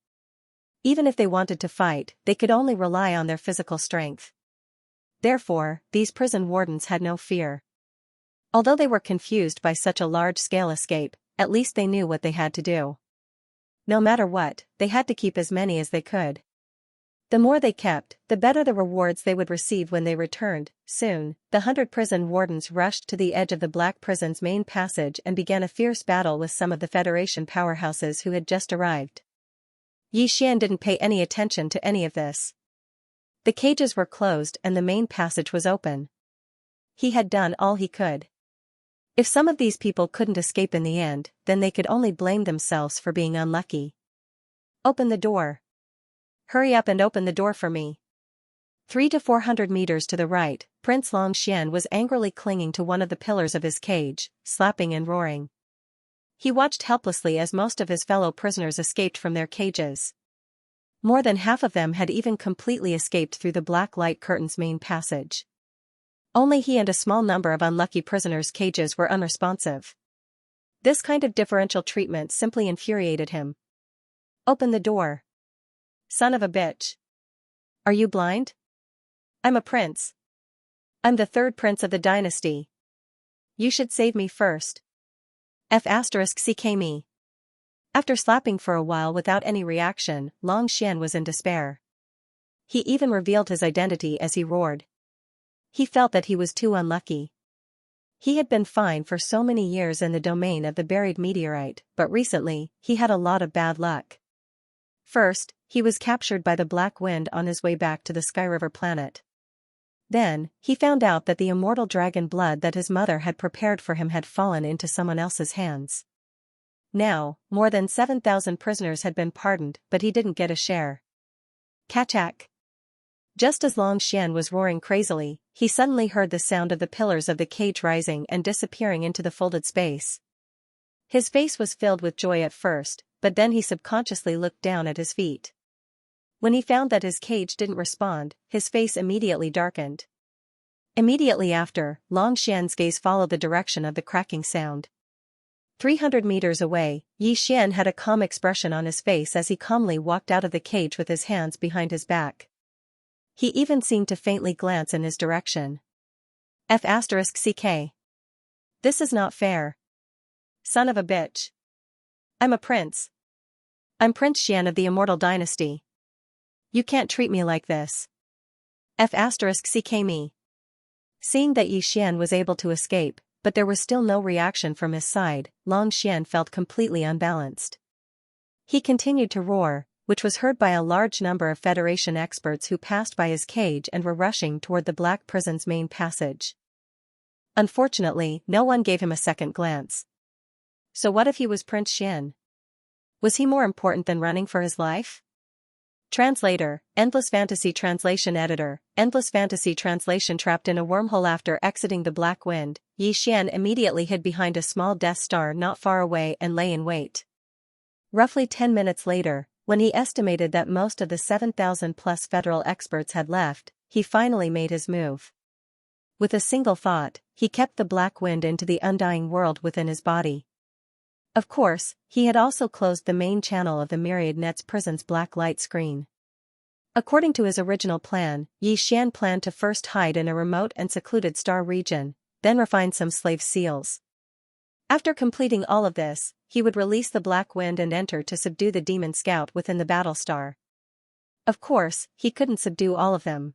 [SPEAKER 1] Even if they wanted to fight, they could only rely on their physical strength. Therefore, these prison wardens had no fear. Although they were confused by such a large-scale escape, at least they knew what they had to do. No matter what, they had to keep as many as they could. The more they kept, the better the rewards they would receive when they returned. Soon, the 100 prison wardens rushed to the edge of the black prison's main passage and began a fierce battle with some of the Federation powerhouses who had just arrived. Xian didn't pay any attention to any of this. The cages were closed and the main passage was open. He had done all he could. If some of these people couldn't escape in the end, then they could only blame themselves for being unlucky. Open the door. Hurry up and open the door for me. 300 to 400 meters to the right, Prince Long Xian was angrily clinging to one of the pillars of his cage, slapping and roaring. He watched helplessly as most of his fellow prisoners escaped from their cages. More than half of them had even completely escaped through the black light curtain's main passage. Only he and a small number of unlucky prisoners' cages were unresponsive. This kind of differential treatment simply infuriated him. "Open the door. Son of a bitch. Are you blind? I'm a prince. I'm the third prince of the dynasty. You should save me first. F***ck me." After slapping for a while without any reaction, Long Xian was in despair. He even revealed his identity as he roared. He felt that he was too unlucky. He had been fine for so many years in the domain of the buried meteorite, but recently, he had a lot of bad luck. First, he was captured by the Black Wind on his way back to the Skyriver planet. Then, he found out that the immortal dragon blood that his mother had prepared for him had fallen into someone else's hands. Now, more than 7,000 prisoners had been pardoned, but he didn't get a share. Kachak. Just as Long Xian was roaring crazily, he suddenly heard the sound of the pillars of the cage rising and disappearing into the folded space. His face was filled with joy at first, but then he subconsciously looked down at his feet. When he found that his cage didn't respond, his face immediately darkened. Immediately after, Long Xian's gaze followed the direction of the cracking sound. 300 meters away, Yi Xian had a calm expression on his face as he calmly walked out of the cage with his hands behind his back. He even seemed to faintly glance in his direction. F***ck. This is not fair. Son of a bitch. I'm a prince. I'm Prince Xian of the Immortal Dynasty. You can't treat me like this. F***ck me. Seeing that Yi Xian was able to escape, but there was still no reaction from his side, Long Xian felt completely unbalanced. He continued to roar, which was heard by a large number of Federation experts who passed by his cage and were rushing toward the Black Prison's main passage. Unfortunately, no one gave him a second glance. So what if he was Prince Xian? Was he more important than running for his life? Translator, Endless Fantasy Translation Editor, Endless Fantasy Translation. Trapped in a wormhole after exiting the Black Wind, Yi Xian immediately hid behind a small Death Star not far away and lay in wait. Roughly 10 minutes later, when he estimated that most of the 7,000-plus federal experts had left, he finally made his move. With a single thought, he kept the Black Wind into the undying world within his body. Of course, he had also closed the main channel of the Myriad Net's prison's black light screen. According to his original plan, Yi Xian planned to first hide in a remote and secluded star region, then refine some slave seals. After completing all of this, he would release the Black Wind and enter to subdue the Demon Scout within the battle star. Of course, he couldn't subdue all of them.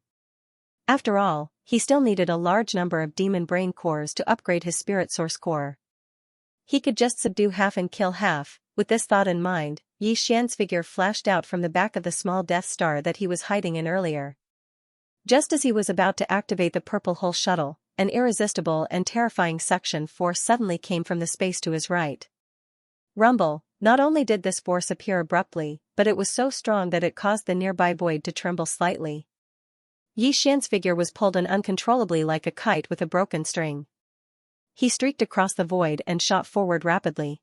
[SPEAKER 1] After all, he still needed a large number of demon brain cores to upgrade his spirit source core. He could just subdue half and kill half. With this thought in mind, Yi Xian's figure flashed out from the back of the small Death Star that he was hiding in earlier. Just as he was about to activate the Purple Hole shuttle, an irresistible and terrifying suction force suddenly came from the space to his right. Rumble. Not only did this force appear abruptly, but it was so strong that it caused the nearby void to tremble slightly. Yi Xian's figure was pulled in uncontrollably like a kite with a broken string. He streaked across the void and shot forward rapidly.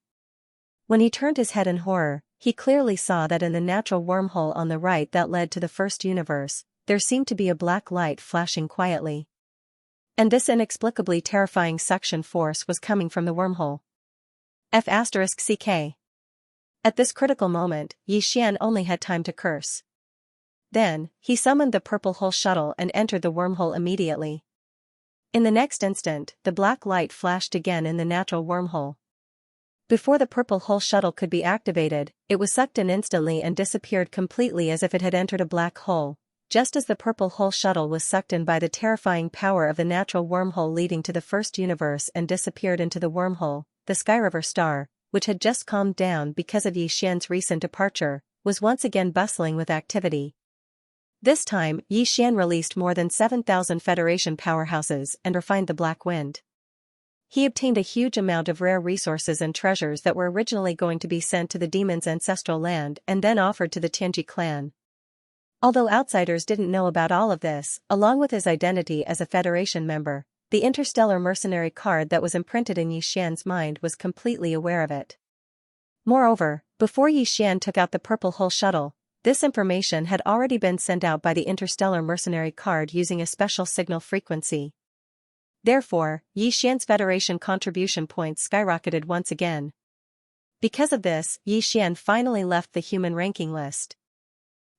[SPEAKER 1] When he turned his head in horror, he clearly saw that in the natural wormhole on the right that led to the first universe, there seemed to be a black light flashing quietly. And this inexplicably terrifying suction force was coming from the wormhole. F***ck. At this critical moment, Yi Xian only had time to curse. Then, he summoned the Purple Hole shuttle and entered the wormhole immediately. In the next instant, the black light flashed again in the natural wormhole. Before the Purple Hole shuttle could be activated, it was sucked in instantly and disappeared completely as if it had entered a black hole. Just as the Purple Hole shuttle was sucked in by the terrifying power of the natural wormhole leading to the first universe and disappeared into the wormhole, the Skyriver star, which had just calmed down because of Yi Xian's recent departure, was once again bustling with activity. This time, Yi Xian released more than 7,000 Federation powerhouses and refined the Black Wind. He obtained a huge amount of rare resources and treasures that were originally going to be sent to the demon's ancestral land and then offered to the Tianji clan. Although outsiders didn't know about all of this, along with his identity as a Federation member, the interstellar mercenary card that was imprinted in Yi Xian's mind was completely aware of it. Moreover, before Yi Xian took out the Purple Hole shuttle, this information had already been sent out by the interstellar mercenary card using a special signal frequency. Therefore, Xian's Federation contribution points skyrocketed once again. Because of this, Xian finally left the human ranking list.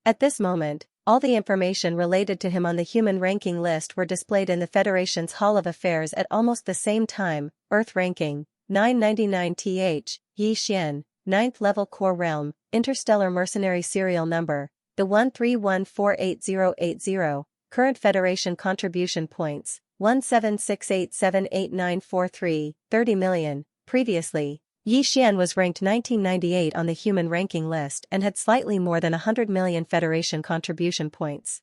[SPEAKER 1] At this moment, all the information related to him on the human ranking list were displayed in the Federation's Hall of Affairs at almost the same time. Earth ranking, 999th, Xian, 9th level core realm, interstellar mercenary serial number, the 1314880, current Federation contribution points, 176878943, 30 million, previously. Xian was ranked 1998 on the human ranking list and had slightly more than 100 million Federation contribution points.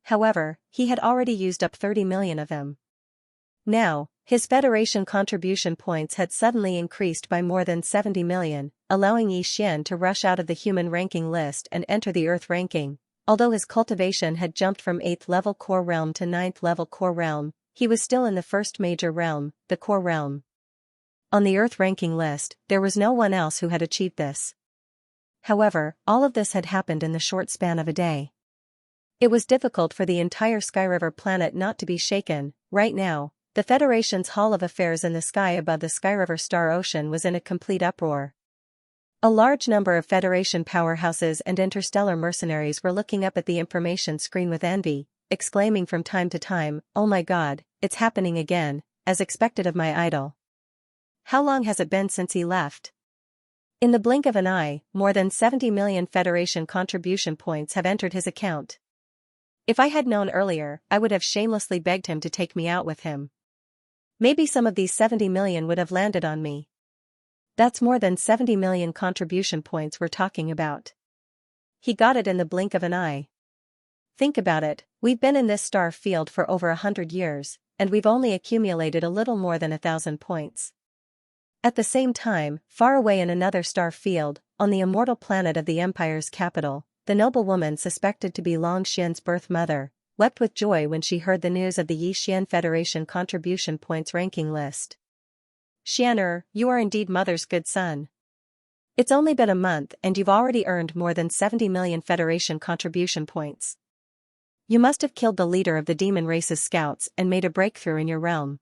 [SPEAKER 1] However, he had already used up 30 million of them. Now, his Federation contribution points had suddenly increased by more than 70 million, allowing Xian to rush out of the human ranking list and enter the Earth ranking. Although his cultivation had jumped from 8th level core realm to 9th level core realm, he was still in the first major realm, the core realm. On the Earth ranking list, there was no one else who had achieved this. However, all of this had happened in the short span of a day. It was difficult for the entire Skyriver planet not to be shaken. Right now, the Federation's Hall of Affairs in the sky above the Skyriver Star Ocean was in a complete uproar. A large number of Federation powerhouses and interstellar mercenaries were looking up at the information screen with envy, exclaiming from time to time, "Oh my God, it's happening again, as expected of my idol. How long has it been since he left?" In the blink of an eye, more than 70 million Federation contribution points have entered his account. If I had known earlier, I would have shamelessly begged him to take me out with him. Maybe some of these 70 million would have landed on me. That's more than 70 million contribution points we're talking about. He got it in the blink of an eye. Think about it, we've been in this star field for over 100 years, and we've only accumulated a little more than 1,000 points. At the same time, far away in another star field, on the immortal planet of the Empire's capital, the noble woman suspected to be Long Xian's birth mother, wept with joy when she heard the news of the Xian Federation contribution points ranking list. "Xianer, you are indeed mother's good son. It's only been a month and you've already earned more than 70 million Federation contribution points. You must have killed the leader of the demon race's scouts and made a breakthrough in your realm.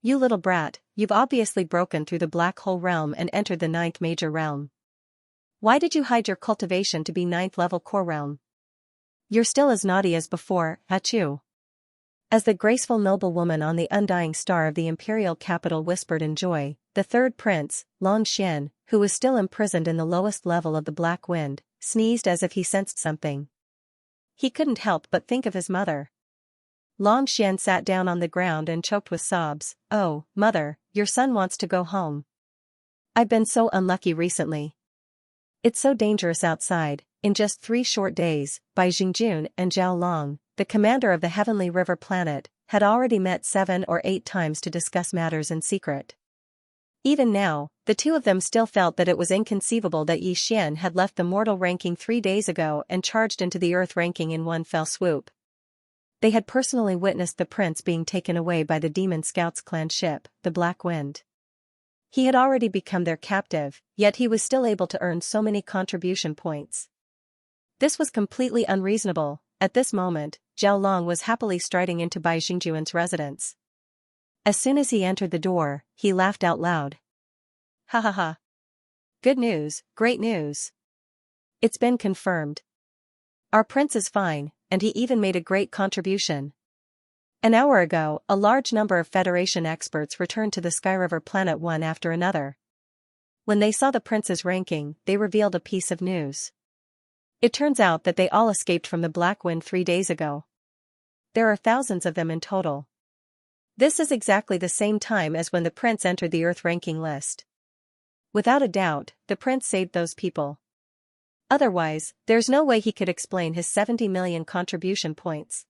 [SPEAKER 1] You little brat, you've obviously broken through the black hole realm and entered the 9th major realm. Why did you hide your cultivation to be 9th level core realm? You're still as naughty as before, achoo." As the graceful noble woman on the undying star of the imperial capital whispered in joy, the third prince, Long Xian, who was still imprisoned in the lowest level of the black wind, sneezed as if he sensed something. He couldn't help but think of his mother. Long Xian sat down on the ground and choked with sobs. "Oh, mother, your son wants to go home. I've been so unlucky recently. It's so dangerous outside." In just 3 short days, Bai Jingjun and Zhao Long, the commander of the Heavenly River planet, had already met 7 or 8 times to discuss matters in secret. Even now, the two of them still felt that it was inconceivable that Xian had left the mortal ranking 3 days ago and charged into the Earth ranking in one fell swoop. They had personally witnessed the prince being taken away by the Demon Scouts clan ship, the Black Wind. He had already become their captive, yet he was still able to earn so many contribution points. This was completely unreasonable. At this moment, Zhao Long was happily striding into Bai Jingjuan's residence. As soon as he entered the door, he laughed out loud. "Ha ha ha. Good news, great news. It's been confirmed. Our prince is fine, and he even made a great contribution." An hour ago, a large number of Federation experts returned to the Skyriver planet one after another. When they saw the prince's ranking, they revealed a piece of news. It turns out that they all escaped from the Black Wind 3 days ago. There are thousands of them in total. This is exactly the same time as when the prince entered the Earth ranking list. Without a doubt, the prince saved those people. Otherwise, there's no way he could explain his 70 million contribution points.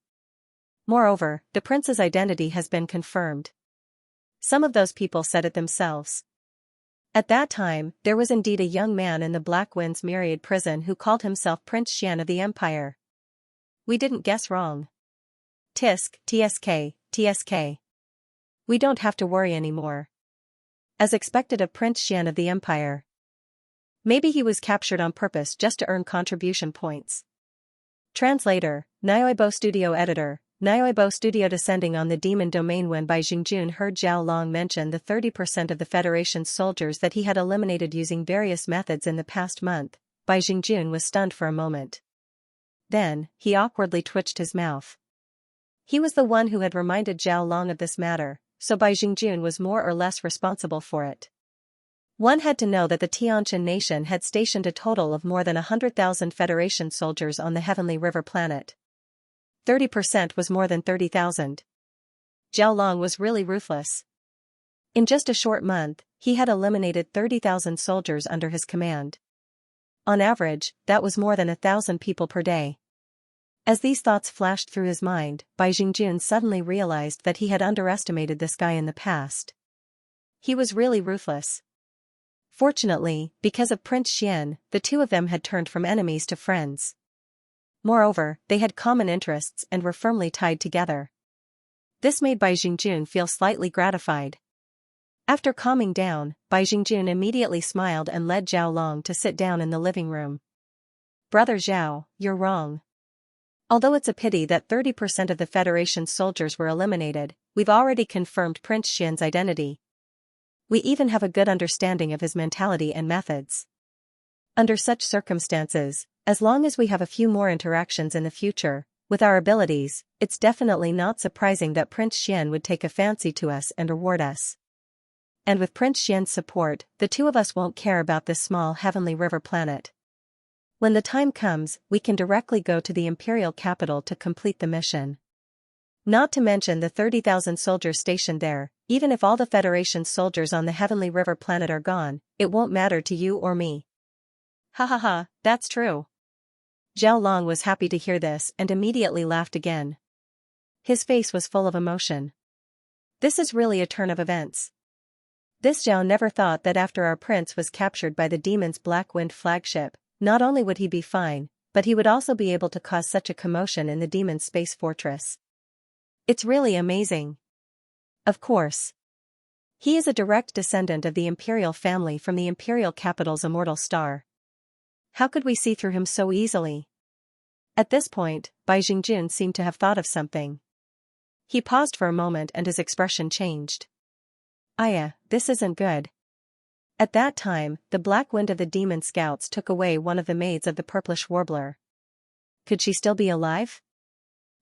[SPEAKER 1] Moreover, the prince's identity has been confirmed. Some of those people said it themselves. At that time, there was indeed a young man in the Black Wind's myriad prison who called himself Prince Xian of the Empire. We didn't guess wrong. Tisk, TSK, TSK. We don't have to worry anymore. As expected of Prince Xian of the Empire. Maybe he was captured on purpose just to earn contribution points. Translator, Nioibo Studio Editor, Nioibo Studio. Descending on the demon domain. When Bai Jingjun heard Zhao Long mention the 30% of the Federation's soldiers that he had eliminated using various methods in the past month, Bai Jingjun was stunned for a moment. Then, he awkwardly twitched his mouth. He was the one who had reminded Zhao Long of this matter, so Bai Jingjun was more or less responsible for it. One had to know that the Tianqian nation had stationed a total of more than 100,000 Federation soldiers on the Heavenly River planet. 30% was more than 30,000. Zhao Long was really ruthless. In just a short month, he had eliminated 30,000 soldiers under his command. On average, that was more than 1,000 people per day. As these thoughts flashed through his mind, Bai Jingjun suddenly realized that he had underestimated this guy in the past. He was really ruthless. Fortunately, because of Prince Xian, the two of them had turned from enemies to friends. Moreover, they had common interests and were firmly tied together. This made Bai Jingjun feel slightly gratified. After calming down, Bai Jingjun immediately smiled and led Zhao Long to sit down in the living room. "Brother Zhao, you're wrong. Although it's a pity that 30% of the Federation's soldiers were eliminated, we've already confirmed Prince Xian's identity. We even have a good understanding of his mentality and methods. Under such circumstances, as long as we have a few more interactions in the future, with our abilities, it's definitely not surprising that Prince Xian would take a fancy to us and reward us. And with Prince Xian's support, the two of us won't care about this small Heavenly River planet. When the time comes, we can directly go to the Imperial capital to complete the mission. Not to mention the 30,000 soldiers stationed there. Even if all the Federation's soldiers on the Heavenly River planet are gone, it won't matter to you or me." "Ha ha ha, that's true." Zhao Long was happy to hear this and immediately laughed again. His face was full of emotion. This is really a turn of events. This Zhao never thought that after our prince was captured by the demon's Black Wind flagship, not only would he be fine, but he would also be able to cause such a commotion in the demon's space fortress. It's really amazing. Of course. He is a direct descendant of the imperial family from the imperial capital's immortal star. How could we see through him so easily? At this point, Bai Jingjun seemed to have thought of something. He paused for a moment and his expression changed. "Aya, this isn't good." At that time, the black wind of the demon scouts took away one of the maids of the purplish warbler. Could she still be alive?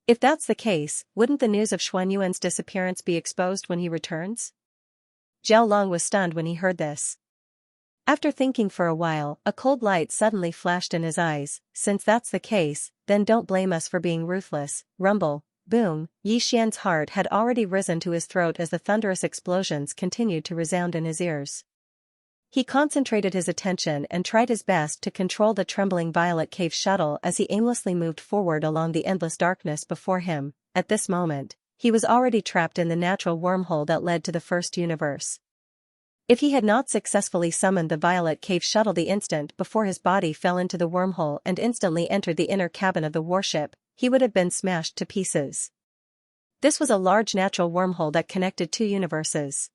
[SPEAKER 1] If that's the case, wouldn't the news of Xuanyuan's disappearance be exposed when he returns? Zhao Long was stunned when he heard this. After thinking for a while, a cold light suddenly flashed in his eyes. "Since that's the case, then don't blame us for being ruthless." Rumble, boom, Yi Xian's heart had already risen to his throat as the thunderous explosions continued to resound in his ears. He concentrated his attention and tried his best to control the trembling Violet Cave shuttle as he aimlessly moved forward along the endless darkness before him. At this moment, he was already trapped in the natural wormhole that led to the first universe. If he had not successfully summoned the Violet Cave shuttle the instant before his body fell into the wormhole and instantly entered the inner cabin of the warship, he would have been smashed to pieces. This was a large natural wormhole that connected two universes.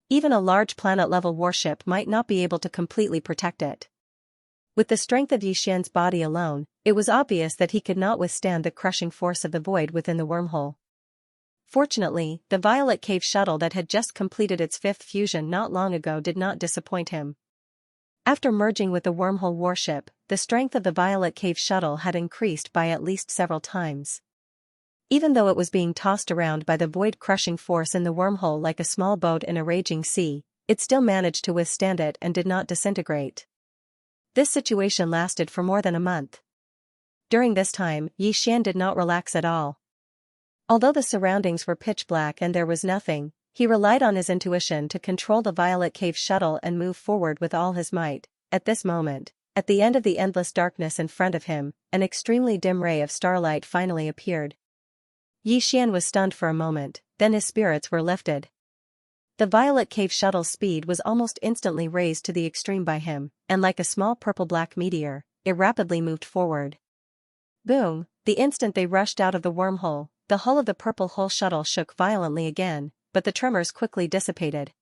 [SPEAKER 1] Even a large planet-level warship might not be able to completely protect it. With the strength of Yi Xian's body alone, it was obvious that he could not withstand the crushing force of the void within the wormhole. Fortunately, the Violet Cave shuttle that had just completed its fifth fusion not long ago did not disappoint him. After merging with the wormhole warship, the strength of the Violet Cave shuttle had increased by at least several times. Even though it was being tossed around by the void-crushing force in the wormhole like a small boat in a raging sea, it still managed to withstand it and did not disintegrate. This situation lasted for more than a month. During this time, Yi Xian did not relax at all. Although the surroundings were pitch black and there was nothing, he relied on his intuition to control the Violet Cave shuttle and move forward with all his might. At this moment, at the end of the endless darkness in front of him, an extremely dim ray of starlight finally appeared. Yi Xian was stunned for a moment, then his spirits were lifted. The Violet Cave shuttle's speed was almost instantly raised to the extreme by him, and like a small purple-black meteor, it rapidly moved forward. Boom! The instant they rushed out of the wormhole, the hull of the purple hull shuttle shook violently again, but the tremors quickly dissipated.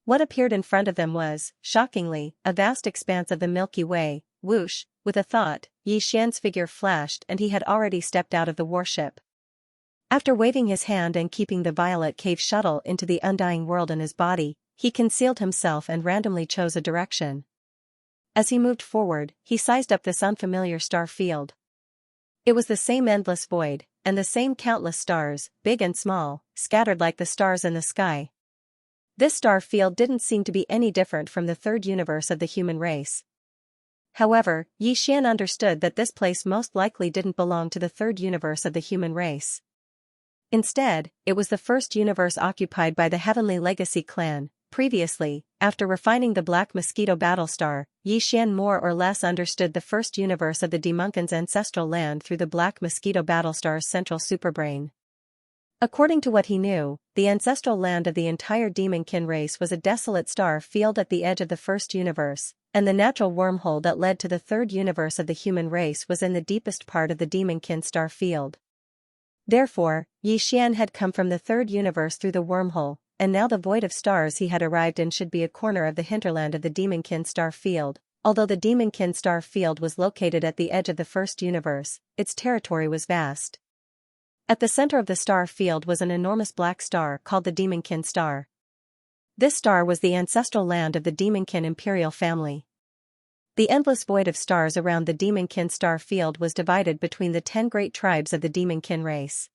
[SPEAKER 1] What appeared in front of them was, shockingly, a vast expanse of the Milky Way. Whoosh, with a thought, Yi Xian's figure flashed and he had already stepped out of the warship. After waving his hand and keeping the violet cave shuttle into the undying world in his body, he concealed himself and randomly chose a direction. As he moved forward, he sized up this unfamiliar star field. It was the same endless void, and the same countless stars, big and small, scattered like the stars in the sky. This star field didn't seem to be any different from the third universe of the human race. However, Yi Xian understood that this place most likely didn't belong to the third universe of the human race. Instead, it was the first universe occupied by the Heavenly Legacy clan. Previously, after refining the Black Mosquito Battlestar, Yi Xian more or less understood the first universe of the Demonkin's ancestral land through the Black Mosquito Battlestar's central superbrain. According to what he knew, the ancestral land of the entire Demonkin race was a desolate star field at the edge of the first universe, and the natural wormhole that led to the third universe of the human race was in the deepest part of the Demonkin star field. Therefore, Yi Xian had come from the third universe through the wormhole, and now the void of stars he had arrived in should be a corner of the hinterland of the Demonkin star field. Although the Demonkin star field was located at the edge of the first universe, its territory was vast. At the center of the star field was an enormous black star called the Demonkin star. This star was the ancestral land of the Demonkin imperial family. The endless void of stars around the Demonkin star field was divided between the 10 great tribes of the Demonkin race.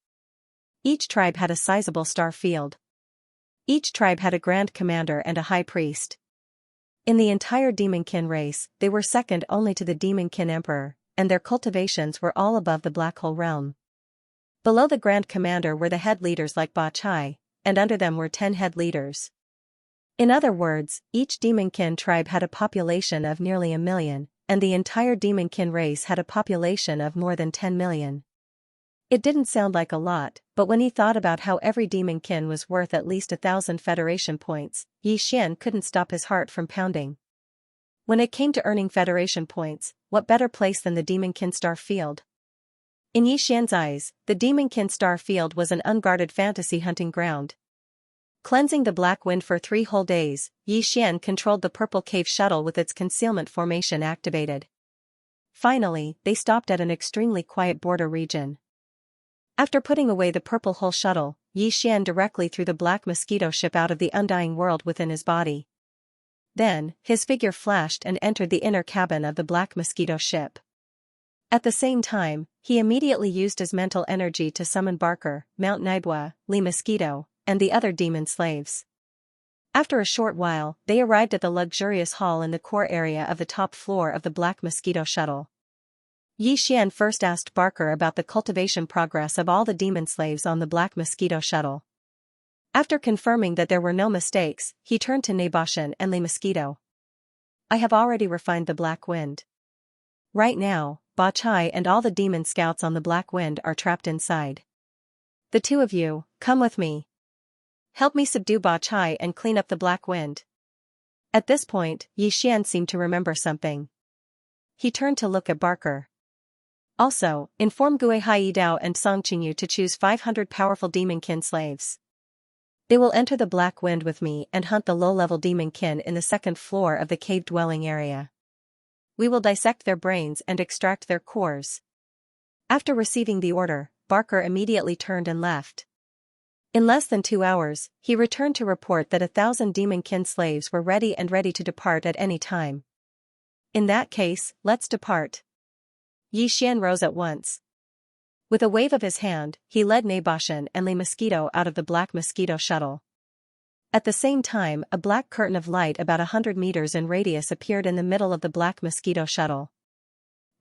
[SPEAKER 1] Each tribe had a sizable star field. Each tribe had a grand commander and a high priest. In the entire Demonkin race, they were second only to the Demonkin emperor, and their cultivations were all above the black hole realm. Below the grand commander were the head leaders like Ba Chai, and under them were 10 head leaders. In other words, each Demonkin tribe had a population of nearly 1 million, and the entire Demonkin race had a population of more than 10 million. It didn't sound like a lot, but when he thought about how every Demonkin was worth at least 1,000 Federation points, Yi Xian couldn't stop his heart from pounding. When it came to earning Federation points, what better place than the Demonkin star field? In Yi Xian's eyes, the Demonkin star field was an unguarded fantasy hunting ground. Cleansing the black wind for 3 whole days, Yi Xian controlled the purple cave shuttle with its concealment formation activated. Finally, they stopped at an extremely quiet border region. After putting away the purple hull shuttle, Yi Xian directly threw the black mosquito ship out of the undying world within his body. Then, his figure flashed and entered the inner cabin of the black mosquito ship. At the same time, he immediately used his mental energy to summon Barker, Mount Nibwa, Li Mosquito, and the other demon slaves. After a short while, they arrived at the luxurious hall in the core area of the top floor of the Black Mosquito shuttle. Yi Xian first asked Barker about the cultivation progress of all the demon slaves on the Black Mosquito shuttle. After confirming that there were no mistakes, he turned to Naboshan and Li Mosquito. I have already refined the Black Wind. Right now, Ba Chai and all the demon scouts on the Black Wind are trapped inside. The 2 of you, come with me. Help me subdue Ba Chai and clean up the Black Wind. At this point, Yi Xian seemed to remember something. He turned to look at Barker. Also, inform Gue Haidao and Song Qingyu to choose 500 powerful Demonkin slaves. They will enter the Black Wind with me and hunt the low-level Demonkin in the 2nd floor of the cave-dwelling area. We will dissect their brains and extract their cores. After receiving the order, Barker immediately turned and left. In less than 2 hours, he returned to report that 1,000 Demonkin slaves were ready to depart at any time. In that case, let's depart. Yi Xian rose at once. With a wave of his hand, he led Naboshan and Li Mosquito out of the Black Mosquito shuttle. At the same time, a black curtain of light about 100 meters in radius appeared in the middle of the Black Mosquito shuttle.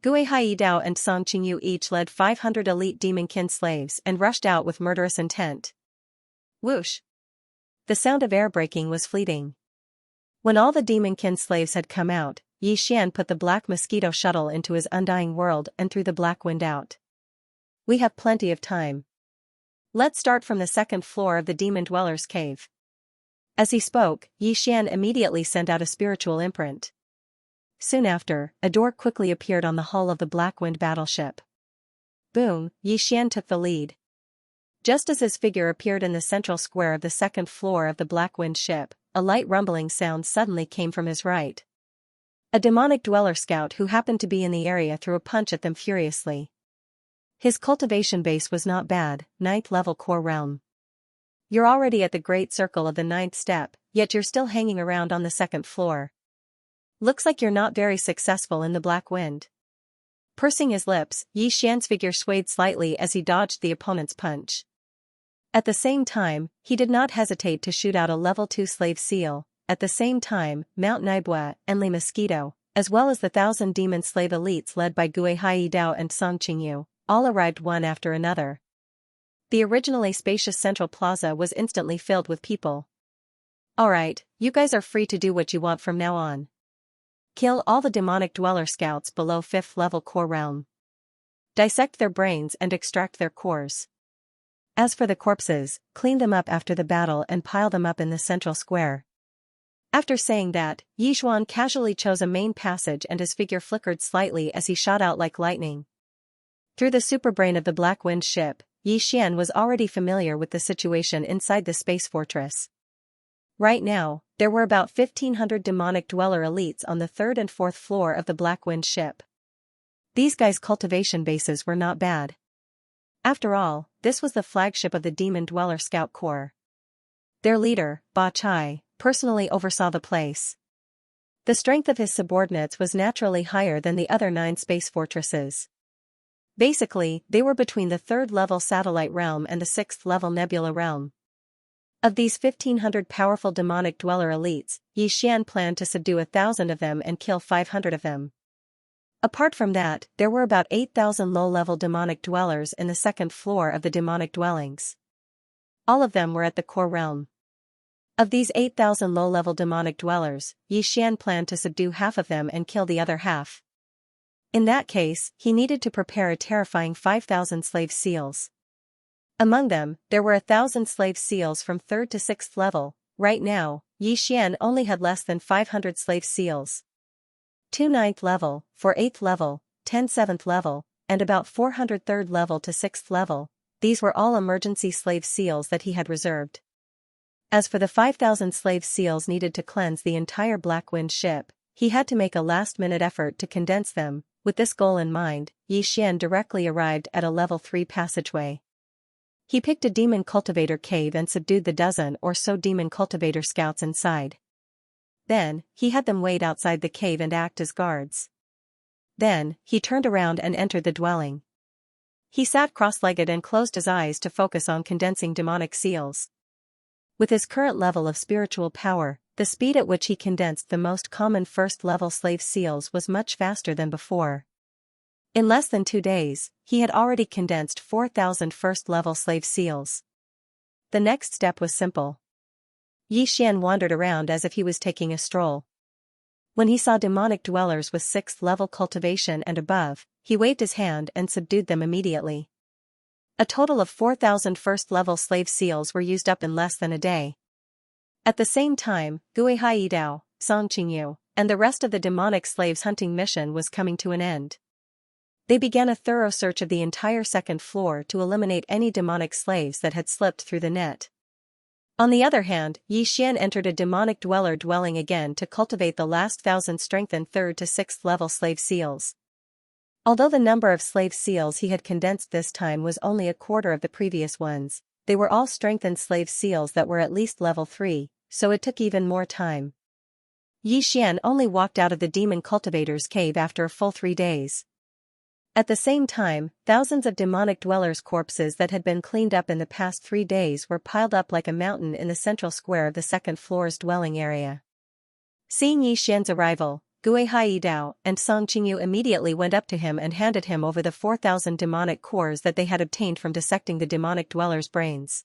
[SPEAKER 1] Gue Haidao and Song Qingyu each led 500 elite Demonkin slaves and rushed out with murderous intent. Whoosh! The sound of air braking was fleeting. When all the Demonkin slaves had come out, Yi Xian put the Black Mosquito shuttle into his undying world and threw the Black Wind out. We have plenty of time. Let's start from the 2nd floor of the Demon Dweller's cave. As he spoke, Yi Xian immediately sent out a spiritual imprint. Soon after, a door quickly appeared on the hull of the Black Wind battleship. Boom, Yi Xian took the lead. Just as his figure appeared in the central square of the 2nd floor of the Black Wind ship, a light rumbling sound suddenly came from his right. A demonic dweller scout who happened to be in the area threw a punch at them furiously. His cultivation base was not bad, 9th level core realm. You're already at the great circle of the 9th step, yet you're still hanging around on the 2nd floor. Looks like you're not very successful in the Black Wind. Pursing his lips, Xian's figure swayed slightly as he dodged the opponent's punch. At the same time, he did not hesitate to shoot out a level 2 slave seal. At the same time, Mount Naibua and Li Mosquito, as well as the 1,000 demon slave elites led by Gui Hai Dao and Song Qingyu, all arrived one after another. The originally spacious central plaza was instantly filled with people. Alright, you guys are free to do what you want from now on. Kill all the demonic dweller scouts below 5th level core realm. Dissect their brains and extract their cores. As for the corpses, clean them up after the battle and pile them up in the central square. After saying that, Yixuan casually chose a main passage and his figure flickered slightly as he shot out like lightning. Through the superbrain of the Black Wind ship, Yixian was already familiar with the situation inside the space fortress. Right now, there were about 1,500 demonic dweller elites on the 3rd and 4th floor of the Black Wind ship. These guys' cultivation bases were not bad. After all, this was the flagship of the Demon Dweller Scout Corps. Their leader, Ba Chai, personally oversaw the place. The strength of his subordinates was naturally higher than the other 9 space fortresses. Basically, they were between the 3rd level satellite realm and the 6th level nebula realm. Of these 1,500 powerful demonic dweller elites, Yixian planned to subdue 1,000 of them and kill 500 of them. Apart from that, there were about 8,000 low-level demonic dwellers in the 2nd floor of the demonic dwellings. All of them were at the core realm. Of these 8,000 low-level demonic dwellers, Yixian planned to subdue half of them and kill the other half. In that case, he needed to prepare a terrifying 5,000 slave seals. Among them, there were 1,000 slave seals from 3rd to 6th level. Right now, Yixian only had less than 500 slave seals. 2 9th level, 4 8th level, 10 7th level, and about 400 3rd level to 6th level. These were all emergency slave seals that he had reserved. As for the 5,000 slave seals needed to cleanse the entire Black Wind ship, he had to make a last-minute effort to condense them. With this goal in mind, Yixian directly arrived at a level 3 passageway. He picked a demon cultivator cave and subdued the dozen or so demon cultivator scouts inside. Then, he had them wait outside the cave and act as guards. Then, he turned around and entered the dwelling. He sat cross-legged and closed his eyes to focus on condensing demonic seals. With his current level of spiritual power, the speed at which he condensed the most common 1st-level slave seals was much faster than before. In less than 2 days, he had already condensed 4,000 1st-level slave seals. The next step was simple. Yixian wandered around as if he was taking a stroll. When he saw demonic dwellers with 6th-level cultivation and above, he waved his hand and subdued them immediately. A total of 4,000 1st-level slave seals were used up in less than a day. At the same time, Gui Hai Dao, Song Qingyu, and the rest of the demonic slaves hunting mission was coming to an end. They began a thorough search of the entire 2nd floor to eliminate any demonic slaves that had slipped through the net. On the other hand, Yixian entered a demonic dweller dwelling again to cultivate the last 1,000 strengthened 3rd to 6th level slave seals. Although the number of slave seals he had condensed this time was only a quarter of the previous ones, they were all strengthened slave seals that were at least level 3, so it took even more time. Yixian only walked out of the demon cultivator's cave after a full 3 days. At the same time, thousands of demonic dwellers' corpses that had been cleaned up in the past 3 days were piled up like a mountain in the central square of the 2nd floor's dwelling area. Seeing Yixian's arrival, Gui Hai Dao and Song Qingyu immediately went up to him and handed him over the 4,000 demonic cores that they had obtained from dissecting the demonic dwellers' brains.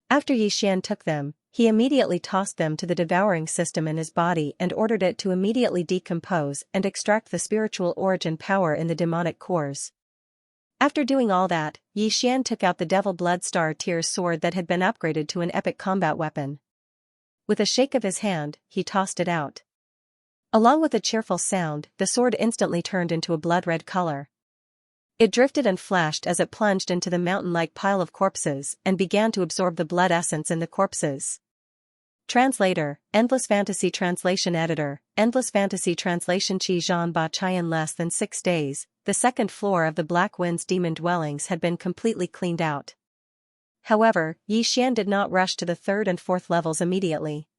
[SPEAKER 1] After Yixian took them, he immediately tossed them to the devouring system in his body and ordered it to immediately decompose and extract the spiritual origin power in the demonic cores. After doing all that, Yixian took out the Devil Blood Star Tier's sword that had been upgraded to an epic combat weapon. With a shake of his hand, he tossed it out. Along with a cheerful sound, the sword instantly turned into a blood-red color. It drifted and flashed as it plunged into the mountain-like pile of corpses and began to absorb the blood essence in the corpses. Translator, Endless Fantasy Translation Editor, Endless Fantasy Translation Qi Zhan Ba Chai. In less than 6 days, the second floor of the Black Wind's demon dwellings had been completely cleaned out. However, Yi Xian did not rush to the third and fourth levels immediately.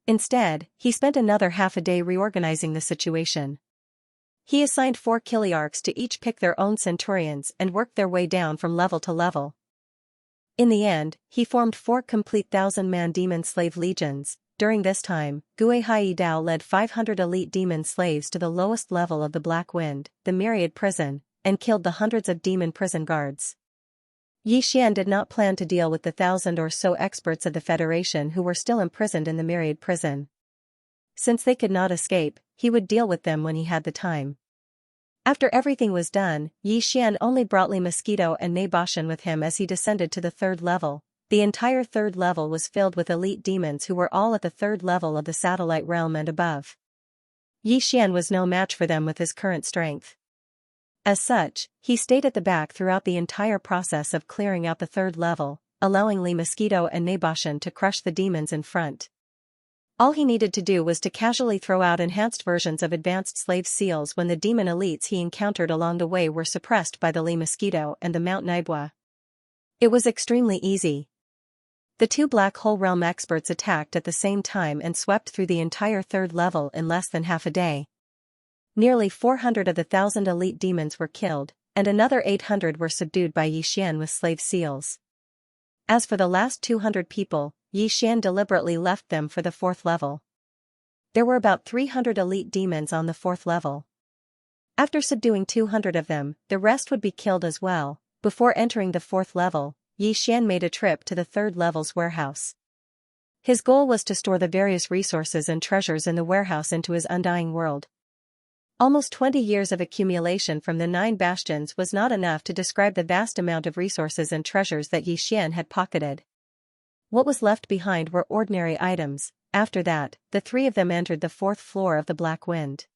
[SPEAKER 1] Instead, he spent another half a day reorganizing the situation. He assigned 4 Kiliarchs to each pick their own centurions and worked their way down from level to level. In the end, he formed 4 complete 1,000-man demon slave legions. During this time, Gue Hai Dao led 500 elite demon slaves to the lowest level of the Black Wind, the Myriad Prison, and killed the hundreds of demon prison guards. Yi Xian did not plan to deal with the 1,000 or so experts of the Federation who were still imprisoned in the Myriad Prison. Since they could not escape, he would deal with them when he had the time. After everything was done, Yi Xian only brought Li Mosquito and Nei Bashan with him as he descended to the third level. The entire third level was filled with elite demons who were all at the third level of the satellite realm and above. Yi Xian was no match for them with his current strength. As such, he stayed at the back throughout the entire process of clearing out the third level, allowing Li Mosquito and Nei Bashan to crush the demons in front. All he needed to do was to casually throw out enhanced versions of advanced slave seals when the demon elites he encountered along the way were suppressed by the Li Mosquito and the Mount Naibua. It was extremely easy. The 2 Black Hole Realm experts attacked at the same time and swept through the entire third level in less than half a day. Nearly 400 of the 1,000 elite demons were killed, and another 800 were subdued by Yi Xian with slave seals. As for the last 200 people, Yi Xian deliberately left them for the fourth level. There were about 300 elite demons on the fourth level. After subduing 200 of them, the rest would be killed as well. Before entering the fourth level, Yi Xian made a trip to the third level's warehouse. His goal was to store the various resources and treasures in the warehouse into his undying world. Almost 20 years of accumulation from the 9 bastions was not enough to describe the vast amount of resources and treasures that Yi Xian had pocketed. What was left behind were ordinary items. After that, the 3 of them entered the 4th floor of the Black Wind.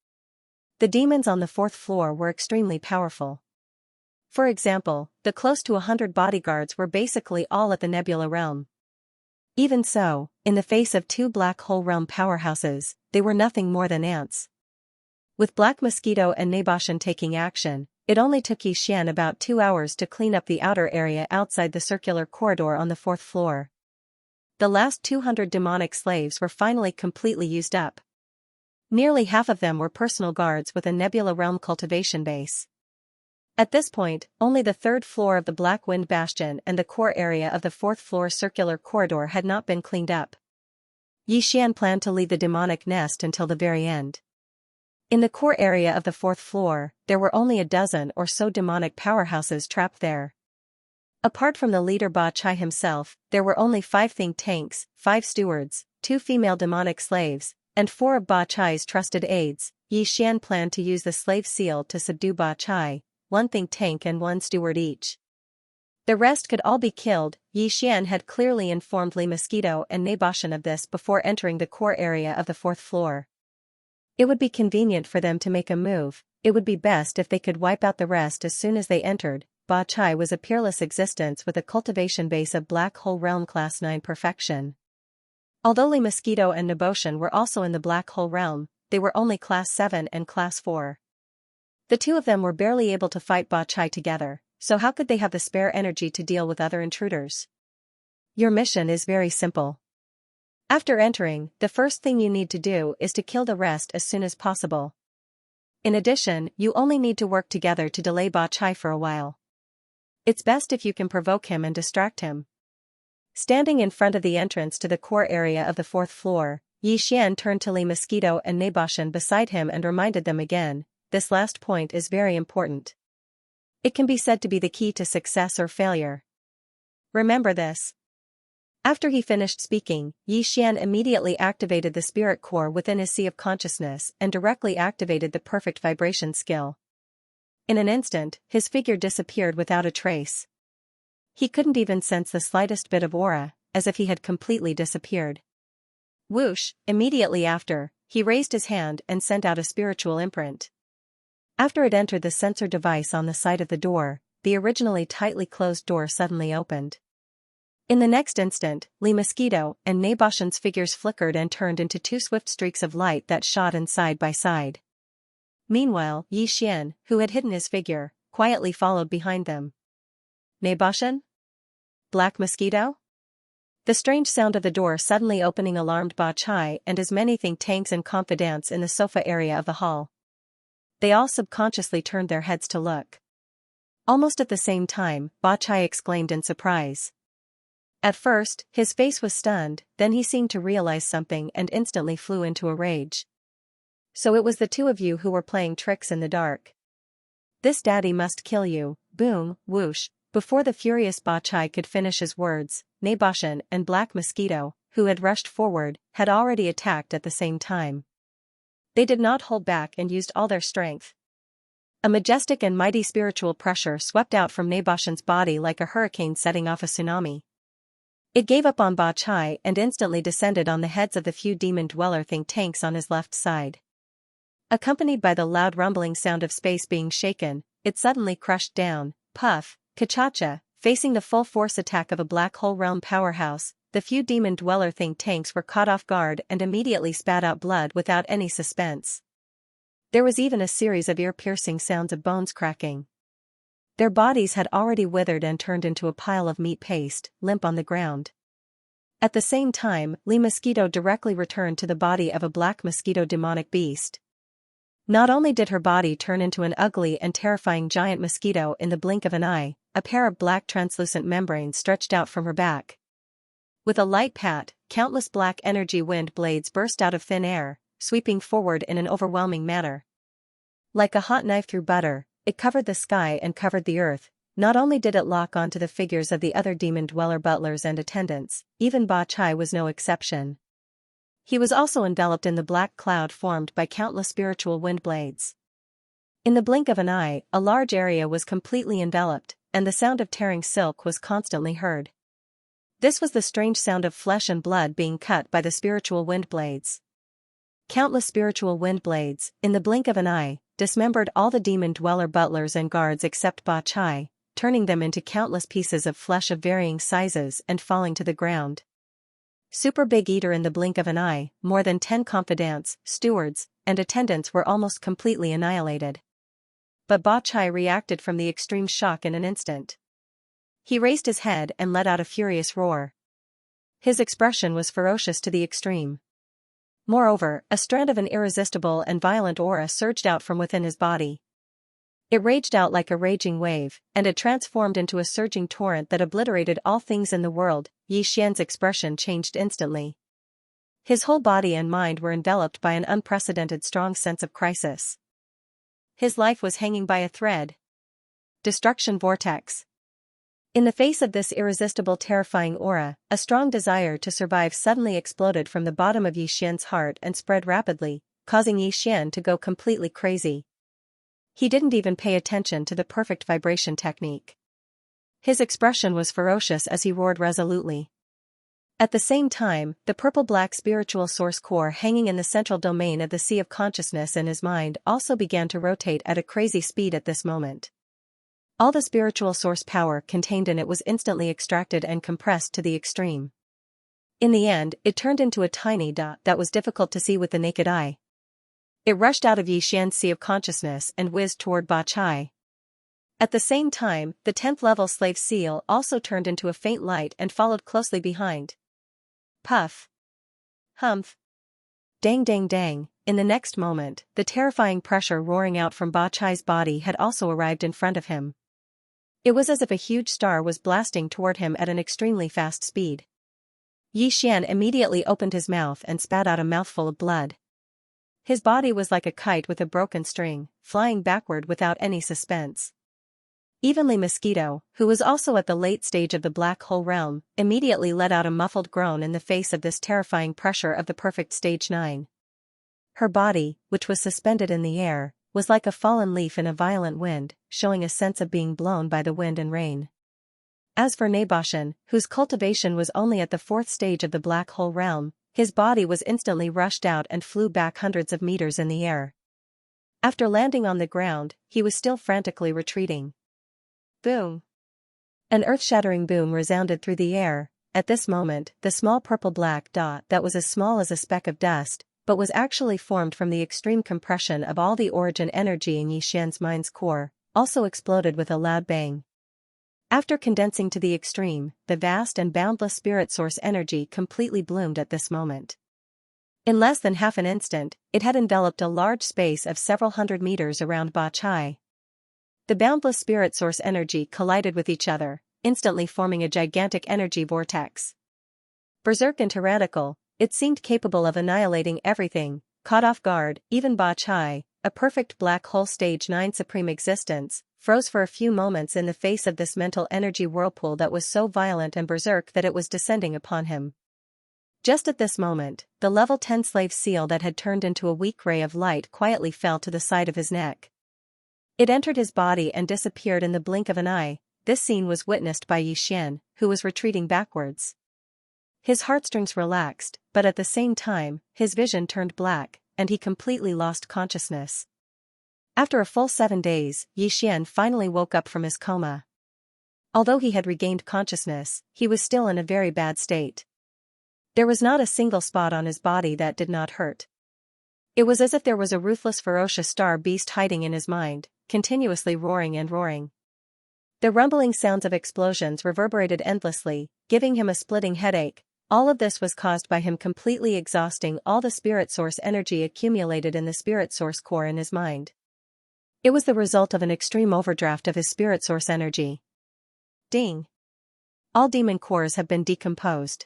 [SPEAKER 1] The demons on the 4th floor were extremely powerful. For example, the close to 100 bodyguards were basically all at the Nebula Realm. Even so, in the face of 2 Black Hole Realm powerhouses, they were nothing more than ants. With Black Mosquito and Nei Bashan taking action, it only took Yi Xian about 2 hours to clean up the outer area outside the circular corridor on the 4th floor. The last 200 demonic slaves were finally completely used up. Nearly half of them were personal guards with a Nebula Realm cultivation base. At this point, only the 3rd floor of the Black Wind Bastion and the core area of the 4th floor circular corridor had not been cleaned up. Yi Xian planned to leave the demonic nest until the very end. In the core area of the 4th floor, there were only a dozen or so demonic powerhouses trapped there. Apart from the leader Ba Chai himself, there were only 5 think tanks, 5 stewards, 2 female demonic slaves, and 4 of Ba Chai's trusted aides. Yi Xian planned to use the slave seal to subdue Ba Chai, 1 think tank and 1 steward each. The rest could all be killed. Yi Xian had clearly informed Li Mosquito and Nei Bashan of this before entering the core area of the 4th floor. It would be convenient for them to make a move. It would be best if they could wipe out the rest as soon as they entered. Ba Chai was a peerless existence with a cultivation base of Black Hole Realm Class 9 perfection. Although Li Mosquito and Nei Bashan were also in the Black Hole Realm, they were only Class 7 and Class 4. The 2 of them were barely able to fight Ba Chai together, so how could they have the spare energy to deal with other intruders? Your mission is very simple. After entering, the first thing you need to do is to kill the rest as soon as possible. In addition, you only need to work together to delay Ba Chai for a while. It's best if you can provoke him and distract him. Standing in front of the entrance to the core area of the 4th floor, Yi Xian turned to Li Mosquito and Nei Bashan beside him and reminded them again, this last point is very important. It can be said to be the key to success or failure. Remember this. After he finished speaking, Yi Xian immediately activated the spirit core within his sea of consciousness and directly activated the perfect vibration skill. In an instant, his figure disappeared without a trace. He couldn't even sense the slightest bit of aura, as if he had completely disappeared. Whoosh! Immediately after, he raised his hand and sent out a spiritual imprint. After it entered the sensor device on the side of the door, the originally tightly closed door suddenly opened. In the next instant, Li Mosquito and Naboshan's figures flickered and turned into two swift streaks of light that shot in side by side. Meanwhile, Yi Xian, who had hidden his figure, quietly followed behind them. Naboshan? Black Mosquito? The strange sound of the door suddenly opening alarmed Ba Chai and his many think tanks and confidants in the sofa area of the hall. They all subconsciously turned their heads to look. Almost at the same time, Ba Chai exclaimed in surprise. At first, his face was stunned, then he seemed to realize something and instantly flew into a rage. So it was the two of you who were playing tricks in the dark. This daddy must kill you, boom, whoosh. Before the furious Ba Chai could finish his words, Naboshan and Black Mosquito, who had rushed forward, had already attacked at the same time. They did not hold back and used all their strength. A majestic and mighty spiritual pressure swept out from Naboshan's body like a hurricane setting off a tsunami. It gave up on Ba Chai and instantly descended on the heads of the few demon dweller think tanks on his left side. Accompanied by the loud rumbling sound of space being shaken, it suddenly crushed down, puff, Kachacha, facing the full force attack of a black hole realm powerhouse. The few demon dweller think tanks were caught off guard and immediately spat out blood without any suspense. There was even a series of ear-piercing sounds of bones cracking. Their bodies had already withered and turned into a pile of meat paste, limp on the ground. At the same time, Li Mosquito directly returned to the body of a black mosquito demonic beast. Not only did her body turn into an ugly and terrifying giant mosquito in the blink of an eye, a pair of black translucent membranes stretched out from her back. With a light pat, countless black energy wind blades burst out of thin air, sweeping forward in an overwhelming manner. Like a hot knife through butter, it covered the sky and covered the earth. Not only did it lock onto the figures of the other demon dweller butlers and attendants, even Ba Chai was no exception. He was also enveloped in the black cloud formed by countless spiritual wind blades. In the blink of an eye, a large area was completely enveloped, and the sound of tearing silk was constantly heard. This was the strange sound of flesh and blood being cut by the spiritual wind blades. Countless spiritual wind blades, in the blink of an eye, dismembered all the demon dweller butlers and guards except Ba Chai, turning them into countless pieces of flesh of varying sizes and falling to the ground. Super Big Eater in the blink of an eye, more than 10 confidants, stewards, and attendants were almost completely annihilated. But Ba Chai reacted from the extreme shock in an instant. He raised his head and let out a furious roar. His expression was ferocious to the extreme. Moreover, a strand of an irresistible and violent aura surged out from within his body. It raged out like a raging wave, and it transformed into a surging torrent that obliterated all things in the world. Yi Xian's expression changed instantly. His whole body and mind were enveloped by an unprecedented strong sense of crisis. His life was hanging by a thread. Destruction vortex. In the face of this irresistible terrifying aura, a strong desire to survive suddenly exploded from the bottom of Yi Xian's heart and spread rapidly, causing Yi Xian to go completely crazy. He didn't even pay attention to the perfect vibration technique. His expression was ferocious as he roared resolutely. At the same time, the purple-black spiritual source core hanging in the central domain of the sea of consciousness in his mind also began to rotate at a crazy speed at this moment. All the spiritual source power contained in it was instantly extracted and compressed to the extreme. In the end, it turned into a tiny dot that was difficult to see with the naked eye. It rushed out of Yi Xian's sea of consciousness and whizzed toward Ba Chai. At the same time, the 10th level slave seal also turned into a faint light and followed closely behind. Puff. Humph. Dang dang dang. In the next moment, the terrifying pressure roaring out from Ba Chai's body had also arrived in front of him. It was as if a huge star was blasting toward him at an extremely fast speed. Yi Xian immediately opened his mouth and spat out a mouthful of blood. His body was like a kite with a broken string, flying backward without any suspense. Even Li Mosquito, who was also at the late stage of the black hole realm, immediately let out a muffled groan in the face of this terrifying pressure of the perfect stage 9. Her body, which was suspended in the air, was like a fallen leaf in a violent wind, showing a sense of being blown by the wind and rain. As for Naboshan, whose cultivation was only at the 4th stage of the black hole realm, his body was instantly rushed out and flew back hundreds of meters in the air. After landing on the ground, he was still frantically retreating. Boom! An earth-shattering boom resounded through the air, at this moment, the small purple-black dot that was as small as a speck of dust, but was actually formed from the extreme compression of all the origin energy in Xianxia's mind's core, also exploded with a loud bang. After condensing to the extreme, the vast and boundless spirit source energy completely bloomed at this moment. In less than half an instant, it had enveloped a large space of several hundred meters around Ba Chai. The boundless spirit source energy collided with each other, instantly forming a gigantic energy vortex. Berserk and tyrannical, it seemed capable of annihilating everything, caught off guard. Even Ba Chai, a perfect black hole stage 9 supreme existence, froze for a few moments in the face of this mental energy whirlpool that was so violent and berserk that it was descending upon him. Just at this moment, the level 10 slave seal that had turned into a weak ray of light quietly fell to the side of his neck. It entered his body and disappeared in the blink of an eye. This scene was witnessed by Yixian, who was retreating backwards. His heartstrings relaxed, but at the same time, his vision turned black, and he completely lost consciousness. After a full 7 days, Yixian finally woke up from his coma. Although he had regained consciousness, he was still in a very bad state. There was not a single spot on his body that did not hurt. It was as if there was a ruthless ferocious star beast hiding in his mind, continuously roaring and roaring. The rumbling sounds of explosions reverberated endlessly, giving him a splitting headache. All of this was caused by him completely exhausting all the spirit source energy accumulated in the spirit source core in his mind. It was the result of an extreme overdraft of his spirit source energy. Ding! All demon cores have been decomposed.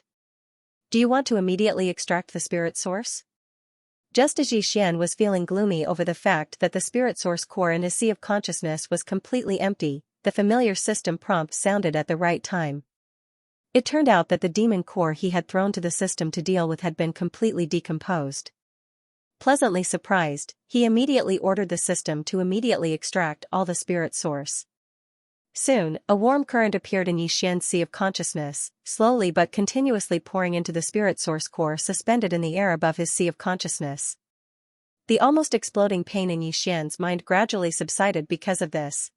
[SPEAKER 1] Do you want to immediately extract the spirit source? Just as Yixian was feeling gloomy over the fact that the spirit source core in his sea of consciousness was completely empty, the familiar system prompt sounded at the right time. It turned out that the demon core he had thrown to the system to deal with had been completely decomposed. Pleasantly surprised, he immediately ordered the system to immediately extract all the spirit source. Soon, a warm current appeared in Yixian's sea of consciousness, slowly but continuously pouring into the spirit source core suspended in the air above his sea of consciousness. The almost exploding pain in Yixian's mind gradually subsided because of this.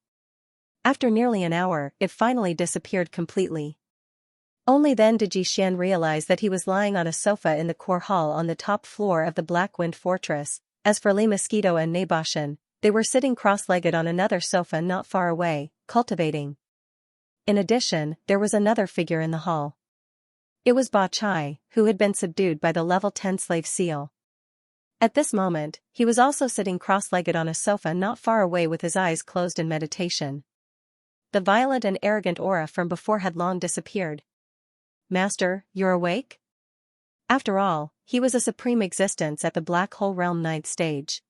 [SPEAKER 1] After nearly an hour, it finally disappeared completely. Only then did Yixian realize that he was lying on a sofa in the core hall on the top floor of the Black Wind Fortress. As for Li Mosquito and Naboshin, they were sitting cross-legged on another sofa not far away, cultivating. In addition, there was another figure in the hall. It was Ba Chai, who had been subdued by the level 10 slave seal. At this moment, he was also sitting cross-legged on a sofa not far away with his eyes closed in meditation. The violent and arrogant aura from before had long disappeared. Master, you're awake? After all, he was a supreme existence at the Black Hole Realm 9th stage.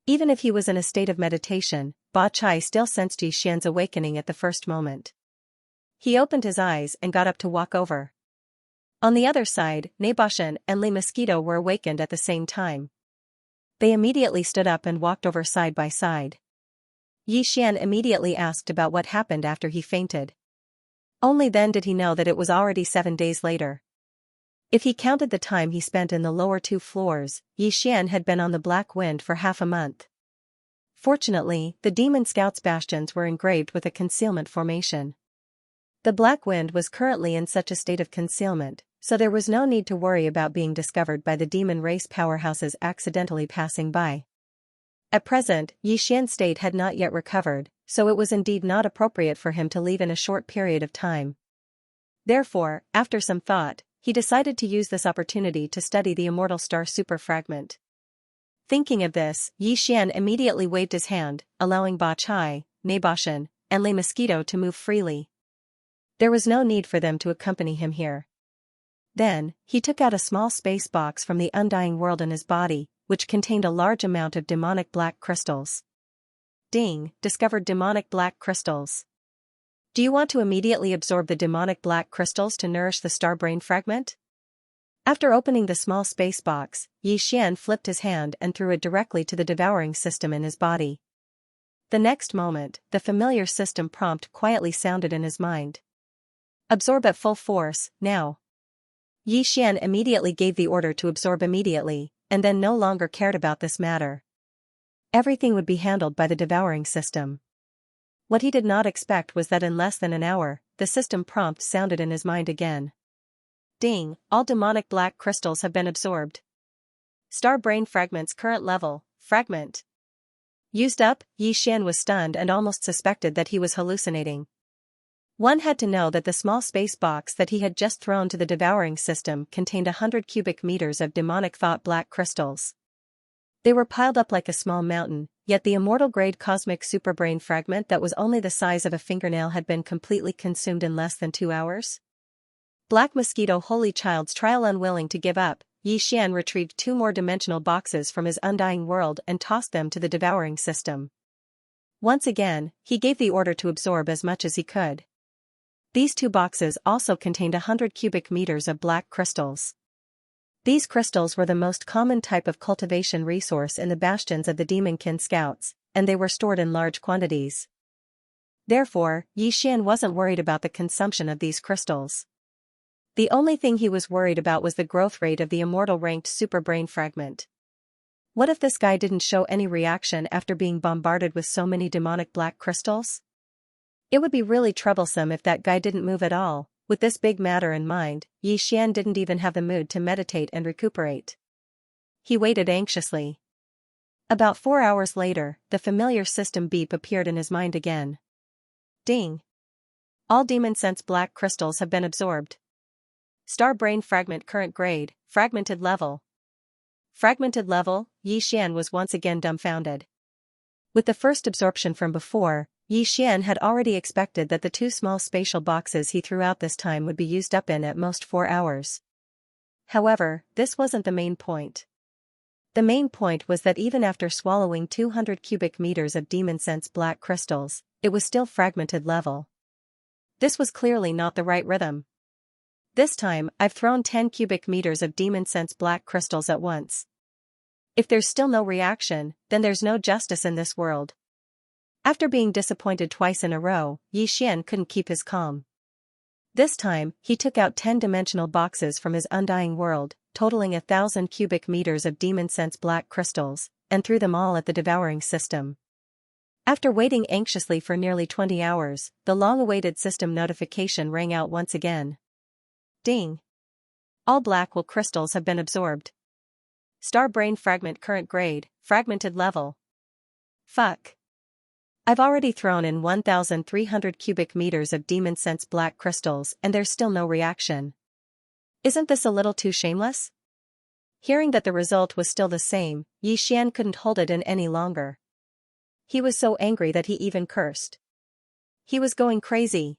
[SPEAKER 1] Even if he was in a state of meditation, Ba Chai still sensed Yixian's awakening at the first moment. He opened his eyes and got up to walk over. On the other side, Naboshin and Li Mosquito were awakened at the same time. They immediately stood up and walked over side by side. Yixian immediately asked about what happened after he fainted. Only then did he know that it was already 7 days later. If he counted the time he spent in the lower 2 floors, Yixian had been on the Black Wind for half a month. Fortunately, the Demon Scout's bastions were engraved with a concealment formation. The Black Wind was currently in such a state of concealment, so there was no need to worry about being discovered by the demon race powerhouses accidentally passing by. At present, Yixian's state had not yet recovered, so it was indeed not appropriate for him to leave in a short period of time. Therefore, after some thought, he decided to use this opportunity to study the immortal star superfragment. Thinking of this, Yixian immediately waved his hand, allowing Ba Chai, Naboshin, and Li Mosquito to move freely. There was no need for them to accompany him here. Then, he took out a small space box from the undying world in his body, which contained a large amount of demonic black crystals. Ding, discovered demonic black crystals. Do you want to immediately absorb the demonic black crystals to nourish the star brain fragment? After opening the small space box, Yixian flipped his hand and threw it directly to the devouring system in his body. The next moment, the familiar system prompt quietly sounded in his mind. Absorb at full force, now. Yixian immediately gave the order to absorb immediately, and then no longer cared about this matter. Everything would be handled by the devouring system. What he did not expect was that in less than an hour, the system prompt sounded in his mind again. Ding, all demonic black crystals have been absorbed. Star brain fragments current level, fragment. Used up. Xian was stunned and almost suspected that he was hallucinating. One had to know that the small space box that he had just thrown to the devouring system contained 100 cubic meters of demonic thought black crystals. They were piled up like a small mountain, yet the immortal-grade cosmic superbrain fragment that was only the size of a fingernail had been completely consumed in less than 2 hours. Black Mosquito Holy Child's trial unwilling to give up, Xian retrieved 2 more dimensional boxes from his undying world and tossed them to the devouring system. Once again, he gave the order to absorb as much as he could. These 2 boxes also contained 100 cubic meters of black crystals. These crystals were the most common type of cultivation resource in the bastions of the Demonkin Scouts, and they were stored in large quantities. Therefore, Xian wasn't worried about the consumption of these crystals. The only thing he was worried about was the growth rate of the immortal-ranked superbrain fragment. What if this guy didn't show any reaction after being bombarded with so many demonic black crystals? It would be really troublesome if that guy didn't move at all. With this big matter in mind, Xian didn't even have the mood to meditate and recuperate. He waited anxiously. About 4 hours later, the familiar system beep appeared in his mind again. Ding! All demon sense black crystals have been absorbed. Star brain fragment current grade, fragmented level. Fragmented level. Xian was once again dumbfounded. With the first absorption from before, Xian had already expected that the 2 small spatial boxes he threw out this time would be used up in at most 4 hours. However, this wasn't the main point. The main point was that even after swallowing 200 cubic meters of demon sense black crystals, it was still fragmented level. This was clearly not the right rhythm. This time, I've thrown 10 cubic meters of demon sense black crystals at once. If there's still no reaction, then there's no justice in this world. After being disappointed twice in a row, Xian couldn't keep his calm. This time, he took out 10-dimensional boxes from his undying world, totaling 1,000 cubic meters of demon sense black crystals, and threw them all at the devouring system. After waiting anxiously for nearly 20 hours, the long-awaited system notification rang out once again. Ding! All black will crystals have been absorbed. Star brain fragment current grade, fragmented level. Fuck. I've already thrown in 1,300 cubic meters of demon sense black crystals and there's still no reaction. Isn't this a little too shameless? Hearing that the result was still the same, Xian couldn't hold it in any longer. He was so angry that he even cursed. He was going crazy.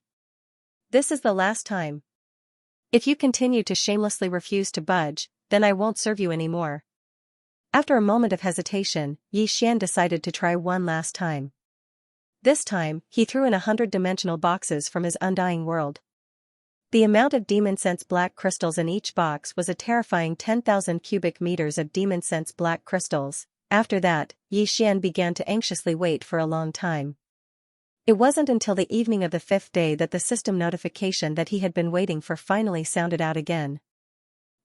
[SPEAKER 1] This is the last time. If you continue to shamelessly refuse to budge, then I won't serve you anymore. After a moment of hesitation, Xian decided to try one last time. This time, he threw in 100-dimensional boxes from his undying world. The amount of demon sense black crystals in each box was a terrifying 10,000 cubic meters of demon sense black crystals. After that, Xian began to anxiously wait for a long time. It wasn't until the evening of the 5th day that the system notification that he had been waiting for finally sounded out again.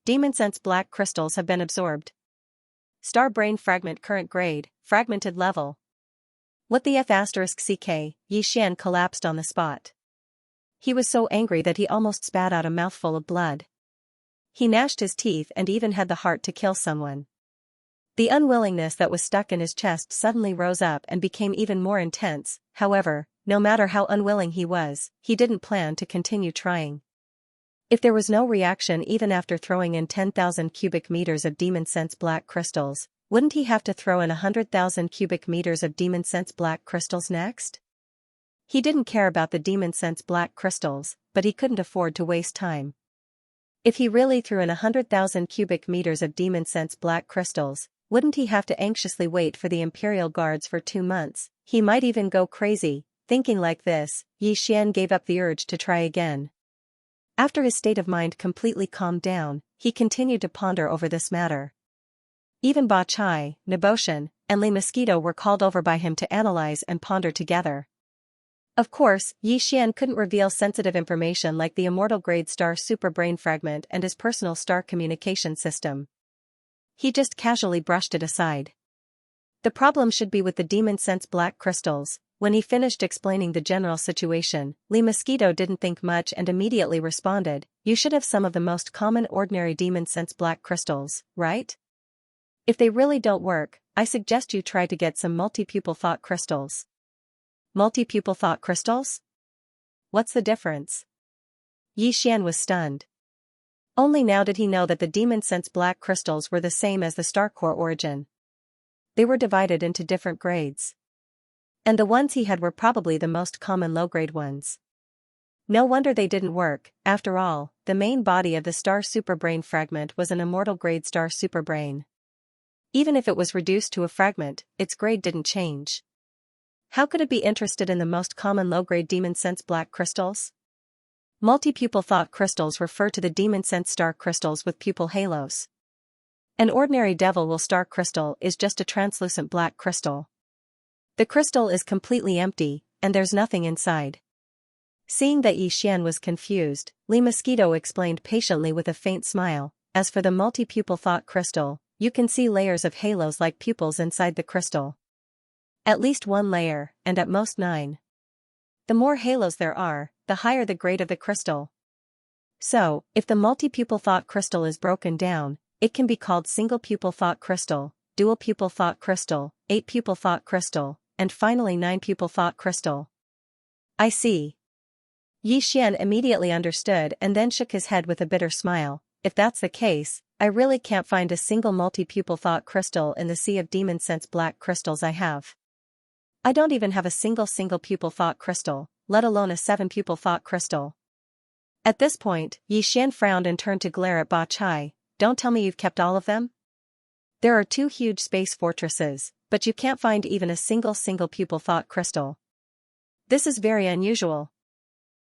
[SPEAKER 1] Demon sense black crystals have been absorbed. Star brain fragment current grade, fragmented level. What the F***? Xian collapsed on the spot. He was so angry that he almost spat out a mouthful of blood. He gnashed his teeth and even had the heart to kill someone. The unwillingness that was stuck in his chest suddenly rose up and became even more intense. However, no matter how unwilling he was, he didn't plan to continue trying. If there was no reaction even after throwing in 10,000 cubic meters of demon sense black crystals, wouldn't he have to throw in 100,000 cubic meters of demon sense black crystals next? He didn't care about the demon sense black crystals, but he couldn't afford to waste time. If he really threw in 100,000 cubic meters of demon sense black crystals, wouldn't he have to anxiously wait for the Imperial Guards for 2 months? He might even go crazy. Thinking like this, Xian gave up the urge to try again. After his state of mind completely calmed down, he continued to ponder over this matter. Even Ba Chai, Neboshan, and Li Mosquito were called over by him to analyze and ponder together. Of course, Xian couldn't reveal sensitive information like the immortal-grade star superbrain fragment and his personal star communication system. He just casually brushed it aside. The problem should be with the demon sense black crystals. When he finished explaining the general situation, Lee Mosquito didn't think much and immediately responded, "You should have some of the most common ordinary demon sense black crystals, right? If they really don't work, I suggest you try to get some multi-pupil thought crystals." Multi-pupil thought crystals? What's the difference? Yi Xian was stunned. Only now did he know that the demon sense black crystals were the same as the star core origin. They were divided into different grades. And the ones he had were probably the most common low-grade ones. No wonder they didn't work. After all, the main body of the star superbrain fragment was an immortal grade star superbrain. Even if it was reduced to a fragment, its grade didn't change. How could it be interested in the most common low-grade demon sense black crystals? Multi-pupil thought crystals refer to the demon sense star crystals with pupil halos. An ordinary devil will star crystal is just a translucent black crystal. The crystal is completely empty, and there's nothing inside. Seeing that Yi Xian was confused, Lee Mosquito explained patiently with a faint smile, "As for the multi-pupil thought crystal, you can see layers of halos like pupils inside the crystal. At least one layer, and at most 9. The more halos there are, the higher the grade of the crystal. So, if the multi-pupil thought crystal is broken down, it can be called single-pupil thought crystal, dual-pupil thought crystal, 8-pupil thought crystal, and finally 9-pupil thought crystal." I see. Yi Xian immediately understood and then shook his head with a bitter smile. "If that's the case, I really can't find a single multi-pupil thought crystal in the sea of demon sense black crystals I have. I don't even have a single pupil thought crystal, let alone a 7-pupil thought crystal." At this point, Yi Xian frowned and turned to glare at Ba Chai. "Don't tell me you've kept all of them? There are 2 huge space fortresses, but you can't find even a single pupil thought crystal. This is very unusual.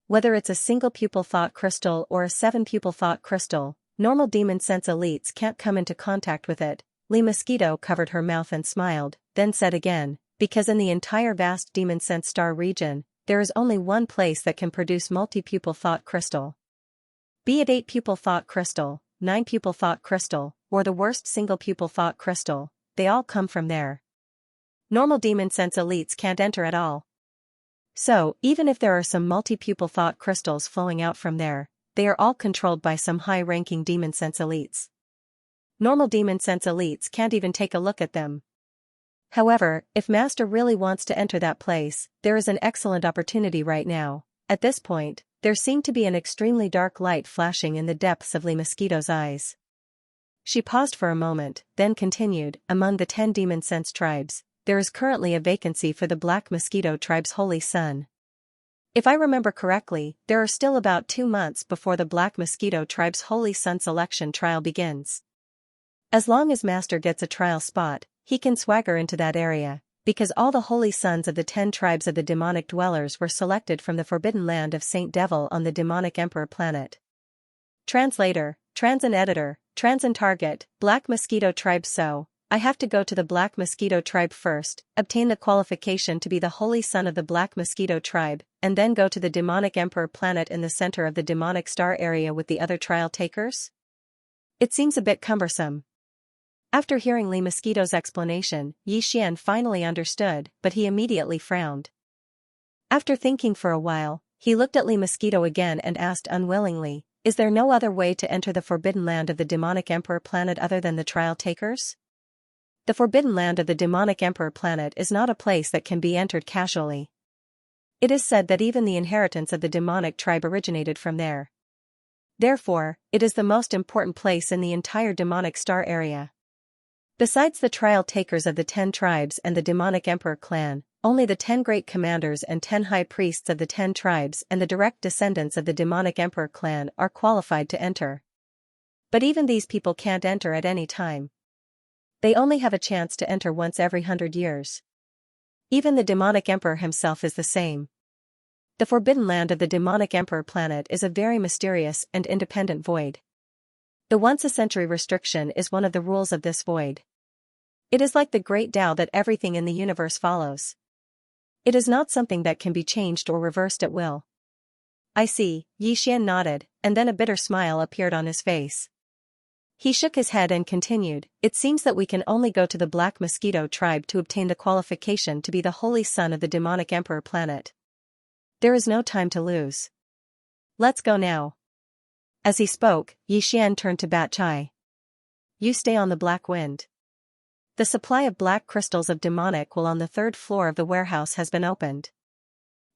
[SPEAKER 1] Whether it's a single pupil thought crystal or a 7-pupil thought crystal, normal demon sense elites can't come into contact with it." Lee Mosquito covered her mouth and smiled, then said again, "Because in the entire vast demon sense star region, there is only one place that can produce multi-pupil thought crystal. Be it 8-pupil thought crystal, 9-pupil thought crystal, or the worst single-pupil thought crystal, they all come from there. Normal demon sense elites can't enter at all. So, even if there are some multi-pupil thought crystals flowing out from there, they are all controlled by some high-ranking demon sense elites. Normal demon sense elites can't even take a look at them. However, if Master really wants to enter that place, there is an excellent opportunity right now." At this point, there seemed to be an extremely dark light flashing in the depths of Lee Mosquito's eyes. She paused for a moment, then continued, "Among the 10 demon sense tribes, there is currently a vacancy for the Black Mosquito tribe's holy son. If I remember correctly, there are still about 2 months before the Black Mosquito tribe's holy son selection trial begins. As long as Master gets a trial spot, he can swagger into that area, because all the holy sons of the 10 tribes of the demonic dwellers were selected from the forbidden land of Saint Devil on the demonic emperor planet." Translator, Transin Editor, Transin Target, Black Mosquito Tribe. So, I have to go to the Black Mosquito Tribe first, obtain the qualification to be the holy son of the Black Mosquito Tribe, and then go to the demonic emperor planet in the center of the demonic star area with the other trial takers? It seems a bit cumbersome. After hearing Lee Mosquito's explanation, Yi Xian finally understood, but he immediately frowned. After thinking for a while, he looked at Lee Mosquito again and asked unwillingly, "Is there no other way to enter the forbidden land of the demonic emperor planet other than the trial takers?" The forbidden land of the demonic emperor planet is not a place that can be entered casually. It is said that even the inheritance of the demonic tribe originated from there. Therefore, it is the most important place in the entire demonic star area. Besides the trial takers of the 10 tribes and the demonic emperor clan, only the 10 great commanders and 10 high priests of the 10 tribes and the direct descendants of the demonic emperor clan are qualified to enter. But even these people can't enter at any time. They only have a chance to enter once every 100 years. Even the demonic emperor himself is the same. The forbidden land of the demonic emperor planet is a very mysterious and independent void. The once-a-century restriction is one of the rules of this void. It is like the great Tao that everything in the universe follows. It is not something that can be changed or reversed at will. "I see," Yi Xian nodded, and then a bitter smile appeared on his face. He shook his head and continued, "It seems that we can only go to the Black Mosquito tribe to obtain the qualification to be the holy son of the demonic emperor planet. There is no time to lose. Let's go now." As he spoke, Yixian turned to Bat Chai. "You stay on the Black Wind. The supply of black crystals of demonic will on the 3rd floor of the warehouse has been opened.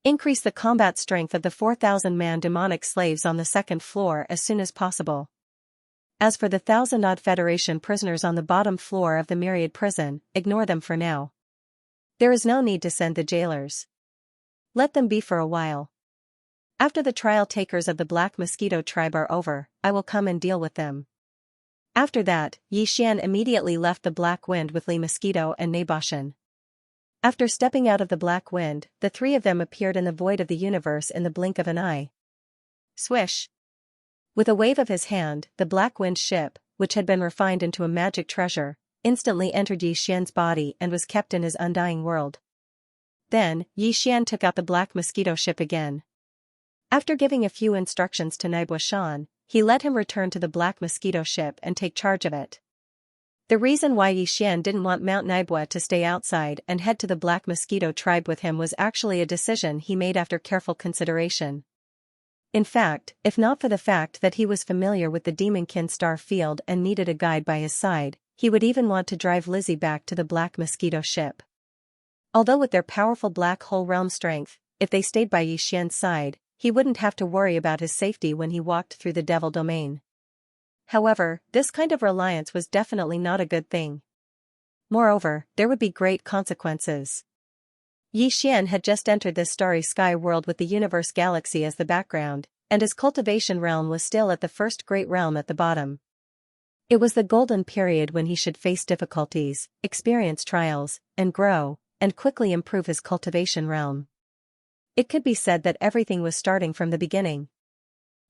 [SPEAKER 1] Increase the combat strength of the 4,000-man demonic slaves on the 2nd floor as soon as possible. As for the 1,000-odd Federation prisoners on the bottom floor of the Myriad prison, ignore them for now. There is no need to send the jailers. Let them be for a while. After the trial takers of the Black Mosquito tribe are over, I will come and deal with them." After that, Yixian immediately left the Black Wind with Li Mosquito and Naboshan. After stepping out of the Black Wind, the three of them appeared in the void of the universe in the blink of an eye. Swish! With a wave of his hand, the Black Wind ship, which had been refined into a magic treasure, instantly entered Yixian's body and was kept in his undying world. Then, Yixian took out the Black Mosquito ship again. After giving a few instructions to Naboshan, he let him return to the Black Mosquito ship and take charge of it. The reason why Yixian didn't want Mount Naibwa to stay outside and head to the Black Mosquito tribe with him was actually a decision he made after careful consideration. In fact, if not for the fact that he was familiar with the Demonkin star field and needed a guide by his side, he would even want to drive Lizzie back to the Black Mosquito ship. Although with their powerful black hole realm strength, if they stayed by Yixian's side, he wouldn't have to worry about his safety when he walked through the Devil Domain. However, this kind of reliance was definitely not a good thing. Moreover, there would be great consequences. Yixian had just entered this starry sky world with the universe galaxy as the background, and his cultivation realm was still at the first great realm at the bottom. It was the golden period when he should face difficulties, experience trials, and grow, and quickly improve his cultivation realm. It could be said that everything was starting from the beginning.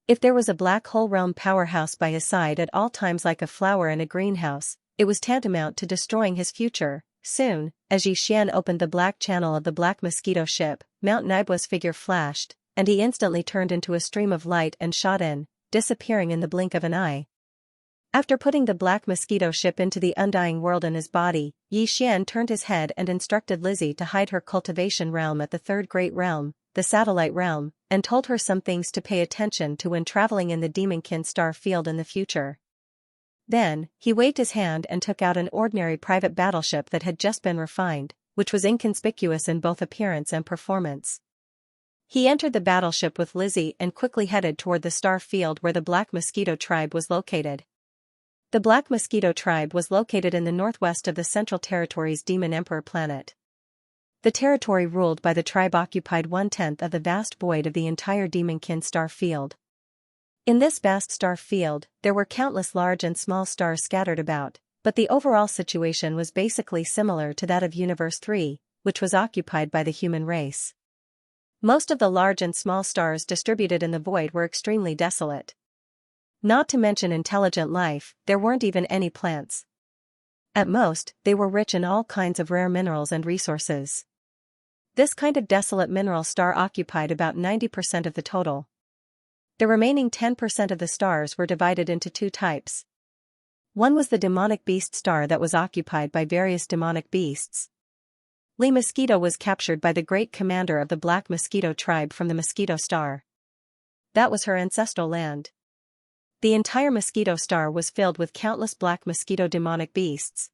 [SPEAKER 1] If there was a black hole realm powerhouse by his side at all times like a flower in a greenhouse, it was tantamount to destroying his future. Soon, as Yixian opened the black channel of the Black Mosquito ship, Mount Naibwa's figure flashed, and he instantly turned into a stream of light and shot in, disappearing in the blink of an eye. After putting the Black Mosquito ship into the undying world in his body, Yixian turned his head and instructed Lizzie to hide her cultivation realm at the 3rd great realm, the satellite realm, and told her some things to pay attention to when traveling in the Demonkin star field in the future. Then, he waved his hand and took out an ordinary private battleship that had just been refined, which was inconspicuous in both appearance and performance. He entered the battleship with Lizzie and quickly headed toward the star field where the Black Mosquito tribe was located. The Black Mosquito tribe was located in the northwest of the Central Territory's Demon Emperor planet. The territory ruled by the tribe occupied 1/10 of the vast void of the entire Demonkin star field. In this vast star field, there were countless large and small stars scattered about, but the overall situation was basically similar to that of Universe 3, which was occupied by the human race. Most of the large and small stars distributed in the void were extremely desolate. Not to mention intelligent life, there weren't even any plants. At most, they were rich in all kinds of rare minerals and resources. This kind of desolate mineral star occupied about 90% of the total. The remaining 10% of the stars were divided into two types. One was the demonic beast star that was occupied by various demonic beasts. Li Mosquito was captured by the great commander of the Black Mosquito tribe from the Mosquito Star. That was her ancestral land. The entire Mosquito Star was filled with countless black mosquito demonic beasts.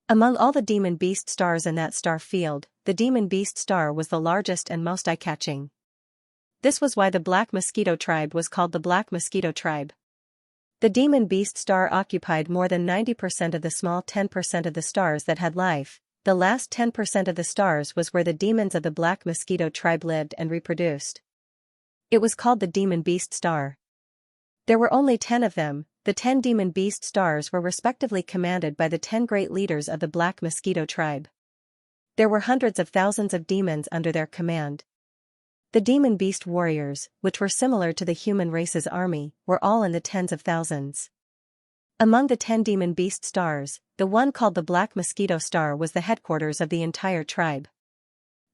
[SPEAKER 1] Among all the demon beast stars in that star field, the demon beast star was the largest and most eye-catching. This was why the Black Mosquito tribe was called the Black Mosquito tribe. The demon beast star occupied more than 90% of the small 10% of the stars that had life. The last 10% of the stars was where the demons of the Black Mosquito tribe lived and reproduced. It was called the demon beast star. There were only 10 of them. The 10 demon beast stars were respectively commanded by the 10 great leaders of the Black Mosquito tribe. There were hundreds of thousands of demons under their command. The demon beast warriors, which were similar to the human race's army, were all in the tens of thousands. Among the 10 demon beast stars, the one called the Black Mosquito Star was the headquarters of the entire tribe.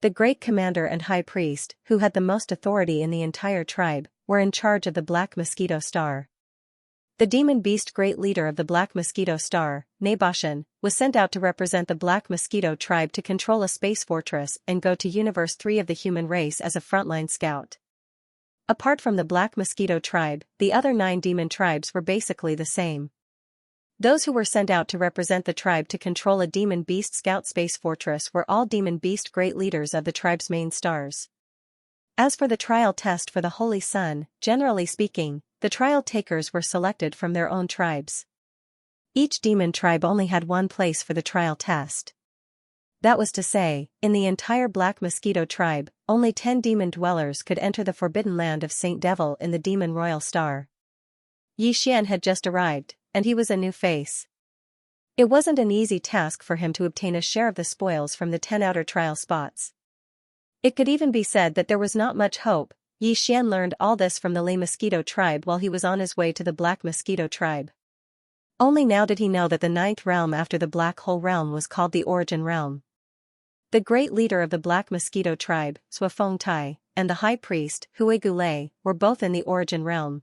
[SPEAKER 1] The great commander and high priest, who had the most authority in the entire tribe, were in charge of the Black Mosquito Star. The demon beast great leader of the Black Mosquito Star, Naboshan, was sent out to represent the Black Mosquito tribe to control a space fortress and go to Universe 3 of the human race as a frontline scout. Apart from the Black Mosquito tribe, the other 9 demon tribes were basically the same. Those who were sent out to represent the tribe to control a demon beast scout space fortress were all demon beast great leaders of the tribe's main stars. As for the trial test for the Holy Sun, generally speaking, the trial takers were selected from their own tribes. Each demon tribe only had one place for the trial test. That was to say, in the entire Black Mosquito tribe, only 10 demon dwellers could enter the forbidden land of Saint Devil in the demon royal star. Xian had just arrived, and he was a new face. It wasn't an easy task for him to obtain a share of the spoils from the 10 outer trial spots. It could even be said that there was not much hope. Xian learned all this from the Lay Mosquito tribe while he was on his way to the Black Mosquito tribe. Only now did he know that the 9th realm after the Black Hole realm was called the Origin realm. The great leader of the Black Mosquito tribe, Suifeng Tai, and the high priest, Hui Gulei, were both in the Origin realm.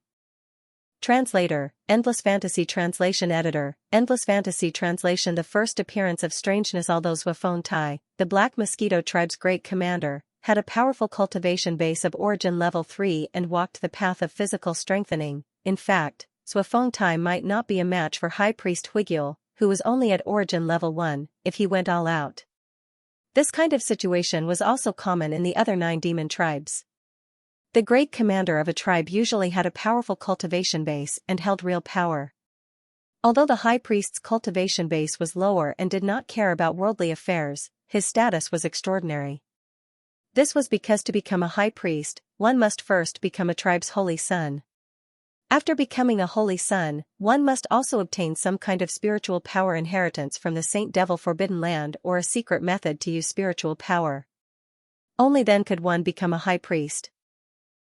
[SPEAKER 1] Translator, Endless Fantasy Translation Editor, Endless Fantasy Translation. The first appearance of strangeness. Although Suifeng Tai, the Black Mosquito tribe's great commander, had a powerful cultivation base of Origin level 3 and walked the path of physical strengthening, in fact, Suifeng Tai might not be a match for High Priest Huigul, who was only at Origin level 1, if he went all out. This kind of situation was also common in the other 9 demon tribes. The great commander of a tribe usually had a powerful cultivation base and held real power. Although the high priest's cultivation base was lower and did not care about worldly affairs, his status was extraordinary. This was because to become a high priest, one must first become a tribe's holy son. After becoming a holy son, one must also obtain some kind of spiritual power inheritance from the Saint Devil Forbidden Land or a secret method to use spiritual power. Only then could one become a high priest.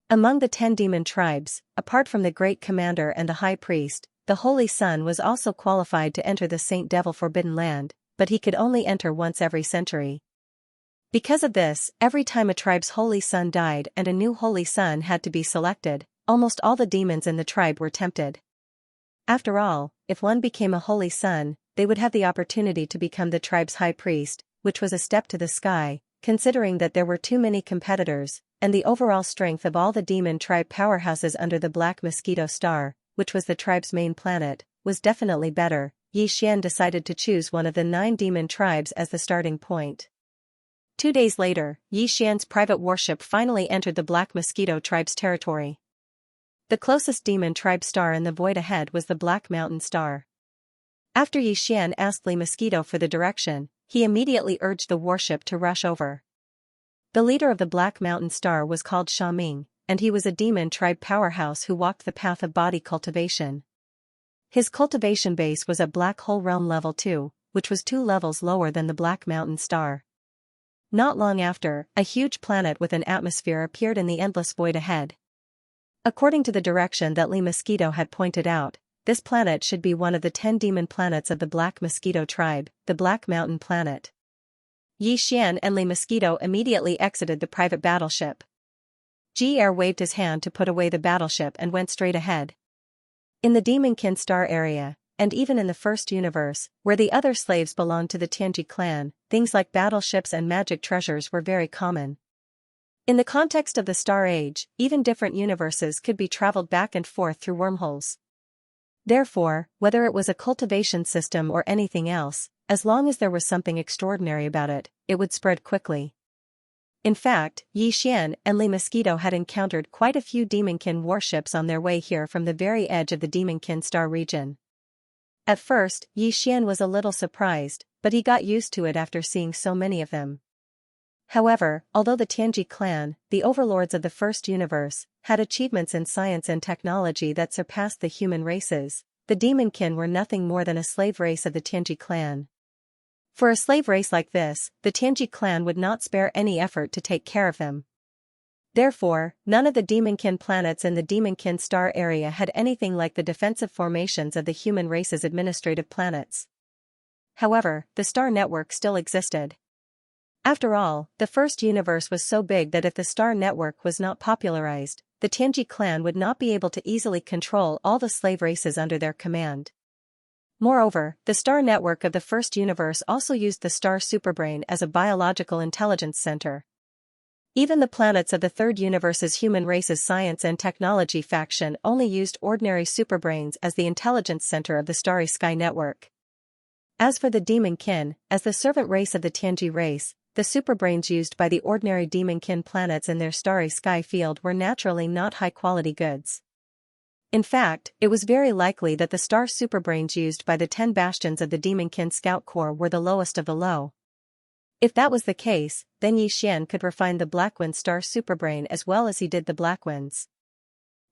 [SPEAKER 1] Among the 10 demon tribes, apart from the great commander and the high priest, the holy son was also qualified to enter the Saint Devil Forbidden Land, but he could only enter once every century. Because of this, every time a tribe's holy son died and a new holy son had to be selected, almost all the demons in the tribe were tempted. After all, if one became a holy son, they would have the opportunity to become the tribe's high priest, which was a step to the sky, considering that there were too many competitors, and the overall strength of all the demon tribe powerhouses under the Black Mosquito Star, which was the tribe's main planet, was definitely better. Xian decided to choose one of the 9 demon tribes as the starting point. 2 days later, Xian's private warship finally entered the Black Mosquito tribe's territory. The closest demon tribe star in the void ahead was the Black Mountain Star. After Xian asked Li Mosquito for the direction, he immediately urged the warship to rush over. The leader of the Black Mountain Star was called Xiaming, and he was a demon tribe powerhouse who walked the path of body cultivation. His cultivation base was at Black Hole Realm level 2, which was 2 levels lower than the Black Mountain Star. Not long after, a huge planet with an atmosphere appeared in the endless void ahead. According to the direction that Li Mosquito had pointed out, this planet should be one of the 10 demon planets of the Black Mosquito tribe, the Black Mountain Planet. Xian and Li Mosquito immediately exited the private battleship. Ji-Er waved his hand to put away the battleship and went straight ahead. In the Demonkin Star area, and even in the first universe, where the other slaves belonged to the Tianji clan, things like battleships and magic treasures were very common. In the context of the Star Age, even different universes could be traveled back and forth through wormholes. Therefore, whether it was a cultivation system or anything else, as long as there was something extraordinary about it, it would spread quickly. In fact, Xian and Li Mosquito had encountered quite a few Demonkin warships on their way here from the very edge of the Demonkin Star region. At first, Xian was a little surprised, but he got used to it after seeing so many of them. However, although the Tianji clan, the overlords of the first universe, had achievements in science and technology that surpassed the human races, the Demonkin were nothing more than a slave race of the Tianji clan. For a slave race like this, the Tianji clan would not spare any effort to take care of them. Therefore, none of the Demonkin planets in the Demonkin Star area had anything like the defensive formations of the human race's administrative planets. However, the star network still existed. After all, the first universe was so big that if the star network was not popularized, the Tianji clan would not be able to easily control all the slave races under their command. Moreover, the star network of the first universe also used the star superbrain as a biological intelligence center. Even the planets of the third universe's human race's science and technology faction only used ordinary superbrains as the intelligence center of the starry sky network. As for the demon kin, as the servant race of the Tianji race, the superbrains used by the ordinary demon kin planets in their starry sky field were naturally not high-quality goods. In fact, it was very likely that the star superbrains used by the 10 bastions of the demon kin scout corps were the lowest of the low. If that was the case, then Yi Xian could refine the Blackwind star superbrain as well as he did the Blackwinds.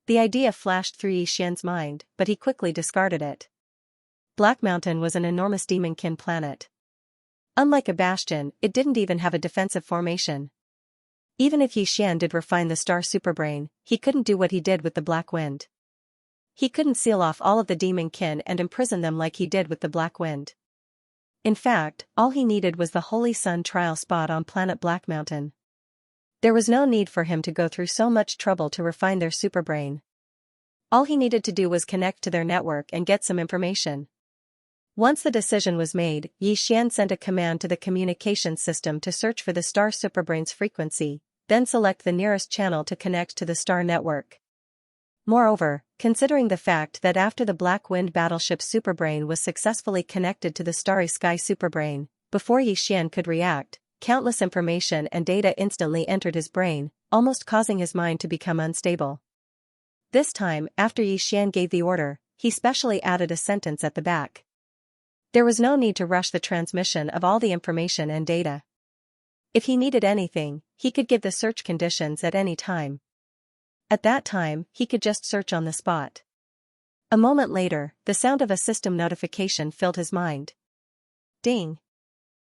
[SPEAKER 1] The idea flashed through Yi Xian's mind, but he quickly discarded it. Black Mountain was an enormous demon-kin planet. Unlike a bastion, it didn't even have a defensive formation. Even if Yi Xian did refine the star superbrain, he couldn't do what he did with the Black Wind. He couldn't seal off all of the demon-kin and imprison them like he did with the Black Wind. In fact, all he needed was the Holy Sun trial spot on planet Black Mountain. There was no need for him to go through so much trouble to refine their superbrain. All he needed to do was connect to their network and get some information. Once the decision was made, Yi Xian sent a command to the communications system to search for the star superbrain's frequency, then select the nearest channel to connect to the star network. Moreover, considering the fact that after the Black Wind battleship superbrain was successfully connected to the starry sky superbrain, before Yi Xian could react, countless information and data instantly entered his brain, almost causing his mind to become unstable. This time, after Yi Xian gave the order, he specially added a sentence at the back. There was no need to rush the transmission of all the information and data. If he needed anything, he could give the search conditions at any time. At that time, he could just search on the spot. A moment later, the sound of a system notification filled his mind. Ding.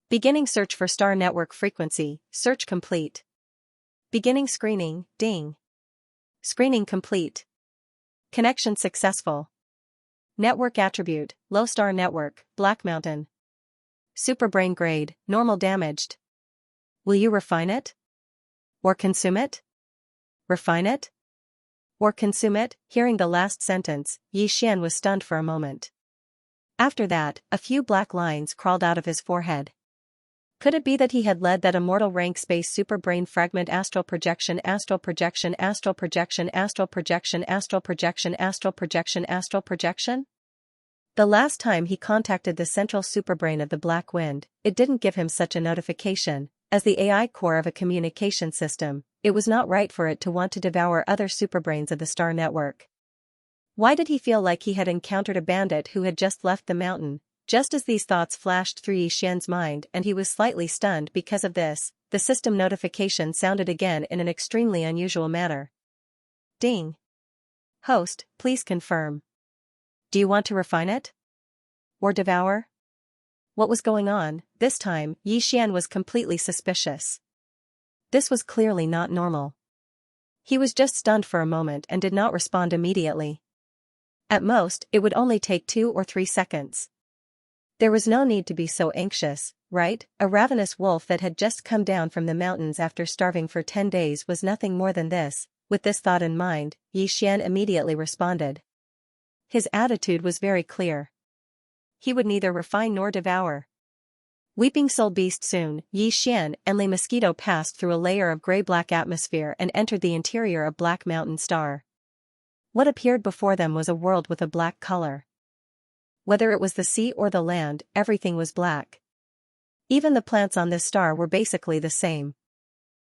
[SPEAKER 1] Beginning search for star network frequency, search complete. Beginning screening, ding. Screening complete. Connection successful. Network attribute, low star network, Black Mountain. Superbrain grade, normal damaged. Will you refine it? Or consume it? Refine it? Or consume it? Hearing the last sentence, Yi Xian was stunned for a moment. After that, a few black lines crawled out of his forehead. Could it be that he had led that immortal rank space superbrain fragment astral projection astral projection astral projection astral projection astral projection astral projection astral projection? The last time he contacted the central superbrain of the Black Wind, it didn't give him such a notification. As the AI core of a communication system, it was not right for it to want to devour other superbrains of the star network. Why did he feel like he had encountered a bandit who had just left the mountain? Just as these thoughts flashed through Yi Xian's mind and he was slightly stunned because of this, the system notification sounded again in an extremely unusual manner. Ding. Host, please confirm. Do you want to refine it? Or devour? What was going on? This time, Yi Xian was completely suspicious. This was clearly not normal. He was just stunned for a moment and did not respond immediately. At most, it would only take 2 or 3 seconds. There was no need to be so anxious, right? A ravenous wolf that had just come down from the mountains after starving for 10 days was nothing more than this. With this thought in mind, Yi Xian immediately responded. His attitude was very clear. He would neither refine nor devour. Weeping Soul Beast. Soon, Yi Xian and Le Mosquito passed through a layer of gray-black atmosphere and entered the interior of Black Mountain Star. What appeared before them was a world with a black color. Whether it was the sea or the land, everything was black. Even the plants on this star were basically the same.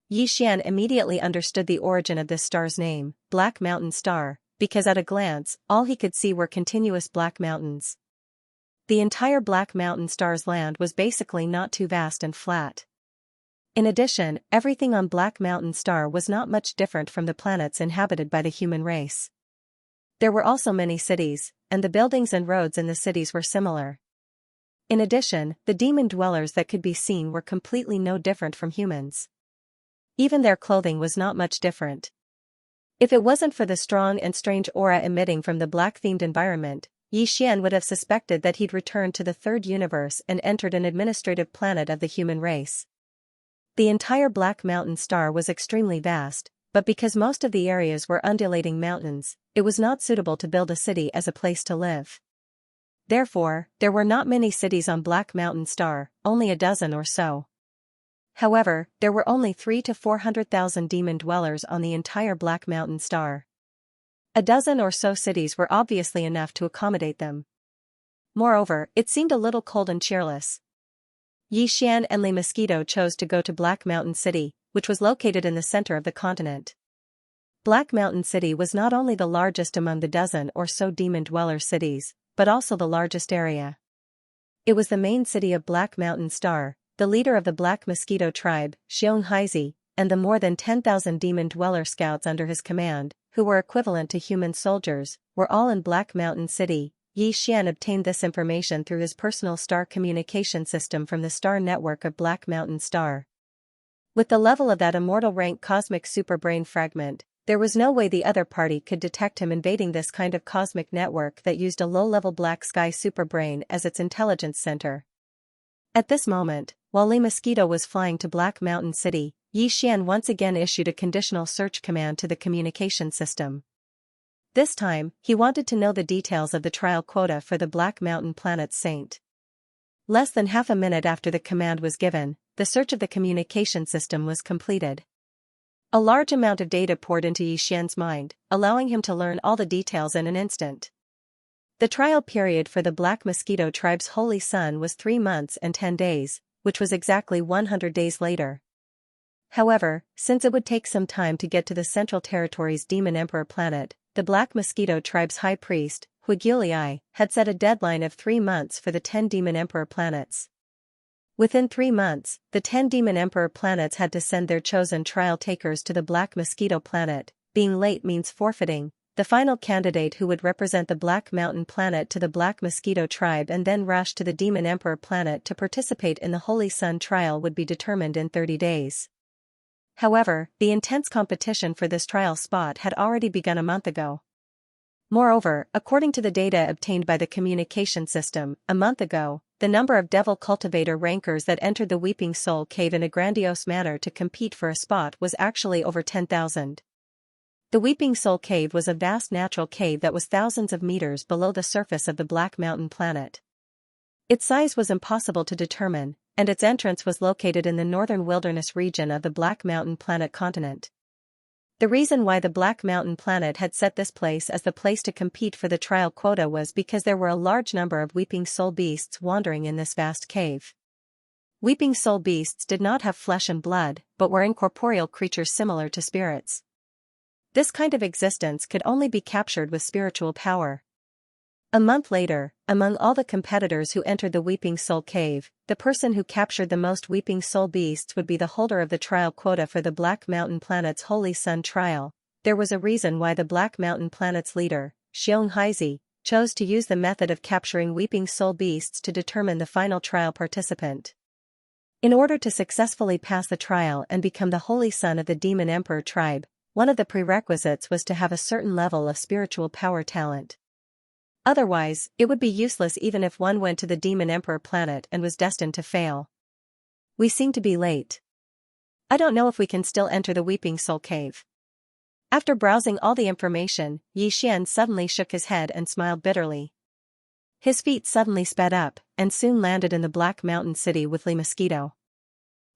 [SPEAKER 1] Yi Xian immediately understood the origin of this star's name, Black Mountain Star, because at a glance, all he could see were continuous black mountains. The entire Black Mountain Star's land was basically not too vast and flat. In addition, everything on Black Mountain Star was not much different from the planets inhabited by the human race. There were also many cities, and the buildings and roads in the cities were similar. In addition, the demon dwellers that could be seen were completely no different from humans. Even their clothing was not much different. If it wasn't for the strong and strange aura emitting from the black-themed environment, Yi Xian would have suspected that he'd returned to the third universe and entered an administrative planet of the human race. The entire Black Mountain Star was extremely vast, but because most of the areas were undulating mountains, it was not suitable to build a city as a place to live. Therefore, there were not many cities on Black Mountain Star, only a dozen or so. However, there were only 300,000 to 400,000 demon dwellers on the entire Black Mountain Star. A dozen or so cities were obviously enough to accommodate them. Moreover, it seemed a little cold and cheerless. Xian and Li Mosquito chose to go to Black Mountain City, which was located in the center of the continent. Black Mountain City was not only the largest among the dozen or so demon dweller cities, but also the largest area. It was the main city of Black Mountain Star, the leader of the Black Mosquito tribe, Xianxia, and the more than 10,000 demon dweller scouts under his command, who were equivalent to human soldiers, were all in Black Mountain City. Yi Xian obtained this information through his personal star communication system from the star network of Black Mountain Star. With the level of that immortal rank cosmic superbrain fragment, there was no way the other party could detect him invading this kind of cosmic network that used a low-level black sky superbrain as its intelligence center. At this moment, while Li Mosquito was flying to Black Mountain City, Yi Xian once again issued a conditional search command to the communication system. This time, he wanted to know the details of the trial quota for the Black Mountain planet's saint. Less than half a minute after the command was given, the search of the communication system was completed. A large amount of data poured into Yi Xian's mind, allowing him to learn all the details in an instant. The trial period for the Black Mosquito tribe's holy son was 3 months and 10 days, which was exactly 100 days later. However, since it would take some time to get to the Central Territory's Demon Emperor planet, the Black Mosquito tribe's high priest, Huigulii, had set a deadline of 3 months for the 10 Demon Emperor planets. Within 3 months, the 10 Demon Emperor planets had to send their chosen trial takers to the Black Mosquito planet. Being late means forfeiting the final candidate who would represent the Black Mountain planet to the Black Mosquito tribe and then rush to the Demon Emperor planet to participate in the Holy Sun trial would be determined in 30 days. However, the intense competition for this trial spot had already begun a month ago. Moreover, according to the data obtained by the communication system, a month ago, the number of Devil Cultivator rankers that entered the Weeping Soul Cave in a grandiose manner to compete for a spot was actually over 10,000. The Weeping Soul Cave was a vast natural cave that was thousands of meters below the surface of the Black Mountain planet. Its size was impossible to determine, and its entrance was located in the northern wilderness region of the Black Mountain planet continent. The reason why the Black Mountain planet had set this place as the place to compete for the trial quota was because there were a large number of Weeping Soul beasts wandering in this vast cave. Weeping Soul beasts did not have flesh and blood, but were incorporeal creatures similar to spirits. This kind of existence could only be captured with spiritual power. A month later, among all the competitors who entered the Weeping Soul Cave, the person who captured the most Weeping Soul beasts would be the holder of the trial quota for the Black Mountain planet's Holy Sun trial. There was a reason why the Black Mountain planet's leader, Xianxia, chose to use the method of capturing Weeping Soul beasts to determine the final trial participant. In order to successfully pass the trial and become the Holy Son of the Demon Emperor tribe, one of the prerequisites was to have a certain level of spiritual power talent. Otherwise, it would be useless even if one went to the Demon Emperor planet and was destined to fail. We seem to be late. I don't know if we can still enter the Weeping Soul Cave. After browsing all the information, Yi Xian suddenly shook his head and smiled bitterly. His feet suddenly sped up, and soon landed in the Black Mountain City with Li Mosquito.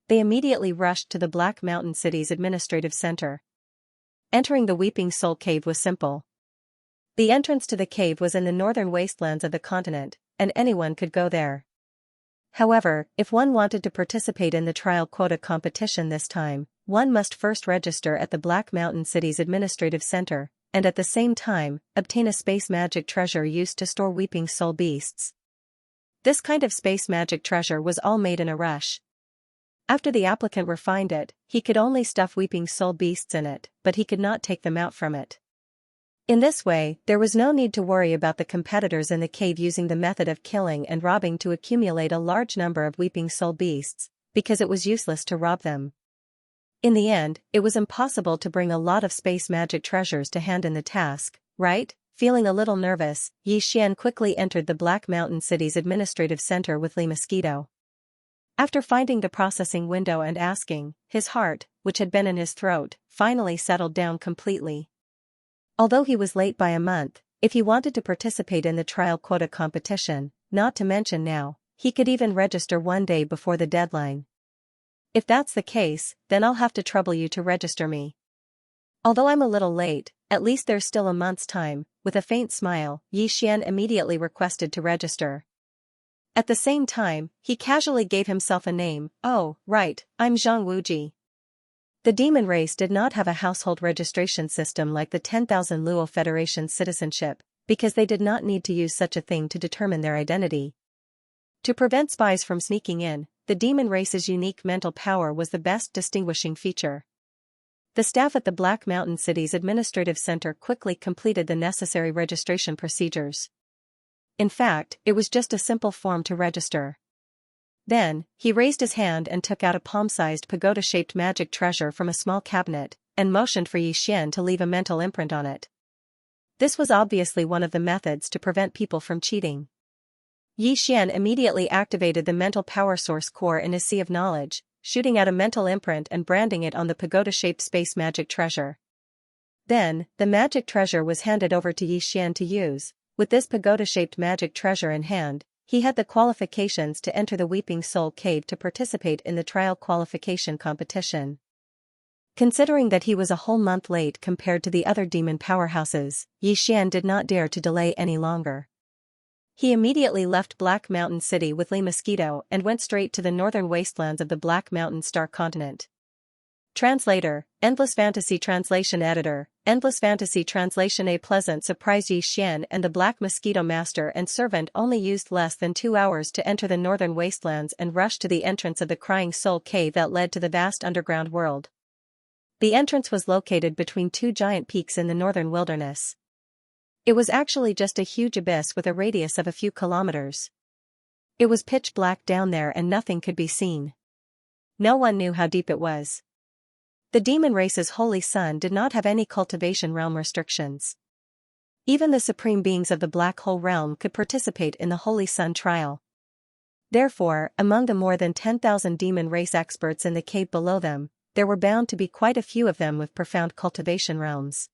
[SPEAKER 1] They immediately rushed to the Black Mountain City's administrative center. Entering the Weeping Soul Cave was simple. The entrance to the cave was in the northern wastelands of the continent, and anyone could go there. However, if one wanted to participate in the trial quota competition this time, one must first register at the Black Mountain City's administrative center, and at the same time, obtain a space magic treasure used to store Weeping Soul beasts. This kind of space magic treasure was all made in a rush. After the applicant refined it, he could only stuff Weeping Soul beasts in it, but he could not take them out from it. In this way, there was no need to worry about the competitors in the cave using the method of killing and robbing to accumulate a large number of Weeping Soul beasts, because it was useless to rob them. In the end, it was impossible to bring a lot of space magic treasures to hand in the task, right? Feeling a little nervous, Yi Xian quickly entered the Black Mountain City's administrative center with Li Mosquito. After finding the processing window and asking, his heart, which had been in his throat, finally settled down completely. Although he was late by a month, if he wanted to participate in the trial quota competition, not to mention now, he could even register one day before the deadline. If that's the case, then I'll have to trouble you to register me. Although I'm a little late, at least there's still a month's time. With a faint smile, Xian immediately requested to register. At the same time, he casually gave himself a name. Oh, right, I'm Zhang Wuji. The demon race did not have a household registration system like the 10,000 Luo Federation's citizenship, because they did not need to use such a thing to determine their identity. To prevent spies from sneaking in, the demon race's unique mental power was the best distinguishing feature. The staff at the Black Mountain City's administrative center quickly completed the necessary registration procedures. In fact, it was just a simple form to register. Then, he raised his hand and took out a palm-sized pagoda-shaped magic treasure from a small cabinet, and motioned for Xian to leave a mental imprint on it. This was obviously one of the methods to prevent people from cheating. Xian immediately activated the mental power source core in his sea of knowledge, shooting out a mental imprint and branding it on the pagoda-shaped space magic treasure. Then, the magic treasure was handed over to Xian to use. With this pagoda-shaped magic treasure in hand, he had the qualifications to enter the Weeping Soul Cave to participate in the trial qualification competition. Considering that he was a whole month late compared to the other demon powerhouses, Xian did not dare to delay any longer. He immediately left Black Mountain City with Lee Mosquito and went straight to the northern wastelands of the Black Mountain Star Continent. Translator, Endless Fantasy Translation Editor, Endless Fantasy Translation. A pleasant surprise. Xian and the Black Mosquito Master and Servant only used less than 2 hours to enter the northern wastelands and rush to the entrance of the Crying Soul Cave that led to the vast underground world. The entrance was located between two giant peaks in the northern wilderness. It was actually just a huge abyss with a radius of a few kilometers. It was pitch black down there and nothing could be seen. No one knew how deep it was. The demon race's holy sun did not have any cultivation realm restrictions. Even the supreme beings of the black hole realm could participate in the holy sun trial. Therefore, among the more than 10,000 demon race experts in the cave below them, there were bound to be quite a few of them with profound cultivation realms.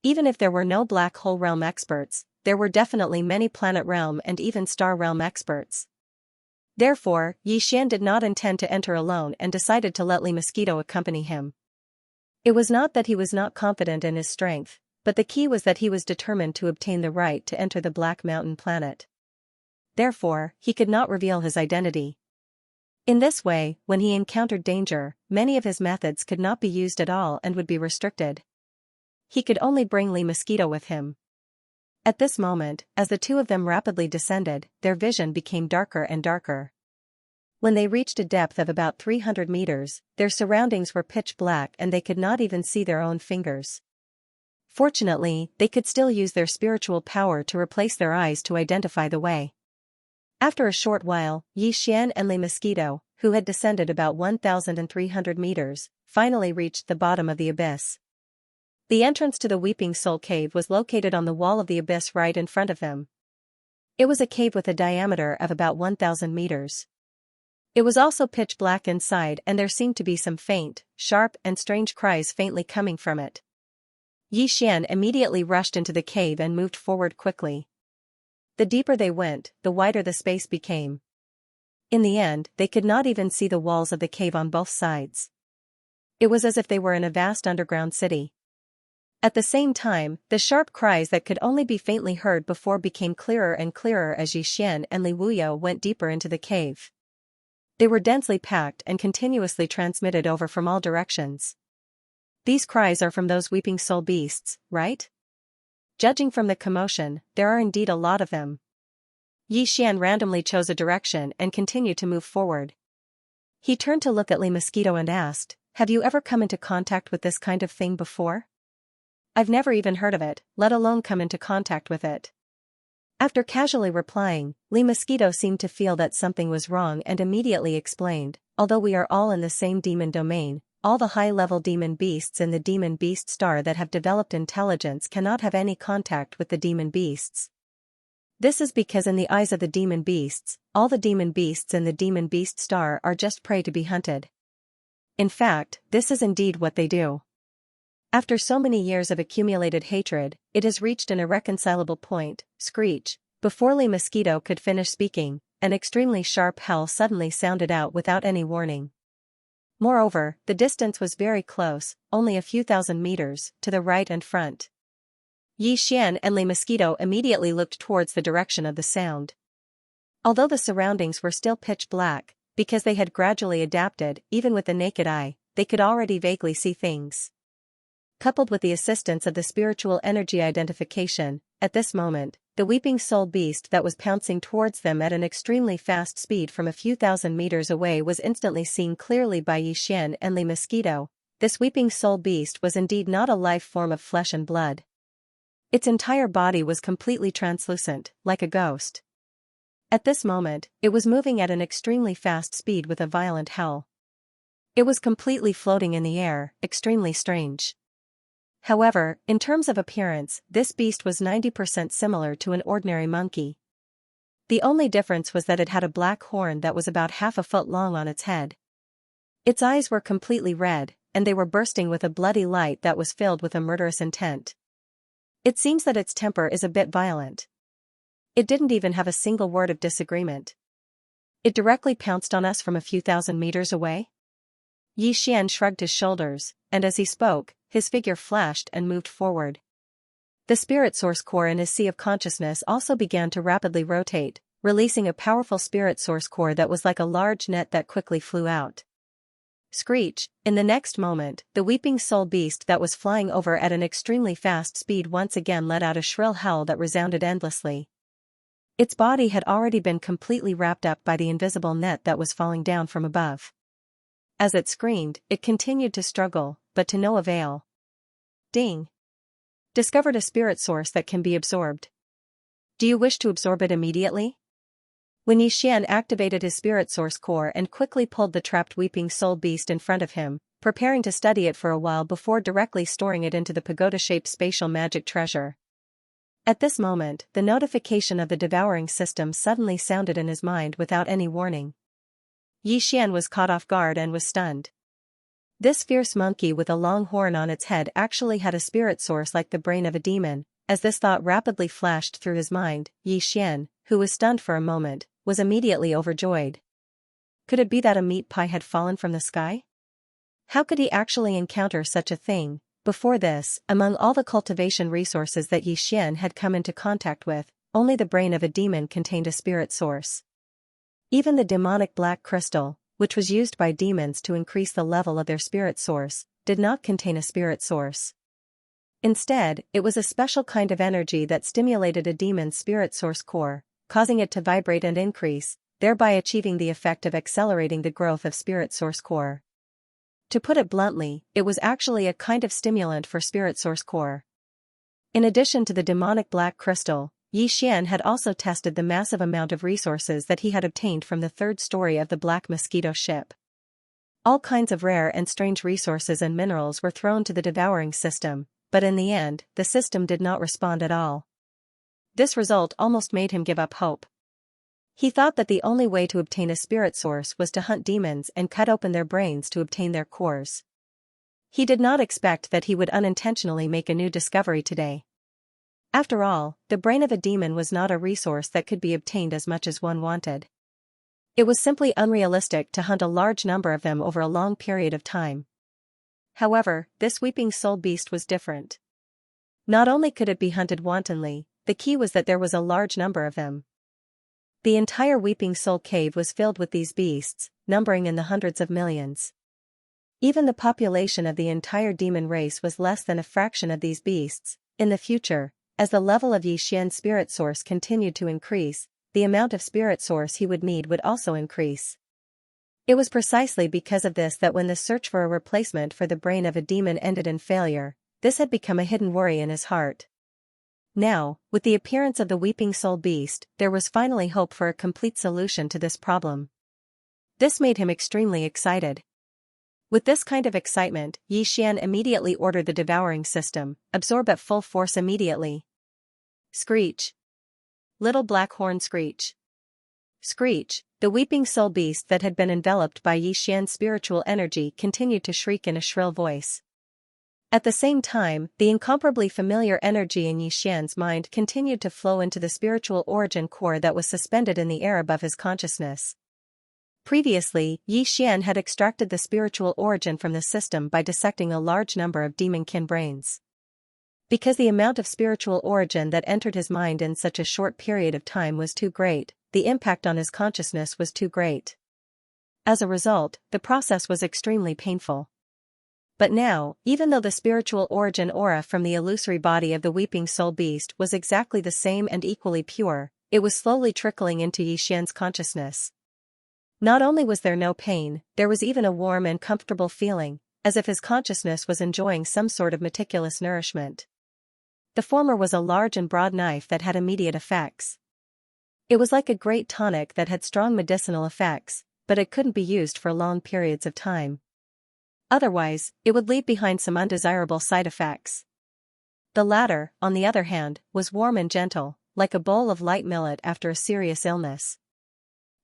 [SPEAKER 1] Even if there were no black hole realm experts, there were definitely many planet realm and even star realm experts. Therefore, Xian did not intend to enter alone and decided to let Lee Mosquito accompany him. It was not that he was not confident in his strength, but the key was that he was determined to obtain the right to enter the Black Mountain planet. Therefore, he could not reveal his identity. In this way, when he encountered danger, many of his methods could not be used at all and would be restricted. He could only bring Lee Mosquito with him. At this moment, as the two of them rapidly descended, their vision became darker and darker. When they reached a depth of about 300 meters, their surroundings were pitch black and they could not even see their own fingers. Fortunately, they could still use their spiritual power to replace their eyes to identify the way. After a short while, Xian and Lee Mosquito, who had descended about 1,300 meters, finally reached the bottom of the abyss. The entrance to the Weeping Soul Cave was located on the wall of the abyss right in front of them. It was a cave with a diameter of about 1,000 meters. It was also pitch black inside and there seemed to be some faint, sharp and strange cries faintly coming from it. Xian immediately rushed into the cave and moved forward quickly. The deeper they went, the wider the space became. In the end, they could not even see the walls of the cave on both sides. It was as if they were in a vast underground city. At the same time, the sharp cries that could only be faintly heard before became clearer and clearer as Xian and Li Wuyo went deeper into the cave. They were densely packed and continuously transmitted over from all directions. These cries are from those weeping soul beasts, right? Judging from the commotion, there are indeed a lot of them. Xian randomly chose a direction and continued to move forward. He turned to look at Lee Mosquito and asked, "Have you ever come into contact with this kind of thing before?" "I've never even heard of it, let alone come into contact with it." After casually replying, Lee Mosquito seemed to feel that something was wrong and immediately explained, "Although we are all in the same demon domain, all the high-level demon beasts in the demon beast star that have developed intelligence cannot have any contact with the demon beasts. This is because in the eyes of the demon beasts, all the demon beasts in the demon beast star are just prey to be hunted. In fact, this is indeed what they do. After so many years of accumulated hatred, it has reached an irreconcilable point. Screech. Before Lee Mosquito could finish speaking, an extremely sharp howl suddenly sounded out without any warning. Moreover, the distance was very close, only a few thousand meters, to the right and front. Yi Xian and Lee Mosquito immediately looked towards the direction of the sound. Although the surroundings were still pitch black, because they had gradually adapted, even with the naked eye, they could already vaguely see things. Coupled with the assistance of the spiritual energy identification, at this moment, the weeping soul beast that was pouncing towards them at an extremely fast speed from a few thousand meters away was instantly seen clearly by Yi Xian and Lee Mosquito. This weeping soul beast was indeed not a life form of flesh and blood. Its entire body was completely translucent, like a ghost. At this moment, it was moving at an extremely fast speed with a violent howl. It was completely floating in the air, extremely strange. However, in terms of appearance, this beast was 90% similar to an ordinary monkey. The only difference was that it had a black horn that was about half a foot long on its head. Its eyes were completely red, and they were bursting with a bloody light that was filled with a murderous intent. It seems that its temper is a bit violent. It didn't even have a single word of disagreement. It directly pounced on us from a few thousand meters away? Yi Xian shrugged his shoulders, and as he spoke, his figure flashed and moved forward. The spirit source core in his sea of consciousness also began to rapidly rotate, releasing a powerful spirit source core that was like a large net that quickly flew out. Screech. In the next moment, the weeping soul beast that was flying over at an extremely fast speed once again let out a shrill howl that resounded endlessly. Its body had already been completely wrapped up by the invisible net that was falling down from above. As it screamed, it continued to struggle, but to no avail. Ding. Discovered a spirit source that can be absorbed. Do you wish to absorb it immediately? When Yi Xian activated his spirit source core and quickly pulled the trapped weeping soul beast in front of him, preparing to study it for a while before directly storing it into the pagoda-shaped spatial magic treasure. At this moment, the notification of the devouring system suddenly sounded in his mind without any warning. Yi Xian was caught off guard and was stunned. This fierce monkey with a long horn on its head actually had a spirit source like the brain of a demon. As this thought rapidly flashed through his mind, Yi Xian, who was stunned for a moment, was immediately overjoyed. Could it be that a meat pie had fallen from the sky? How could he actually encounter such a thing? Before this, among all the cultivation resources that Yi Xian had come into contact with, only the brain of a demon contained a spirit source. Even the demonic black crystal, which was used by demons to increase the level of their spirit source, did not contain a spirit source. Instead, it was a special kind of energy that stimulated a demon's spirit source core, causing it to vibrate and increase, thereby achieving the effect of accelerating the growth of spirit source core. To put it bluntly, it was actually a kind of stimulant for spirit source core. In addition to the demonic black crystal, Yi Xian had also tested the massive amount of resources that he had obtained from the third story of the Black Mosquito ship. All kinds of rare and strange resources and minerals were thrown to the devouring system, but in the end, the system did not respond at all. This result almost made him give up hope. He thought that the only way to obtain a spirit source was to hunt demons and cut open their brains to obtain their cores. He did not expect that he would unintentionally make a new discovery today. After all, the brain of a demon was not a resource that could be obtained as much as one wanted. It was simply unrealistic to hunt a large number of them over a long period of time. However, this weeping soul beast was different. Not only could it be hunted wantonly, the key was that there was a large number of them. The entire weeping soul cave was filled with these beasts, numbering in the hundreds of millions. Even the population of the entire demon race was less than a fraction of these beasts. In the future, as the level of Yi Xian's spirit source continued to increase, the amount of spirit source he would need would also increase. It was precisely because of this that when the search for a replacement for the brain of a demon ended in failure, this had become a hidden worry in his heart. Now, with the appearance of the weeping soul beast, there was finally hope for a complete solution to this problem. This made him extremely excited. With this kind of excitement, Yi Xian immediately ordered the devouring system, absorb at full force immediately. Screech. Little Black Horn Screech. Screech, the weeping soul beast that had been enveloped by Xianxia's spiritual energy, continued to shriek in a shrill voice. At the same time, the incomparably familiar energy in Xianxia's mind continued to flow into the spiritual origin core that was suspended in the air above his consciousness. Previously, Xian had extracted the spiritual origin from the system by dissecting a large number of demon-kin brains. Because the amount of spiritual origin that entered his mind in such a short period of time was too great, the impact on his consciousness was too great. As a result, the process was extremely painful. But now, even though the spiritual origin aura from the illusory body of the weeping soul beast was exactly the same and equally pure, it was slowly trickling into Xian's consciousness. Not only was there no pain, there was even a warm and comfortable feeling, as if his consciousness was enjoying some sort of meticulous nourishment. The former was a large and broad knife that had immediate effects. It was like a great tonic that had strong medicinal effects, but it couldn't be used for long periods of time. Otherwise, it would leave behind some undesirable side effects. The latter, on the other hand, was warm and gentle, like a bowl of light millet after a serious illness.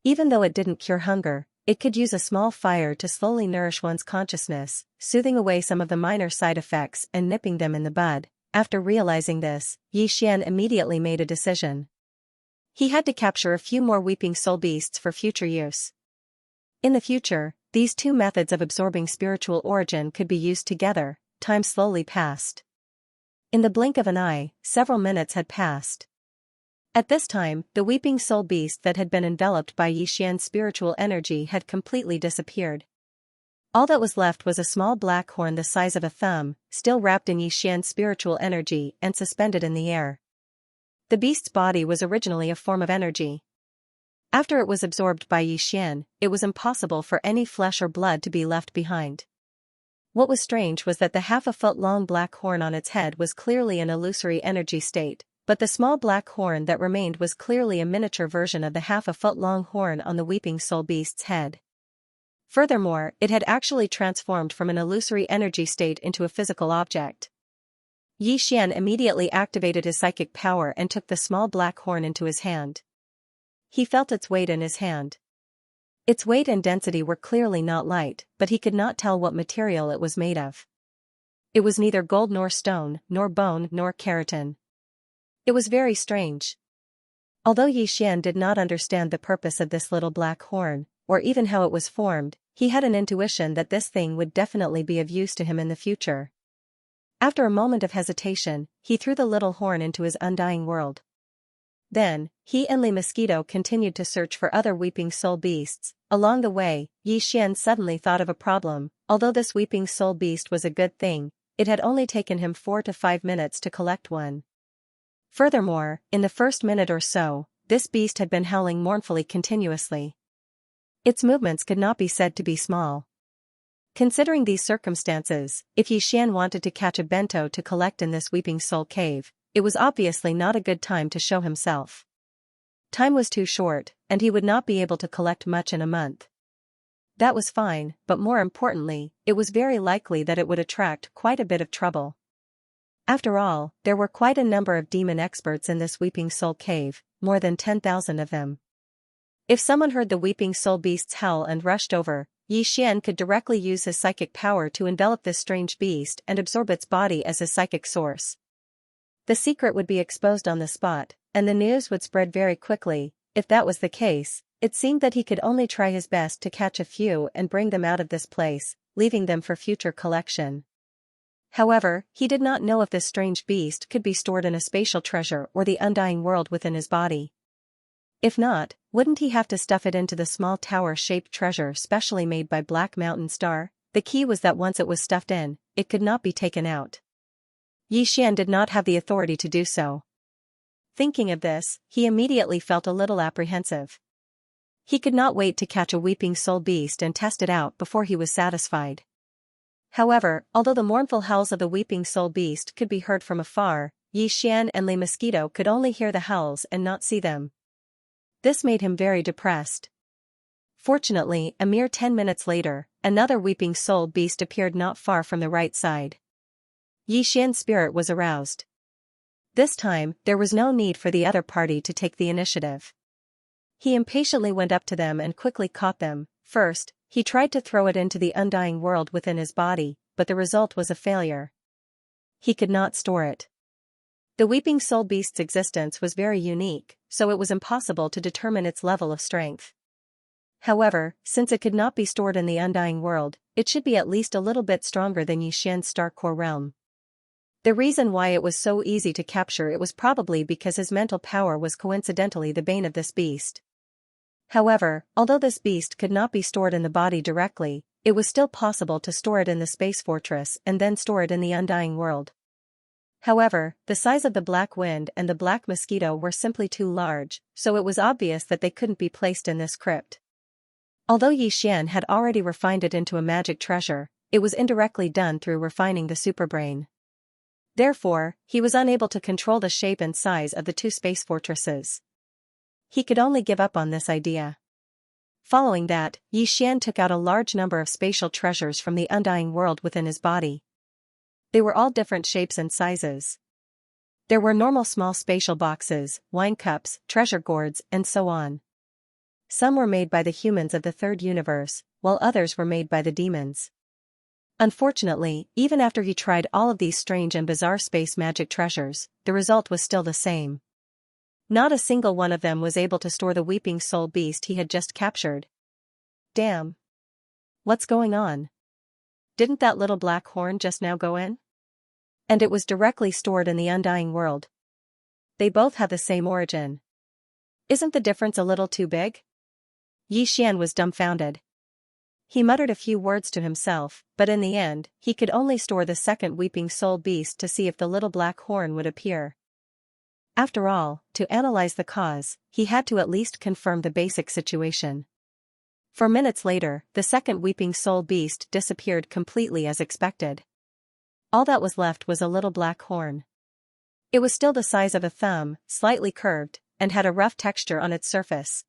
[SPEAKER 1] Even though it didn't cure hunger, it could use a small fire to slowly nourish one's consciousness, soothing away some of the minor side effects and nipping them in the bud. After realizing this, Xian immediately made a decision. He had to capture a few more weeping soul beasts for future use. In the future, these two methods of absorbing spiritual origin could be used together. Time slowly passed. In the blink of an eye, several minutes had passed. At this time, the weeping soul beast that had been enveloped by Xian's spiritual energy had completely disappeared. All that was left was a small black horn the size of a thumb, still wrapped in Xian's spiritual energy and suspended in the air. The beast's body was originally a form of energy. After it was absorbed by Xian, it was impossible for any flesh or blood to be left behind. What was strange was that the half-a-foot-long black horn on its head was clearly an illusory energy state, but the small black horn that remained was clearly a miniature version of the half-a-foot-long horn on the weeping soul beast's head. Furthermore, it had actually transformed from an illusory energy state into a physical object. Xian immediately activated his psychic power and took the small black horn into his hand. He felt its weight in his hand. Its weight and density were clearly not light, but he could not tell what material it was made of. It was neither gold nor stone, nor bone nor keratin. It was very strange. Although Xian did not understand the purpose of this little black horn, or even how it was formed, he had an intuition that this thing would definitely be of use to him in the future. After a moment of hesitation, he threw the little horn into his undying world. Then, he and Li Mosquito continued to search for other weeping soul beasts. Along the way, Xian suddenly thought of a problem. Although this weeping soul beast was a good thing, it had only taken him 4 to 5 minutes to collect one. Furthermore, in the first minute or so, this beast had been howling mournfully continuously. Its movements could not be said to be small. Considering these circumstances, if Xian wanted to catch a bento to collect in this weeping soul cave, it was obviously not a good time to show himself. Time was too short, and he would not be able to collect much in a month. That was fine, but more importantly, it was very likely that it would attract quite a bit of trouble. After all, there were quite a number of demon experts in this weeping soul cave, more than 10,000 of them. If someone heard the weeping soul beast's howl and rushed over, Xian could directly use his psychic power to envelop this strange beast and absorb its body as his psychic source. The secret would be exposed on the spot, and the news would spread very quickly. If that was the case, it seemed that he could only try his best to catch a few and bring them out of this place, leaving them for future collection. However, he did not know if this strange beast could be stored in a spatial treasure or the undying world within his body. If not, wouldn't he have to stuff it into the small tower-shaped treasure specially made by Black Mountain Star? The key was that once it was stuffed in, it could not be taken out. Xian did not have the authority to do so. Thinking of this, he immediately felt a little apprehensive. He could not wait to catch a weeping soul beast and test it out before he was satisfied. However, although the mournful howls of the weeping soul beast could be heard from afar, Xian and Li Mosquito could only hear the howls and not see them. This made him very depressed. Fortunately, a mere 10 minutes later, another weeping soul beast appeared not far from the right side. Xian's spirit was aroused. This time, there was no need for the other party to take the initiative. He impatiently went up to them and quickly caught them. First, he tried to throw it into the undying world within his body, but the result was a failure. He could not store it. The Weeping Soul Beast's existence was very unique, so it was impossible to determine its level of strength. However, since it could not be stored in the undying world, it should be at least a little bit stronger than Xianxia's star core realm. The reason why it was so easy to capture it was probably because his mental power was coincidentally the bane of this beast. However, although this beast could not be stored in the body directly, it was still possible to store it in the space fortress and then store it in the undying world. However, the size of the black wind and the black mosquito were simply too large, so it was obvious that they couldn't be placed in this crypt. Although Xian had already refined it into a magic treasure, it was indirectly done through refining the superbrain. Therefore, he was unable to control the shape and size of the two space fortresses. He could only give up on this idea. Following that, Xian took out a large number of spatial treasures from the undying world within his body. They were all different shapes and sizes. There were normal small spatial boxes, wine cups, treasure gourds, and so on. Some were made by the humans of the third universe, while others were made by the demons. Unfortunately, even after he tried all of these strange and bizarre space magic treasures, the result was still the same. Not a single one of them was able to store the Weeping Soul Beast he had just captured. Damn. What's going on? Didn't that little black horn just now go in? And it was directly stored in the undying world. They both have the same origin. Isn't the difference a little too big? Xian was dumbfounded. He muttered a few words to himself, but in the end, he could only store the second Weeping Soul Beast to see if the little black horn would appear. After all, to analyze the cause, he had to at least confirm the basic situation. 4 minutes later, the second Weeping Soul Beast disappeared completely as expected. All that was left was a little black horn. It was still the size of a thumb, slightly curved, and had a rough texture on its surface.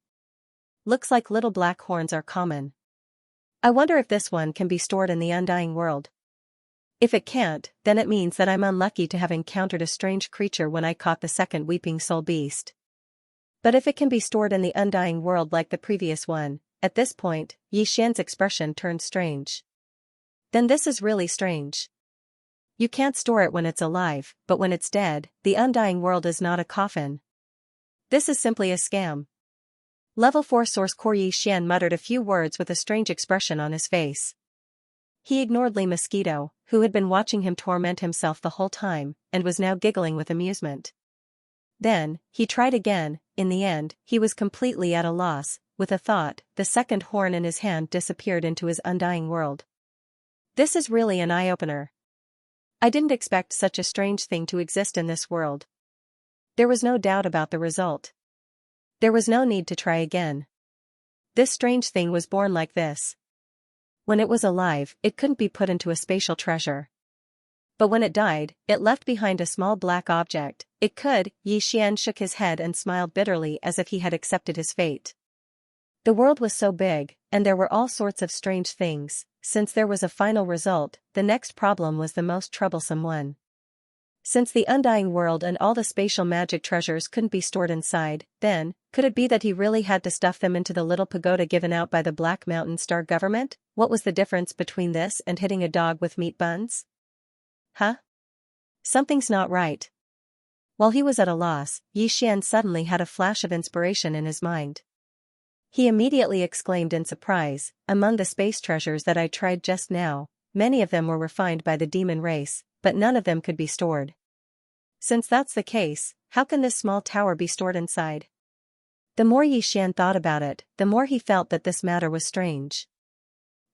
[SPEAKER 1] Looks like little black horns are common. I wonder if this one can be stored in the undying world. If it can't, then it means that I'm unlucky to have encountered a strange creature when I caught the second Weeping Soul Beast. But if it can be stored in the undying world like the previous one, at this point, Xian's expression turned strange. Then this is really strange. You can't store it when it's alive, but when it's dead, the undying world is not a coffin. This is simply a scam. Level 4 Source Core. Xian muttered a few words with a strange expression on his face. He ignored Li Mosquito, who had been watching him torment himself the whole time, and was now giggling with amusement. Then, he tried again. In the end, he was completely at a loss. With a thought, the second horn in his hand disappeared into his undying world. This is really an eye-opener. I didn't expect such a strange thing to exist in this world. There was no doubt about the result. There was no need to try again. This strange thing was born like this. When it was alive, it couldn't be put into a spatial treasure. But when it died, it left behind a small black object. It could. Xian shook his head and smiled bitterly as if he had accepted his fate. The world was so big, and there were all sorts of strange things. Since there was a final result, the next problem was the most troublesome one. Since the undying world and all the spatial magic treasures couldn't be stored inside, then, could it be that he really had to stuff them into the little pagoda given out by the Black Mountain Star government? What was the difference between this and hitting a dog with meat buns? Huh? Something's not right. While he was at a loss, Xian suddenly had a flash of inspiration in his mind. He immediately exclaimed in surprise, among the space treasures that I tried just now, many of them were refined by the demon race, but none of them could be stored. Since that's the case, how can this small tower be stored inside? The more Xian thought about it, the more he felt that this matter was strange.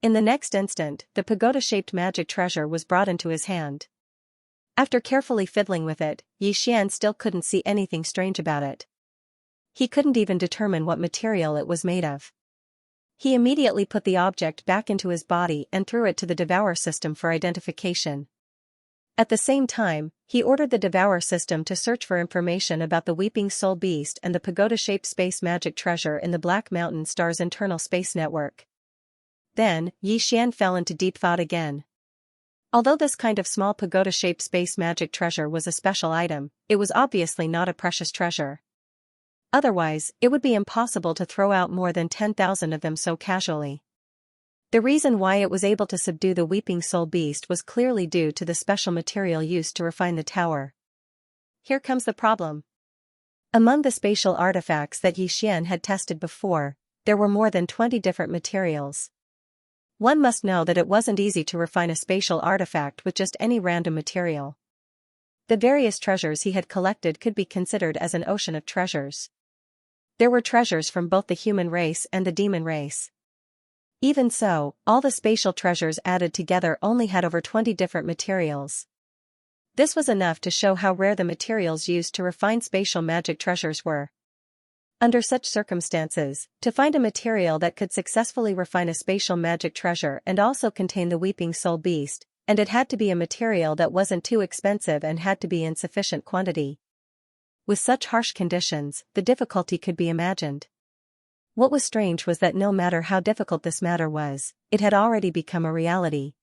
[SPEAKER 1] In the next instant, the pagoda-shaped magic treasure was brought into his hand. After carefully fiddling with it, Xian still couldn't see anything strange about it. He couldn't even determine what material it was made of. He immediately put the object back into his body and threw it to the Devour system for identification. At the same time, he ordered the Devour system to search for information about the Weeping Soul Beast and the pagoda-shaped space magic treasure in the Black Mountain Star's internal space network. Then, Xian fell into deep thought again. Although this kind of small pagoda-shaped space magic treasure was a special item, it was obviously not a precious treasure. Otherwise, it would be impossible to throw out more than 10,000 of them so casually. The reason why it was able to subdue the Weeping Soul Beast was clearly due to the special material used to refine the tower. Here comes the problem. Among the spatial artifacts that Xian had tested before, there were more than 20 different materials. One must know that it wasn't easy to refine a spatial artifact with just any random material. The various treasures he had collected could be considered as an ocean of treasures. There were treasures from both the human race and the demon race. Even so, all the spatial treasures added together only had over 20 different materials. This was enough to show how rare the materials used to refine spatial magic treasures were. Under such circumstances, to find a material that could successfully refine a spatial magic treasure and also contain the Weeping Soul Beast, and it had to be a material that wasn't too expensive and had to be in sufficient quantity. With such harsh conditions, the difficulty could be imagined. What was strange was that no matter how difficult this matter was, it had already become a reality.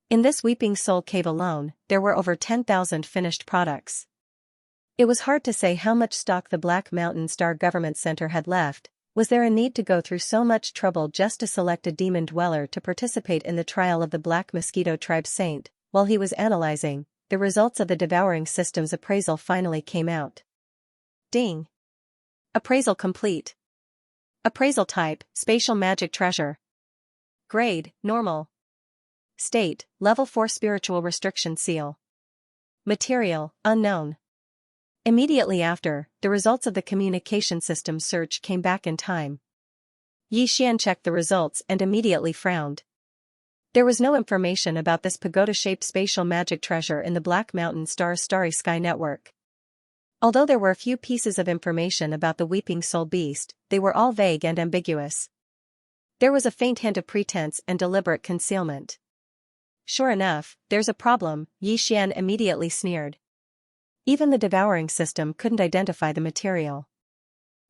[SPEAKER 1] In this Weeping Soul Cave alone, there were over 10,000 finished products. It was hard to say how much stock the Black Mountain Star Government Center had left. Was there a need to go through so much trouble just to select a demon dweller to participate in the trial of the Black Mosquito Tribe Saint? While he was analyzing, the results of the Devouring System's appraisal finally came out. Ding! Appraisal complete. Appraisal type, Spatial Magic Treasure. Grade, Normal. State, Level 4 Spiritual Restriction Seal. Material, Unknown. Immediately after, the results of the communication system search came back in time. Xian checked the results and immediately frowned. There was no information about this pagoda-shaped spatial magic treasure in the Black Mountain Star's Starry Sky network. Although there were a few pieces of information about the Weeping Soul Beast, they were all vague and ambiguous. There was a faint hint of pretense and deliberate concealment. Sure enough, there's a problem, Xian immediately sneered. Even the Devouring System couldn't identify the material.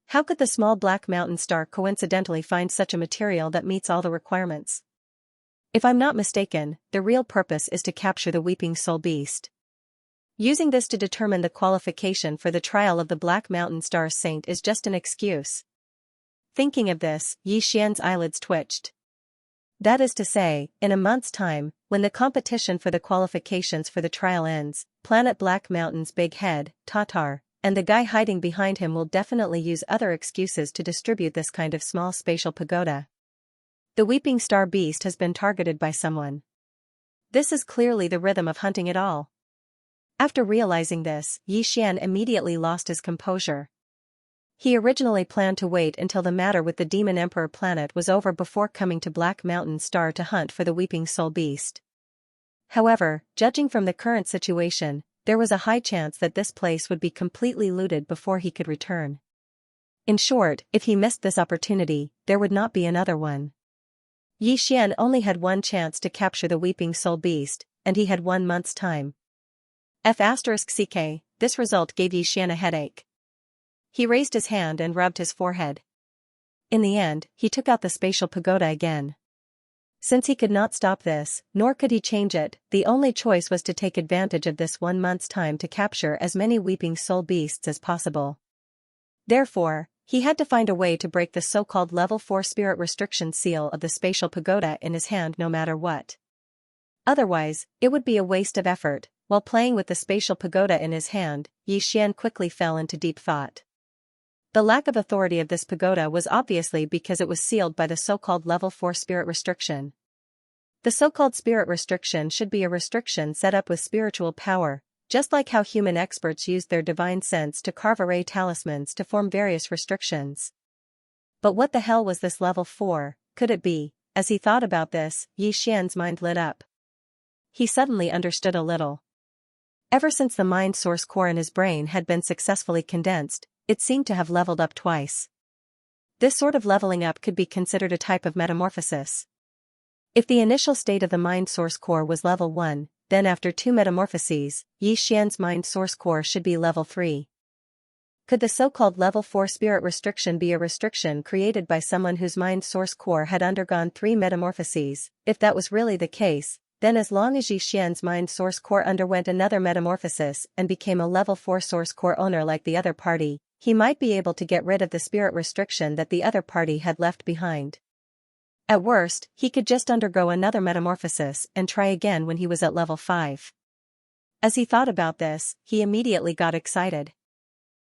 [SPEAKER 1] How could the small Black Mountain Star coincidentally find such a material that meets all the requirements? If I'm not mistaken, the real purpose is to capture the Weeping Soul Beast. Using this to determine the qualification for the trial of the Black Mountain Star Saint is just an excuse. Thinking of this, Xian's eyelids twitched. That is to say, in a month's time, when the competition for the qualifications for the trial ends, Planet Black Mountain's big head, Tatar, and the guy hiding behind him will definitely use other excuses to distribute this kind of small spatial pagoda. The Weeping Star Beast has been targeted by someone. This is clearly the rhythm of hunting it all. After realizing this, Xian immediately lost his composure. He originally planned to wait until the matter with the Demon Emperor planet was over before coming to Black Mountain Star to hunt for the Weeping Soul Beast. However, judging from the current situation, there was a high chance that this place would be completely looted before he could return. In short, if he missed this opportunity, there would not be another one. Xian only had one chance to capture the Weeping Soul Beast, and he had 1 month's time. F***ck, this result gave Xian a headache. He raised his hand and rubbed his forehead. In the end, he took out the spatial pagoda again. Since he could not stop this, nor could he change it, the only choice was to take advantage of this 1 month's time to capture as many Weeping Soul Beasts as possible. Therefore, he had to find a way to break the so-called Level 4 Spirit Restriction Seal of the spatial pagoda in his hand no matter what. Otherwise, it would be a waste of effort. While playing with the spatial pagoda in his hand, Xian quickly fell into deep thought. The lack of authority of this pagoda was obviously because it was sealed by the so-called Level 4 Spirit Restriction. The so-called Spirit Restriction should be a restriction set up with spiritual power, just like how human experts used their divine sense to carve array talismans to form various restrictions. But what the hell was this Level 4, could it be? As he thought about this, Xian's mind lit up. He suddenly understood a little. Ever since the mind source core in his brain had been successfully condensed, it seemed to have leveled up twice. This sort of leveling up could be considered a type of metamorphosis. If the initial state of the mind source core was level 1, then after 2 metamorphoses, Xian's mind source core should be level 3. Could the so-called Level 4 Spirit Restriction be a restriction created by someone whose mind source core had undergone 3 metamorphoses? If that was really the case, Then as long as Xian's mind source core underwent another metamorphosis and became a level 4 source core owner like the other party, he might be able to get rid of the spirit restriction that the other party had left behind. At worst, he could just undergo another metamorphosis and try again when he was at level 5. As he thought about this, he immediately got excited.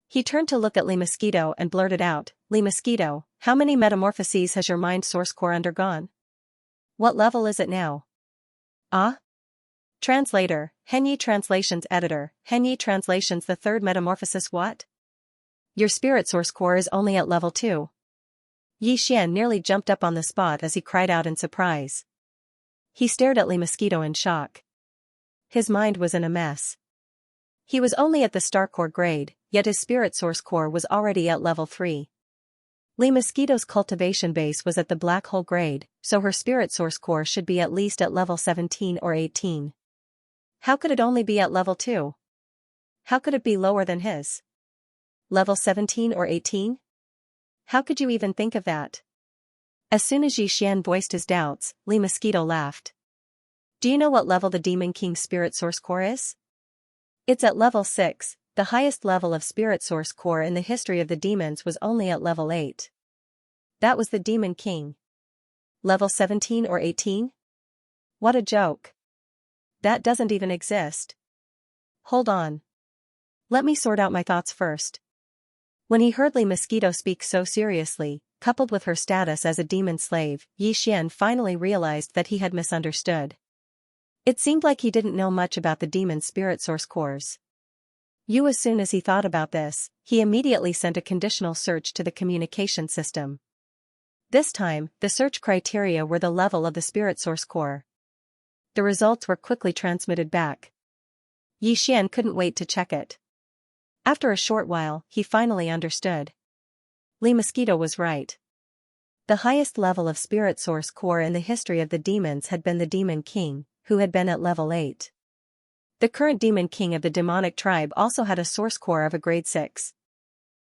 [SPEAKER 1] He turned to look at Lee Mosquito and blurted out, "Lee Mosquito, how many metamorphoses has your mind source core undergone? What level is it now?" Ah? Translator, Henyi Translations Editor, Henyi Translations The third metamorphosis what? Your spirit source core is only at level 2. Yi Xian nearly jumped up on the spot as he cried out in surprise. He stared at Lee Mosquito in shock. His mind was in a mess. He was only at the star core grade, yet his spirit source core was already at level 3. Lee Mosquito's cultivation base was at the black hole grade, so her spirit source core should be at least at level 17 or 18. How could it only be at level 2? How could it be lower than his? Level 17 or 18? How could you even think of that? As soon as Yi Xian voiced his doubts, Lee Mosquito laughed. Do you know what level the Demon King's spirit source core is? It's at level 6. The highest level of spirit source core in the history of the demons was only at level 8. That was the Demon King. Level 17 or 18? What a joke. That doesn't even exist. Hold on. Let me sort out my thoughts first. When he heard Lee Mosquito speak so seriously, coupled with her status as a demon slave, Yi Xian finally realized that he had misunderstood. It seemed like he didn't know much about the demon's spirit source cores. As soon as he thought about this, he immediately sent a conditional search to the communication system. This time, the search criteria were the level of the spirit source core. The results were quickly transmitted back. Yi Xian couldn't wait to check it. After a short while, he finally understood. Lee Mosquito was right. The highest level of spirit source core in the history of the demons had been the Demon King, who had been at level 8. The current Demon King of the demonic tribe also had a source core of a grade 6.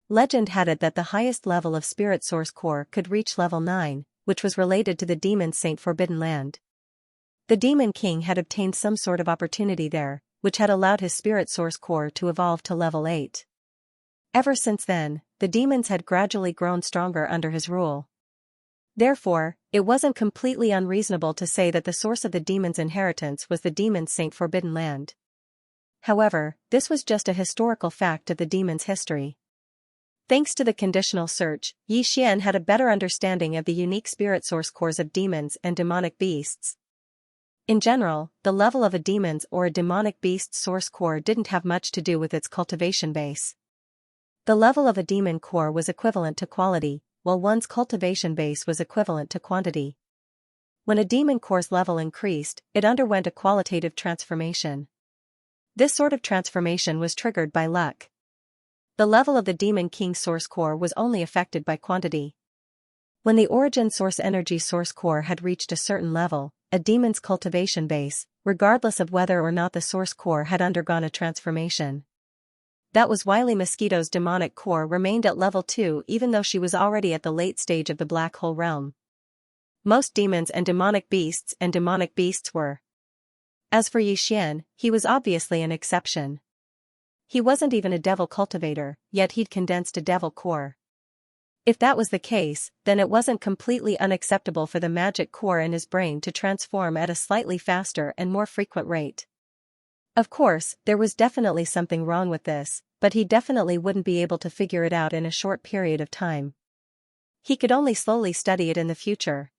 [SPEAKER 1] Legend had it that the highest level of spirit source core could reach level 9, which was related to the demon Saint Forbidden Land. The Demon King had obtained some sort of opportunity there, which had allowed his spirit source core to evolve to level 8. Ever since then, the demons had gradually grown stronger under his rule. Therefore, it wasn't completely unreasonable to say that the source of the demon's inheritance was the demon Saint Forbidden Land. However, this was just a historical fact of the demon's history. Thanks to the conditional search, Yi Xian had a better understanding of the unique spirit source cores of demons and demonic beasts. In general, the level of a demon's or a demonic beast's source core didn't have much to do with its cultivation base. The level of a demon core was equivalent to quality, while one's cultivation base was equivalent to quantity. When a demon core's level increased, it underwent a qualitative transformation. This sort of transformation was triggered by luck. The level of the Demon King's source core was only affected by quantity. When the origin source energy source core had reached a certain level, a demon's cultivation base, regardless of whether or not the source core had undergone a transformation. That was why Lee Mosquito's demonic core remained at level 2 even though she was already at the late stage of the black hole realm. Most demons and demonic beasts were. As for Yi Xian, he was obviously an exception. He wasn't even a devil cultivator, yet he'd condensed a devil core. If that was the case, then it wasn't completely unacceptable for the magic core in his brain to transform at a slightly faster and more frequent rate. Of course, there was definitely something wrong with this, but he definitely wouldn't be able to figure it out in a short period of time. He could only slowly study it in the future.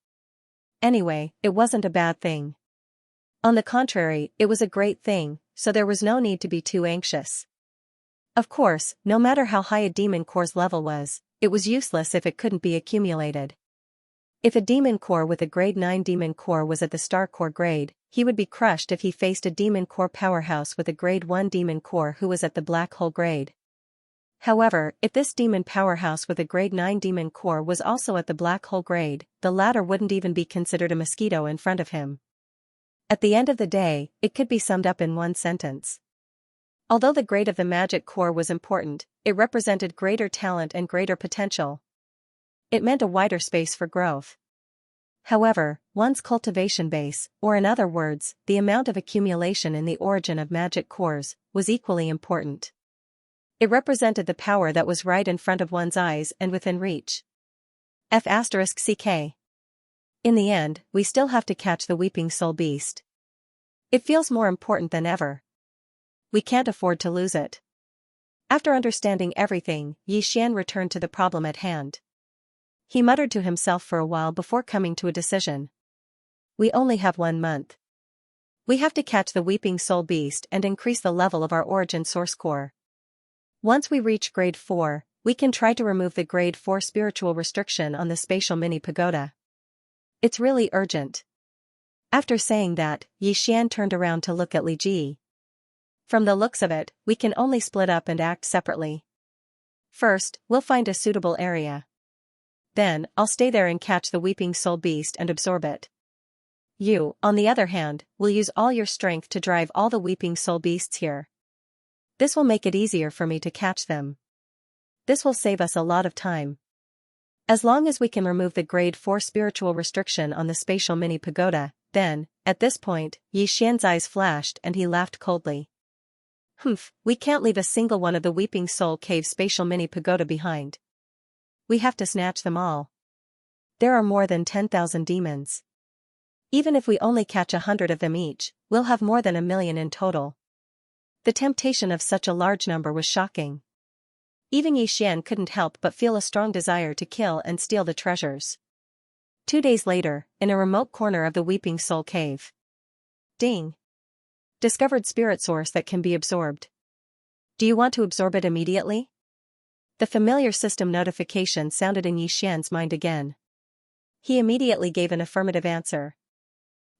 [SPEAKER 1] Anyway, it wasn't a bad thing. On the contrary, it was a great thing, so there was no need to be too anxious. Of course, no matter how high a demon core's level was, it was useless if it couldn't be accumulated. If a demon core with a grade 9 demon core was at the star core grade, he would be crushed if he faced a demon core powerhouse with a grade 1 demon core who was at the black hole grade. However, if this demon powerhouse with a grade 9 demon core was also at the black hole grade, the latter wouldn't even be considered a mosquito in front of him. At the end of the day, it could be summed up in one sentence. Although the grade of the magic core was important, it represented greater talent and greater potential. It meant a wider space for growth. However, one's cultivation base, or in other words, the amount of accumulation in the origin of magic cores, was equally important. It represented the power that was right in front of one's eyes and within reach. F***ck. In the end, we still have to catch the weeping soul beast. It feels more important than ever. We can't afford to lose it. After understanding everything, Xian returned to the problem at hand. He muttered to himself for a while before coming to a decision. We only have 1 month. We have to catch the weeping soul beast and increase the level of our origin source core. Once we reach grade 4, we can try to remove the grade 4 spiritual restriction on the spatial mini pagoda. It's really urgent. After saying that, Xian turned around to look at Li Ji. From the looks of it, we can only split up and act separately. First, we'll find a suitable area. Then, I'll stay there and catch the weeping soul beast and absorb it. You, on the other hand, will use all your strength to drive all the weeping soul beasts here. This will make it easier for me to catch them. This will save us a lot of time. As long as we can remove the grade 4 spiritual restriction on the spatial mini pagoda, then, at this point, Xian's eyes flashed and he laughed coldly. Humph, we can't leave a single one of the Weeping Soul Cave spatial mini pagoda behind. We have to snatch them all. There are more than 10,000 demons. Even if we only catch 100 of them each, we'll have more than 1 million in total. The temptation of such a large number was shocking. Even Xian couldn't help but feel a strong desire to kill and steal the treasures. 2 days later, in a remote corner of the Weeping Soul Cave. Ding! Discovered spirit source that can be absorbed. Do you want to absorb it immediately? The familiar system notification sounded in Xian's mind again. He immediately gave an affirmative answer.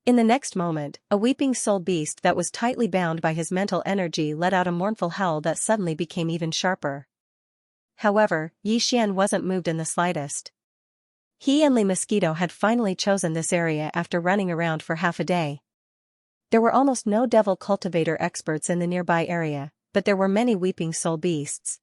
[SPEAKER 1] In the next moment, a weeping soul beast that was tightly bound by his mental energy let out a mournful howl that suddenly became even sharper. However, Xian wasn't moved in the slightest. He and Li Mosquito had finally chosen this area after running around for half a day. There were almost no devil cultivator experts in the nearby area, but there were many weeping soul beasts.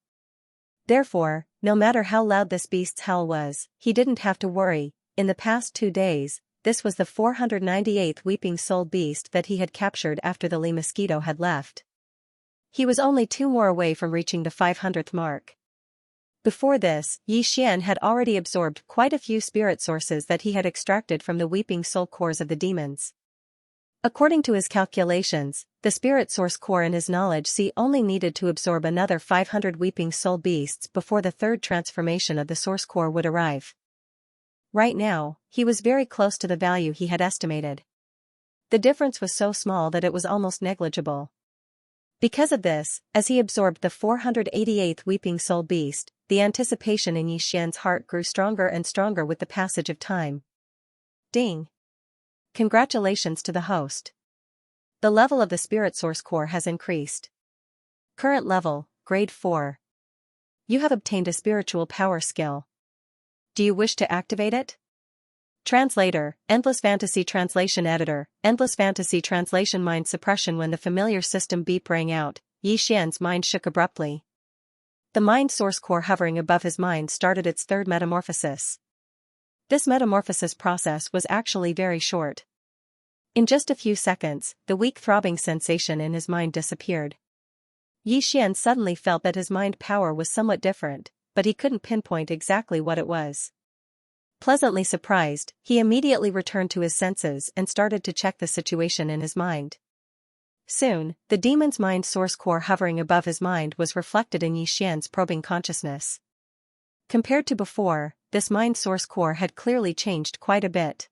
[SPEAKER 1] Therefore, no matter how loud this beast's howl was, he didn't have to worry. In the past 2 days, this was the 498th weeping soul beast that he had captured after the Li Mosquito had left. He was only 2 more away from reaching the 500th mark. Before this, Xian had already absorbed quite a few spirit sources that he had extracted from the weeping soul cores of the demons. According to his calculations, the spirit source core in his knowledge C only needed to absorb another 500 weeping soul beasts before the 3rd transformation of the source core would arrive. Right now, he was very close to the value he had estimated. The difference was so small that it was almost negligible. Because of this, as he absorbed the 488th weeping soul beast, the anticipation in Xian's heart grew stronger and stronger with the passage of time. Ding! Congratulations to the host. The level of the spirit source core has increased. Current level, grade 4. You have obtained a spiritual power skill. Do you wish to activate it? Translator, Endless Fantasy Translation Editor, Endless Fantasy Translation Mind Suppression. When the familiar system beep rang out, Xian's mind shook abruptly. The mind source core hovering above his mind started its 3rd metamorphosis. This metamorphosis process was actually very short. In just a few seconds, the weak throbbing sensation in his mind disappeared. Xian suddenly felt that his mind power was somewhat different, but he couldn't pinpoint exactly what it was. Pleasantly surprised, he immediately returned to his senses and started to check the situation in his mind. Soon, the demon's mind source core hovering above his mind was reflected in Xian's probing consciousness. Compared to before, this mind source core had clearly changed quite a bit.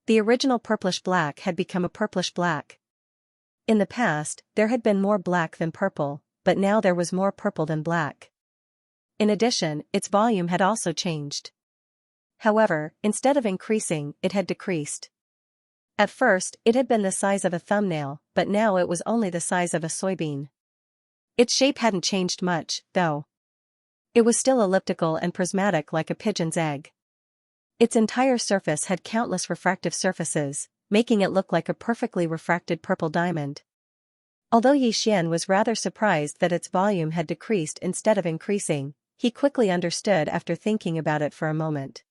[SPEAKER 1] The original purplish-black had become a purplish-black. In the past, there had been more black than purple, but now there was more purple than black. In addition, its volume had also changed. However, instead of increasing, it had decreased. At first, it had been the size of a thumbnail, but now it was only the size of a soybean. Its shape hadn't changed much, though. It was still elliptical and prismatic like a pigeon's egg. Its entire surface had countless refractive surfaces, making it look like a perfectly refracted purple diamond. Although Xian was rather surprised that its volume had decreased instead of increasing, he quickly understood after thinking about it for a moment.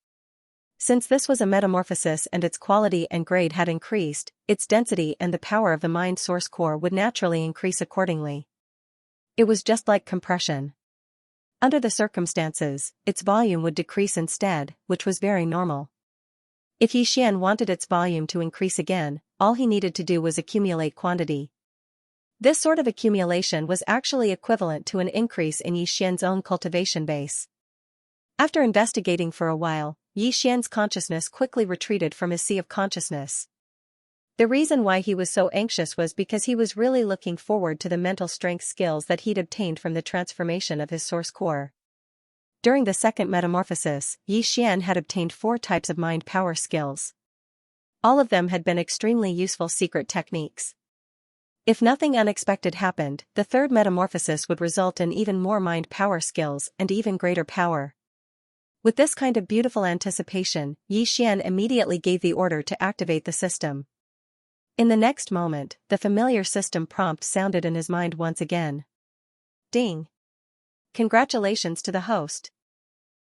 [SPEAKER 1] Since this was a metamorphosis and its quality and grade had increased, its density and the power of the mind source core would naturally increase accordingly. It was just like compression. Under the circumstances, its volume would decrease instead, which was very normal. If Xian wanted its volume to increase again, all he needed to do was accumulate quantity. This sort of accumulation was actually equivalent to an increase in Xian's own cultivation base. After investigating for a while, Xian's consciousness quickly retreated from his sea of consciousness. The reason why he was so anxious was because he was really looking forward to the mental strength skills that he'd obtained from the transformation of his source core. During the second metamorphosis, Xian had obtained 4 types of mind power skills. All of them had been extremely useful secret techniques. If nothing unexpected happened, the third metamorphosis would result in even more mind power skills and even greater power. With this kind of beautiful anticipation, Xian immediately gave the order to activate the system. In the next moment, the familiar system prompt sounded in his mind once again. Ding! Congratulations to the host.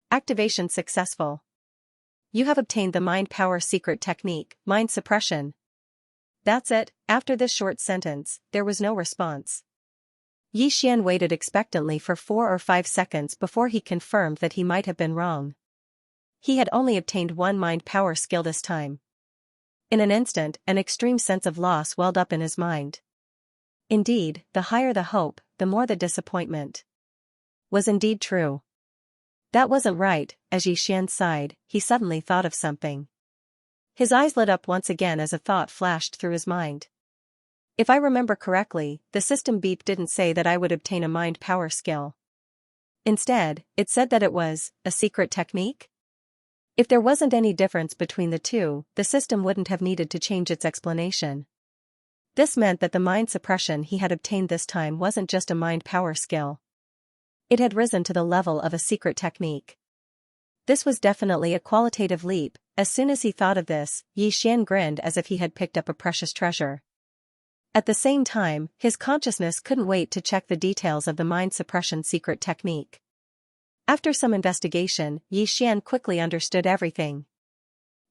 [SPEAKER 1] Activation successful. You have obtained the mind power secret technique, mind suppression. That's it. After this short sentence, there was no response. Xian waited expectantly for 4 or 5 seconds before he confirmed that he might have been wrong. He had only obtained 1 mind power skill this time. In an instant, an extreme sense of loss welled up in his mind. Indeed, the higher the hope, the more the disappointment. Was indeed true. That wasn't right. As Xian sighed, he suddenly thought of something. His eyes lit up once again as a thought flashed through his mind. If I remember correctly, the system beep didn't say that I would obtain a mind power skill. Instead, it said that it was a secret technique? If there wasn't any difference between the two, the system wouldn't have needed to change its explanation. This meant that the mind suppression he had obtained this time wasn't just a mind power skill. It had risen to the level of a secret technique. This was definitely a qualitative leap. As soon as he thought of this, Xian grinned as if he had picked up a precious treasure. At the same time, his consciousness couldn't wait to check the details of the mind suppression secret technique. After some investigation, Xian quickly understood everything.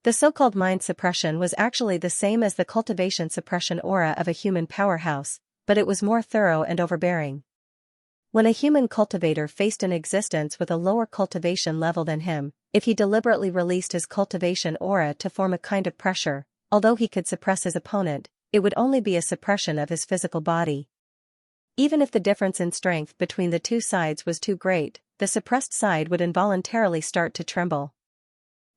[SPEAKER 1] The so-called mind suppression was actually the same as the cultivation suppression aura of a human powerhouse, but it was more thorough and overbearing. When a human cultivator faced an existence with a lower cultivation level than him, if he deliberately released his cultivation aura to form a kind of pressure, although he could suppress his opponent, it would only be a suppression of his physical body. Even if the difference in strength between the two sides was too great, the suppressed side would involuntarily start to tremble.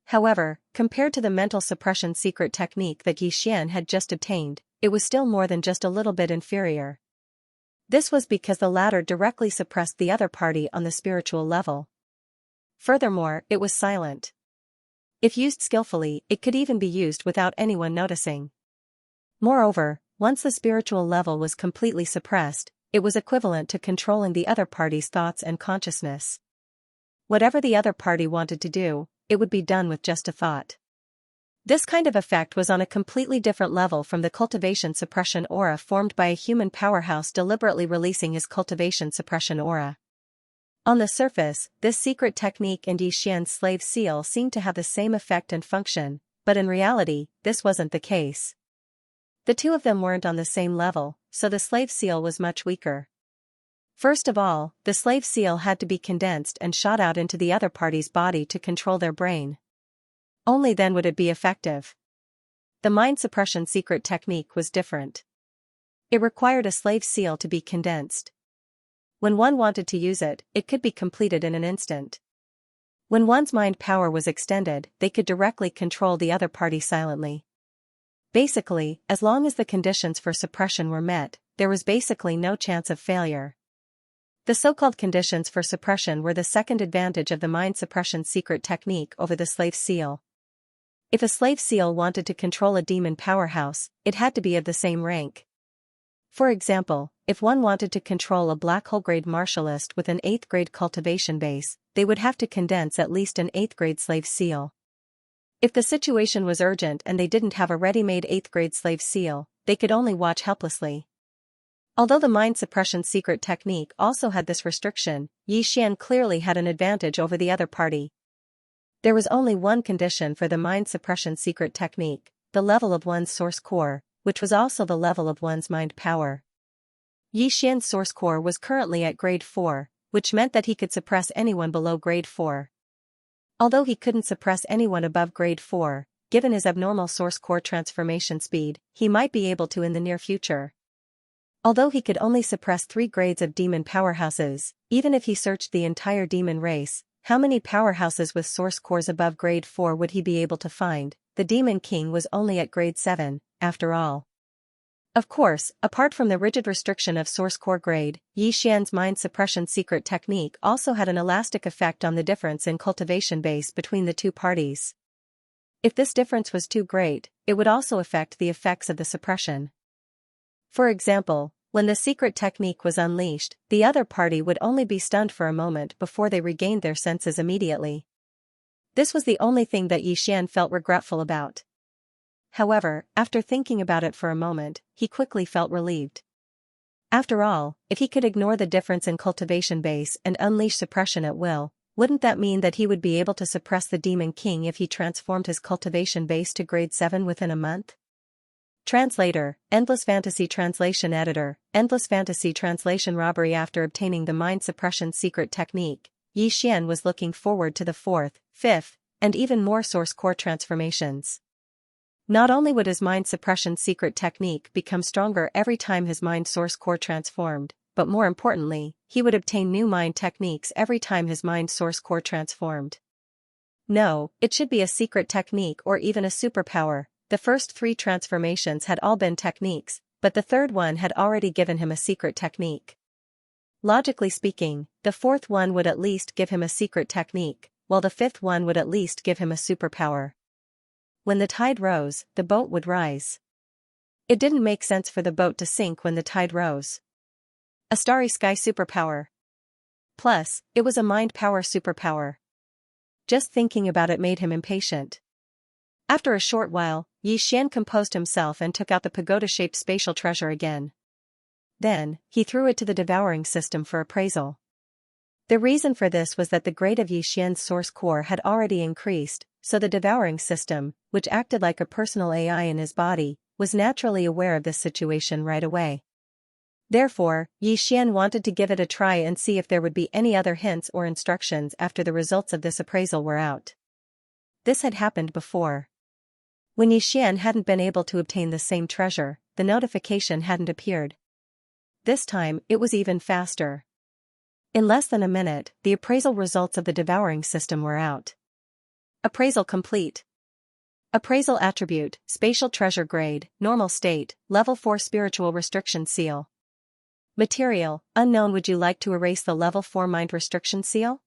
[SPEAKER 1] However, compared to the mental suppression secret technique that Xian had just obtained, it was still more than just a little bit inferior. This was because the latter directly suppressed the other party on the spiritual level. Furthermore, it was silent. If used skillfully, it could even be used without anyone noticing. Moreover, once the spiritual level was completely suppressed, it was equivalent to controlling the other party's thoughts and consciousness. Whatever the other party wanted to do, it would be done with just a thought. This kind of effect was on a completely different level from the cultivation suppression aura formed by a human powerhouse deliberately releasing his cultivation suppression aura. On the surface, this secret technique and Xian's slave seal seemed to have the same effect and function, but in reality, this wasn't the case. The two of them weren't on the same level, so the slave seal was much weaker. First of all, the slave seal had to be condensed and shot out into the other party's body to control their brain. Only then would it be effective. The mind suppression secret technique was different. It required a slave seal to be condensed. When one wanted to use it, it could be completed in an instant. When one's mind power was extended, they could directly control the other party silently. Basically, as long as the conditions for suppression were met, there was basically no chance of failure. The so-called conditions for suppression were the second advantage of the mind suppression secret technique over the slave seal. If a slave seal wanted to control a demon powerhouse, it had to be of the same rank. For example, if one wanted to control a black hole grade martialist with an 8th grade cultivation base, they would have to condense at least an 8th grade slave seal. If the situation was urgent and they didn't have a ready-made 8th grade slave seal, they could only watch helplessly. Although the mind suppression secret technique also had this restriction, Xian clearly had an advantage over the other party. There was only one condition for the mind suppression secret technique: the level of one's source core, which was also the level of one's mind power. Yi Xian's source core was currently at grade 4, which meant that he could suppress anyone below grade 4. Although he couldn't suppress anyone above grade 4, given his abnormal source core transformation speed, he might be able to in the near future. Although he could only suppress 3 grades of demon powerhouses, even if he searched the entire demon race, how many powerhouses with source cores above grade 4 would he be able to find? The Demon King was only at grade 7, after all. Of course, apart from the rigid restriction of source core grade, Yi Xian's mind suppression secret technique also had an elastic effect on the difference in cultivation base between the two parties. If this difference was too great, it would also affect the effects of the suppression. For example, when the secret technique was unleashed, the other party would only be stunned for a moment before they regained their senses immediately. This was the only thing that Yi Xian felt regretful about. However, after thinking about it for a moment, he quickly felt relieved. After all, if he could ignore the difference in cultivation base and unleash suppression at will, wouldn't that mean that he would be able to suppress the Demon King if he transformed his cultivation base to grade 7 within a month? Translator, Endless Fantasy Translation Editor, Endless Fantasy Translation Robbery. After obtaining the mind suppression secret technique, Yi Xian was looking forward to the 4th, 5th, and even more source core transformations. Not only would his mind suppression secret technique become stronger every time his mind source core transformed, but more importantly, he would obtain new mind techniques every time his mind source core transformed. No, it should be a secret technique or even a superpower. The first 3 transformations had all been techniques, but the third one had already given him a secret technique. Logically speaking, the 4th one would at least give him a secret technique, while the 5th one would at least give him a superpower. When the tide rose, the boat would rise. It didn't make sense for the boat to sink when the tide rose. A starry sky superpower. Plus, it was a mind power superpower. Just thinking about it made him impatient. After a short while, Yi Xian composed himself and took out the pagoda-shaped spatial treasure again. Then, he threw it to the devouring system for appraisal. The reason for this was that the grade of Yi Xian's source core had already increased, so the devouring system, which acted like a personal AI in his body, was naturally aware of this situation right away. Therefore, Yi Xian wanted to give it a try and see if there would be any other hints or instructions after the results of this appraisal were out. This had happened before. When Yi Xian hadn't been able to obtain the same treasure, the notification hadn't appeared. This time, it was even faster. In less than a minute, the appraisal results of the devouring system were out. Appraisal complete. Appraisal attribute, spatial treasure grade, normal state, level 4 spiritual restriction seal. Material, unknown. Would you like to erase the level 4 mind restriction seal?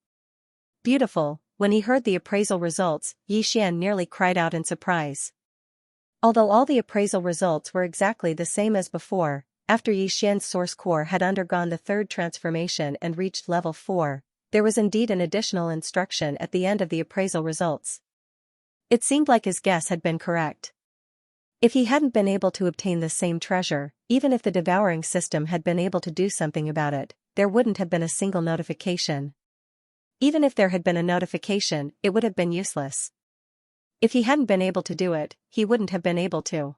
[SPEAKER 1] Beautiful. When he heard the appraisal results, Yi Xian nearly cried out in surprise. Although all the appraisal results were exactly the same as before, after Yi Xian's source core had undergone the 3rd transformation and reached level 4, there was indeed an additional instruction at the end of the appraisal results. It seemed like his guess had been correct. If he hadn't been able to obtain the same treasure, even if the devouring system had been able to do something about it, there wouldn't have been a single notification. Even if there had been a notification, it would have been useless. If he hadn't been able to do it, he wouldn't have been able to.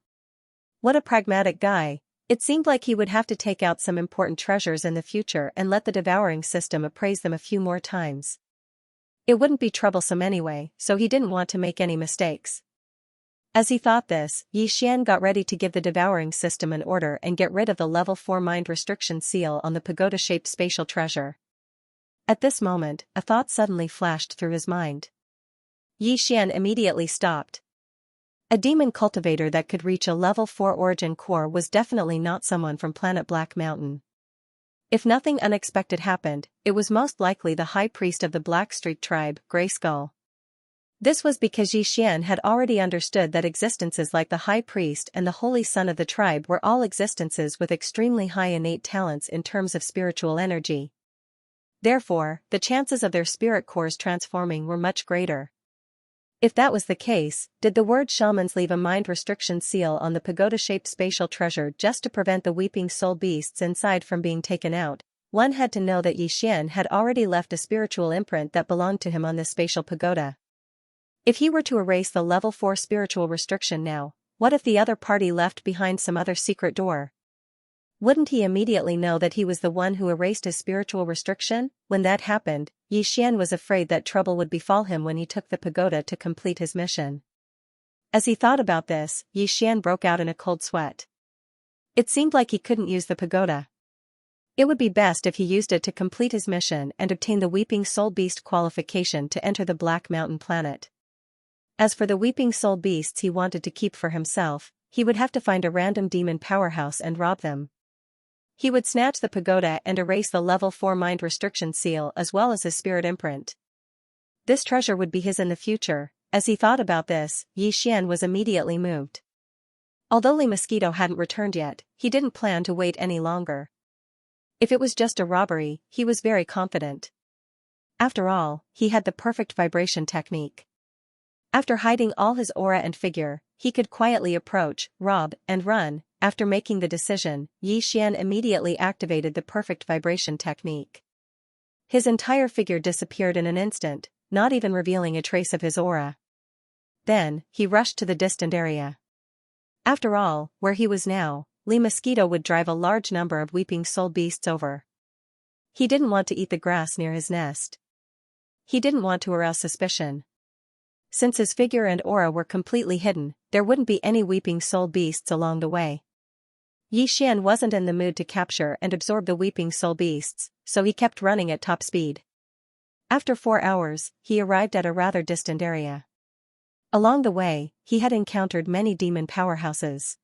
[SPEAKER 1] What a pragmatic guy. It seemed like he would have to take out some important treasures in the future and let the devouring system appraise them a few more times. It wouldn't be troublesome anyway, so he didn't want to make any mistakes. As he thought this, Yi Xian got ready to give the devouring system an order and get rid of the level 4 mind restriction seal on the pagoda-shaped spatial treasure. At this moment, a thought suddenly flashed through his mind. Yi Xian immediately stopped. A demon cultivator that could reach a level 4 origin core was definitely not someone from planet Black Mountain. If nothing unexpected happened, it was most likely the high priest of the Blackstreak tribe, Grey Skull. This was because Yi Xian had already understood that existences like the high priest and the holy son of the tribe were all existences with extremely high innate talents in terms of spiritual energy. Therefore, the chances of their spirit cores transforming were much greater. If that was the case, did the word shamans leave a mind restriction seal on the pagoda-shaped spatial treasure just to prevent the weeping soul beasts inside from being taken out? One had to know that Yi Xian had already left a spiritual imprint that belonged to him on this spatial pagoda. If he were to erase the level 4 spiritual restriction now, what if the other party left behind some other secret door? Wouldn't he immediately know that he was the one who erased his spiritual restriction? When that happened, Yi Xian was afraid that trouble would befall him when he took the pagoda to complete his mission. As he thought about this, Yi Xian broke out in a cold sweat. It seemed like he couldn't use the pagoda. It would be best if he used it to complete his mission and obtain the Weeping Soul Beast qualification to enter the Black Mountain planet. As for the Weeping Soul Beasts he wanted to keep for himself, he would have to find a random demon powerhouse and rob them. He would snatch the pagoda and erase the level 4 mind restriction seal as well as his spirit imprint. This treasure would be his in the future. As he thought about this, Yi Xian was immediately moved. Although Li Mosquito hadn't returned yet, he didn't plan to wait any longer. If it was just a robbery, he was very confident. After all, he had the perfect vibration technique. After hiding all his aura and figure, he could quietly approach, rob, and run. After making the decision, Yi Xian immediately activated the perfect vibration technique. His entire figure disappeared in an instant, not even revealing a trace of his aura. Then, he rushed to the distant area. After all, where he was now, Li Mosquito would drive a large number of Weeping Soul Beasts over. He didn't want to eat the grass near his nest. He didn't want to arouse suspicion. Since his figure and aura were completely hidden, there wouldn't be any Weeping Soul Beasts along the way. Yi Xian wasn't in the mood to capture and absorb the Weeping Soul Beasts, so he kept running at top speed. After 4 hours, he arrived at a rather distant area. Along the way, he had encountered many demon powerhouses.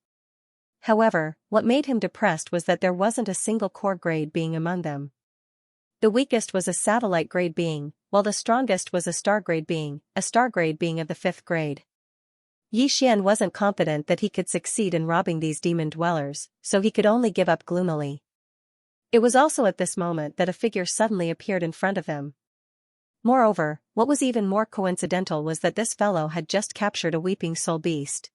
[SPEAKER 1] However, what made him depressed was that there wasn't a single core grade being among them. The weakest was a satellite grade being, while the strongest was a star grade being of the 5th grade. Yi Xian wasn't confident that he could succeed in robbing these demon dwellers, so he could only give up gloomily. It was also at this moment that a figure suddenly appeared in front of him. Moreover, what was even more coincidental was that this fellow had just captured a Weeping Soul Beast.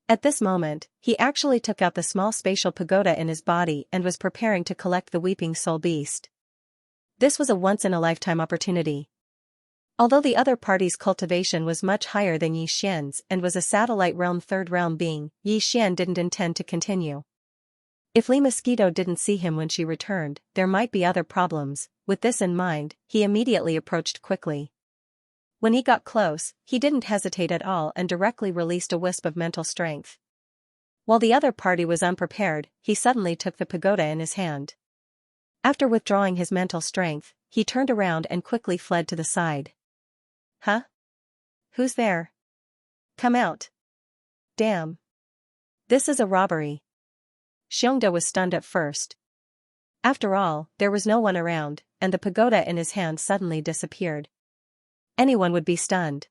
[SPEAKER 1] At this moment, he actually took out the small spatial pagoda in his body and was preparing to collect the Weeping Soul Beast. This was a once-in-a-lifetime opportunity. Although the other party's cultivation was much higher than Yi Xian's and was a satellite realm 3rd realm being, Yi Xian didn't intend to continue. If Li Mosquito didn't see him when she returned, there might be other problems. With this in mind, he immediately approached quickly. When he got close, he didn't hesitate at all and directly released a wisp of mental strength. While the other party was unprepared, he suddenly took the pagoda in his hand. After withdrawing his mental strength, he turned around and quickly fled to the side. Huh? Who's there? Come out. Damn. This is a robbery. Xianxia was stunned at first. After all, there was no one around, and the pagoda in his hand suddenly disappeared. Anyone would be stunned.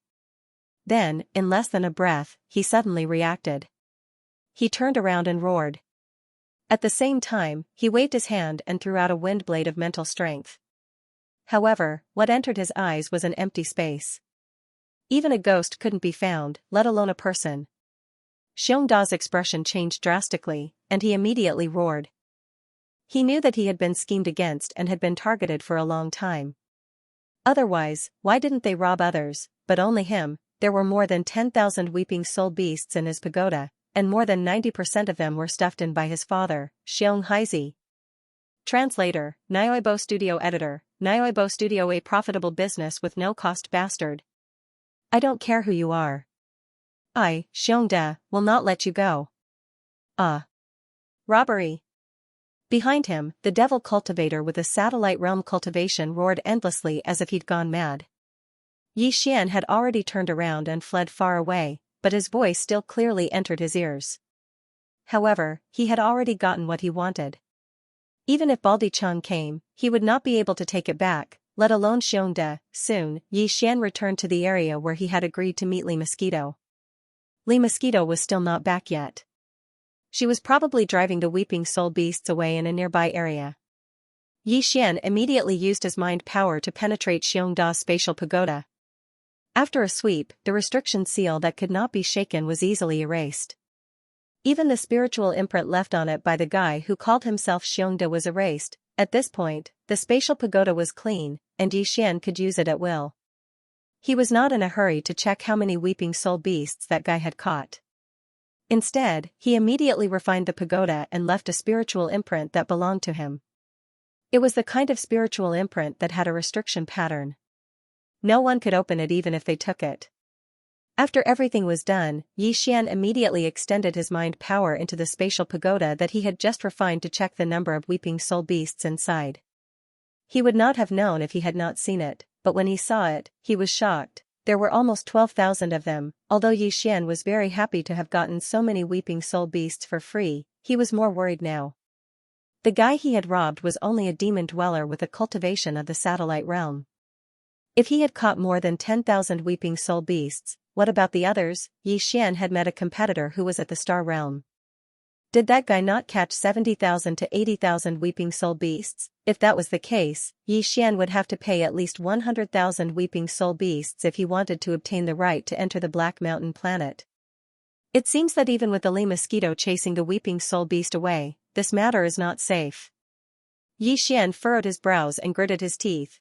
[SPEAKER 1] Then, in less than a breath, he suddenly reacted. He turned around and roared. At the same time, he waved his hand and threw out a wind blade of mental strength. However, what entered his eyes was an empty space. Even a ghost couldn't be found, let alone a person. Xianxia's expression changed drastically, and he immediately roared. He knew that he had been schemed against and had been targeted for a long time. Otherwise, why didn't they rob others, but only him? There were more than 10,000 Weeping Soul Beasts in his pagoda, and more than 90% of them were stuffed in by his father, Xianxia. Translator, Nioibo Studio Editor, Nioibo Studio, a profitable business with no-cost bastard. I don't care who you are. I, Xianxia, will not let you go. Robbery. Behind him, the devil cultivator with a satellite realm cultivation roared endlessly as if he'd gone mad. Yi Xian had already turned around and fled far away, but his voice still clearly entered his ears. However, he had already gotten what he wanted. Even if Baldi Cheng came, he would not be able to take it back, let alone Xianxia. Soon, Yi Xian returned to the area where he had agreed to meet Li Mosquito. Li Mosquito was still not back yet. She was probably driving the Weeping Soul Beasts away in a nearby area. Yi Xian immediately used his mind power to penetrate Xianxia's spatial pagoda. After a sweep, the restriction seal that could not be shaken was easily erased. Even the spiritual imprint left on it by the guy who called himself Xianxia was erased. At this point, the spatial pagoda was clean, and Yi Xian could use it at will. He was not in a hurry to check how many weeping soul beasts that guy had caught. Instead, he immediately refined the pagoda and left a spiritual imprint that belonged to him. It was the kind of spiritual imprint that had a restriction pattern. No one could open it even if they took it. After everything was done, Xian immediately extended his mind power into the spatial pagoda that he had just refined to check the number of weeping soul beasts inside. He would not have known if he had not seen it, but when he saw it, he was shocked. There were almost 12,000 of them. Although Xian was very happy to have gotten so many weeping soul beasts for free, he was more worried now. The guy he had robbed was only a demon dweller with a cultivation of the satellite realm. If he had caught more than 10,000 weeping soul beasts, what about the others? Xian had met a competitor who was at the star realm. Did that guy not catch 70,000 to 80,000 weeping soul beasts? If that was the case, Xian would have to pay at least 100,000 weeping soul beasts if he wanted to obtain the right to enter the Black Mountain planet. It seems that even with the Lee mosquito chasing the weeping soul beast away, this matter is not safe. Xian furrowed his brows and gritted his teeth.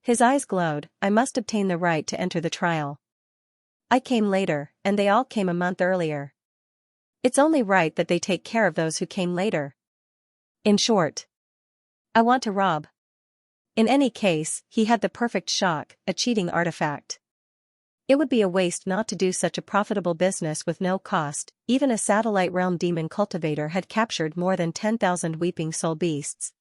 [SPEAKER 1] His eyes glowed. I must obtain the right to enter the trial. I came later, and they all came a month earlier. It's only right that they take care of those who came later. In short, I want to rob. In any case, he had the perfect shock, a cheating artifact. It would be a waste not to do such a profitable business with no cost. Even a satellite realm demon cultivator had captured more than 10,000 weeping soul beasts.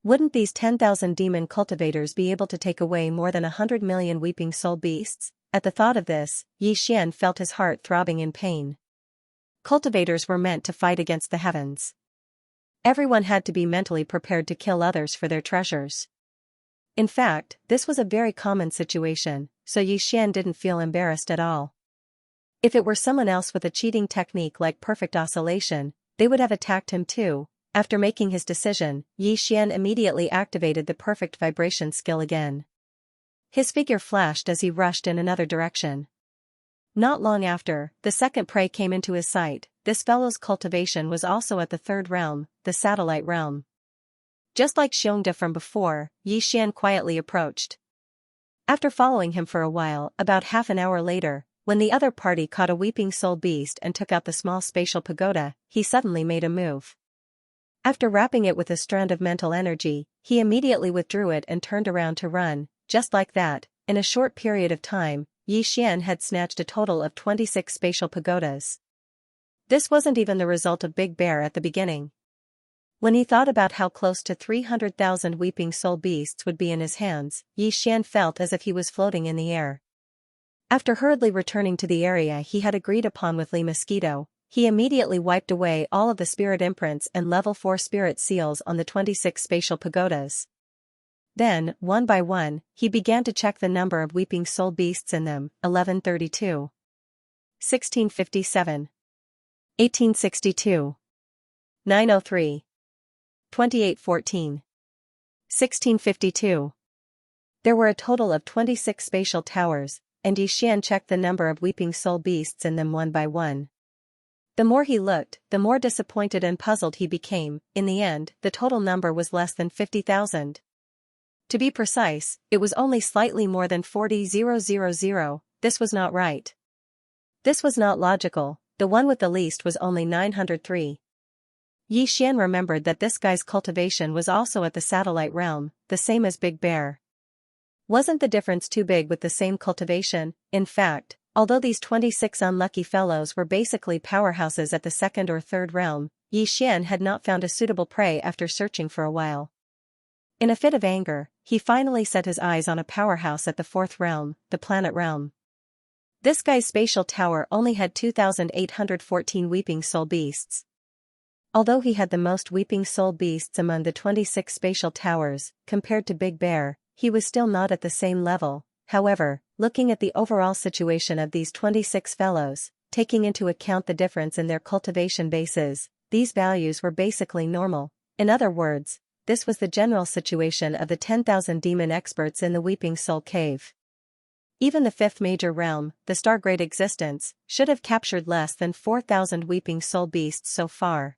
[SPEAKER 1] Wouldn't these 10,000 demon cultivators be able to take away more than 100 million weeping soul beasts? At the thought of this, Xian felt his heart throbbing in pain. Cultivators were meant to fight against the heavens. Everyone had to be mentally prepared to kill others for their treasures. In fact, this was a very common situation, so Xian didn't feel embarrassed at all. If it were someone else with a cheating technique like perfect oscillation, they would have attacked him too. After making his decision, Xian immediately activated the perfect vibration skill again. His figure flashed as he rushed in another direction. Not long after, the second prey came into his sight. This fellow's cultivation was also at the third realm, the satellite realm. Just like Xianxia from before, Xian quietly approached. After following him for a while, about half an hour later, when the other party caught a weeping soul beast and took out the small spatial pagoda, he suddenly made a move. After wrapping it with a strand of mental energy, he immediately withdrew it and turned around to run. Just like that, in a short period of time, Xian had snatched a total of 26 spatial pagodas. This wasn't even the result of Big Bear at the beginning. When he thought about how close to 300,000 weeping soul beasts would be in his hands, Xian felt as if he was floating in the air. After hurriedly returning to the area he had agreed upon with Lee Mosquito, he immediately wiped away all of the spirit imprints and level 4 spirit seals on the 26 spatial pagodas. Then, one by one, he began to check the number of weeping soul beasts in them: 1132, 1657, 1862, 903, 2814, 1652. There were a total of 26 spatial towers, and Xian checked the number of weeping soul beasts in them one by one. The more he looked, the more disappointed and puzzled he became. In the end, the total number was less than 50,000. To be precise, it was only slightly more than 40,000. This was not right. This was not logical. The one with the least was only 903. Xian remembered that this guy's cultivation was also at the satellite realm, the same as Big Bear. Wasn't the difference too big with the same cultivation? In fact, although these 26 unlucky fellows were basically powerhouses at the second or third realm, Xian had not found a suitable prey after searching for a while. In a fit of anger, he finally set his eyes on a powerhouse at the fourth realm, the planet realm. This guy's spatial tower only had 2,814 weeping soul beasts. Although he had the most weeping soul beasts among the 26 spatial towers, compared to Big Bear, he was still not at the same level. However, looking at the overall situation of these 26 fellows, taking into account the difference in their cultivation bases, these values were basically normal. In other words, this was the general situation of the 10,000 demon experts in the Weeping Soul Cave. Even the fifth major realm, the Stargrade existence, should have captured less than 4,000 weeping soul beasts so far.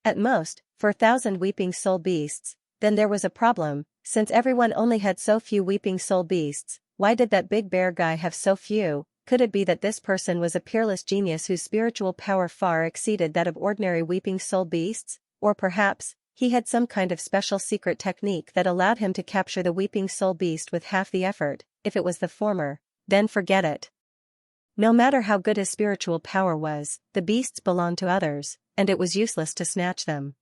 [SPEAKER 1] At most, 4,000 weeping soul beasts. Then there was a problem. Since everyone only had so few weeping soul beasts, why did that big bear guy have so few? Could it be that this person was a peerless genius whose spiritual power far exceeded that of ordinary weeping soul beasts? Or perhaps, he had some kind of special secret technique that allowed him to capture the weeping soul beast with half the effort. If it was the former, then forget it. No matter how good his spiritual power was, the beasts belonged to others, and it was useless to snatch them.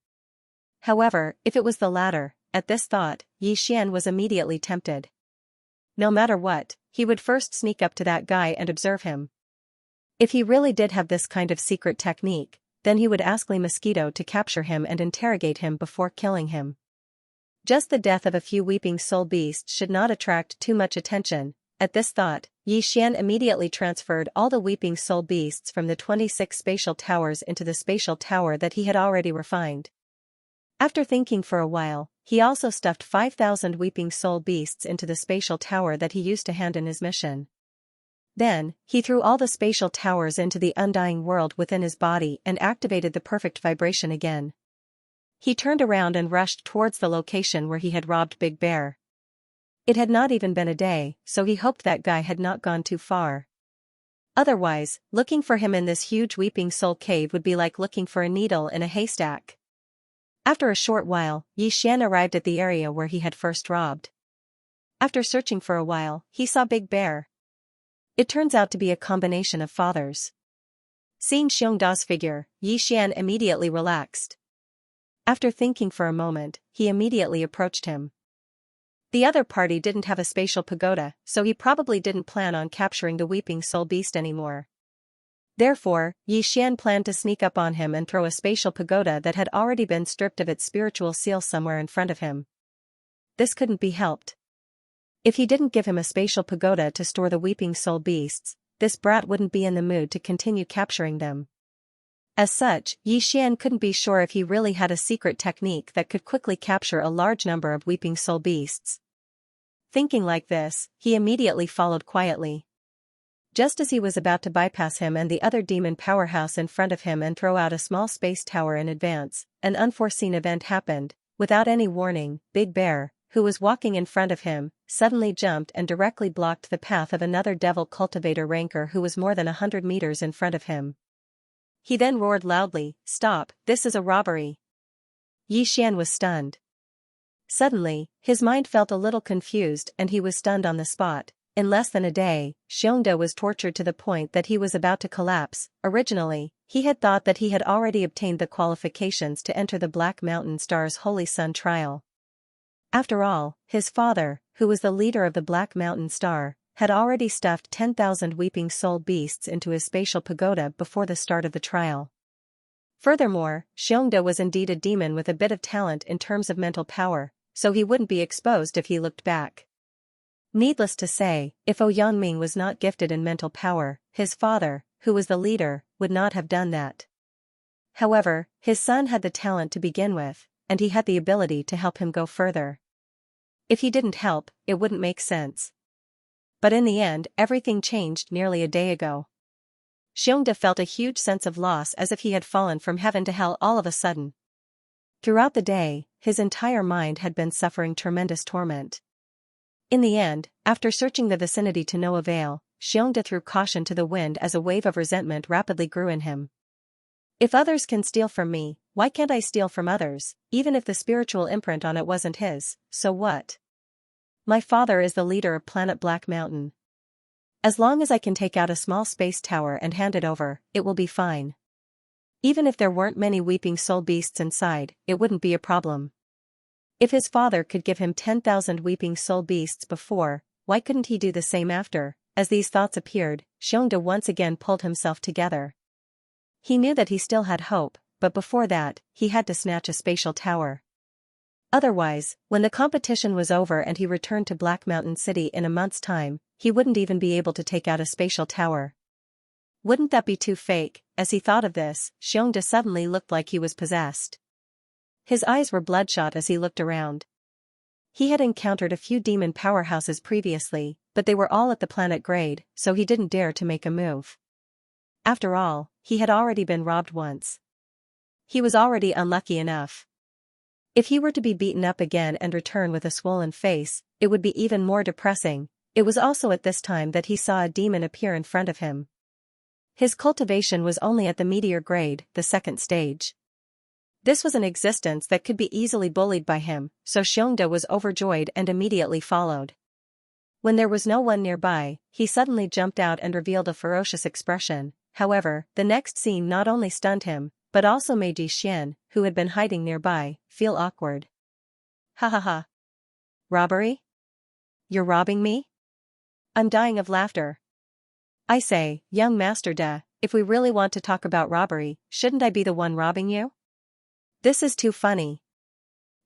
[SPEAKER 1] However, if it was the latter, at this thought, Yi Xian was immediately tempted. No matter what, he would first sneak up to that guy and observe him. If he really did have this kind of secret technique, then he would ask Li Mosquito to capture him and interrogate him before killing him. Just the death of a few weeping soul beasts should not attract too much attention. At this thought, Yi Xian immediately transferred all the weeping soul beasts from the 26 spatial towers into the spatial tower that he had already refined. After thinking for a while, he also stuffed 5,000 weeping soul beasts into the spatial tower that he used to hand in his mission. Then, he threw all the spatial towers into the undying world within his body and activated the perfect vibration again. He turned around and rushed towards the location where he had robbed Big Bear. It had not even been a day, so he hoped that guy had not gone too far. Otherwise, looking for him in this huge weeping soul cave would be like looking for a needle in a haystack. After a short while, Yi Xian arrived at the area where he had first robbed. After searching for a while, he saw Big Bear. It turns out to be a combination of fathers. Seeing Xiongda's figure, Yi Xian immediately relaxed. After thinking for a moment, he immediately approached him. The other party didn't have a spatial pagoda, so he probably didn't plan on capturing the weeping soul beast anymore. Therefore, Yi Xian planned to sneak up on him and throw a spatial pagoda that had already been stripped of its spiritual seal somewhere in front of him. This couldn't be helped. If he didn't give him a spatial pagoda to store the weeping soul beasts, this brat wouldn't be in the mood to continue capturing them. As such, Yi Xian couldn't be sure if he really had a secret technique that could quickly capture a large number of weeping soul beasts. Thinking like this, he immediately followed quietly. Just as he was about to bypass him and the other demon powerhouse in front of him and throw out a small space tower in advance, an unforeseen event happened. Without any warning, Big Bear, who was walking in front of him, suddenly jumped and directly blocked the path of another devil cultivator ranker who was more than 100 meters in front of him. He then roared loudly, "Stop, this is a robbery." Yi Xian was stunned. Suddenly, his mind felt a little confused and he was stunned on the spot. In less than a day, Xiongda was tortured to the point that he was about to collapse. Originally, he had thought that he had already obtained the qualifications to enter the Black Mountain Star's Holy Sun trial. After all, his father, who was the leader of the Black Mountain Star, had already stuffed 10,000 weeping soul beasts into his spatial pagoda before the start of the trial. Furthermore, Xiongda was indeed a demon with a bit of talent in terms of mental power, so he wouldn't be exposed if he looked back. Needless to say, if Ouyangming was not gifted in mental power, his father, who was the leader, would not have done that. However, his son had the talent to begin with, and he had the ability to help him go further. If he didn't help, it wouldn't make sense. But in the end, everything changed nearly a day ago. Xiongda felt a huge sense of loss as if he had fallen from heaven to hell all of a sudden. Throughout the day, his entire mind had been suffering tremendous torment. In the end, after searching the vicinity to no avail, Xiongda threw caution to the wind as a wave of resentment rapidly grew in him. If others can steal from me, why can't I steal from others, even if the spiritual imprint on it wasn't his? So what? My father is the leader of Planet Black Mountain. As long as I can take out a small space tower and hand it over, it will be fine. Even if there weren't many weeping soul beasts inside, it wouldn't be a problem. If his father could give him 10,000 weeping soul beasts before, why couldn't he do the same after? As these thoughts appeared, Xiongda once again pulled himself together. He knew that he still had hope, but before that, he had to snatch a spatial tower. Otherwise, when the competition was over and he returned to Black Mountain City in a month's time, he wouldn't even be able to take out a spatial tower. Wouldn't that be too fake? As he thought of this, Xiongda suddenly looked like he was possessed. His eyes were bloodshot as he looked around. He had encountered a few demon powerhouses previously, but they were all at the planet grade, so he didn't dare to make a move. After all, he had already been robbed once. He was already unlucky enough. If he were to be beaten up again and return with a swollen face, it would be even more depressing. It was also at this time that he saw a demon appear in front of him. His cultivation was only at the meteor grade, the second stage. This was an existence that could be easily bullied by him, so Xianxia was overjoyed and immediately followed. When there was no one nearby, he suddenly jumped out and revealed a ferocious expression. However, the next scene not only stunned him, but also made Xian, who had been hiding nearby, feel awkward. Ha ha ha. Robbery? You're robbing me? I'm dying of laughter. I say, young Master De, if we really want to talk about robbery, shouldn't I be the one robbing you? This is too funny.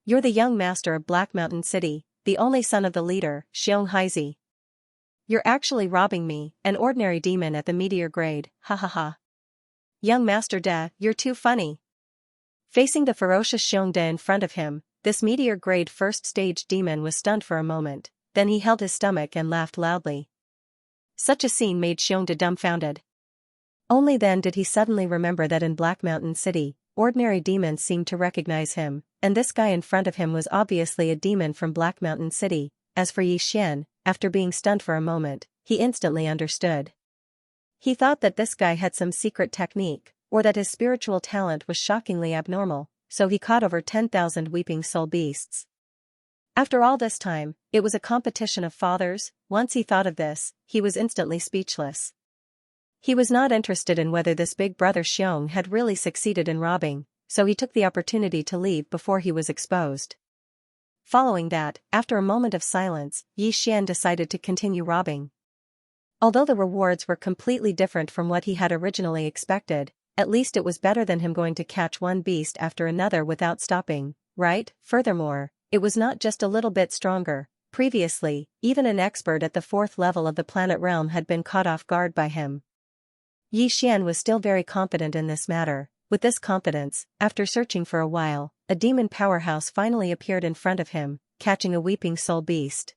[SPEAKER 1] You're the young master of Black Mountain City, the only son of the leader, Xianxia. You're actually robbing me, an ordinary demon at the meteor grade, ha ha ha. Young Master De, you're too funny. Facing the ferocious Xianxia in front of him, this meteor grade first stage demon was stunned for a moment, then he held his stomach and laughed loudly. Such a scene made Xianxia dumbfounded. Only then did he suddenly remember that in Black Mountain City, ordinary demons seemed to recognize him, and this guy in front of him was obviously a demon from Black Mountain City. As for Xian, after being stunned for a moment, he instantly understood. He thought that this guy had some secret technique, or that his spiritual talent was shockingly abnormal, so he caught over 10,000 weeping soul beasts. After all this time, it was a competition of fathers. Once he thought of this, he was instantly speechless. He was not interested in whether this big brother Xiong had really succeeded in robbing, so he took the opportunity to leave before he was exposed. Following that, after a moment of silence, Xian decided to continue robbing. Although the rewards were completely different from what he had originally expected, at least it was better than him going to catch one beast after another without stopping, right? Furthermore, it was not just a little bit stronger. Previously, even an expert at the 4th level of the planet realm had been caught off guard by him. Xian was still very confident in this matter. With this confidence, after searching for a while, a demon powerhouse finally appeared in front of him, catching a weeping soul beast.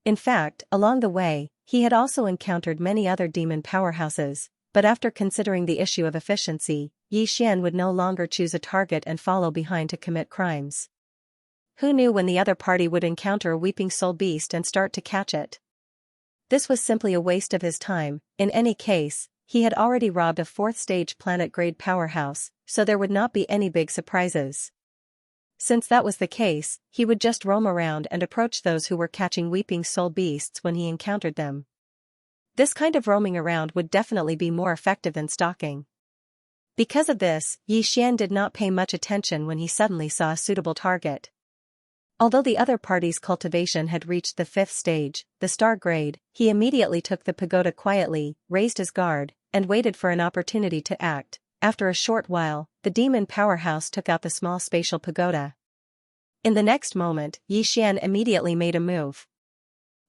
[SPEAKER 1] In fact, along the way, he had also encountered many other demon powerhouses, but after considering the issue of efficiency, Xian would no longer choose a target and follow behind to commit crimes. Who knew when the other party would encounter a weeping soul beast and start to catch it? This was simply a waste of his time. In any case, he had already robbed a 4th stage planet-grade powerhouse, so there would not be any big surprises. Since that was the case, he would just roam around and approach those who were catching weeping soul beasts when he encountered them. This kind of roaming around would definitely be more effective than stalking. Because of this, Xian did not pay much attention when he suddenly saw a suitable target. Although the other party's cultivation had reached the 5th stage, the star grade, he immediately took the pagoda quietly, raised his guard, and waited for an opportunity to act. After a short while, the demon powerhouse took out the small spatial pagoda. In the next moment, Xian immediately made a move.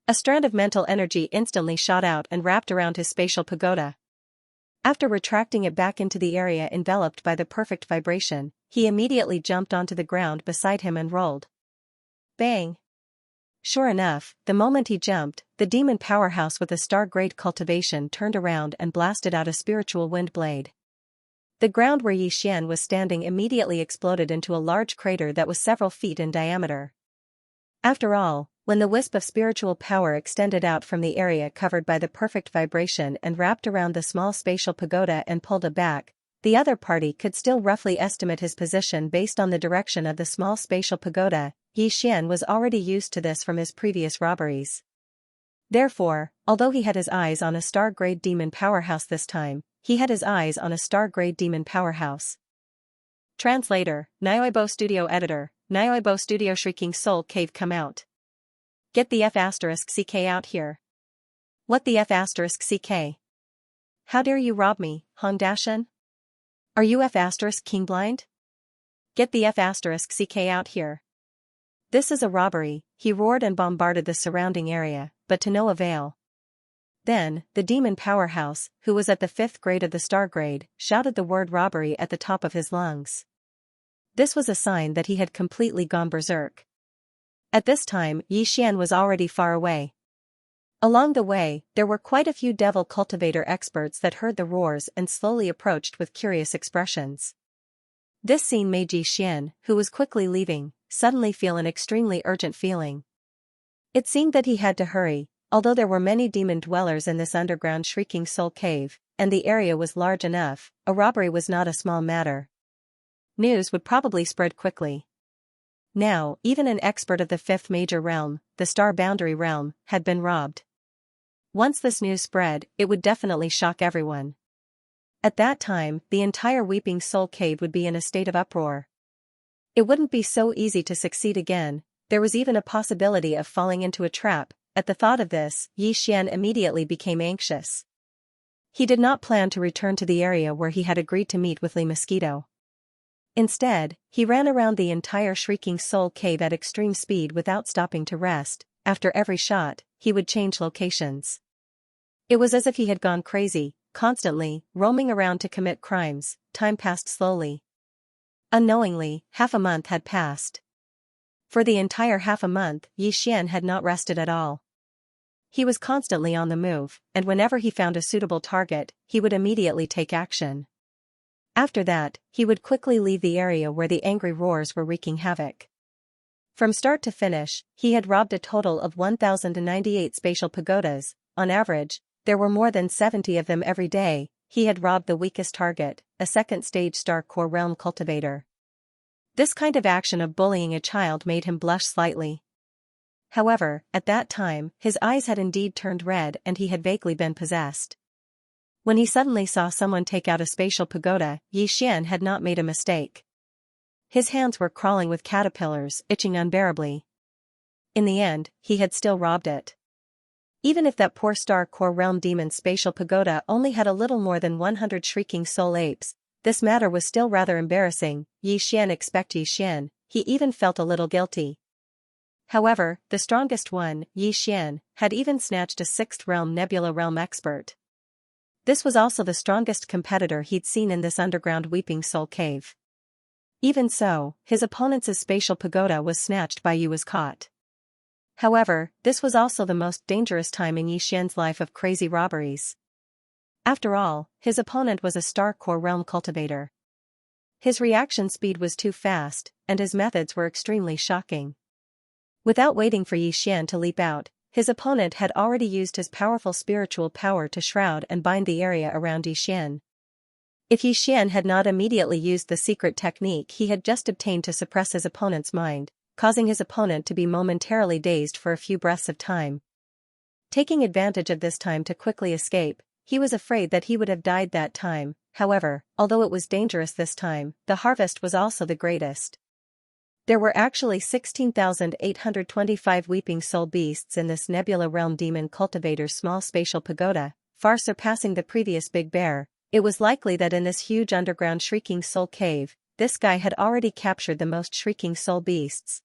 [SPEAKER 1] A strand of mental energy instantly shot out and wrapped around his spatial pagoda. After retracting it back into the area enveloped by the perfect vibration, he immediately jumped onto the ground beside him and rolled. Bang! Sure enough, the moment he jumped, the demon powerhouse with a star-grade cultivation turned around and blasted out a spiritual wind blade. The ground where Xian was standing immediately exploded into a large crater that was several feet in diameter. After all, when the wisp of spiritual power extended out from the area covered by the perfect vibration and wrapped around the small spatial pagoda and pulled it back, the other party could still roughly estimate his position based on the direction of the small spatial pagoda. Xian was already used to this from his previous robberies. Therefore, although he had his eyes on a star-grade demon powerhouse this time, he had his eyes on a star-grade demon powerhouse. Translator, Nioibo Studio Editor, Nioibo Studio Shrieking Soul Cave come out. Get the F***CK out here. What the F***CK? How dare you rob me, Hong Dashan? Are you F***King blind? Get the F***CK out here. This is a robbery, he roared and bombarded the surrounding area, but to no avail. Then, the demon powerhouse, who was at the 5th grade of the star grade, shouted the word robbery at the top of his lungs. This was a sign that he had completely gone berserk. At this time, Xian was already far away. Along the way, there were quite a few devil cultivator experts that heard the roars and slowly approached with curious expressions. This scene made Xian, who was quickly leaving, suddenly feel an extremely urgent feeling. It seemed that he had to hurry. Although there were many demon dwellers in this underground shrieking soul cave, and the area was large enough, a robbery was not a small matter. News would probably spread quickly. Now, even an expert of the fifth major realm, the Star Boundary realm, had been robbed. Once this news spread, it would definitely shock everyone. At that time, the entire Weeping Soul Cave would be in a state of uproar. It wouldn't be so easy to succeed again, there was even a possibility of falling into a trap. At the thought of this, Xian immediately became anxious. He did not plan to return to the area where he had agreed to meet with Lee Mosquito. Instead, he ran around the entire Shrieking Soul Cave at extreme speed without stopping to rest. After every shot, he would change locations. It was as if he had gone crazy, constantly roaming around to commit crimes. Time passed slowly. Unknowingly, half a month had passed. For the entire half a month, Xian had not rested at all. He was constantly on the move, and whenever he found a suitable target, he would immediately take action. After that, he would quickly leave the area where the angry roars were wreaking havoc. From start to finish, he had robbed a total of 1,098 spatial pagodas. On average, there were more than 70 of them every day. He had robbed the weakest target, a second-stage Star Core Realm cultivator. This kind of action of bullying a child made him blush slightly. However, at that time, his eyes had indeed turned red and he had vaguely been possessed. When he suddenly saw someone take out a spatial pagoda, Xian had not made a mistake. His hands were crawling with caterpillars, itching unbearably. In the end, he had still robbed it. Even if that poor Star Core Realm demon's spatial pagoda only had a little more than 100 shrieking soul apes, this matter was still rather embarrassing. Xian, he even felt a little guilty. However, the strongest one, Xian, had even snatched a 6th realm Nebula Realm expert. This was also the strongest competitor he'd seen in this underground Weeping Soul Cave. Even so, his opponent's spatial pagoda was snatched by Yu was caught. However, this was also the most dangerous time in Xian's life of crazy robberies. After all, his opponent was a Star Core Realm cultivator. His reaction speed was too fast, and his methods were extremely shocking. Without waiting for Xian to leap out, his opponent had already used his powerful spiritual power to shroud and bind the area around Xian. If Xian had not immediately used the secret technique he had just obtained to suppress his opponent's mind, causing his opponent to be momentarily dazed for a few breaths of time. Taking advantage of this time to quickly escape, he was afraid that he would have died that time. However, although it was dangerous this time, the harvest was also the greatest. There were actually 16,825 weeping soul beasts in this Nebula Realm Demon Cultivator's small spatial pagoda, far surpassing the previous Big Bear. It was likely that in this huge underground Shrieking Soul Cave, this guy had already captured the most Shrieking Soul beasts.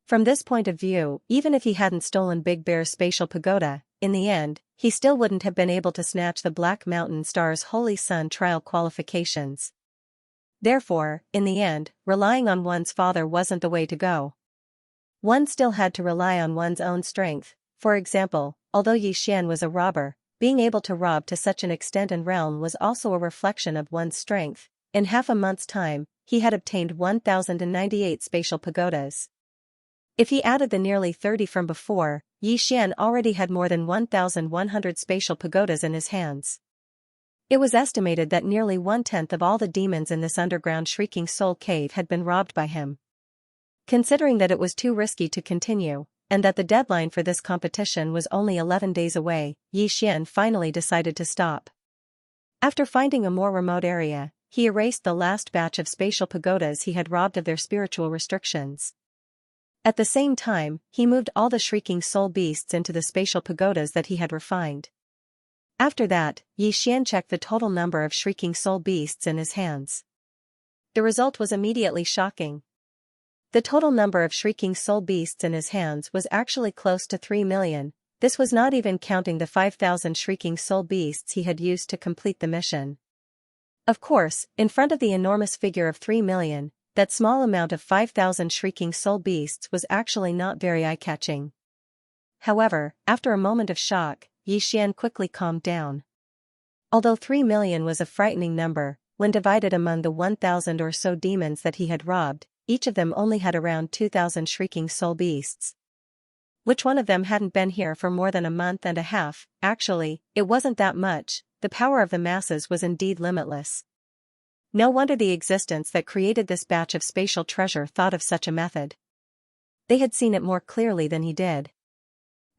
[SPEAKER 1] From this point of view, even if he hadn't stolen Big Bear's spatial pagoda, in the end, he still wouldn't have been able to snatch the Black Mountain Star's Holy Sun trial qualifications. Therefore, in the end, relying on one's father wasn't the way to go. One still had to rely on one's own strength. For example, although Xian was a robber, being able to rob to such an extent and realm was also a reflection of one's strength. In half a month's time, he had obtained 1,098 spatial pagodas. If he added the nearly 30 from before, Xian already had more than 1,100 spatial pagodas in his hands. It was estimated that nearly 1/10 of all the demons in this underground Shrieking Soul Cave had been robbed by him. Considering that it was too risky to continue, and that the deadline for this competition was only 11 days away, Xian finally decided to stop. After finding a more remote area, he erased the last batch of spatial pagodas he had robbed of their spiritual restrictions. At the same time, he moved all the Shrieking Soul beasts into the spatial pagodas that he had refined. After that, Xian checked the total number of Shrieking Soul beasts in his hands. The result was immediately shocking. The total number of Shrieking Soul beasts in his hands was actually close to 3 million. This was not even counting the 5,000 Shrieking Soul beasts he had used to complete the mission. Of course, in front of the enormous figure of 3 million, that small amount of 5,000 Shrieking Soul beasts was actually not very eye-catching. However, after a moment of shock, Xian quickly calmed down. Although 3 million was a frightening number, when divided among the 1,000 or so demons that he had robbed, each of them only had around 2,000 Shrieking Soul beasts. Which one of them hadn't been here for more than a month and a half? Actually, it wasn't that much. The power of the masses was indeed limitless. No wonder the existence that created this batch of spatial treasure thought of such a method. They had seen it more clearly than he did.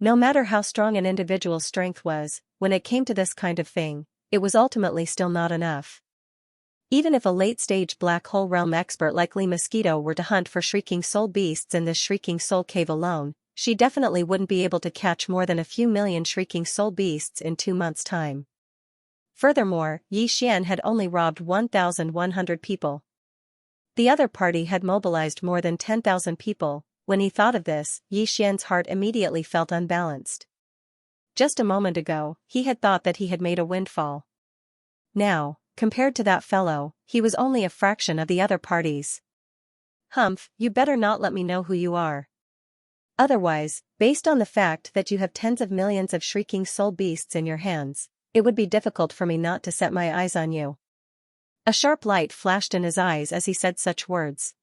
[SPEAKER 1] No matter how strong an individual's strength was, when it came to this kind of thing, it was ultimately still not enough. Even if a late-stage black hole realm expert like Lee Mosquito were to hunt for shrieking soul beasts in this shrieking soul cave alone, she definitely wouldn't be able to catch more than a few million shrieking soul beasts in 2 months' time. Furthermore, Yi Xian had only robbed 1,100 people. The other party had mobilized more than 10,000 people. When he thought of this, Yi Xian's heart immediately felt unbalanced. Just a moment ago, he had thought that he had made a windfall. Now, compared to that fellow, he was only a fraction of the other parties. Humph, you better not let me know who you are. Otherwise, based on the fact that you have tens of millions of shrieking soul beasts in your hands, it would be difficult for me not to set my eyes on you. A sharp light flashed in his eyes as he said such words.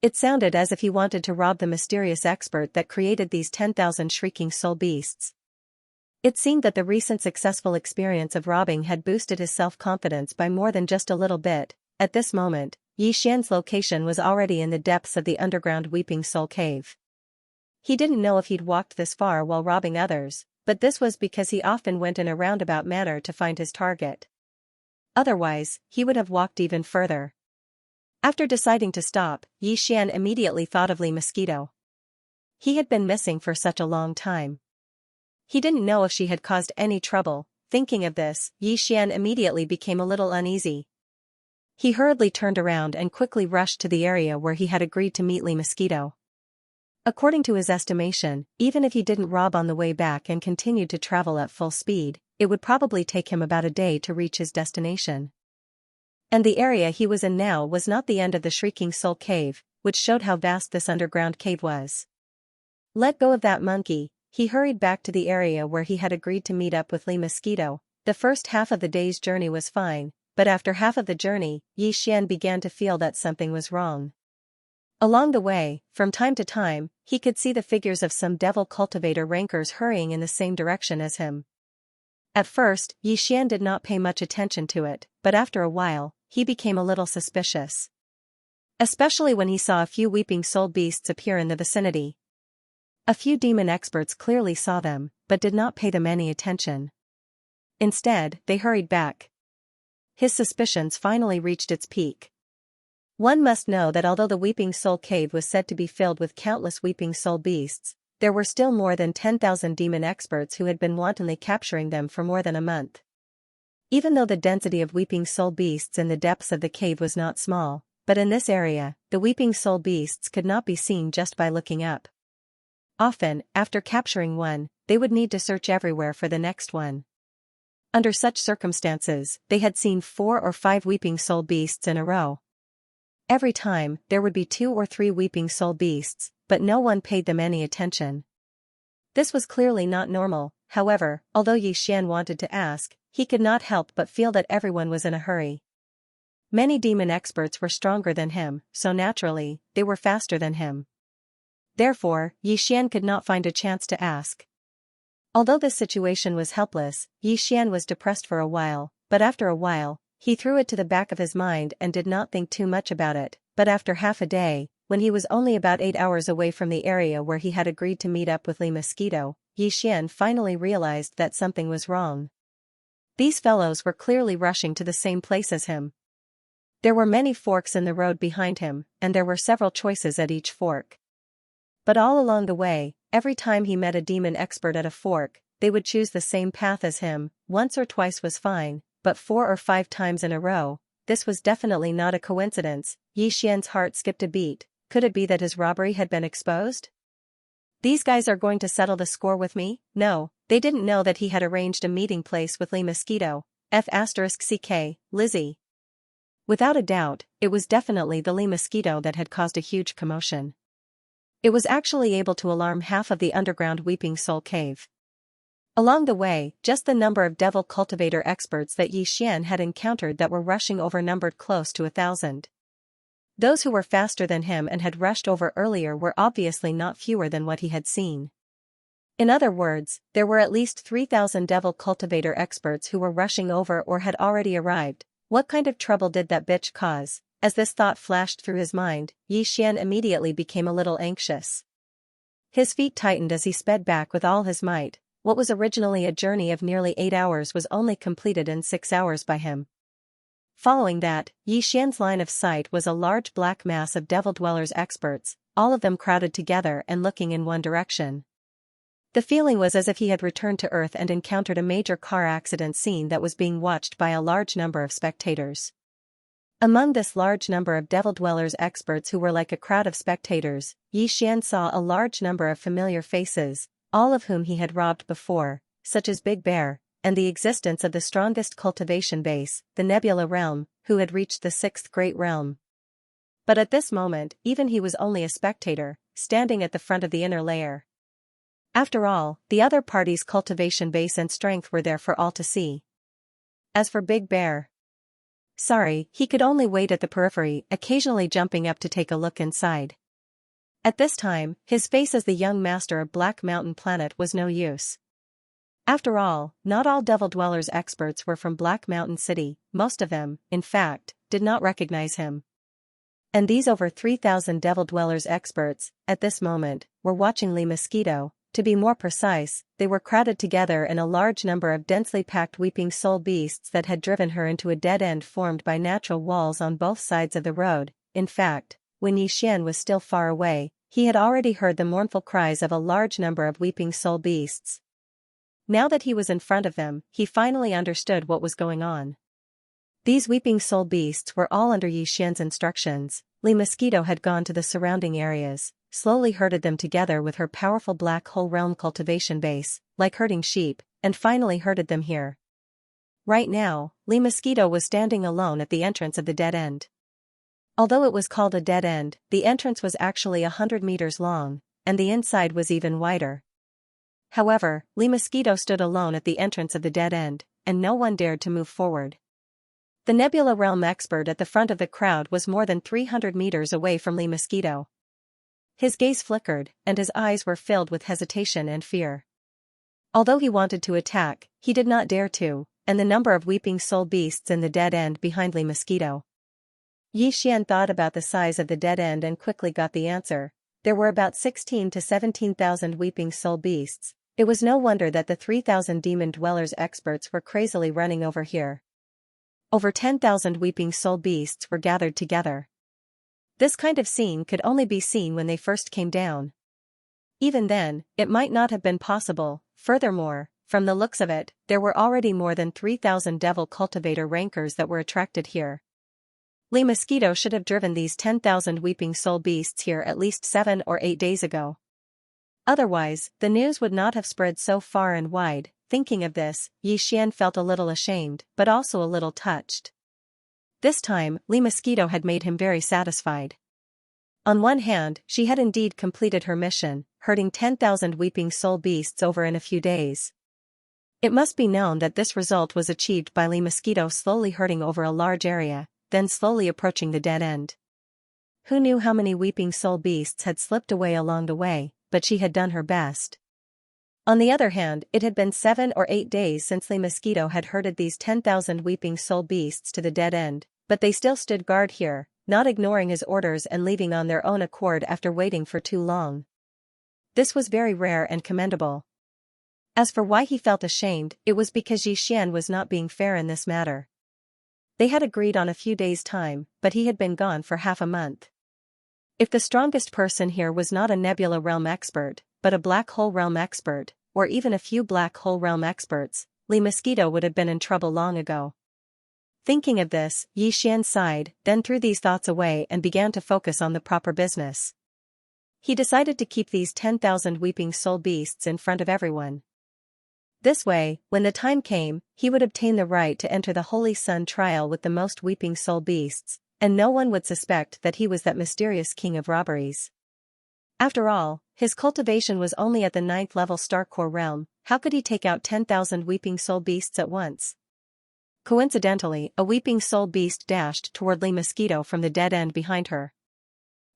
[SPEAKER 1] It sounded as if he wanted to rob the mysterious expert that created these 10,000 shrieking soul beasts. It seemed that the recent successful experience of robbing had boosted his self-confidence by more than just a little bit. At this moment, Yi Xian's location was already in the depths of the underground Weeping Soul Cave. He didn't know if he'd walked this far while robbing others, but this was because he often went in a roundabout manner to find his target. Otherwise, he would have walked even further. After deciding to stop, Yi Xian immediately thought of Lee Mosquito. He had been missing for such a long time. He didn't know if she had caused any trouble. Thinking of this, Yi Xian immediately became a little uneasy. He hurriedly turned around and quickly rushed to the area where he had agreed to meet Lee Mosquito. According to his estimation, even if he didn't rob on the way back and continued to travel at full speed, it would probably take him about a day to reach his destination. And the area he was in now was not the end of the Shrieking Soul Cave, which showed how vast this underground cave was. Let go of that monkey. He hurried back to the area where he had agreed to meet up with Lee Mosquito. The first half of the day's journey was fine, but after half of the journey, Yi Xian began to feel that something was wrong. Along the way, from time to time, he could see the figures of some devil cultivator rankers hurrying in the same direction as him. At first, Yi Xian did not pay much attention to it, but after a while, he became a little suspicious. Especially when he saw a few weeping soul beasts appear in the vicinity. A few demon experts clearly saw them, but did not pay them any attention. Instead, they hurried back. His suspicions finally reached its peak. One must know that although the Weeping Soul Cave was said to be filled with countless weeping soul beasts, there were still more than 10,000 demon experts who had been wantonly capturing them for more than a month. Even though the density of weeping soul beasts in the depths of the cave was not small, but in this area, the weeping soul beasts could not be seen just by looking up. Often, after capturing one, they would need to search everywhere for the next one. Under such circumstances, they had seen 4 or 5 weeping soul beasts in a row. Every time, there would be 2 or 3 weeping soul beasts, but no one paid them any attention. This was clearly not normal. However, although Yi Xian wanted to ask, he could not help but feel that everyone was in a hurry. Many demon experts were stronger than him, so naturally, they were faster than him. Therefore, Yi Xian could not find a chance to ask. Although this situation was helpless, Yi Xian was depressed for a while, but after a while, he threw it to the back of his mind and did not think too much about it. But after half a day, when he was only about 8 hours away from the area where he had agreed to meet up with Lee Mosquito, Yi Xian finally realized that something was wrong. These fellows were clearly rushing to the same place as him. There were many forks in the road behind him, and there were several choices at each fork. But all along the way, every time he met a demon expert at a fork, they would choose the same path as him. Once or twice was fine, but 4 or 5 times in a row, this was definitely not a coincidence. Yi Xian's heart skipped a beat. Could it be that his robbery had been exposed? These guys are going to settle the score with me? No, they didn't know that he had arranged a meeting place with Lee Mosquito. F***ck, Lizzie. Without a doubt, it was definitely the Lee Mosquito that had caused a huge commotion. It was actually able to alarm half of the underground Weeping Soul Cave. Along the way, just the number of devil cultivator experts that Yi Xian had encountered that were rushing over numbered close to 1,000. Those who were faster than him and had rushed over earlier were obviously not fewer than what he had seen. In other words, there were at least 3,000 devil cultivator experts who were rushing over or had already arrived. What kind of trouble did that bitch cause? As this thought flashed through his mind, Yi Xian immediately became a little anxious. His feet tightened as he sped back with all his might. What was originally a journey of nearly 8 hours was only completed in 6 hours by him. Following that, Yi Xian's line of sight was a large black mass of devil dwellers experts, all of them crowded together and looking in one direction. The feeling was as if he had returned to Earth and encountered a major car accident scene that was being watched by a large number of spectators. Among this large number of devil dwellers experts who were like a crowd of spectators, Yi Xian saw a large number of familiar faces, all of whom he had robbed before, such as Big Bear, and the existence of the strongest cultivation base, the Nebula Realm, who had reached the 6th Great Realm. But at this moment, even he was only a spectator, standing at the front of the inner layer. After all, the other party's cultivation base and strength were there for all to see. As for Big Bear, sorry, he could only wait at the periphery, occasionally jumping up to take a look inside. At this time, his face as the young master of Black Mountain Planet was no use. After all, not all Devil Dwellers experts were from Black Mountain City, most of them, in fact, did not recognize him. And these over 3,000 Devil Dwellers experts, at this moment, were watching Lee Mosquito. To be more precise, they were crowded together in a large number of densely packed weeping soul beasts that had driven her into a dead end formed by natural walls on both sides of the road. In fact, when Yi Xian was still far away, he had already heard the mournful cries of a large number of weeping soul beasts. Now that he was in front of them, he finally understood what was going on. These weeping soul beasts were all under Yi Xian's instructions. Lee Mosquito had gone to the surrounding areas, slowly herded them together with her powerful black hole realm cultivation base, like herding sheep, and finally herded them here. Right now, Lee Mosquito was standing alone at the entrance of the dead end. Although it was called a dead end, the entrance was actually 100 meters long, and the inside was even wider. However, Lee Mosquito stood alone at the entrance of the dead end, and no one dared to move forward. The Nebula Realm expert at the front of the crowd was more than 300 meters away from Lee Mosquito. His gaze flickered, and his eyes were filled with hesitation and fear. Although he wanted to attack, he did not dare to, and the number of weeping soul beasts in the dead end behind Lee Mosquito. Yi Xian thought about the size of the dead end and quickly got the answer. There were about 16 to 17,000 weeping soul beasts. It was no wonder that the 3,000 demon dwellers experts were crazily running over here. Over 10,000 weeping soul beasts were gathered together. This kind of scene could only be seen when they first came down. Even then, it might not have been possible. Furthermore, from the looks of it, there were already more than 3,000 devil cultivator rankers that were attracted here. Lee Mosquito should have driven these 10,000 weeping soul beasts here at least 7 or 8 days ago. Otherwise, the news would not have spread so far and wide. Thinking of this, Yi Xian felt a little ashamed, but also a little touched. This time, Lee Mosquito had made him very satisfied. On one hand, she had indeed completed her mission, herding 10,000 weeping soul beasts over in a few days. It must be known that this result was achieved by Lee Mosquito slowly herding over a large area, then slowly approaching the dead end. Who knew how many weeping soul beasts had slipped away along the way, but she had done her best. On the other hand, it had been 7 or 8 days since Lee Mosquito had herded these 10,000 weeping soul beasts to the dead end, but they still stood guard here, not ignoring his orders and leaving on their own accord after waiting for too long. This was very rare and commendable. As for why he felt ashamed, it was because Yi Xian was not being fair in this matter. They had agreed on a few days' time, but he had been gone for half a month. If the strongest person here was not a Nebula Realm expert, but a Black Hole Realm expert, or even a few Black Hole Realm experts, Lee Mosquito would have been in trouble long ago. Thinking of this, Yi Xian sighed, then threw these thoughts away and began to focus on the proper business. He decided to keep these 10,000 weeping soul beasts in front of everyone. This way, when the time came, he would obtain the right to enter the Holy Sun trial with the most weeping soul beasts, and no one would suspect that he was that mysterious king of robberies. After all, his cultivation was only at the 9th level Starcore realm. How could he take out 10,000 weeping soul beasts at once? Coincidentally, a weeping soul beast dashed toward Lee Mosquito from the dead end behind her.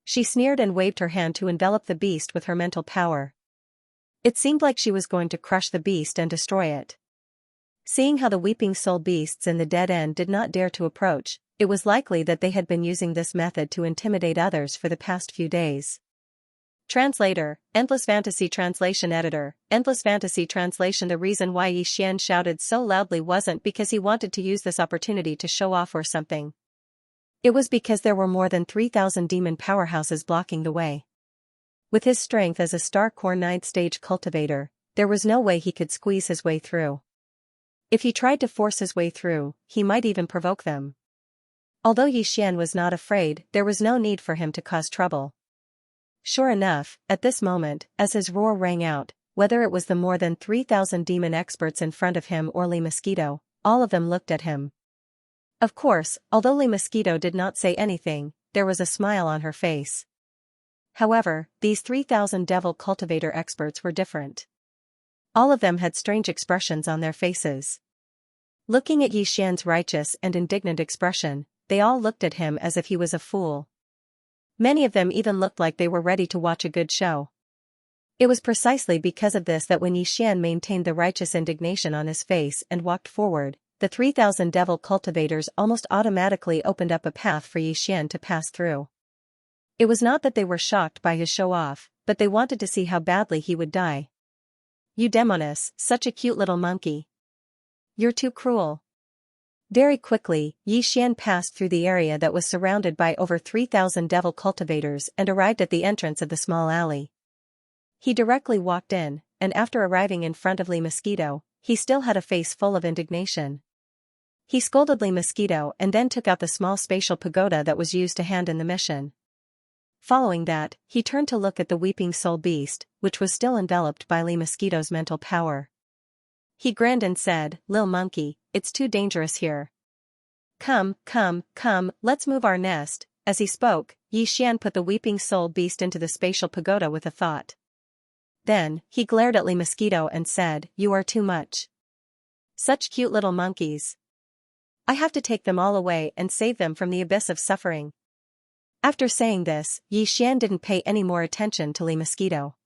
[SPEAKER 1] She sneered and waved her hand to envelop the beast with her mental power. It seemed like she was going to crush the beast and destroy it. Seeing how the weeping soul beasts in the dead end did not dare to approach, it was likely that they had been using this method to intimidate others for the past few days. Translator, Endless Fantasy Translation Editor, Endless Fantasy Translation. The reason why Xian shouted so loudly wasn't because he wanted to use this opportunity to show off or something. It was because there were more than 3,000 demon powerhouses blocking the way. With his strength as a Star Core 9th stage cultivator, there was no way he could squeeze his way through. If he tried to force his way through, he might even provoke them. Although Xian was not afraid, there was no need for him to cause trouble. Sure enough, at this moment, as his roar rang out, whether it was the more than 3,000 demon experts in front of him or Lee Mosquito, all of them looked at him. Of course, although Lee Mosquito did not say anything, there was a smile on her face. However, these 3,000 devil cultivator experts were different. All of them had strange expressions on their faces. Looking at Xian's righteous and indignant expression, they all looked at him as if he was a fool. Many of them even looked like they were ready to watch a good show. It was precisely because of this that when Xian maintained the righteous indignation on his face and walked forward, the 3,000 devil cultivators almost automatically opened up a path for Xian to pass through. It was not that they were shocked by his show-off, but they wanted to see how badly he would die. "You Demonis, such a cute little monkey. You're too cruel." Very quickly, Xian passed through the area that was surrounded by over 3,000 devil cultivators and arrived at the entrance of the small alley. He directly walked in, and after arriving in front of Lee Mosquito, he still had a face full of indignation. He scolded Lee Mosquito and then took out the small spatial pagoda that was used to hand in the mission. Following that, he turned to look at the weeping soul beast, which was still enveloped by Lee Mosquito's mental power. He grinned and said, "Lil monkey, it's too dangerous here. Come, let's move our nest." As he spoke, Xian put the weeping soul beast into the spatial pagoda with a thought. Then, he glared at Lee Mosquito and said, "You are too much. Such cute little monkeys. I have to take them all away and save them from the abyss of suffering." After saying this, Xian didn't pay any more attention to Lee Mosquito.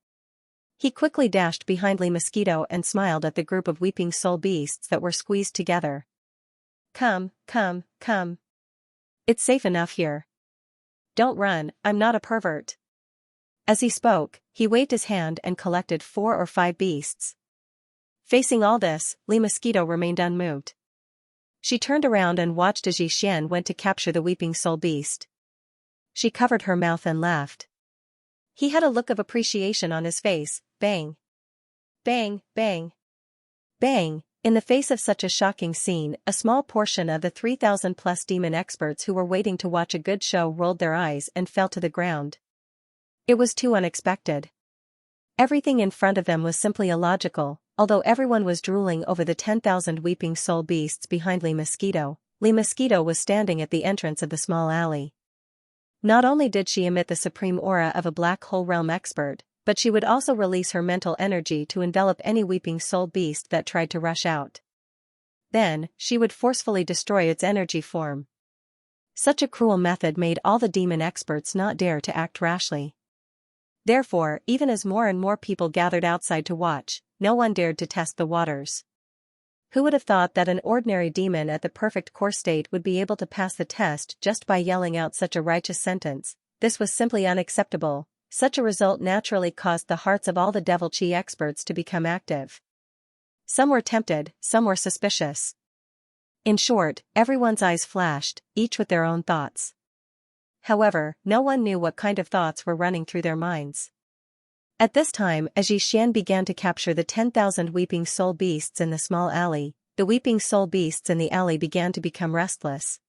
[SPEAKER 1] He quickly dashed behind Lee Mosquito and smiled at the group of weeping soul beasts that were squeezed together. Come. It's safe enough here. Don't run, I'm not a pervert." As he spoke, he waved his hand and collected 4 or 5 beasts. Facing all this, Lee Mosquito remained unmoved. She turned around and watched as Xian went to capture the weeping soul beast. She covered her mouth and laughed. He had a look of appreciation on his face. Bang. Bang, bang. Bang. In the face of such a shocking scene, a small portion of the 3,000+ demon experts who were waiting to watch a good show rolled their eyes and fell to the ground. It was too unexpected. Everything in front of them was simply illogical. Although everyone was drooling over the 10,000 weeping soul beasts behind Lee Mosquito was standing at the entrance of the small alley. Not only did she emit the supreme aura of a black hole realm expert, but she would also release her mental energy to envelop any weeping soul beast that tried to rush out. Then, she would forcefully destroy its energy form. Such a cruel method made all the demon experts not dare to act rashly. Therefore, even as more and more people gathered outside to watch, no one dared to test the waters. Who would have thought that an ordinary demon at the perfect core state would be able to pass the test just by yelling out such a righteous sentence? This was simply unacceptable. Such a result naturally caused the hearts of all the devil chi experts to become active. Some were tempted, some were suspicious. In short, everyone's eyes flashed, each with their own thoughts. However, no one knew what kind of thoughts were running through their minds. At this time, as Xian began to capture the 10,000 weeping soul beasts in the small alley, the weeping soul beasts in the alley began to become restless.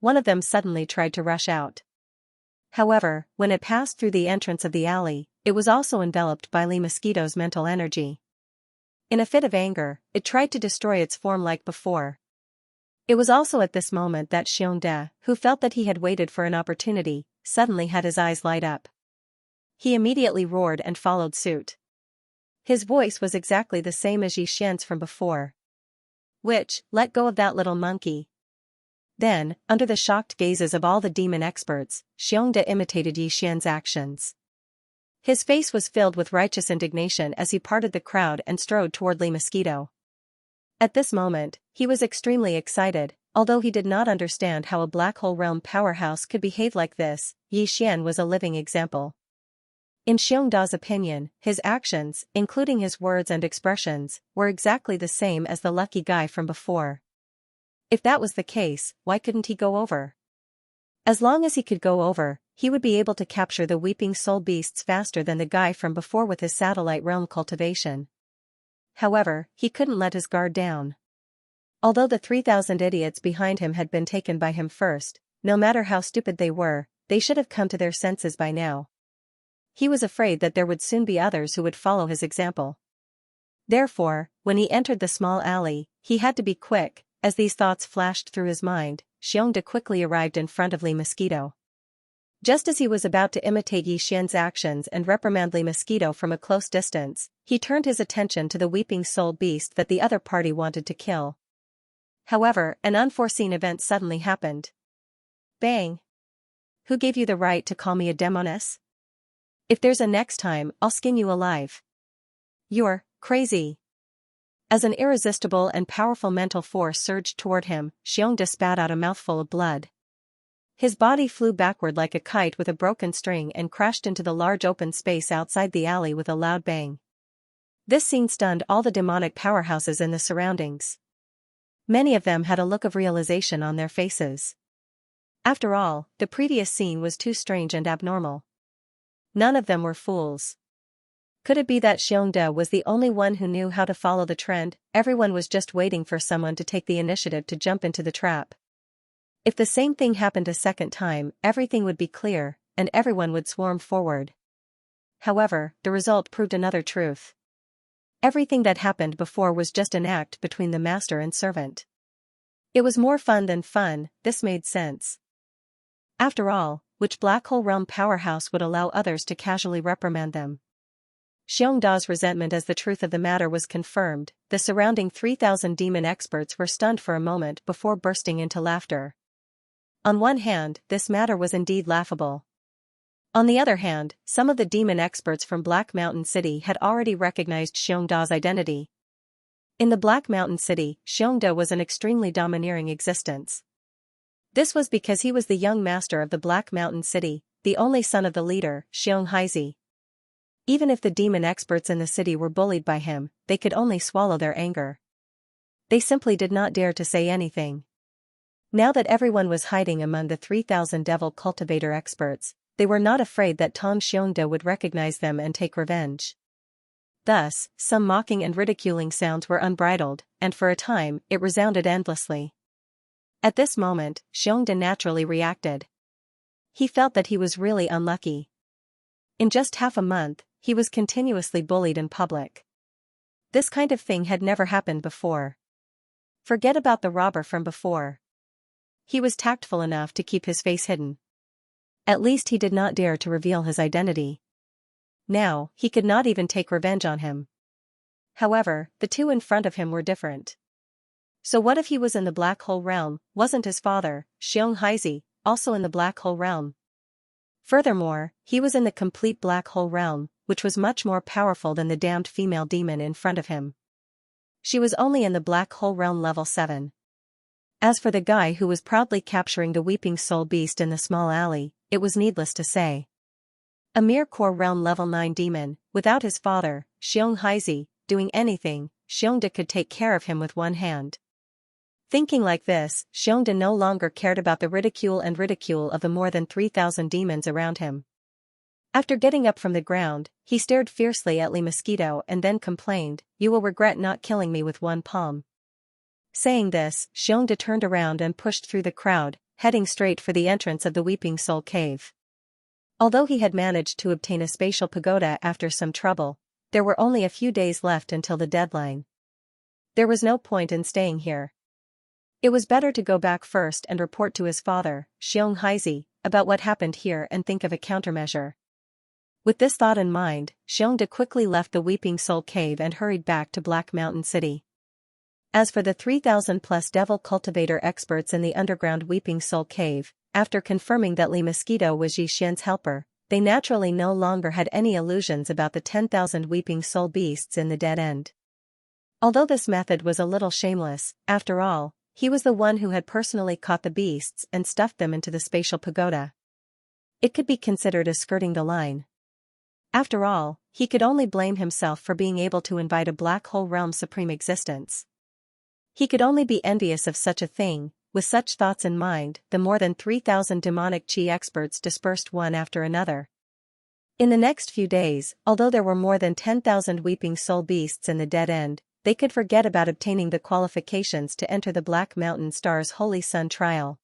[SPEAKER 1] One of them suddenly tried to rush out. However, when it passed through the entrance of the alley, it was also enveloped by Lee Mosquito's mental energy. In a fit of anger, it tried to destroy its form like before. It was also at this moment that Xianxia, who felt that he had waited for an opportunity, suddenly had his eyes light up. He immediately roared and followed suit. His voice was exactly the same as Xian's from before. "Witch, let go of that little monkey." Then, under the shocked gazes of all the demon experts, Xianxia imitated Xian's actions. His face was filled with righteous indignation as he parted the crowd and strode toward Li Mosquito. At this moment, he was extremely excited, although he did not understand how a black hole realm powerhouse could behave like this. Yi Xian was a living example. In Xiongda's opinion, his actions, including his words and expressions, were exactly the same as the lucky guy from before. If that was the case, why couldn't he go over? As long as he could go over, he would be able to capture the weeping soul beasts faster than the guy from before with his satellite realm cultivation. However, he couldn't let his guard down. Although the 3,000 idiots behind him had been taken by him first, no matter how stupid they were, they should have come to their senses by now. He was afraid that there would soon be others who would follow his example. Therefore, when he entered the small alley, he had to be quick. As these thoughts flashed through his mind, Xiongda quickly arrived in front of Li Mosquito. Just as he was about to imitate Yi Xian's actions and reprimand Li Mosquito from a close distance, he turned his attention to the weeping soul beast that the other party wanted to kill. However, an unforeseen event suddenly happened. Bang! Who gave you the right to call me a demoness? If there's a next time, I'll skin you alive. You're crazy. As an irresistible and powerful mental force surged toward him, Xiongda spat out a mouthful of blood. His body flew backward like a kite with a broken string and crashed into the large open space outside the alley with a loud bang. This scene stunned all the demonic powerhouses in the surroundings. Many of them had a look of realization on their faces. After all, the previous scene was too strange and abnormal. None of them were fools. Could it be that Xiongda was the only one who knew how to follow the trend? Everyone was just waiting for someone to take the initiative to jump into the trap. If the same thing happened a second time, everything would be clear, and everyone would swarm forward. However, the result proved another truth. Everything that happened before was just an act between the master and servant. It was more fun than fun. This made sense. After all, which black hole realm powerhouse would allow others to casually reprimand them? Xiongda's resentment as the truth of the matter was confirmed. The surrounding 3,000 demon experts were stunned for a moment before bursting into laughter. On one hand, this matter was indeed laughable. On the other hand, some of the demon experts from Black Mountain City had already recognized Xiongda's identity. In the Black Mountain City, Xiongda was an extremely domineering existence. This was because he was the young master of the Black Mountain City, the only son of the leader, Xianxia. Even if the demon experts in the city were bullied by him, they could only swallow their anger. They simply did not dare to say anything. Now that everyone was hiding among the 3,000 devil cultivator experts, they were not afraid that Tong Xiongda would recognize them and take revenge. Thus, some mocking and ridiculing sounds were unbridled, and for a time, it resounded endlessly. At this moment, Xiongda naturally reacted. He felt that he was really unlucky. In just half a month, he was continuously bullied in public. This kind of thing had never happened before. Forget about the robber from before. He was tactful enough to keep his face hidden. At least he did not dare to reveal his identity. Now, he could not even take revenge on him. However, the two in front of him were different. So what if he was in the black hole realm? Wasn't his father, Xianxia, also in the black hole realm? Furthermore, he was in the complete black hole realm, which was much more powerful than the damned female demon in front of him. She was only in the black hole realm level 7. As for the guy who was proudly capturing the weeping soul beast in the small alley, it was needless to say. A mere core realm level 9 demon, without his father, Xianxia, doing anything, Xiongda could take care of him with one hand. Thinking like this, Xiongda no longer cared about the ridicule of the more than 3,000 demons around him. After getting up from the ground, he stared fiercely at Li Mosquito and then complained, "You will regret not killing me with one palm." Saying this, Xiongda turned around and pushed through the crowd, heading straight for the entrance of the Weeping Soul Cave. Although he had managed to obtain a spatial pagoda after some trouble, there were only a few days left until the deadline. There was no point in staying here. It was better to go back first and report to his father, Xianxia, about what happened here and think of a countermeasure. With this thought in mind, Xiongda quickly left the Weeping Soul Cave and hurried back to Black Mountain City. As for the 3,000+ devil cultivator experts in the underground Weeping Soul Cave, after confirming that Li Mosquito was Yi Xian's helper, they naturally no longer had any illusions about the 10,000 weeping soul beasts in the dead end. Although this method was a little shameless, after all, he was the one who had personally caught the beasts and stuffed them into the spatial pagoda. It could be considered as skirting the line. After all, he could only blame himself for being able to invite a black hole realm's supreme existence. He could only be envious of such a thing. With such thoughts in mind, the more than 3,000 demonic chi experts dispersed one after another. In the next few days, although there were more than 10,000 weeping soul beasts in the dead end, they could forget about obtaining the qualifications to enter the Black Mountain Star's Holy Sun trial.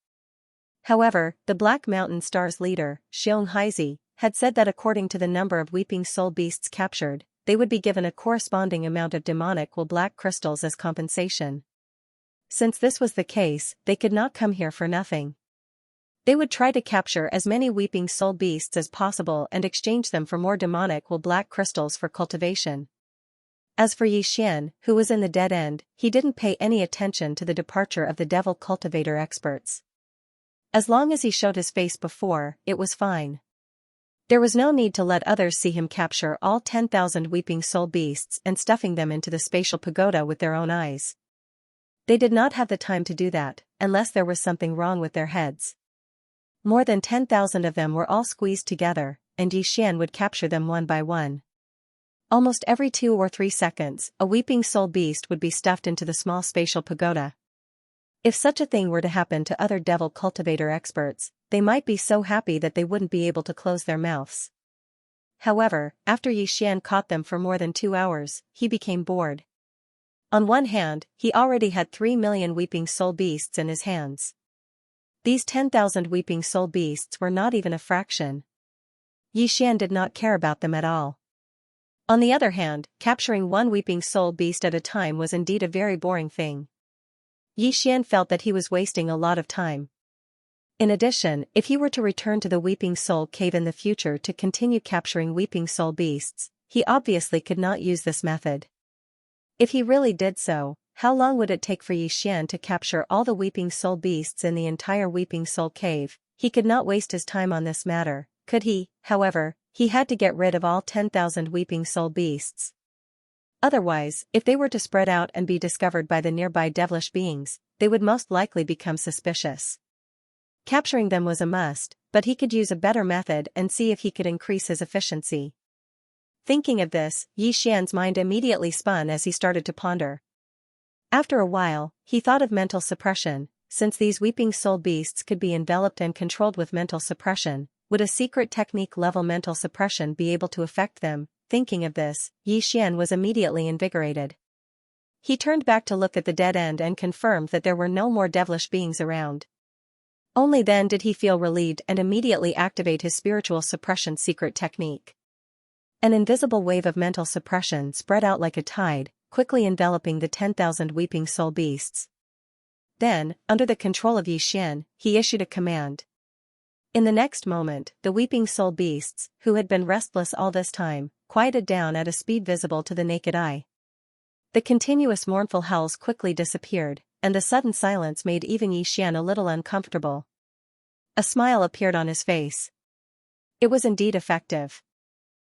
[SPEAKER 1] However, the Black Mountain Star's leader, Xianxia, had said that according to the number of weeping soul beasts captured, they would be given a corresponding amount of demonic black crystals as compensation. Since this was the case, they could not come here for nothing. They would try to capture as many weeping soul beasts as possible and exchange them for more demonic black crystals for cultivation. As for Xianxia, who was in the dead end, he didn't pay any attention to the departure of the devil cultivator experts. As long as he showed his face before, it was fine. There was no need to let others see him capture all 10,000 weeping soul beasts and stuffing them into the spatial pagoda with their own eyes. They did not have the time to do that, unless there was something wrong with their heads. More than 10,000 of them were all squeezed together, and Xianxia would capture them one by one. Almost every 2 or 3 seconds, a weeping soul beast would be stuffed into the small spatial pagoda. If such a thing were to happen to other devil cultivator experts, they might be so happy that they wouldn't be able to close their mouths. However, after Xianxia caught them for more than 2 hours, he became bored. On one hand, he already had 3 million weeping soul beasts in his hands. These 10,000 weeping soul beasts were not even a fraction. Xianxia did not care about them at all. On the other hand, capturing one weeping soul beast at a time was indeed a very boring thing. Xianxia felt that he was wasting a lot of time. In addition, if he were to return to the Weeping Soul Cave in the future to continue capturing weeping soul beasts, he obviously could not use this method. If he really did so, how long would it take for Xianxia to capture all the weeping soul beasts in the entire Weeping Soul Cave? He could not waste his time on this matter, could he? However, he had to get rid of all 10,000 weeping soul beasts. Otherwise, if they were to spread out and be discovered by the nearby devilish beings, they would most likely become suspicious. Capturing them was a must, but he could use a better method and see if he could increase his efficiency. Thinking of this, Xianxia's mind immediately spun as he started to ponder. After a while, he thought of mental suppression. Since these weeping soul beasts could be enveloped and controlled with mental suppression, would a secret technique-level mental suppression be able to affect them? Thinking of this, Xianxia was immediately invigorated. He turned back to look at the dead end and confirmed that there were no more devilish beings around. Only then did he feel relieved and immediately activate his spiritual suppression secret technique. An invisible wave of mental suppression spread out like a tide, quickly enveloping the 10,000 weeping soul beasts. Then, under the control of Xianxia, he issued a command. In the next moment, the weeping soul beasts, who had been restless all this time, quieted down at a speed visible to the naked eye. The continuous mournful howls quickly disappeared, and the sudden silence made even Xianxia a little uncomfortable. A smile appeared on his face. It was indeed effective.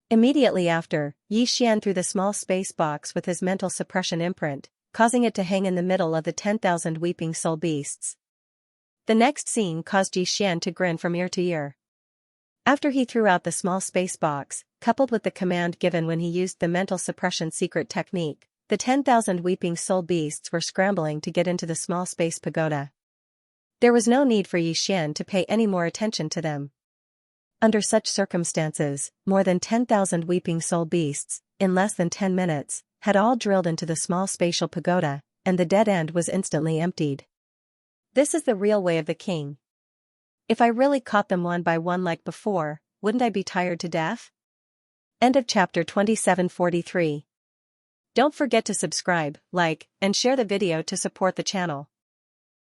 [SPEAKER 1] Immediately after, Xianxia threw the small space box with his mental suppression imprint, causing it to hang in the middle of the 10,000 weeping soul beasts. The next scene caused Xianxia to grin from ear to ear. After he threw out the small space box, coupled with the command given when he used the mental suppression secret technique, the 10,000 weeping soul beasts were scrambling to get into the small space pagoda. There was no need for Xianxia to pay any more attention to them. Under such circumstances, more than 10,000 weeping soul beasts, in less than 10 minutes, had all drilled into the small spatial pagoda, and the dead end was instantly emptied. This is the real way of the king. If I really caught them one by one like before, wouldn't I be tired to death? End of chapter 2743. Don't forget to subscribe, like, and share the video to support the channel.